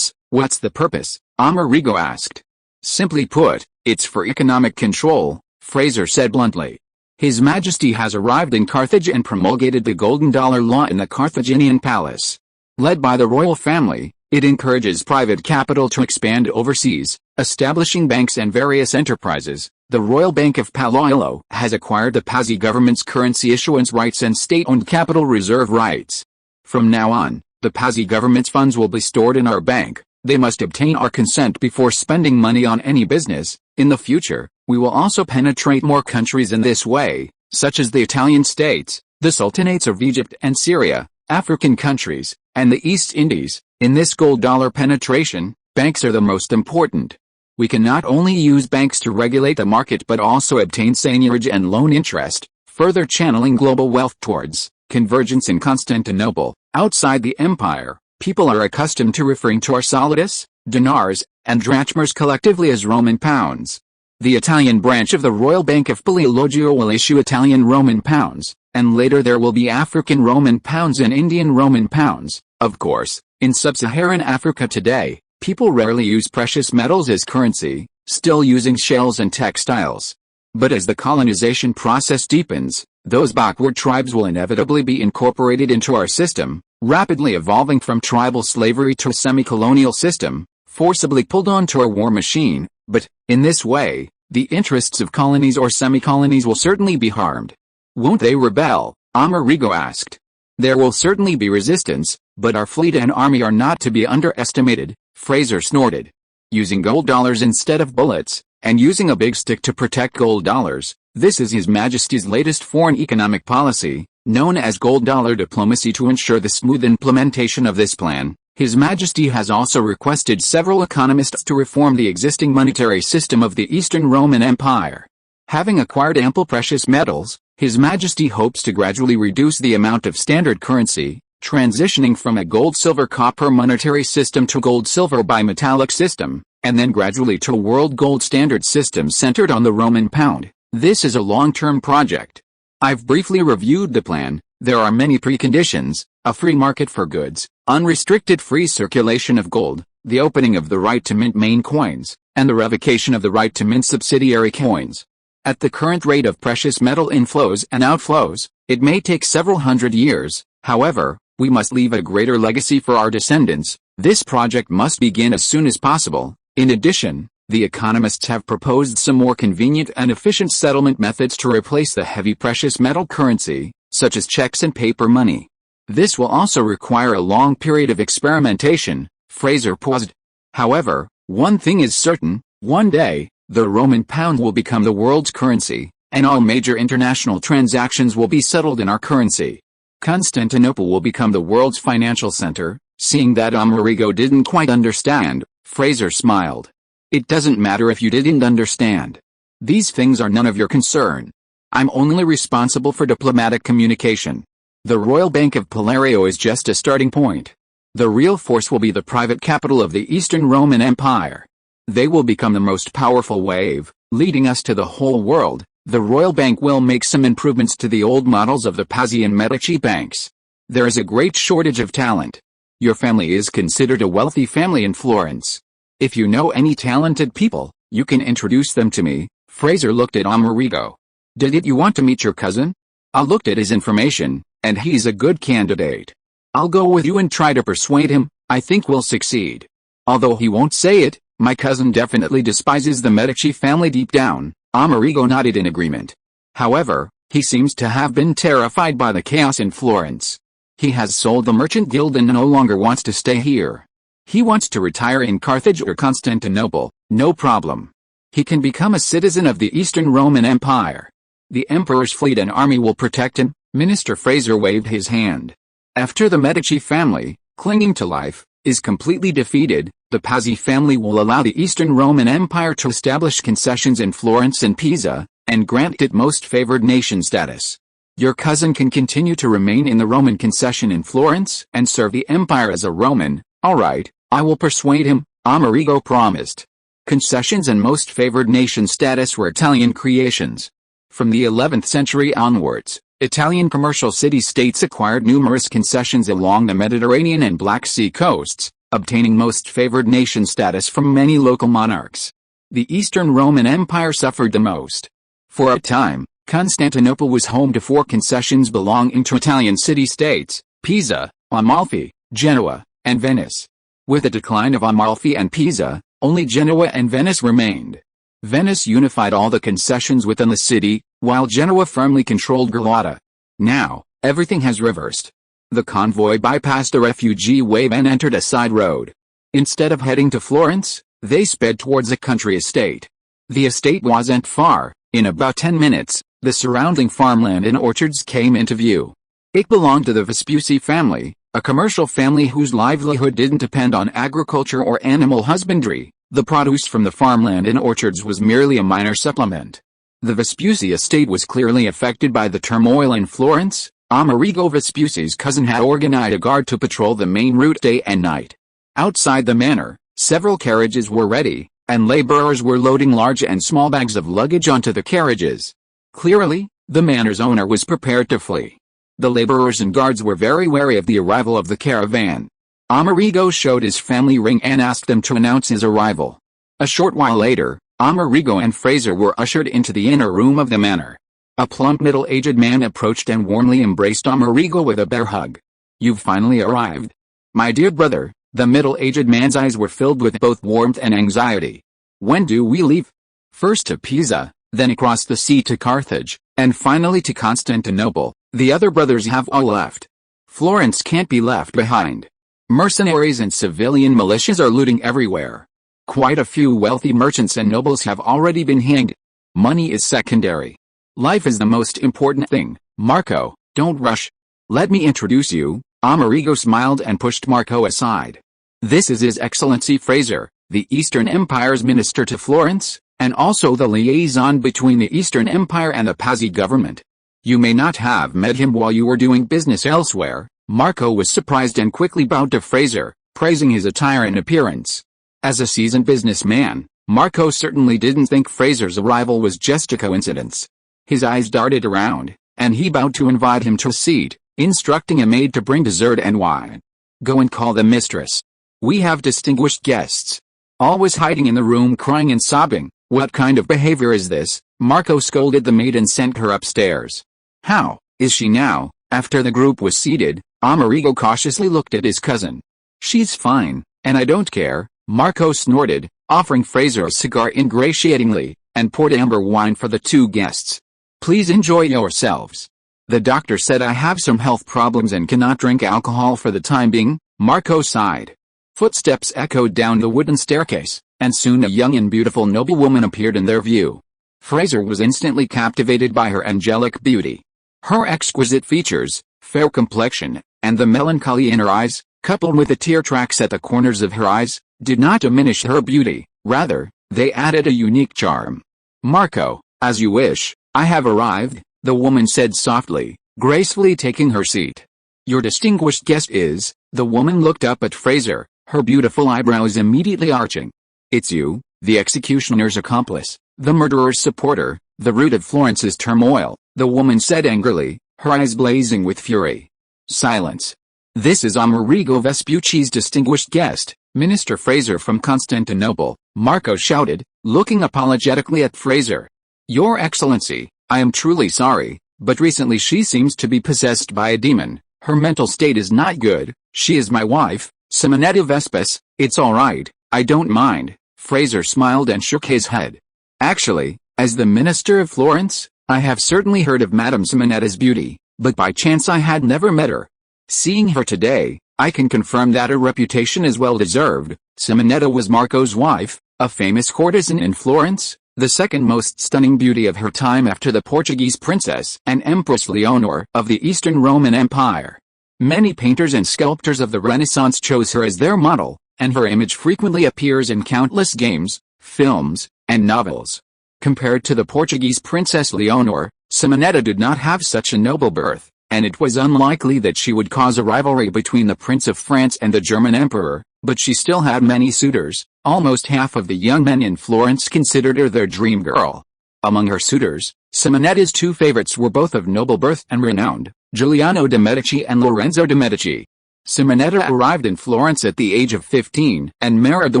What's the purpose? Amerigo asked. Simply put, it's for economic control, Fraser said bluntly. His Majesty has arrived in Carthage and promulgated the Golden Dollar Law in the Carthaginian palace. Led by the royal family, it encourages private capital to expand overseas, establishing banks and various enterprises. The Royal Bank of Palaiologos has acquired the Pazzi government's currency issuance rights and state-owned capital reserve rights. From now on, the Pazzi government's funds will be stored in our bank. They must obtain our consent before spending money on any business. In the future, we will also penetrate more countries in this way, such as the Italian states, the Sultanates of Egypt and Syria, African countries, and the East Indies. In this gold-dollar penetration, banks are the most important. We can not only use banks to regulate the market but also obtain seigniorage and loan interest, further channeling global wealth towards convergence in Constantinople. Outside the empire, people are accustomed to referring to our solidus, dinars, and drachmas collectively as Roman pounds. The Italian branch of the Royal Bank of Palaiologos will issue Italian Roman pounds, and later there will be African Roman pounds and Indian Roman pounds. Of course, in sub-Saharan Africa today, people rarely use precious metals as currency, still using shells and textiles. But as the colonization process deepens, those backward tribes will inevitably be incorporated into our system, rapidly evolving from tribal slavery to a semi-colonial system, forcibly pulled onto our war machine. But, in this way, the interests of colonies or semi-colonies will certainly be harmed. Won't they rebel? Amerigo asked. There will certainly be resistance, but our fleet and army are not to be underestimated, Fraser snorted. Using gold dollars instead of bullets, and using a big stick to protect gold dollars, this is His Majesty's latest foreign economic policy, known as gold dollar diplomacy. To ensure the smooth implementation of this plan, His Majesty has also requested several economists to reform the existing monetary system of the Eastern Roman Empire. Having acquired ample precious metals, His Majesty hopes to gradually reduce the amount of standard currency, transitioning from a gold-silver-copper monetary system to gold-silver bimetallic system, and then gradually to a world gold standard system centered on the Roman pound. This is a long-term project. I've briefly reviewed the plan. There are many preconditions: a free market for goods, unrestricted free circulation of gold, the opening of the right to mint main coins, and the revocation of the right to mint subsidiary coins. At the current rate of precious metal inflows and outflows, it may take several hundred years. However, we must leave a greater legacy for our descendants. This project must begin as soon as possible. In addition, the economists have proposed some more convenient and efficient settlement methods to replace the heavy precious metal currency, such as checks and paper money. This will also require a long period of experimentation. Fraser paused. However, one thing is certain: one day, the Roman pound will become the world's currency, and all major international transactions will be settled in our currency. Constantinople will become the world's financial center. Seeing that Amerigo didn't quite understand, Fraser smiled. It doesn't matter if you didn't understand. These things are none of your concern. I'm only responsible for diplomatic communication. The Royal Bank of Palaiologos is just a starting point. The real force will be the private capital of the Eastern Roman Empire. They will become the most powerful wave, leading us to the whole world. The Royal Bank will make some improvements to the old models of the Pazzi and Medici banks. There is a great shortage of talent. Your family is considered a wealthy family in Florence. If you know any talented people, you can introduce them to me. Fraser looked at Amerigo. Did you want to meet your cousin? I looked at his information, and he's a good candidate. I'll go with you and try to persuade him. I think we'll succeed. Although he won't say it, my cousin definitely despises the Medici family deep down. Amerigo nodded in agreement. However, he seems to have been terrified by the chaos in Florence. He has sold the merchant guild and no longer wants to stay here. He wants to retire in Carthage or Constantinople. No problem. He can become a citizen of the Eastern Roman Empire. The emperor's fleet and army will protect him. Minister Fraser waved his hand. After the Medici family, clinging to life, is completely defeated, the Pazzi family will allow the Eastern Roman Empire to establish concessions in Florence and Pisa, and grant it most favored nation status. Your cousin can continue to remain in the Roman concession in Florence and serve the empire as a Roman. All right, I will persuade him, Amerigo promised. Concessions and most favored nation status were Italian creations. From the 11th century onwards, Italian commercial city-states acquired numerous concessions along the Mediterranean and Black Sea coasts, obtaining most favored nation status from many local monarchs. The Eastern Roman Empire suffered the most. For a time, Constantinople was home to 4 concessions belonging to Italian city-states: Pisa, Amalfi, Genoa, and Venice. With the decline of Amalfi and Pisa, only Genoa and Venice remained. Venice unified all the concessions within the city, while Genoa firmly controlled Galata. Now, everything has reversed. The convoy bypassed a refugee wave and entered a side road. Instead of heading to Florence, they sped towards a country estate. The estate wasn't far. In about 10 minutes, the surrounding farmland and orchards came into view. It belonged to the Vespucci family, a commercial family whose livelihood didn't depend on agriculture or animal husbandry. The produce from the farmland and orchards was merely a minor supplement. The Vespucci estate was clearly affected by the turmoil in Florence. Amerigo Vespucci's cousin had organized a guard to patrol the main route day and night. Outside the manor, several carriages were ready, and laborers were loading large and small bags of luggage onto the carriages. Clearly, the manor's owner was prepared to flee. The laborers and guards were very wary of the arrival of the caravan. Amerigo showed his family ring and asked them to announce his arrival. A short while later, Amerigo and Fraser were ushered into the inner room of the manor. A plump middle-aged man approached and warmly embraced Amerigo with a bear hug. "You've finally arrived. My dear brother." The middle-aged man's eyes were filled with both warmth and anxiety. "When do we leave?" "First to Pisa, then across the sea to Carthage, and finally to Constantinople. The other brothers have all left. Florence can't be left behind. Mercenaries and civilian militias are looting everywhere. Quite a few wealthy merchants and nobles have already been hanged. Money is secondary. Life is the most important thing. Marco, don't rush. Let me introduce you." Amerigo smiled and pushed Marco aside. "This is His Excellency Fraser, the Eastern Empire's minister to Florence, and also the liaison between the Eastern Empire and the Pazzi government. You may not have met him while you were doing business elsewhere." Marco was surprised and quickly bowed to Fraser, praising his attire and appearance. As a seasoned businessman, Marco certainly didn't think Fraser's arrival was just a coincidence. His eyes darted around, and he bowed to invite him to a seat, instructing a maid to bring dessert and wine. "Go and call the mistress. We have distinguished guests." Always hiding in the room crying and sobbing. "What kind of behavior is this?" Marco scolded the maid and sent her upstairs. "How is she now?" After the group was seated, Amerigo cautiously looked at his cousin. "She's fine, and I don't care," Marco snorted, offering Fraser a cigar ingratiatingly, and poured amber wine for the two guests. "Please enjoy yourselves. The doctor said I have some health problems and cannot drink alcohol for the time being." Marco sighed. Footsteps echoed down the wooden staircase, and soon a young and beautiful noblewoman appeared in their view. Fraser was instantly captivated by her angelic beauty. Her exquisite features, fair complexion, and the melancholy in her eyes, coupled with the tear tracks at the corners of her eyes, did not diminish her beauty. Rather, they added a unique charm. "Marco, as you wish, I have arrived," the woman said softly, gracefully taking her seat. "Your distinguished guest is..." The woman looked up at Fraser, her beautiful eyebrows immediately arching. "It's you, the executioner's accomplice, the murderer's supporter, the root of Florence's turmoil," the woman said angrily, her eyes blazing with fury. "Silence. This is Amerigo Vespucci's distinguished guest, Minister Fraser from Constantinople," Marco shouted, looking apologetically at Fraser. "Your Excellency, I am truly sorry, but recently she seems to be possessed by a demon. Her mental state is not good. She is my wife, Simonetta Vespis." "It's all right, I don't mind," Fraser smiled and shook his head. "Actually, as the Minister of Florence, I have certainly heard of Madame Simonetta's beauty, but by chance I had never met her. Seeing her today, I can confirm that her reputation is well deserved." Simonetta was Marco's wife, a famous courtesan in Florence, the second most stunning beauty of her time after the Portuguese princess and Empress Leonor of the Eastern Roman Empire. Many painters and sculptors of the Renaissance chose her as their model, and her image frequently appears in countless games, films, and novels. Compared to the Portuguese Princess Leonor, Simonetta did not have such a noble birth, and it was unlikely that she would cause a rivalry between the Prince of France and the German Emperor, but she still had many suitors. Almost half of the young men in Florence considered her their dream girl. Among her suitors, Simonetta's two favorites were both of noble birth and renowned, Giuliano de' Medici and Lorenzo de' Medici. Simonetta arrived in Florence at the age of 15 and married the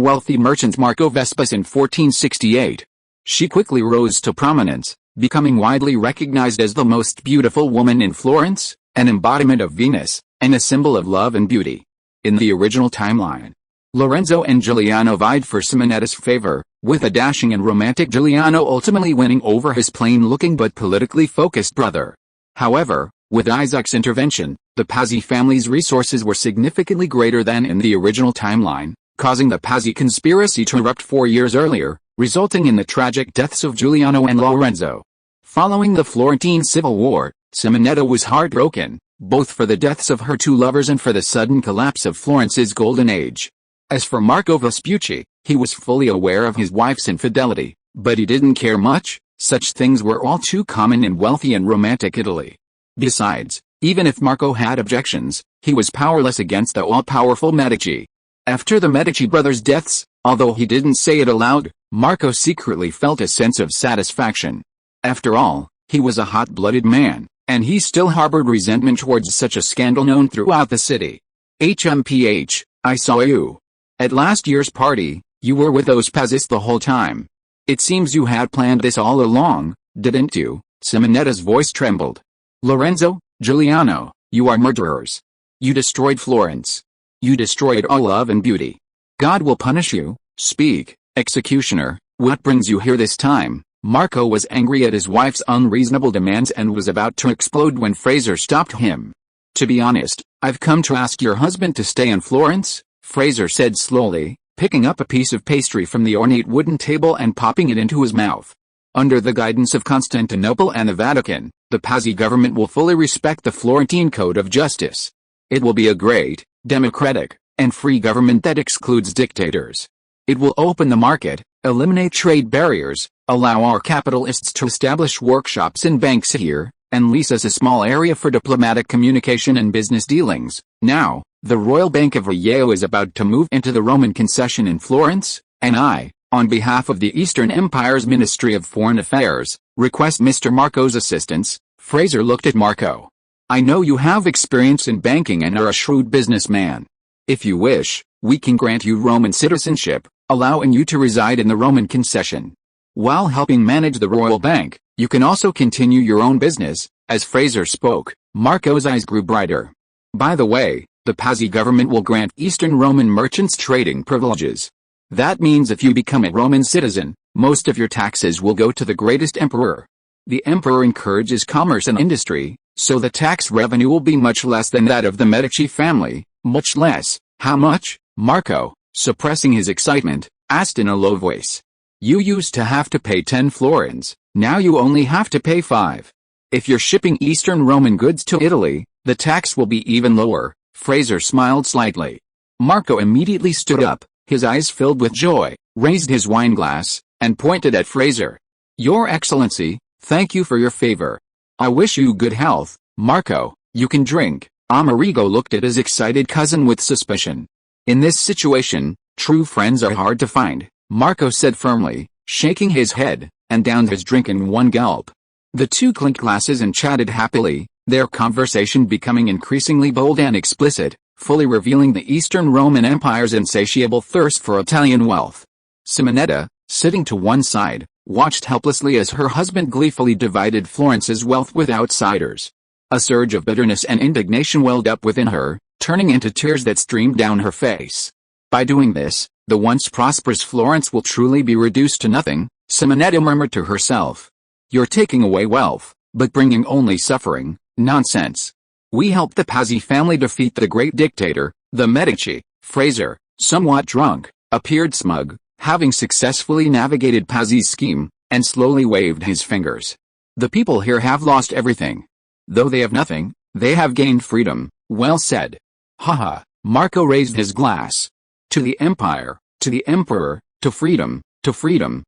wealthy merchant Marco Vespis in 1468. She quickly rose to prominence, becoming widely recognized as the most beautiful woman in Florence, an embodiment of Venus, and a symbol of love and beauty. In the original timeline, Lorenzo and Giuliano vied for Simonetta's favor, with a dashing and romantic Giuliano ultimately winning over his plain-looking but politically focused brother. However, with Isaac's intervention, the Pazzi family's resources were significantly greater than in the original timeline, causing the Pazzi conspiracy to erupt 4 years earlier, resulting in the tragic deaths of Giuliano and Lorenzo. Following the Florentine Civil War, Simonetta was heartbroken, both for the deaths of her two lovers and for the sudden collapse of Florence's golden age. As for Marco Vespucci, he was fully aware of his wife's infidelity, but he didn't care much. Such things were all too common in wealthy and romantic Italy. Besides, even if Marco had objections, he was powerless against the all-powerful Medici. After the Medici brothers' deaths, although he didn't say it aloud, Marco secretly felt a sense of satisfaction. After all, he was a hot-blooded man, and he still harbored resentment towards such a scandal known throughout the city. HMPH, I saw you. At last year's party, you were with those Pazzi's the whole time. It seems you had planned this all along, didn't you? Simonetta's voice trembled. Lorenzo, Giuliano, you are murderers. You destroyed Florence. You destroyed all love and beauty. God will punish you. Speak, executioner, what brings you here this time? Marco was angry at his wife's unreasonable demands and was about to explode when Fraser stopped him. To be honest, I've come to ask your husband to stay in Florence, Fraser said slowly, picking up a piece of pastry from the ornate wooden table and popping it into his mouth. Under the guidance of Constantinople and the Vatican, the Pazzi government will fully respect the Florentine Code of Justice. It will be a great, democratic, and free government that excludes dictators. It will open the market, eliminate trade barriers, allow our capitalists to establish workshops and banks here, and lease us a small area for diplomatic communication and business dealings. Now, the Royal Bank of Rio is about to move into the Roman concession in Florence, and I, on behalf of the Eastern Empire's Ministry of Foreign Affairs, request Mr. Marco's assistance. Fraser looked at Marco. I know you have experience in banking and are a shrewd businessman. If you wish, we can grant you Roman citizenship, allowing you to reside in the Roman concession. While helping manage the Royal Bank, you can also continue your own business. As Fraser spoke, Marco's eyes grew brighter. By the way, the Pazzi government will grant Eastern Roman merchants trading privileges. That means if you become a Roman citizen, most of your taxes will go to the greatest emperor. The emperor encourages commerce and industry, so the tax revenue will be much less than that of the Medici family. Much less. How much? Marco, suppressing his excitement, asked in a low voice. You used to have to pay 10 florins, now you only have to pay 5. If you're shipping Eastern Roman goods to Italy, the tax will be even lower. Fraser smiled slightly. Marco immediately stood up, his eyes filled with joy, raised his wineglass, and pointed at Fraser. Your Excellency, thank you for your favor. I wish you good health. Marco, you can drink. Amerigo looked at his excited cousin with suspicion. In this situation, true friends are hard to find, Marco said firmly, shaking his head, and downed his drink in one gulp. The two clinked glasses and chatted happily, their conversation becoming increasingly bold and explicit, fully revealing the Eastern Roman Empire's insatiable thirst for Italian wealth. Simonetta, sitting to one side, watched helplessly as her husband gleefully divided Florence's wealth with outsiders. A surge of bitterness and indignation welled up within her, turning into tears that streamed down her face. By doing this, the once prosperous Florence will truly be reduced to nothing, Simonetta murmured to herself. You're taking away wealth, but bringing only suffering. Nonsense. We helped the Pazzi family defeat the great dictator, the Medici. Fraser, somewhat drunk, appeared smug, having successfully navigated Pazzi's scheme, and slowly waved his fingers. The people here have lost everything. Though they have nothing, they have gained freedom. Well said. Haha. Marco raised his glass. To the Empire, to the Emperor, to freedom, to freedom.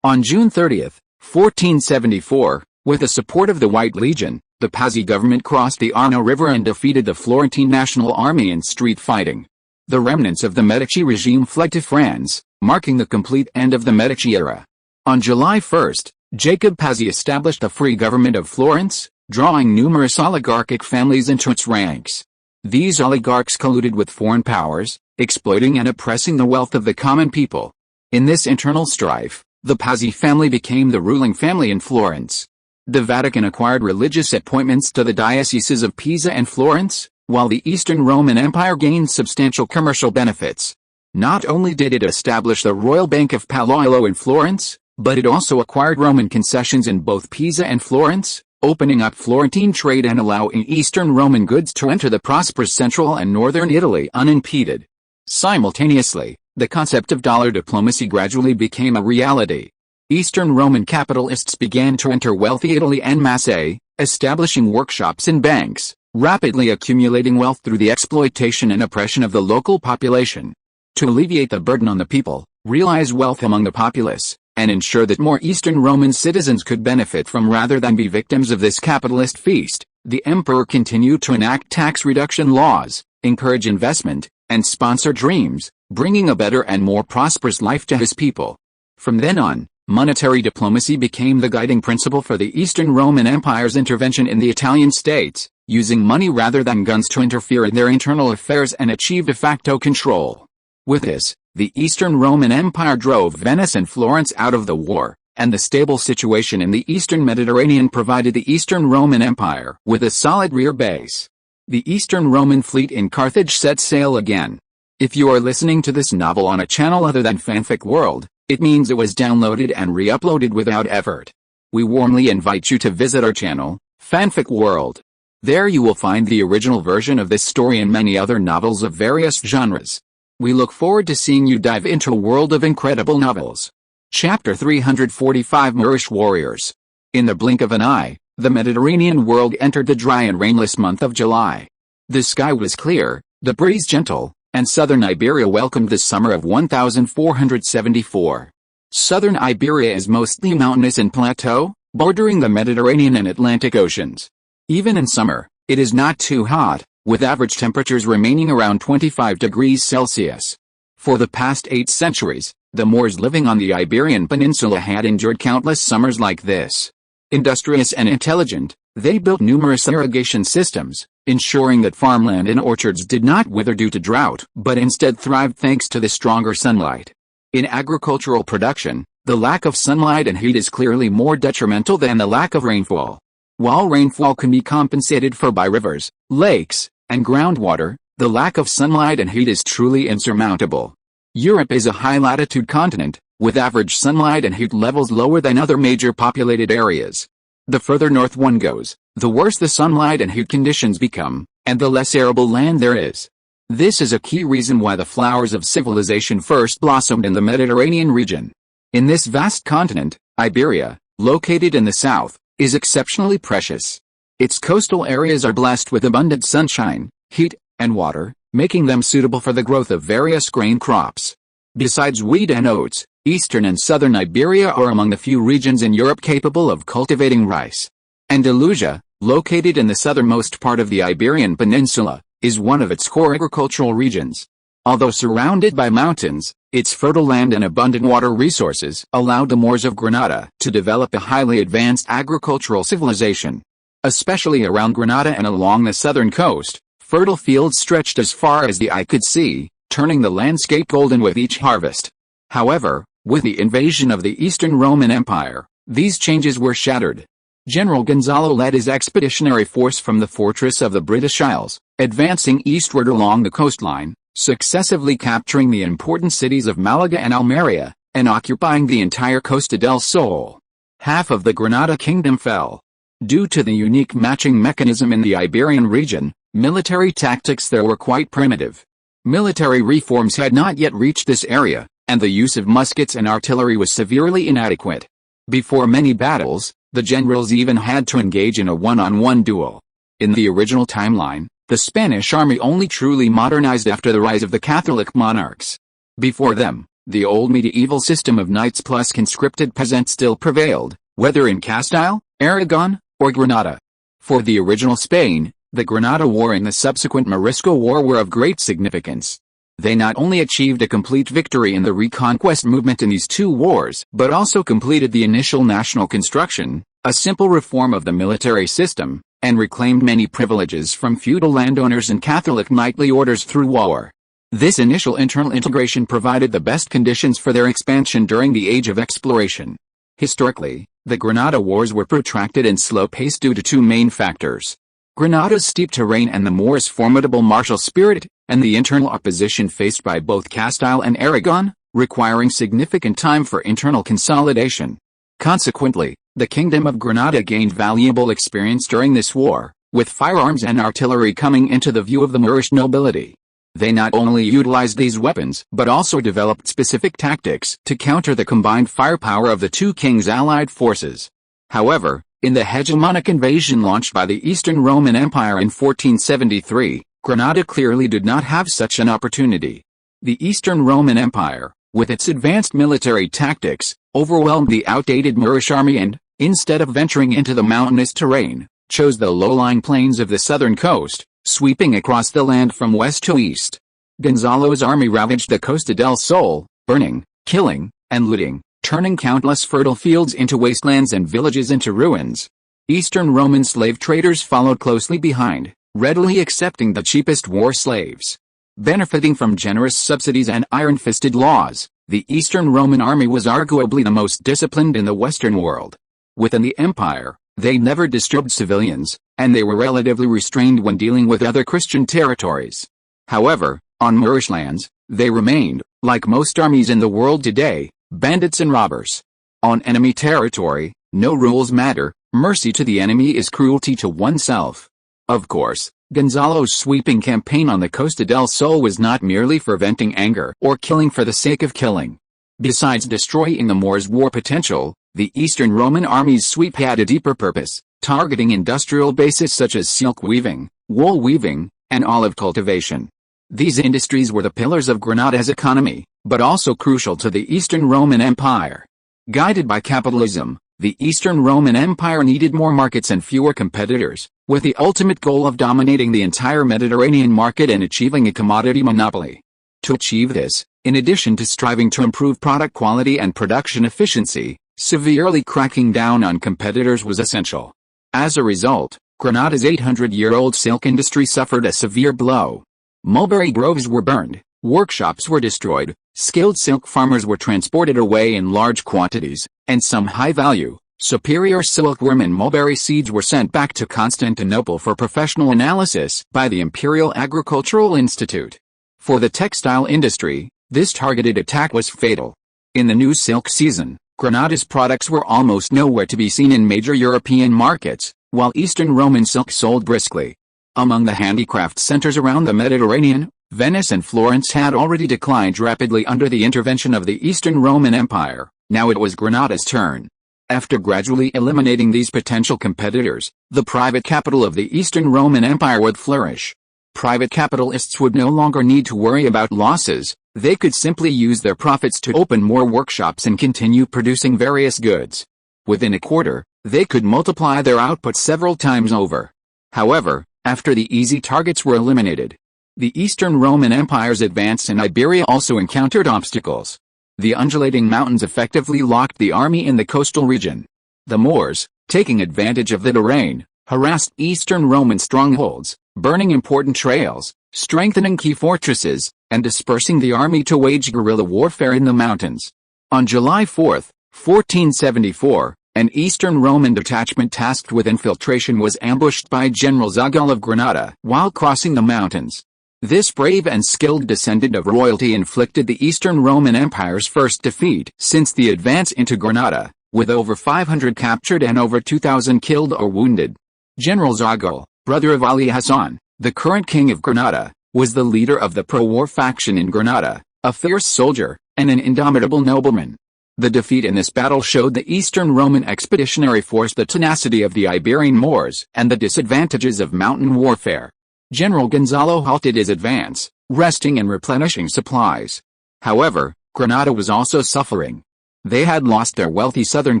On June 30, 1474, with the support of the White Legion, the Pazzi government crossed the Arno River and defeated the Florentine National Army in street fighting. The remnants of the Medici regime fled to France, marking the complete end of the Medici era. On July 1, Jacob Pazzi established a free government of Florence, drawing numerous oligarchic families into its ranks. These oligarchs colluded with foreign powers, exploiting and oppressing the wealth of the common people. In this internal strife, the Pazzi family became the ruling family in Florence. The Vatican acquired religious appointments to the dioceses of Pisa and Florence, while the Eastern Roman Empire gained substantial commercial benefits. Not only did it establish the Royal Bank of Palaiolo in Florence, but it also acquired Roman concessions in both Pisa and Florence, opening up Florentine trade and allowing Eastern Roman goods to enter the prosperous central and northern Italy unimpeded. Simultaneously, the concept of dollar diplomacy gradually became a reality. Eastern Roman capitalists began to enter wealthy Italy en masse, establishing workshops and banks, rapidly accumulating wealth through the exploitation and oppression of the local population. To alleviate the burden on the people, realize wealth among the populace, and ensure that more Eastern Roman citizens could benefit from rather than be victims of this capitalist feast, the emperor continued to enact tax reduction laws, encourage investment, and sponsor dreams, bringing a better and more prosperous life to his people. From then on, monetary diplomacy became the guiding principle for the Eastern Roman Empire's intervention in the Italian states, using money rather than guns to interfere in their internal affairs and achieve de facto control. With this, the Eastern Roman Empire drove Venice and Florence out of the war, and the stable situation in the Eastern Mediterranean provided the Eastern Roman Empire with a solid rear base. The Eastern Roman fleet in Carthage set sail again. If you are listening to this novel on a channel other than Fanfic World, it means it was downloaded and re-uploaded without effort. We warmly invite you to visit our channel, Fanfic World. There you will find the original version of this story and many other novels of various genres. We look forward to seeing you dive into a world of incredible novels. Chapter 345 Moorish Warriors. In the blink of an eye, the Mediterranean world entered the dry and rainless month of July. The sky was clear, the breeze gentle, and southern Iberia welcomed the summer of 1474. Southern Iberia is mostly mountainous and plateau, bordering the Mediterranean and Atlantic Oceans. Even in summer, it is not too hot, with average temperatures remaining around 25 degrees Celsius. For the past 8 centuries, the Moors living on the Iberian Peninsula had endured countless summers like this. Industrious and intelligent, they built numerous irrigation systems, ensuring that farmland and orchards did not wither due to drought, but instead thrived thanks to the stronger sunlight. In agricultural production, the lack of sunlight and heat is clearly more detrimental than the lack of rainfall. While rainfall can be compensated for by rivers, lakes, and groundwater, the lack of sunlight and heat is truly insurmountable. Europe is a high-latitude continent, with average sunlight and heat levels lower than other major populated areas. The further north one goes, the worse the sunlight and heat conditions become, and the less arable land there is. This is a key reason why the flowers of civilization first blossomed in the Mediterranean region. In this vast continent, Iberia, located in the south, is exceptionally precious. Its coastal areas are blessed with abundant sunshine, heat, and water, making them suitable for the growth of various grain crops. Besides wheat and oats, eastern and southern Iberia are among the few regions in Europe capable of cultivating rice. Andalusia, located in the southernmost part of the Iberian Peninsula, is one of its core agricultural regions. Although surrounded by mountains, its fertile land and abundant water resources allowed the Moors of Granada to develop a highly advanced agricultural civilization. Especially around Granada and along the southern coast, fertile fields stretched as far as the eye could see, turning the landscape golden with each harvest. However, with the invasion of the Eastern Roman Empire, these changes were shattered. General Gonzalo led his expeditionary force from the fortress of the British Isles, advancing eastward along the coastline, successively capturing the important cities of Malaga and Almeria, and occupying the entire Costa del Sol. Half of the Granada kingdom fell. Due to the unique matching mechanism in the Iberian region, military tactics there were quite primitive. Military reforms had not yet reached this area, and the use of muskets and artillery was severely inadequate. Before many battles, the generals even had to engage in a one-on-one duel. In the original timeline, the Spanish army only truly modernized after the rise of the Catholic monarchs. Before them, the old medieval system of knights plus conscripted peasants still prevailed, whether in Castile, Aragon, or Granada. For the original Spain, the Granada War and the subsequent Morisco War were of great significance. They not only achieved a complete victory in the reconquest movement in these two wars, but also completed the initial national construction, a simple reform of the military system, and reclaimed many privileges from feudal landowners and Catholic knightly orders through war. This initial internal integration provided the best conditions for their expansion during the Age of Exploration. Historically, the Granada Wars were protracted and slow-paced due to two main factors: Granada's steep terrain and the Moors' formidable martial spirit, and the internal opposition faced by both Castile and Aragon, requiring significant time for internal consolidation. Consequently, the Kingdom of Granada gained valuable experience during this war, with firearms and artillery coming into the view of the Moorish nobility. They not only utilized these weapons but also developed specific tactics to counter the combined firepower of the two kings' allied forces. However, in the hegemonic invasion launched by the Eastern Roman Empire in 1473, Granada clearly did not have such an opportunity. The Eastern Roman Empire, with its advanced military tactics, overwhelmed the outdated Moorish army and, instead of venturing into the mountainous terrain, chose the low-lying plains of the southern coast, sweeping across the land from west to east. Gonzalo's army ravaged the Costa del Sol, burning, killing, and looting, turning countless fertile fields into wastelands and villages into ruins. Eastern Roman slave traders followed closely behind, readily accepting the cheapest war slaves. Benefiting from generous subsidies and iron-fisted laws, the Eastern Roman army was arguably the most disciplined in the Western world. Within the empire, they never disturbed civilians, and they were relatively restrained when dealing with other Christian territories. However, on Moorish lands, they remained, like most armies in the world today, bandits and robbers. On enemy territory, no rules matter, mercy to the enemy is cruelty to oneself. Of course, Gonzalo's sweeping campaign on the Costa del Sol was not merely for venting anger or killing for the sake of killing. Besides destroying the Moors' war potential, the Eastern Roman army's sweep had a deeper purpose, targeting industrial bases such as silk weaving, wool weaving, and olive cultivation. These industries were the pillars of Granada's economy, but also crucial to the Eastern Roman Empire. Guided by capitalism, the Eastern Roman Empire needed more markets and fewer competitors, with the ultimate goal of dominating the entire Mediterranean market and achieving a commodity monopoly. To achieve this, in addition to striving to improve product quality and production efficiency, severely cracking down on competitors was essential. As a result, Granada's 800-year-old silk industry suffered a severe blow. Mulberry groves were burned, workshops were destroyed, skilled silk farmers were transported away in large quantities, and some high-value, superior silkworm and mulberry seeds were sent back to Constantinople for professional analysis by the Imperial Agricultural Institute. For the textile industry, this targeted attack was fatal. In the new silk season, Granada's products were almost nowhere to be seen in major European markets, while Eastern Roman silk sold briskly. Among the handicraft centers around the Mediterranean, Venice and Florence had already declined rapidly under the intervention of the Eastern Roman Empire. Now it was Granada's turn. After gradually eliminating these potential competitors, the private capital of the Eastern Roman Empire would flourish. Private capitalists would no longer need to worry about losses. They could simply use their profits to open more workshops and continue producing various goods. Within a quarter, they could multiply their output several times over. However, after the easy targets were eliminated, the Eastern Roman Empire's advance in Iberia also encountered obstacles. The undulating mountains effectively locked the army in the coastal region. The Moors, taking advantage of the terrain, harassed Eastern Roman strongholds, burning important trails, strengthening key fortresses, and dispersing the army to wage guerrilla warfare in the mountains. On July 4, 1474, an Eastern Roman detachment tasked with infiltration was ambushed by General Zagal of Granada while crossing the mountains. This brave and skilled descendant of royalty inflicted the Eastern Roman Empire's first defeat since the advance into Granada, with over 500 captured and over 2,000 killed or wounded. General Zagal, brother of Ali Hassan, the current king of Granada, was the leader of the pro-war faction in Granada, a fierce soldier, and an indomitable nobleman. The defeat in this battle showed the Eastern Roman expeditionary force the tenacity of the Iberian Moors and the disadvantages of mountain warfare. General Gonzalo halted his advance, resting and replenishing supplies. However, Granada was also suffering. They had lost their wealthy southern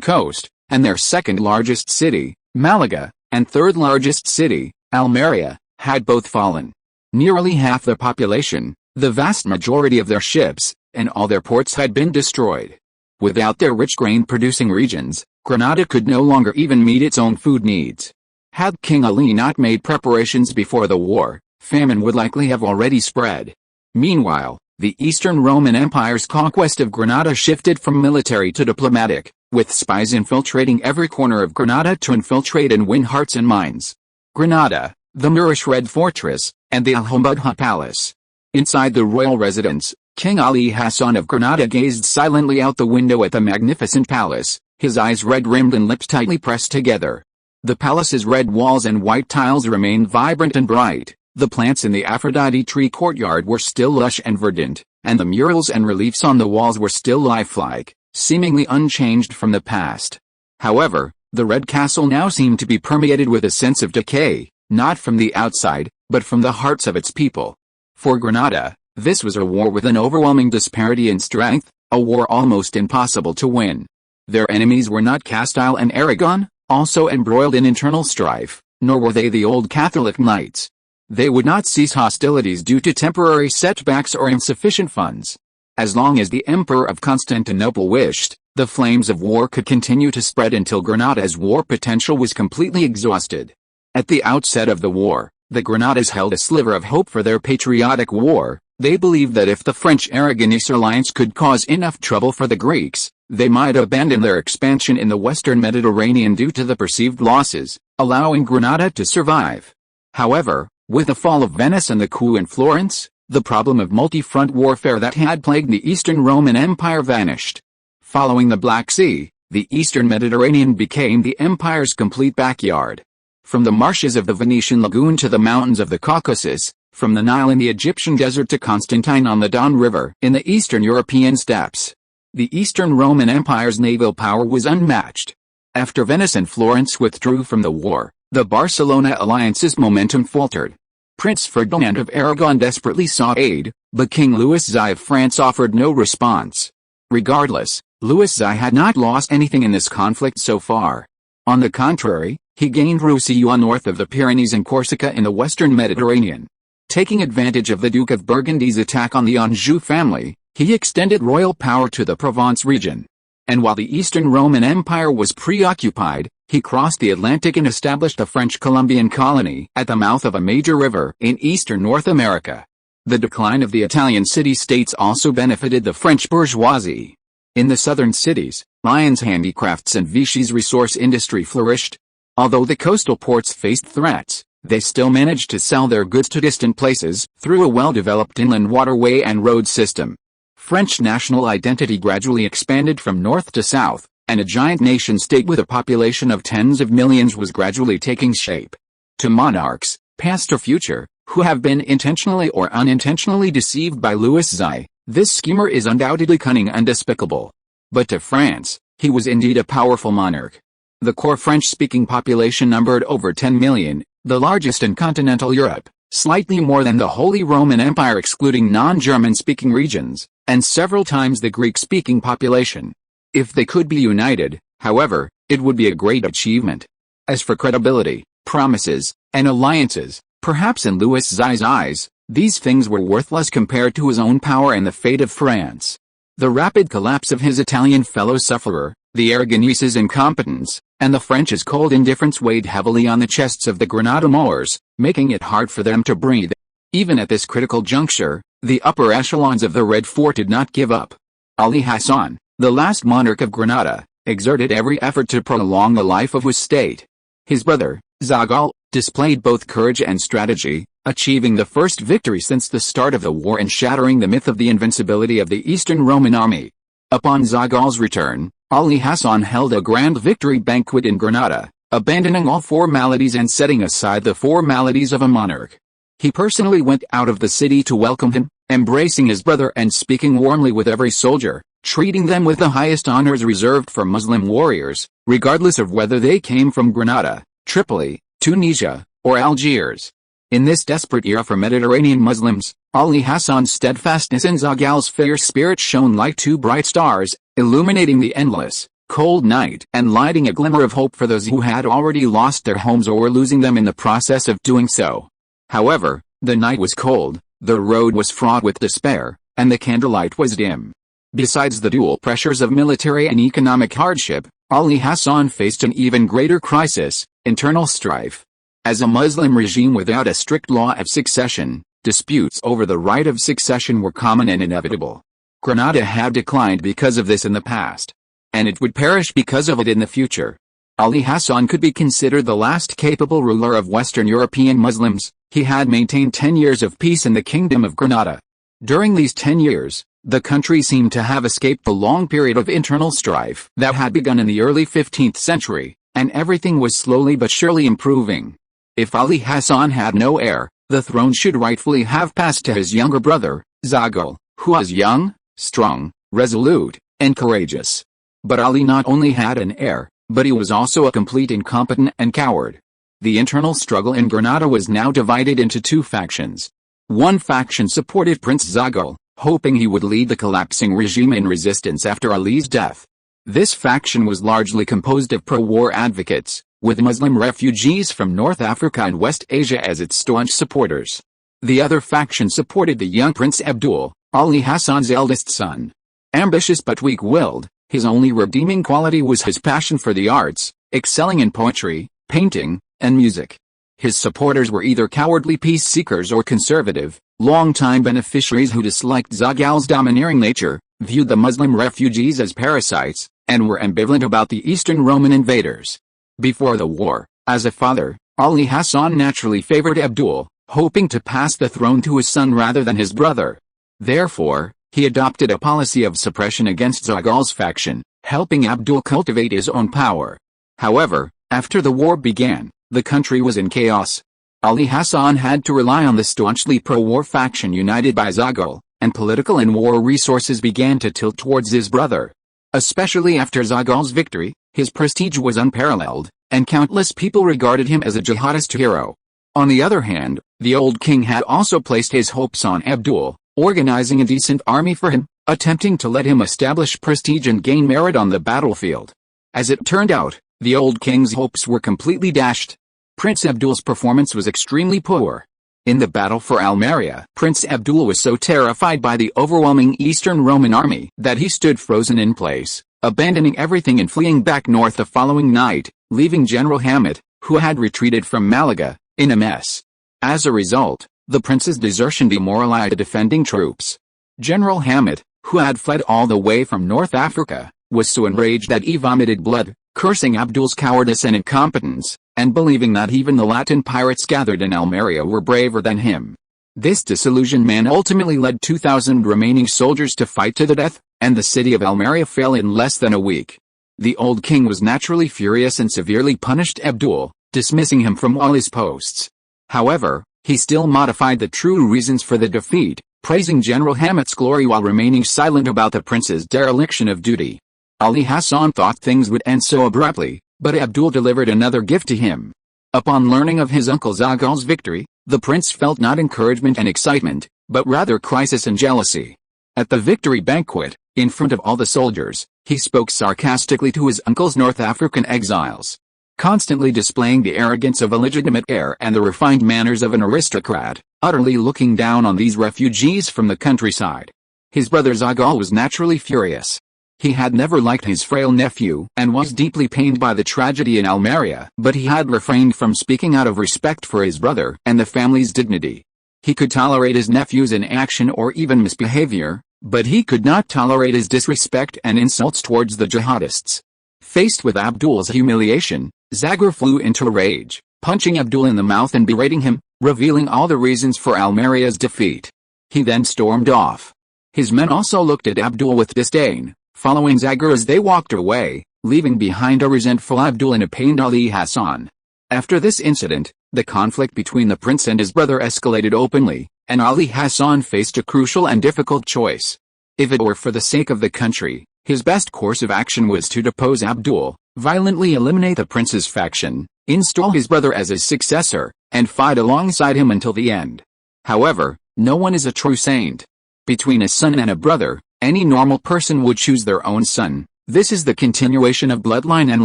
coast, and their second-largest city, Malaga, and third-largest city, Almeria, had both fallen. Nearly half their population, the vast majority of their ships, and all their ports had been destroyed. Without their rich grain-producing regions, Granada could no longer even meet its own food needs. Had King Ali not made preparations before the war, famine would likely have already spread. Meanwhile, the Eastern Roman Empire's conquest of Granada shifted from military to diplomatic, with spies infiltrating every corner of Granada to infiltrate and win hearts and minds. Granada, the Moorish Red Fortress, and the Alhambra Palace. Inside the royal residence, King Ali Hassan of Granada gazed silently out the window at the magnificent palace, his eyes red-rimmed and lips tightly pressed together. The palace's red walls and white tiles remained vibrant and bright, the plants in the Aphrodite tree courtyard were still lush and verdant, and the murals and reliefs on the walls were still lifelike, seemingly unchanged from the past. However, the Red Castle now seemed to be permeated with a sense of decay, not from the outside, but from the hearts of its people. For Granada, this was a war with an overwhelming disparity in strength, a war almost impossible to win. Their enemies were not Castile and Aragon, also embroiled in internal strife, nor were they the old Catholic knights. They would not cease hostilities due to temporary setbacks or insufficient funds. As long as the Emperor of Constantinople wished, the flames of war could continue to spread until Granada's war potential was completely exhausted. At the outset of the war, the Granadas held a sliver of hope for their patriotic war. They believed that if the French-Aragonese alliance could cause enough trouble for the Greeks, they might abandon their expansion in the western Mediterranean due to the perceived losses, allowing Granada to survive. However, with the fall of Venice and the coup in Florence, the problem of multi-front warfare that had plagued the Eastern Roman Empire vanished. Following the Black Sea, the Eastern Mediterranean became the empire's complete backyard. From the marshes of the Venetian lagoon to the mountains of the Caucasus, from the Nile in the Egyptian desert to Constantine on the Don River in the Eastern European steppes, the Eastern Roman Empire's naval power was unmatched. After Venice and Florence withdrew from the war, the Barcelona alliance's momentum faltered. Prince Ferdinand of Aragon desperately sought aid, but King Louis XI of France offered no response. Regardless, Louis XI had not lost anything in this conflict so far. On the contrary, he gained Roussillon north of the Pyrenees and Corsica in the western Mediterranean. Taking advantage of the Duke of Burgundy's attack on the Anjou family, he extended royal power to the Provence region. And while the Eastern Roman Empire was preoccupied, he crossed the Atlantic and established a French Colombian colony at the mouth of a major river in eastern North America. The decline of the Italian city-states also benefited the French bourgeoisie. In the southern cities, Lyons handicrafts and Vichy's resource industry flourished. Although the coastal ports faced threats, they still managed to sell their goods to distant places through a well-developed inland waterway and road system. French national identity gradually expanded from north to south, and a giant nation-state with a population of tens of millions was gradually taking shape. To monarchs, past or future, who have been intentionally or unintentionally deceived by Louis XI, this schemer is undoubtedly cunning and despicable. But to France, he was indeed a powerful monarch. The core French-speaking population numbered over 10 million, the largest in continental Europe, slightly more than the Holy Roman Empire excluding non-German-speaking regions, and several times the Greek-speaking population. If they could be united, however, it would be a great achievement. As for credibility, promises, and alliances, perhaps in Louis XI's eyes, these things were worthless compared to his own power and the fate of France. The rapid collapse of his Italian fellow sufferer, the Aragonese's incompetence, and the French's cold indifference weighed heavily on the chests of the Granada Moors, making it hard for them to breathe. Even at this critical juncture, the upper echelons of the Red Fort did not give up. Ali Hassan, the last monarch of Granada, exerted every effort to prolong the life of his state. His brother, Zagal, displayed both courage and strategy, achieving the first victory since the start of the war and shattering the myth of the invincibility of the Eastern Roman army. Upon Zagal's return, Ali Hassan held a grand victory banquet in Granada, abandoning all formalities and setting aside the formalities of a monarch. He personally went out of the city to welcome him, embracing his brother and speaking warmly with every soldier, treating them with the highest honors reserved for Muslim warriors, regardless of whether they came from Granada, Tripoli, Tunisia, or Algiers. In this desperate era for Mediterranean Muslims, Ali Hassan's steadfastness and Zagal's fierce spirit shone like two bright stars, illuminating the endless, cold night and lighting a glimmer of hope for those who had already lost their homes or were losing them in the process of doing so. However, the night was cold, the road was fraught with despair, and the candlelight was dim. Besides the dual pressures of military and economic hardship, Ali Hassan faced an even greater crisis, internal strife. As a Muslim regime without a strict law of succession, disputes over the right of succession were common and inevitable. Granada had declined because of this in the past, and it would perish because of it in the future. Ali Hassan could be considered the last capable ruler of Western European Muslims. He had maintained 10 years of peace in the Kingdom of Granada, During these 10 years, the country seemed to have escaped the long period of internal strife that had begun in the early 15th century, and everything was slowly but surely improving. If Ali Hassan had no heir, the throne should rightfully have passed to his younger brother, Zagul, who was young, strong, resolute, and courageous. But Ali not only had an heir, but he was also a complete incompetent and coward. The internal struggle in Granada was now divided into two factions. One faction supported Prince Zagul, hoping he would lead the collapsing regime in resistance after Ali's death. This faction was largely composed of pro-war advocates, with Muslim refugees from North Africa and West Asia as its staunch supporters. The other faction supported the young Prince Abdul, Ali Hassan's eldest son. Ambitious but weak-willed, his only redeeming quality was his passion for the arts, excelling in poetry, painting, and music. His supporters were either cowardly peace-seekers or conservative, long-time beneficiaries who disliked Zagul's domineering nature, viewed the Muslim refugees as parasites, and were ambivalent about the Eastern Roman invaders. Before the war, as a father, Ali Hassan naturally favored Abdul, hoping to pass the throne to his son rather than his brother. Therefore, he adopted a policy of suppression against Zagul's faction, helping Abdul cultivate his own power. However, after the war began, the country was in chaos. Ali Hassan had to rely on the staunchly pro-war faction united by Zagul, and political and war resources began to tilt towards his brother. Especially after Zagul's victory, his prestige was unparalleled, and countless people regarded him as a jihadist hero. On the other hand, the old king had also placed his hopes on Abdul, organizing a decent army for him, attempting to let him establish prestige and gain merit on the battlefield. As it turned out, the old king's hopes were completely dashed. Prince Abdul's performance was extremely poor. In the battle for Almeria, Prince Abdul was so terrified by the overwhelming Eastern Roman army that he stood frozen in place, abandoning everything and fleeing back north the following night, leaving General Hamid, who had retreated from Malaga, in a mess. As a result, the prince's desertion demoralized the defending troops. General Hamid, who had fled all the way from North Africa, was so enraged that he vomited blood, cursing Abdul's cowardice and incompetence, and believing that even the Latin pirates gathered in Almeria were braver than him. This disillusioned man ultimately led 2,000 remaining soldiers to fight to the death, and the city of Almeria fell in less than a week. The old king was naturally furious and severely punished Abdul, dismissing him from all his posts. However, he still modified the true reasons for the defeat, praising General Hamid's glory while remaining silent about the prince's dereliction of duty. Ali Hassan thought things would end so abruptly, but Abdul delivered another gift to him. Upon learning of his uncle Zagul's victory, the prince felt not encouragement and excitement, but rather crisis and jealousy. At the victory banquet, in front of all the soldiers, he spoke sarcastically to his uncle's North African exiles, constantly displaying the arrogance of a legitimate heir and the refined manners of an aristocrat, utterly looking down on these refugees from the countryside. His brother Zagul was naturally furious. He had never liked his frail nephew and was deeply pained by the tragedy in Almeria, but he had refrained from speaking out of respect for his brother and the family's dignity. He could tolerate his nephew's inaction or even misbehavior, but he could not tolerate his disrespect and insults towards the jihadists. Faced with Abdul's humiliation, Zagul flew into a rage, punching Abdul in the mouth and berating him, revealing all the reasons for Almeria's defeat. He then stormed off. His men also looked at Abdul with disdain, following Zagul as they walked away, leaving behind a resentful Abdul and a pained Ali Hassan. After this incident, the conflict between the prince and his brother escalated openly, and Ali Hassan faced a crucial and difficult choice. If it were for the sake of the country, his best course of action was to depose Abdul, violently eliminate the prince's faction, install his brother as his successor, and fight alongside him until the end. However, no one is a true saint. Between a son and a brother, any normal person would choose their own son. This is the continuation of bloodline and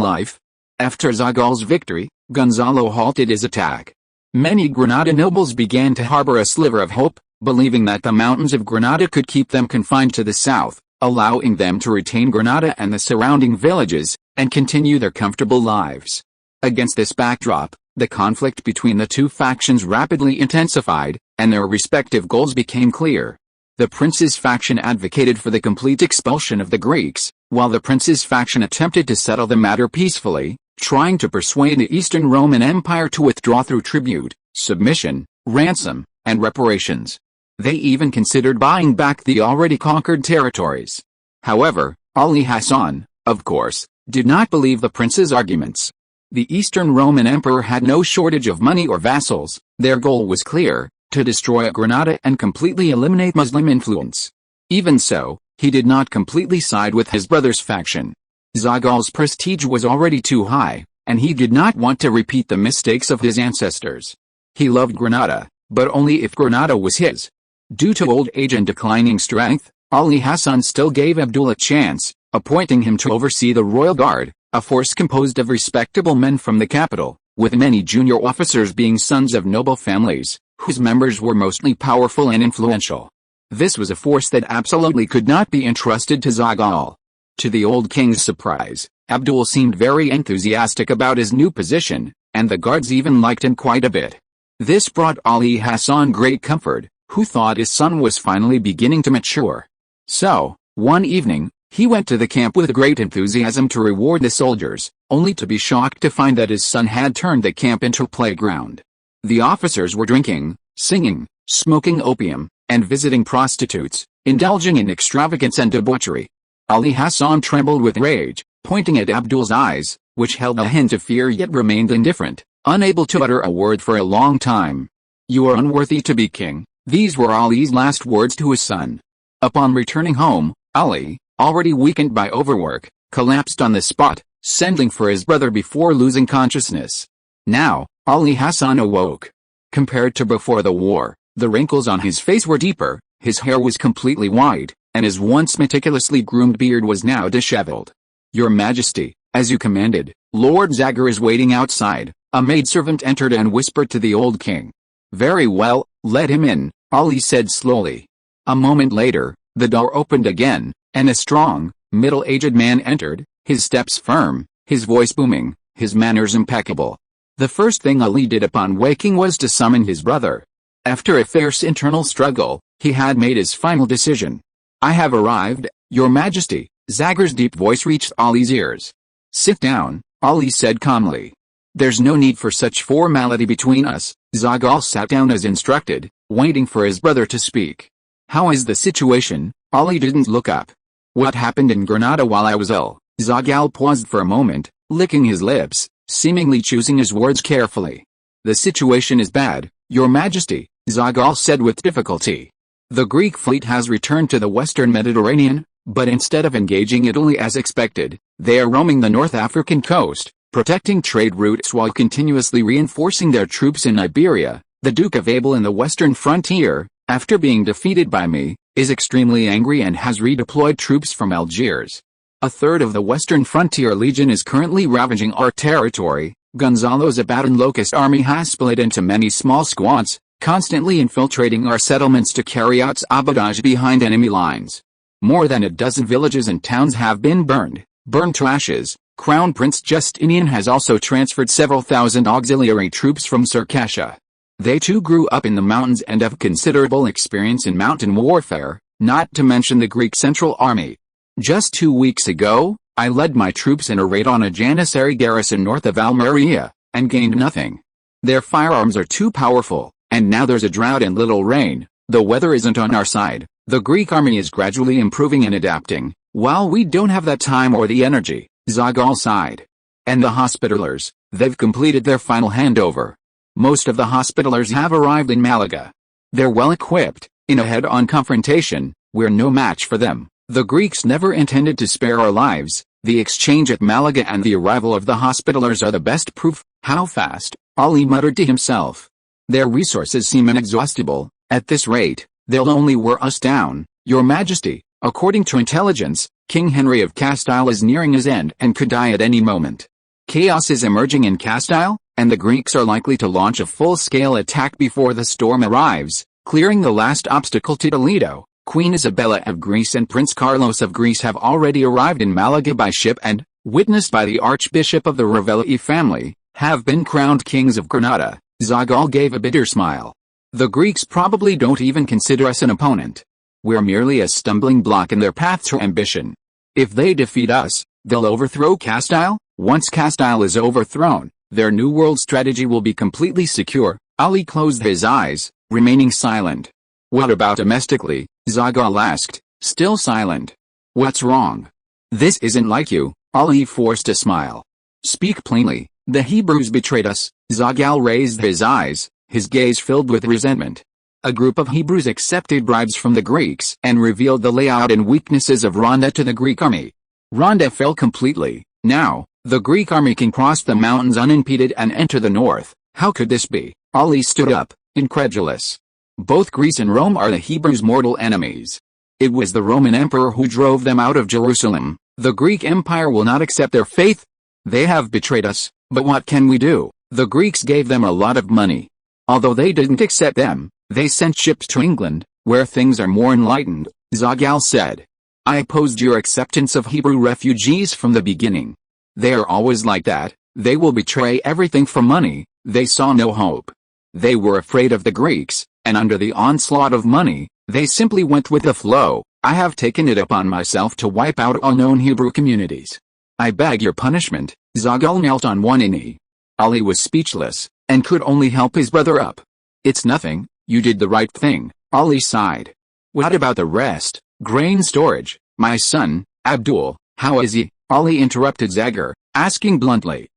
life. After Zagul's victory, Gonzalo halted his attack. Many Granada nobles began to harbor a sliver of hope, believing that the mountains of Granada could keep them confined to the south, allowing them to retain Granada and the surrounding villages, and continue their comfortable lives. Against this backdrop, the conflict between the two factions rapidly intensified, and their respective goals became clear. The prince's faction advocated for the complete expulsion of the Greeks, while the prince's faction attempted to settle the matter peacefully, trying to persuade the Eastern Roman Empire to withdraw through tribute, submission, ransom, and reparations. They even considered buying back the already conquered territories. However, Ali Hassan, of course, did not believe the prince's arguments. The Eastern Roman Emperor had no shortage of money or vassals. Their goal was clear: to destroy Granada and completely eliminate Muslim influence. Even so, he did not completely side with his brother's faction. Zaghal's prestige was already too high, and he did not want to repeat the mistakes of his ancestors. He loved Granada, but only if Granada was his. Due to old age and declining strength, Ali Hassan still gave Abdul a chance, appointing him to oversee the Royal Guard, a force composed of respectable men from the capital, with many junior officers being sons of noble families, whose members were mostly powerful and influential. This was a force that absolutely could not be entrusted to Zaghal. To the old king's surprise, Abdul seemed very enthusiastic about his new position, and the guards even liked him quite a bit. This brought Ali Hassan great comfort, who thought his son was finally beginning to mature. So, one evening, he went to the camp with great enthusiasm to reward the soldiers, only to be shocked to find that his son had turned the camp into a playground. The officers were drinking, singing, smoking opium, and visiting prostitutes, indulging in extravagance and debauchery. Ali Hassan trembled with rage, pointing at Abdul's eyes, which held a hint of fear yet remained indifferent, unable to utter a word for a long time. "You are unworthy to be king." These were Ali's last words to his son. Upon returning home, Ali, already weakened by overwork, collapsed on the spot, sending for his brother before losing consciousness. Now, Ali Hassan awoke. Compared to before the war, the wrinkles on his face were deeper, his hair was completely white, and his once meticulously groomed beard was now disheveled. "Your Majesty, as you commanded, Lord Zagar is waiting outside," a maidservant entered and whispered to the old king. "Very well, let him in," Ali said slowly. A moment later, the door opened again, and a strong, middle-aged man entered, his steps firm, his voice booming, his manners impeccable. The first thing Ali did upon waking was to summon his brother. After a fierce internal struggle, he had made his final decision. "I have arrived, Your Majesty," Zagar's deep voice reached Ali's ears. "Sit down," Ali said calmly. "There's no need for such formality between us." Zaghal sat down as instructed, waiting for his brother to speak. "How is the situation?" Ali didn't look up. "What happened in Granada while I was ill?" Zaghal paused for a moment, licking his lips, seemingly choosing his words carefully. "The situation is bad, Your Majesty," Zaghal said with difficulty. "The Greek fleet has returned to the western Mediterranean, but instead of engaging Italy as expected, they are roaming the North African coast, protecting trade routes while continuously reinforcing their troops in Iberia. The Duke of Abel in the western frontier, after being defeated by me, is extremely angry and has redeployed troops from Algiers. A third of the Western Frontier Legion is currently ravaging our territory. Gonzalo Zabatin's Locust army has split into many small squads, constantly infiltrating our settlements to carry out sabotage behind enemy lines. More than a dozen villages and towns have been burned to ashes. Crown Prince Justinian has also transferred several thousand auxiliary troops from Circassia. They too grew up in the mountains and have considerable experience in mountain warfare, not to mention the Greek Central Army. Just 2 weeks ago, I led my troops in a raid on a Janissary garrison north of Almeria, and gained nothing. Their firearms are too powerful, and now there's a drought and little rain. The weather isn't on our side. The Greek army is gradually improving and adapting, while we don't have that time or the energy." Zaghal sighed. "And the Hospitallers, they've completed their final handover. Most of the Hospitallers have arrived in Malaga. They're well equipped. In a head-on confrontation, we're no match for them. The Greeks never intended to spare our lives. The exchange at Malaga and the arrival of the Hospitallers are the best proof." "How fast?" Ali muttered to himself. "Their resources seem inexhaustible. At this rate, they'll only wear us down, Your Majesty. According to intelligence, King Henry of Castile is nearing his end and could die at any moment. Chaos is emerging in Castile, and the Greeks are likely to launch a full-scale attack before the storm arrives, clearing the last obstacle to Toledo. Queen Isabella of Greece and Prince Carlos of Greece have already arrived in Malaga by ship and, witnessed by the Archbishop of the Revelli family, have been crowned kings of Granada." Zaghal gave a bitter smile. "The Greeks probably don't even consider us an opponent. We're merely a stumbling block in their path to ambition. If they defeat us, they'll overthrow Castile. Once Castile is overthrown, their New World strategy will be completely secure." Ali closed his eyes, remaining silent. What about domestically? Zaghal asked, still silent. What's wrong? This isn't like you, Ali forced a smile. Speak plainly. The Hebrews betrayed us. Zaghal raised his eyes, his gaze filled with resentment. A group of Hebrews accepted bribes from the Greeks and revealed the layout and weaknesses of Ronda to the Greek army. Ronda fell completely. Now, the Greek army can cross the mountains unimpeded and enter the north. How could this be? Ali stood up, incredulous. Both Greece and Rome are the Hebrews' mortal enemies. It was the Roman emperor who drove them out of Jerusalem. The Greek Empire will not accept their faith. They have betrayed us, but what can we do? The Greeks gave them a lot of money. Although they didn't accept them, they sent ships to England, where things are more enlightened, Zaghal said. I opposed your acceptance of Hebrew refugees from the beginning. They are always like that, they will betray everything for money. They saw no hope. They were afraid of the Greeks, and under the onslaught of money, they simply went with the flow. I have taken it upon myself to wipe out all known Hebrew communities. I beg your punishment. Zaghal knelt on one knee. Ali was speechless, and could only help his brother up. It's nothing, you did the right thing, Ali sighed. What about the rest? Grain storage, my son, Abdul, how is he? Ali interrupted Zaghar, asking bluntly.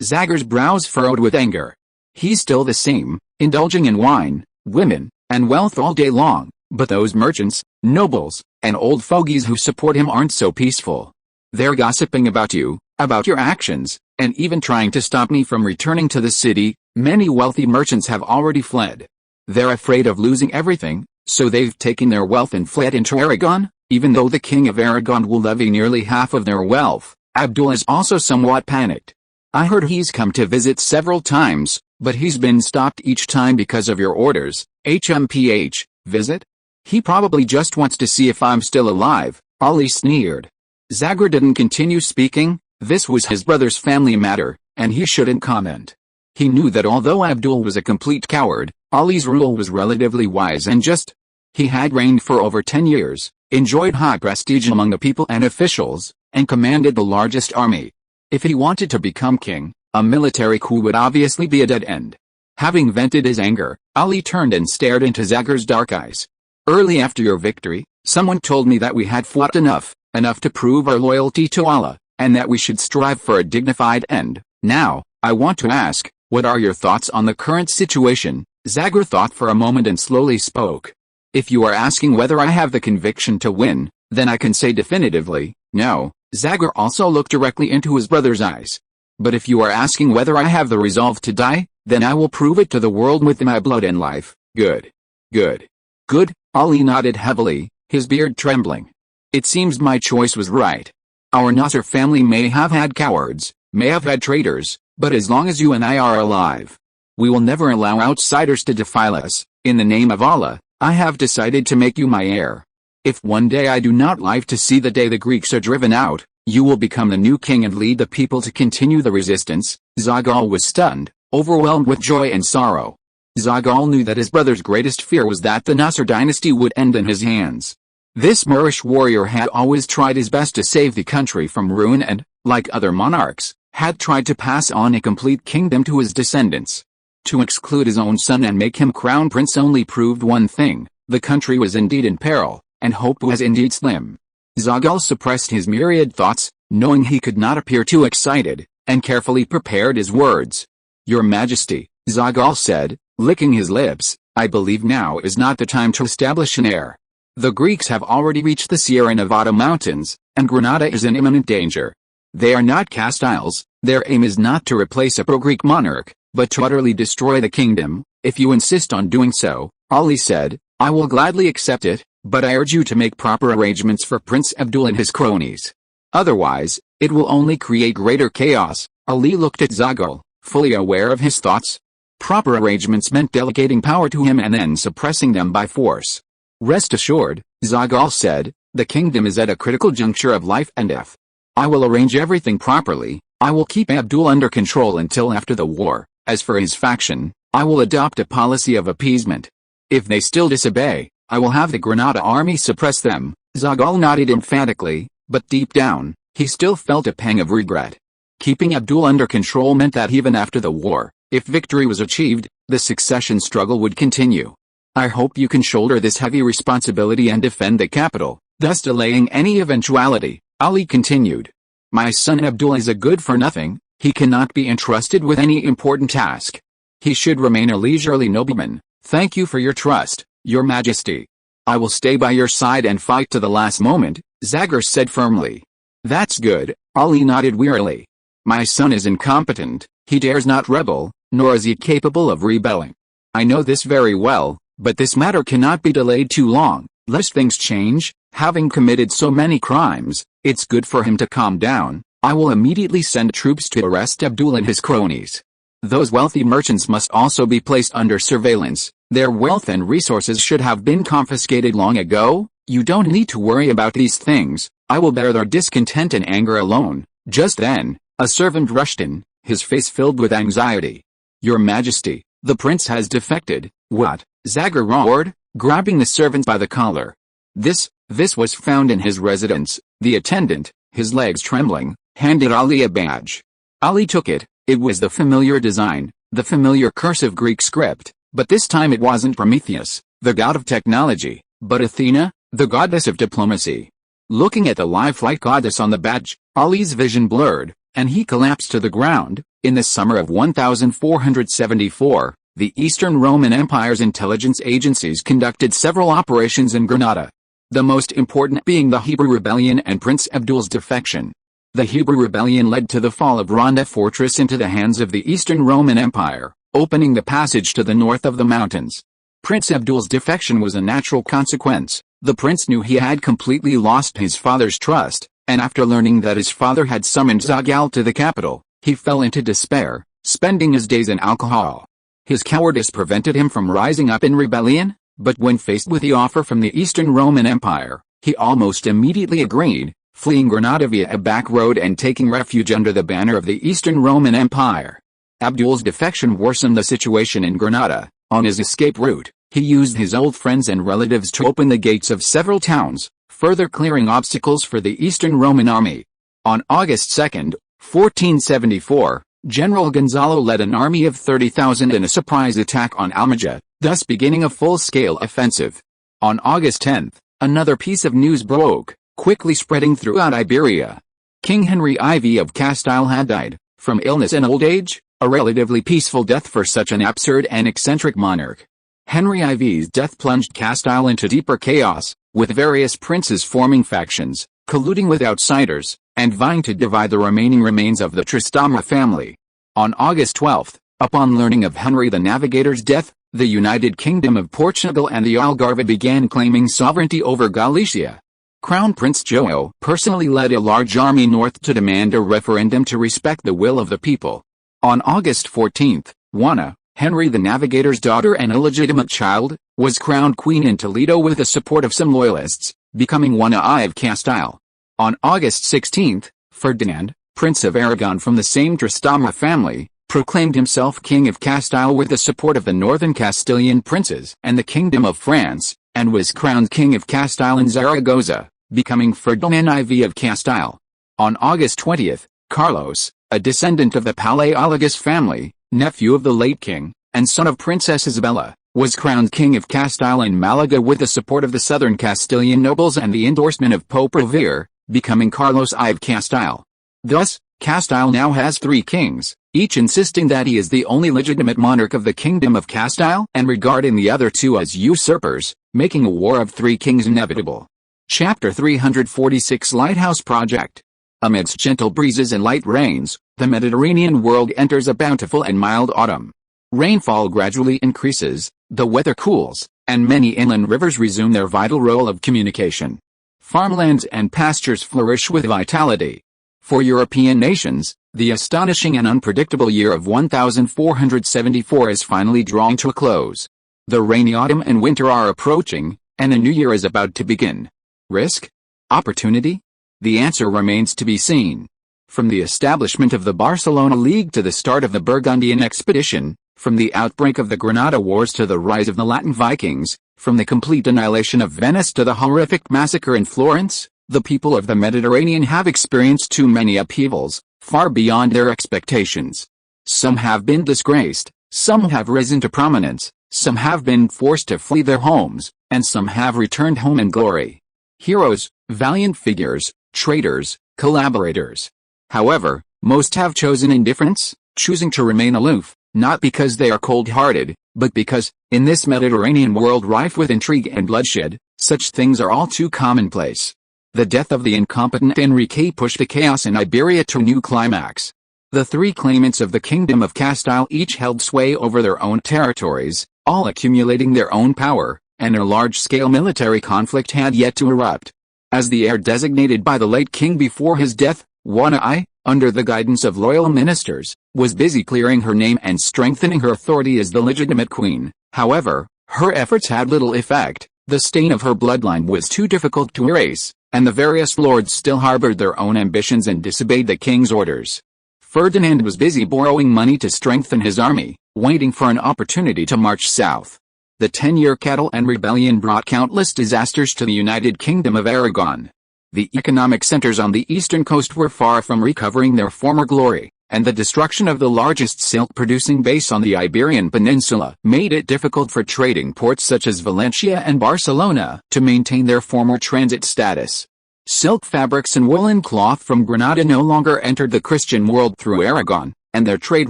Zaghar's brows furrowed with anger. He's still the same, indulging in wine, women, and wealth all day long, but those merchants, nobles, and old fogies who support him aren't so peaceful. They're gossiping about you, about your actions, and even trying to stop me from returning to the city. Many wealthy merchants have already fled. They're afraid of losing everything, so they've taken their wealth and fled into Aragon, even though the king of Aragon will levy nearly half of their wealth. Abdul is also somewhat panicked. I heard he's come to visit several times, but he's been stopped each time because of your orders. HMPH, visit? He probably just wants to see if I'm still alive, Ali sneered. Zaghar didn't continue speaking. This was his brother's family matter, and he shouldn't comment. He knew that although Abdul was a complete coward, Ali's rule was relatively wise and just. He had reigned for over 10 years, enjoyed high prestige among the people and officials, and commanded the largest army. If he wanted to become king, a military coup would obviously be a dead end. Having vented his anger, Ali turned and stared into Zaghar's dark eyes. Early after your victory, someone told me that we had fought enough to prove our loyalty to Allah, and that we should strive for a dignified end. Now, I want to ask, what are your thoughts on the current situation? Zaghar thought for a moment and slowly spoke. If you are asking whether I have the conviction to win, then I can say definitively, no. Zaghar also looked directly into his brother's eyes. But if you are asking whether I have the resolve to die, then I will prove it to the world with my blood and life. Good. Good. Good. Ali nodded heavily, his beard trembling. It seems my choice was right. Our Nasser family may have had cowards, may have had traitors, but as long as you and I are alive, we will never allow outsiders to defile us. In the name of Allah, I have decided to make you my heir. If one day I do not live to see the day the Greeks are driven out, you will become the new king and lead the people to continue the resistance. Zaghal was stunned, overwhelmed with joy and sorrow. Zaghal knew that his brother's greatest fear was that the Nasser dynasty would end in his hands. This Moorish warrior had always tried his best to save the country from ruin and, like other monarchs, had tried to pass on a complete kingdom to his descendants. To exclude his own son and make him crown prince only proved one thing: the country was indeed in peril, and hope was indeed slim. Zaghal suppressed his myriad thoughts, knowing he could not appear too excited, and carefully prepared his words. Your Majesty, Zaghal said, licking his lips, I believe now is not the time to establish an heir. The Greeks have already reached the Sierra Nevada mountains, and Granada is in imminent danger. They are not Castiles. Their aim is not to replace a pro-Greek monarch, but to utterly destroy the kingdom. If you insist on doing so, Ali said, I will gladly accept it, but I urge you to make proper arrangements for Prince Abdul and his cronies. Otherwise, it will only create greater chaos. Ali looked at Zaghal, fully aware of his thoughts. Proper arrangements meant delegating power to him and then suppressing them by force. Rest assured, Zaghal said, the kingdom is at a critical juncture of life and death. I will arrange everything properly. I will keep Abdul under control until after the war. As for his faction, I will adopt a policy of appeasement. If they still disobey, I will have the Granada army suppress them. Zaghal nodded emphatically, but deep down, he still felt a pang of regret. Keeping Abdul under control meant that even after the war, if victory was achieved, the succession struggle would continue. I hope you can shoulder this heavy responsibility and defend the capital, thus delaying any eventuality. Ali continued. My son Abdul is a good-for-nothing, he cannot be entrusted with any important task. He should remain a leisurely nobleman. Thank you for your trust, Your Majesty. I will stay by your side and fight to the last moment, Zagar said firmly. That's good, Ali nodded wearily. My son is incompetent, he dares not rebel, nor is he capable of rebelling. I know this very well, but this matter cannot be delayed too long, lest things change. Having committed so many crimes, it's good for him to calm down. I will immediately send troops to arrest Abdul and his cronies. Those wealthy merchants must also be placed under surveillance. Their wealth and resources should have been confiscated long ago. You don't need to worry about these things. I will bear their discontent and anger alone. Just then, a servant rushed in, his face filled with anxiety. Your Majesty, the prince has defected. What? Zagar roared, grabbing the servant by the collar. This was found in his residence. The attendant, his legs trembling, handed Ali a badge. Ali took it. It was the familiar design, the familiar cursive Greek script, but this time it wasn't Prometheus, the god of technology, but Athena, the goddess of diplomacy. Looking at the lifelike goddess on the badge, Ali's vision blurred, and he collapsed to the ground. In the summer of 1474, the Eastern Roman Empire's intelligence agencies conducted several operations in Granada. The most important being the Hebrew Rebellion and Prince Abdul's defection. The Hebrew Rebellion led to the fall of Ronda Fortress into the hands of the Eastern Roman Empire, opening the passage to the north of the mountains. Prince Abdul's defection was a natural consequence. The prince knew he had completely lost his father's trust, and after learning that his father had summoned Zagal to the capital, he fell into despair, spending his days in alcohol. His cowardice prevented him from rising up in rebellion, but when faced with the offer from the Eastern Roman Empire, he almost immediately agreed, fleeing Granada via a back road and taking refuge under the banner of the Eastern Roman Empire. Abdul's defection worsened the situation in Granada. On his escape route, he used his old friends and relatives to open the gates of several towns, further clearing obstacles for the Eastern Roman army. On August 2, 1474, General Gonzalo led an army of 30,000 in a surprise attack on Almeida, thus beginning a full-scale offensive. On August 10, another piece of news broke, quickly spreading throughout Iberia. King Henry IV of Castile had died, from illness and old age, a relatively peaceful death for such an absurd and eccentric monarch. Henry IV's death plunged Castile into deeper chaos, with various princes forming factions, colluding with outsiders, and vying to divide the remaining remains of the Tristama family. On August 12, upon learning of Henry the Navigator's death, the United Kingdom of Portugal and the Algarve began claiming sovereignty over Galicia. Crown Prince João personally led a large army north to demand a referendum to respect the will of the people. On August 14, Juana, Henry the Navigator's daughter and illegitimate child, was crowned queen in Toledo with the support of some loyalists, becoming Juana I of Castile. On August 16, Ferdinand, Prince of Aragon from the same Tristama family, proclaimed himself King of Castile with the support of the northern Castilian princes and the Kingdom of France, and was crowned King of Castile in Zaragoza, becoming Ferdinand IV of Castile. On August 20, Carlos, a descendant of the Palaiologos family, nephew of the late king, and son of Princess Isabella, was crowned King of Castile in Malaga with the support of the southern Castilian nobles and the endorsement of Pope Revere, becoming Carlos I of Castile. Thus, Castile now has 3 kings, each insisting that he is the only legitimate monarch of the Kingdom of Castile and regarding the other 2 as usurpers, making a war of 3 kings inevitable. Chapter 346 Lighthouse Project. Amidst gentle breezes and light rains, the Mediterranean world enters a bountiful and mild autumn. Rainfall gradually increases, the weather cools, and many inland rivers resume their vital role of communication. Farmlands and pastures flourish with vitality. For European nations, the astonishing and unpredictable year of 1474 is finally drawing to a close. The rainy autumn and winter are approaching, and a new year is about to begin. Risk? Opportunity? The answer remains to be seen. From the establishment of the Barcelona League to the start of the Burgundian expedition, from the outbreak of the Granada Wars to the rise of the Latin Vikings, from the complete annihilation of Venice to the horrific massacre in Florence, the people of the Mediterranean have experienced too many upheavals, far beyond their expectations. Some have been disgraced, some have risen to prominence, Some have been forced to flee their homes, and some have returned home in glory. Heroes, valiant figures, traitors, collaborators. However, most have chosen indifference, choosing to remain aloof, not because they are cold-hearted, but because, in this Mediterranean world rife with intrigue and bloodshed, such things are all too commonplace. The death of the incompetent Enrique pushed the chaos in Iberia to a new climax. The three claimants of the Kingdom of Castile each held sway over their own territories, all accumulating their own power, and a large-scale military conflict had yet to erupt. As the heir designated by the late king before his death, Juana I, under the guidance of loyal ministers, was busy clearing her name and strengthening her authority as the legitimate queen. However, her efforts had little effect. The stain of her bloodline was too difficult to erase, and the various lords still harbored their own ambitions and disobeyed the king's orders. Ferdinand was busy borrowing money to strengthen his army, waiting for an opportunity to march south. The 10-year Catalan rebellion brought countless disasters to the United Kingdom of Aragon. The economic centers on the eastern coast were far from recovering their former glory, and the destruction of the largest silk-producing base on the Iberian Peninsula made it difficult for trading ports such as Valencia and Barcelona to maintain their former transit status. Silk fabrics and woolen cloth from Granada no longer entered the Christian world through Aragon, and their trade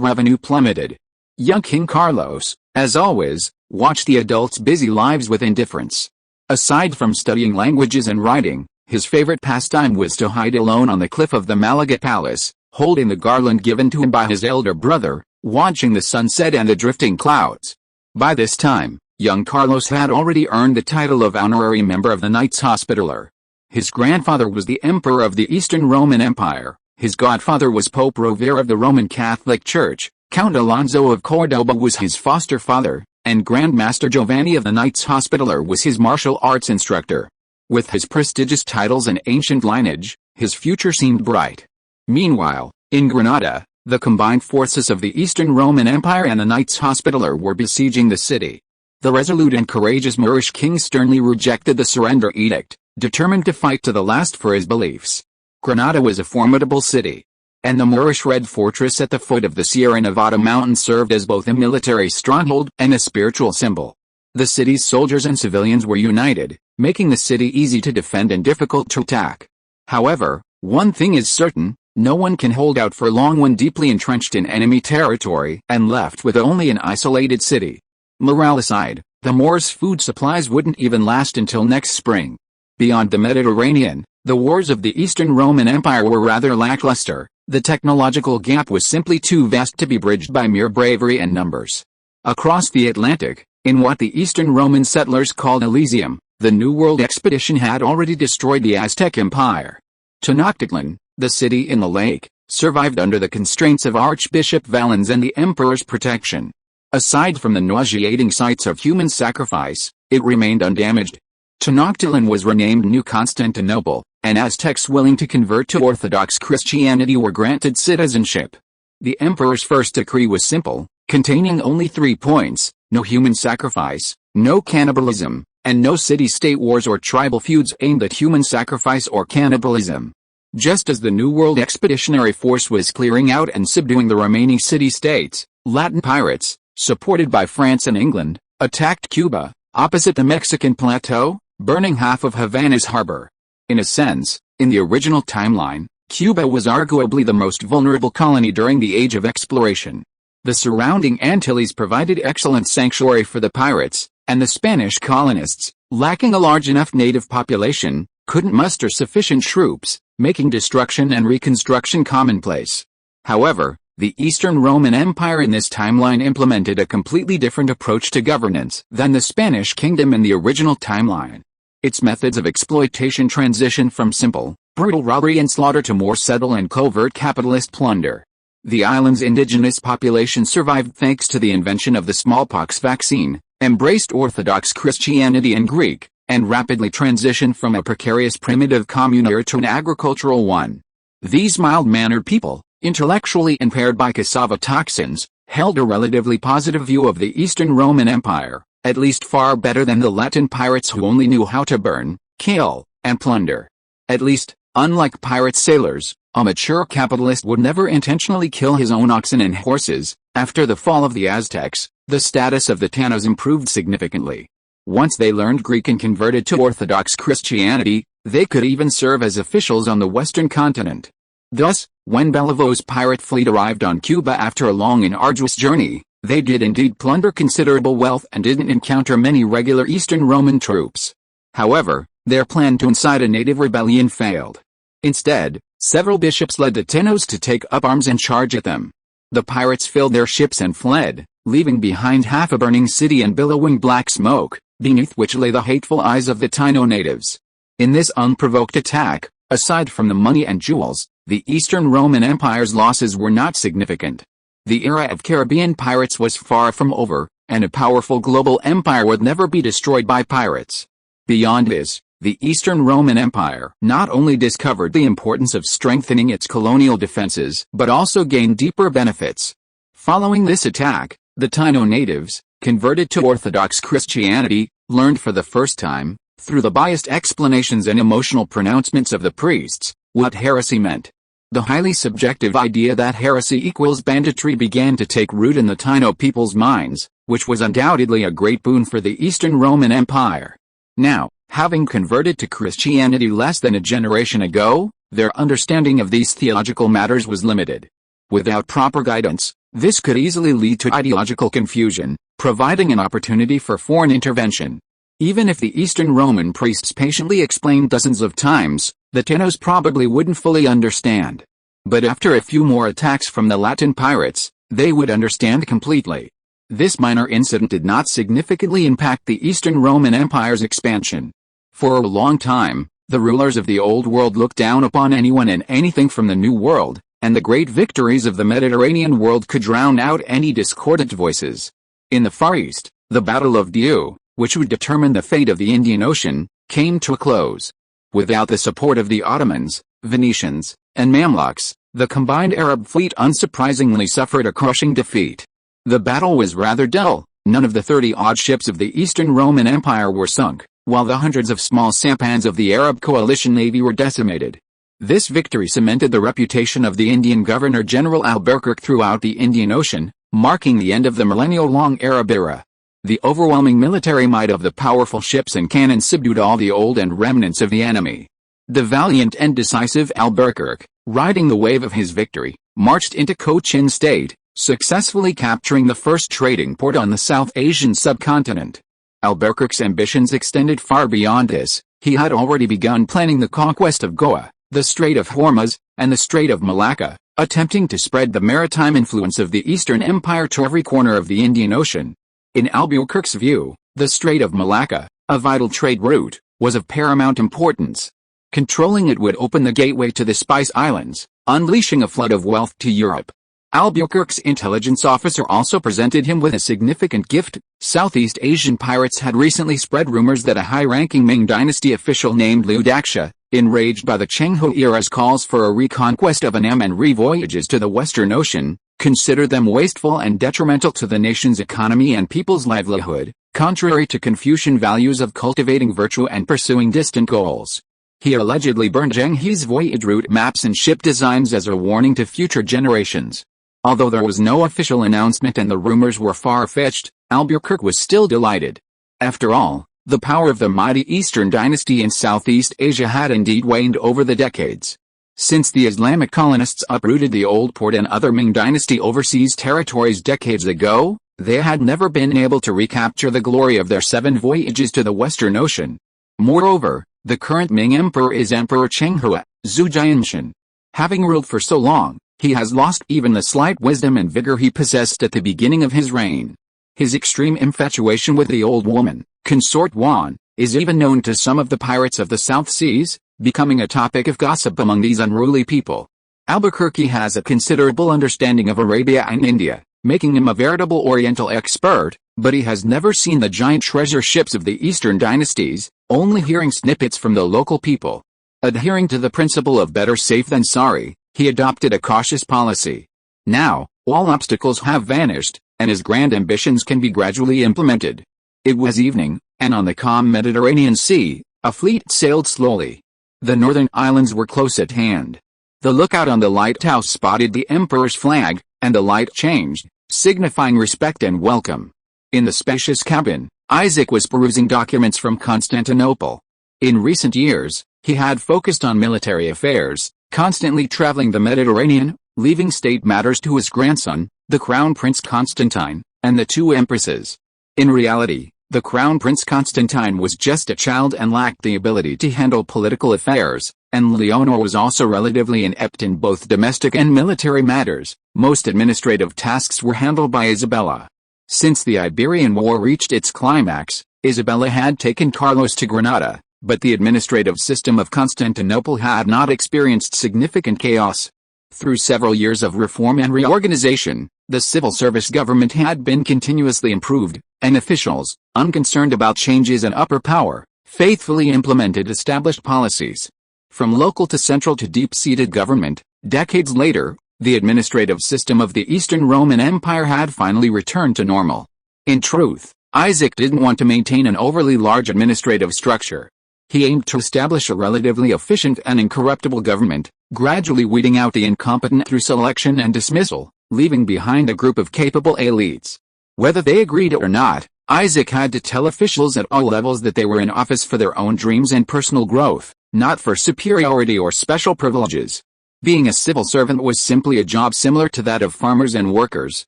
revenue plummeted. Young King Carlos, as always, watched the adults' busy lives with indifference. Aside from studying languages and writing, his favorite pastime was to hide alone on the cliff of the Malaga Palace, holding the garland given to him by his elder brother, watching the sunset and the drifting clouds. By this time, young Carlos had already earned the title of honorary member of the Knights Hospitaller. His grandfather was the Emperor of the Eastern Roman Empire, his godfather was Pope Rovere of the Roman Catholic Church, Count Alonso of Cordoba was his foster father, and Grand Master Giovanni of the Knights Hospitaller was his martial arts instructor. With his prestigious titles and ancient lineage, his future seemed bright. Meanwhile, in Granada, the combined forces of the Eastern Roman Empire and the Knights Hospitaller were besieging the city. The resolute and courageous Moorish king sternly rejected the surrender edict, determined to fight to the last for his beliefs. Granada was a formidable city, and the Moorish Red Fortress at the foot of the Sierra Nevada mountains served as both a military stronghold and a spiritual symbol. The city's soldiers and civilians were united, making the city easy to defend and difficult to attack. However, one thing is certain, no one can hold out for long when deeply entrenched in enemy territory and left with only an isolated city. Morale aside, the Moors' food supplies wouldn't even last until next spring. Beyond the Mediterranean, the wars of the Eastern Roman Empire were rather lackluster. The technological gap was simply too vast to be bridged by mere bravery and numbers. Across the Atlantic, in what the Eastern Roman settlers called Elysium, the New World expedition had already destroyed the Aztec Empire. Tenochtitlan, the city in the lake, survived under the constraints of Archbishop Valens and the emperor's protection. Aside from the nauseating sights of human sacrifice, it remained undamaged. Tenochtitlan was renamed New Constantinople, and Aztecs willing to convert to Orthodox Christianity were granted citizenship. The emperor's first decree was simple, containing only 3 points: no human sacrifice, no cannibalism, and no city-state wars or tribal feuds aimed at human sacrifice or cannibalism. Just as the New World Expeditionary Force was clearing out and subduing the remaining city-states, Latin pirates, supported by France and England, attacked Cuba, opposite the Mexican plateau, burning half of Havana's harbor. In a sense, in the original timeline, Cuba was arguably the most vulnerable colony during the Age of Exploration. The surrounding Antilles provided excellent sanctuary for the pirates, and the Spanish colonists, lacking a large enough native population, couldn't muster sufficient troops, making destruction and reconstruction commonplace. However, the Eastern Roman Empire in this timeline implemented a completely different approach to governance than the Spanish kingdom in the original timeline. Its methods of exploitation transitioned from simple, brutal robbery and slaughter to more subtle and covert capitalist plunder. The island's indigenous population survived thanks to the invention of the smallpox vaccine, embraced Orthodox Christianity and Greek, and rapidly transitioned from a precarious primitive communard to an agricultural one. These mild-mannered people, intellectually impaired by cassava toxins, held a relatively positive view of the Eastern Roman Empire, at least far better than the Latin pirates who only knew how to burn, kill, and plunder. At least, unlike pirate sailors, a mature capitalist would never intentionally kill his own oxen and horses. After the fall of the Aztecs, The status of the Tanos improved significantly. Once they learned Greek and converted to Orthodox Christianity, they could even serve as officials on the western continent. Thus, when Beliavo's pirate fleet arrived on Cuba after a long and arduous journey, they did indeed plunder considerable wealth and didn't encounter many regular Eastern Roman troops. However, their plan to incite a native rebellion failed. Instead, several bishops led the Tanos to take up arms and charge at them. The pirates filled their ships and fled, leaving behind half a burning city and billowing black smoke, beneath which lay the hateful eyes of the Taino natives. In this unprovoked attack, aside from the money and jewels, the Eastern Roman Empire's losses were not significant. The era of Caribbean pirates was far from over, and a powerful global empire would never be destroyed by pirates. Beyond this, the Eastern Roman Empire not only discovered the importance of strengthening its colonial defenses but also gained deeper benefits. Following this attack, the Taino natives, converted to Orthodox Christianity, learned for the first time, through the biased explanations and emotional pronouncements of the priests, what heresy meant. The highly subjective idea that heresy equals banditry began to take root in the Taino people's minds, which was undoubtedly a great boon for the Eastern Roman Empire. Now, having converted to Christianity less than a generation ago, their understanding of these theological matters was limited. Without proper guidance, this could easily lead to ideological confusion, providing an opportunity for foreign intervention. Even if the Eastern Roman priests patiently explained dozens of times, the Tanos probably wouldn't fully understand. But after a few more attacks from the Latin pirates, they would understand completely. This minor incident did not significantly impact the Eastern Roman Empire's expansion. For a long time, the rulers of the Old World looked down upon anyone and anything from the New World, and the great victories of the Mediterranean world could drown out any discordant voices. In the Far East, the Battle of Diu, which would determine the fate of the Indian Ocean, came to a close. Without the support of the Ottomans, Venetians, and Mamluks, the combined Arab fleet unsurprisingly suffered a crushing defeat. The battle was rather dull. None of the 30-odd ships of the Eastern Roman Empire were sunk, while the hundreds of small sampans of the Arab coalition navy were decimated. This victory cemented the reputation of the Indian Governor-General Albuquerque throughout the Indian Ocean, marking the end of the millennial-long Arab era. The overwhelming military might of the powerful ships and cannons subdued all the old and remnants of the enemy. The valiant and decisive Albuquerque, riding the wave of his victory, marched into Cochin State, successfully capturing the first trading port on the South Asian subcontinent. Albuquerque's ambitions extended far beyond this. He had already begun planning the conquest of Goa, the Strait of Hormuz, and the Strait of Malacca, attempting to spread the maritime influence of the Eastern Empire to every corner of the Indian Ocean. In Albuquerque's view, the Strait of Malacca, a vital trade route, was of paramount importance. Controlling it would open the gateway to the Spice Islands, unleashing a flood of wealth to Europe. Albuquerque's intelligence officer also presented him with a significant gift. Southeast Asian pirates had recently spread rumors that a high-ranking Ming dynasty official named Liu Daxia, enraged by the Chenghu era's calls for a reconquest of Annam and re-voyages to the Western Ocean, considered them wasteful and detrimental to the nation's economy and people's livelihood, contrary to Confucian values of cultivating virtue and pursuing distant goals. He allegedly burned Zheng He's voyage route maps and ship designs as a warning to future generations. Although there was no official announcement and the rumors were far-fetched, Albuquerque was still delighted. After all, the power of the mighty Eastern dynasty in Southeast Asia had indeed waned over the decades. Since the Islamic colonists uprooted the old port and other Ming dynasty overseas territories decades ago, they had never been able to recapture the glory of their 7 voyages to the Western Ocean. Moreover, the current Ming emperor is Emperor Cheng Zhu Jianshan. Having ruled for so long, he has lost even the slight wisdom and vigor he possessed at the beginning of his reign. His extreme infatuation with the old woman, Consort Wan, is even known to some of the pirates of the South Seas, becoming a topic of gossip among these unruly people. Albuquerque has a considerable understanding of Arabia and India, making him a veritable Oriental expert, but he has never seen the giant treasure ships of the Eastern dynasties, only hearing snippets from the local people. Adhering to the principle of better safe than sorry, he adopted a cautious policy. Now, all obstacles have vanished, and his grand ambitions can be gradually implemented. It was evening, and on the calm Mediterranean Sea, a fleet sailed slowly. The northern islands were close at hand. The lookout on the lighthouse spotted the emperor's flag, and the light changed, signifying respect and welcome. In the spacious cabin, Isaac was perusing documents from Constantinople. In recent years, he had focused on military affairs, constantly traveling the Mediterranean, leaving state matters to his grandson, the Crown Prince Constantine, and the two empresses. In reality, the Crown Prince Constantine was just a child and lacked the ability to handle political affairs, and Leonor was also relatively inept in both domestic and military matters. Most administrative tasks were handled by Isabella. Since the Iberian War reached its climax, Isabella had taken Carlos to Granada, but the administrative system of Constantinople had not experienced significant chaos. Through several years of reform and reorganization, the civil service government had been continuously improved, and officials, unconcerned about changes in upper power, faithfully implemented established policies. From local to central to deep-seated government, decades later, the administrative system of the Eastern Roman Empire had finally returned to normal. In truth, Isaac didn't want to maintain an overly large administrative structure. He aimed to establish a relatively efficient and incorruptible government, gradually weeding out the incompetent through selection and dismissal, leaving behind a group of capable elites. Whether they agreed or not, Isaac had to tell officials at all levels that they were in office for their own dreams and personal growth, not for superiority or special privileges. Being a civil servant was simply a job similar to that of farmers and workers,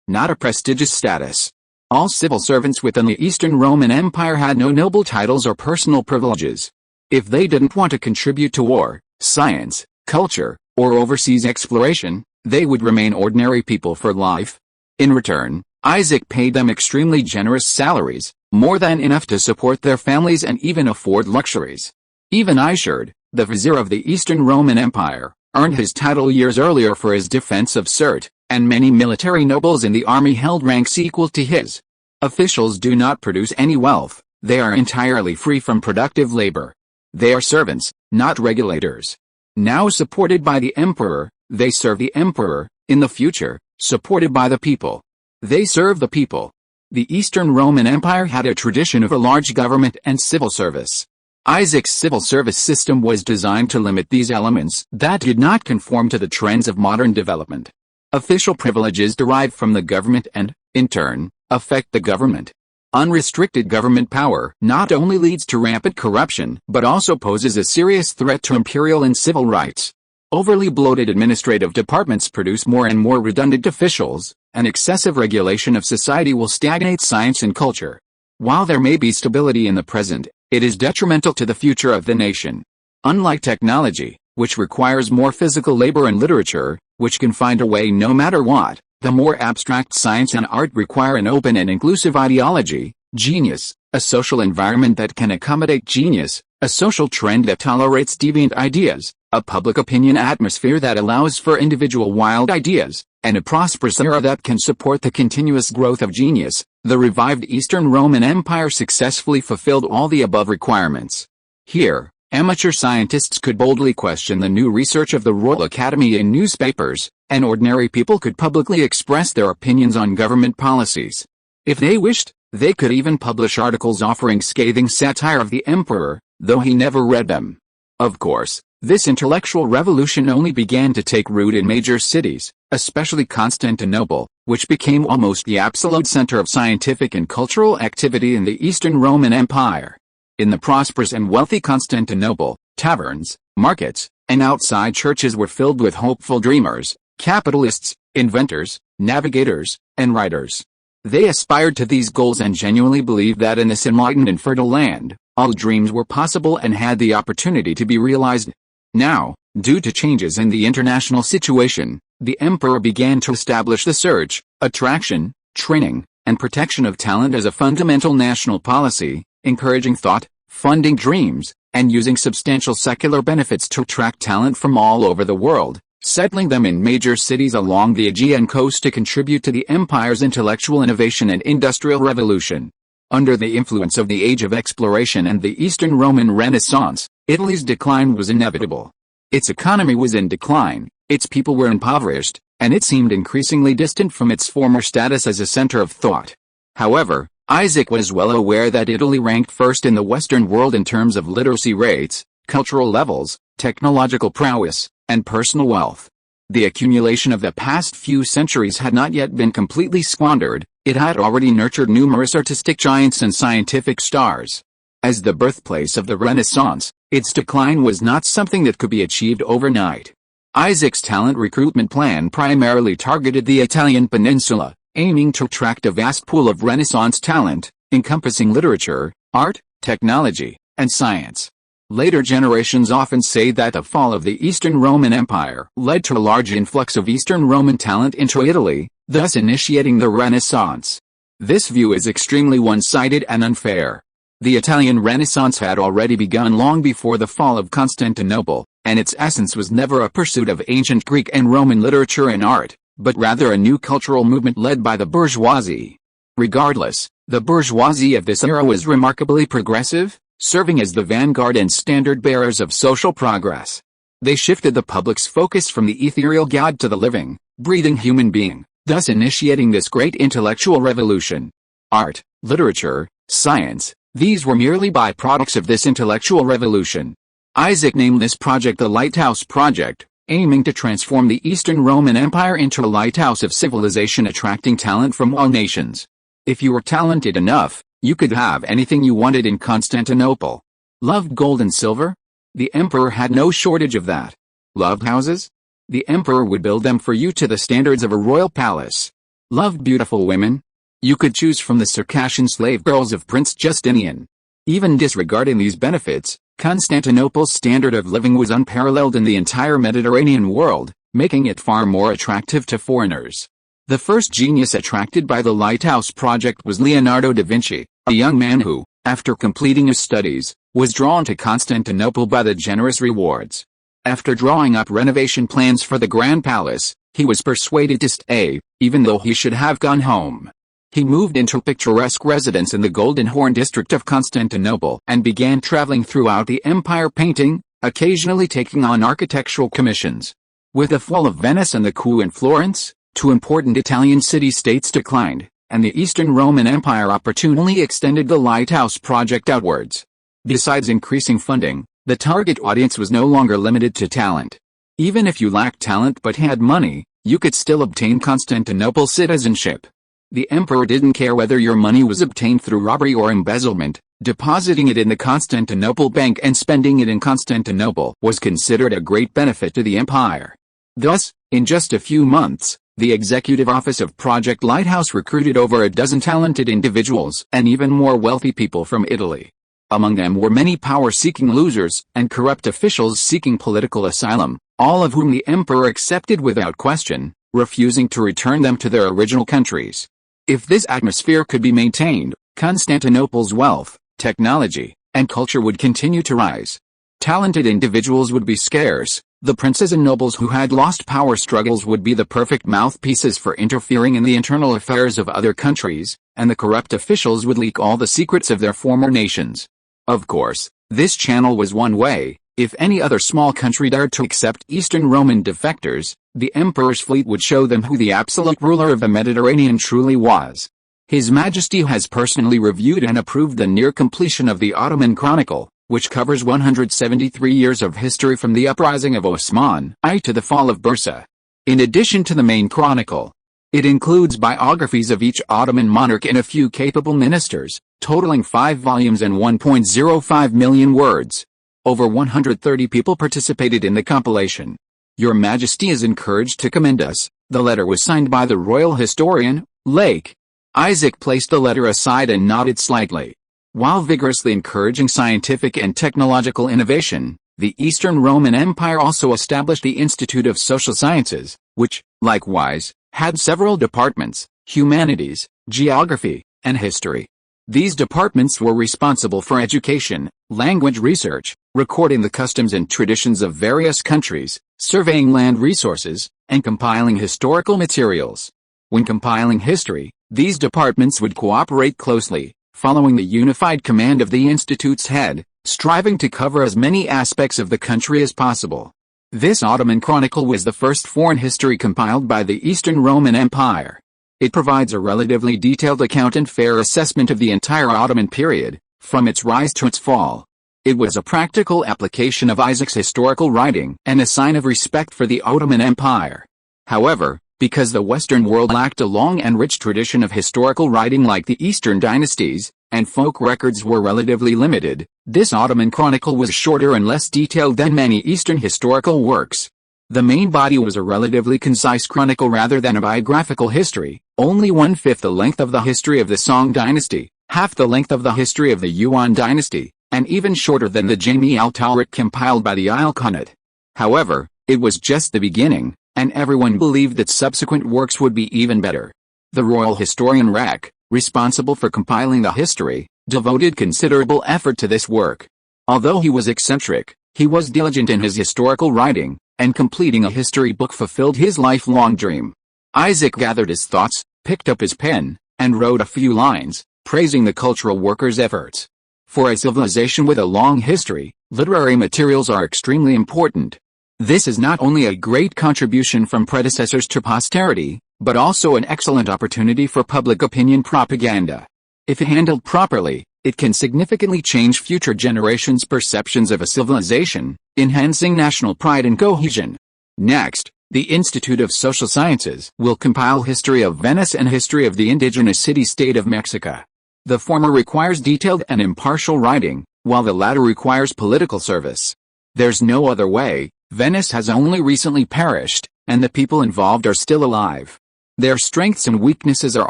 not a prestigious status. All civil servants within the Eastern Roman Empire had no noble titles or personal privileges. If they didn't want to contribute to war, science, culture, or overseas exploration, they would remain ordinary people for life. In return, Isaac paid them extremely generous salaries, more than enough to support their families and even afford luxuries. Even Ishard, the vizier of the Eastern Roman Empire, earned his title years earlier for his defense of Sirte, and many military nobles in the army held ranks equal to his. Officials do not produce any wealth, they are entirely free from productive labor. They are servants, not regulators. Now supported by the emperor, they serve the emperor. In the future, supported by the people, they serve the people. The Eastern Roman Empire had a tradition of a large government and civil service. Isaac's civil service system was designed to limit these elements that did not conform to the trends of modern development. Official privileges derive from the government and, in turn, affect the government. Unrestricted government power not only leads to rampant corruption but also poses a serious threat to imperial and civil rights. Overly bloated administrative departments produce more and more redundant officials, and excessive regulation of society will stagnate science and culture. While there may be stability in the present, it is detrimental to the future of the nation. Unlike technology, which requires more physical labor, and literature, which can find a way no matter what, the more abstract science and art require an open and inclusive ideology, genius, a social environment that can accommodate genius, a social trend that tolerates deviant ideas, a public opinion atmosphere that allows for individual wild ideas, and a prosperous era that can support the continuous growth of genius. The revived Eastern Roman Empire successfully fulfilled all the above requirements. Here, amateur scientists could boldly question the new research of the Royal Academy in newspapers, and ordinary people could publicly express their opinions on government policies. If they wished, they could even publish articles offering scathing satire of the emperor, though he never read them. Of course, this intellectual revolution only began to take root in major cities, especially Constantinople, which became almost the absolute center of scientific and cultural activity in the Eastern Roman Empire. In the prosperous and wealthy Constantinople, taverns, markets, and outside churches were filled with hopeful dreamers, capitalists, inventors, navigators, and writers. They aspired to these goals and genuinely believed that in this enlightened and fertile land, all dreams were possible and had the opportunity to be realized. Now, due to changes in the international situation, the emperor began to establish the search, attraction, training, and protection of talent as a fundamental national policy, encouraging thought, funding dreams, and using substantial secular benefits to attract talent from all over the world, settling them in major cities along the Aegean coast to contribute to the empire's intellectual innovation and industrial revolution. Under the influence of the Age of Exploration and the Eastern Roman Renaissance, Italy's decline was inevitable. Its economy was in decline, its people were impoverished, and it seemed increasingly distant from its former status as a center of thought. However, Isaac was well aware that Italy ranked first in the Western world in terms of literacy rates, cultural levels, technological prowess, and personal wealth. The accumulation of the past few centuries had not yet been completely squandered, It had already nurtured numerous artistic giants and scientific stars. As the birthplace of the Renaissance, its decline was not something that could be achieved overnight. Isaac's talent recruitment plan primarily targeted the Italian peninsula, aiming to attract a vast pool of Renaissance talent, encompassing literature, art, technology, and science. Later generations often say that the fall of the Eastern Roman Empire led to a large influx of Eastern Roman talent into Italy, thus initiating the Renaissance. This view is extremely one-sided and unfair. The Italian Renaissance had already begun long before the fall of Constantinople, and its essence was never a pursuit of ancient Greek and Roman literature and art, but rather a new cultural movement led by the bourgeoisie. Regardless, the bourgeoisie of this era was remarkably progressive, serving as the vanguard and standard-bearers of social progress. They shifted the public's focus from the ethereal god to the living, breathing human being, thus initiating this great intellectual revolution. Art, literature, science, these were merely byproducts of this intellectual revolution. Isaac named this project the Lighthouse Project, aiming to transform the Eastern Roman Empire into a lighthouse of civilization attracting talent from all nations. If you were talented enough, you could have anything you wanted in Constantinople. Loved gold and silver? The emperor had no shortage of that. Loved houses? The emperor would build them for you to the standards of a royal palace. Loved beautiful women? You could choose from the Circassian slave girls of Prince Justinian. Even disregarding these benefits, Constantinople's standard of living was unparalleled in the entire Mediterranean world, making it far more attractive to foreigners. The first genius attracted by the Lighthouse Project was Leonardo da Vinci, a young man who, after completing his studies, was drawn to Constantinople by the generous rewards. After drawing up renovation plans for the Grand Palace, he was persuaded to stay, even though he should have gone home. He moved into a picturesque residence in the Golden Horn district of Constantinople and began traveling throughout the empire painting, occasionally taking on architectural commissions. With the fall of Venice and the coup in Florence, two important Italian city-states declined, and the Eastern Roman Empire opportunely extended the Lighthouse Project outwards. Besides increasing funding, the target audience was no longer limited to talent. Even if you lacked talent but had money, you could still obtain Constantinople citizenship. The emperor didn't care whether your money was obtained through robbery or embezzlement. Depositing it in the Constantinople Bank and spending it in Constantinople was considered a great benefit to the empire. Thus, in just a few months, the Executive Office of Project Lighthouse recruited over a dozen talented individuals and even more wealthy people from Italy. Among them were many power-seeking losers and corrupt officials seeking political asylum, all of whom the emperor accepted without question, refusing to return them to their original countries. If this atmosphere could be maintained, Constantinople's wealth, technology, and culture would continue to rise. Talented individuals would be scarce. The princes and nobles who had lost power struggles would be the perfect mouthpieces for interfering in the internal affairs of other countries, and the corrupt officials would leak all the secrets of their former nations. Of course, this channel was one way. If any other small country dared to accept Eastern Roman defectors, the emperor's fleet would show them who the absolute ruler of the Mediterranean truly was. His Majesty has personally reviewed and approved the near completion of the Ottoman Chronicle, which covers 173 years of history from the uprising of Osman I to the fall of Bursa. In addition to the main chronicle, it includes biographies of each Ottoman monarch and a few capable ministers, totaling 5 volumes and 1.05 million words. Over 130 people participated in the compilation. Your Majesty is encouraged to commend us. The letter was signed by the royal historian, Lake. Isaac placed the letter aside and nodded slightly. While vigorously encouraging scientific and technological innovation, the Eastern Roman Empire also established the Institute of Social Sciences, which, likewise, had several departments: humanities, geography, and history. These departments were responsible for education, language research, recording the customs and traditions of various countries, surveying land resources, and compiling historical materials. When compiling history, these departments would cooperate closely, following the unified command of the Institute's head, striving to cover as many aspects of the country as possible. This Ottoman Chronicle was the first foreign history compiled by the Eastern Roman Empire. It provides a relatively detailed account and fair assessment of the entire Ottoman period, from its rise to its fall. It was a practical application of Isaac's historical writing and a sign of respect for the Ottoman Empire. However, Because the Western world lacked a long and rich tradition of historical writing like the Eastern dynasties, and folk records were relatively limited, this Ottoman chronicle was shorter and less detailed than many Eastern historical works. The main body was a relatively concise chronicle rather than a biographical history, only 1/5 the length of the history of the Song dynasty, half the length of the history of the Yuan dynasty, and even shorter than the Jami al-Tawrit compiled by the Ilkhanate. However, it was just the beginning, and everyone believed that subsequent works would be even better. The royal historian Rek, responsible for compiling the history, devoted considerable effort to this work. Although he was eccentric, he was diligent in his historical writing, and completing a history book fulfilled his lifelong dream. Isaac gathered his thoughts, picked up his pen, and wrote a few lines, praising the cultural workers' efforts. For a civilization with a long history, literary materials are extremely important. This is not only a great contribution from predecessors to posterity, but also an excellent opportunity for public opinion propaganda. If handled properly, it can significantly change future generations' perceptions of a civilization, enhancing national pride and cohesion. Next, the Institute of Social Sciences will compile history of Venice and history of the indigenous city-state of Mexico. The former requires detailed and impartial writing, while the latter requires political service. There's no other way. Venice has only recently perished, and the people involved are still alive. Their strengths and weaknesses are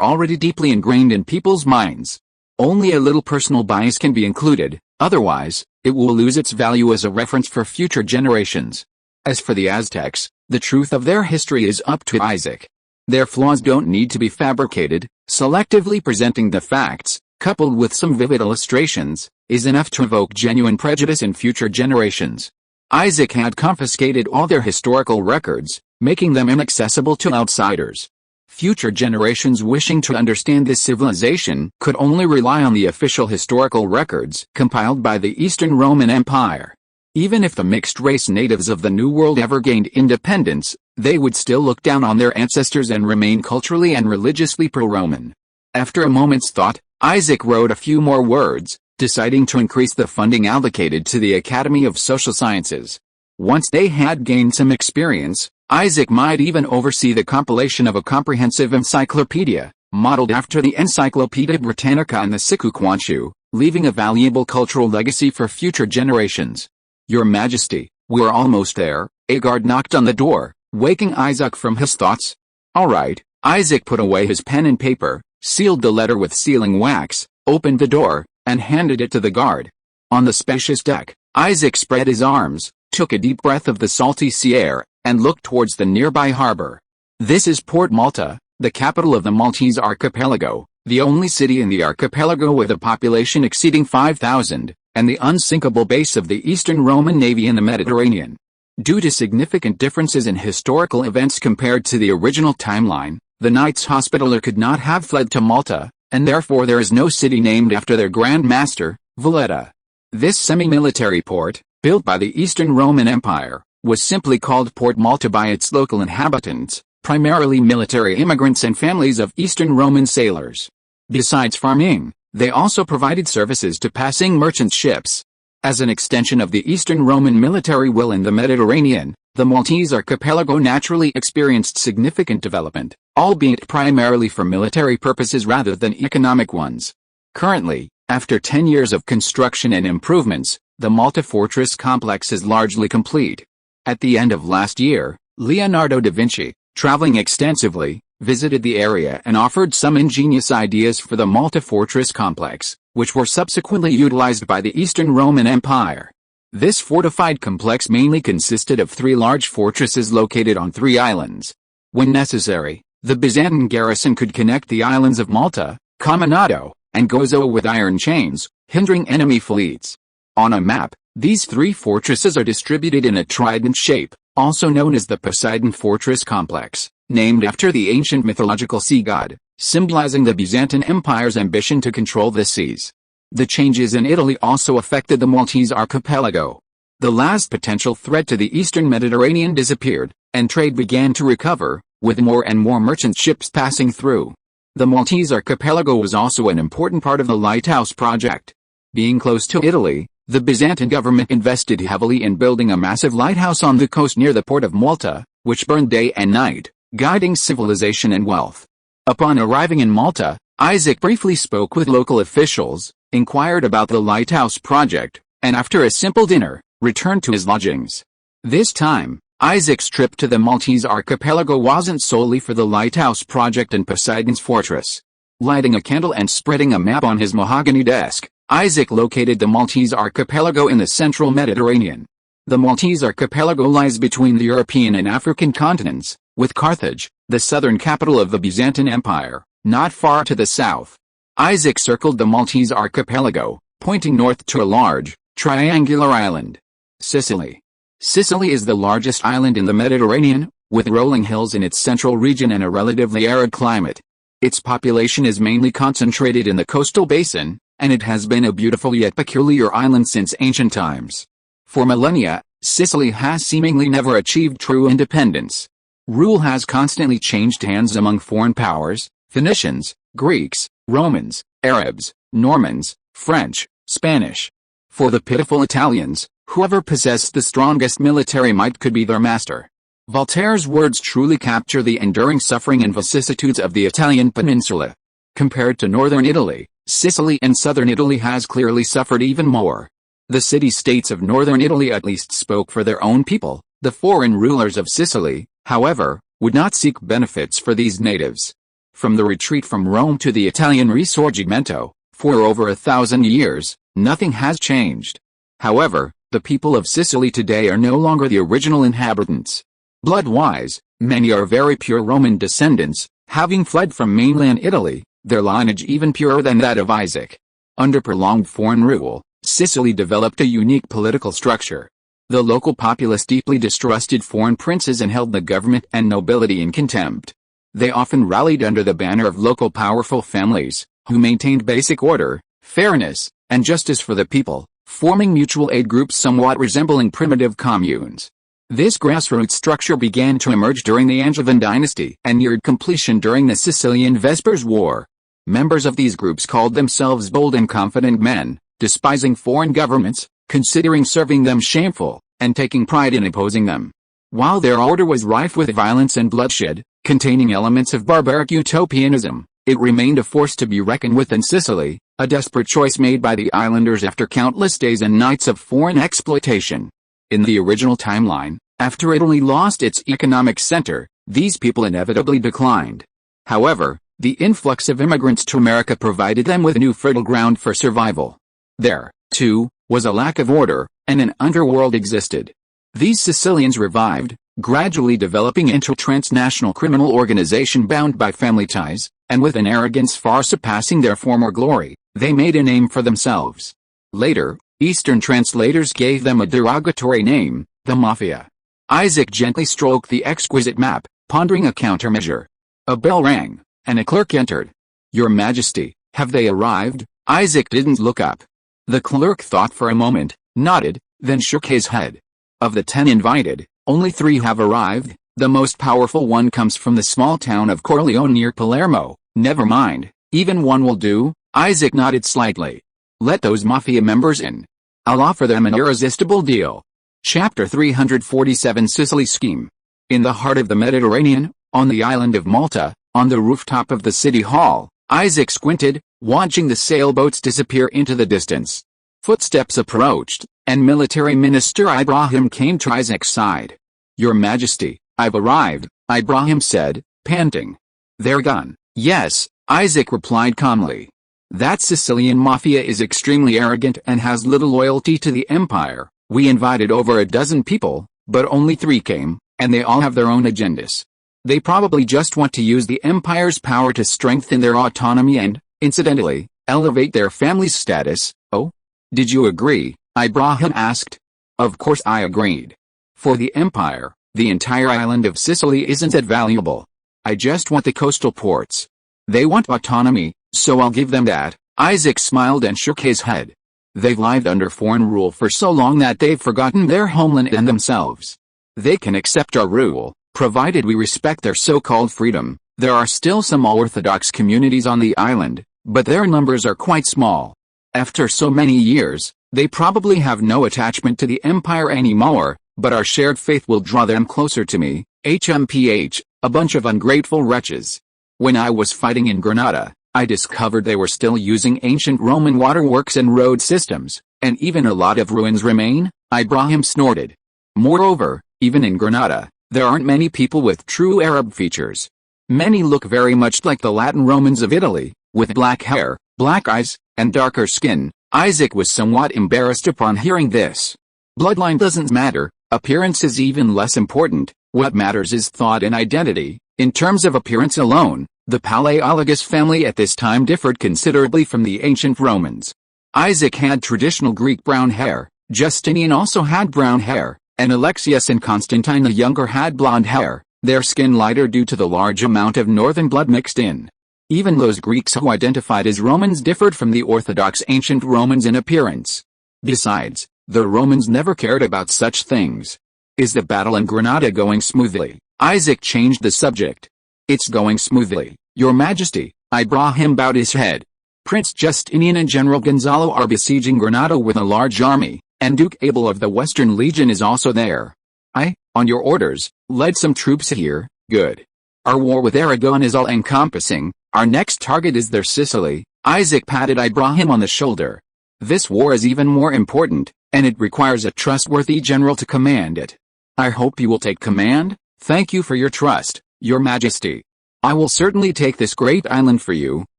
already deeply ingrained in people's minds. Only a little personal bias can be included, otherwise, it will lose its value as a reference for future generations. As for the Aztecs, the truth of their history is up to Isaac. Their flaws don't need to be fabricated, selectively presenting the facts, coupled with some vivid illustrations, is enough to evoke genuine prejudice in future generations. Isaac had confiscated all their historical records, making them inaccessible to outsiders. Future generations wishing to understand this civilization could only rely on the official historical records compiled by the Eastern Roman Empire. Even if the mixed-race natives of the New World ever gained independence, they would still look down on their ancestors and remain culturally and religiously pro-Roman. After a moment's thought, Isaac wrote a few more words, deciding to increase the funding allocated to the Academy of Social Sciences. Once they had gained some experience, Isaac might even oversee the compilation of a comprehensive encyclopedia, modeled after the Encyclopaedia Britannica and the Siku-Quanshu, leaving a valuable cultural legacy for future generations. Your Majesty, we're almost there. A guard knocked on the door, waking Isaac from his thoughts. All right. Isaac put away his pen and paper, sealed the letter with sealing wax, opened the door, and handed it to the guard. On the spacious deck, Isaac spread his arms, took a deep breath of the salty sea air, and looked towards the nearby harbor. This is Port Malta, the capital of the Maltese archipelago, the only city in the archipelago with a population exceeding 5,000, and the unsinkable base of the Eastern Roman Navy in the Mediterranean. Due to significant differences in historical events compared to the original timeline, the Knights Hospitaller could not have fled to Malta, and therefore there is no city named after their Grand Master, Valletta. This semi-military port, built by the Eastern Roman Empire, was simply called Port Malta by its local inhabitants, primarily military immigrants and families of Eastern Roman sailors. Besides farming, they also provided services to passing merchant ships. As an extension of the Eastern Roman military will in the Mediterranean, the Maltese archipelago naturally experienced significant development, albeit primarily for military purposes rather than economic ones. Currently, after 10 years of construction and improvements, the Malta Fortress complex is largely complete. At the end of last year, Leonardo da Vinci, traveling extensively, visited the area and offered some ingenious ideas for the Malta Fortress complex, which were subsequently utilized by the Eastern Roman Empire. This fortified complex mainly consisted of 3 large fortresses located on 3 islands. When necessary, the Byzantine garrison could connect the islands of Malta, Caminado, and Gozo with iron chains, hindering enemy fleets. On a map, these 3 fortresses are distributed in a trident shape, also known as the Poseidon Fortress Complex, named after the ancient mythological sea god, symbolizing the Byzantine Empire's ambition to control the seas. The changes in Italy also affected the Maltese archipelago. The last potential threat to the eastern Mediterranean disappeared, and trade began to recover, with more and more merchant ships passing through. The Maltese archipelago was also an important part of the Lighthouse project. Being close to Italy, the Byzantine government invested heavily in building a massive lighthouse on the coast near the port of Malta, which burned day and night, guiding civilization and wealth. Upon arriving in Malta, Isaac briefly spoke with local officials, inquired about the lighthouse project, and after a simple dinner, returned to his lodgings. This time, Isaac's trip to the Maltese archipelago wasn't solely for the lighthouse project and Poseidon's fortress. Lighting a candle and spreading a map on his mahogany desk, Isaac located the Maltese archipelago in the central Mediterranean. The Maltese archipelago lies between the European and African continents, with Carthage, the southern capital of the Byzantine Empire, not far to the south. Isaac circled the Maltese archipelago, pointing north to a large, triangular island. Sicily. Sicily is the largest island in the Mediterranean, with rolling hills in its central region and a relatively arid climate. Its population is mainly concentrated in the coastal basin, and it has been a beautiful yet peculiar island since ancient times. For millennia, Sicily has seemingly never achieved true independence. Rule has constantly changed hands among foreign powers: Phoenicians, Greeks, Romans, Arabs, Normans, French, Spanish. For the pitiful Italians, whoever possessed the strongest military might could be their master. Voltaire's words truly capture the enduring suffering and vicissitudes of the Italian peninsula. Compared to northern Italy, Sicily and southern Italy has clearly suffered even more. The city-states of northern Italy at least spoke for their own people. The foreign rulers of Sicily, however, would not seek benefits for these natives. From the retreat from Rome to the Italian Risorgimento, for over 1,000 years, nothing has changed. However, the people of Sicily today are no longer the original inhabitants. Blood-wise, many are very pure Roman descendants, having fled from mainland Italy, their lineage even purer than that of Isaac. Under prolonged foreign rule, Sicily developed a unique political structure. The local populace deeply distrusted foreign princes and held the government and nobility in contempt. They often rallied under the banner of local powerful families, who maintained basic order, fairness, and justice for the people, forming mutual aid groups somewhat resembling primitive communes. This grassroots structure began to emerge during the Angevin dynasty and neared completion during the Sicilian Vespers War. Members of these groups called themselves bold and confident men, despising foreign governments, considering serving them shameful, and taking pride in opposing them. While their order was rife with violence and bloodshed, containing elements of barbaric utopianism, it remained a force to be reckoned with in Sicily, a desperate choice made by the islanders after countless days and nights of foreign exploitation. In the original timeline, after Italy lost its economic center, these people inevitably declined. However, the influx of immigrants to America provided them with new fertile ground for survival. There, too, was a lack of order, and an underworld existed. These Sicilians revived, gradually developing into a transnational criminal organization bound by family ties, and with an arrogance far surpassing their former glory, they made a name for themselves. Later, Eastern translators gave them a derogatory name, the Mafia. Isaac gently stroked the exquisite map, pondering a countermeasure. A bell rang, and a clerk entered. "Your Majesty, have they arrived?" Isaac didn't look up. The clerk thought for a moment, nodded, then shook his head. "Of the 10 invited, only 3 have arrived. The most powerful one comes from the small town of Corleone near Palermo." "Never mind, even one will do." Isaac nodded slightly. "Let those Mafia members in. I'll offer them an irresistible deal." Chapter 347 Sicily Scheme. In the heart of the Mediterranean, on the island of Malta, on the rooftop of the city hall, Isaac squinted, watching the sailboats disappear into the distance. Footsteps approached, and Military Minister Ibrahim came to Isaac's side. "Your Majesty, I've arrived," Ibrahim said, panting. "They're gone." "Yes," Isaac replied calmly. "That Sicilian Mafia is extremely arrogant and has little loyalty to the empire. We invited over a dozen people, but only 3 came, and they all have their own agendas. They probably just want to use the empire's power to strengthen their autonomy and, incidentally, elevate their family's status." "Oh? Did you agree?" Ibrahim asked. Of course I agreed. For the empire, the entire island of Sicily isn't that valuable. I just want the coastal ports. They want autonomy, so I'll give them that." Isaac smiled and shook his head. "They've lived under foreign rule for so long that they've forgotten their homeland and themselves. They can accept our rule, provided we respect their so-called freedom. There are still some Orthodox communities on the island, but their numbers are quite small. After so many years, they probably have no attachment to the empire anymore, but our shared faith will draw them closer to me. HMPH, a bunch of ungrateful wretches. When I was fighting in Granada, I discovered they were still using ancient Roman waterworks and road systems, and even a lot of ruins remain, Ibrahim snorted. Moreover, even in Granada, there aren't many people with true Arab features. Many look very much like the Latin Romans of Italy, with black hair, black eyes, and darker skin. Isaac was somewhat embarrassed upon hearing this. Bloodline doesn't matter, appearance is even less important, what matters is thought and identity. In terms of appearance alone, the Palaiologos family at this time differed considerably from the ancient Romans. Isaac had traditional Greek brown hair, Justinian also had brown hair, and Alexius and Constantine the Younger had blonde hair, their skin lighter due to the large amount of northern blood mixed in. Even those Greeks who identified as Romans differed from the Orthodox ancient Romans in appearance. Besides, the Romans never cared about such things. Is the battle in Granada going smoothly? Isaac changed the subject. It's going smoothly, Your Majesty. Ibrahim bowed his head. Prince Justinian and General Gonzalo are besieging Granada with a large army, and Duke Abel of the Western Legion is also there. I, on your orders, led some troops here. Good. Our war with Aragon is all-encompassing. Our next target is their Sicily. Isaac patted Ibrahim on the shoulder. This war is even more important, and it requires a trustworthy general to command it. I hope you will take command. Thank you for your trust, Your Majesty. I will certainly take this great island for you.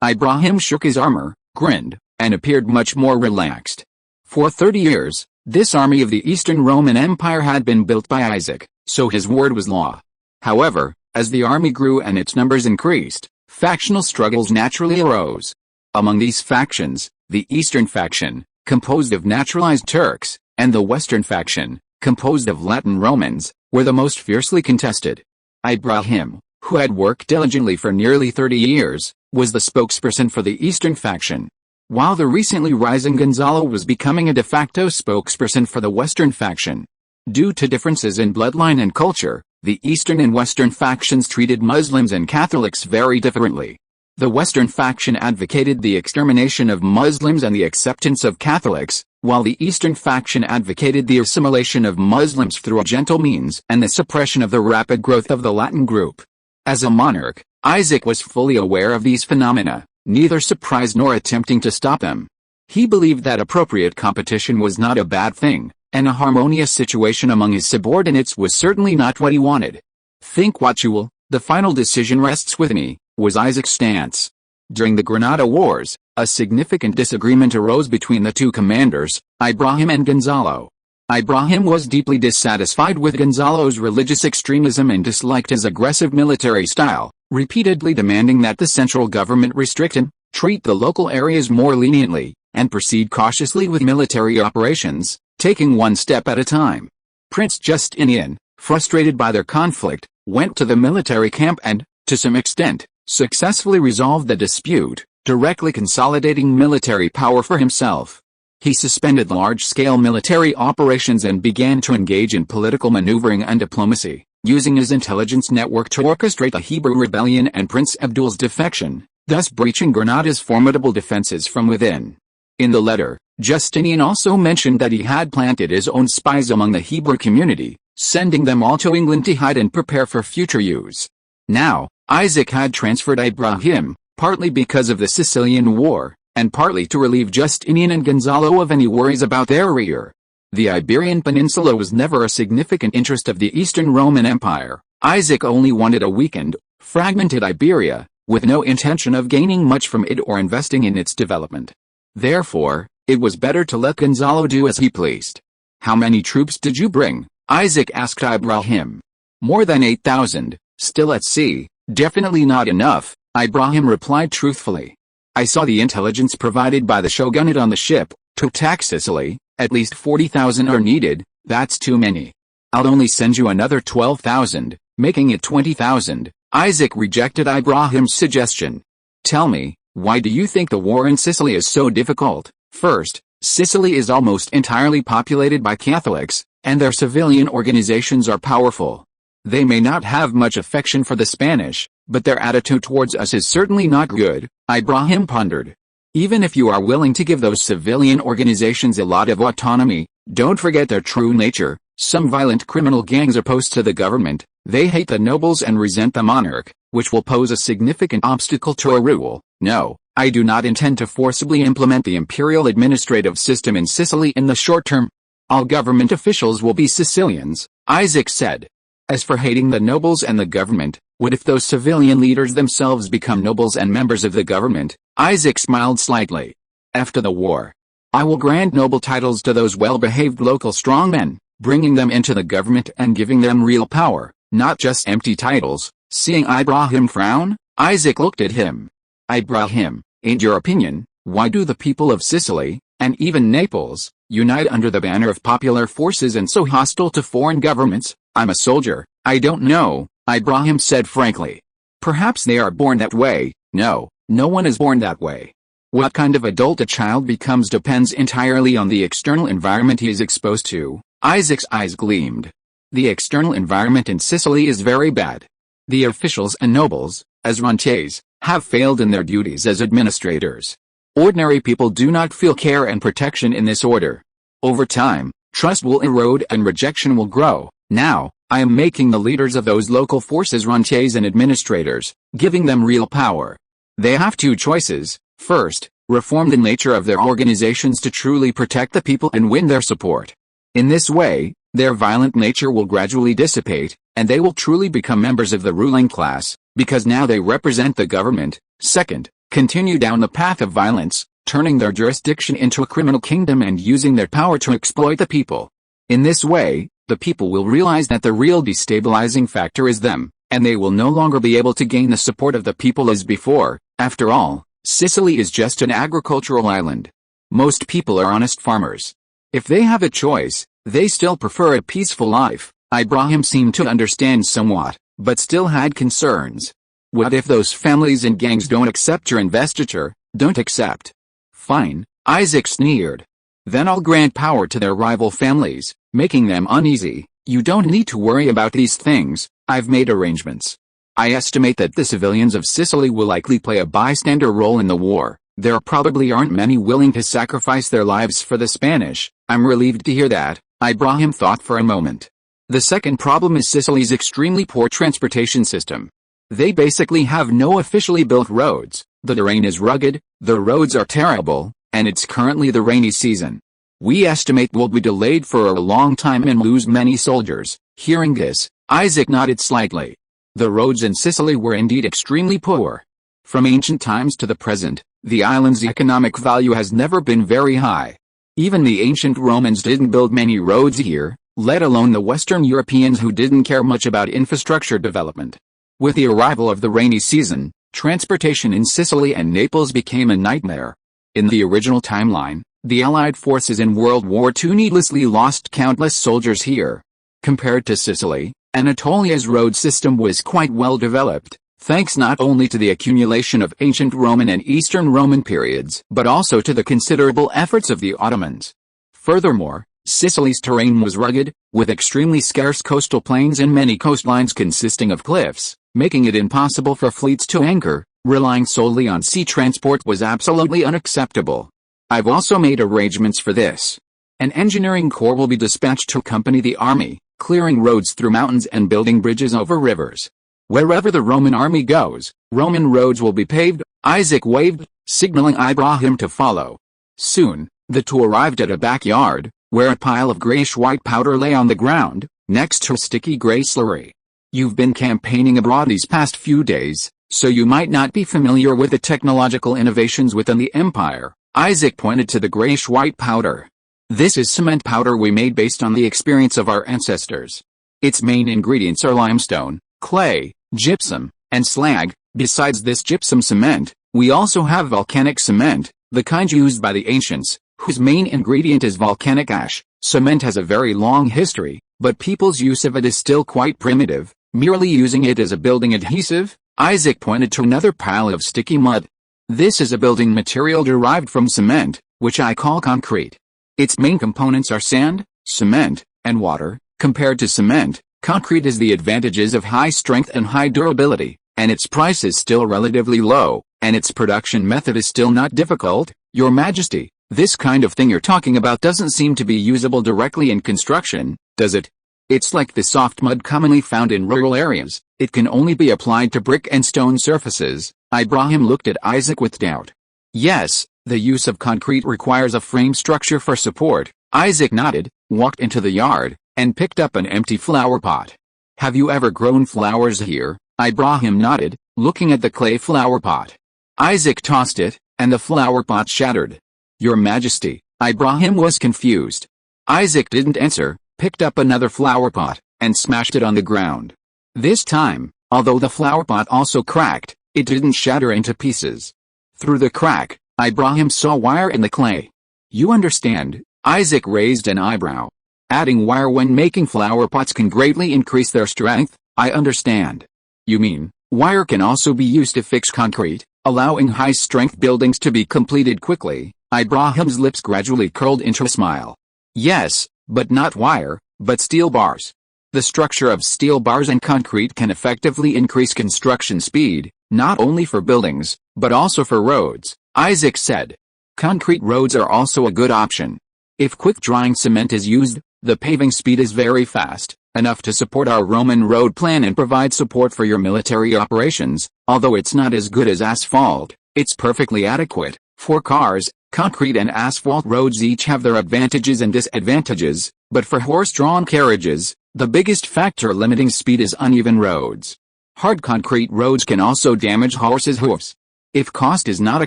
Ibrahim shook his armor, grinned, and appeared much more relaxed. For 30 years, this army of the Eastern Roman Empire had been built by Isaac, so his word was law. However, as the army grew and its numbers increased, factional struggles naturally arose. Among these factions, the Eastern faction, composed of naturalized Turks, and the Western faction, composed of Latin Romans, were the most fiercely contested. Ibrahim, who had worked diligently for nearly 30 years, was the spokesperson for the Eastern faction, while the recently rising Gonzalo was becoming a de facto spokesperson for the Western faction. Due to differences in bloodline and culture, the Eastern and Western factions treated Muslims and Catholics very differently. The Western faction advocated the extermination of Muslims and the acceptance of Catholics, while the Eastern faction advocated the assimilation of Muslims through gentle means and the suppression of the rapid growth of the Latin group. As a monarch, Isaac was fully aware of these phenomena, neither surprised nor attempting to stop them. He believed that appropriate competition was not a bad thing, and a harmonious situation among his subordinates was certainly not what he wanted. Think what you will, the final decision rests with me, was Isaac's stance. During the Granada Wars, a significant disagreement arose between the two commanders, Ibrahim and Gonzalo. Ibrahim was deeply dissatisfied with Gonzalo's religious extremism and disliked his aggressive military style, repeatedly demanding that the central government restrict and treat the local areas more leniently, and proceed cautiously with military operations, taking one step at a time. Prince Justinian, frustrated by their conflict, went to the military camp and, to some extent, successfully resolved the dispute, directly consolidating military power for himself. He suspended large-scale military operations and began to engage in political maneuvering and diplomacy, using his intelligence network to orchestrate the Hebrew rebellion and Prince Abdul's defection, thus breaching Granada's formidable defenses from within. In the letter, Justinian also mentioned that he had planted his own spies among the Hebrew community, sending them all to England to hide and prepare for future use. Now, Isaac had transferred Ibrahim, partly because of the Sicilian War, and partly to relieve Justinian and Gonzalo of any worries about their rear. The Iberian Peninsula was never a significant interest of the Eastern Roman Empire. Isaac only wanted a weakened, fragmented Iberia, with no intention of gaining much from it or investing in its development. Therefore, it was better to let Gonzalo do as he pleased. How many troops did you bring? Isaac asked Ibrahim. More than 8,000, still at sea, definitely not enough, Ibrahim replied truthfully. I saw the intelligence provided by the shogunate on the ship, to attack Sicily, at least 40,000 are needed, that's too many. I'll only send you another 12,000, making it 20,000. Isaac rejected Ibrahim's suggestion. Tell me, why do you think the war in Sicily is so difficult? First, Sicily is almost entirely populated by Catholics, and their civilian organizations are powerful. They may not have much affection for the Spanish, but their attitude towards us is certainly not good, Ibrahim pondered. Even if you are willing to give those civilian organizations a lot of autonomy, don't forget their true nature, Some violent criminal gangs opposed to the government, they hate the nobles and resent the monarch, which will pose a significant obstacle to our rule. No, I do not intend to forcibly implement the imperial administrative system in Sicily in the short term. All government officials will be Sicilians, Isaac said. As for hating the nobles and the government, what if those civilian leaders themselves become nobles and members of the government? Isaac smiled slightly. After the war, I will grant noble titles to those well-behaved local strongmen, bringing them into the government and giving them real power, not just empty titles. Seeing Ibrahim frown, Isaac looked at him. Ibrahim, in your opinion, why do the people of Sicily, and even Naples, unite under the banner of popular forces and so hostile to foreign governments? I'm a soldier, I don't know, Ibrahim said frankly. Perhaps they are born that way. No, no one is born that way. What kind of adult a child becomes depends entirely on the external environment he is exposed to. Isaac's eyes gleamed. The external environment in Sicily is very bad. The officials and nobles, as rentiers, have failed in their duties as administrators. Ordinary people do not feel care and protection in this order. Over time, trust will erode and rejection will grow. Now, I am making the leaders of those local forces rentiers and administrators, giving them real power. They have two choices. First, reform the nature of their organizations to truly protect the people and win their support. In this way, their violent nature will gradually dissipate, and they will truly become members of the ruling class, because now they represent the government. Second, continue down the path of violence, turning their jurisdiction into a criminal kingdom and using their power to exploit the people. In this way, the people will realize that the real destabilizing factor is them, and they will no longer be able to gain the support of the people as before. After all, Sicily is just an agricultural island. Most people are honest farmers. If they have a choice, they still prefer a peaceful life. Ibrahim seemed to understand somewhat, but still had concerns. What if those families and gangs don't accept your investiture? Don't accept. Fine, Isaac sneered. Then I'll grant power to their rival families, making them uneasy. You don't need to worry about these things, I've made arrangements. I estimate that the civilians of Sicily will likely play a bystander role in the war. There probably aren't many willing to sacrifice their lives for the Spanish. I'm relieved to hear that, Ibrahim thought for a moment. The second problem is Sicily's extremely poor transportation system. They basically have no officially built roads, the terrain is rugged, the roads are terrible, and it's currently the rainy season. We estimate we'll be delayed for a long time and lose many soldiers. Hearing this, Isaac nodded slightly. The roads in Sicily were indeed extremely poor. From ancient times to the present, the island's economic value has never been very high. Even the ancient Romans didn't build many roads here, let alone the Western Europeans who didn't care much about infrastructure development. With the arrival of the rainy season, transportation in Sicily and Naples became a nightmare. In the original timeline, the Allied forces in World War II needlessly lost countless soldiers here. Compared to Sicily, Anatolia's road system was quite well developed, thanks not only to the accumulation of ancient Roman and Eastern Roman periods, but also to the considerable efforts of the Ottomans. Furthermore, Sicily's terrain was rugged, with extremely scarce coastal plains and many coastlines consisting of cliffs, making it impossible for fleets to anchor. Relying solely on sea transport was absolutely unacceptable. I've also made arrangements for this. An engineering corps will be dispatched to accompany the army, clearing roads through mountains and building bridges over rivers. Wherever the Roman army goes, Roman roads will be paved. Isaac waved, signaling Ibrahim to follow. Soon, the two arrived at a backyard, where a pile of grayish-white powder lay on the ground, next to a sticky gray slurry. You've been campaigning abroad these past few days, so you might not be familiar with the technological innovations within the empire. Isaac pointed to the grayish-white powder. This is cement powder we made based on the experience of our ancestors. Its main ingredients are limestone, clay, gypsum, and slag. Besides this gypsum cement, we also have volcanic cement, the kind used by the ancients, whose main ingredient is volcanic ash. Cement has a very long history, but people's use of it is still quite primitive, merely using it as a building adhesive. Isaac pointed to another pile of sticky mud. This is a building material derived from cement, which I call concrete. Its main components are sand, cement, and water. Compared to cement, concrete has the advantages of high strength and high durability, and its price is still relatively low, and its production method is still not difficult. Your Majesty, this kind of thing you're talking about doesn't seem to be usable directly in construction. Does it? It's like the soft mud commonly found in rural areas. It can only be applied to brick and stone surfaces. Ibrahim looked at Isaac with doubt. Yes, the use of concrete requires a frame structure for support. Isaac nodded, walked into the yard, and picked up an empty flower pot. Have you ever grown flowers here? Ibrahim nodded, looking at the clay flower pot. Isaac tossed it, and the flower pot shattered. Your Majesty, Ibrahim was confused. Isaac didn't answer, picked up another flower pot, and smashed it on the ground. This time, although the flower pot also cracked, it didn't shatter into pieces. Through the crack, Ibrahim saw wire in the clay. You understand? Isaac raised an eyebrow. Adding wire when making flower pots can greatly increase their strength. I understand. You mean, wire can also be used to fix concrete, allowing high-strength buildings to be completed quickly? Ibrahim's lips gradually curled into a smile. Yes, but not wire, but steel bars. The structure of steel bars and concrete can effectively increase construction speed, not only for buildings, but also for roads, Isaac said. Concrete roads are also a good option. If quick-drying cement is used, the paving speed is very fast, enough to support our Roman road plan and provide support for your military operations. Although it's not as good as asphalt, it's perfectly adequate. For cars, concrete and asphalt roads each have their advantages and disadvantages, but for horse-drawn carriages, the biggest factor limiting speed is uneven roads. Hard concrete roads can also damage horses' hoofs. If cost is not a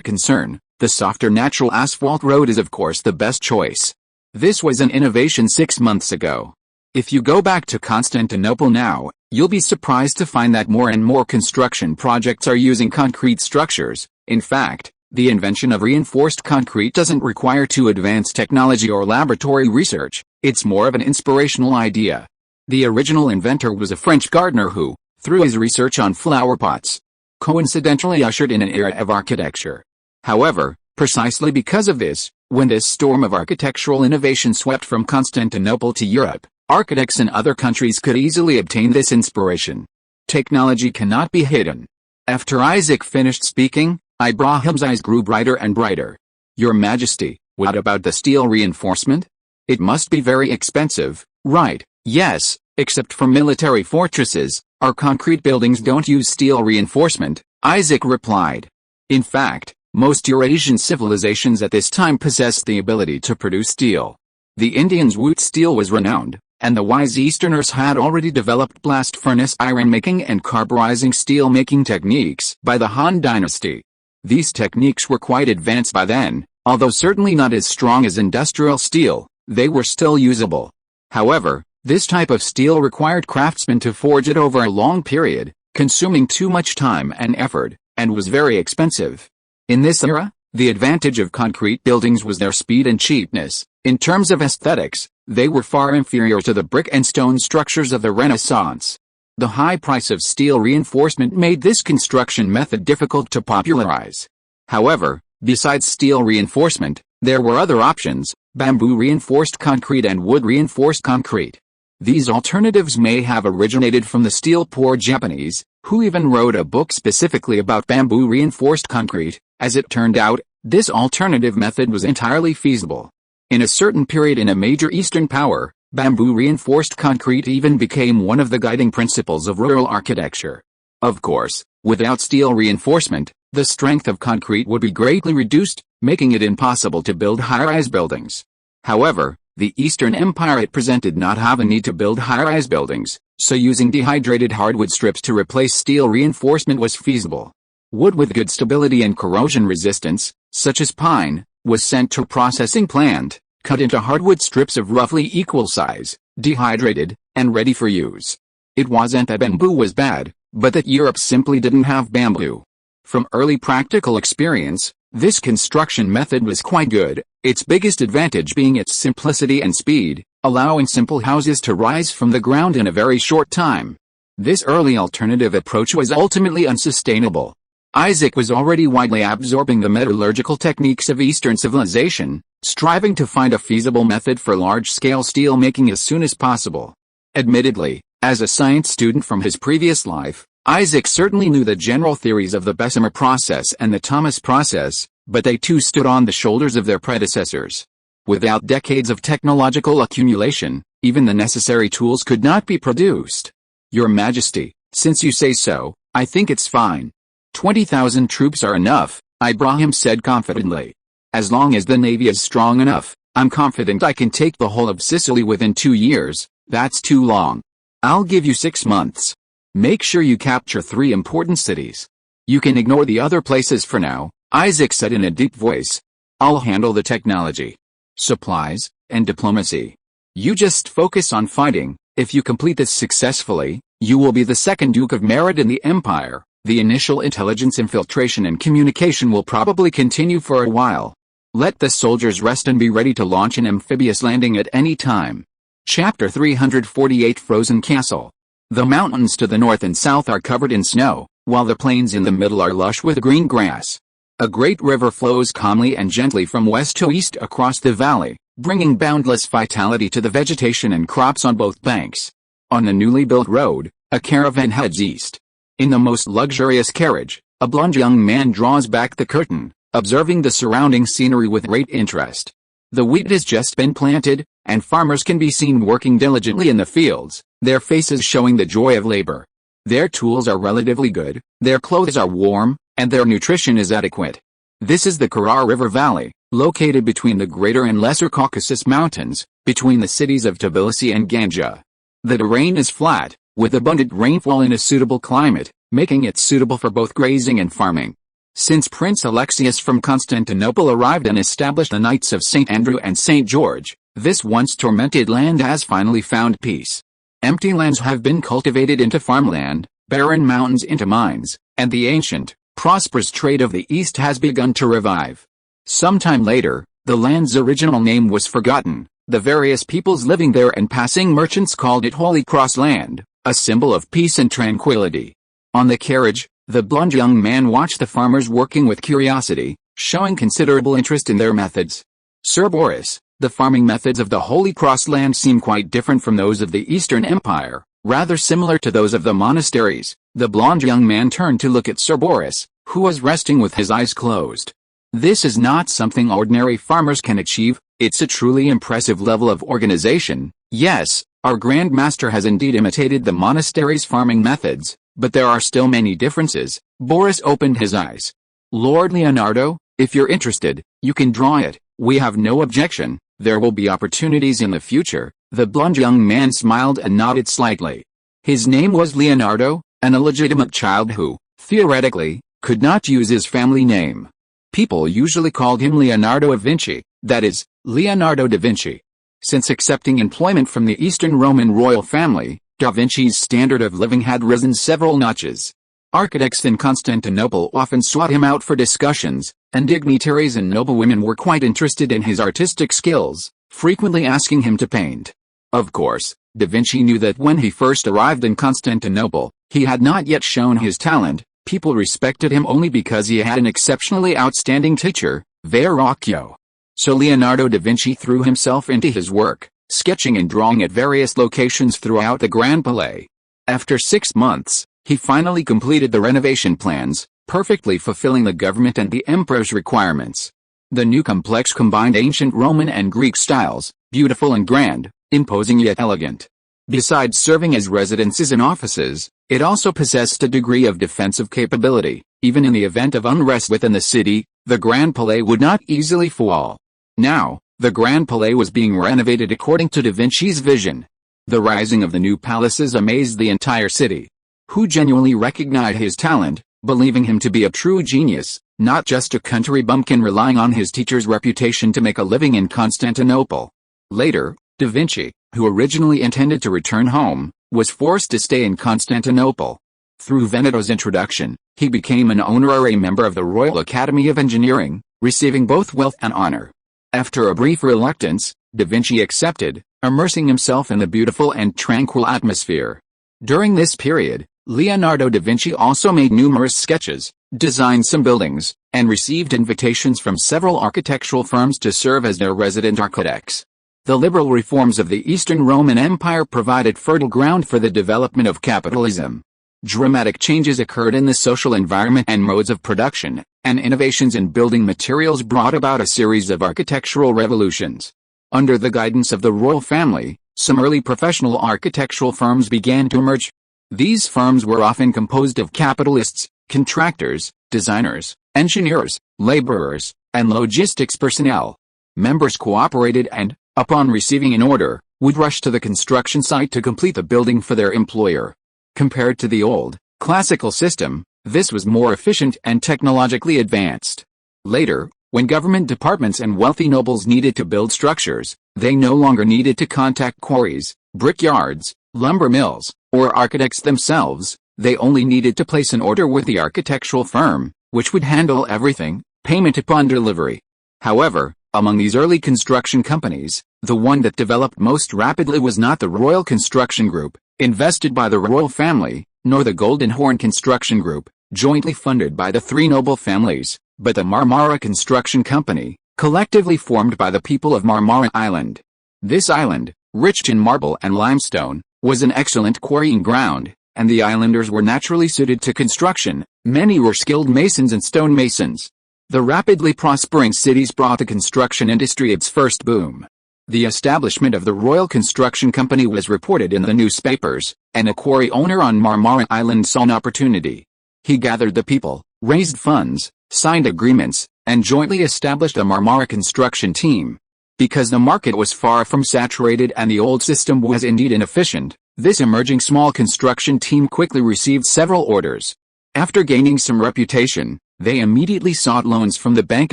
concern, the softer natural asphalt road is of course the best choice. This was an innovation 6 months ago. If you go back to Constantinople now, you'll be surprised to find that more and more construction projects are using concrete structures. In fact, the invention of reinforced concrete doesn't require too advanced technology or laboratory research. It's more of an inspirational idea. The original inventor was a French gardener who, through his research on flower pots, coincidentally ushered in an era of architecture. However, precisely because of this, when this storm of architectural innovation swept from Constantinople to Europe, architects in other countries could easily obtain this inspiration. Technology cannot be hidden. After Isaac finished speaking, Ibrahim's eyes grew brighter and brighter. Your Majesty, what about the steel reinforcement? It must be very expensive, right? Yes, except for military fortresses, our concrete buildings don't use steel reinforcement, Isaac replied. In fact, most Eurasian civilizations at this time possessed the ability to produce steel. The Indians' Wootz steel was renowned, and the wise Easterners had already developed blast furnace iron-making and carburizing steel-making techniques by the Han Dynasty. These techniques were quite advanced by then, although certainly not as strong as industrial steel, they were still usable. However, this type of steel required craftsmen to forge it over a long period, consuming too much time and effort, and was very expensive. In this era, the advantage of concrete buildings was their speed and cheapness. In terms of aesthetics, they were far inferior to the brick and stone structures of the Renaissance. The high price of steel reinforcement made this construction method difficult to popularize. However, besides steel reinforcement, there were other options: bamboo reinforced concrete and wood reinforced concrete. These alternatives may have originated from the steel-poor Japanese, who even wrote a book specifically about bamboo reinforced concrete. As it turned out, this alternative method was entirely feasible. In a certain period in a major Eastern power, bamboo reinforced concrete even became one of the guiding principles of rural architecture. Of course, without steel reinforcement, the strength of concrete would be greatly reduced, making it impossible to build high-rise buildings. However, the Eastern Empire at present did not have a need to build high-rise buildings, so using dehydrated hardwood strips to replace steel reinforcement was feasible. Wood with good stability and corrosion resistance, such as pine, was sent to a processing plant, cut into hardwood strips of roughly equal size, dehydrated, and ready for use. It wasn't that bamboo was bad, but that Europe simply didn't have bamboo. From early practical experience, this construction method was quite good, its biggest advantage being its simplicity and speed, allowing simple houses to rise from the ground in a very short time. This early alternative approach was ultimately unsustainable. Isaac was already widely absorbing the metallurgical techniques of Eastern civilization, striving to find a feasible method for large-scale steel making as soon as possible. Admittedly, as a science student from his previous life, Isaac certainly knew the general theories of the Bessemer process and the Thomas process, but they too stood on the shoulders of their predecessors. Without decades of technological accumulation, Even the necessary tools could not be produced. Your Majesty, since you say so, I think it's fine. 20,000 troops are enough, Ibrahim said confidently. As long as the navy is strong enough, I'm confident I can take the whole of Sicily within 2 years. That's too long. I'll give you 6 months. Make sure you capture 3 important cities. You can ignore the other places for now, Isaac said in a deep voice. I'll handle the technology, supplies, and diplomacy. You just focus on fighting. If you complete this successfully, you will be the second Duke of Merit in the Empire. The initial intelligence infiltration and communication will probably continue for a while. Let the soldiers rest and be ready to launch an amphibious landing at any time. Chapter 348 Frozen Castle. The mountains to the north and south are covered in snow, while the plains in the middle are lush with green grass. A great river flows calmly and gently from west to east across the valley, bringing boundless vitality to the vegetation and crops on both banks. On the newly built road, a caravan heads east. In the most luxurious carriage, a blond young man draws back the curtain, observing the surrounding scenery with great interest. The wheat has just been planted, and farmers can be seen working diligently in the fields, their faces showing the joy of labor. Their tools are relatively good, their clothes are warm, and their nutrition is adequate. This is the Karar River Valley, located between the Greater and Lesser Caucasus Mountains, between the cities of Tbilisi and Ganja. The terrain is flat, with abundant rainfall in a suitable climate, making it suitable for both grazing and farming. Since Prince Alexius from Constantinople arrived and established the Knights of St. Andrew and St. George, this once tormented land has finally found peace. Empty lands have been cultivated into farmland, barren mountains into mines, and the ancient, prosperous trade of the East has begun to revive. Sometime later, the land's original name was forgotten. The various peoples living there and passing merchants called it Holy Cross Land, a symbol of peace and tranquility. On the carriage, the blond young man watched the farmers working with curiosity, showing considerable interest in their methods. Sir Boris, the farming methods of the Holy Cross land seem quite different from those of the Eastern Empire, rather similar to those of the monasteries. The blond young man turned to look at Sir Boris, who was resting with his eyes closed. This is not something ordinary farmers can achieve, it's a truly impressive level of organization. Yes, our Grand Master has indeed imitated the monastery's farming methods, but there are still many differences. Boris opened his eyes. Lord Leonardo, if you're interested, you can draw it. We have no objection. There will be opportunities in the future. The blond young man smiled and nodded slightly. His name was Leonardo, an illegitimate child who, theoretically, could not use his family name. People usually called him Leonardo da Vinci, that is, Leonardo da Vinci. Since accepting employment from the Eastern Roman royal family, Da Vinci's standard of living had risen several notches. Architects in Constantinople often sought him out for discussions, and dignitaries and noblewomen were quite interested in his artistic skills, frequently asking him to paint. Of course, Da Vinci knew that when he first arrived in Constantinople, he had not yet shown his talent. People respected him only because he had an exceptionally outstanding teacher, Verrocchio. So Leonardo da Vinci threw himself into his work, sketching and drawing at various locations throughout the Grand Palais. After 6 months, he finally completed the renovation plans, perfectly fulfilling the government and the emperor's requirements. The new complex combined ancient Roman and Greek styles, beautiful and grand, imposing yet elegant. Besides serving as residences and offices, it also possessed a degree of defensive capability. Even in the event of unrest within the city, the Grand Palais would not easily fall. Now, the Grand Palais was being renovated according to Da Vinci's vision. The rising of the new palaces amazed the entire city, who genuinely recognized his talent, believing him to be a true genius, not just a country bumpkin relying on his teacher's reputation to make a living in Constantinople. Later, Da Vinci, who originally intended to return home, was forced to stay in Constantinople. Through Veneto's introduction, he became an honorary member of the Royal Academy of Engineering, receiving both wealth and honor. After a brief reluctance, Da Vinci accepted, immersing himself in the beautiful and tranquil atmosphere. During this period, Leonardo da Vinci also made numerous sketches, designed some buildings, and received invitations from several architectural firms to serve as their resident architects. The liberal reforms of the Eastern Roman Empire provided fertile ground for the development of capitalism. Dramatic changes occurred in the social environment and modes of production, and innovations in building materials brought about a series of architectural revolutions. Under the guidance of the royal family, some early professional architectural firms began to emerge. These firms were often composed of capitalists, contractors, designers, engineers, laborers, and logistics personnel. Members cooperated and, upon receiving an order, would rush to the construction site to complete the building for their employer. Compared to the old, classical system, this was more efficient and technologically advanced. Later, when government departments and wealthy nobles needed to build structures, they no longer needed to contact quarries, brickyards, lumber mills, or architects themselves. They only needed to place an order with the architectural firm, which would handle everything, payment upon delivery. However, among these early construction companies, the one that developed most rapidly was not the Royal Construction Group, invested by the royal family, nor the Golden Horn Construction Group, jointly funded by the three noble families, but the Marmara Construction Company, collectively formed by the people of Marmara Island. This island, rich in marble and limestone, was an excellent quarrying ground, and the islanders were naturally suited to construction. Many were skilled masons and stonemasons. The rapidly prospering cities brought the construction industry its first boom. The establishment of the Royal Construction Company was reported in the newspapers, and a quarry owner on Marmara Island saw an opportunity. He gathered the people, raised funds, signed agreements, and jointly established a Marmara construction team. Because the market was far from saturated and the old system was indeed inefficient, this emerging small construction team quickly received several orders. After gaining some reputation, they immediately sought loans from the Bank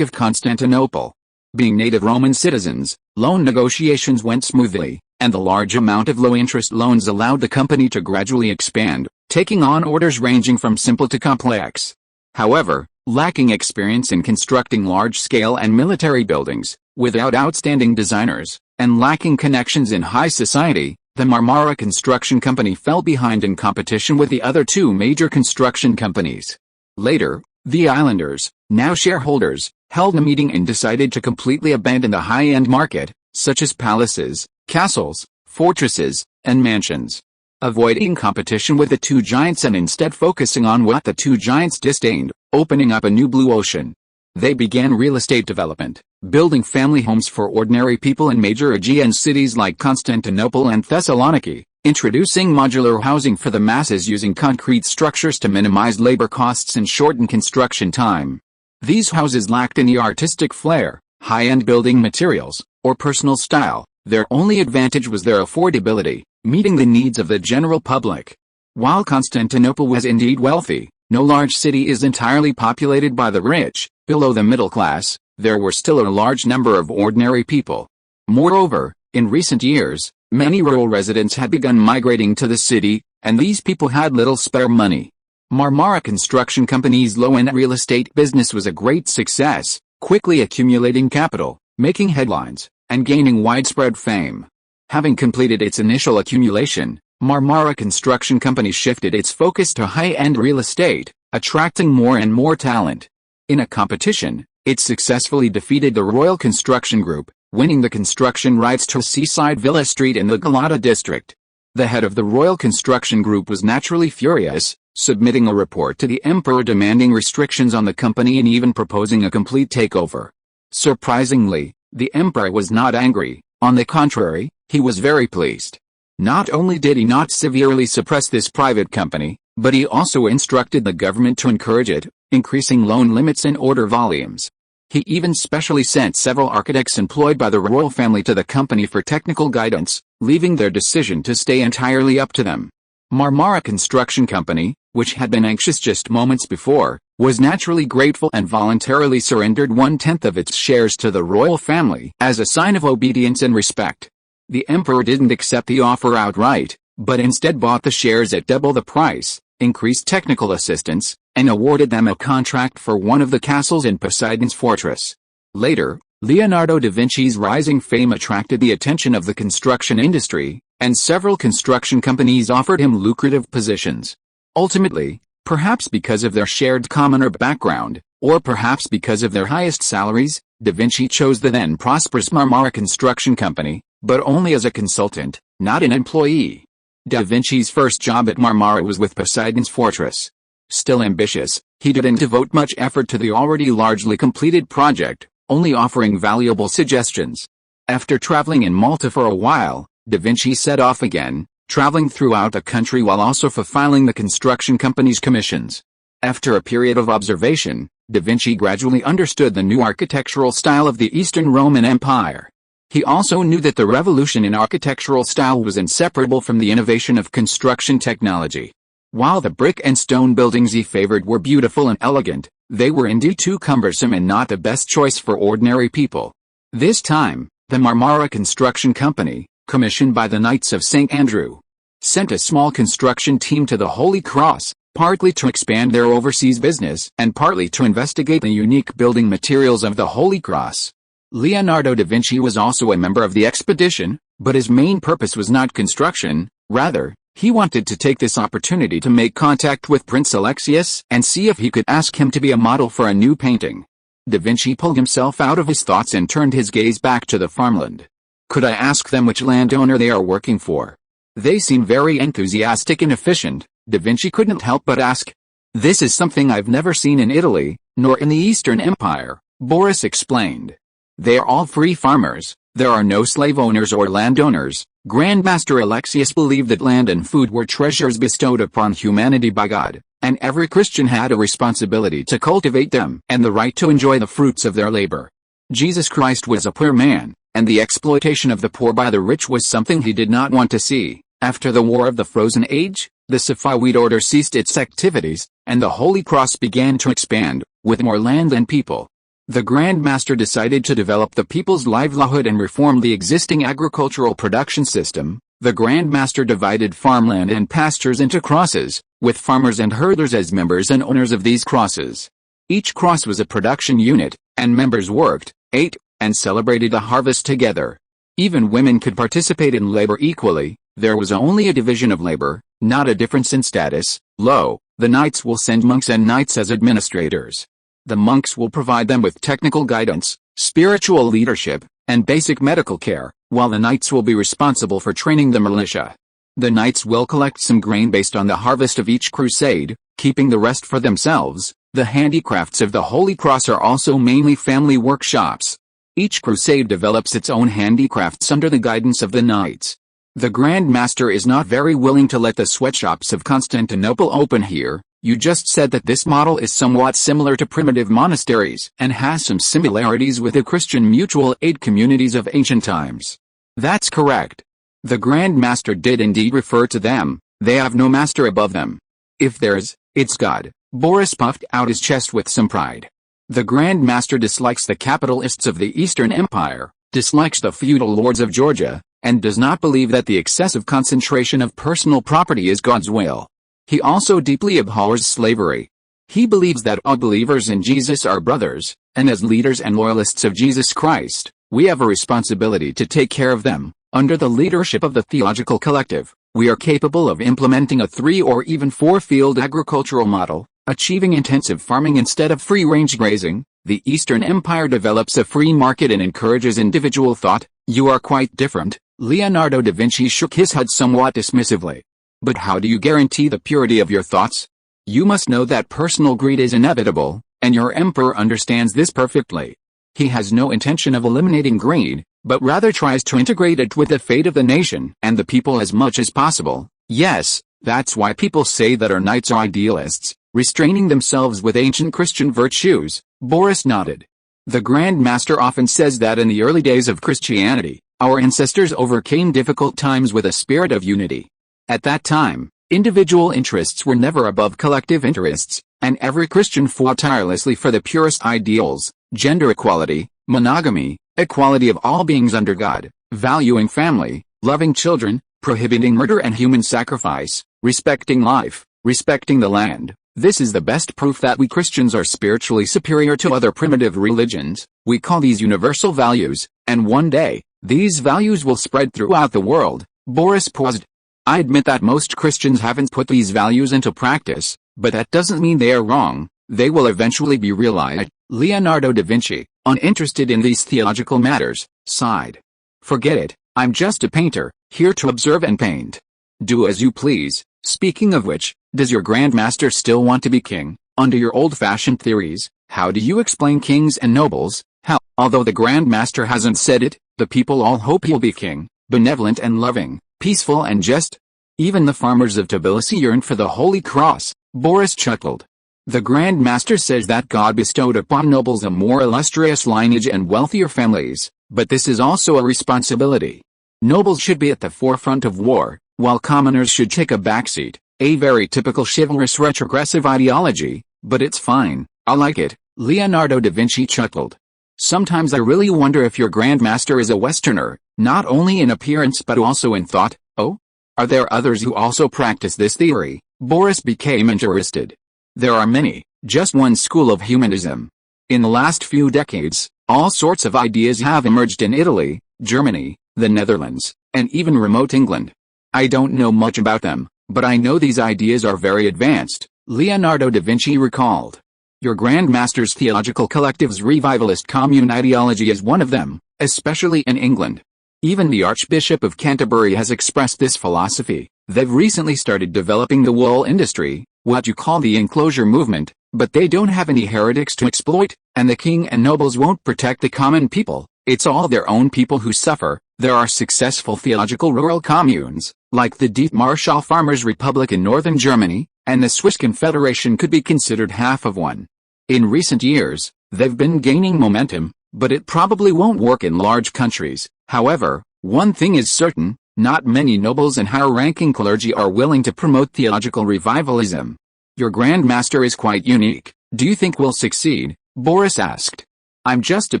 of Constantinople. Being native Roman citizens, loan negotiations went smoothly, and the large amount of low-interest loans allowed the company to gradually expand, taking on orders ranging from simple to complex. However, lacking experience in constructing large-scale and military buildings, without outstanding designers, and lacking connections in high society, the Marmara Construction Company fell behind in competition with the other two major construction companies. Later, the islanders, now shareholders, held a meeting and decided to completely abandon the high-end market, such as palaces, castles, fortresses, and mansions. Avoiding competition with the two giants and instead focusing on what the two giants disdained, opening up a new blue ocean. They began real estate development, building family homes for ordinary people in major Aegean cities like Constantinople and Thessaloniki, introducing modular housing for the masses using concrete structures to minimize labor costs and shorten construction time. These houses lacked any artistic flair, high-end building materials, or personal style. Their only advantage was their affordability, meeting the needs of the general public. While Constantinople was indeed wealthy, no large city is entirely populated by the rich. Below the middle class, there were still a large number of ordinary people. Moreover, in recent years, many rural residents had begun migrating to the city, and these people had little spare money. Marmara Construction Company's low-end real estate business was a great success, quickly accumulating capital, making headlines, and gaining widespread fame. Having completed its initial accumulation, Marmara Construction Company shifted its focus to high-end real estate, attracting more and more talent. In a competition, it successfully defeated the Royal Construction Group, winning the construction rights to Seaside Villa Street in the Galata district. The head of the Royal Construction Group was naturally furious, submitting a report to the emperor demanding restrictions on the company and even proposing a complete takeover. Surprisingly, the emperor was not angry. On the contrary, he was very pleased. Not only did he not severely suppress this private company, but he also instructed the government to encourage it, increasing loan limits and order volumes. He even specially sent several architects employed by the royal family to the company for technical guidance, leaving their decision to stay entirely up to them. Marmara Construction Company, which had been anxious just moments before, was naturally grateful and voluntarily surrendered 1/10 of its shares to the royal family as a sign of obedience and respect. The emperor didn't accept the offer outright, but instead bought the shares at double the price, increased technical assistance, and awarded them a contract for one of the castles in Poseidon's fortress. Later, Leonardo da Vinci's rising fame attracted the attention of the construction industry, and several construction companies offered him lucrative positions. Ultimately, perhaps because of their shared commoner background, or perhaps because of their highest salaries, da Vinci chose the then prosperous Marmara Construction Company, but only as a consultant, not an employee. Da Vinci's first job at Marmara was with Poseidon's fortress. Still ambitious, he didn't devote much effort to the already largely completed project, only offering valuable suggestions. After traveling in Malta for a while, Da Vinci set off again, traveling throughout the country while also fulfilling the construction company's commissions. After a period of observation, Da Vinci gradually understood the new architectural style of the Eastern Roman Empire. He also knew that the revolution in architectural style was inseparable from the innovation of construction technology. While the brick and stone buildings he favored were beautiful and elegant, they were indeed too cumbersome and not the best choice for ordinary people. This time, the Marmara Construction Company, commissioned by the Knights of St. Andrew, sent a small construction team to the Holy Cross, partly to expand their overseas business and partly to investigate the unique building materials of the Holy Cross. Leonardo da Vinci was also a member of the expedition, but his main purpose was not construction. Rather, he wanted to take this opportunity to make contact with Prince Alexius and see if he could ask him to be a model for a new painting. Da Vinci pulled himself out of his thoughts and turned his gaze back to the farmland. Could I ask them which landowner they are working for? They seem very enthusiastic and efficient. Da Vinci couldn't help but ask. This is something I've never seen in Italy, nor in the Eastern Empire, Boris explained. They are all free farmers. There are no slave owners or landowners. Grandmaster Alexius believed that land and food were treasures bestowed upon humanity by God, and every Christian had a responsibility to cultivate them and the right to enjoy the fruits of their labor. Jesus Christ was a poor man, and the exploitation of the poor by the rich was something he did not want to see. After the War of the Frozen Age, the Safavid order ceased its activities, and the Holy Cross began to expand, with more land than people. The Grand Master decided to develop the people's livelihood and reform the existing agricultural production system. The Grand Master divided farmland and pastures into crosses, with farmers and herders as members and owners of these crosses. Each cross was a production unit, and members worked, ate, and celebrated the harvest together. Even women could participate in labor equally. There was only a division of labor, not a difference in status. Lo, the knights will send monks and knights as administrators. The monks will provide them with technical guidance, spiritual leadership, and basic medical care, while the knights will be responsible for training the militia. The knights will collect some grain based on the harvest of each crusade, keeping the rest for themselves. The handicrafts of the Holy Cross are also mainly family workshops. Each crusade develops its own handicrafts under the guidance of the knights. The Grand Master is not very willing to let the sweatshops of Constantinople open here. You just said that this model is somewhat similar to primitive monasteries and has some similarities with the Christian mutual aid communities of ancient times. That's correct. The Grand Master did indeed refer to them. They have no master above them. If there's, it's God. Boris puffed out his chest with some pride. The Grand Master dislikes the capitalists of the Eastern Empire, dislikes the feudal lords of Georgia, and does not believe that the excessive concentration of personal property is God's will. He also deeply abhors slavery. He believes that all believers in Jesus are brothers, and as leaders and loyalists of Jesus Christ, we have a responsibility to take care of them. Under the leadership of the theological collective, we are capable of implementing a 3 or even 4-field agricultural model, achieving intensive farming instead of free-range grazing. The Eastern Empire develops a free market and encourages individual thought. You are quite different. Leonardo da Vinci shook his head somewhat dismissively. But how do you guarantee the purity of your thoughts? You must know that personal greed is inevitable, and your emperor understands this perfectly. He has no intention of eliminating greed, but rather tries to integrate it with the fate of the nation and the people as much as possible. Yes, that's why people say that our knights are idealists, restraining themselves with ancient Christian virtues. Boris nodded. The Grand Master often says that in the early days of Christianity, our ancestors overcame difficult times with a spirit of unity. At that time, individual interests were never above collective interests, and every Christian fought tirelessly for the purest ideals: gender equality, monogamy, equality of all beings under God, valuing family, loving children, prohibiting murder and human sacrifice, respecting life, respecting the land. This is the best proof that we Christians are spiritually superior to other primitive religions. We call these universal values, and one day, these values will spread throughout the world. Boris paused. I admit that most Christians haven't put these values into practice, but that doesn't mean they are wrong. They will eventually be realized. Leonardo da Vinci, uninterested in these theological matters, sighed. Forget it, I'm just a painter, here to observe and paint. Do as you please. Speaking of which, does your Grand Master still want to be king? Under your old-fashioned theories, how do you explain kings and nobles? How, although the Grand Master hasn't said it, the people all hope he'll be king. benevolent and loving, peaceful and just. Even the farmers of Tbilisi yearned for the Holy Cross, Boris chuckled. The Grand Master says that God bestowed upon nobles a more illustrious lineage and wealthier families, but this is also a responsibility. Nobles should be at the forefront of war, while commoners should take a backseat, a very typical chivalrous retrogressive ideology, but it's fine, I like it, Leonardo da Vinci chuckled. Sometimes I really wonder if your Grand Master is a Westerner, not only in appearance but also in thought. Oh? Are there others who also practice this theory? Boris became interested. There are many, just one school of humanism. In the last few decades, all sorts of ideas have emerged in Italy, Germany, the Netherlands, and even remote England. I don't know much about them, but I know these ideas are very advanced, Leonardo da Vinci recalled. Your Grand Master's theological collective's revivalist commune ideology is one of them, especially in England. Even the Archbishop of Canterbury has expressed this philosophy. They've recently started developing the wool industry, what you call the enclosure movement, but they don't have any heretics to exploit, and the king and nobles won't protect the common people. It's all their own people who suffer. There are successful theological rural communes, like the Dietmarschall Farmers Republic in northern Germany, and the Swiss Confederation could be considered half of one. In recent years, they've been gaining momentum, but it probably won't work in large countries. However, one thing is certain, not many nobles and higher-ranking clergy are willing to promote theological revivalism. Your Grand Master is quite unique. Do you think we'll succeed? Boris asked. I'm just a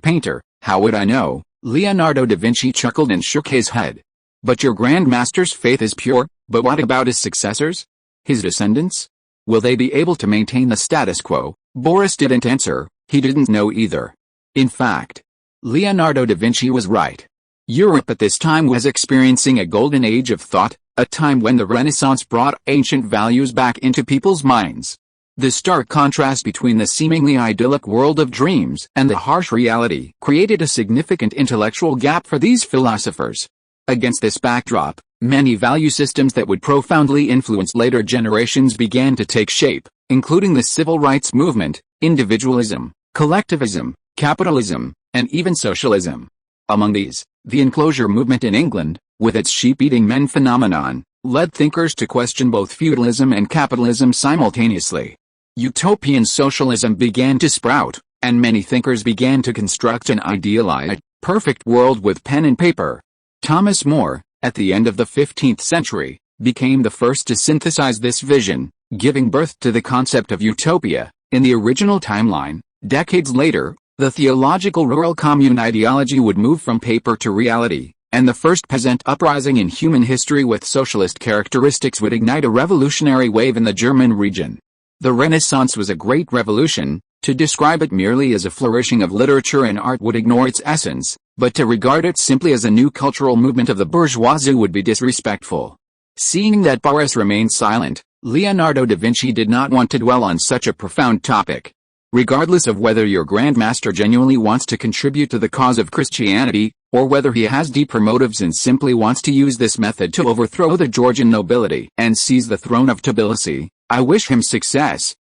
painter, how would I know? Leonardo da Vinci chuckled and shook his head. But your Grand Master's faith is pure, but what about his successors? His descendants? Will they be able to maintain the status quo? Boris didn't answer, he didn't know either. In fact, Leonardo da Vinci was right. Europe at this time was experiencing a golden age of thought, a time when the Renaissance brought ancient values back into people's minds. The stark contrast between the seemingly idyllic world of dreams and the harsh reality created a significant intellectual gap for these philosophers. Against this backdrop, many value systems that would profoundly influence later generations began to take shape, including the civil rights movement, individualism, collectivism, capitalism, and even socialism. Among these, the enclosure movement in England, with its sheep-eating men phenomenon, led thinkers to question both feudalism and capitalism simultaneously. Utopian socialism began to sprout, and many thinkers began to construct an idealized, perfect world with pen and paper. Thomas More, at the end of the 15th century, became the first to synthesize this vision, giving birth to the concept of utopia. In the original timeline, decades later, the theological rural commune ideology would move from paper to reality, and the first peasant uprising in human history with socialist characteristics would ignite a revolutionary wave in the German region. The Renaissance was a great revolution. To describe it merely as a flourishing of literature and art would ignore its essence, but to regard it simply as a new cultural movement of the bourgeoisie would be disrespectful. Seeing that Boris remained silent, Leonardo da Vinci did not want to dwell on such a profound topic. Regardless of whether your Grand Master genuinely wants to contribute to the cause of Christianity, or whether he has deeper motives and simply wants to use this method to overthrow the Georgian nobility and seize the throne of Tbilisi, I wish him success.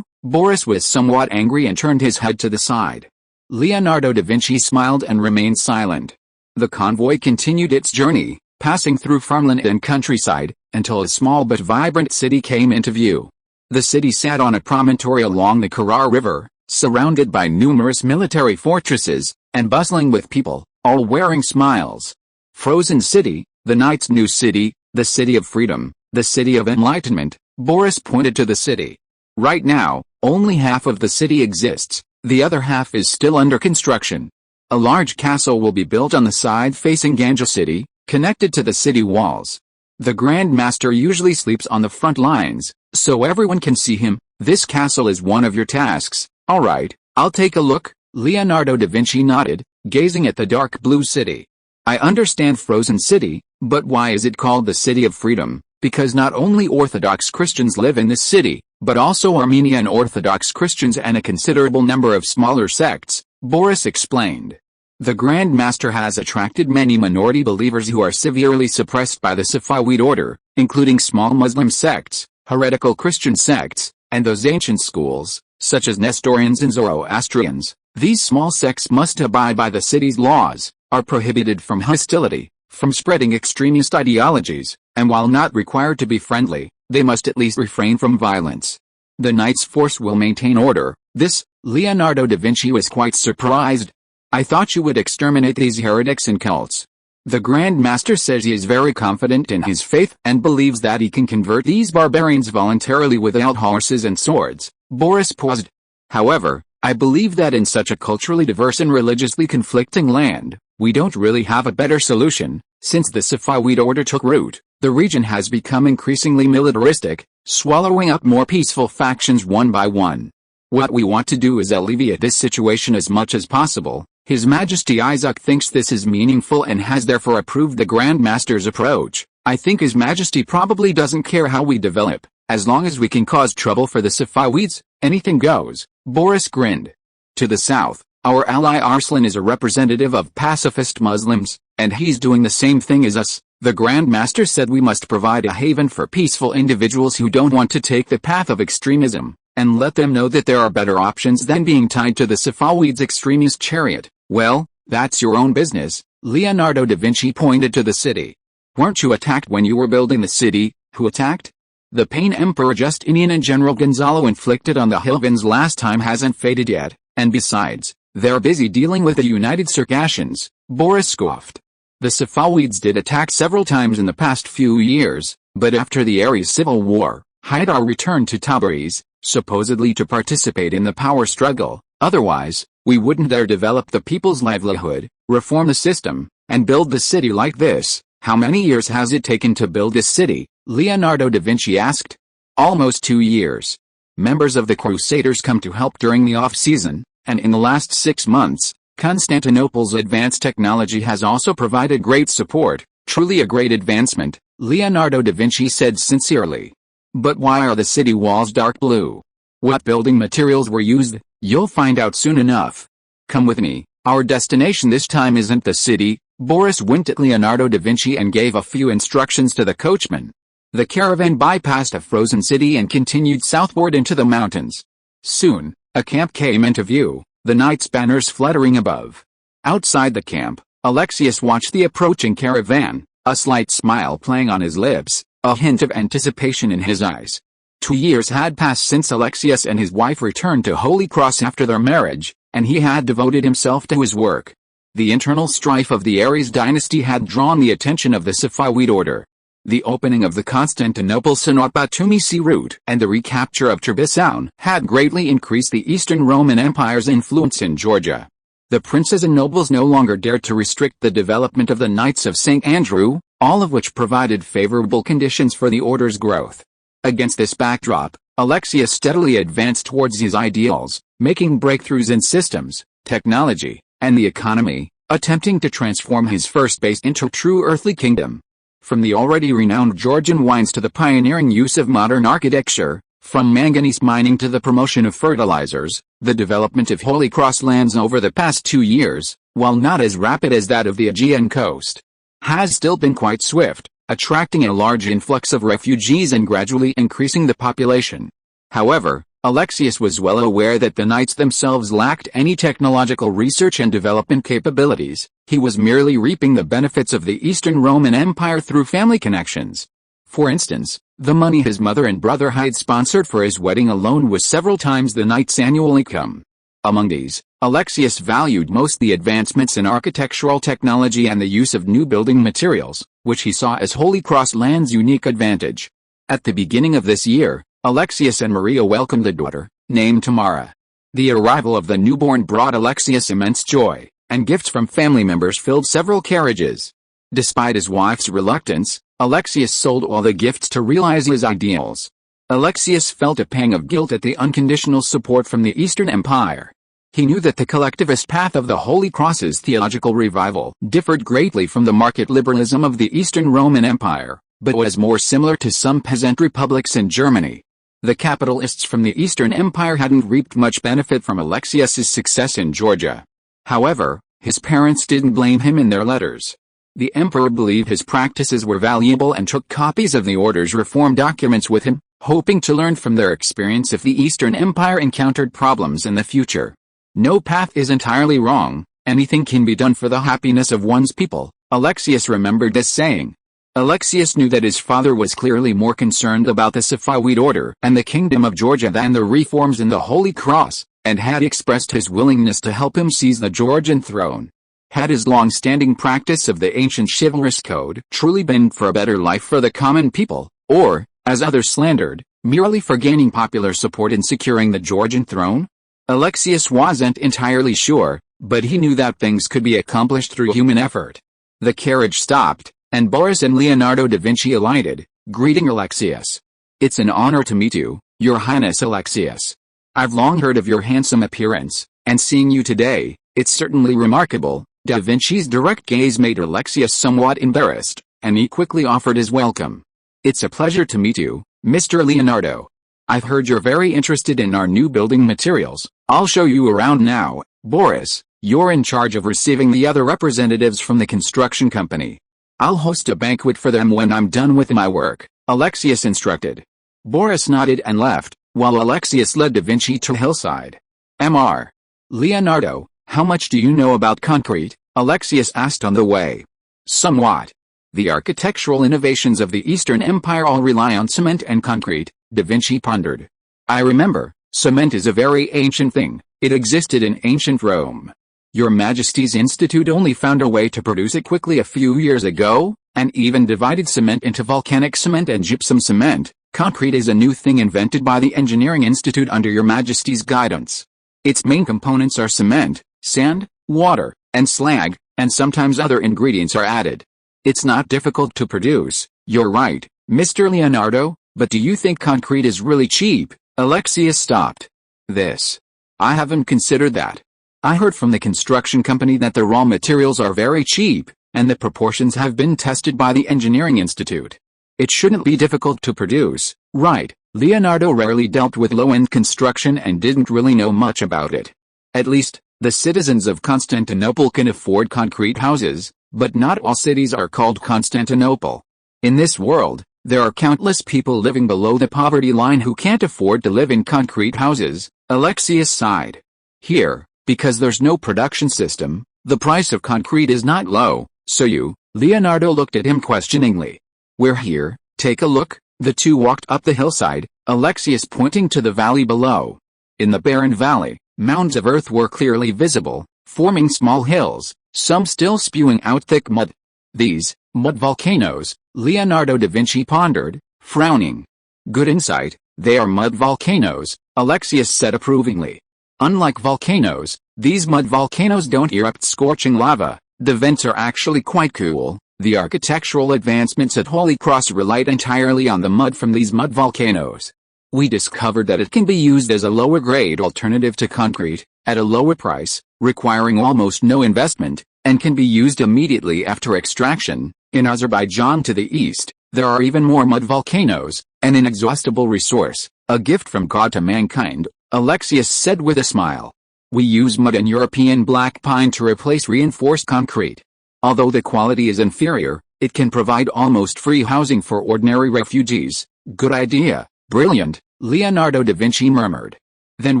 Boris was somewhat angry and turned his head to the side. Leonardo da Vinci smiled and remained silent. The convoy continued its journey, passing through farmland and countryside, until a small but vibrant city came into view. The city sat on a promontory along the Karar River, surrounded by numerous military fortresses, and bustling with people, all wearing smiles. Frozen City, the night's new city, the city of freedom, the city of enlightenment. Boris pointed to the city. Right now, only half of the city exists, the other half is still under construction. A large castle will be built on the side facing Ganja City, connected to the city walls. The Grand Master usually sleeps on the front lines, so everyone can see him. This castle is one of your tasks. All right, I'll take a look. Leonardo da Vinci nodded, gazing at the dark blue city. I understand Frozen City, but why is it called the City of Freedom? Because not only Orthodox Christians live in this city, but also Armenian Orthodox Christians and a considerable number of smaller sects, Boris explained. The Grand Master has attracted many minority believers who are severely suppressed by the Safavid order, including small Muslim sects, heretical Christian sects, and those ancient schools, such as Nestorians and Zoroastrians. These small sects must abide by the city's laws, are prohibited from hostility, from spreading extremist ideologies, and while not required to be friendly, they must at least refrain from violence. The Knights' force will maintain order. This, Leonardo da Vinci was quite surprised. I thought you would exterminate these heretics and cults. The Grand Master says he is very confident in his faith and believes that he can convert these barbarians voluntarily without horses and swords. Boris paused. However, I believe that in such a culturally diverse and religiously conflicting land, we don't really have a better solution. Since the Safavid order took root, the region has become increasingly militaristic, swallowing up more peaceful factions one by one. What we want to do is alleviate this situation as much as possible. His Majesty Isaac thinks this is meaningful and has therefore approved the Grand Master's approach. I think His Majesty probably doesn't care how we develop, as long as we can cause trouble for the Safavids, anything goes. Boris grinned. To the south, our ally Arslan is a representative of pacifist Muslims, and he's doing the same thing as us. The Grand Master said we must provide a haven for peaceful individuals who don't want to take the path of extremism, and let them know that there are better options than being tied to the Safavids' extremist chariot. Well, that's your own business. Leonardo da Vinci pointed to the city. Weren't you attacked when you were building the city? Who attacked? The pain Emperor Justinian and General Gonzalo inflicted on the Helvins last time hasn't faded yet, and besides, they're busy dealing with the United Circassians. Boris scoffed. The Safavids did attack several times in the past few years, but after the Aries civil war, Haidar returned to Tabriz, supposedly to participate in the power struggle. Otherwise, we wouldn't dare develop the people's livelihood, reform the system, and build the city like this. How many years has it taken to build this city? Leonardo da Vinci asked. Almost 2 years. Members of the Crusaders come to help during the off-season, and in the last 6 months, Constantinople's advanced technology has also provided great support. Truly a great advancement, Leonardo da Vinci said sincerely. But why are the city walls dark blue? What building materials were used? You'll find out soon enough. Come with me. Our destination this time isn't the city. Boris winked at Leonardo da Vinci and gave a few instructions to the coachman. The caravan bypassed a frozen city and continued southward into the mountains. Soon, a camp came into view, the knights' banners fluttering above. Outside the camp, Alexius watched the approaching caravan, a slight smile playing on his lips, a hint of anticipation in his eyes. 2 years had passed since Alexius and his wife returned to Holy Cross after their marriage, and he had devoted himself to his work. The internal strife of the Aries dynasty had drawn the attention of the Safavid order. The opening of the Constantinople Batumi route and the recapture of Trebissoun had greatly increased the Eastern Roman Empire's influence in Georgia. The princes and nobles no longer dared to restrict the development of the Knights of St. Andrew, all of which provided favorable conditions for the order's growth. Against this backdrop, Alexius steadily advanced towards his ideals, making breakthroughs in systems, technology, and the economy, attempting to transform his first base into a true earthly kingdom. From the already renowned Georgian wines to the pioneering use of modern architecture, from manganese mining to the promotion of fertilizers, the development of Holy Cross lands over the past 2 years, while not as rapid as that of the Aegean coast, has still been quite swift, attracting a large influx of refugees and gradually increasing the population. However, Alexius was well aware that the knights themselves lacked any technological research and development capabilities. He was merely reaping the benefits of the Eastern Roman Empire through family connections. For instance, the money his mother and brother had sponsored for his wedding alone was several times the knight's annual income. Among these, Alexius valued most the advancements in architectural technology and the use of new building materials, which he saw as Holy Cross land's unique advantage. At the beginning of this year, Alexius and Maria welcomed a daughter, named Tamara. The arrival of the newborn brought Alexius immense joy, and gifts from family members filled several carriages. Despite his wife's reluctance, Alexius sold all the gifts to realize his ideals. Alexius felt a pang of guilt at the unconditional support from the Eastern Empire. He knew that the collectivist path of the Holy Cross's theological revival differed greatly from the market liberalism of the Eastern Roman Empire, but was more similar to some peasant republics in Germany. The capitalists from the Eastern Empire hadn't reaped much benefit from Alexius's success in Georgia. However, his parents didn't blame him in their letters. The emperor believed his practices were valuable and took copies of the order's reform documents with him, hoping to learn from their experience if the Eastern Empire encountered problems in the future. No path is entirely wrong, anything can be done for the happiness of one's people, Alexius remembered this saying. Alexius knew that his father was clearly more concerned about the Safavid order and the kingdom of Georgia than the reforms in the Holy Cross, and had expressed his willingness to help him seize the Georgian throne. Had his long-standing practice of the ancient chivalrous code truly been for a better life for the common people, or, as others slandered, merely for gaining popular support in securing the Georgian throne? Alexius wasn't entirely sure, but he knew that things could be accomplished through human effort. The carriage stopped, and Boris and Leonardo da Vinci alighted, greeting Alexius. "It's an honor to meet you, Your Highness Alexius. I've long heard of your handsome appearance, and seeing you today, it's certainly remarkable." Da Vinci's direct gaze made Alexius somewhat embarrassed, and he quickly offered his welcome. "It's a pleasure to meet you, Mr. Leonardo. I've heard you're very interested in our new building materials. I'll show you around now. Boris, you're in charge of receiving the other representatives from the construction company. I'll host a banquet for them when I'm done with my work," Alexius instructed. Boris nodded and left, while Alexius led Da Vinci to hillside. Mr. Leonardo, how much do you know about concrete? Alexius asked on the way. "Somewhat. The architectural innovations of the Eastern Empire all rely on cement and concrete," Da Vinci pondered. "I remember, cement is a very ancient thing. It existed in ancient Rome. Your Majesty's Institute only found a way to produce it quickly a few years ago, and even divided cement into volcanic cement and gypsum cement. Concrete is a new thing invented by the Engineering Institute under Your Majesty's guidance. Its main components are cement, sand, water, and slag, and sometimes other ingredients are added. It's not difficult to produce, you're right, Mr. Leonardo, but do you think concrete is really cheap?" Alexius stopped. I haven't considered that. I heard from the construction company that the raw materials are very cheap, and the proportions have been tested by the Engineering Institute. It shouldn't be difficult to produce, right? Leonardo rarely dealt with low-end construction and didn't really know much about it. At least, the citizens of Constantinople can afford concrete houses, but not all cities are called Constantinople. In this world, there are countless people living below the poverty line who can't afford to live in concrete houses, Alexius sighed. Here, because there's no production system, the price of concrete is not low, so Leonardo looked at him questioningly. "We're here, take a look." The two walked up the hillside, Alexius pointing to the valley below. In the barren valley, mounds of earth were clearly visible, forming small hills, some still spewing out thick mud. "These mud volcanoes," Leonardo da Vinci pondered, frowning. "Good insight, they are mud volcanoes," Alexius said approvingly. "Unlike volcanoes, these mud volcanoes don't erupt scorching lava. The vents are actually quite cool. The architectural advancements at Holy Cross rely entirely on the mud from these mud volcanoes. We discovered that it can be used as a lower-grade alternative to concrete, at a lower price, requiring almost no investment, and can be used immediately after extraction. In Azerbaijan to the east, there are even more mud volcanoes, an inexhaustible resource, a gift from God to mankind," Alexius said with a smile. "We use mud and European black pine to replace reinforced concrete. Although the quality is inferior, it can provide almost free housing for ordinary refugees." "Good idea, brilliant," Leonardo da Vinci murmured. "Then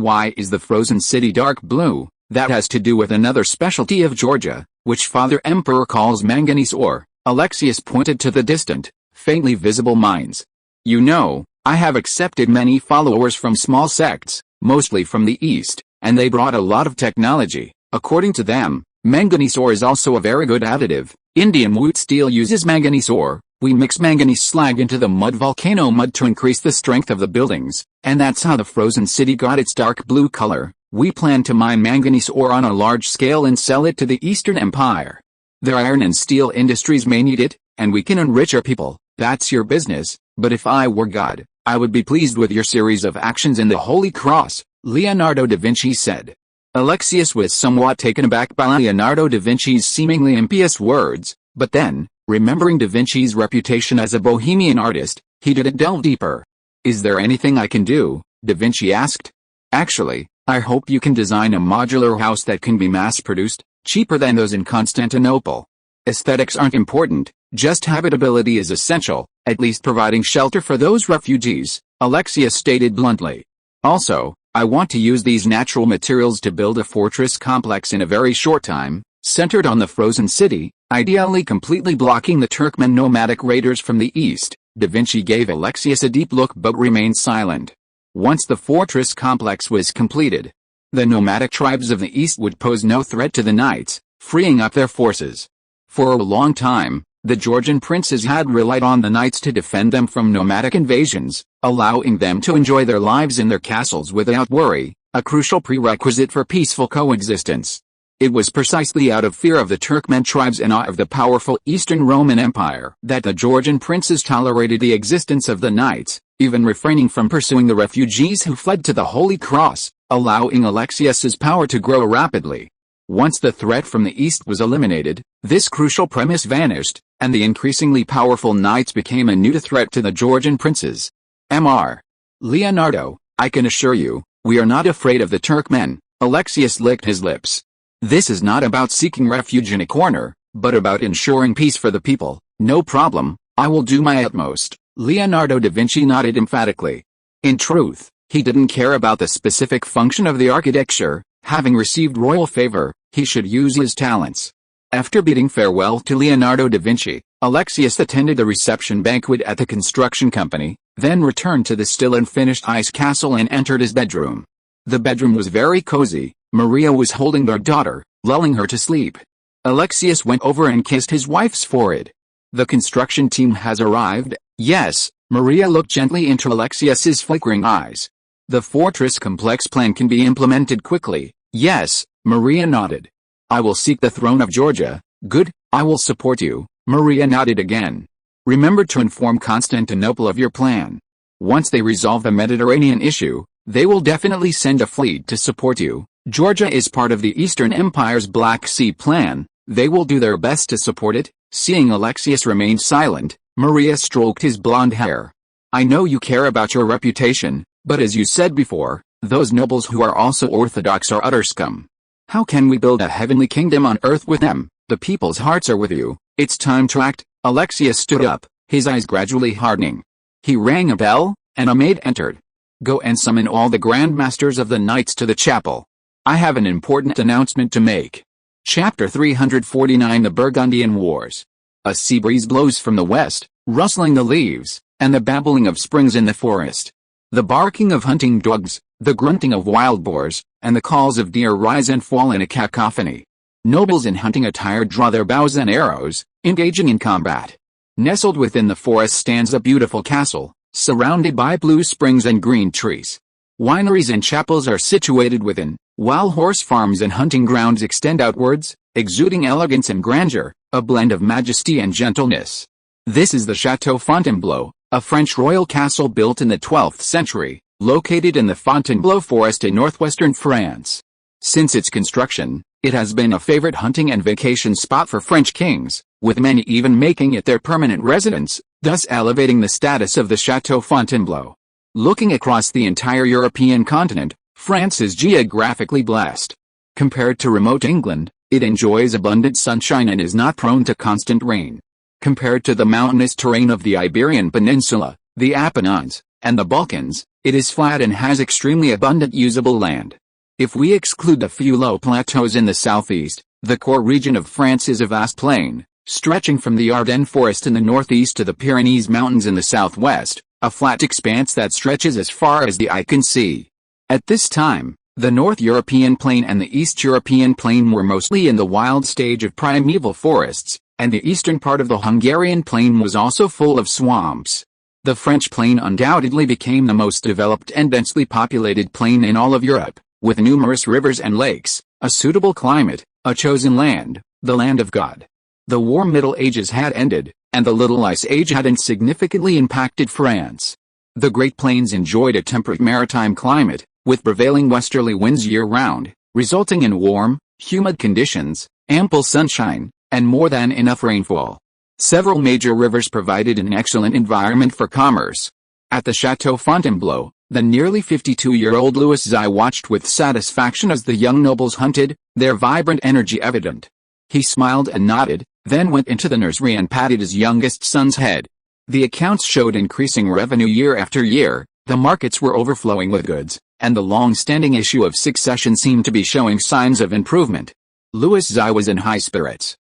why is the frozen city dark blue?" "That has to do with another specialty of Georgia, which Father Emperor calls manganese ore." Alexius pointed to the distant, faintly visible mines. "You know, I have accepted many followers from small sects, mostly from the East, and they brought a lot of technology. According to them, manganese ore is also a very good additive. Indian Woot Steel uses manganese ore. We mix manganese slag into the mud volcano mud to increase the strength of the buildings, and that's how the frozen city got its dark blue color. We plan to mine manganese ore on a large scale and sell it to the Eastern Empire. The iron and steel industries may need it, and we can enrich our people. That's your business, but if I were God, I would be pleased with your series of actions in the Holy Cross," Leonardo da Vinci said. Alexius was somewhat taken aback by Leonardo da Vinci's seemingly impious words, but then, remembering da Vinci's reputation as a bohemian artist, he didn't delve deeper. "Is there anything I can do?" da Vinci asked. "Actually, I hope you can design a modular house that can be mass-produced, cheaper than those in Constantinople. Aesthetics aren't important, just habitability is essential, at least providing shelter for those refugees," Alexius stated bluntly. "Also, I want to use these natural materials to build a fortress complex in a very short time, centered on the frozen city, Ideally completely blocking the Turkmen nomadic raiders from the east, Da Vinci gave Alexius a deep look but remained silent. Once the fortress complex was completed, the nomadic tribes of the east would pose no threat to the knights, freeing up their forces. For a long time, the Georgian princes had relied on the knights to defend them from nomadic invasions, allowing them to enjoy their lives in their castles without worry, a crucial prerequisite for peaceful coexistence. It was precisely out of fear of the Turkmen tribes and awe of the powerful Eastern Roman Empire that the Georgian princes tolerated the existence of the knights, even refraining from pursuing the refugees who fled to the Holy Cross, allowing Alexius's power to grow rapidly. Once the threat from the east was eliminated, this crucial premise vanished, and the increasingly powerful knights became a new threat to the Georgian princes. Mr. Leonardo, I can assure you, we are not afraid of the Turkmen. Alexius licked his lips. This is not about seeking refuge in a corner, but about ensuring peace for the people. No problem, I will do my utmost. Leonardo da Vinci nodded emphatically. In truth, he didn't care about the specific function of the architecture. Having received royal favor, he should use his talents. After bidding farewell to Leonardo da Vinci, Alexius attended the reception banquet at the construction company, then returned to the still unfinished ice castle and entered his bedroom. The bedroom was very cozy. Maria was holding their daughter, lulling her to sleep. Alexius went over and kissed his wife's forehead. The construction team has arrived. Yes, Maria looked gently into Alexius's flickering eyes. The fortress complex plan can be implemented quickly. Yes, Maria nodded. I will seek the throne of Georgia. Good, I will support you. Maria nodded again. Remember to inform Constantinople of your plan. Once they resolve the Mediterranean issue, they will definitely send a fleet to support you. Georgia is part of the Eastern Empire's Black Sea plan. They will do their best to support it. Seeing Alexius remain silent, Maria stroked his blonde hair. I know you care about your reputation, but as you said before, those nobles who are also orthodox are utter scum. How can we build a heavenly kingdom on earth with them? The people's hearts are with you. It's time to act. Alexius stood up, his eyes gradually hardening. He rang a bell, and a maid entered. Go and summon all the Grand Masters of the Knights to the chapel. I have an important announcement to make. Chapter 349 The Burgundian Wars. A sea breeze blows from the west, rustling the leaves, and the babbling of springs in the forest. The barking of hunting dogs, the grunting of wild boars, and the calls of deer rise and fall in a cacophony. Nobles in hunting attire draw their bows and arrows, engaging in combat. Nestled within the forest stands a beautiful castle, surrounded by blue springs and green trees. Wineries and chapels are situated within, while horse farms and hunting grounds extend outwards, exuding elegance and grandeur, a blend of majesty and gentleness. This is the Château Fontainebleau, a French royal castle built in the 12th century, located in the Fontainebleau forest in northwestern France. Since its construction, it has been a favorite hunting and vacation spot for French kings, with many even making it their permanent residence, thus elevating the status of the Château Fontainebleau. Looking across the entire European continent, France is geographically blessed. Compared to remote England, it enjoys abundant sunshine and is not prone to constant rain. Compared to the mountainous terrain of the Iberian Peninsula, the Apennines, and the Balkans, it is flat and has extremely abundant usable land. If we exclude the few low plateaus in the southeast, the core region of France is a vast plain, stretching from the Ardennes forest in the northeast to the Pyrenees mountains in the southwest, a flat expanse that stretches as far as the eye can see. At this time, the North European plain and the East European plain were mostly in the wild stage of primeval forests, and the eastern part of the Hungarian plain was also full of swamps. The French plain undoubtedly became the most developed and densely populated plain in all of Europe, with numerous rivers and lakes, a suitable climate, a chosen land, the land of God. The warm Middle Ages had ended, and the Little Ice Age had insignificantly impacted France. The Great Plains enjoyed a temperate maritime climate, with prevailing westerly winds year-round, resulting in warm, humid conditions, ample sunshine, and more than enough rainfall. Several major rivers provided an excellent environment for commerce. At the Château Fontainebleau, the nearly 52-year-old Louis Xi watched with satisfaction as the young nobles hunted, their vibrant energy evident. He smiled and nodded, then went into the nursery and patted his youngest son's head. The accounts showed increasing revenue year after year, the markets were overflowing with goods, and the long-standing issue of succession seemed to be showing signs of improvement. Louis Xi was in high spirits.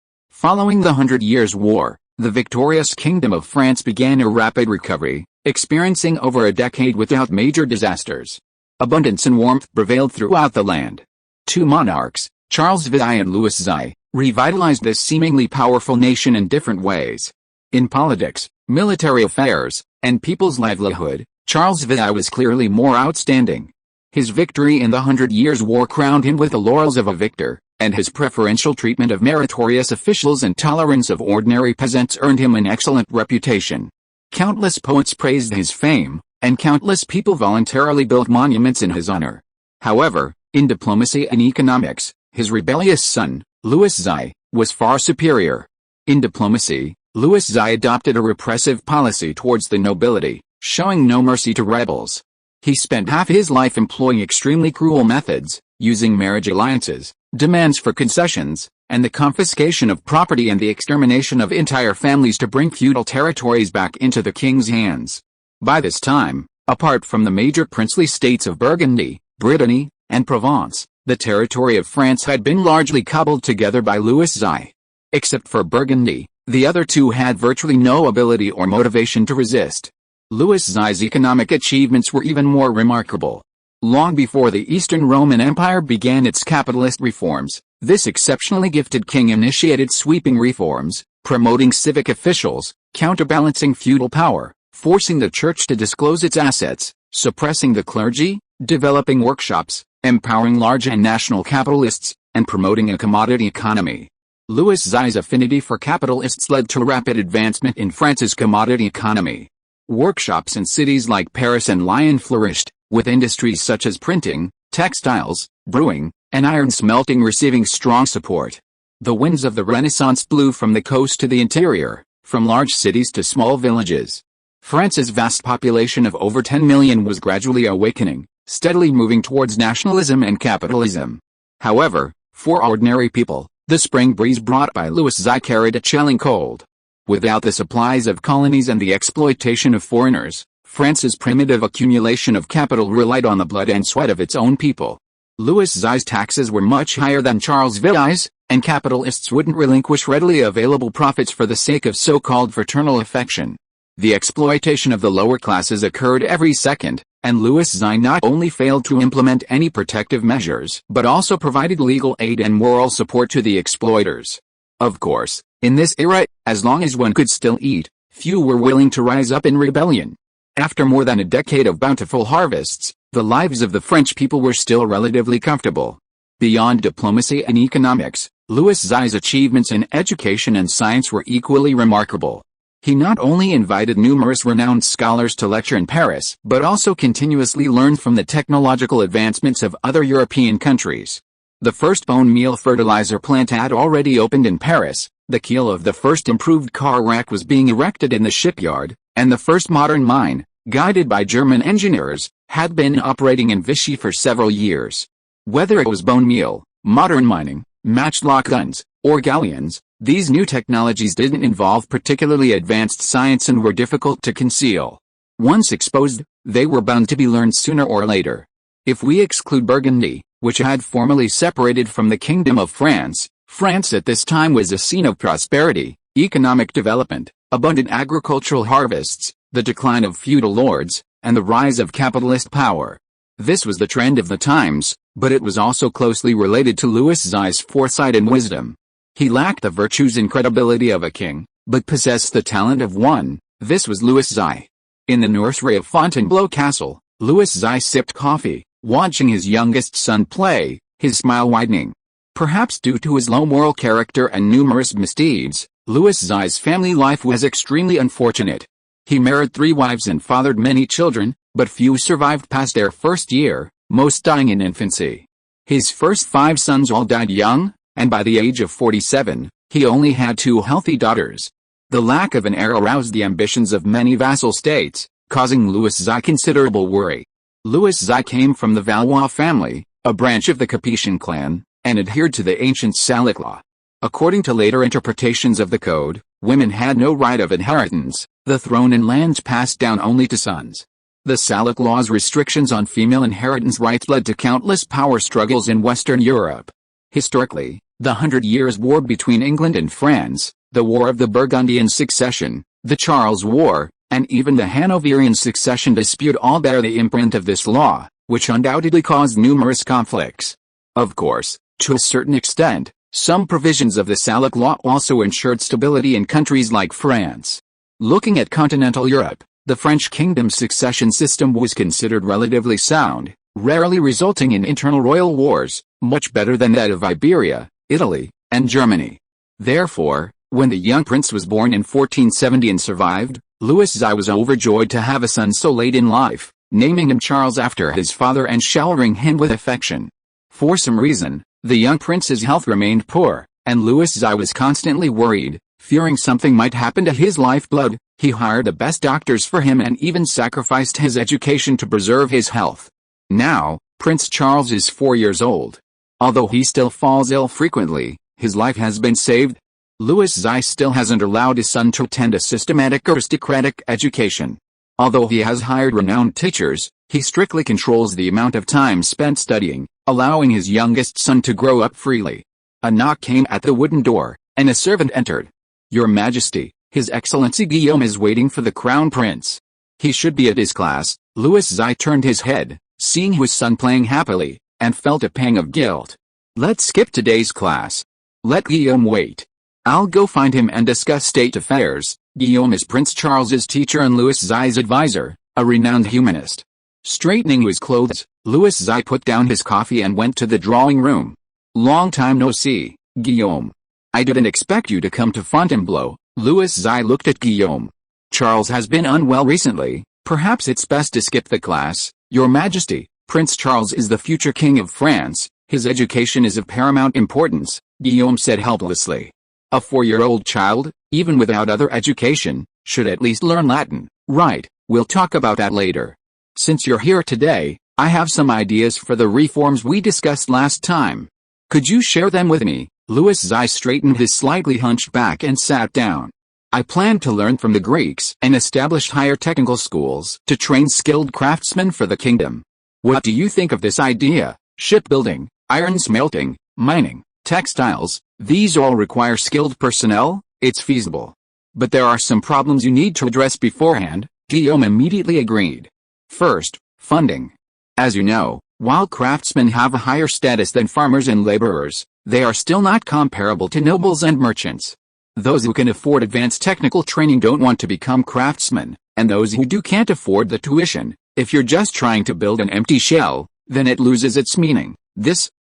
Following the 100 Years' War, the victorious Kingdom of France began a rapid recovery, experiencing over a decade without major disasters. Abundance and warmth prevailed throughout the land. Two monarchs, Charles VI and Louis XI, revitalized this seemingly powerful nation in different ways. In politics, military affairs, and people's livelihood, Charles VI was clearly more outstanding. His victory in the 100 Years' War crowned him with the laurels of a victor, and his preferential treatment of meritorious officials and tolerance of ordinary peasants earned him an excellent reputation. Countless poets praised his fame, and countless people voluntarily built monuments in his honor. However, in diplomacy and economics, his rebellious son, Louis XI, was far superior. In diplomacy, Louis XI adopted a repressive policy towards the nobility, showing no mercy to rebels. He spent half his life employing extremely cruel methods, using marriage alliances, demands for concessions, and the confiscation of property and the extermination of entire families to bring feudal territories back into the king's hands. By this time, apart from the major princely states of Burgundy, Brittany, and Provence, the territory of France had been largely cobbled together by Louis XI. Except for Burgundy, the other two had virtually no ability or motivation to resist. Louis XI's economic achievements were even more remarkable. Long before the Eastern Roman Empire began its capitalist reforms, this exceptionally gifted king initiated sweeping reforms, promoting civic officials, counterbalancing feudal power, forcing the church to disclose its assets, suppressing the clergy, developing workshops, empowering large and national capitalists, and promoting a commodity economy. Louis XI's affinity for capitalists led to rapid advancement in France's commodity economy. Workshops in cities like Paris and Lyon flourished, with industries such as printing, textiles, brewing, and iron smelting receiving strong support. The winds of the Renaissance blew from the coast to the interior, from large cities to small villages. France's vast population of over 10 million was gradually awakening, steadily moving towards nationalism and capitalism. However, for ordinary people, the spring breeze brought by Louis XI carried a chilling cold. Without the supplies of colonies and the exploitation of foreigners, France's primitive accumulation of capital relied on the blood and sweat of its own people. Louis XI's taxes were much higher than Charles VI's, and capitalists wouldn't relinquish readily available profits for the sake of so-called fraternal affection. The exploitation of the lower classes occurred every second, and Louis XI not only failed to implement any protective measures but also provided legal aid and moral support to the exploiters. Of course, in this era, as long as one could still eat, few were willing to rise up in rebellion. After more than a decade of bountiful harvests, the lives of the French people were still relatively comfortable. Beyond diplomacy and economics, Louis XI's achievements in education and science were equally remarkable. He not only invited numerous renowned scholars to lecture in Paris, but also continuously learned from the technological advancements of other European countries. The first bone meal fertilizer plant had already opened in Paris, the keel of the first improved car rack was being erected in the shipyard, and the first modern mine, guided by German engineers, had been operating in Vichy for several years. Whether it was bone meal, modern mining, matchlock guns, or galleons, these new technologies didn't involve particularly advanced science and were difficult to conceal. Once exposed, they were bound to be learned sooner or later. If we exclude Burgundy, which had formally separated from the Kingdom of France, France at this time was a scene of prosperity, economic development, abundant agricultural harvests, the decline of feudal lords, and the rise of capitalist power. This was the trend of the times, but it was also closely related to Louis XI's foresight and wisdom. He lacked the virtues and credibility of a king, but possessed the talent of one. This was Louis XI. In the nursery of Fontainebleau Castle, Louis XI sipped coffee, watching his youngest son play, his smile widening. Perhaps due to his low moral character and numerous misdeeds, Louis XI's family life was extremely unfortunate. He married 3 wives and fathered many children, but few survived past their first year, most dying in infancy. His first 5 sons all died young, and by the age of 47, he only had 2 healthy daughters. The lack of an heir aroused the ambitions of many vassal states, causing Louis XI considerable worry. Louis XI came from the Valois family, a branch of the Capetian clan, and adhered to the ancient Salic law. According to later interpretations of the code, women had no right of inheritance, the throne and lands passed down only to sons. The Salic law's restrictions on female inheritance rights led to countless power struggles in Western Europe. Historically, The 100 Years' War between England and France, the War of the Burgundian Succession, the Charles War, and even the Hanoverian succession dispute all bear the imprint of this law, which undoubtedly caused numerous conflicts. Of course, to a certain extent, some provisions of the Salic Law also ensured stability in countries like France. Looking at continental Europe, the French kingdom's succession system was considered relatively sound, rarely resulting in internal royal wars, much better than that of Iberia, Italy, and Germany. Therefore, when the young prince was born in 1470 and survived, Louis XI was overjoyed to have a son so late in life, naming him Charles after his father and showering him with affection. For some reason, the young prince's health remained poor, and Louis XI was constantly worried, fearing something might happen to his lifeblood. He hired the best doctors for him and even sacrificed his education to preserve his health. Now, Prince Charles is 4 years old. Although he still falls ill frequently, his life has been saved. Louis XI still hasn't allowed his son to attend a systematic aristocratic education. Although he has hired renowned teachers, he strictly controls the amount of time spent studying, allowing his youngest son to grow up freely. A knock came at the wooden door, and a servant entered. "Your Majesty, His Excellency Guillaume is waiting for the Crown Prince. He should be at his class." Louis XI turned his head, seeing his son playing happily, and felt a pang of guilt. "Let's skip today's class. Let Guillaume wait. I'll go find him and discuss state affairs." Guillaume is Prince Charles's teacher and Louis XI's advisor, a renowned humanist. Straightening his clothes, Louis XI put down his coffee and went to the drawing room. "Long time no see, Guillaume. I didn't expect you to come to Fontainebleau." Louis XI looked at Guillaume. "Charles has been unwell recently. Perhaps it's best to skip the class." "Your Majesty, Prince Charles is the future King of France. His education is of paramount importance," Guillaume said helplessly. "A 4-year-old child, even without other education, should at least learn Latin." "Right, we'll talk about that later. Since you're here today, I have some ideas for the reforms we discussed last time. Could you share them with me?" Louis XI straightened his slightly hunched back and sat down. "I plan to learn from the Greeks and establish higher technical schools to train skilled craftsmen for the kingdom. What do you think of this idea? Shipbuilding, iron smelting, mining, textiles, these all require skilled personnel. It's feasible. But there are some problems you need to address beforehand." Guillaume immediately agreed. "First, funding. As you know, while craftsmen have a higher status than farmers and laborers, they are still not comparable to nobles and merchants. Those who can afford advanced technical training don't want to become craftsmen, and those who do can't afford the tuition. If you're just trying to build an empty shell, then it loses its meaning."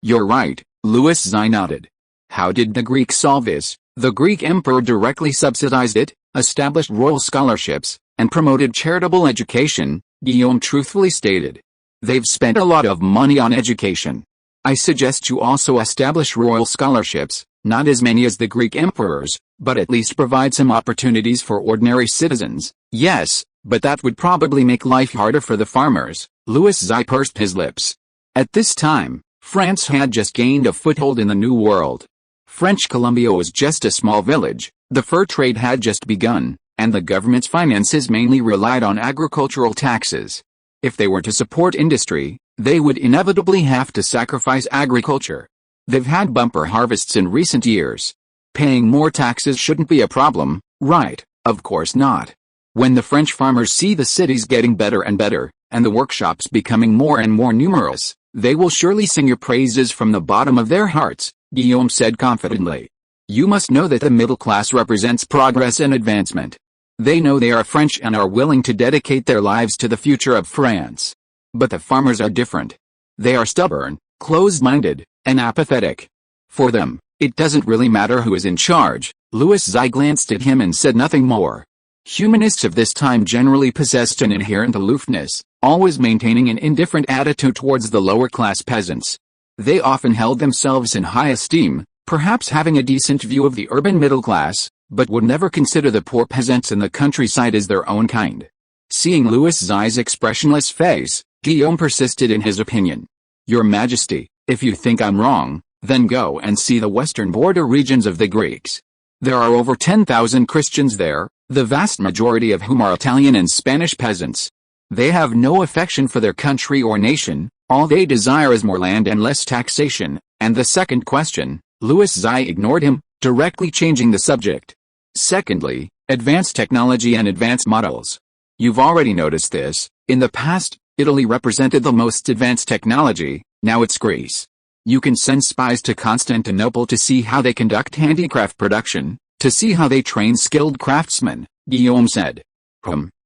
You're right," Louis XI nodded. "How did the Greeks solve this?" "The Greek emperor directly subsidized it, established royal scholarships, and promoted charitable education," Guillaume truthfully stated. "They've spent a lot of money on education. I suggest you also establish royal scholarships, not as many as the Greek emperors, but at least provide some opportunities for ordinary citizens." "Yes, but that would probably make life harder for the farmers." Louis XI pursed his lips. At this time, France had just gained a foothold in the New World. French Colombia was just a small village, the fur trade had just begun, and the government's finances mainly relied on agricultural taxes. If they were to support industry, they would inevitably have to sacrifice agriculture. They've had bumper harvests in recent years. Paying more taxes shouldn't be a problem, right? Of course not. When the French farmers see the cities getting better and better, and the workshops becoming more and more numerous, they will surely sing your praises from the bottom of their hearts," Guillaume said confidently. "You must know that the middle class represents progress and advancement. They know they are French and are willing to dedicate their lives to the future of France. But the farmers are different. They are stubborn, closed-minded, and apathetic. For them, it doesn't really matter who is in charge." Louis XI glanced at him and said nothing more. Humanists of this time generally possessed an inherent aloofness, always maintaining an indifferent attitude towards the lower-class peasants. They often held themselves in high esteem, perhaps having a decent view of the urban middle class, but would never consider the poor peasants in the countryside as their own kind. Seeing Louis XI's expressionless face, Guillaume persisted in his opinion. "Your Majesty, if you think I'm wrong, then go and see the western border regions of the Greeks. There are over 10,000 Christians there, the vast majority of whom are Italian and Spanish peasants. They have no affection for their country or nation, all they desire is more land and less taxation, and the second question, Louis Xi ignored him, directly changing the subject. Secondly, advanced technology and advanced models. You've already noticed this. In the past, Italy represented the most advanced technology, now it's Greece. You can send spies to Constantinople to see how they conduct handicraft production, to see how they train skilled craftsmen, Guillaume said.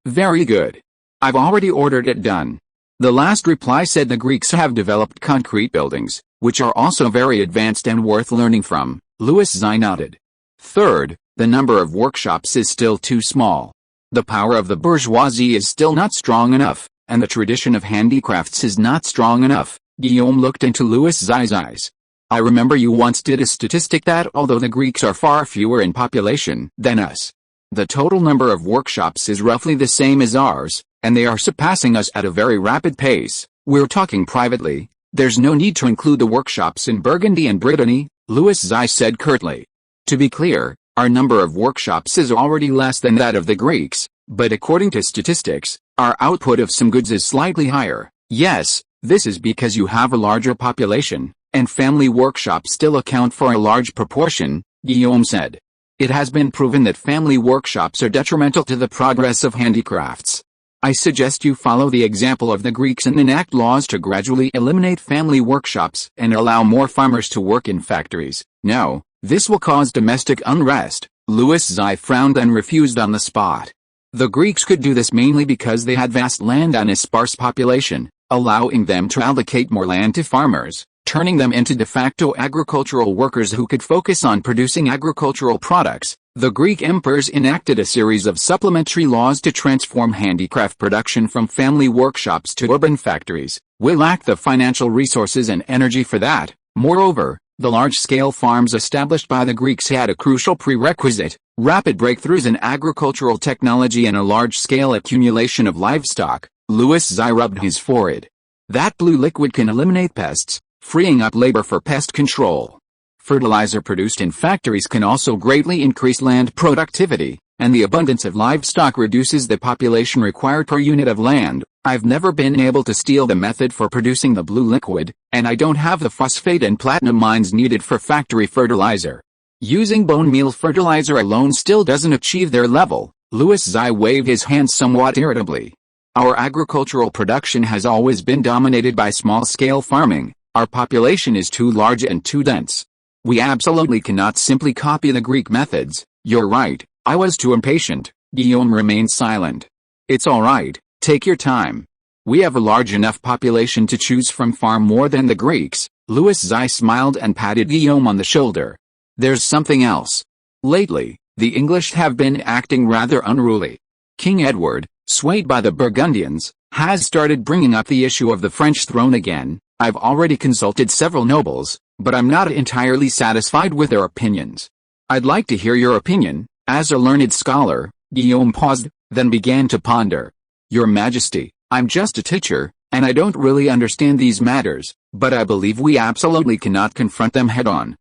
Very good. I've already ordered it done. The last reply said the Greeks have developed concrete buildings, which are also very advanced and worth learning from. Louis Xi nodded. Third, the number of workshops is still too small. The power of the bourgeoisie is still not strong enough, and the tradition of handicrafts is not strong enough. Guillaume looked into Louis Xi's eyes. I remember you once did a statistic that although the Greeks are far fewer in population than us, the total number of workshops is roughly the same as ours, and they are surpassing us at a very rapid pace. We're talking privately. There's no need to include the workshops in Burgundy and Brittany, Louis Xi said curtly. To be clear, our number of workshops is already less than that of the Greeks, but according to statistics, our output of some goods is slightly higher. Yes, this is because you have a larger population, and family workshops still account for a large proportion, Guillaume said. It has been proven that family workshops are detrimental to the progress of handicrafts. I suggest you follow the example of the Greeks and enact laws to gradually eliminate family workshops and allow more farmers to work in factories. No, this will cause domestic unrest. Louis Xi frowned and refused on the spot. The Greeks could do this mainly because they had vast land and a sparse population, allowing them to allocate more land to farmers, turning them into de facto agricultural workers who could focus on producing agricultural products. The Greek emperors enacted a series of supplementary laws to transform handicraft production from family workshops to urban factories. We lack the financial resources and energy for that. Moreover, the large-scale farms established by the Greeks had a crucial prerequisite: rapid breakthroughs in agricultural technology and a large-scale accumulation of livestock. Louis Xi rubbed his forehead. That blue liquid can eliminate pests, freeing up labor for pest control. Fertilizer produced in factories can also greatly increase land productivity, and the abundance of livestock reduces the population required per unit of land. I've never been able to steal the method for producing the blue liquid, and I don't have the phosphate and platinum mines needed for factory fertilizer. Using bone meal fertilizer alone still doesn't achieve their level. Louis Xi waved his hands somewhat irritably. Our agricultural production has always been dominated by small-scale farming. Our population is too large and too dense. We absolutely cannot simply copy the Greek methods. You're right, I was too impatient. Guillaume remained silent. It's all right, take your time. We have a large enough population to choose from, far more than the Greeks. Louis Xi smiled and patted Guillaume on the shoulder. There's something else. Lately, the English have been acting rather unruly. King Edward, swayed by the Burgundians, has started bringing up the issue of the French throne again. I've already consulted several nobles, but I'm not entirely satisfied with their opinions. I'd like to hear your opinion, as a learned scholar. Guillaume paused, then began to ponder. Your Majesty, I'm just a teacher, and I don't really understand these matters, but I believe we absolutely cannot confront them head-on.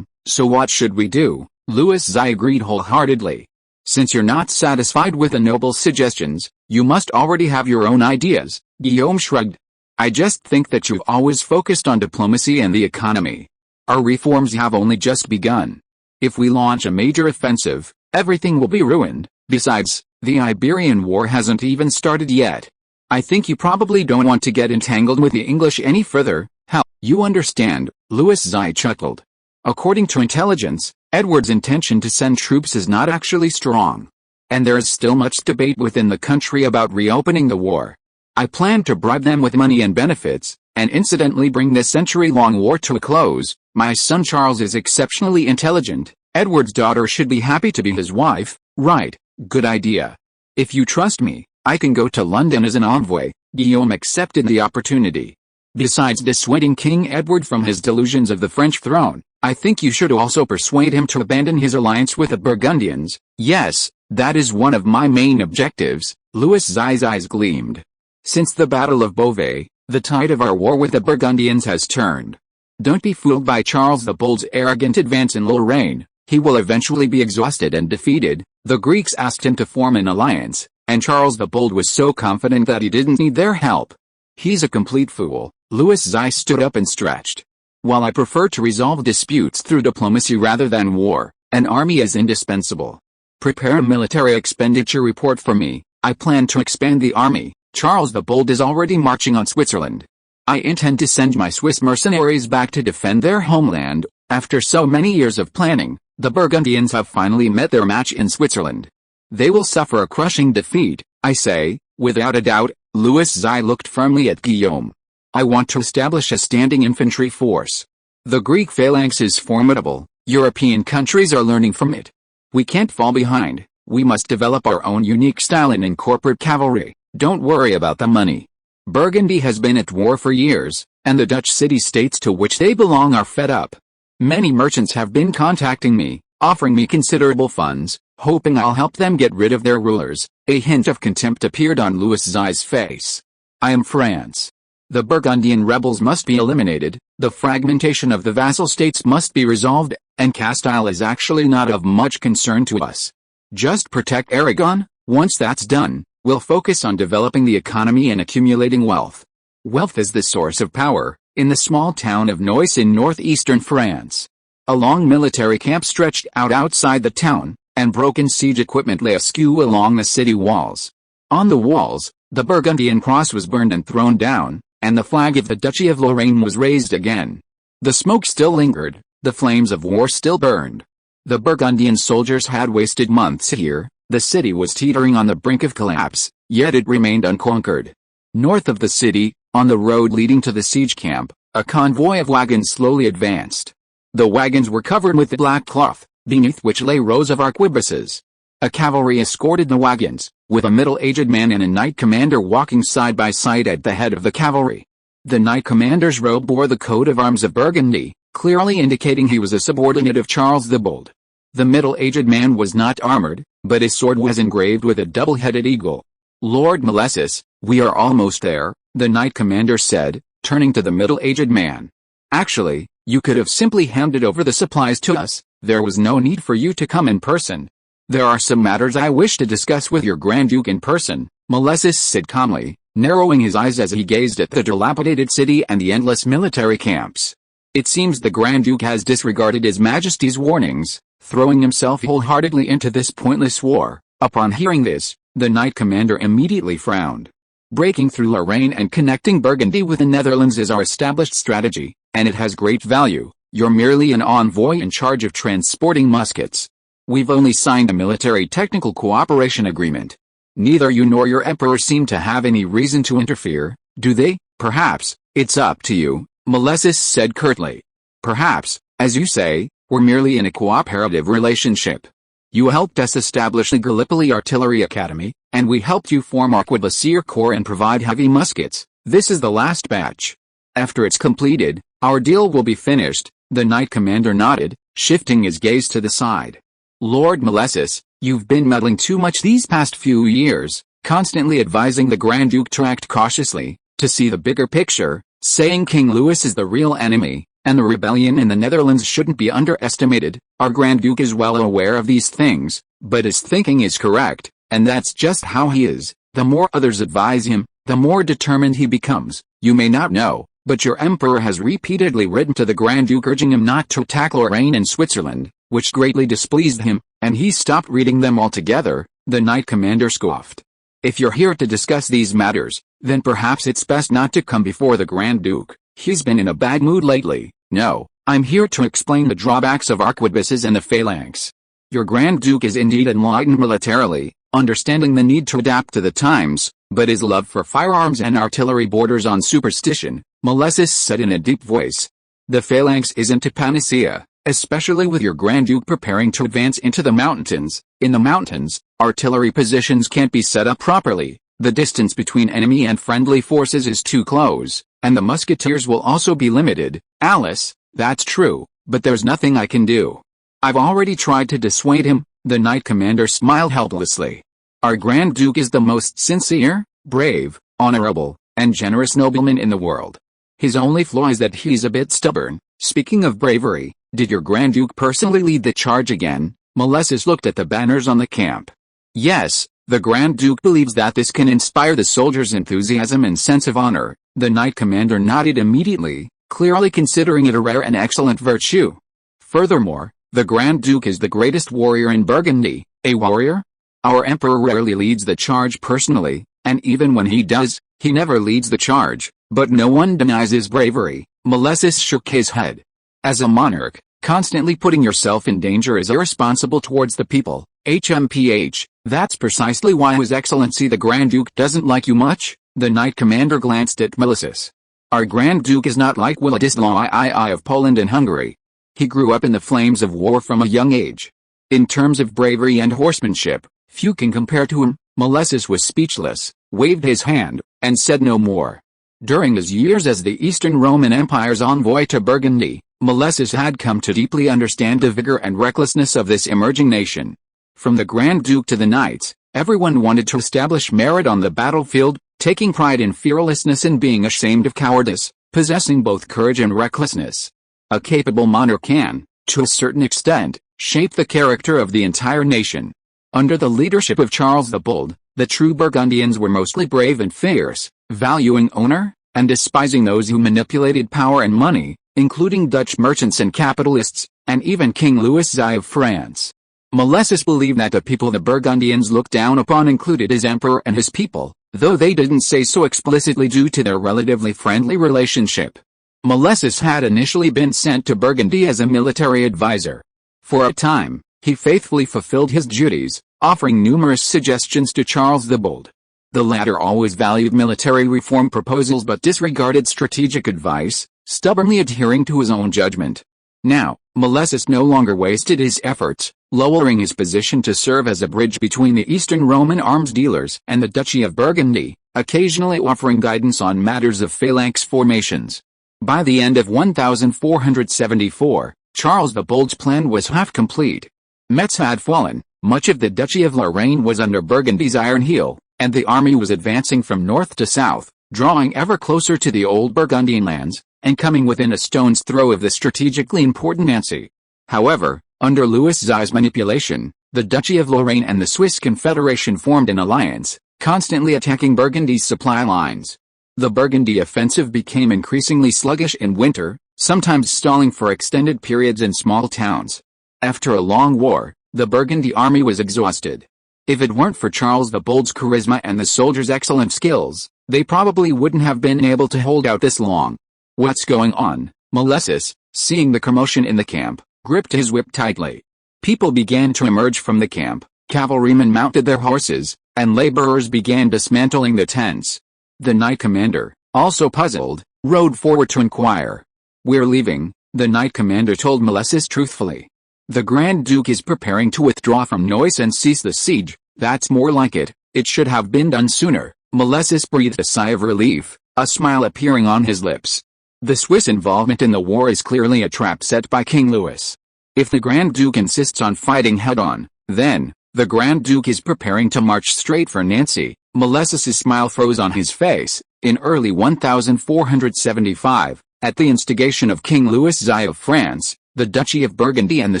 So what should we do? Louis Xi agreed wholeheartedly. Since you're not satisfied with the noble's suggestions, you must already have your own ideas. Guillaume shrugged. I just think that you've always focused on diplomacy and the economy. Our reforms have only just begun. If we launch a major offensive, everything will be ruined. Besides, the Iberian War hasn't even started yet. I think you probably don't want to get entangled with the English any further. How? You understand, Louis Xi chuckled. According to intelligence, Edward's intention to send troops is not actually strong. And there is still much debate within the country about reopening the war. I plan to bribe them with money and benefits, and incidentally bring this century-long war to a close. My son Charles is exceptionally intelligent. Edward's daughter should be happy to be his wife. Right, good idea. If you trust me, I can go to London as an envoy. Guillaume accepted the opportunity. Besides dissuading King Edward from his delusions of the French throne, I think you should also persuade him to abandon his alliance with the Burgundians. Yes, that is one of my main objectives. Louis Xi's eyes gleamed. Since the Battle of Beauvais, the tide of our war with the Burgundians has turned. Don't be fooled by Charles the Bold's arrogant advance in Lorraine. He will eventually be exhausted and defeated. The Greeks asked him to form an alliance, and Charles the Bold was so confident that he didn't need their help. He's a complete fool. Louis Xi stood up and stretched. While I prefer to resolve disputes through diplomacy rather than war, an army is indispensable. Prepare a military expenditure report for me. I plan to expand the army. Charles the Bold is already marching on Switzerland. I intend to send my Swiss mercenaries back to defend their homeland. After so many years of planning, the Burgundians have finally met their match in Switzerland. They will suffer a crushing defeat, I say, without a doubt. Louis XI looked firmly at Guillaume. I want to establish a standing infantry force. The Greek phalanx is formidable. European countries are learning from it. We can't fall behind. We must develop our own unique style and incorporate cavalry. Don't worry about the money. Burgundy has been at war for years, and the Dutch city-states to which they belong are fed up. Many merchants have been contacting me, offering me considerable funds, hoping I'll help them get rid of their rulers. A hint of contempt appeared on Louis XI's face. I am France. The Burgundian rebels must be eliminated, the fragmentation of the vassal states must be resolved, and Castile is actually not of much concern to us. Just protect Aragon. Once that's done, we'll focus on developing the economy and accumulating wealth. Wealth is the source of power. In the small town of Neuss in northeastern France, a long military camp stretched out outside the town, and broken siege equipment lay askew along the city walls. On the walls, the Burgundian cross was burned and thrown down, and the flag of the Duchy of Lorraine was raised again. The smoke still lingered, the flames of war still burned. The Burgundian soldiers had wasted months here, the city was teetering on the brink of collapse, yet it remained unconquered. North of the city, on the road leading to the siege camp, a convoy of wagons slowly advanced. The wagons were covered with black cloth, beneath which lay rows of arquebuses. A cavalry escorted the wagons, with a middle-aged man and a knight commander walking side by side at the head of the cavalry. The knight commander's robe bore the coat of arms of Burgundy, clearly indicating he was a subordinate of Charles the Bold. The middle-aged man was not armored, but his sword was engraved with a double-headed eagle. Lord Malessus, we are almost there, the knight commander said, turning to the middle-aged man. Actually, you could have simply handed over the supplies to us. There was no need for you to come in person. There are some matters I wish to discuss with your Grand Duke in person, Malessus said calmly, narrowing his eyes as he gazed at the dilapidated city and the endless military camps. It seems the Grand Duke has disregarded His Majesty's warnings, throwing himself wholeheartedly into this pointless war. Upon hearing this, the knight commander immediately frowned. Breaking through Lorraine and connecting Burgundy with the Netherlands is our established strategy, and it has great value. You're merely an envoy in charge of transporting muskets. We've only signed a military technical cooperation agreement. Neither you nor your emperor seem to have any reason to interfere, do they? Perhaps, it's up to you, Malessus said curtly. Perhaps, as you say, we're merely in a cooperative relationship. You helped us establish the Gallipoli Artillery Academy, and we helped you form Arquebusier Corps and provide heavy muskets. This is the last batch. After it's completed, our deal will be finished. The knight commander nodded, shifting his gaze to the side. Lord Malessus, you've been meddling too much these past few years, constantly advising the Grand Duke to act cautiously, to see the bigger picture, saying King Louis is the real enemy, and the rebellion in the Netherlands shouldn't be underestimated. Our Grand Duke is well aware of these things, but his thinking is correct, and that's just how he is. The more others advise him, the more determined he becomes. You may not know, but your emperor has repeatedly written to the Grand Duke urging him not to attack Lorraine and Switzerland, which greatly displeased him, and he stopped reading them altogether. The knight commander scoffed. If you're here to discuss these matters, then perhaps it's best not to come before the Grand Duke. He's been in a bad mood lately. No, I'm here to explain the drawbacks of arquebuses and the phalanx. Your Grand Duke is indeed enlightened militarily, understanding the need to adapt to the times, but his love for firearms and artillery borders on superstition, Malessus said in a deep voice. The phalanx isn't a panacea, especially with your Grand Duke preparing to advance into the mountains. In the mountains, artillery positions can't be set up properly, the distance between enemy and friendly forces is too close, and the musketeers will also be limited. Alice, that's true, but there's nothing I can do. I've already tried to dissuade him. The knight commander smiled helplessly. Our Grand Duke is the most sincere, brave, honorable, and generous nobleman in the world. His only flaw is that he's a bit stubborn. Speaking of bravery, did your Grand Duke personally lead the charge again? Malessus looked at the banners on the camp. Yes, the Grand Duke believes that this can inspire the soldiers' enthusiasm and sense of honor. The knight commander nodded immediately, clearly considering it a rare and excellent virtue. Furthermore, the Grand Duke is the greatest warrior in Burgundy. A warrior? Our emperor rarely leads the charge personally, and even when he does, he never leads the charge, but no one denies his bravery. Milesius shook his head. As a monarch, constantly putting yourself in danger is irresponsible towards the people. HMPH, that's precisely why His Excellency the Grand Duke doesn't like you much. The Knight Commander glanced at Milesius. Our Grand Duke is not like Władysław II of Poland and Hungary. He grew up in the flames of war from a young age. In terms of bravery and horsemanship, few can compare to him. Milesius was speechless, waved his hand, and said no more. During his years as the Eastern Roman Empire's envoy to Burgundy, Milesius had come to deeply understand the vigor and recklessness of this emerging nation. From the Grand Duke to the knights, everyone wanted to establish merit on the battlefield, taking pride in fearlessness and being ashamed of cowardice, possessing both courage and recklessness. A capable monarch can, to a certain extent, shape the character of the entire nation. Under the leadership of Charles the Bold, the true Burgundians were mostly brave and fierce, valuing honor, and despising those who manipulated power and money, including Dutch merchants and capitalists, and even King Louis I of France. Milesius believed that the people the Burgundians looked down upon included his emperor and his people, though they didn't say so explicitly due to their relatively friendly relationship. Milesius had initially been sent to Burgundy as a military advisor. For a time, he faithfully fulfilled his duties, offering numerous suggestions to Charles the Bold. The latter always valued military reform proposals but disregarded strategic advice, stubbornly adhering to his own judgment. Now, Milesius no longer wasted his efforts, lowering his position to serve as a bridge between the Eastern Roman arms dealers and the Duchy of Burgundy, occasionally offering guidance on matters of phalanx formations. By the end of 1474, Charles the Bold's plan was half complete. Metz had fallen, much of the Duchy of Lorraine was under Burgundy's iron heel, and the army was advancing from north to south, drawing ever closer to the old Burgundian lands, and coming within a stone's throw of the strategically important Nancy. However, under Louis I's manipulation, the Duchy of Lorraine and the Swiss Confederation formed an alliance, constantly attacking Burgundy's supply lines. The Burgundy offensive became increasingly sluggish in winter, sometimes stalling for extended periods in small towns. After a long war, the Burgundy army was exhausted. If it weren't for Charles the Bold's charisma and the soldiers' excellent skills, they probably wouldn't have been able to hold out this long. What's going on? Milesius, seeing the commotion in the camp, gripped his whip tightly. People began to emerge from the camp, cavalrymen mounted their horses, and laborers began dismantling the tents. The Knight Commander, also puzzled, rode forward to inquire. "We're leaving," the Knight Commander told Milesius truthfully. "The Grand Duke is preparing to withdraw from Neuss and cease the siege." "That's more like it. It should have been done sooner." Milesius breathed a sigh of relief, a smile appearing on his lips. The Swiss involvement in the war is clearly a trap set by King Louis. If the Grand Duke insists on fighting head-on, then, the Grand Duke is preparing to march straight for Nancy. Milesius's smile froze on his face. In early 1475, at the instigation of King Louis I of France, the Duchy of Burgundy and the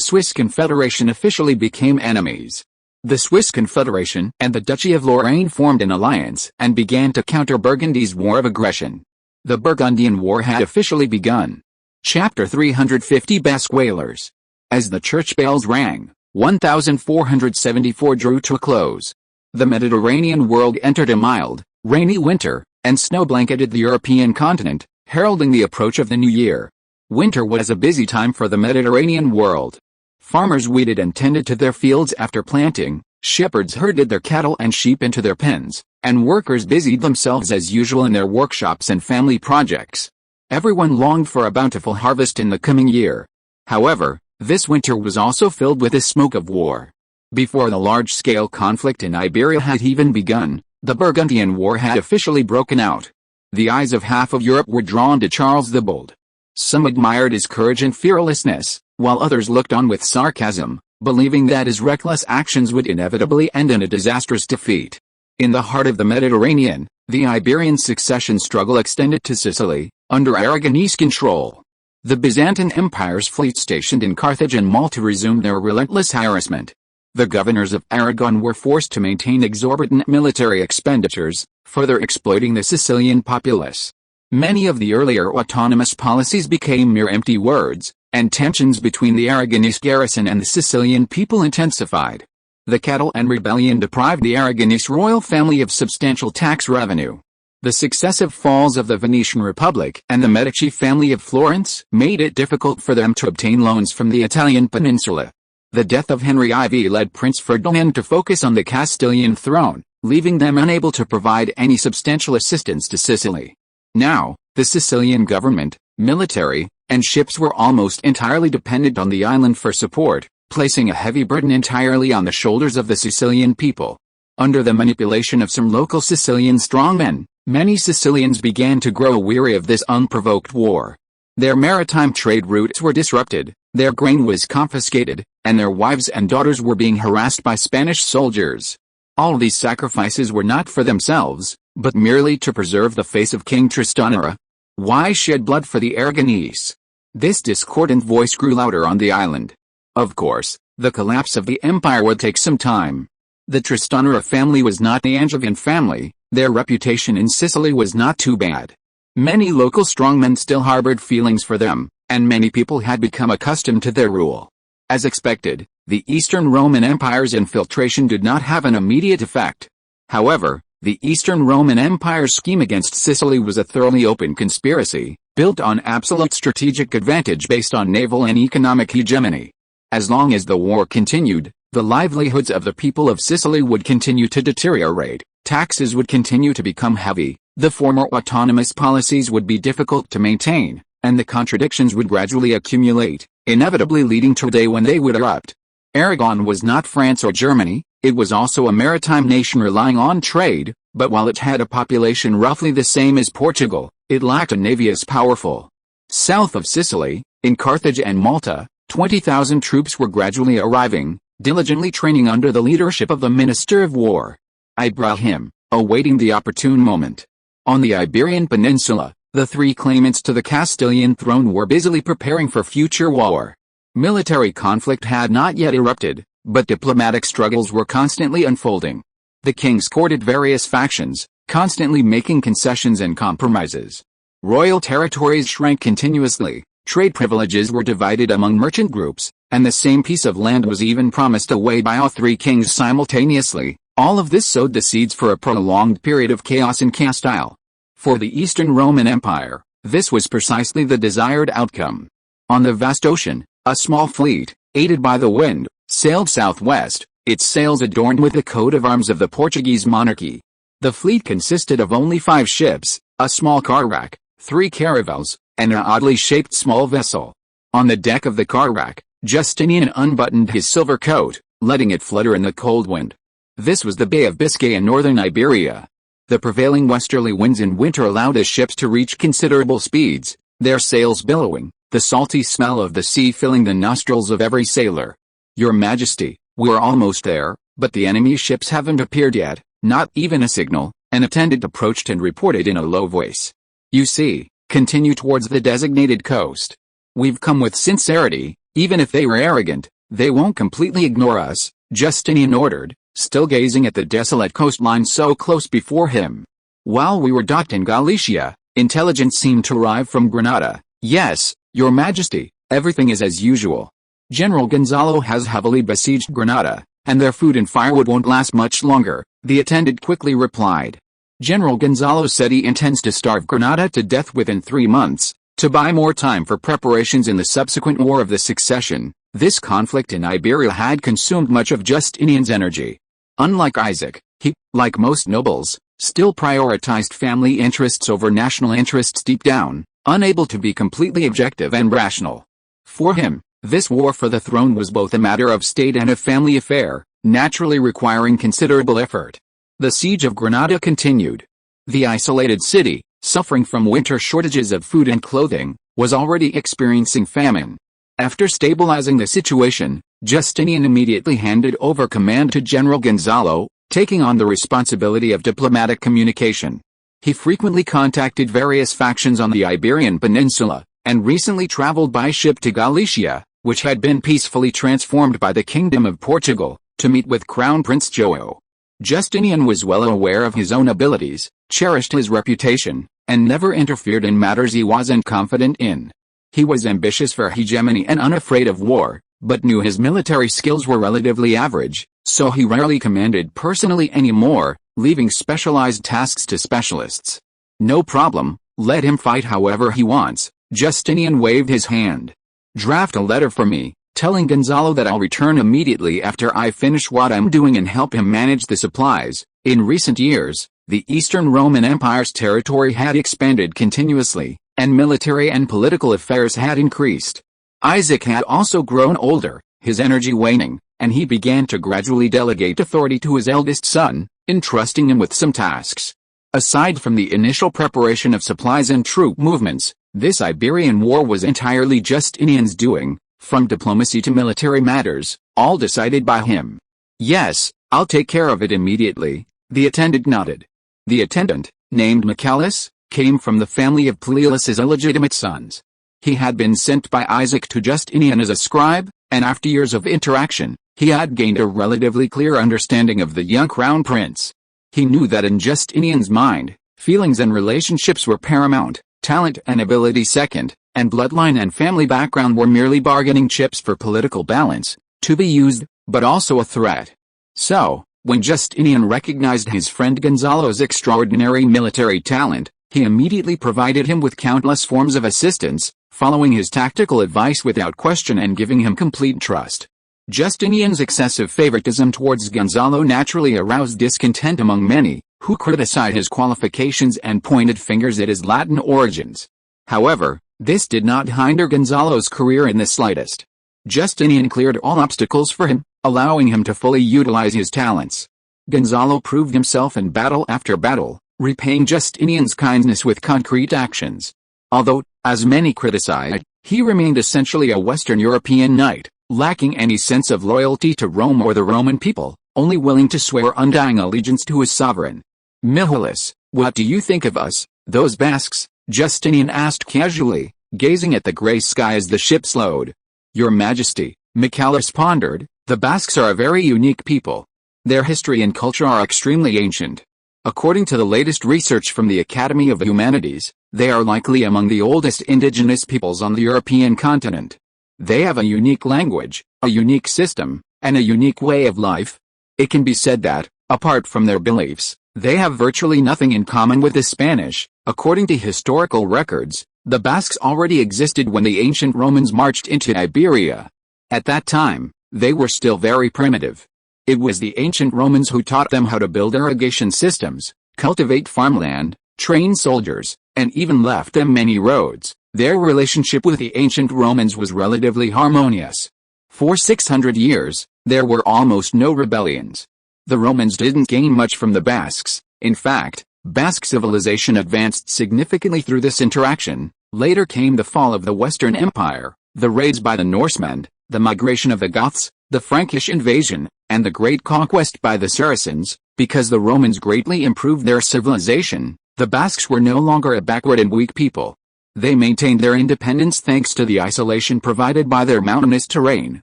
Swiss Confederation officially became enemies. The Swiss Confederation and the Duchy of Lorraine formed an alliance and began to counter Burgundy's war of aggression. The Burgundian War had officially begun. Chapter 350 Basque Whalers. As the church bells rang, 1474 drew to a close. The Mediterranean world entered a mild, rainy winter, and snow blanketed the European continent, heralding the approach of the new year. Winter was a busy time for the Mediterranean world. Farmers weeded and tended to their fields after planting, shepherds herded their cattle and sheep into their pens, and workers busied themselves as usual in their workshops and family projects. Everyone longed for a bountiful harvest in the coming year. However, this winter was also filled with the smoke of war. Before the large-scale conflict in Iberia had even begun, the Burgundian War had officially broken out. The eyes of half of Europe were drawn to Charles the Bold. Some admired his courage and fearlessness, while others looked on with sarcasm, believing that his reckless actions would inevitably end in a disastrous defeat. In the heart of the Mediterranean, the Iberian succession struggle extended to Sicily, under Aragonese control. The Byzantine Empire's fleet stationed in Carthage and Malta resumed their relentless harassment. The governors of Aragon were forced to maintain exorbitant military expenditures, further exploiting the Sicilian populace. Many of the earlier autonomous policies became mere empty words, and tensions between the Aragonese garrison and the Sicilian people intensified. The Catalan rebellion deprived the Aragonese royal family of substantial tax revenue. The successive falls of the Venetian Republic and the Medici family of Florence made it difficult for them to obtain loans from the Italian peninsula. The death of Henry IV led Prince Ferdinand to focus on the Castilian throne, leaving them unable to provide any substantial assistance to Sicily. Now, the Sicilian government, military, and ships were almost entirely dependent on the island for support, placing a heavy burden entirely on the shoulders of the Sicilian people. Under the manipulation of some local Sicilian strongmen, many Sicilians began to grow weary of this unprovoked war. Their maritime trade routes were disrupted, their grain was confiscated, and their wives and daughters were being harassed by Spanish soldiers. All these sacrifices were not for themselves, but merely to preserve the face of King Tristano. Why shed blood for the Aragonese? This discordant voice grew louder on the island. Of course, the collapse of the empire would take some time. The Tristano family was not the Angevin family, their reputation in Sicily was not too bad. Many local strongmen still harbored feelings for them, and many people had become accustomed to their rule. As expected, the Eastern Roman Empire's infiltration did not have an immediate effect. However, the Eastern Roman Empire's scheme against Sicily was a thoroughly open conspiracy, built on absolute strategic advantage based on naval and economic hegemony. As long as the war continued, the livelihoods of the people of Sicily would continue to deteriorate, taxes would continue to become heavy, the former autonomous policies would be difficult to maintain, and the contradictions would gradually accumulate, inevitably leading to a day when they would erupt. Aragon was not France or Germany, it was also a maritime nation relying on trade, but while it had a population roughly the same as Portugal, it lacked a navy as powerful. South of Sicily, in Carthage and Malta, 20,000 troops were gradually arriving, diligently training under the leadership of the Minister of War, Ibrahim, awaiting the opportune moment. On the Iberian Peninsula, the three claimants to the Castilian throne were busily preparing for future war. Military conflict had not yet erupted, but diplomatic struggles were constantly unfolding. The kings courted various factions, constantly making concessions and compromises. Royal territories shrank continuously, trade privileges were divided among merchant groups, and the same piece of land was even promised away by all three kings simultaneously. All of this sowed the seeds for a prolonged period of chaos in Castile. For the Eastern Roman Empire, this was precisely the desired outcome. On the vast ocean, a small fleet, aided by the wind, sailed southwest, its sails adorned with the coat of arms of the Portuguese monarchy. The fleet consisted of only 5 ships, a small carrack, 3 caravels, and an oddly shaped small vessel. On the deck of the carrack, Justinian unbuttoned his silver coat, letting it flutter in the cold wind. This was the Bay of Biscay in northern Iberia. The prevailing westerly winds in winter allowed the ships to reach considerable speeds, their sails billowing, the salty smell of the sea filling the nostrils of every sailor. "Your Majesty, we're almost there, but the enemy ships haven't appeared yet, not even a signal," an attendant approached and reported in a low voice. "You see, continue towards the designated coast. We've come with sincerity, even if they were arrogant, they won't completely ignore us," Justinian ordered, still gazing at the desolate coastline so close before him. "While we were docked in Galicia, intelligence seemed to arrive from Granada. Yes, Your Majesty, everything is as usual. General Gonzalo has heavily besieged Granada, and their food and firewood won't last much longer," the attendant quickly replied. General Gonzalo said he intends to starve Granada to death within 3 months, to buy more time for preparations in the subsequent War of the Succession. This conflict in Iberia had consumed much of Justinian's energy. Unlike Isaac, he, like most nobles, still prioritized family interests over national interests deep down, unable to be completely objective and rational. For him, this war for the throne was both a matter of state and a family affair, naturally requiring considerable effort. The siege of Granada continued. The isolated city, suffering from winter shortages of food and clothing, was already experiencing famine. After stabilizing the situation, Justinian immediately handed over command to General Gonzalo, taking on the responsibility of diplomatic communication. He frequently contacted various factions on the Iberian Peninsula, and recently traveled by ship to Galicia, which had been peacefully transformed by the Kingdom of Portugal, to meet with Crown Prince João. Justinian was well aware of his own abilities, cherished his reputation, and never interfered in matters he wasn't confident in. He was ambitious for hegemony and unafraid of war, but knew his military skills were relatively average, so he rarely commanded personally anymore, leaving specialized tasks to specialists. No problem, let him fight however he wants. Justinian waved his hand. Draft a letter for me, telling Gonzalo that I'll return immediately after I finish what I'm doing and help him manage the supplies. In recent years, the Eastern Roman Empire's territory had expanded continuously, and military and political affairs had increased. Isaac had also grown older, his energy waning, and he began to gradually delegate authority to his eldest son, entrusting him with some tasks. Aside from the initial preparation of supplies and troop movements, this Iberian war was entirely Justinian's doing, from diplomacy to military matters, all decided by him. Yes, I'll take care of it immediately, the attendant nodded. The attendant, named Michaelis, came from the family of Palaiologos' illegitimate sons. He had been sent by Isaac to Justinian as a scribe, and after years of interaction, he had gained a relatively clear understanding of the young crown prince. He knew that in Justinian's mind, feelings and relationships were paramount, talent and ability second, and bloodline and family background were merely bargaining chips for political balance, to be used, but also a threat. So, when Justinian recognized his friend Gonzalo's extraordinary military talent, he immediately provided him with countless forms of assistance, following his tactical advice without question and giving him complete trust. Justinian's excessive favoritism towards Gonzalo naturally aroused discontent among many, who criticized his qualifications and pointed fingers at his Latin origins. However, this did not hinder Gonzalo's career in the slightest. Justinian cleared all obstacles for him, allowing him to fully utilize his talents. Gonzalo proved himself in battle after battle, repaying Justinian's kindness with concrete actions. Although, as many criticized, he remained essentially a Western European knight, lacking any sense of loyalty to Rome or the Roman people, only willing to swear undying allegiance to his sovereign. Michaelis, what do you think of us, those Basques? Justinian asked casually, gazing at the gray sky as the ship slowed. Your Majesty, Michaelis pondered, the Basques are a very unique people. Their history and culture are extremely ancient. According to the latest research from the Academy of Humanities, they are likely among the oldest indigenous peoples on the European continent. They have a unique language, a unique system, and a unique way of life. It can be said that, apart from their beliefs, they have virtually nothing in common with the Spanish. According to historical records, the Basques already existed when the ancient Romans marched into Iberia. At that time, they were still very primitive. It was the ancient Romans who taught them how to build irrigation systems, cultivate farmland, train soldiers, and even left them many roads. Their relationship with the ancient Romans was relatively harmonious. For 600 years, there were almost no rebellions. The Romans didn't gain much from the Basques. In fact, Basque civilization advanced significantly through this interaction. Later came the fall of the Western Empire, the raids by the Norsemen, the migration of the Goths, the Frankish invasion, and the great conquest by the Saracens. Because the Romans greatly improved their civilization, the Basques were no longer a backward and weak people. They maintained their independence thanks to the isolation provided by their mountainous terrain,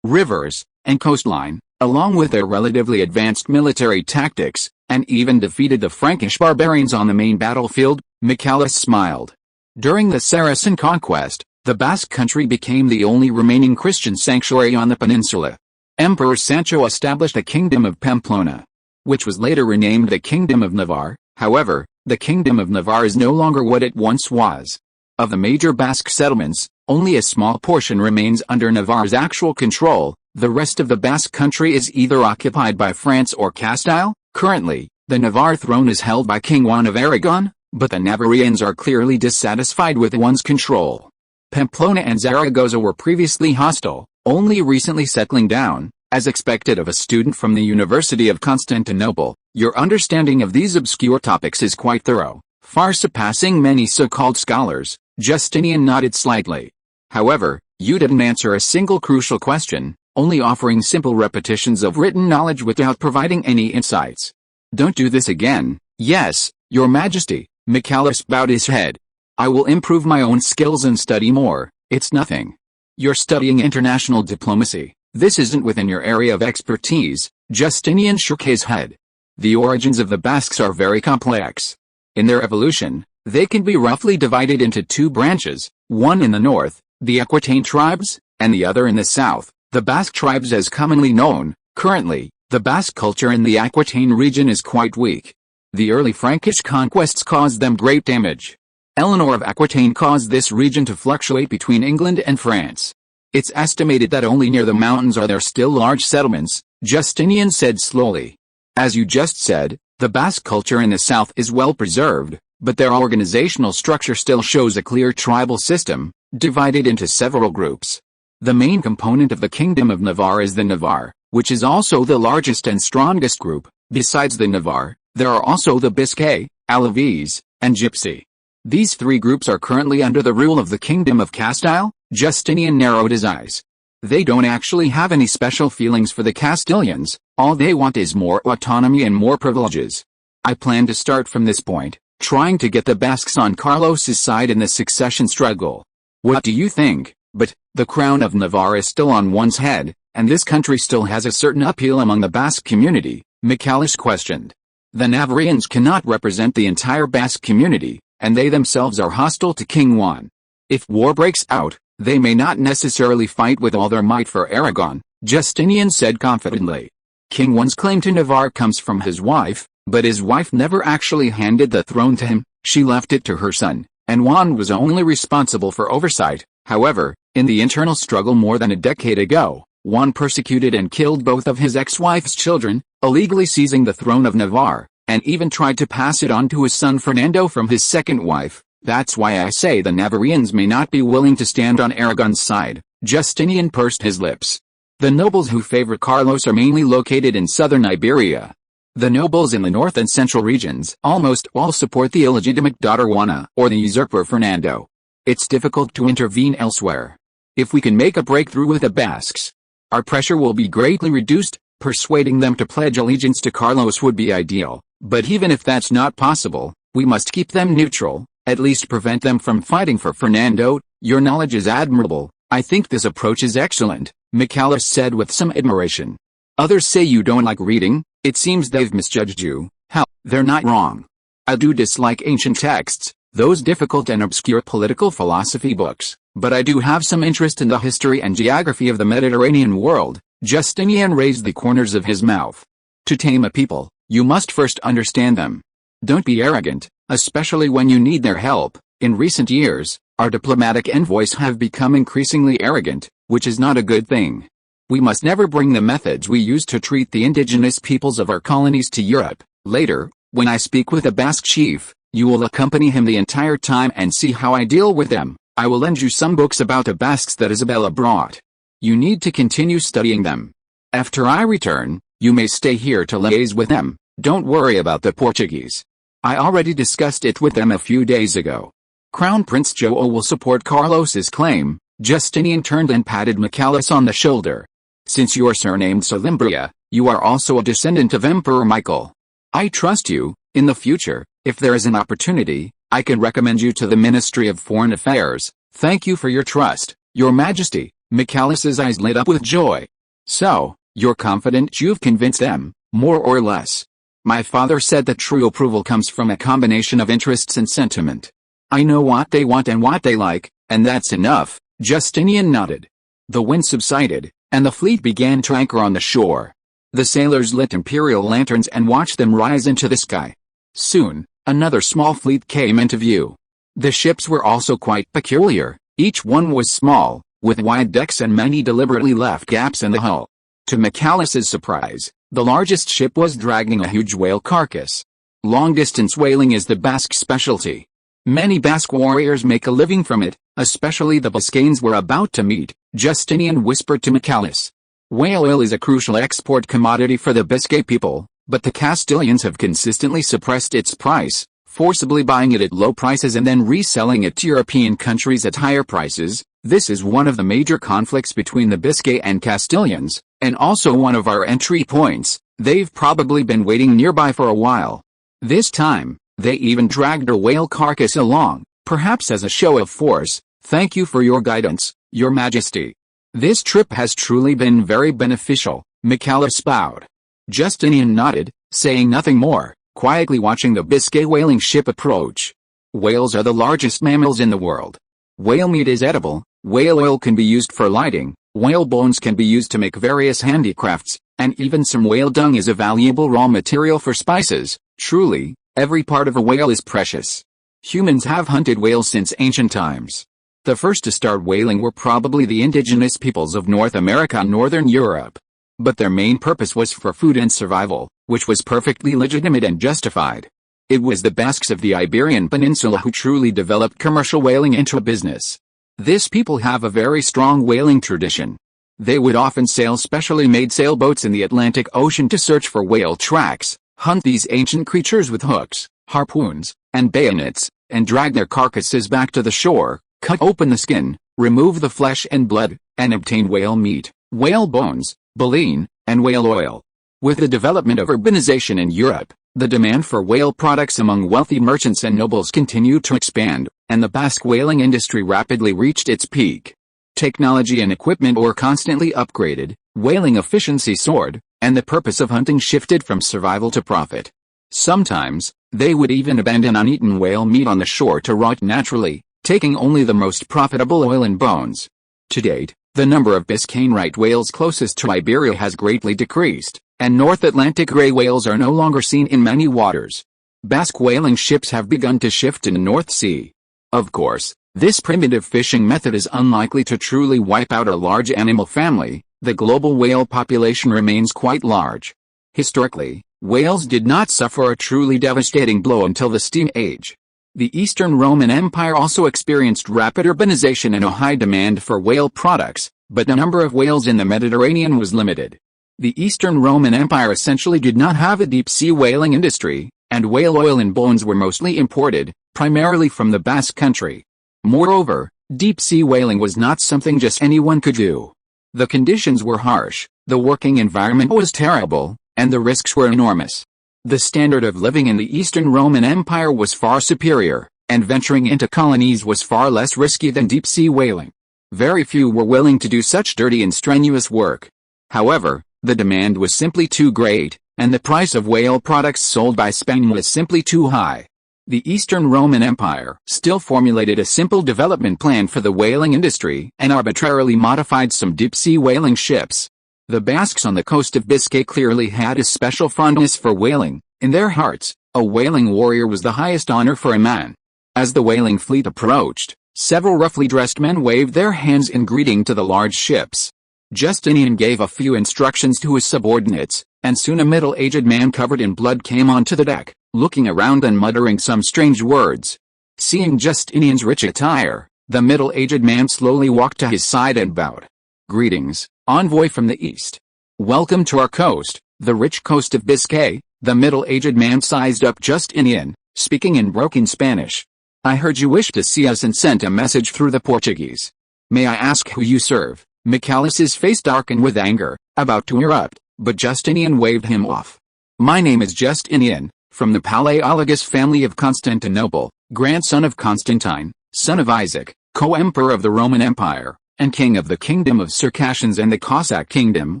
rivers, and coastline, along with their relatively advanced military tactics, and even defeated the Frankish barbarians on the main battlefield. Michaelis smiled. During the Saracen conquest, the Basque country became the only remaining Christian sanctuary on the peninsula. Emperor Sancho established the Kingdom of Pamplona, which was later renamed the Kingdom of Navarre. However, the Kingdom of Navarre is no longer what it once was. Of the major Basque settlements, only a small portion remains under Navarre's actual control. The rest of the Basque country is either occupied by France or Castile. Currently, the Navarre throne is held by King Juan of Aragon, but the Navarrians are clearly dissatisfied with one's control. Pamplona and Zaragoza were previously hostile, only recently settling down. As expected of a student from the University of Constantinople, your understanding of these obscure topics is quite thorough, far surpassing many so-called scholars. Justinian nodded slightly. However, you didn't answer a single crucial question, only offering simple repetitions of written knowledge without providing any insights. Don't do this again. Yes, Your Majesty. Michaelis bowed his head. I will improve my own skills and study more. It's nothing. You're studying international diplomacy. This isn't within your area of expertise. Justinian shook his head. The origins of the Basques are very complex. In their evolution, they can be roughly divided into two branches, one in the north, the Aquitaine tribes, and the other in the south, the Basque tribes as commonly known. Currently, the Basque culture in the Aquitaine region is quite weak. The early Frankish conquests caused them great damage. Eleanor of Aquitaine caused this region to fluctuate between England and France. It's estimated that only near the mountains are there still large settlements, Justinian said slowly. As you just said, the Basque culture in the south is well preserved, but their organizational structure still shows a clear tribal system, divided into several groups. The main component of the Kingdom of Navarre is the Navarre, which is also the largest and strongest group. Besides the Navarre, there are also the Biscay, Alavese, and Gypsy. These three groups are currently under the rule of the Kingdom of Castile. Justinian narrowed his eyes. They don't actually have any special feelings for the Castilians, all they want is more autonomy and more privileges. I plan to start from this point, trying to get the Basques on Carlos's side in the succession struggle. What do you think? But, the crown of Navarre is still on one's head, and this country still has a certain appeal among the Basque community, Michalis questioned. The Navarrians cannot represent the entire Basque community, and they themselves are hostile to King Juan. If war breaks out, they may not necessarily fight with all their might for Aragon, Justinian said confidently. King Juan's claim to Navarre comes from his wife, but his wife never actually handed the throne to him, she left it to her son, and Juan was only responsible for oversight. However, in the internal struggle more than a decade ago, Juan persecuted and killed both of his ex-wife's children, illegally seizing the throne of Navarre, and even tried to pass it on to his son Fernando from his second wife. That's why I say the Navarrians may not be willing to stand on Aragon's side. Justinian pursed his lips. The nobles who favor Carlos are mainly located in southern Iberia. The nobles in the north and central regions almost all support the illegitimate daughter Juana or the usurper Fernando. It's difficult to intervene elsewhere. If we can make a breakthrough with the Basques, our pressure will be greatly reduced. Persuading them to pledge allegiance to Carlos would be ideal, but even if that's not possible, we must keep them neutral, at least prevent them from fighting for Fernando. Your knowledge is admirable. I think this approach is excellent, Michalis said with some admiration. Others say you don't like reading. It seems they've misjudged you. How? They're not wrong. I do dislike ancient texts, those difficult and obscure political philosophy books, but I do have some interest in the history and geography of the Mediterranean world. Justinian raised the corners of his mouth. To tame a people, you must first understand them. Don't be arrogant, especially when you need their help. In recent years, our diplomatic envoys have become increasingly arrogant, which is not a good thing. We must never bring the methods we use to treat the indigenous peoples of our colonies to Europe. Later, when I speak with a Basque chief, you will accompany him the entire time and see how I deal with them. I will lend you some books about the Basques that Isabella brought. You need to continue studying them. After I return, you may stay here to liaise with them. Don't worry about the Portuguese. I already discussed it with them a few days ago. Crown Prince João will support Carlos's claim. Justinian turned and patted Michalis on the shoulder. Since you are surnamed Salimbria, you are also a descendant of Emperor Michael. I trust you. In the future, if there is an opportunity, I can recommend you to the Ministry of Foreign Affairs. Thank you for your trust, Your Majesty. Michalis's eyes lit up with joy. So, you're confident you've convinced them, more or less? My father said that true approval comes from a combination of interests and sentiment. I know what they want and what they like, and that's enough. Justinian nodded. The wind subsided, and the fleet began to anchor on the shore. The sailors lit imperial lanterns and watched them rise into the sky. Soon, another small fleet came into view. The ships were also quite peculiar. Each one was small, with wide decks and many deliberately left gaps in the hull. To Michalis's surprise, the largest ship was dragging a huge whale carcass. Long-distance whaling is the Basque specialty. Many Basque warriors make a living from it, especially the Biscayans we're about to meet, Justinian whispered to Michalis. Whale oil is a crucial export commodity for the Biscay people, but the Castilians have consistently suppressed its price, forcibly buying it at low prices and then reselling it to European countries at higher prices. This is one of the major conflicts between the Biscay and Castilians, and also one of our entry points. They've probably been waiting nearby for a while. This time, they even dragged a whale carcass along, perhaps as a show of force. Thank you for your guidance, Your Majesty. This trip has truly been very beneficial, Michalis bowed. Justinian nodded, saying nothing more, quietly watching the Biscay whaling ship approach. Whales are the largest mammals in the world. Whale meat is edible, whale oil can be used for lighting, whale bones can be used to make various handicrafts, and even some whale dung is a valuable raw material for spices. Truly, every part of a whale is precious. Humans have hunted whales since ancient times. The first to start whaling were probably the indigenous peoples of North America and Northern Europe. But their main purpose was for food and survival, which was perfectly legitimate and justified. It was the Basques of the Iberian Peninsula who truly developed commercial whaling into a business. This people have a very strong whaling tradition. They would often sail specially made sailboats in the Atlantic Ocean to search for whale tracks, hunt these ancient creatures with hooks, harpoons, and bayonets, and drag their carcasses back to the shore, cut open the skin, remove the flesh and blood, and obtain whale meat, whale bones, baleen, and whale oil. With the development of urbanization in Europe, the demand for whale products among wealthy merchants and nobles continued to expand, and the Basque whaling industry rapidly reached its peak. Technology and equipment were constantly upgraded, whaling efficiency soared, and the purpose of hunting shifted from survival to profit. Sometimes, they would even abandon uneaten whale meat on the shore to rot naturally, taking only the most profitable oil and bones. To date, the number of Biscayne right whales closest to Iberia has greatly decreased, and North Atlantic gray whales are no longer seen in many waters. Basque whaling ships have begun to shift in the North Sea. Of course, this primitive fishing method is unlikely to truly wipe out a large animal family. The global whale population remains quite large. Historically, whales did not suffer a truly devastating blow until the Steam Age. The Eastern Roman Empire also experienced rapid urbanization and a high demand for whale products, but the number of whales in the Mediterranean was limited. The Eastern Roman Empire essentially did not have a deep-sea whaling industry, and whale oil and bones were mostly imported, primarily from the Basque Country. Moreover, deep-sea whaling was not something just anyone could do. The conditions were harsh, the working environment was terrible, and the risks were enormous. The standard of living in the Eastern Roman Empire was far superior, and venturing into colonies was far less risky than deep-sea whaling. Very few were willing to do such dirty and strenuous work. However, the demand was simply too great, and the price of whale products sold by Spain was simply too high. The Eastern Roman Empire still formulated a simple development plan for the whaling industry and arbitrarily modified some deep-sea whaling ships. The Basques on the coast of Biscay clearly had a special fondness for whaling. In their hearts, a whaling warrior was the highest honor for a man. As the whaling fleet approached, several roughly dressed men waved their hands in greeting to the large ships. Justinian gave a few instructions to his subordinates, and soon a middle-aged man covered in blood came onto the deck, looking around and muttering some strange words. Seeing Justinian's rich attire, the middle-aged man slowly walked to his side and bowed. "Greetings, envoy from the east. Welcome to our coast, the rich coast of Biscay." The middle-aged man sized up Justinian, speaking in broken Spanish. "I heard you wished to see us and sent a message through the Portuguese. May I ask who you serve?" Michaelis's face darkened with anger, about to erupt, but Justinian waved him off. "My name is Justinian, from the Palaiologos family of Constantinople, grandson of Constantine, son of Isaac, co-emperor of the Roman Empire, and king of the kingdom of Circassians and the Cossack kingdom."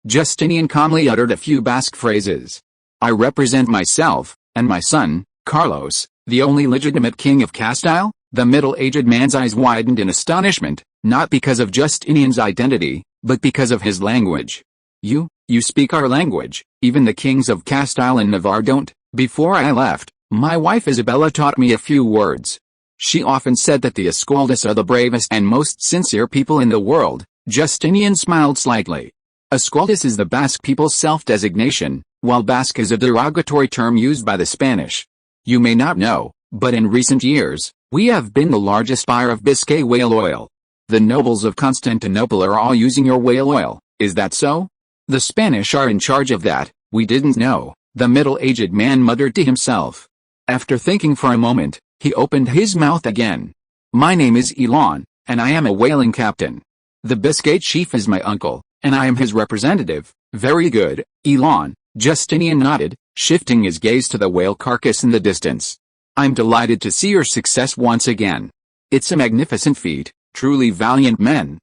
Justinian calmly uttered a few Basque phrases. "I represent myself, and my son, Carlos, the only legitimate king of Castile." The middle-aged man's eyes widened in astonishment, not because of Justinian's identity, but because of his language. You speak our language, even the kings of Castile and Navarre don't." "Before I left, my wife Isabella taught me a few words. She often said that the Escoltas are the bravest and most sincere people in the world." Justinian smiled slightly. Escoltas is the Basque people's self-designation, while Basque is a derogatory term used by the Spanish. "You may not know, but in recent years, we have been the largest buyer of Biscay whale oil. The nobles of Constantinople are all using your whale oil, is that so?" "The Spanish are in charge of that." "We didn't know," the middle-aged man muttered to himself. After thinking for a moment, he opened his mouth again. "My name is Elon, and I am a whaling captain. The Biscay chief is my uncle, and I am his representative." "Very good, Elon," Justinian nodded, shifting his gaze to the whale carcass in the distance. "I'm delighted to see your success once again. It's a magnificent feat, truly valiant men."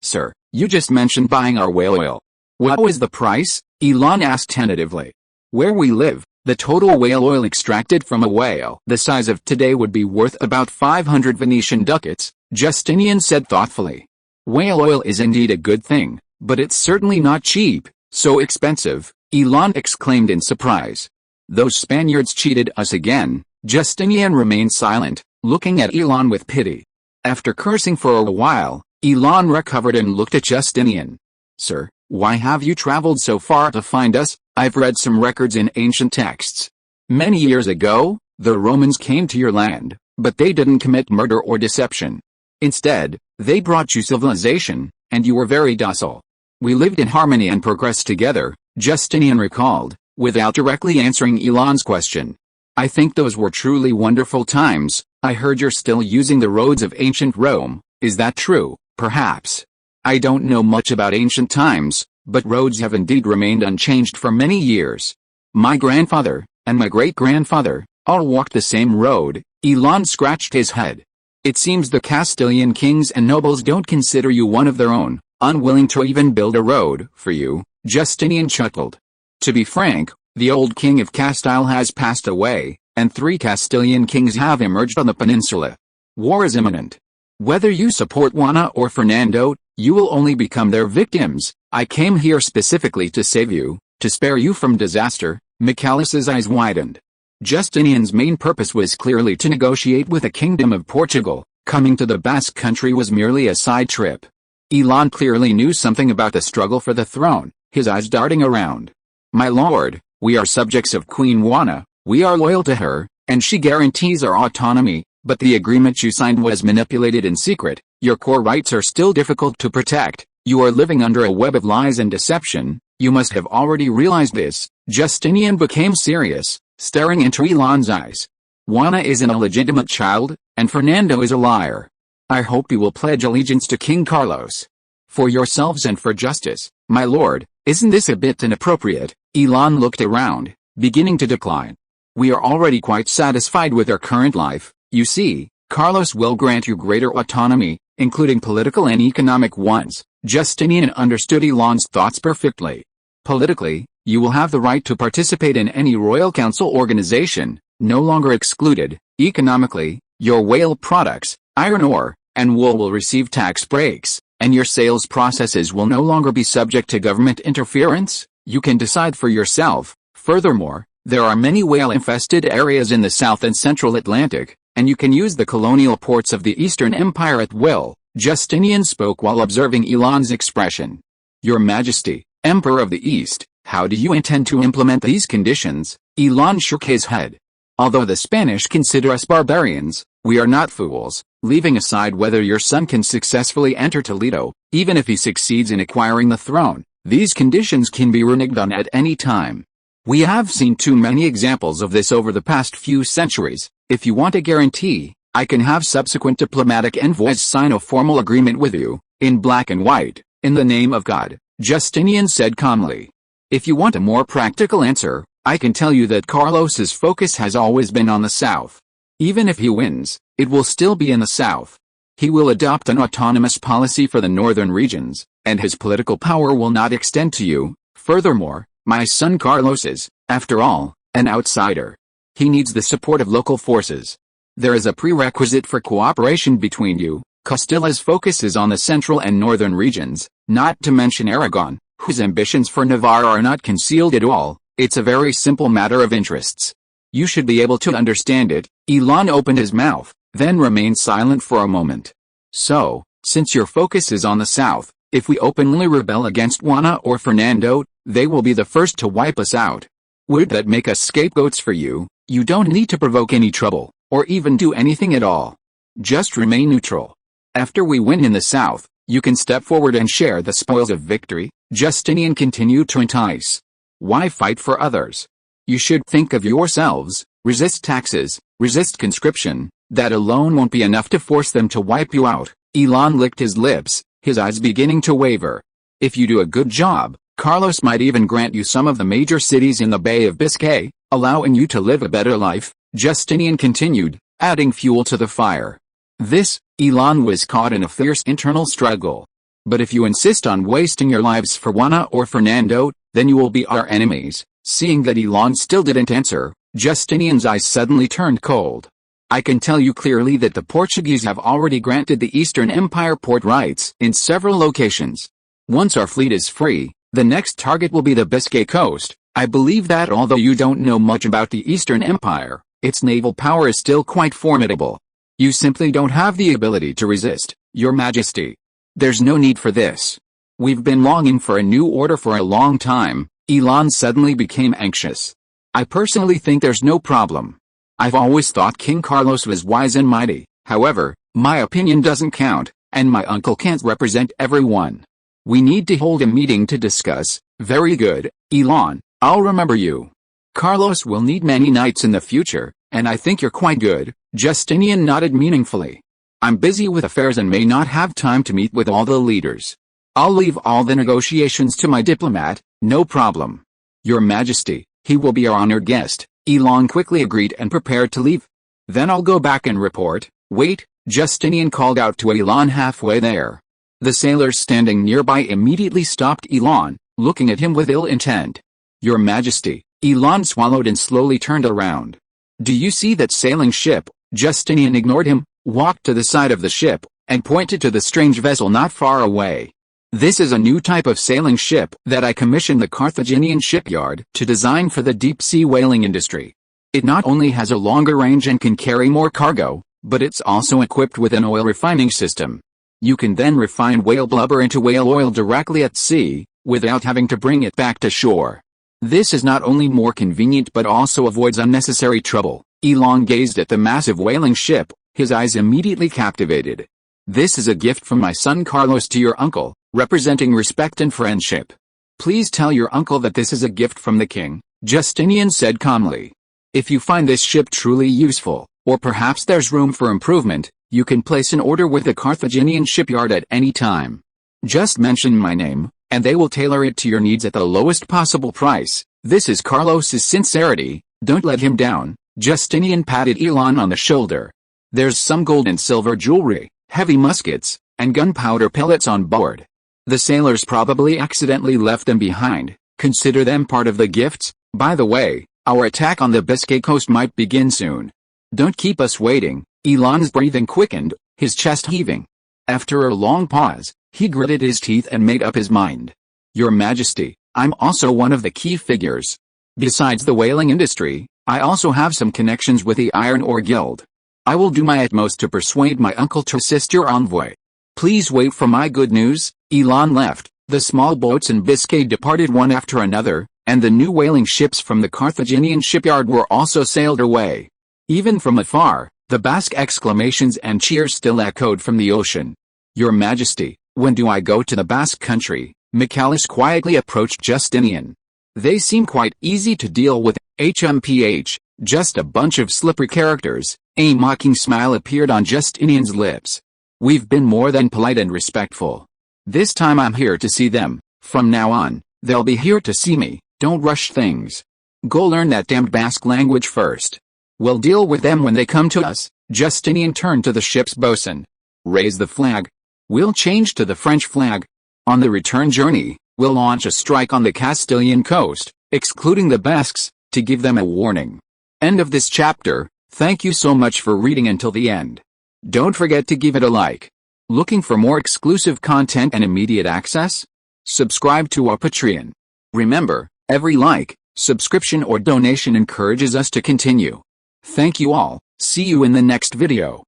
Sir, you just mentioned buying our whale oil. What was the price?" Elon asked tentatively. Where we live, the total whale oil extracted from a whale the size of today would be worth about 500 Venetian ducats, Justinian said thoughtfully. Whale oil is indeed a good thing, but it's certainly not cheap. So expensive, Elon exclaimed in surprise. Those Spaniards cheated us again. Justinian remained silent, looking at Elon with pity. After cursing for a while, Elon recovered and looked at Justinian. Sir, why have you traveled so far to find us? I've read some records in ancient texts. Many years ago, the Romans came to your land, but they didn't commit murder or deception. Instead, they brought you civilization, and you were very docile. We lived in harmony and progressed together, Justinian recalled, without directly answering Elon's question. I think those were truly wonderful times. I heard you're still using the roads of ancient Rome. Is that true? Perhaps. I don't know much about ancient times, but roads have indeed remained unchanged for many years. My grandfather, and my great-grandfather, all walked the same road. Elon scratched his head. It seems the Castilian kings and nobles don't consider you one of their own, unwilling to even build a road for you, Justinian chuckled. To be frank, the old king of Castile has passed away, and 3 Castilian kings have emerged on the peninsula. War is imminent. Whether you support Juana or Fernando, you will only become their victims. I came here specifically to save you, to spare you from disaster. Michaelis's eyes widened. Justinian's main purpose was clearly to negotiate with the Kingdom of Portugal. Coming to the Basque country was merely a side trip. Elon clearly knew something about the struggle for the throne, his eyes darting around. My lord, we are subjects of Queen Juana, we are loyal to her, and she guarantees our autonomy, but the agreement you signed was manipulated in secret. Your core rights are still difficult to protect. You are living under a web of lies and deception. You must have already realized this. Justinian became serious, staring into Elon's eyes. Juana is an illegitimate child, and Fernando is a liar. I hope you will pledge allegiance to King Carlos. For yourselves and for justice, my lord. Isn't this a bit inappropriate? Elon looked around, beginning to decline. We are already quite satisfied with our current life. You see, Carlos will grant you greater autonomy, including political and economic ones. Justinian understood Elon's thoughts perfectly. Politically, you will have the right to participate in any royal council organization, no longer excluded. Economically, your whale products, iron ore, and wool will receive tax breaks, and your sales processes will no longer be subject to government interference. You can decide for yourself. Furthermore, there are many whale-infested areas in the South and Central Atlantic, and you can use the colonial ports of the Eastern Empire at will. Justinian spoke while observing Elon's expression. Your Majesty, Emperor of the East, how do you intend to implement these conditions? Elon shook his head. Although the Spanish consider us barbarians, we are not fools. Leaving aside whether your son can successfully enter Toledo, even if he succeeds in acquiring the throne, these conditions can be reneged on at any time. We have seen too many examples of this over the past few centuries. If you want a guarantee, I can have subsequent diplomatic envoys sign a formal agreement with you, in black and white, in the name of God, Justinian said calmly. If you want a more practical answer, I can tell you that Carlos's focus has always been on the south. Even if he wins, it will still be in the south. He will adopt an autonomous policy for the northern regions, and his political power will not extend to you. Furthermore, my son Carlos is, after all, an outsider. He needs the support of local forces. There is a prerequisite for cooperation between you. Castilla's focus is on the central and northern regions, not to mention Aragon, whose ambitions for Navarre are not concealed at all. It's a very simple matter of interests. You should be able to understand it. Elon opened his mouth, then remained silent for a moment. So, since your focus is on the south, if we openly rebel against Juana or Fernando, they will be the first to wipe us out. Would that make us scapegoats for you? You don't need to provoke any trouble, or even do anything at all. Just remain neutral. After we win in the south, you can step forward and share the spoils of victory. Justinian continued to entice. Why fight for others? You should think of yourselves. Resist taxes, resist conscription. That alone won't be enough to force them to wipe you out. Elon licked his lips, his eyes beginning to waver. If you do a good job, Carlos might even grant you some of the major cities in the Bay of Biscay, allowing you to live a better life. Justinian continued, adding fuel to the fire. Elon was caught in a fierce internal struggle. But if you insist on wasting your lives for Juana or Fernando, then you will be our enemies. Seeing that Elon still didn't answer, Justinian's eyes suddenly turned cold. I can tell you clearly that the Portuguese have already granted the Eastern Empire port rights in several locations. Once our fleet is free, the next target will be the Biscay coast. I believe that although you don't know much about the Eastern Empire, its naval power is still quite formidable. You simply don't have the ability to resist, Your Majesty. There's no need for this. We've been longing for a new order for a long time. Elon suddenly became anxious. I personally think there's no problem. I've always thought King Carlos was wise and mighty. However, my opinion doesn't count, and my uncle can't represent everyone. We need to hold a meeting to discuss. Very good, Elon, I'll remember you. Carlos will need many knights in the future, and I think you're quite good. Justinian nodded meaningfully. I'm busy with affairs and may not have time to meet with all the leaders. I'll leave all the negotiations to my diplomat, no problem. Your Majesty, he will be our honored guest. Elon quickly agreed and prepared to leave. Then I'll go back and report. Wait, Justinian called out to Elon halfway there. The sailors standing nearby immediately stopped Elon, looking at him with ill intent. Your Majesty, Elon swallowed and slowly turned around. Do you see that sailing ship? Justinian ignored him, walked to the side of the ship, and pointed to the strange vessel not far away. This is a new type of sailing ship that I commissioned the Carthaginian shipyard to design for the deep-sea whaling industry. It not only has a longer range and can carry more cargo, but it's also equipped with an oil refining system. You can then refine whale blubber into whale oil directly at sea, without having to bring it back to shore. This is not only more convenient but also avoids unnecessary trouble. Elon gazed at the massive whaling ship, his eyes immediately captivated. This is a gift from my son Carlos to your uncle, representing respect and friendship. Please tell your uncle that this is a gift from the king, Justinian said calmly. If you find this ship truly useful, or perhaps there's room for improvement, you can place an order with the Carthaginian shipyard at any time. Just mention my name, and they will tailor it to your needs at the lowest possible price. This is Carlos's sincerity, don't let him down. Justinian patted Elon on the shoulder. There's some gold and silver jewelry, heavy muskets, and gunpowder pellets on board. The sailors probably accidentally left them behind. Consider them part of the gifts. By the way, our attack on the Biscay coast might begin soon. Don't keep us waiting. Elon's breathing quickened, his chest heaving. After a long pause, he gritted his teeth and made up his mind. Your Majesty, I'm also one of the key figures. Besides the whaling industry, I also have some connections with the Iron Ore Guild. I will do my utmost to persuade my uncle to assist your envoy. Please wait for my good news. Elon left. The small boats in Biscay departed one after another, and the new whaling ships from the Carthaginian shipyard were also sailed away. Even from afar, the Basque exclamations and cheers still echoed from the ocean. Your Majesty, when do I go to the Basque country? Michalis quietly approached Justinian. They seem quite easy to deal with. Just a bunch of slippery characters. A mocking smile appeared on Justinian's lips. We've been more than polite and respectful. This time I'm here to see them. From now on, they'll be here to see me. Don't rush things. Go learn that damned Basque language first. We'll deal with them when they come to us. Justinian turned to the ship's bosun. Raise the flag. We'll change to the French flag. On the return journey, we'll launch a strike on the Castilian coast, excluding the Basques, to give them a warning. End of this chapter. Thank you so much for reading until the end. Don't forget to give it a like. Looking for more exclusive content and immediate access? Subscribe to our Patreon. Remember, every like, subscription or donation encourages us to continue. Thank you all. See you in the next video.